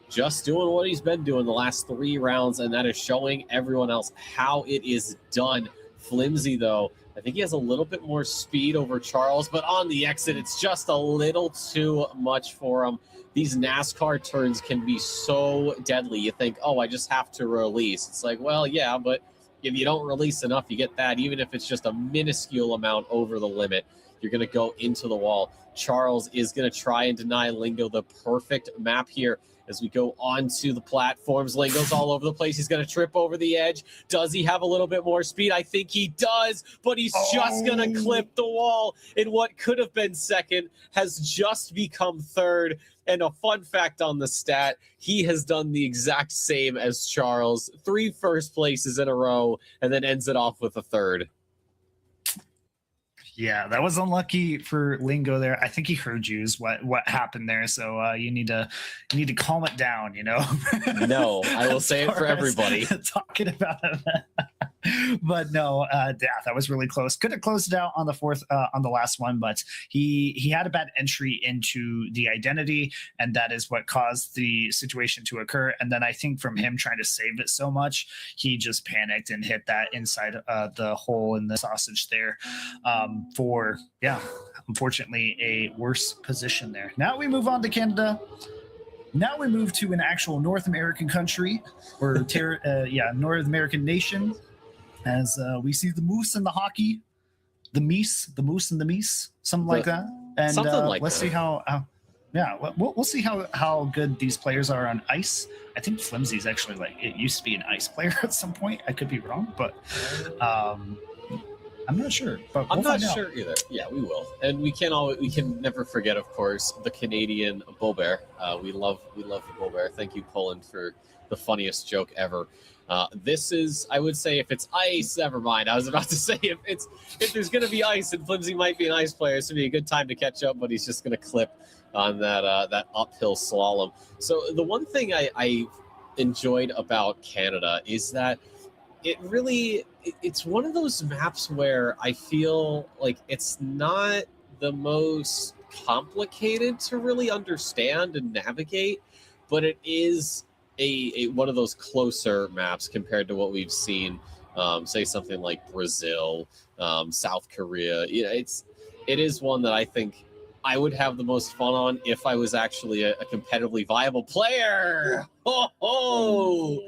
just doing what he's been doing the last 3 rounds, and that is showing everyone else how it is done. Flimsy, though, I think he has a little bit more speed over Charles, but on the exit, it's just a little too much for him. These NASCAR turns can be so deadly. You think, oh, I just have to release. It's like, well, yeah, but if you don't release enough, you get that. Even if it's just a minuscule amount over the limit, you're going to go into the wall. Charles is going to try and deny Lingo the perfect map here as we go onto the platforms. Lingo's all over the place. He's going to trip over the edge. Does he have a little bit more speed? I think he does, but he's just going to clip the wall. And what could have been second has just become third. And a fun fact on the stat, he has done the exact same as Charles. 3 first places in a row, and then ends it off with a third. Yeah, that was unlucky for Lingo there. I think he heard you is what happened there. So you need to calm it down, you know. No, I will say it for everybody. Talking about it. But no, yeah, that was really close. Could have closed it out on the last one, but he had a bad entry into the identity, and that is what caused the situation to occur. And then I think from him trying to save it so much, he just panicked and hit that inside the hole in the sausage there. For, yeah, unfortunately, a worse position there. Now we move on to Canada. Now we move to an actual North American country, or North American nation, as we see the moose and the hockey, the moose and the meese, something like that. And something like let's that. see how we'll see how good these players are on ice. I think Flimsy's actually, like, it used to be an ice player at some point. I could be wrong, but I'm not sure, but I'm we'll not find sure either. Yeah, we will, and we can never forget, of course, the Canadian Bear. We love the Bear. Thank you, Poland, for the funniest joke ever. This is, I would say, if it's ice, never mind. I was about to say if there's going to be ice, and Flimsy might be an ice player, it's going to be a good time to catch up, but he's just going to clip on that uphill slalom. So the one thing I enjoyed about Canada is that it's one of those maps where I feel like it's not the most complicated to really understand and navigate, but it is a one of those closer maps compared to what we've seen, say something like Brazil, South Korea. You know, it is one that I think I would have the most fun on if I was actually a competitively viable player. Oh.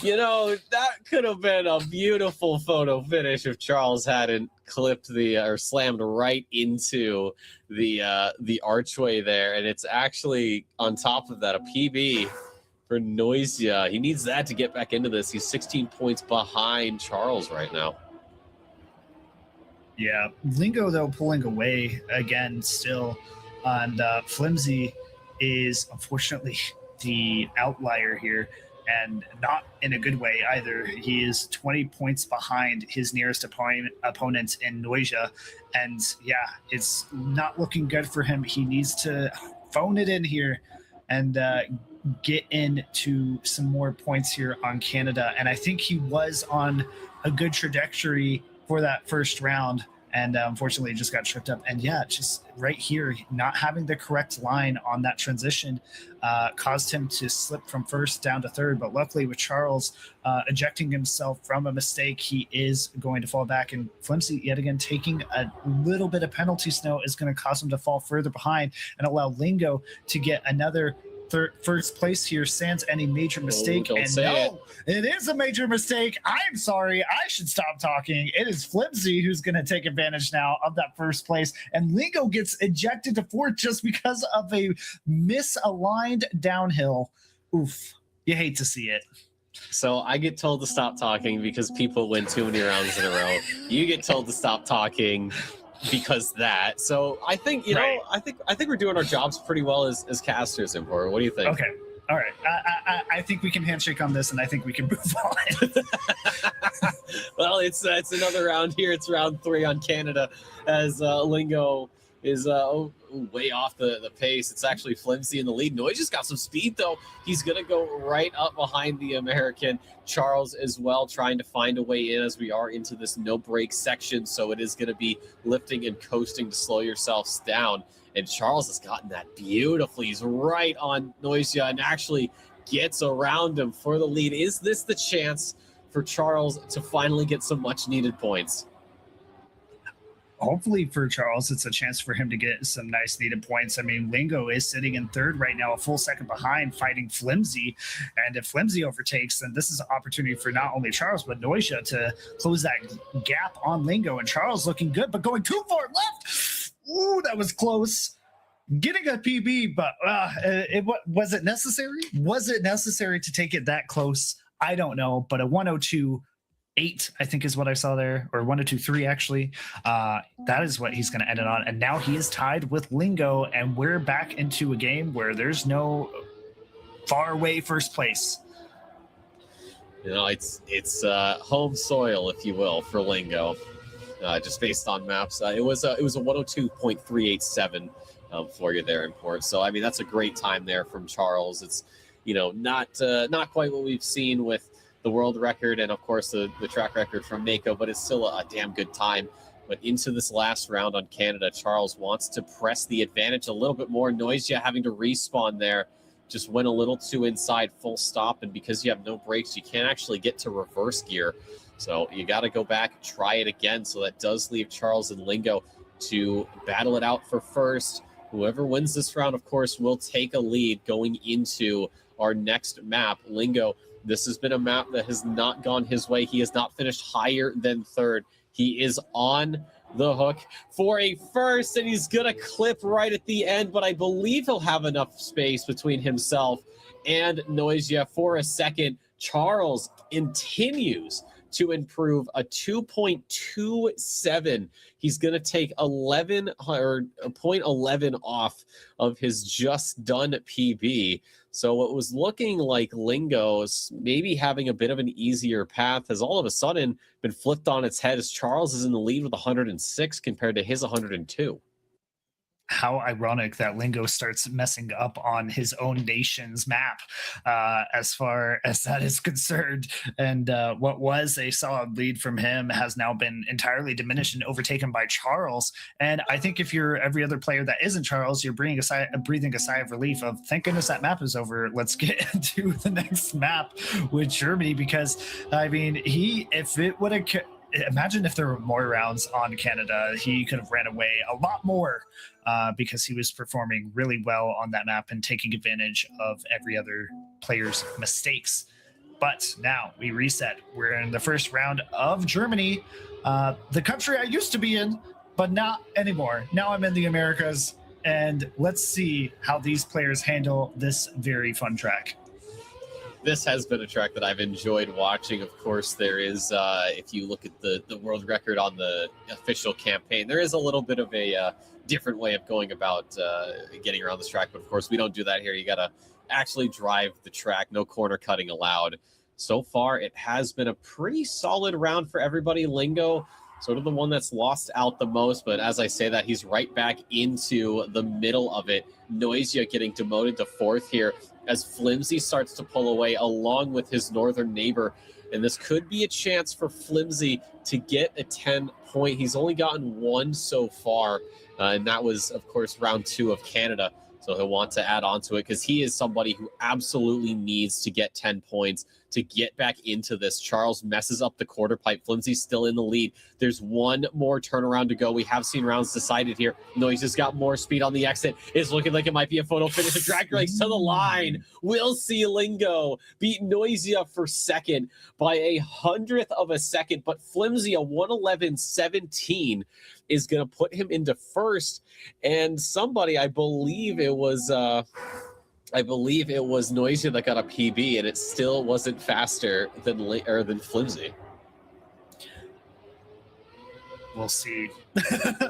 You know, that could have been a beautiful photo finish if Charles hadn't clipped or slammed right into the archway there. And it's actually, on top of that, a PB for Noisia. He needs that to get back into this. He's 16 points behind Charles right now. Yeah, Lingo, though, pulling away again still, and Flimsy is unfortunately the outlier here and not in a good way either. He is 20 points behind his nearest opponent in Noisia, and yeah, it's not looking good for him. He needs to phone it in here and get into some more points here on Canada. And I think he was on a good trajectory for that first round, and unfortunately it just got tripped up. And yeah, just right here, not having the correct line on that transition caused him to slip from first down to third. But luckily with Charles ejecting himself from a mistake, he is going to fall back. And Flimsy, yet again, taking a little bit of penalty snow is going to cause him to fall further behind and allow Lingo to get another first place here, sans any major mistake. It is a major mistake. I'm sorry, I should stop talking. It is Flimsy who's going to take advantage now of that first place, and Lingo gets ejected to fourth just because of a misaligned downhill. Oof, you hate to see it. So I get told to stop talking because people win too many rounds in a row. You get told to stop talking because that. So I think, you know, I think we're doing our jobs pretty well as casters, Import. What do you think? Okay. All right. I think we can handshake on this, and I think we can move on. Well, it's another round here. It's round 3 on Canada as Lingo is way off the pace. It's actually Flimsy in the lead. Noy just got some speed, though. He's going to go right up behind the American. Charles as well, trying to find a way in as we are into this no-break section. So it is going to be lifting and coasting to slow yourselves down. And Charles has gotten that beautifully. He's right on Noisia and actually gets around him for the lead. Is this the chance for Charles to finally get some much-needed points? Hopefully for Charles, it's a chance for him to get some nice needed points. I mean, Lingo is sitting in third right now, a full second behind, fighting Flimsy. And if Flimsy overtakes, then this is an opportunity for not only Charles, but Noisia to close that gap on Lingo. And Charles looking good, but going too far left. Ooh, that was close. Getting a PB, but was it necessary? Was it necessary to take it that close? I don't know, but a 102.8, I think is what I saw there, or 102.3 actually. That is what he's going to end it on. And now he is tied with Lingo, and we're back into a game where there's no far away first place. You know, it's home soil, if you will, for Lingo, just based on maps. It was a 102.387 for you there, Import. So I mean, that's a great time there from Charles. It's, you know, not quite what we've seen with the world record and of course the track record from Mako, but it's still a damn good time. But into this last round on Canada, Charles wants to press the advantage a little bit more. Noisia having to respawn there just went a little too inside, full stop, and because you have no brakes, you can't actually get to reverse gear. So you got to go back and try it again. So that does leave Charles and Lingo to battle it out for first. Whoever wins this round, of course, will take a lead going into our next map. Lingo, this has been a map that has not gone his way. He has not finished higher than third. He is on the hook for a first, and he's going to clip right at the end, but I believe he'll have enough space between himself and Noisia for a second. Charles continues to improve a 2.27. He's going to take 11 or 0.11 off of his just done PB. So what was looking like Lingo's maybe having a bit of an easier path has all of a sudden been flipped on its head as Charles is in the lead with 106 compared to his 102. How ironic that Lingo starts messing up on his own nation's map as far as that is concerned. And what was a solid lead from him has now been entirely diminished and overtaken by Charles. And I think if you're every other player that isn't Charles, you're breathing a sigh of relief of, thank goodness that map is over. Let's get into the next map with Germany, because I mean, if it would have, imagine if there were more rounds on Canada, he could have ran away a lot more because he was performing really well on that map and taking advantage of every other player's mistakes. But now we reset. We're in the first round of Germany, the country I used to be in, but not anymore. Now I'm in the Americas, and let's see how these players handle this very fun track. this has been a track that I've enjoyed watching. Of course, there is, if you look at the world record on the official campaign, there is a little bit of a different way of going about getting around this track. But of course, we don't do that here. You got to actually drive the track. No corner cutting allowed. So far, it has been a pretty solid round for everybody. Lingo, sort of the one that's lost out the most. But as I say that, he's right back into the middle of it. Noisia getting demoted to 4th here as Flimsy starts to pull away along with his northern neighbor. And this could be a chance for Flimsy to get a 10 point. He's only gotten 1 so far. And that was, of course, round 2 of Canada. So he'll want to add on to it because he is somebody who absolutely needs to get 10 points to get back into this. Charles messes up the quarter pipe. Flimsy's still in the lead. There's one more turnaround to go. We have seen rounds decided here. Noise's got more speed on the exit. It's looking like it might be a photo finish. The drag race to the line. We'll see Lingo beat Noisia for second by 100th of a second. But Flimsy, a 1:11.17, is going to put him into first. And somebody, I believe it was Noisia that got a PB, and it still wasn't faster than Flimsy. We'll see.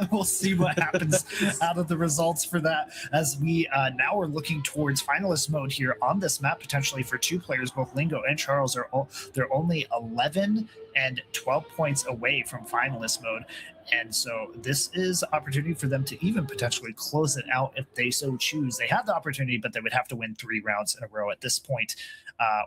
We'll see what happens out of the results for that, as we now are looking towards finalist mode here on this map, potentially for 2 players. Both Lingo and Charles they're only 11 and 12 points away from finalist mode. And so this is opportunity for them to even potentially close it out if they so choose. They have the opportunity, but they would have to win 3 rounds in a row at this point,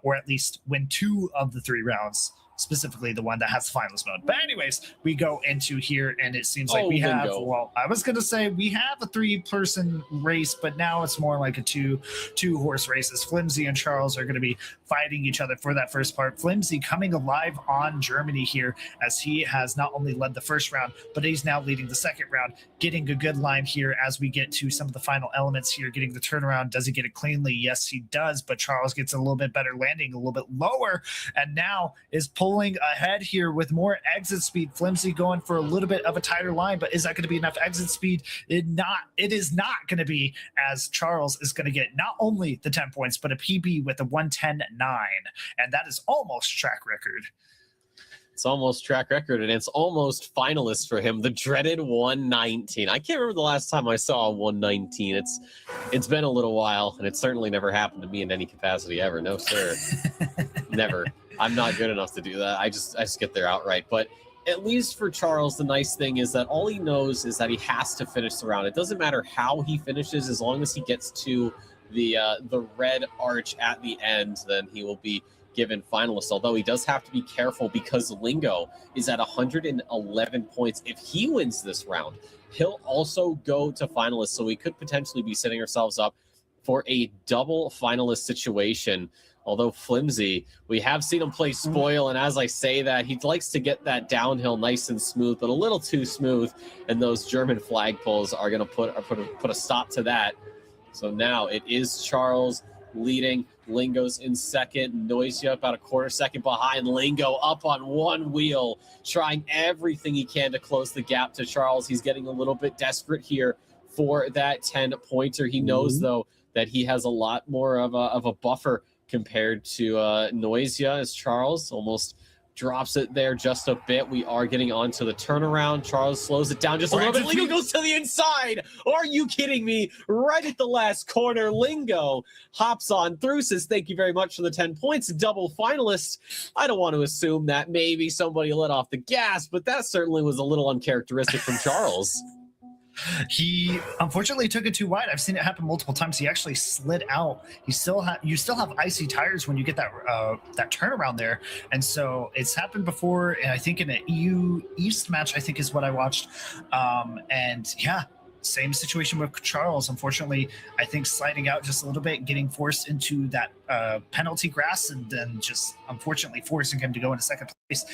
or at least win 2 of the 3 rounds, specifically the one that has the finalist mode. But anyways, we go into here, and it seems like we have, well, I was going to say we have a 3-person race, but now it's more like a two-horse races. Flimsy and Charles are going to be fighting each other for that first part. Flimsy coming alive on Germany here, as he has not only led the first round, but he's now leading the second round, getting a good line here as we get to some of the final elements here, getting the turnaround. Does he get it cleanly? Yes, he does, but Charles gets a little bit better landing, a little bit lower, and now is pulling ahead here with more exit speed. Flimsy going for a little bit of a tighter line, but is that going to be enough exit speed? It is not going to be, as Charles is going to get not only the 10 points, but a PB with a 1:10.9, and that is almost track record. It's almost track record, and it's almost finalist for him. The dreaded 119. I can't remember the last time I saw a 119. It's been a little while, and it certainly never happened to me in any capacity ever. No, sir. Never. I'm not good enough to do that. I just get there outright. But at least for Charles, the nice thing is that all he knows is that he has to finish the round. It doesn't matter how he finishes, as long as he gets to the red arch at the end, then he will be given finalist. Although he does have to be careful because Lingo is at 111 points. If he wins this round, he'll also go to finalist. So we could potentially be setting ourselves up for a double finalist situation. Although Flimsy, we have seen him play spoil, and as I say that, he likes to get that downhill nice and smooth, but a little too smooth, and those German flag pulls are going to put a stop to that. So now it is Charles leading. Lingo's in second. Noisia about a quarter second behind. Lingo up on one wheel, trying everything he can to close the gap to Charles. He's getting a little bit desperate here for that 10-pointer. He knows, though, that he has a lot more of a buffer compared to Noisia, as Charles almost drops it there just a bit. We are getting onto the turnaround. Charles slows it down just a little bit. Lingo goes to the inside. Are you kidding me? Right at the last corner, Lingo hops on through, says thank you very much for the 10 points, double finalist. I don't want to assume that maybe somebody let off the gas, but that certainly was a little uncharacteristic from Charles. He unfortunately took it too wide. I've seen it happen multiple times. He actually slid out. You still have icy tires when you get that turnaround there, and so it's happened before. And I think in an EU East match, I think is what I watched. And yeah, same situation with Charles. Unfortunately, I think sliding out just a little bit, getting forced into that penalty grass, and then just unfortunately forcing him to go into second place,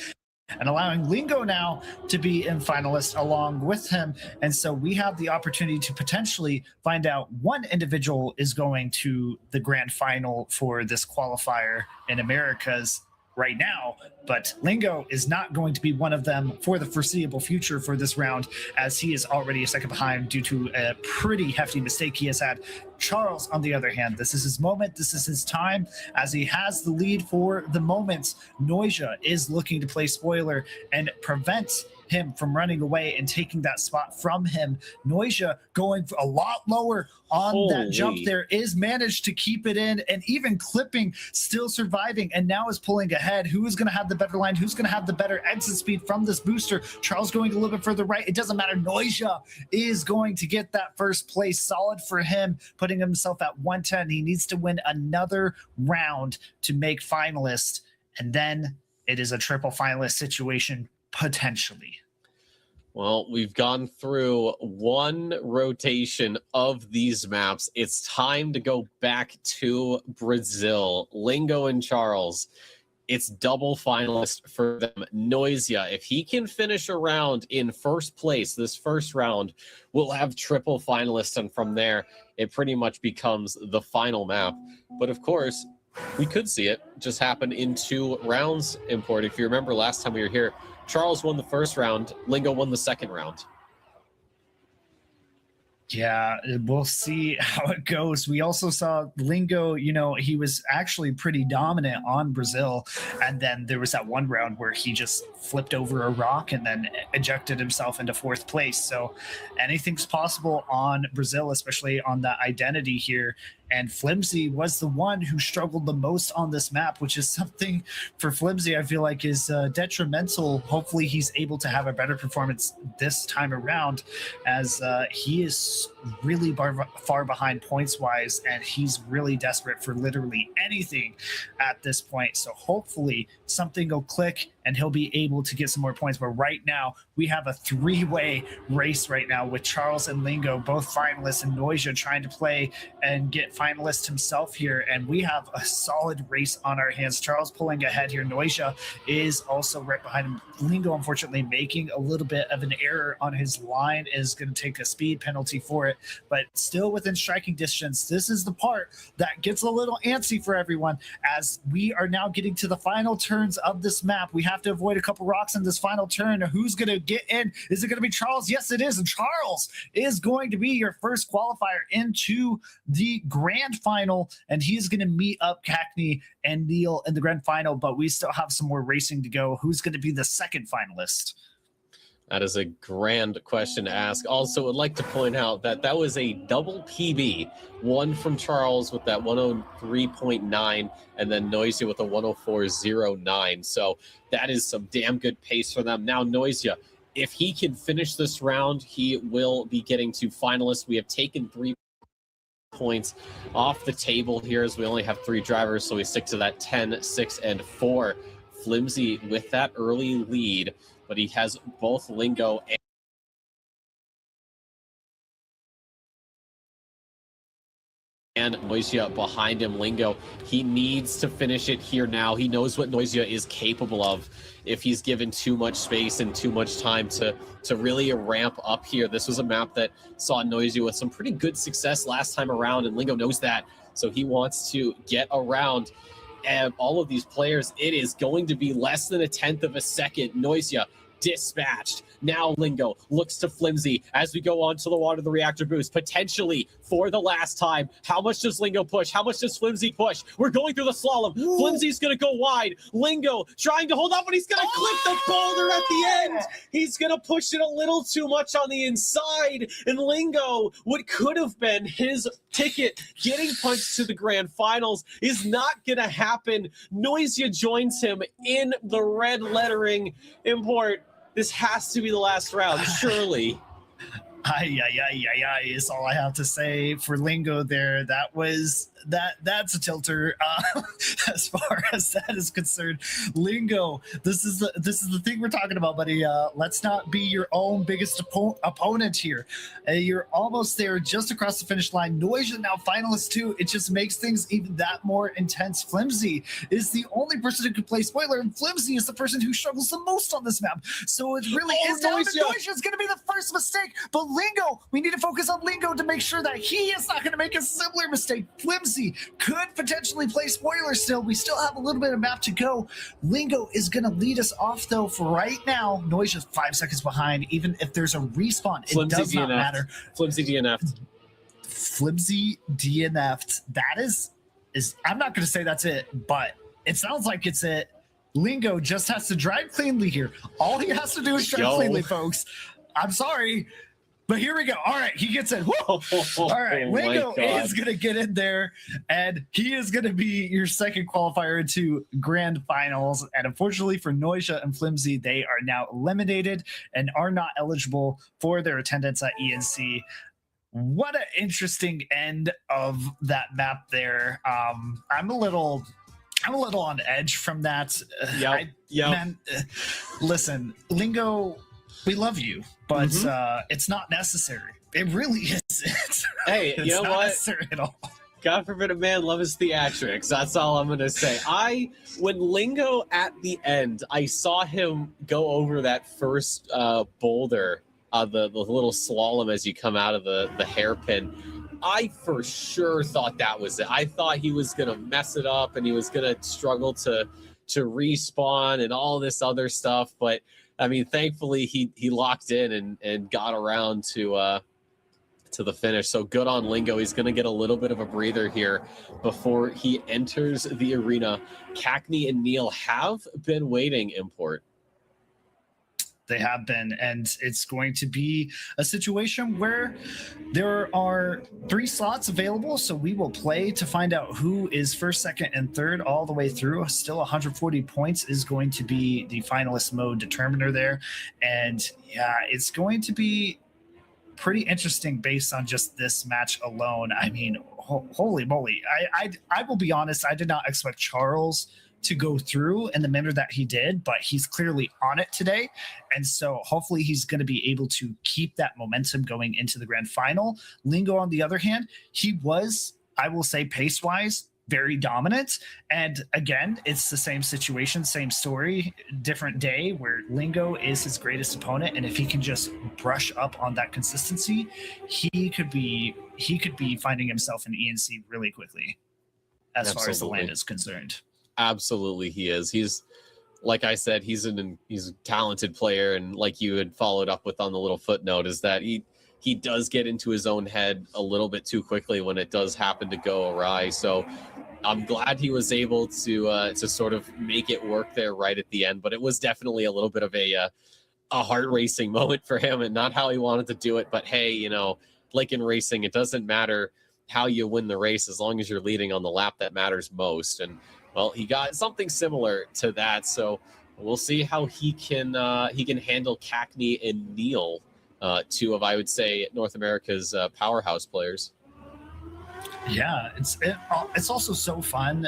and allowing Lingo now to be in finalist along with him. And so we have the opportunity to potentially find out one individual is going to the grand final for this qualifier in Americas. right now, but Lingo is not going to be one of them for the foreseeable future for this round, as he is already a second behind due to a pretty hefty mistake he has had. Charles, on the other hand, this is his moment. This is his time, as he has the lead for the moment. Noisia is looking to play spoiler and prevent him from running away and taking that spot from him. Noisia going a lot lower on that jump there, is managed to keep it in, and even clipping, still surviving, and now is pulling ahead. Who is going to have the better line? Who's going to have the better exit speed from this booster? Charles going a little bit further right. It doesn't matter. Noisia is going to get that first place. Solid for him, putting himself at 110. He needs to win another round to make finalist, and then it is a triple finalist situation potentially. Well, we've gone through one rotation of these maps. It's time to go back to Brazil. Lingo and Charles, it's double finalist for them. Noisia, if he can finish a round in first place, this first round, we'll have triple finalists, and from there, it pretty much becomes the final map. But of course, we could see it just happen in 2 rounds, Import. If you remember last time we were here, Charles won the first round, Lingo won the second round. Yeah, we'll see how it goes. We also saw Lingo, he was actually pretty dominant on Brazil. And then there was that one round where he just flipped over a rock and then ejected himself into 4th place. So anything's possible on Brazil, especially on that identity here. And Flimsy was the one who struggled the most on this map, which is something for Flimsy I feel like is detrimental. Hopefully he's able to have a better performance this time around, as he is really far behind points-wise, and he's really desperate for literally anything at this point. So hopefully something will click and he'll be able to get some more points. But right now, we have a 3-way race right now with Charles and Lingo, both finalists, and Noisia trying to play and get finalist himself here. And we have a solid race on our hands. Charles pulling ahead here. Noisia is also right behind him. Lingo, unfortunately, making a little bit of an error on his line, is going to take a speed penalty for it, but still within striking distance. This is the part that gets a little antsy for everyone, as we are now getting to the final turns of this map. We have to avoid a couple rocks in this final turn. Who's going to get in? Is it going to be Charles? Yes, it is. And Charles is going to be your first qualifier into the grand final, and he's going to meet up Cackney and Neil in the grand final, but we still have some more racing to go. Who's going to be the second finalist? That is a grand question to ask. Also, would like to point out that that was a double PB, one from Charles with that 103.9, and then Noisia with a 104.09. So that is some damn good pace for them. Now, Noisia, if he can finish this round, he will be getting to finalists. We have taken 3 points off the table here, as we only have 3 drivers, so we stick to that 10, 6, and 4. Flimsy with that early lead, but he has both Lingo and Noisia behind him. Lingo, he needs to finish it here now. He knows what Noisia is capable of if he's given too much space and too much time to really ramp up here. This was a map that saw Noisia with some pretty good success last time around, and Lingo knows that, so he wants to get around and all of these players. It is going to be less than a 1/10 of a second. Noisia dispatched. Now Lingo looks to Flimsy as we go on to the water, the reactor boost, potentially for the last time. How much does Lingo push? How much does Flimsy push? We're going through the slalom. Ooh. Flimsy's going to go wide. Lingo trying to hold up, but he's going to clip the boulder at the end. He's going to push it a little too much on the inside. And Lingo, what could have been his ticket getting punched to the grand finals, is not going to happen. Noisia joins him in the red lettering. Import, this has to be the last round, surely. Is all I have to say for Lingo there. That's a tilter as far as that is concerned. Lingo, this is the thing we're talking about, buddy. Let's not be your own biggest opponent here. You're almost there, just across the finish line. Noisia now finalist too. It just makes things even that more intense. Flimsy is the only person who can play spoiler, and Flimsy is the person who struggles the most on this map. So it really is down to Noisia. Is going to be the first mistake, but Lingo, we need to focus on Lingo to make sure that he is not going to make a similar mistake. Flimsy Flimsy could potentially play spoiler still. We still have a little bit of map to go. Lingo is going to lead us off, though, for right now. Noise just 5 seconds behind. Even if there's a respawn, it does not matter. Flimsy DNF'd. Flimsy DNF'd. That is I'm not going to say that's it, but it sounds like it's it. Lingo just has to drive cleanly here. All he has to do is drive cleanly, folks. I'm sorry, but here we go. All right, he gets in. Woo! All right, Lingo is going to get in there, and he is going to be your second qualifier into grand finals. And unfortunately for Noisia and Flimsy, they are now eliminated and are not eligible for their attendance at ENC. What an interesting end of that map there. I'm a little on edge from that. Man, listen, Lingo, we love you, but it's not necessary. It really isn't. Hey, it's you know not what? necessary at all. God forbid a man love his theatrics. That's all I'm gonna say. When Lingo at the end, I saw him go over that first boulder, the little slalom as you come out of the hairpin. I for sure thought that was it. I thought he was gonna mess it up and he was gonna struggle to respawn and all this other stuff. But I mean, thankfully he locked in and got around to the finish. So good on Lingo. He's gonna get a little bit of a breather here before he enters the arena. Cackney and Neil have been waiting, Import. They have been, and it's going to be a situation where there are 3 slots available, so we will play to find out who is first, second, and third all the way through. Still 140 points is going to be the finalist mode determiner there, and yeah, it's going to be pretty interesting based on just this match alone. I mean, holy moly. I will be honest, I did not expect Charles to go through in the manner that he did, but he's clearly on it today. And so hopefully he's going to be able to keep that momentum going into the grand final. Lingo, on the other hand, he was, I will say, pace-wise, very dominant. And again, it's the same situation, same story, different day, where Lingo is his greatest opponent. And if he can just brush up on that consistency, he could be finding himself in ENC really quickly as far as the land is concerned. Absolutely, he is. He's, like I said, he's a talented player, and like you had followed up with on the little footnote, is that he does get into his own head a little bit too quickly when it does happen to go awry. So I'm glad he was able to sort of make it work there right at the end. But it was definitely a little bit of a heart racing moment for him, and not how he wanted to do it. But hey, you know, like in racing, it doesn't matter how you win the race as long as you're leading on the lap that matters most. And well, he got something similar to that, so we'll see how he can handle Cackney and Neil, 2 of, I would say, North America's powerhouse players. Yeah, it's also so fun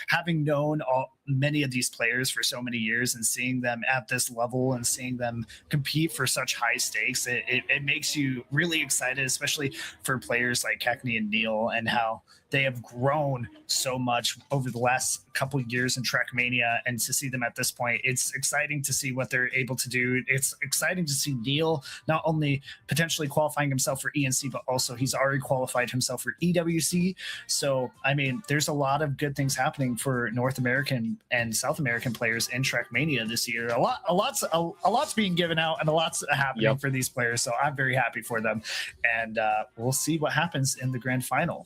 having known many of these players for so many years and seeing them at this level and seeing them compete for such high stakes. It makes you really excited, especially for players like Cackney and Neil, and how they have grown so much over the last couple of years in Trackmania, and to see them at this point, it's exciting to see what they're able to do. It's exciting to see Neil not only potentially qualifying himself for ENC, but also he's already qualified himself for EWC. So, I mean, there's a lot of good things happening for North American and South American players in Trackmania this year. A lot's being given out, and a lot's happening for these players. So I'm very happy for them, and we'll see what happens in the grand final.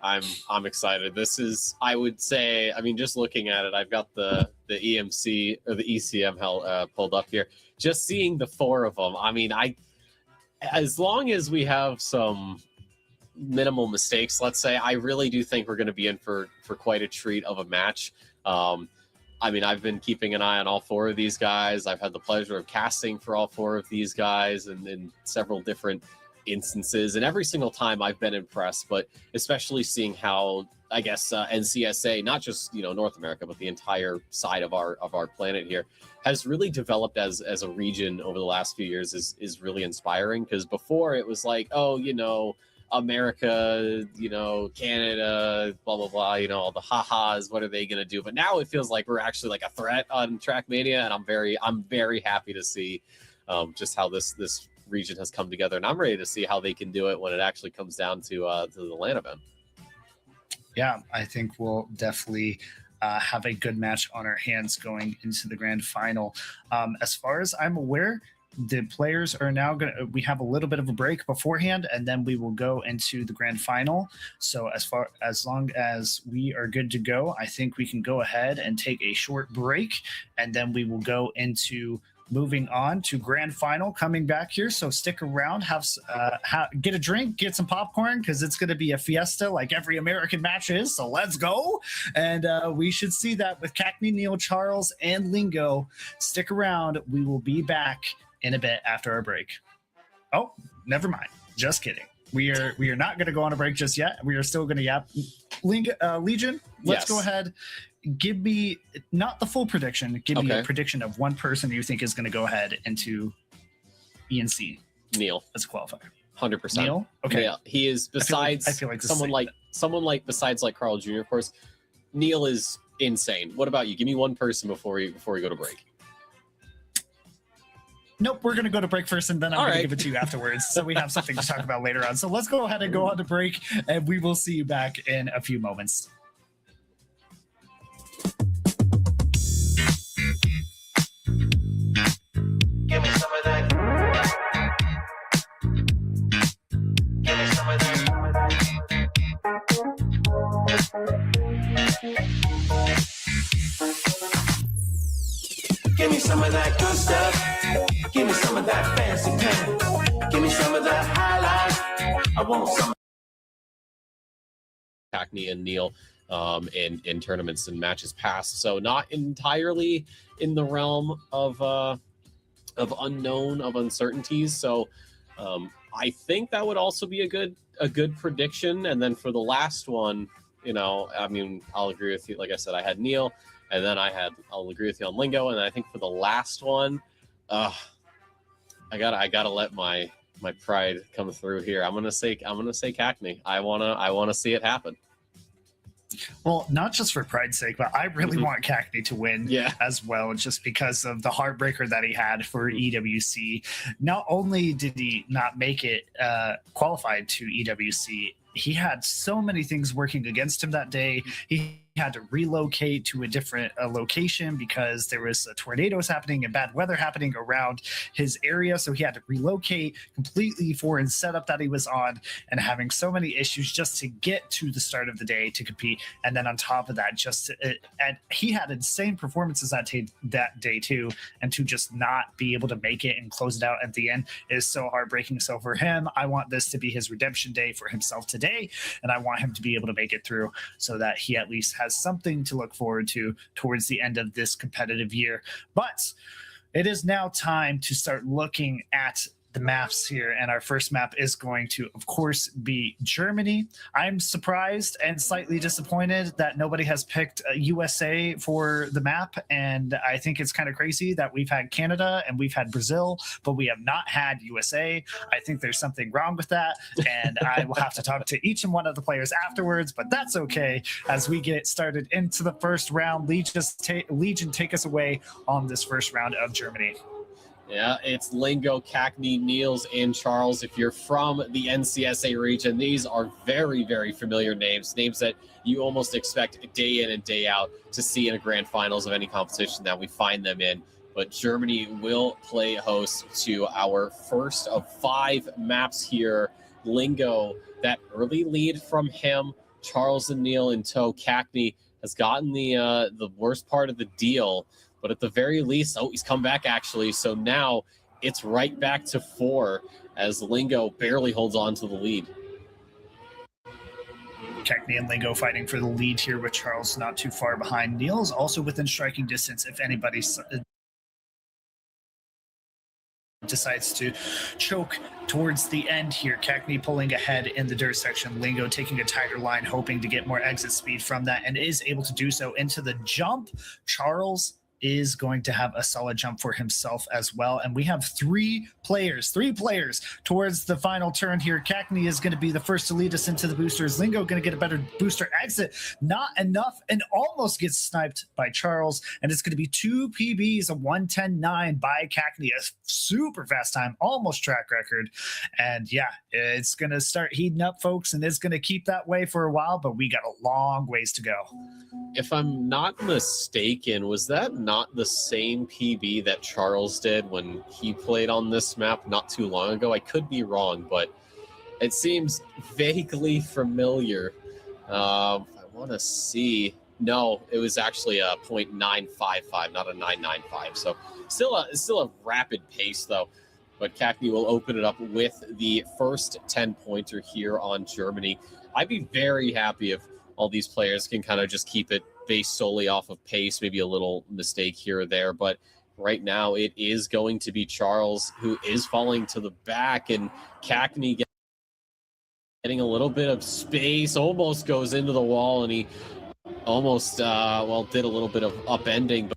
I'm excited. This is, I would say, I mean, just looking at it, I've got the EMC or the ECM pulled up here. Just seeing the 4 of them, I mean, as long as we have some minimal mistakes, let's say, I really do think we're going to be in for quite a treat of a match. I mean, I've been keeping an eye on all 4 of these guys. I've had the pleasure of casting for all 4 of these guys and in several different instances, and every single time I've been impressed. But especially seeing how, I guess, NCSA, not just, you know, North America, but the entire side of our planet here, has really developed as a region over the last few years is really inspiring. Because before it was like, oh, you know, America, you know, Canada, blah blah blah, you know, all the ha-has, what are they gonna do? But now it feels like we're actually like a threat on Trackmania, and I'm very happy to see just how this region has come together, and I'm ready to see how they can do it when it actually comes down to the LAN event. Yeah, I think we'll definitely have a good match on our hands going into the grand final. As far as I'm aware, the players are now we have a little bit of a break beforehand, and then we will go into the grand final. So as long as we are good to go, I think we can go ahead and take a short break, and then we will go into moving on to grand final coming back here. So stick around, get a drink, get some popcorn, because it's going to be a fiesta like every American match is. So let's go. And we should see that with Cackney, Neil, Charles, and Lingo. Stick around. We will be back in a bit after our break. Oh, never mind. Just kidding. We are not going to go on a break just yet. We are still going to yap. Legion, let's go ahead. Give me not the full prediction. Give me a prediction of one person you think is going to go ahead into ENC. Neil as a qualifier. 100%. Neil. Okay. Yeah, he is besides I feel like someone like besides like Carl Jr. Of course. Neil is insane. What about you? Give me one person before we go to break. Nope, we're going to go to break first, and then I'm going to give it to you afterwards, so we have something to talk about later on. So let's go ahead and go on to break, and we will see you back in a few moments. Give me some of that. Give me some of that. Give me some of that good stuff. Give me some of that fancy pants. Give me some of that high life. I want some. Cackney and Neil in tournaments and matches past, so not entirely in the realm of unknown, of uncertainties. So I think that would also be a good prediction. And then for the last one, I mean, I'll agree with you. Like I said, I had Neil, and then I'll agree with you on Lingo. And I think for the last one, I gotta let my pride come through here. I'm gonna say Cackney. I wanna see it happen. Well, not just for pride's sake, but I really want Cackney to win as well, just because of the heartbreaker that he had for EWC. Not only did he not make it qualified to EWC, he had so many things working against him that day. He had to relocate to a different location because there was tornadoes happening and bad weather happening around his area. So he had to relocate completely foreign setup that he was on, and having so many issues just to get to the start of the day to compete. And then on top of that, and he had insane performances that day too. And to just not be able to make it and close it out at the end is so heartbreaking. So for him, I want this to be his redemption day for himself today. And I want him to be able to make it through so that he at least has something to look forward to towards the end of this competitive year. But it is now time to start looking at the maps here, and our first map is going to, of course, be Germany. I'm surprised and slightly disappointed that nobody has picked USA for the map, and I think it's kind of crazy that we've had Canada and we've had Brazil, but we have not had USA. I think there's something wrong with that, and I will have to talk to each and one of the players afterwards, but that's okay. As we get started into the first round, Legion, take us away on this first round of Germany. Yeah, it's Lingo, Cackney, Niels, and Charles. If you're from the NCSA region, these are very, very familiar names that you almost expect day in and day out to see in a grand finals of any competition that we find them in. But Germany will play host to our first of 5 maps here. Lingo, that early lead from him, Charles and Neil in tow. Cackney has gotten the worst part of the deal. But at the very least, he's come back actually. So now it's right back to 4 as Lingo barely holds on to the lead. Cackney and Lingo fighting for the lead here, with Charles not too far behind. Neil is also within striking distance if anybody decides to choke towards the end here. Cackney pulling ahead in the dirt section. Lingo taking a tighter line, hoping to get more exit speed from that, and is able to do so into the jump. Charles is going to have a solid jump for himself as well. And we have three players towards the final turn here. Cackney is going to be the first to lead us into the boosters. Lingo going to get a better booster exit. Not enough, and almost gets sniped by Charles. And it's going to be 2 PBs, a 1:10.9 by Cackney, a super fast time, almost track record. And yeah, it's going to start heating up, folks, and it's going to keep that way for a while, but we got a long ways to go. If I'm not mistaken, was that not the same PB that Charles did when he played on this map not too long ago? I could be wrong, but it seems vaguely familiar. I want to see. No, it was actually a 0.955, not a 995. So still a rapid pace, though. But Cackney will open it up with the first 10-pointer here on Germany. I'd be very happy if all these players can kind of just keep it based solely off of pace, maybe a little mistake here or there. But right now it is going to be Charles who is falling to the back, and Cackney getting a little bit of space, almost goes into the wall, and he almost, did a little bit of upending,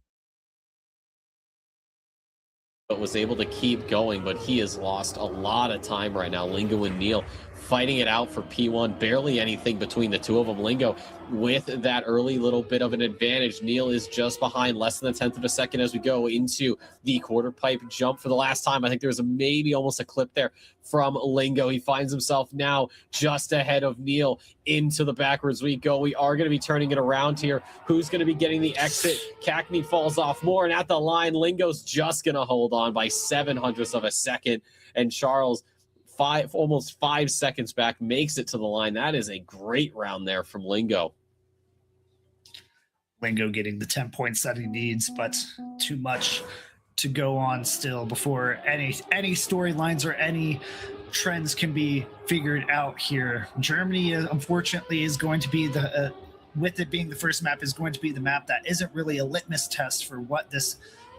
but was able to keep going. But he has lost a lot of time right now. Lingo and Neil fighting it out for P1. Barely anything between the two of them. Lingo with that early little bit of an advantage. Neil is just behind, less than a tenth of a second as we go into the quarter pipe jump for the last time. I think there's maybe almost a clip there from Lingo. He finds himself now just ahead of Neil into the backwards we go. We are going to be turning it around here. Who's going to be getting the exit? Cackney falls off more, and at the line, Lingo's just going to hold on by 0.07 of a second, and Charles almost 5 seconds back makes it to the line. That is a great round there from Lingo. Lingo getting the 10 points that he needs, but too much to go on still before any storylines or any trends can be figured out here. Germany, unfortunately, is going to be the with it being the first map, is going to be the map that isn't really a litmus test for what this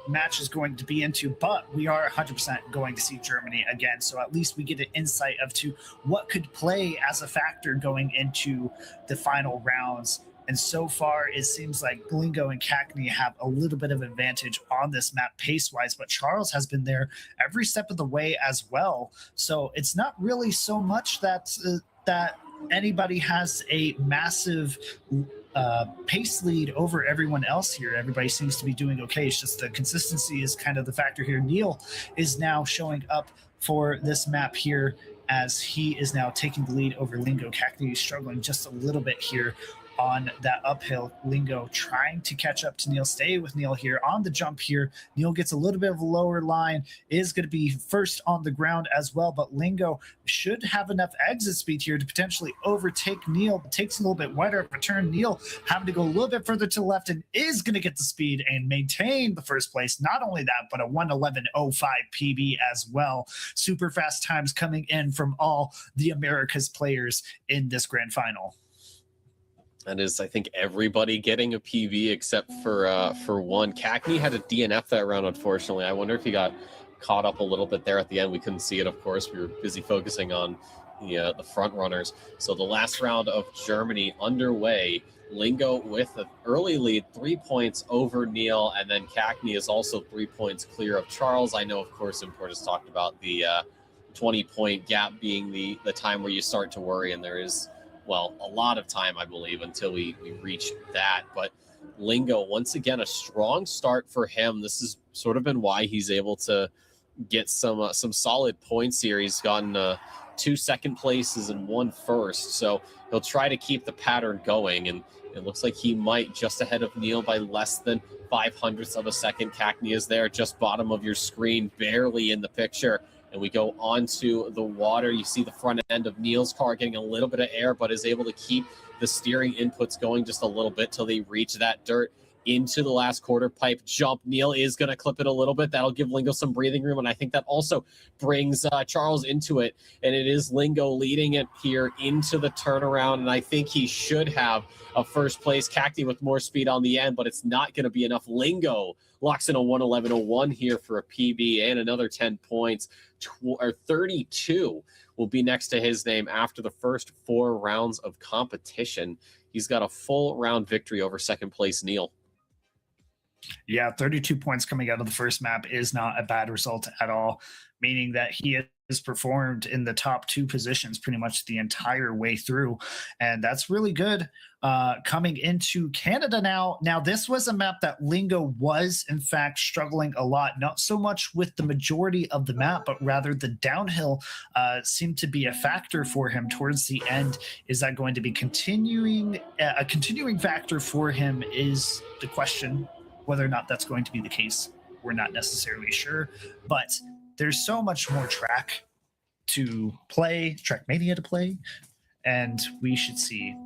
match is going to be into, but we are 100% going to see Germany again, so at least we get an insight of to what could play as a factor going into the final rounds. And so far, it seems like Lingo and Cackney have a little bit of advantage on this map pace-wise, but Charles has been there every step of the way as well. So it's not really so much that anybody has a massive pace lead over everyone else here. Everybody seems to be doing okay. It's just the consistency is kind of the factor here. Neil is now showing up for this map here as he is now taking the lead over Lingo. Cackney is struggling just a little bit here on that uphill. Lingo trying to catch up to Neil. Stay with Neil here on the jump here. Neil gets a little bit of a lower line, is going to be first on the ground as well, but Lingo should have enough exit speed here to potentially overtake Neil. It takes a little bit wider of a turn. Neil having to go a little bit further to the left and is going to get the speed and maintain the first place. Not only that, but a 1:11.05 PB as well. Super fast times coming in from all the Americas players in this grand final. That is, I think, everybody getting a PB except for one. Cackney had a DNF that round, unfortunately. I wonder if he got caught up a little bit there at the end. We couldn't see it, of course. We were busy focusing on the front runners. So the last round of Germany underway. Lingo with an early lead, 3 points over Neil, and then Cackney is also 3 points clear of Charles. I know, of course, Import has talked about the 20-point gap being the time where you start to worry, and there is, well, a lot of time, I believe, until we reach that. But Lingo, once again, a strong start for him. This has sort of been why he's able to get some solid points here. He's gotten 2 second places and 1 first. So he'll try to keep the pattern going. And it looks like he might just ahead of Neil by less than 0.05 of a second. Cackney is there, just bottom of your screen, barely in the picture. And we go onto the water. You see the front end of Neil's car getting a little bit of air, but is able to keep the steering inputs going just a little bit till they reach that dirt into the last quarter pipe jump. Neil is going to clip it a little bit. That'll give Lingo some breathing room, and I think that also brings Charles into it. And it is Lingo leading it here into the turnaround, and I think he should have a first place. Cackney with more speed on the end, but it's not going to be enough. Lingo locks in a 1:11.01 here for a PB and another 10 points. 32 will be next to his name after the first 4 rounds of competition. He's got a full round victory over second place Neil. Yeah, 32 points coming out of the first map is not a bad result at all, meaning that he has performed in the top 2 positions pretty much the entire way through. And that's really good. Coming into Canada now. Now, this was a map that Lingo was, in fact, struggling a lot, not so much with the majority of the map, but rather the downhill seemed to be a factor for him towards the end. Is that going to be continuing? A continuing factor for him is the question. Whether or not that's going to be the case, we're not necessarily sure. But there's so much more track to play, Trackmania to play, and we should see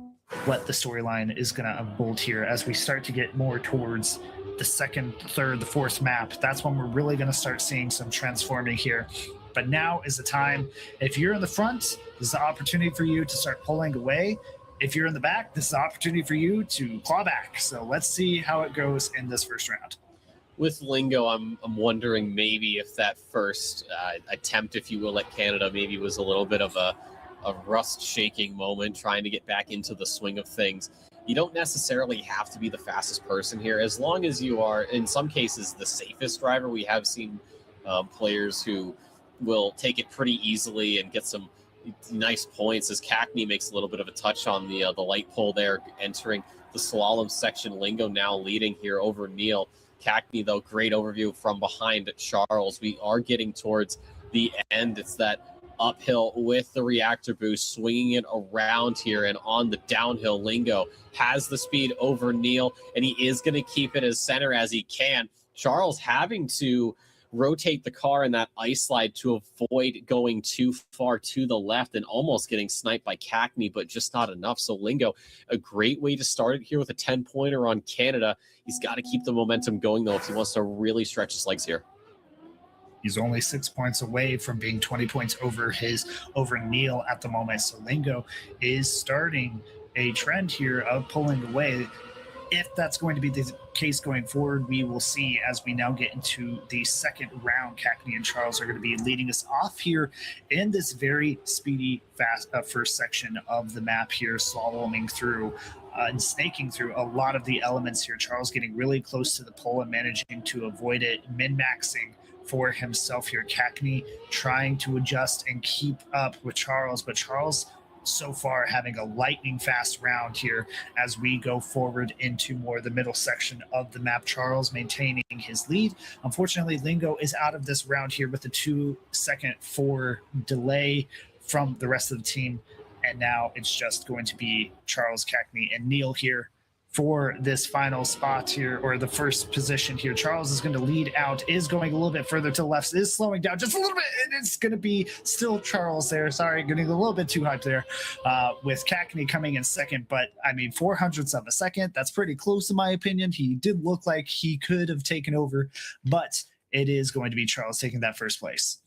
what the storyline is going to unfold here as we start to get more towards the second, third, the fourth map. That's when we're really going to start seeing some transforming here. But now is the time. If you're in the front, this is the opportunity for you to start pulling away. If you're in the back, this is an opportunity for you to claw back. So let's see how it goes in this first round. With Lingo, I'm wondering maybe if that first attempt, if you will, at Canada maybe was a little bit of a rust-shaking moment, trying to get back into the swing of things. You don't necessarily have to be the fastest person here, as long as you are, in some cases, the safest driver. We have seen players who will take it pretty easily and get some nice points, as Cackney makes a little bit of a touch on the light pole there, entering the slalom section. Lingo now leading here over Neil. Cackney, though, great overview from behind Charles. We are getting towards the end. It's that uphill with the reactor boost, swinging it around here, and on the downhill, Lingo has the speed over Neil, and he is going to keep it as center as he can. Charles having to rotate the car in that ice slide to avoid going too far to the left and almost getting sniped by Cackney, but just not enough. So Lingo, a great way to start it here with a 10-pointer on Canada. He's got to keep the momentum going, though, if he wants to really stretch his legs here. He's only 6 points away from being 20 points over Neil at the moment. So Lingo is starting a trend here of pulling away. If that's going to be the case going forward, we will see as we now get into the second round. Cackney and Charles are going to be leading us off here in this very speedy, fast first section of the map here, slaloming through and snaking through a lot of the elements here. Charles getting really close to the pole and managing to avoid it, min-maxing for himself here. Cackney trying to adjust and keep up with Charles, but Charles so far having a lightning fast round here as we go forward into more the middle section of the map. Charles maintaining his lead. Unfortunately, Lingo is out of this round here with a 2-second delay from the rest of the team, and now it's just going to be Charles, Cackney, and Neil here for this final spot here, or the first position here. Charles is going to lead out, is going a little bit further to the left, is slowing down just a little bit, and it's going to be still Charles there. Sorry, getting a little bit too hyped there with Cackney coming in second. But I mean, 400ths of a second, that's pretty close in my opinion. He did look like he could have taken over, but it is going to be Charles taking that first place.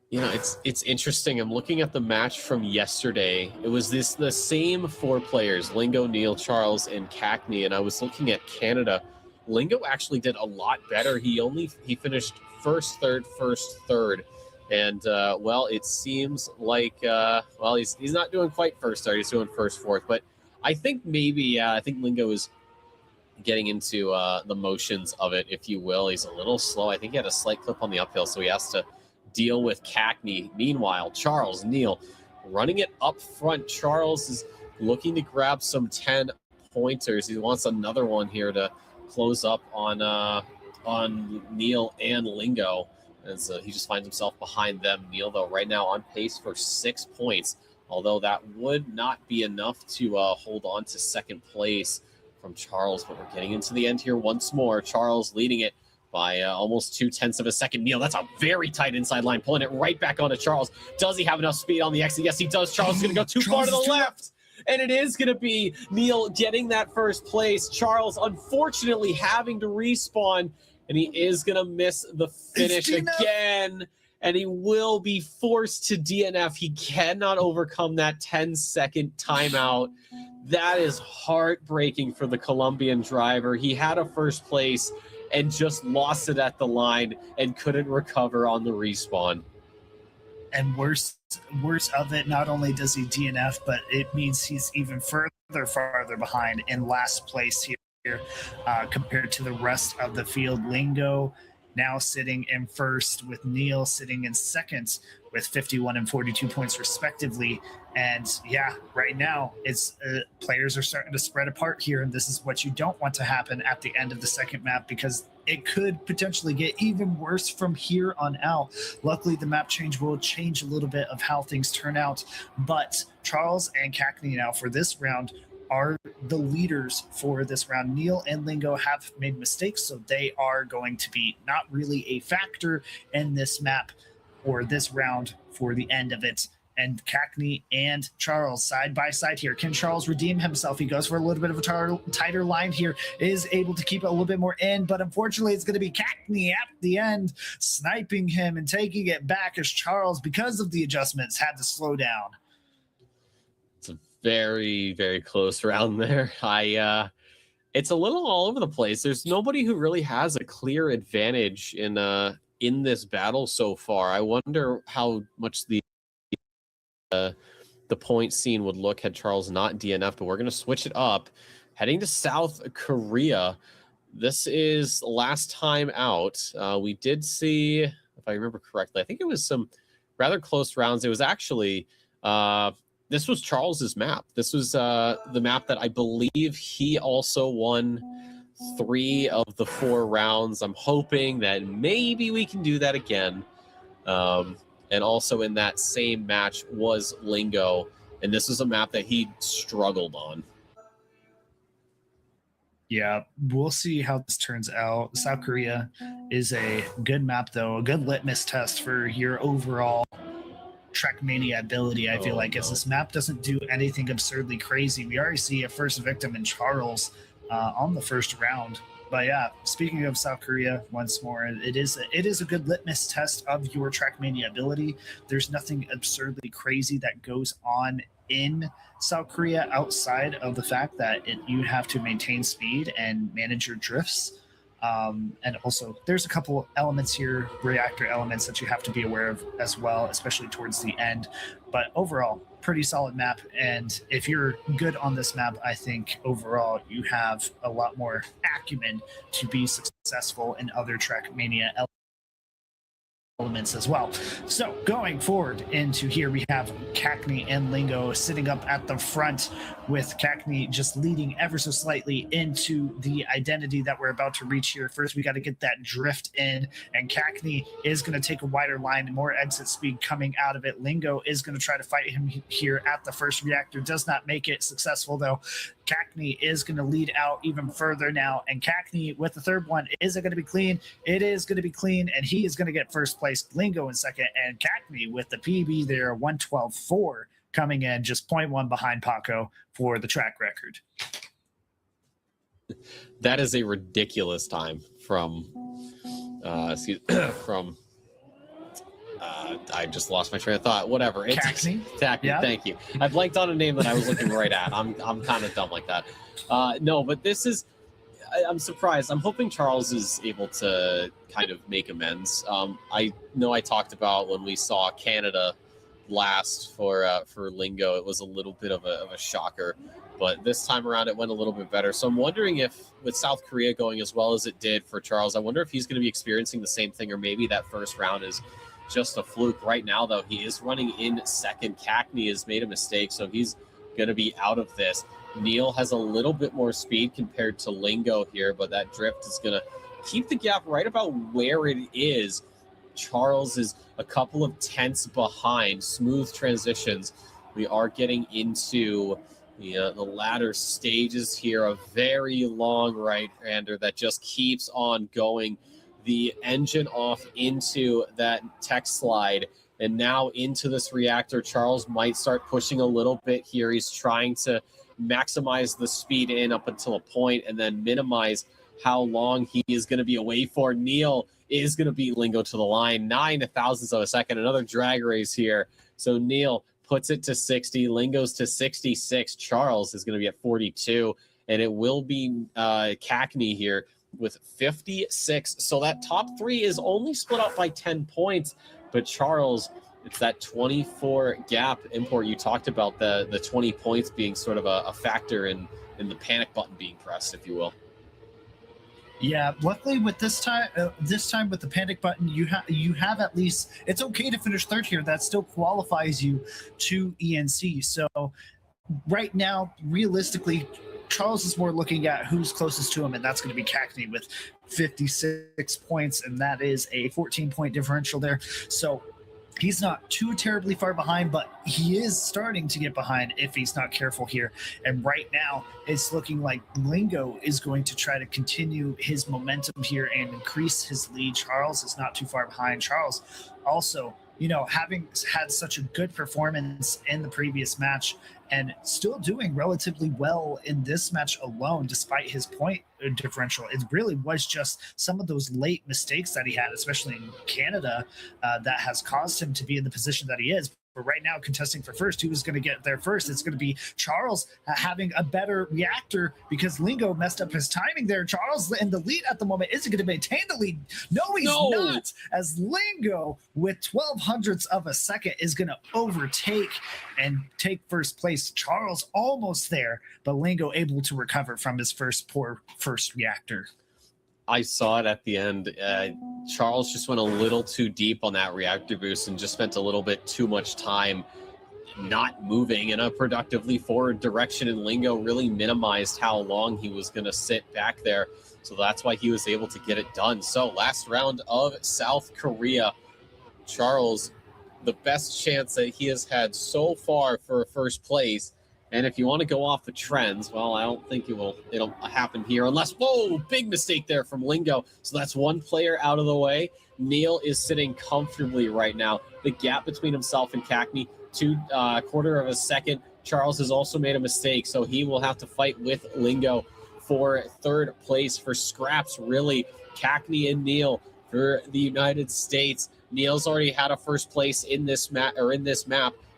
You know, it's interesting. I'm looking at the match from yesterday. It was the same 4 players, Lingo, Neil, Charles, and Cackney, and I was looking at Canada. Lingo actually did a lot better. He finished first, third, and well, it seems like well, he's not doing quite first, third. He's doing first, fourth, but I think maybe I think Lingo is getting into the motions of it, if you will. He's a little slow. I think he had a slight clip on the uphill, so he has to deal with Cackney. Meanwhile, Charles, Neil running it up front. Charles is looking to grab some 10 pointers. He wants another one here to close up on Neil and Lingo, as he just finds himself behind them. Neil, though, right now on pace for 6 points, although that would not be enough to hold on to second place from Charles. But we're getting into the end here once more. Charles leading it by almost 0.2 of a second. Neil, that's a very tight inside line, pulling it right back onto Charles. Does he have enough speed on the exit? Yes, he does. Charles is going to go too far to the left. And it is going to be Neil getting that first place. Charles, unfortunately, having to respawn, and he is going to miss the finish again. And he will be forced to DNF. He cannot overcome that 10-second timeout. That is heartbreaking for the Colombian driver. He had a first place and just lost it at the line and couldn't recover on the respawn. And worse of it, not only does he DNF, but it means he's even farther behind in last place here compared to the rest of the field. Lingo now sitting in first, with Neil sitting in second with 51 and 42 points respectively. And yeah, right now it's players are starting to spread apart here, and this is what you don't want to happen at the end of the second map, because it could potentially get even worse from here on out. Luckily, the map change will change a little bit of how things turn out, but Charles and Cackney now for this round are the leaders for this round. Neil and Lingo have made mistakes, so they are going to be not really a factor in this map or this round for the end of it. And Cackney and Charles side by side here. Can Charles redeem himself? He goes for a little bit of a tighter line here, is able to keep it a little bit more in, but unfortunately it's going to be Cackney at the end sniping him and taking it back, as Charles, because of the adjustments, had to slow down. It's a very, very close round there. It's a little all over the place. There's nobody who really has a clear advantage in this battle so far. I wonder how much the point scene would look had Charles not DNF, but we're going to switch it up. Heading to South Korea. This is last time out. We did see, if I remember correctly, I think it was some rather close rounds. It was actually, this was Charles's map. This was the map that I believe he also won 3 of the 4 rounds. I'm hoping that maybe we can do that again. And also in that same match was Lingo, and this was a map that he struggled on. Yeah, we'll see how this turns out. South Korea is a good map, though, a good litmus test for your overall Trackmania ability, I feel as this map doesn't do anything absurdly crazy. We already see a first victim in Charles on the first round. But yeah, speaking of South Korea, once more, it is a good litmus test of your Trackmania ability. There's nothing absurdly crazy that goes on in South Korea outside of the fact that you have to maintain speed and manage your drifts. And also, there's a couple elements here, reactor elements, that you have to be aware of as well, especially towards the end. But overall, pretty solid map. And if you're good on this map, I think overall you have a lot more acumen to be successful in other Trackmania elements as well. So going forward into here, we have Cackney and Lingo sitting up at the front, with Cackney just leading ever so slightly into the identity that we're about to reach here. First, we got to get that drift in, and Cackney is going to take a wider line and more exit speed coming out of it. Lingo is going to try to fight him here at the first reactor, does not make it successful though. Cackney is going to lead out even further now, and Cackney with the third one, is it going to be clean? It is going to be clean, and he is going to get first place. Lingo in second, and Cackney with the PB there, 112.4, coming in just 0.1 behind Paco for the track record. That is a ridiculous time from I just lost my train of thought. Whatever. It's Cackney. Yeah. Thank you. I blanked on a name that I was looking right at. I'm kind of dumb like that. No, but this is. I'm surprised. I'm hoping Charles is able to kind of make amends. I know I talked about when we saw Canada last for Lingo, it was a little bit of a shocker, but this time around it went a little bit better. So I'm wondering if, with South Korea going as well as it did for Charles, I wonder if he's going to be experiencing the same thing, or maybe that first round is just a fluke. Right now, though, he is running in second. Cackney has made a mistake, so he's going to be out of this. Neil has a little bit more speed compared to Lingo here, but that drift is going to keep the gap right about where it is. Charles is a couple of tenths behind. Smooth transitions. We are getting into the latter stages here. A very long right-hander that just keeps on going. The engine off into that tech slide, and now into this reactor. Charles might start pushing a little bit here. He's trying to maximize the speed in up until a point, and then minimize how long he is going to be away for. Neil is going to beat Lingo to the line, 9 thousandths of a second. Another drag race here. So Neil puts it to 60. Lingo's to 66. Charles is going to be at 42, and it will be Cackney here with 56. So that top 3 is only split up by 10 points, but Charles, it's that 24 gap. Import, you talked about the 20 points being sort of a factor in the panic button being pressed, if you will. Yeah, luckily with this time with the panic button, you have at least, it's okay to finish third here. That still qualifies you to ENC. So right now, realistically, Charles is more looking at who's closest to him, and that's going to be Cackney with 56 points, and that is a 14-point differential there. So he's not too terribly far behind, but he is starting to get behind if he's not careful here. And right now, it's looking like Lingo is going to try to continue his momentum here and increase his lead. Charles is not too far behind. Charles also, having had such a good performance in the previous match and still doing relatively well in this match alone, despite his point differential. It really was just some of those late mistakes that he had, especially in Canada, that has caused him to be in the position that he is. But right now, contesting for first, who is going to get there first? It's going to be Charles having a better reactor because Lingo messed up his timing there. Charles in the lead at the moment. Is he going to maintain the lead? No, he's not. As Lingo, with 12 hundredths of a second, is going to overtake and take first place. Charles almost there, but Lingo able to recover from his poor first reactor. I saw it at the end. Charles just went a little too deep on that reactor boost and just spent a little bit too much time not moving in a productively forward direction, and Lingo really minimized how long he was going to sit back there. So that's why he was able to get it done. So last round of South Korea, Charles, the best chance that he has had so far for first place. And if you want to go off the trends, well, I don't think it'll happen here unless, whoa, big mistake there from Lingo. So that's one player out of the way. Neil is sitting comfortably right now. The gap between himself and Cackney, quarter of a second. Charles has also made a mistake, so he will have to fight with Lingo for third place. For scraps, really, Cackney and Neil for the United States. Neil's already had a first place in this map.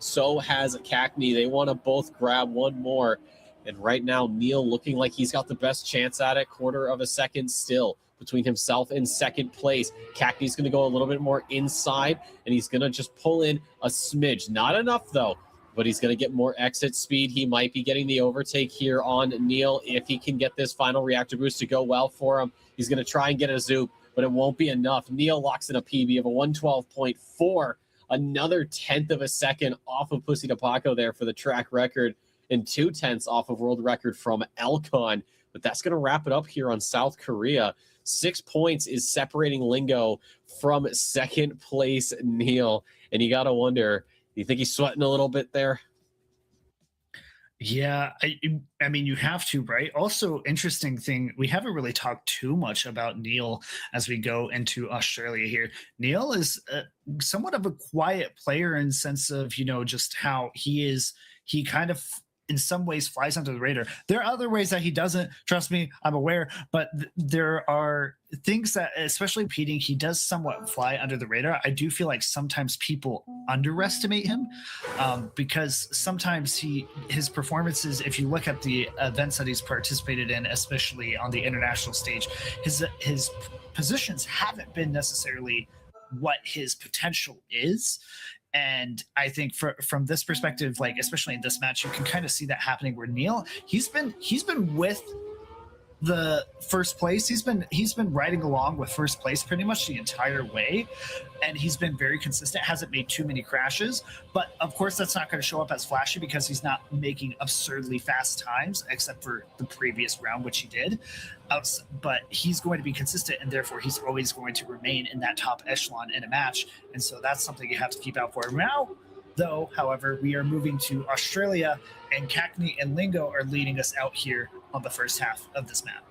So has Cackney. They want to both grab one more. And right now, Neil looking like he's got the best chance at it. Quarter of a second still between himself and second place. Cackney's going to go a little bit more inside, and he's going to just pull in a smidge. Not enough, though, but he's going to get more exit speed. He might be getting the overtake here on Neil if he can get this final reactor boost to go well for him. He's going to try and get a zoom, but it won't be enough. Neil locks in a PB of a 112.4. Another tenth of a second off of Pussy Tapaco there for the track record, and 0.2 off of world record from Elcon. But that's going to wrap it up here on South Korea. 6 points is separating Lingo from second place Neil. And you got to wonder, do you think he's sweating a little bit there? Yeah, I mean, you have to, right? Also, interesting thing, we haven't really talked too much about Neil as we go into Australia here. Neil is somewhat of a quiet player in sense of, just how he kind of in some ways flies under the radar. There are other ways that he doesn't, trust me, I'm aware, but there are things that, especially competing, he does somewhat fly under the radar. I do feel like sometimes people underestimate him because sometimes his performances, if you look at the events that he's participated in, especially on the international stage, his positions haven't been necessarily what his potential is. And I think from this perspective, like especially in this match, you can kind of see that happening where Neil, he's been with the first place. He's been riding along with first place pretty much the entire way, and he's been very consistent. Hasn't made too many crashes, but of course that's not going to show up as flashy because he's not making absurdly fast times, except for the previous round, which he did. But he's going to be consistent, and therefore he's always going to remain in that top echelon in a match. And so that's something you have to keep out for. Now, though, however, we are moving to Australia, and Cackney and Lingo are leading us out here on the first half of this map.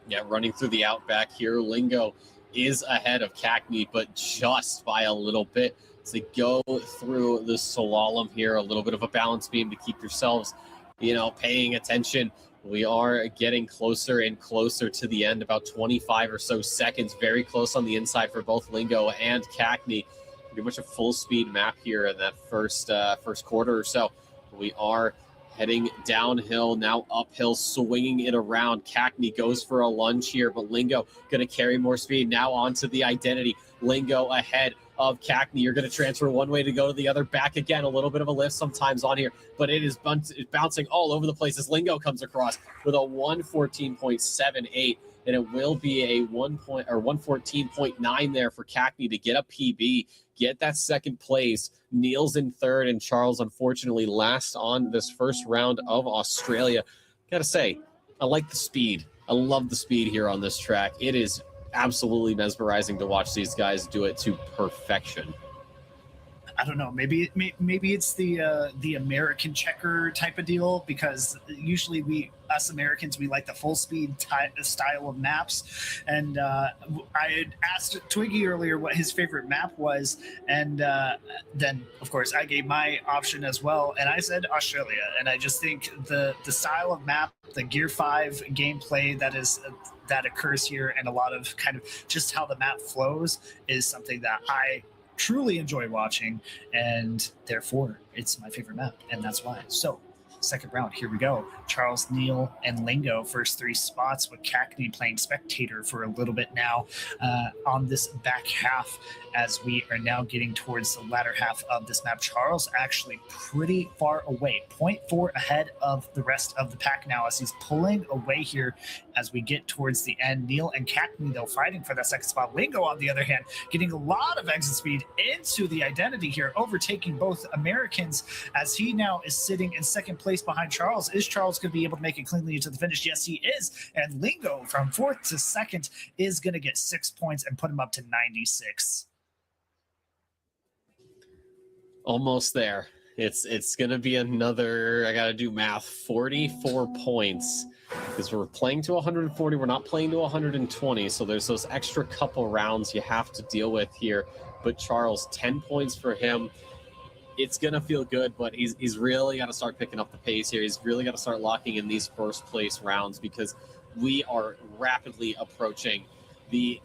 Yeah, running through the outback here, Lingo is ahead of Cackney, but just by a little bit. To go through the slalom here, a little bit of a balance beam to keep yourselves, paying attention. We are getting closer and closer to the end, about 25 or so seconds, very close on the inside for both Lingo and Cackney. Pretty much a full speed map here in that first quarter or so. We are heading downhill, now uphill, swinging it around. Cackney goes for a lunge here, but Lingo going to carry more speed. Now onto the identity. Lingo ahead of Cackney. You're going to transfer one way to go to the other. Back again, a little bit of a lift sometimes on here, but it is bouncing all over the place as Lingo comes across with a 114.78. and it will be a 114.9 there for Cackney to get a PB, get that second place. Neil's in third, and Charles, unfortunately, last on this first round of Australia. Gotta say, I like the speed. I love the speed here on this track. It is absolutely mesmerizing to watch these guys do it to perfection. I don't know. Maybe it's the American checker type of deal, because usually us Americans, we like the full speed style of maps. And I had asked Twiggy earlier what his favorite map was, and then of course I gave my option as well, and I said Australia. And I just think the style of map, the Gear 5 gameplay that occurs here, and a lot of kind of just how the map flows is something that I truly enjoy watching, and therefore it's my favorite map, and that's why. So second round, here we go. Charles, Neil, and Lingo, first three spots, with Cackney playing spectator for a little bit now on this back half, as we are now getting towards the latter half of this map. Charles actually pretty far away, 0.4 ahead of the rest of the pack now, as he's pulling away here as we get towards the end. Neil and Cackney, though, fighting for that second spot. Lingo, on the other hand, getting a lot of exit speed into the identity here, overtaking both Americans, as he now is sitting in second place behind Charles. Is Charles going to be able to make it cleanly into the finish? Yes, he is. And Lingo, from fourth to second, is going to get 6 points and put him up to 96. Almost there. It's going to be another, I got to do math, 44 points, because we're playing to 140. We're not playing to 120. So there's those extra couple rounds you have to deal with here. But Charles, 10 points for him. It's going to feel good, but he's really got to start picking up the pace here. He's really got to start locking in these first place rounds, because we are rapidly approaching the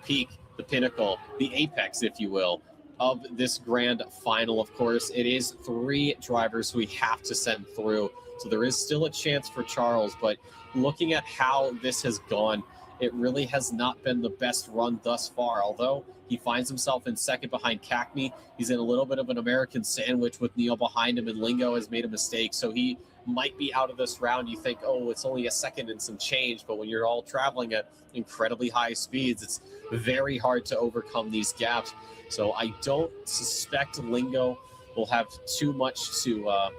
peak, the pinnacle, the apex, if you will, of this grand final. Of course, it is 3 drivers we have to send through, so there is still a chance for Charles. But looking at how this has gone, it really has not been the best run thus far. Although he finds himself in second behind Cackney, he's in a little bit of an American sandwich with Neil behind him, and Lingo has made a mistake, so he might be out of this round. You think, oh, it's only a second and some change, but when you're all traveling at incredibly high speeds, it's very hard to overcome these gaps. So I don't suspect Lingo will have too much to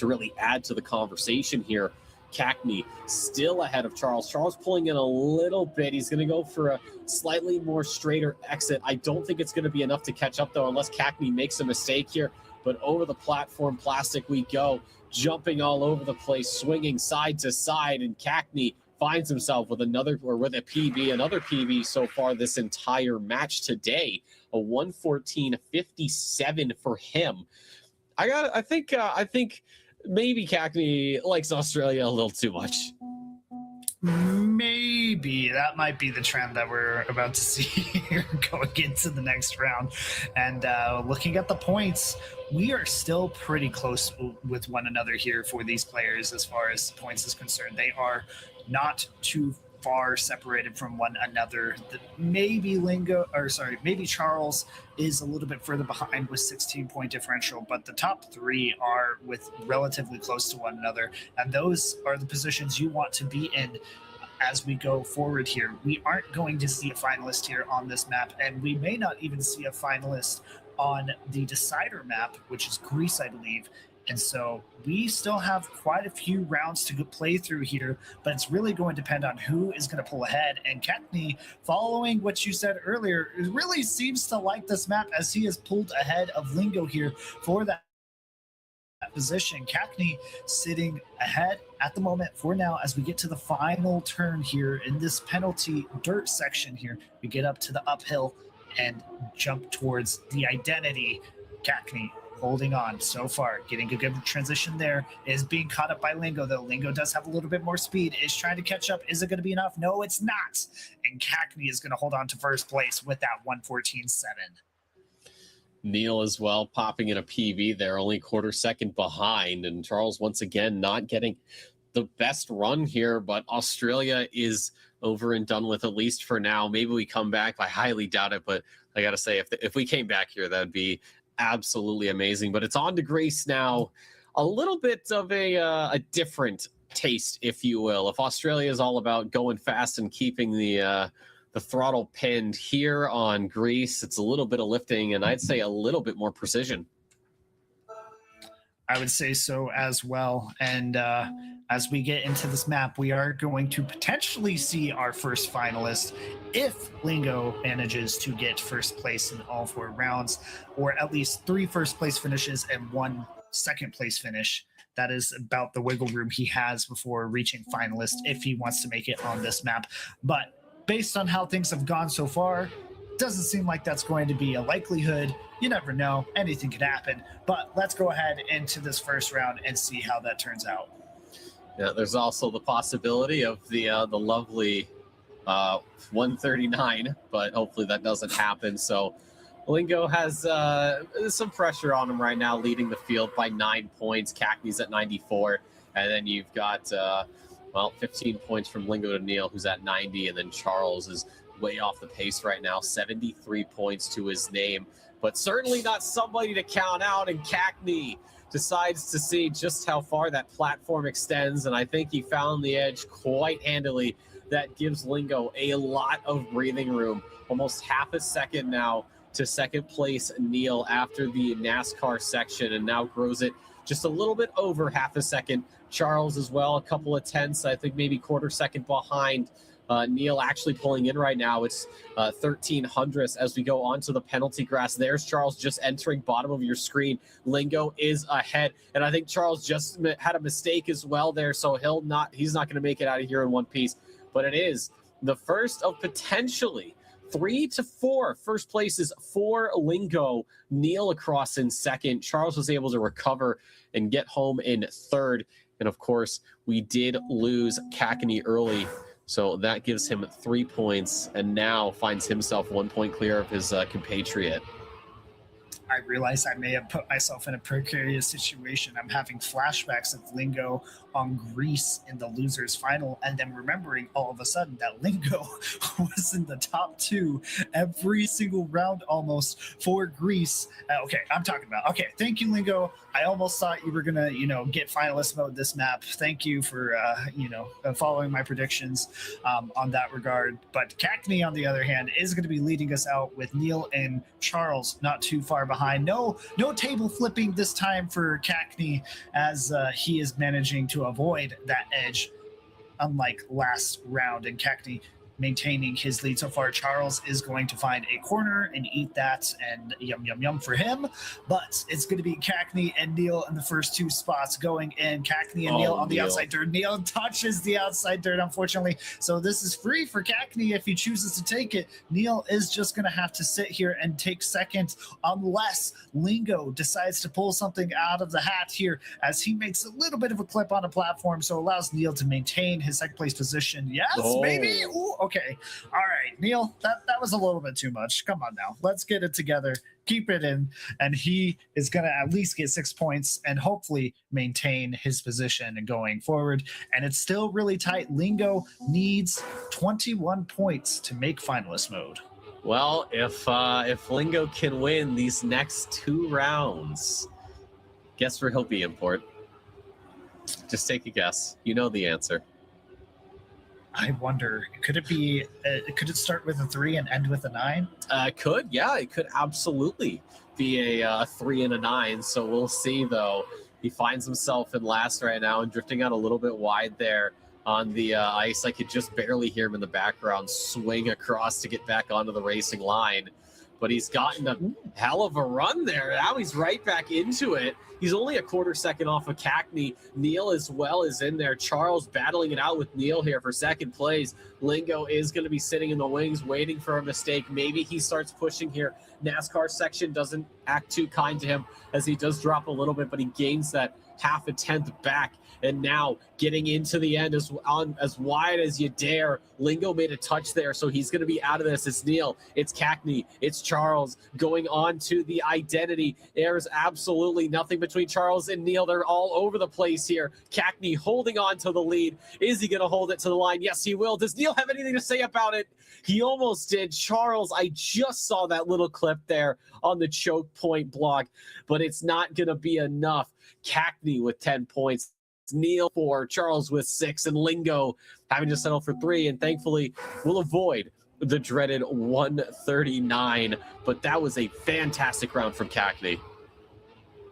really add to the conversation here. Cackney still ahead of Charles. Charles pulling in a little bit. He's going to go for a slightly more straighter exit. I don't think it's going to be enough to catch up, though, unless Cackney makes a mistake here. But over the platform plastic we go, jumping all over the place, swinging side to side, and Cackney finds himself with another PB so far this entire match today. A 114.57 for him. I think maybe Cackney likes Australia a little too much. Maybe that might be the trend that we're about to see here going into the next round. And looking at the points, we are still pretty close with one another here for these players as far as points is concerned. They are not too far separated from one another. Maybe Charles is a little bit further behind with 16-point differential, but the top 3 are with relatively close to one another, and those are the positions you want to be in as we go forward here. We aren't going to see a finalist here on this map, and we may not even see a finalist on the decider map, which is Greece, I believe. And so we still have quite a few rounds to play through here, but it's really going to depend on who is going to pull ahead. And Cackney, following what you said earlier, really seems to like this map, as he has pulled ahead of Lingo here for that position. Cackney sitting ahead at the moment for now, as we get to the final turn here in this penalty dirt section here. We get up to the uphill and jump towards the identity. Cackney holding on so far, getting a good transition there, is being caught up by Lingo, though. Lingo does have a little bit more speed, is trying to catch up. Is it going to be enough? No, it's not. And Cackney is going to hold on to first place with that 114.7. Neil as well popping in a PB there, only quarter second behind. And Charles once again not getting the best run here, but Australia is over and done with, at least for now. Maybe we come back. I highly doubt it, but I gotta say, if we came back here, that'd be absolutely amazing. But it's on to Greece now. A little bit of a different taste, if you will. If Australia is all about going fast and keeping the throttle pinned, here on Greece, it's a little bit of lifting and I'd say a little bit more precision. I would say so as well. And as we get into this map, we are going to potentially see our first finalist if Lingo manages to get first place in all 4 rounds, or at least 3 first place finishes and 1 second place finish. That is about the wiggle room he has before reaching finalist if he wants to make it on this map. But based on how things have gone so far, doesn't seem like that's going to be a likelihood. You never know. Anything could happen. But let's go ahead into this first round and see how that turns out. Yeah, there's also the possibility of the lovely 139, but hopefully that doesn't happen. So Lingo has some pressure on him right now, leading the field by 9 points. Cackney's at 94. And then you've got, 15 points from Lingo to Neil, who's at 90. And then Charles is way off the pace right now, 73 points to his name, but certainly not somebody to count out. And Cackney decides to see just how far that platform extends, and I think he found the edge quite handily. That gives Lingo a lot of breathing room, almost half a second now to second place Neil after the NASCAR section, and now grows it just a little bit over half a second. Charles as well, a couple of tenths, I think maybe quarter second behind Neil actually pulling in right now. It's 13 hundredths as we go onto the penalty grass. There's Charles just entering bottom of your screen. Lingo is ahead, and I think Charles just had a mistake as well there, so he's not going to make it out of here in one piece. But it is the first of potentially 3 to 4 first places for Lingo. Neil across in second. Charles was able to recover and get home in third, and of course we did lose Cackney early. So that gives him 3 points and now finds himself 1 point clear of his compatriot. I realize I may have put myself in a precarious situation. I'm having flashbacks of Lingo on Greece in the losers final, and then remembering all of a sudden that Lingo was in the top 2 every single round almost for Greece. Okay, thank you, Lingo. I almost thought you were gonna, get finalist mode this map. Thank you for, following my predictions on that regard. But Cackney, on the other hand, is going to be leading us out with Neil and Charles not too far behind. No table flipping this time for Cackney, as he is managing to avoid that edge, unlike last round, and Cackney maintaining his lead so far. Charles is going to find a corner and eat that, and yum for him. But it's going to be Cackney and Neil in the first 2 spots going in. Cackney and Neil on the outside dirt. Neil touches the outside dirt, unfortunately. So this is free for Cackney if he chooses to take it. Neil is just going to have to sit here and take second, unless Lingo decides to pull something out of the hat here, as he makes a little bit of a clip on a platform, so allows Neil to maintain his second place position. Yes, baby. Ooh, okay. All right, Neil, that was a little bit too much. Come on now. Let's get it together. Keep it in. And he is going to at least get 6 points and hopefully maintain his position going forward. And it's still really tight. Lingo needs 21 points to make finalist mode. Well, if Lingo can win these next 2 rounds, guess where he'll be, Import? Just take a guess. You know the answer. I wonder, could it start with a 3 and end with a 9? Could, yeah, it could absolutely be a 3 and a 9. So we'll see, though. He finds himself in last right now and drifting out a little bit wide there on the ice. I could just barely hear him in the background swing across to get back onto the racing line. But he's gotten a hell of a run there. Now he's right back into it. He's only a quarter second off of Cackney. Neil as well is in there. Charles battling it out with Neil here for second place. Lingo is going to be sitting in the wings waiting for a mistake. Maybe he starts pushing here. NASCAR section doesn't act too kind to him as he does drop a little bit, but he gains that half a tenth back. And now getting into the end as wide as you dare. Lingo made a touch there, so he's going to be out of this. It's Neil, it's Cackney, it's Charles going on to the identity. There's absolutely nothing between Charles and Neil. They're all over the place here. Cackney holding on to the lead. Is he going to hold it to the line? Yes, he will. Does Neil have anything to say about it? He almost did. Charles, I just saw that little clip there on the choke point block, but it's not going to be enough. Cackney with 10 points. Neil 4, Charles with 6, and Lingo having to settle for 3, and thankfully will avoid the dreaded 139. But that was a fantastic round from Cackney.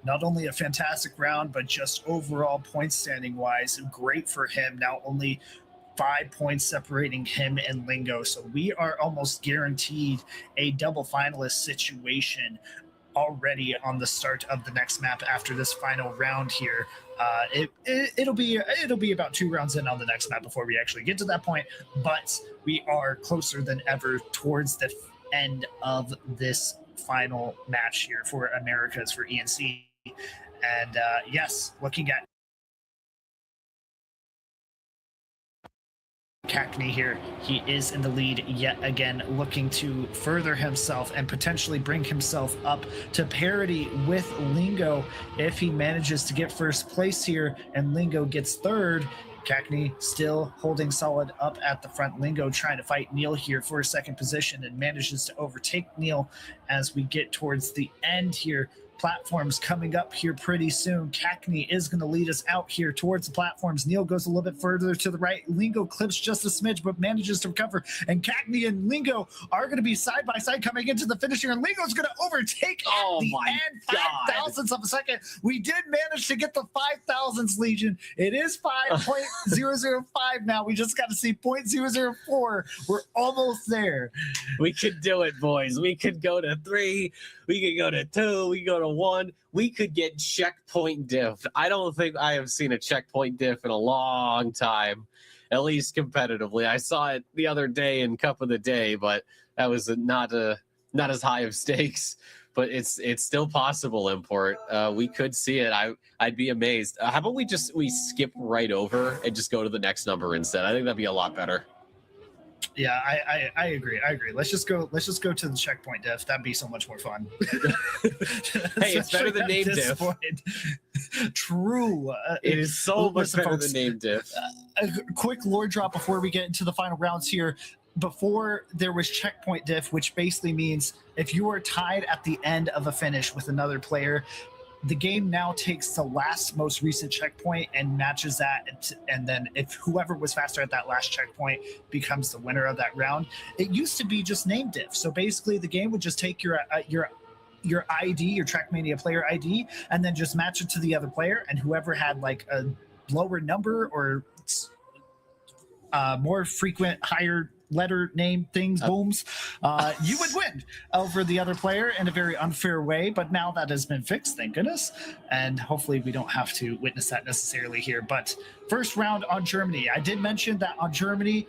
Not only a fantastic round, but just overall point standing wise, great for him. Now only 5 points separating him and Lingo. So we are almost guaranteed a double finalist situation already on the start of the next map after this final round here. It'll be about 2 rounds in on the next map before we actually get to that point, but we are closer than ever towards the end of this final match here for Americas for ENC. And yes, looking at Cackney here, he is in the lead yet again, looking to further himself and potentially bring himself up to parity with Lingo if he manages to get first place here and Lingo gets third. Cackney still holding solid up at the front. Lingo trying to fight Neil here for a second position and manages to overtake Neil as we get towards the end here. Platforms coming up here pretty soon. Cackney is going to lead us out here towards the platforms. Neil goes a little bit further to the right. Lingo clips just a smidge, but manages to recover. And Cackney and Lingo are going to be side by side coming into the finish here. And Lingo's going to overtake at the end. 5 thousandths of a second. We did manage to get the 5,000ths, Legion. It is 5.005 now. We just got to see 0.004. We're almost there. We could do it, boys. We could go to 3. We could go to 2. We could go to 1. We could get checkpoint diff. I don't think I have seen a checkpoint diff in a long time, at least competitively. I saw it the other day in Cup of the Day, but that was not as high of stakes. But it's still possible, Import. We could see it. I'd be amazed. How about we skip right over and just go to the next number instead? I think that'd be a lot better. Yeah, I agree. Let's just go to the checkpoint diff. That'd be so much more fun. Hey, it's better than name diff. True. It is so much better than name diff. A quick lore drop before we get into the final rounds here. Before there was checkpoint diff, which basically means if you are tied at the end of a finish with another player, the game now takes the last most recent checkpoint and matches that, and then if whoever was faster at that last checkpoint becomes the winner of that round. It used to be just name diff, so basically the game would just take your ID, your Trackmania player ID, and then just match it to the other player, and whoever had like a lower number or more frequent higher letter name things booms, you would win over the other player in a very unfair way. But now that has been fixed, thank goodness, and hopefully we don't have to witness that necessarily here. But first round on Germany, I did mention that on Germany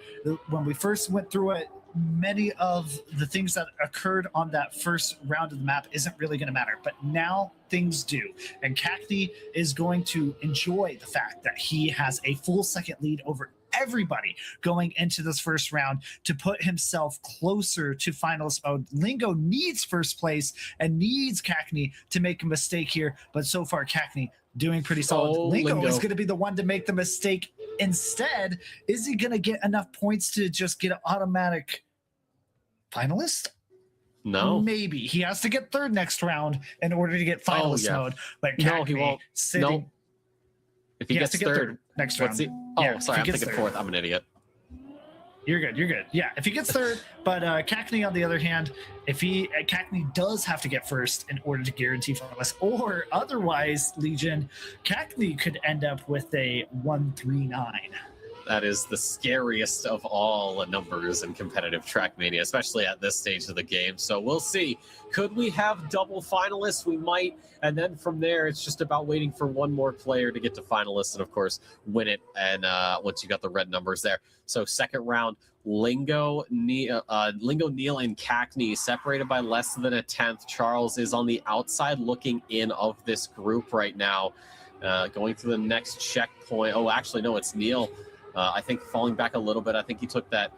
when we first went through it, many of the things that occurred on that first round of the map isn't really going to matter, but now things do. And Cackney is going to enjoy the fact that he has a full second lead over everybody going into this first round to put himself closer to finalist mode. Lingo needs first place and needs Cackney to make a mistake here, but so far Cackney doing pretty solid. Lingo is going to be the one to make the mistake instead. Is he going to get enough points to just get an automatic finalist? No. Maybe. He has to get third next round in order to get finalist mode. But Cackney, no, he won't. No. If he gets third next round. Sorry, I'm thinking fourth. I'm an idiot. You're good. Yeah, if he gets third, but Cackney on the other hand, if Cackney does have to get first in order to guarantee finalist, or otherwise, Legion, Cackney could end up with a 139. That is the scariest of all numbers in competitive Trackmania, especially at this stage of the game. So we'll see. Could we have double finalists? We might. And then from there, it's just about waiting for one more player to get to finalists and, of course, win it. And once you got the red numbers there. So second round, Lingo, Neil, and Cackney separated by less than a tenth. Charles is on the outside looking in of this group right now. Going through the next checkpoint. Oh, actually, no, it's Neil. I think falling back a little bit. I think he took that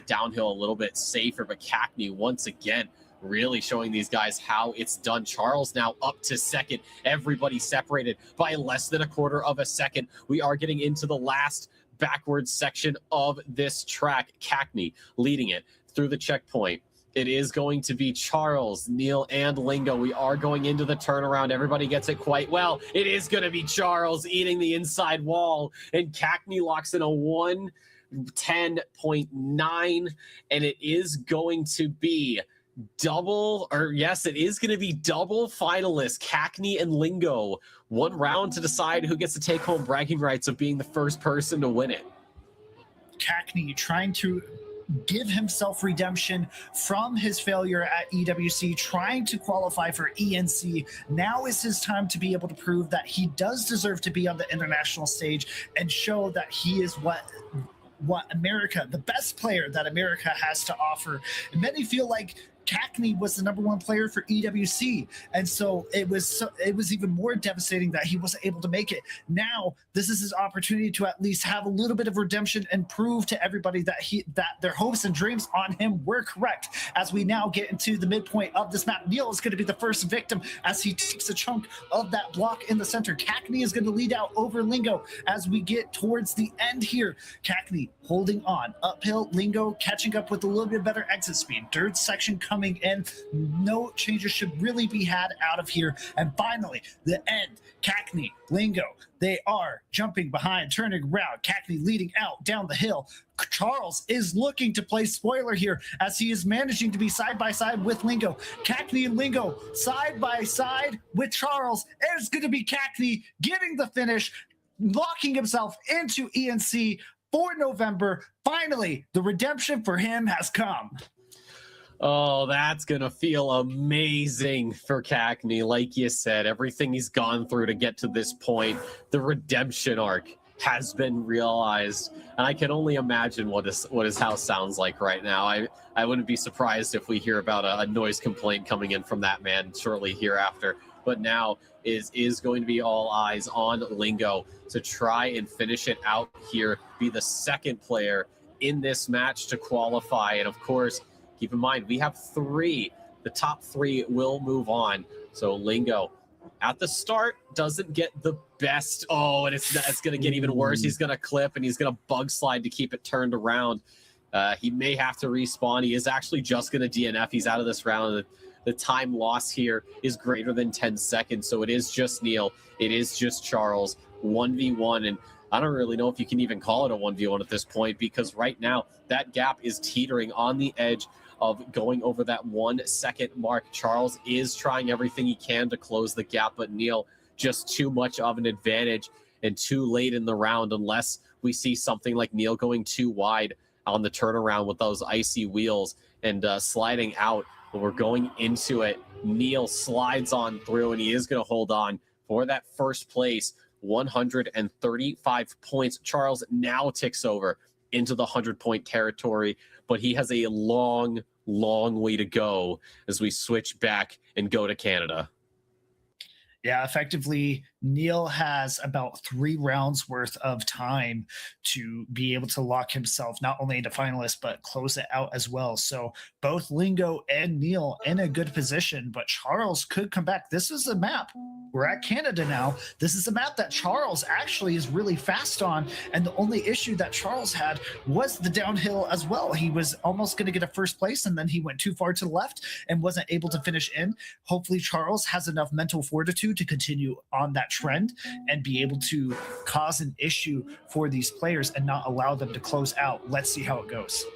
downhill a little bit safer, but Cackney once again really showing these guys how it's done. Charles now up to second. Everybody separated by less than a quarter of a second. We are getting into the last backwards section of this track. Cackney leading it through the checkpoint. It is going to be Charles, Neil, and Lingo. We are going into the turnaround. Everybody gets it quite well. It is going to be Charles eating the inside wall, and Cackney locks in a 110.9, and it is going to be double, or yes, it is going to be double finalists, Cackney and Lingo. One round to decide who gets to take home bragging rights of being the first person to win it. Cackney trying to give himself redemption from his failure at EWC, trying to qualify for ENC. Now is his time to be able to prove that he does deserve to be on the international stage and show that he is what America, the best player that America has to offer. And many feel like Cackney was the #1 player for EWC, and so it was even more devastating that he wasn't able to make it. Now this is his opportunity to at least have a little bit of redemption and prove to everybody that their hopes and dreams on him were correct. As we now get into the midpoint of this map, Neil is going to be the first victim as he takes a chunk of that block in the center. Cackney is going to lead out over Lingo as we get towards the end here. Cackney holding on uphill, Lingo catching up with a little bit better exit speed. Dirt section coming in, no changes should really be had out of here. And finally, the end. Cackney, Lingo, they are jumping behind, turning around. Cackney leading out down the hill. Charles is looking to play spoiler here as he is managing to be side by side with Lingo. Cackney and Lingo side by side with Charles. It's going to be Cackney getting the finish, locking himself into ENC for November. Finally, the redemption for him has come. Oh, that's going to feel amazing for Cackney. Like you said, everything he's gone through to get to this point, the redemption arc has been realized. And I can only imagine what his house sounds like right now. I wouldn't be surprised if we hear about a noise complaint coming in from that man shortly hereafter. But now is going to be all eyes on Lingo to try and finish it out here, be the second player in this match to qualify. And of course, keep in mind, we have 3. The top 3 will move on. So Lingo, at the start, doesn't get the best. Oh, and it's going to get even worse. He's going to clip, and he's going to bug slide to keep it turned around. He may have to respawn. He is actually just going to DNF. He's out of this round. The time loss here is greater than 10 seconds. So it is just Neil. It is just Charles. 1v1. And I don't really know if you can even call it a 1v1 at this point, because right now that gap is teetering on the edge of going over that 1 second mark. Charles is trying everything he can to close the gap, but Neil just too much of an advantage and too late in the round, unless we see something like Neil going too wide on the turnaround with those icy wheels and sliding out. But we're going into it. Neil slides on through, and he is going to hold on for that first place. 135 points. Charles now ticks over into the 100-point territory, but he has a long way to go as we switch back and go to Canada. Yeah, effectively, Neil has about 3 rounds worth of time to be able to lock himself not only into finalists, but close it out as well. So both Lingo and Neil in a good position, but Charles could come back. This is a map. We're at Canada now. This is a map that Charles actually is really fast on. And the only issue that Charles had was the downhill as well. He was almost going to get a first place, and then he went too far to the left and wasn't able to finish in. Hopefully Charles has enough mental fortitude to continue on that trend and be able to cause an issue for these players and not allow them to close out. Let's see how it goes.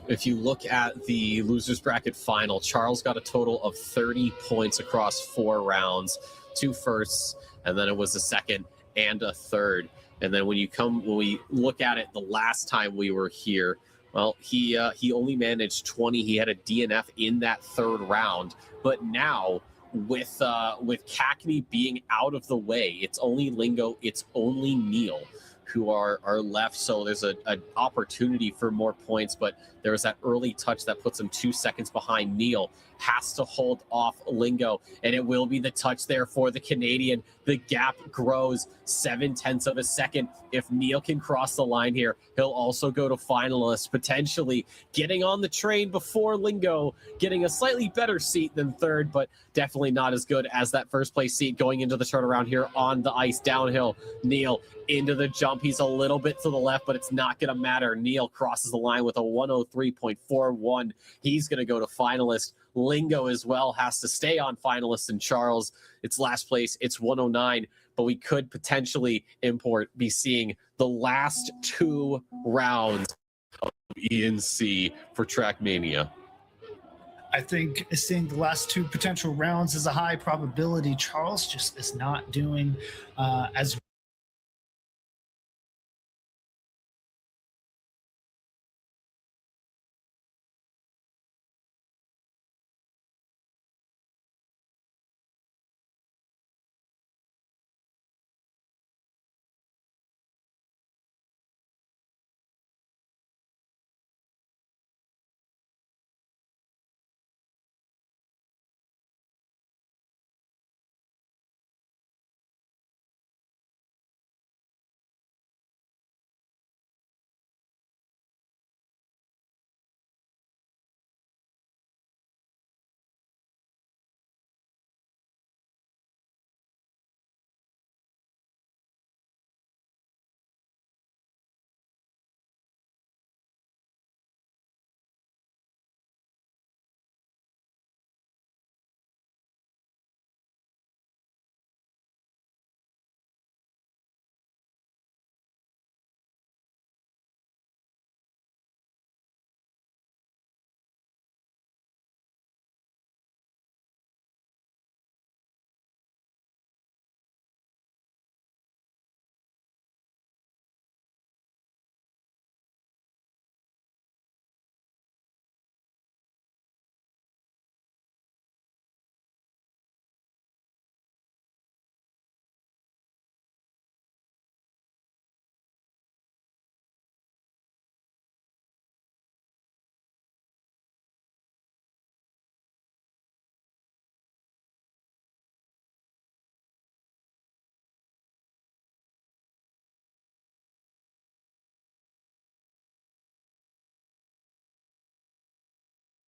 If you look at the losers bracket final, Charles got a total of 30 points across 4 rounds, 2 firsts, and then it was a second and a third. And then when we look at it the last time we were here, well, he only managed 20. He had a DNF in that 3rd round, but now with Cackney being out of the way, it's only Lingo, it's only Neil who are left. So there's an opportunity for more points, but there was that early touch that puts him 2 seconds behind Neil. has to hold off Lingo, and it will be the touch there for the Canadian. The gap grows 0.7 of a second. If Neil can cross the line here, he'll also go to finalists, potentially getting on the train before Lingo, getting a slightly better seat than third, but definitely not as good as that first place seat going into the turnaround here on the ice downhill. Neil into the jump. He's a little bit to the left, but it's not going to matter. Neil crosses the line with a 103.41. He's going to go to finalist. Lingo as well has to stay on finalist, and Charles, it's last place. It's 109, but we could potentially be seeing the last 2 rounds of ENC for Trackmania. I think seeing the last 2 potential rounds is a high probability. Charles just is not doing as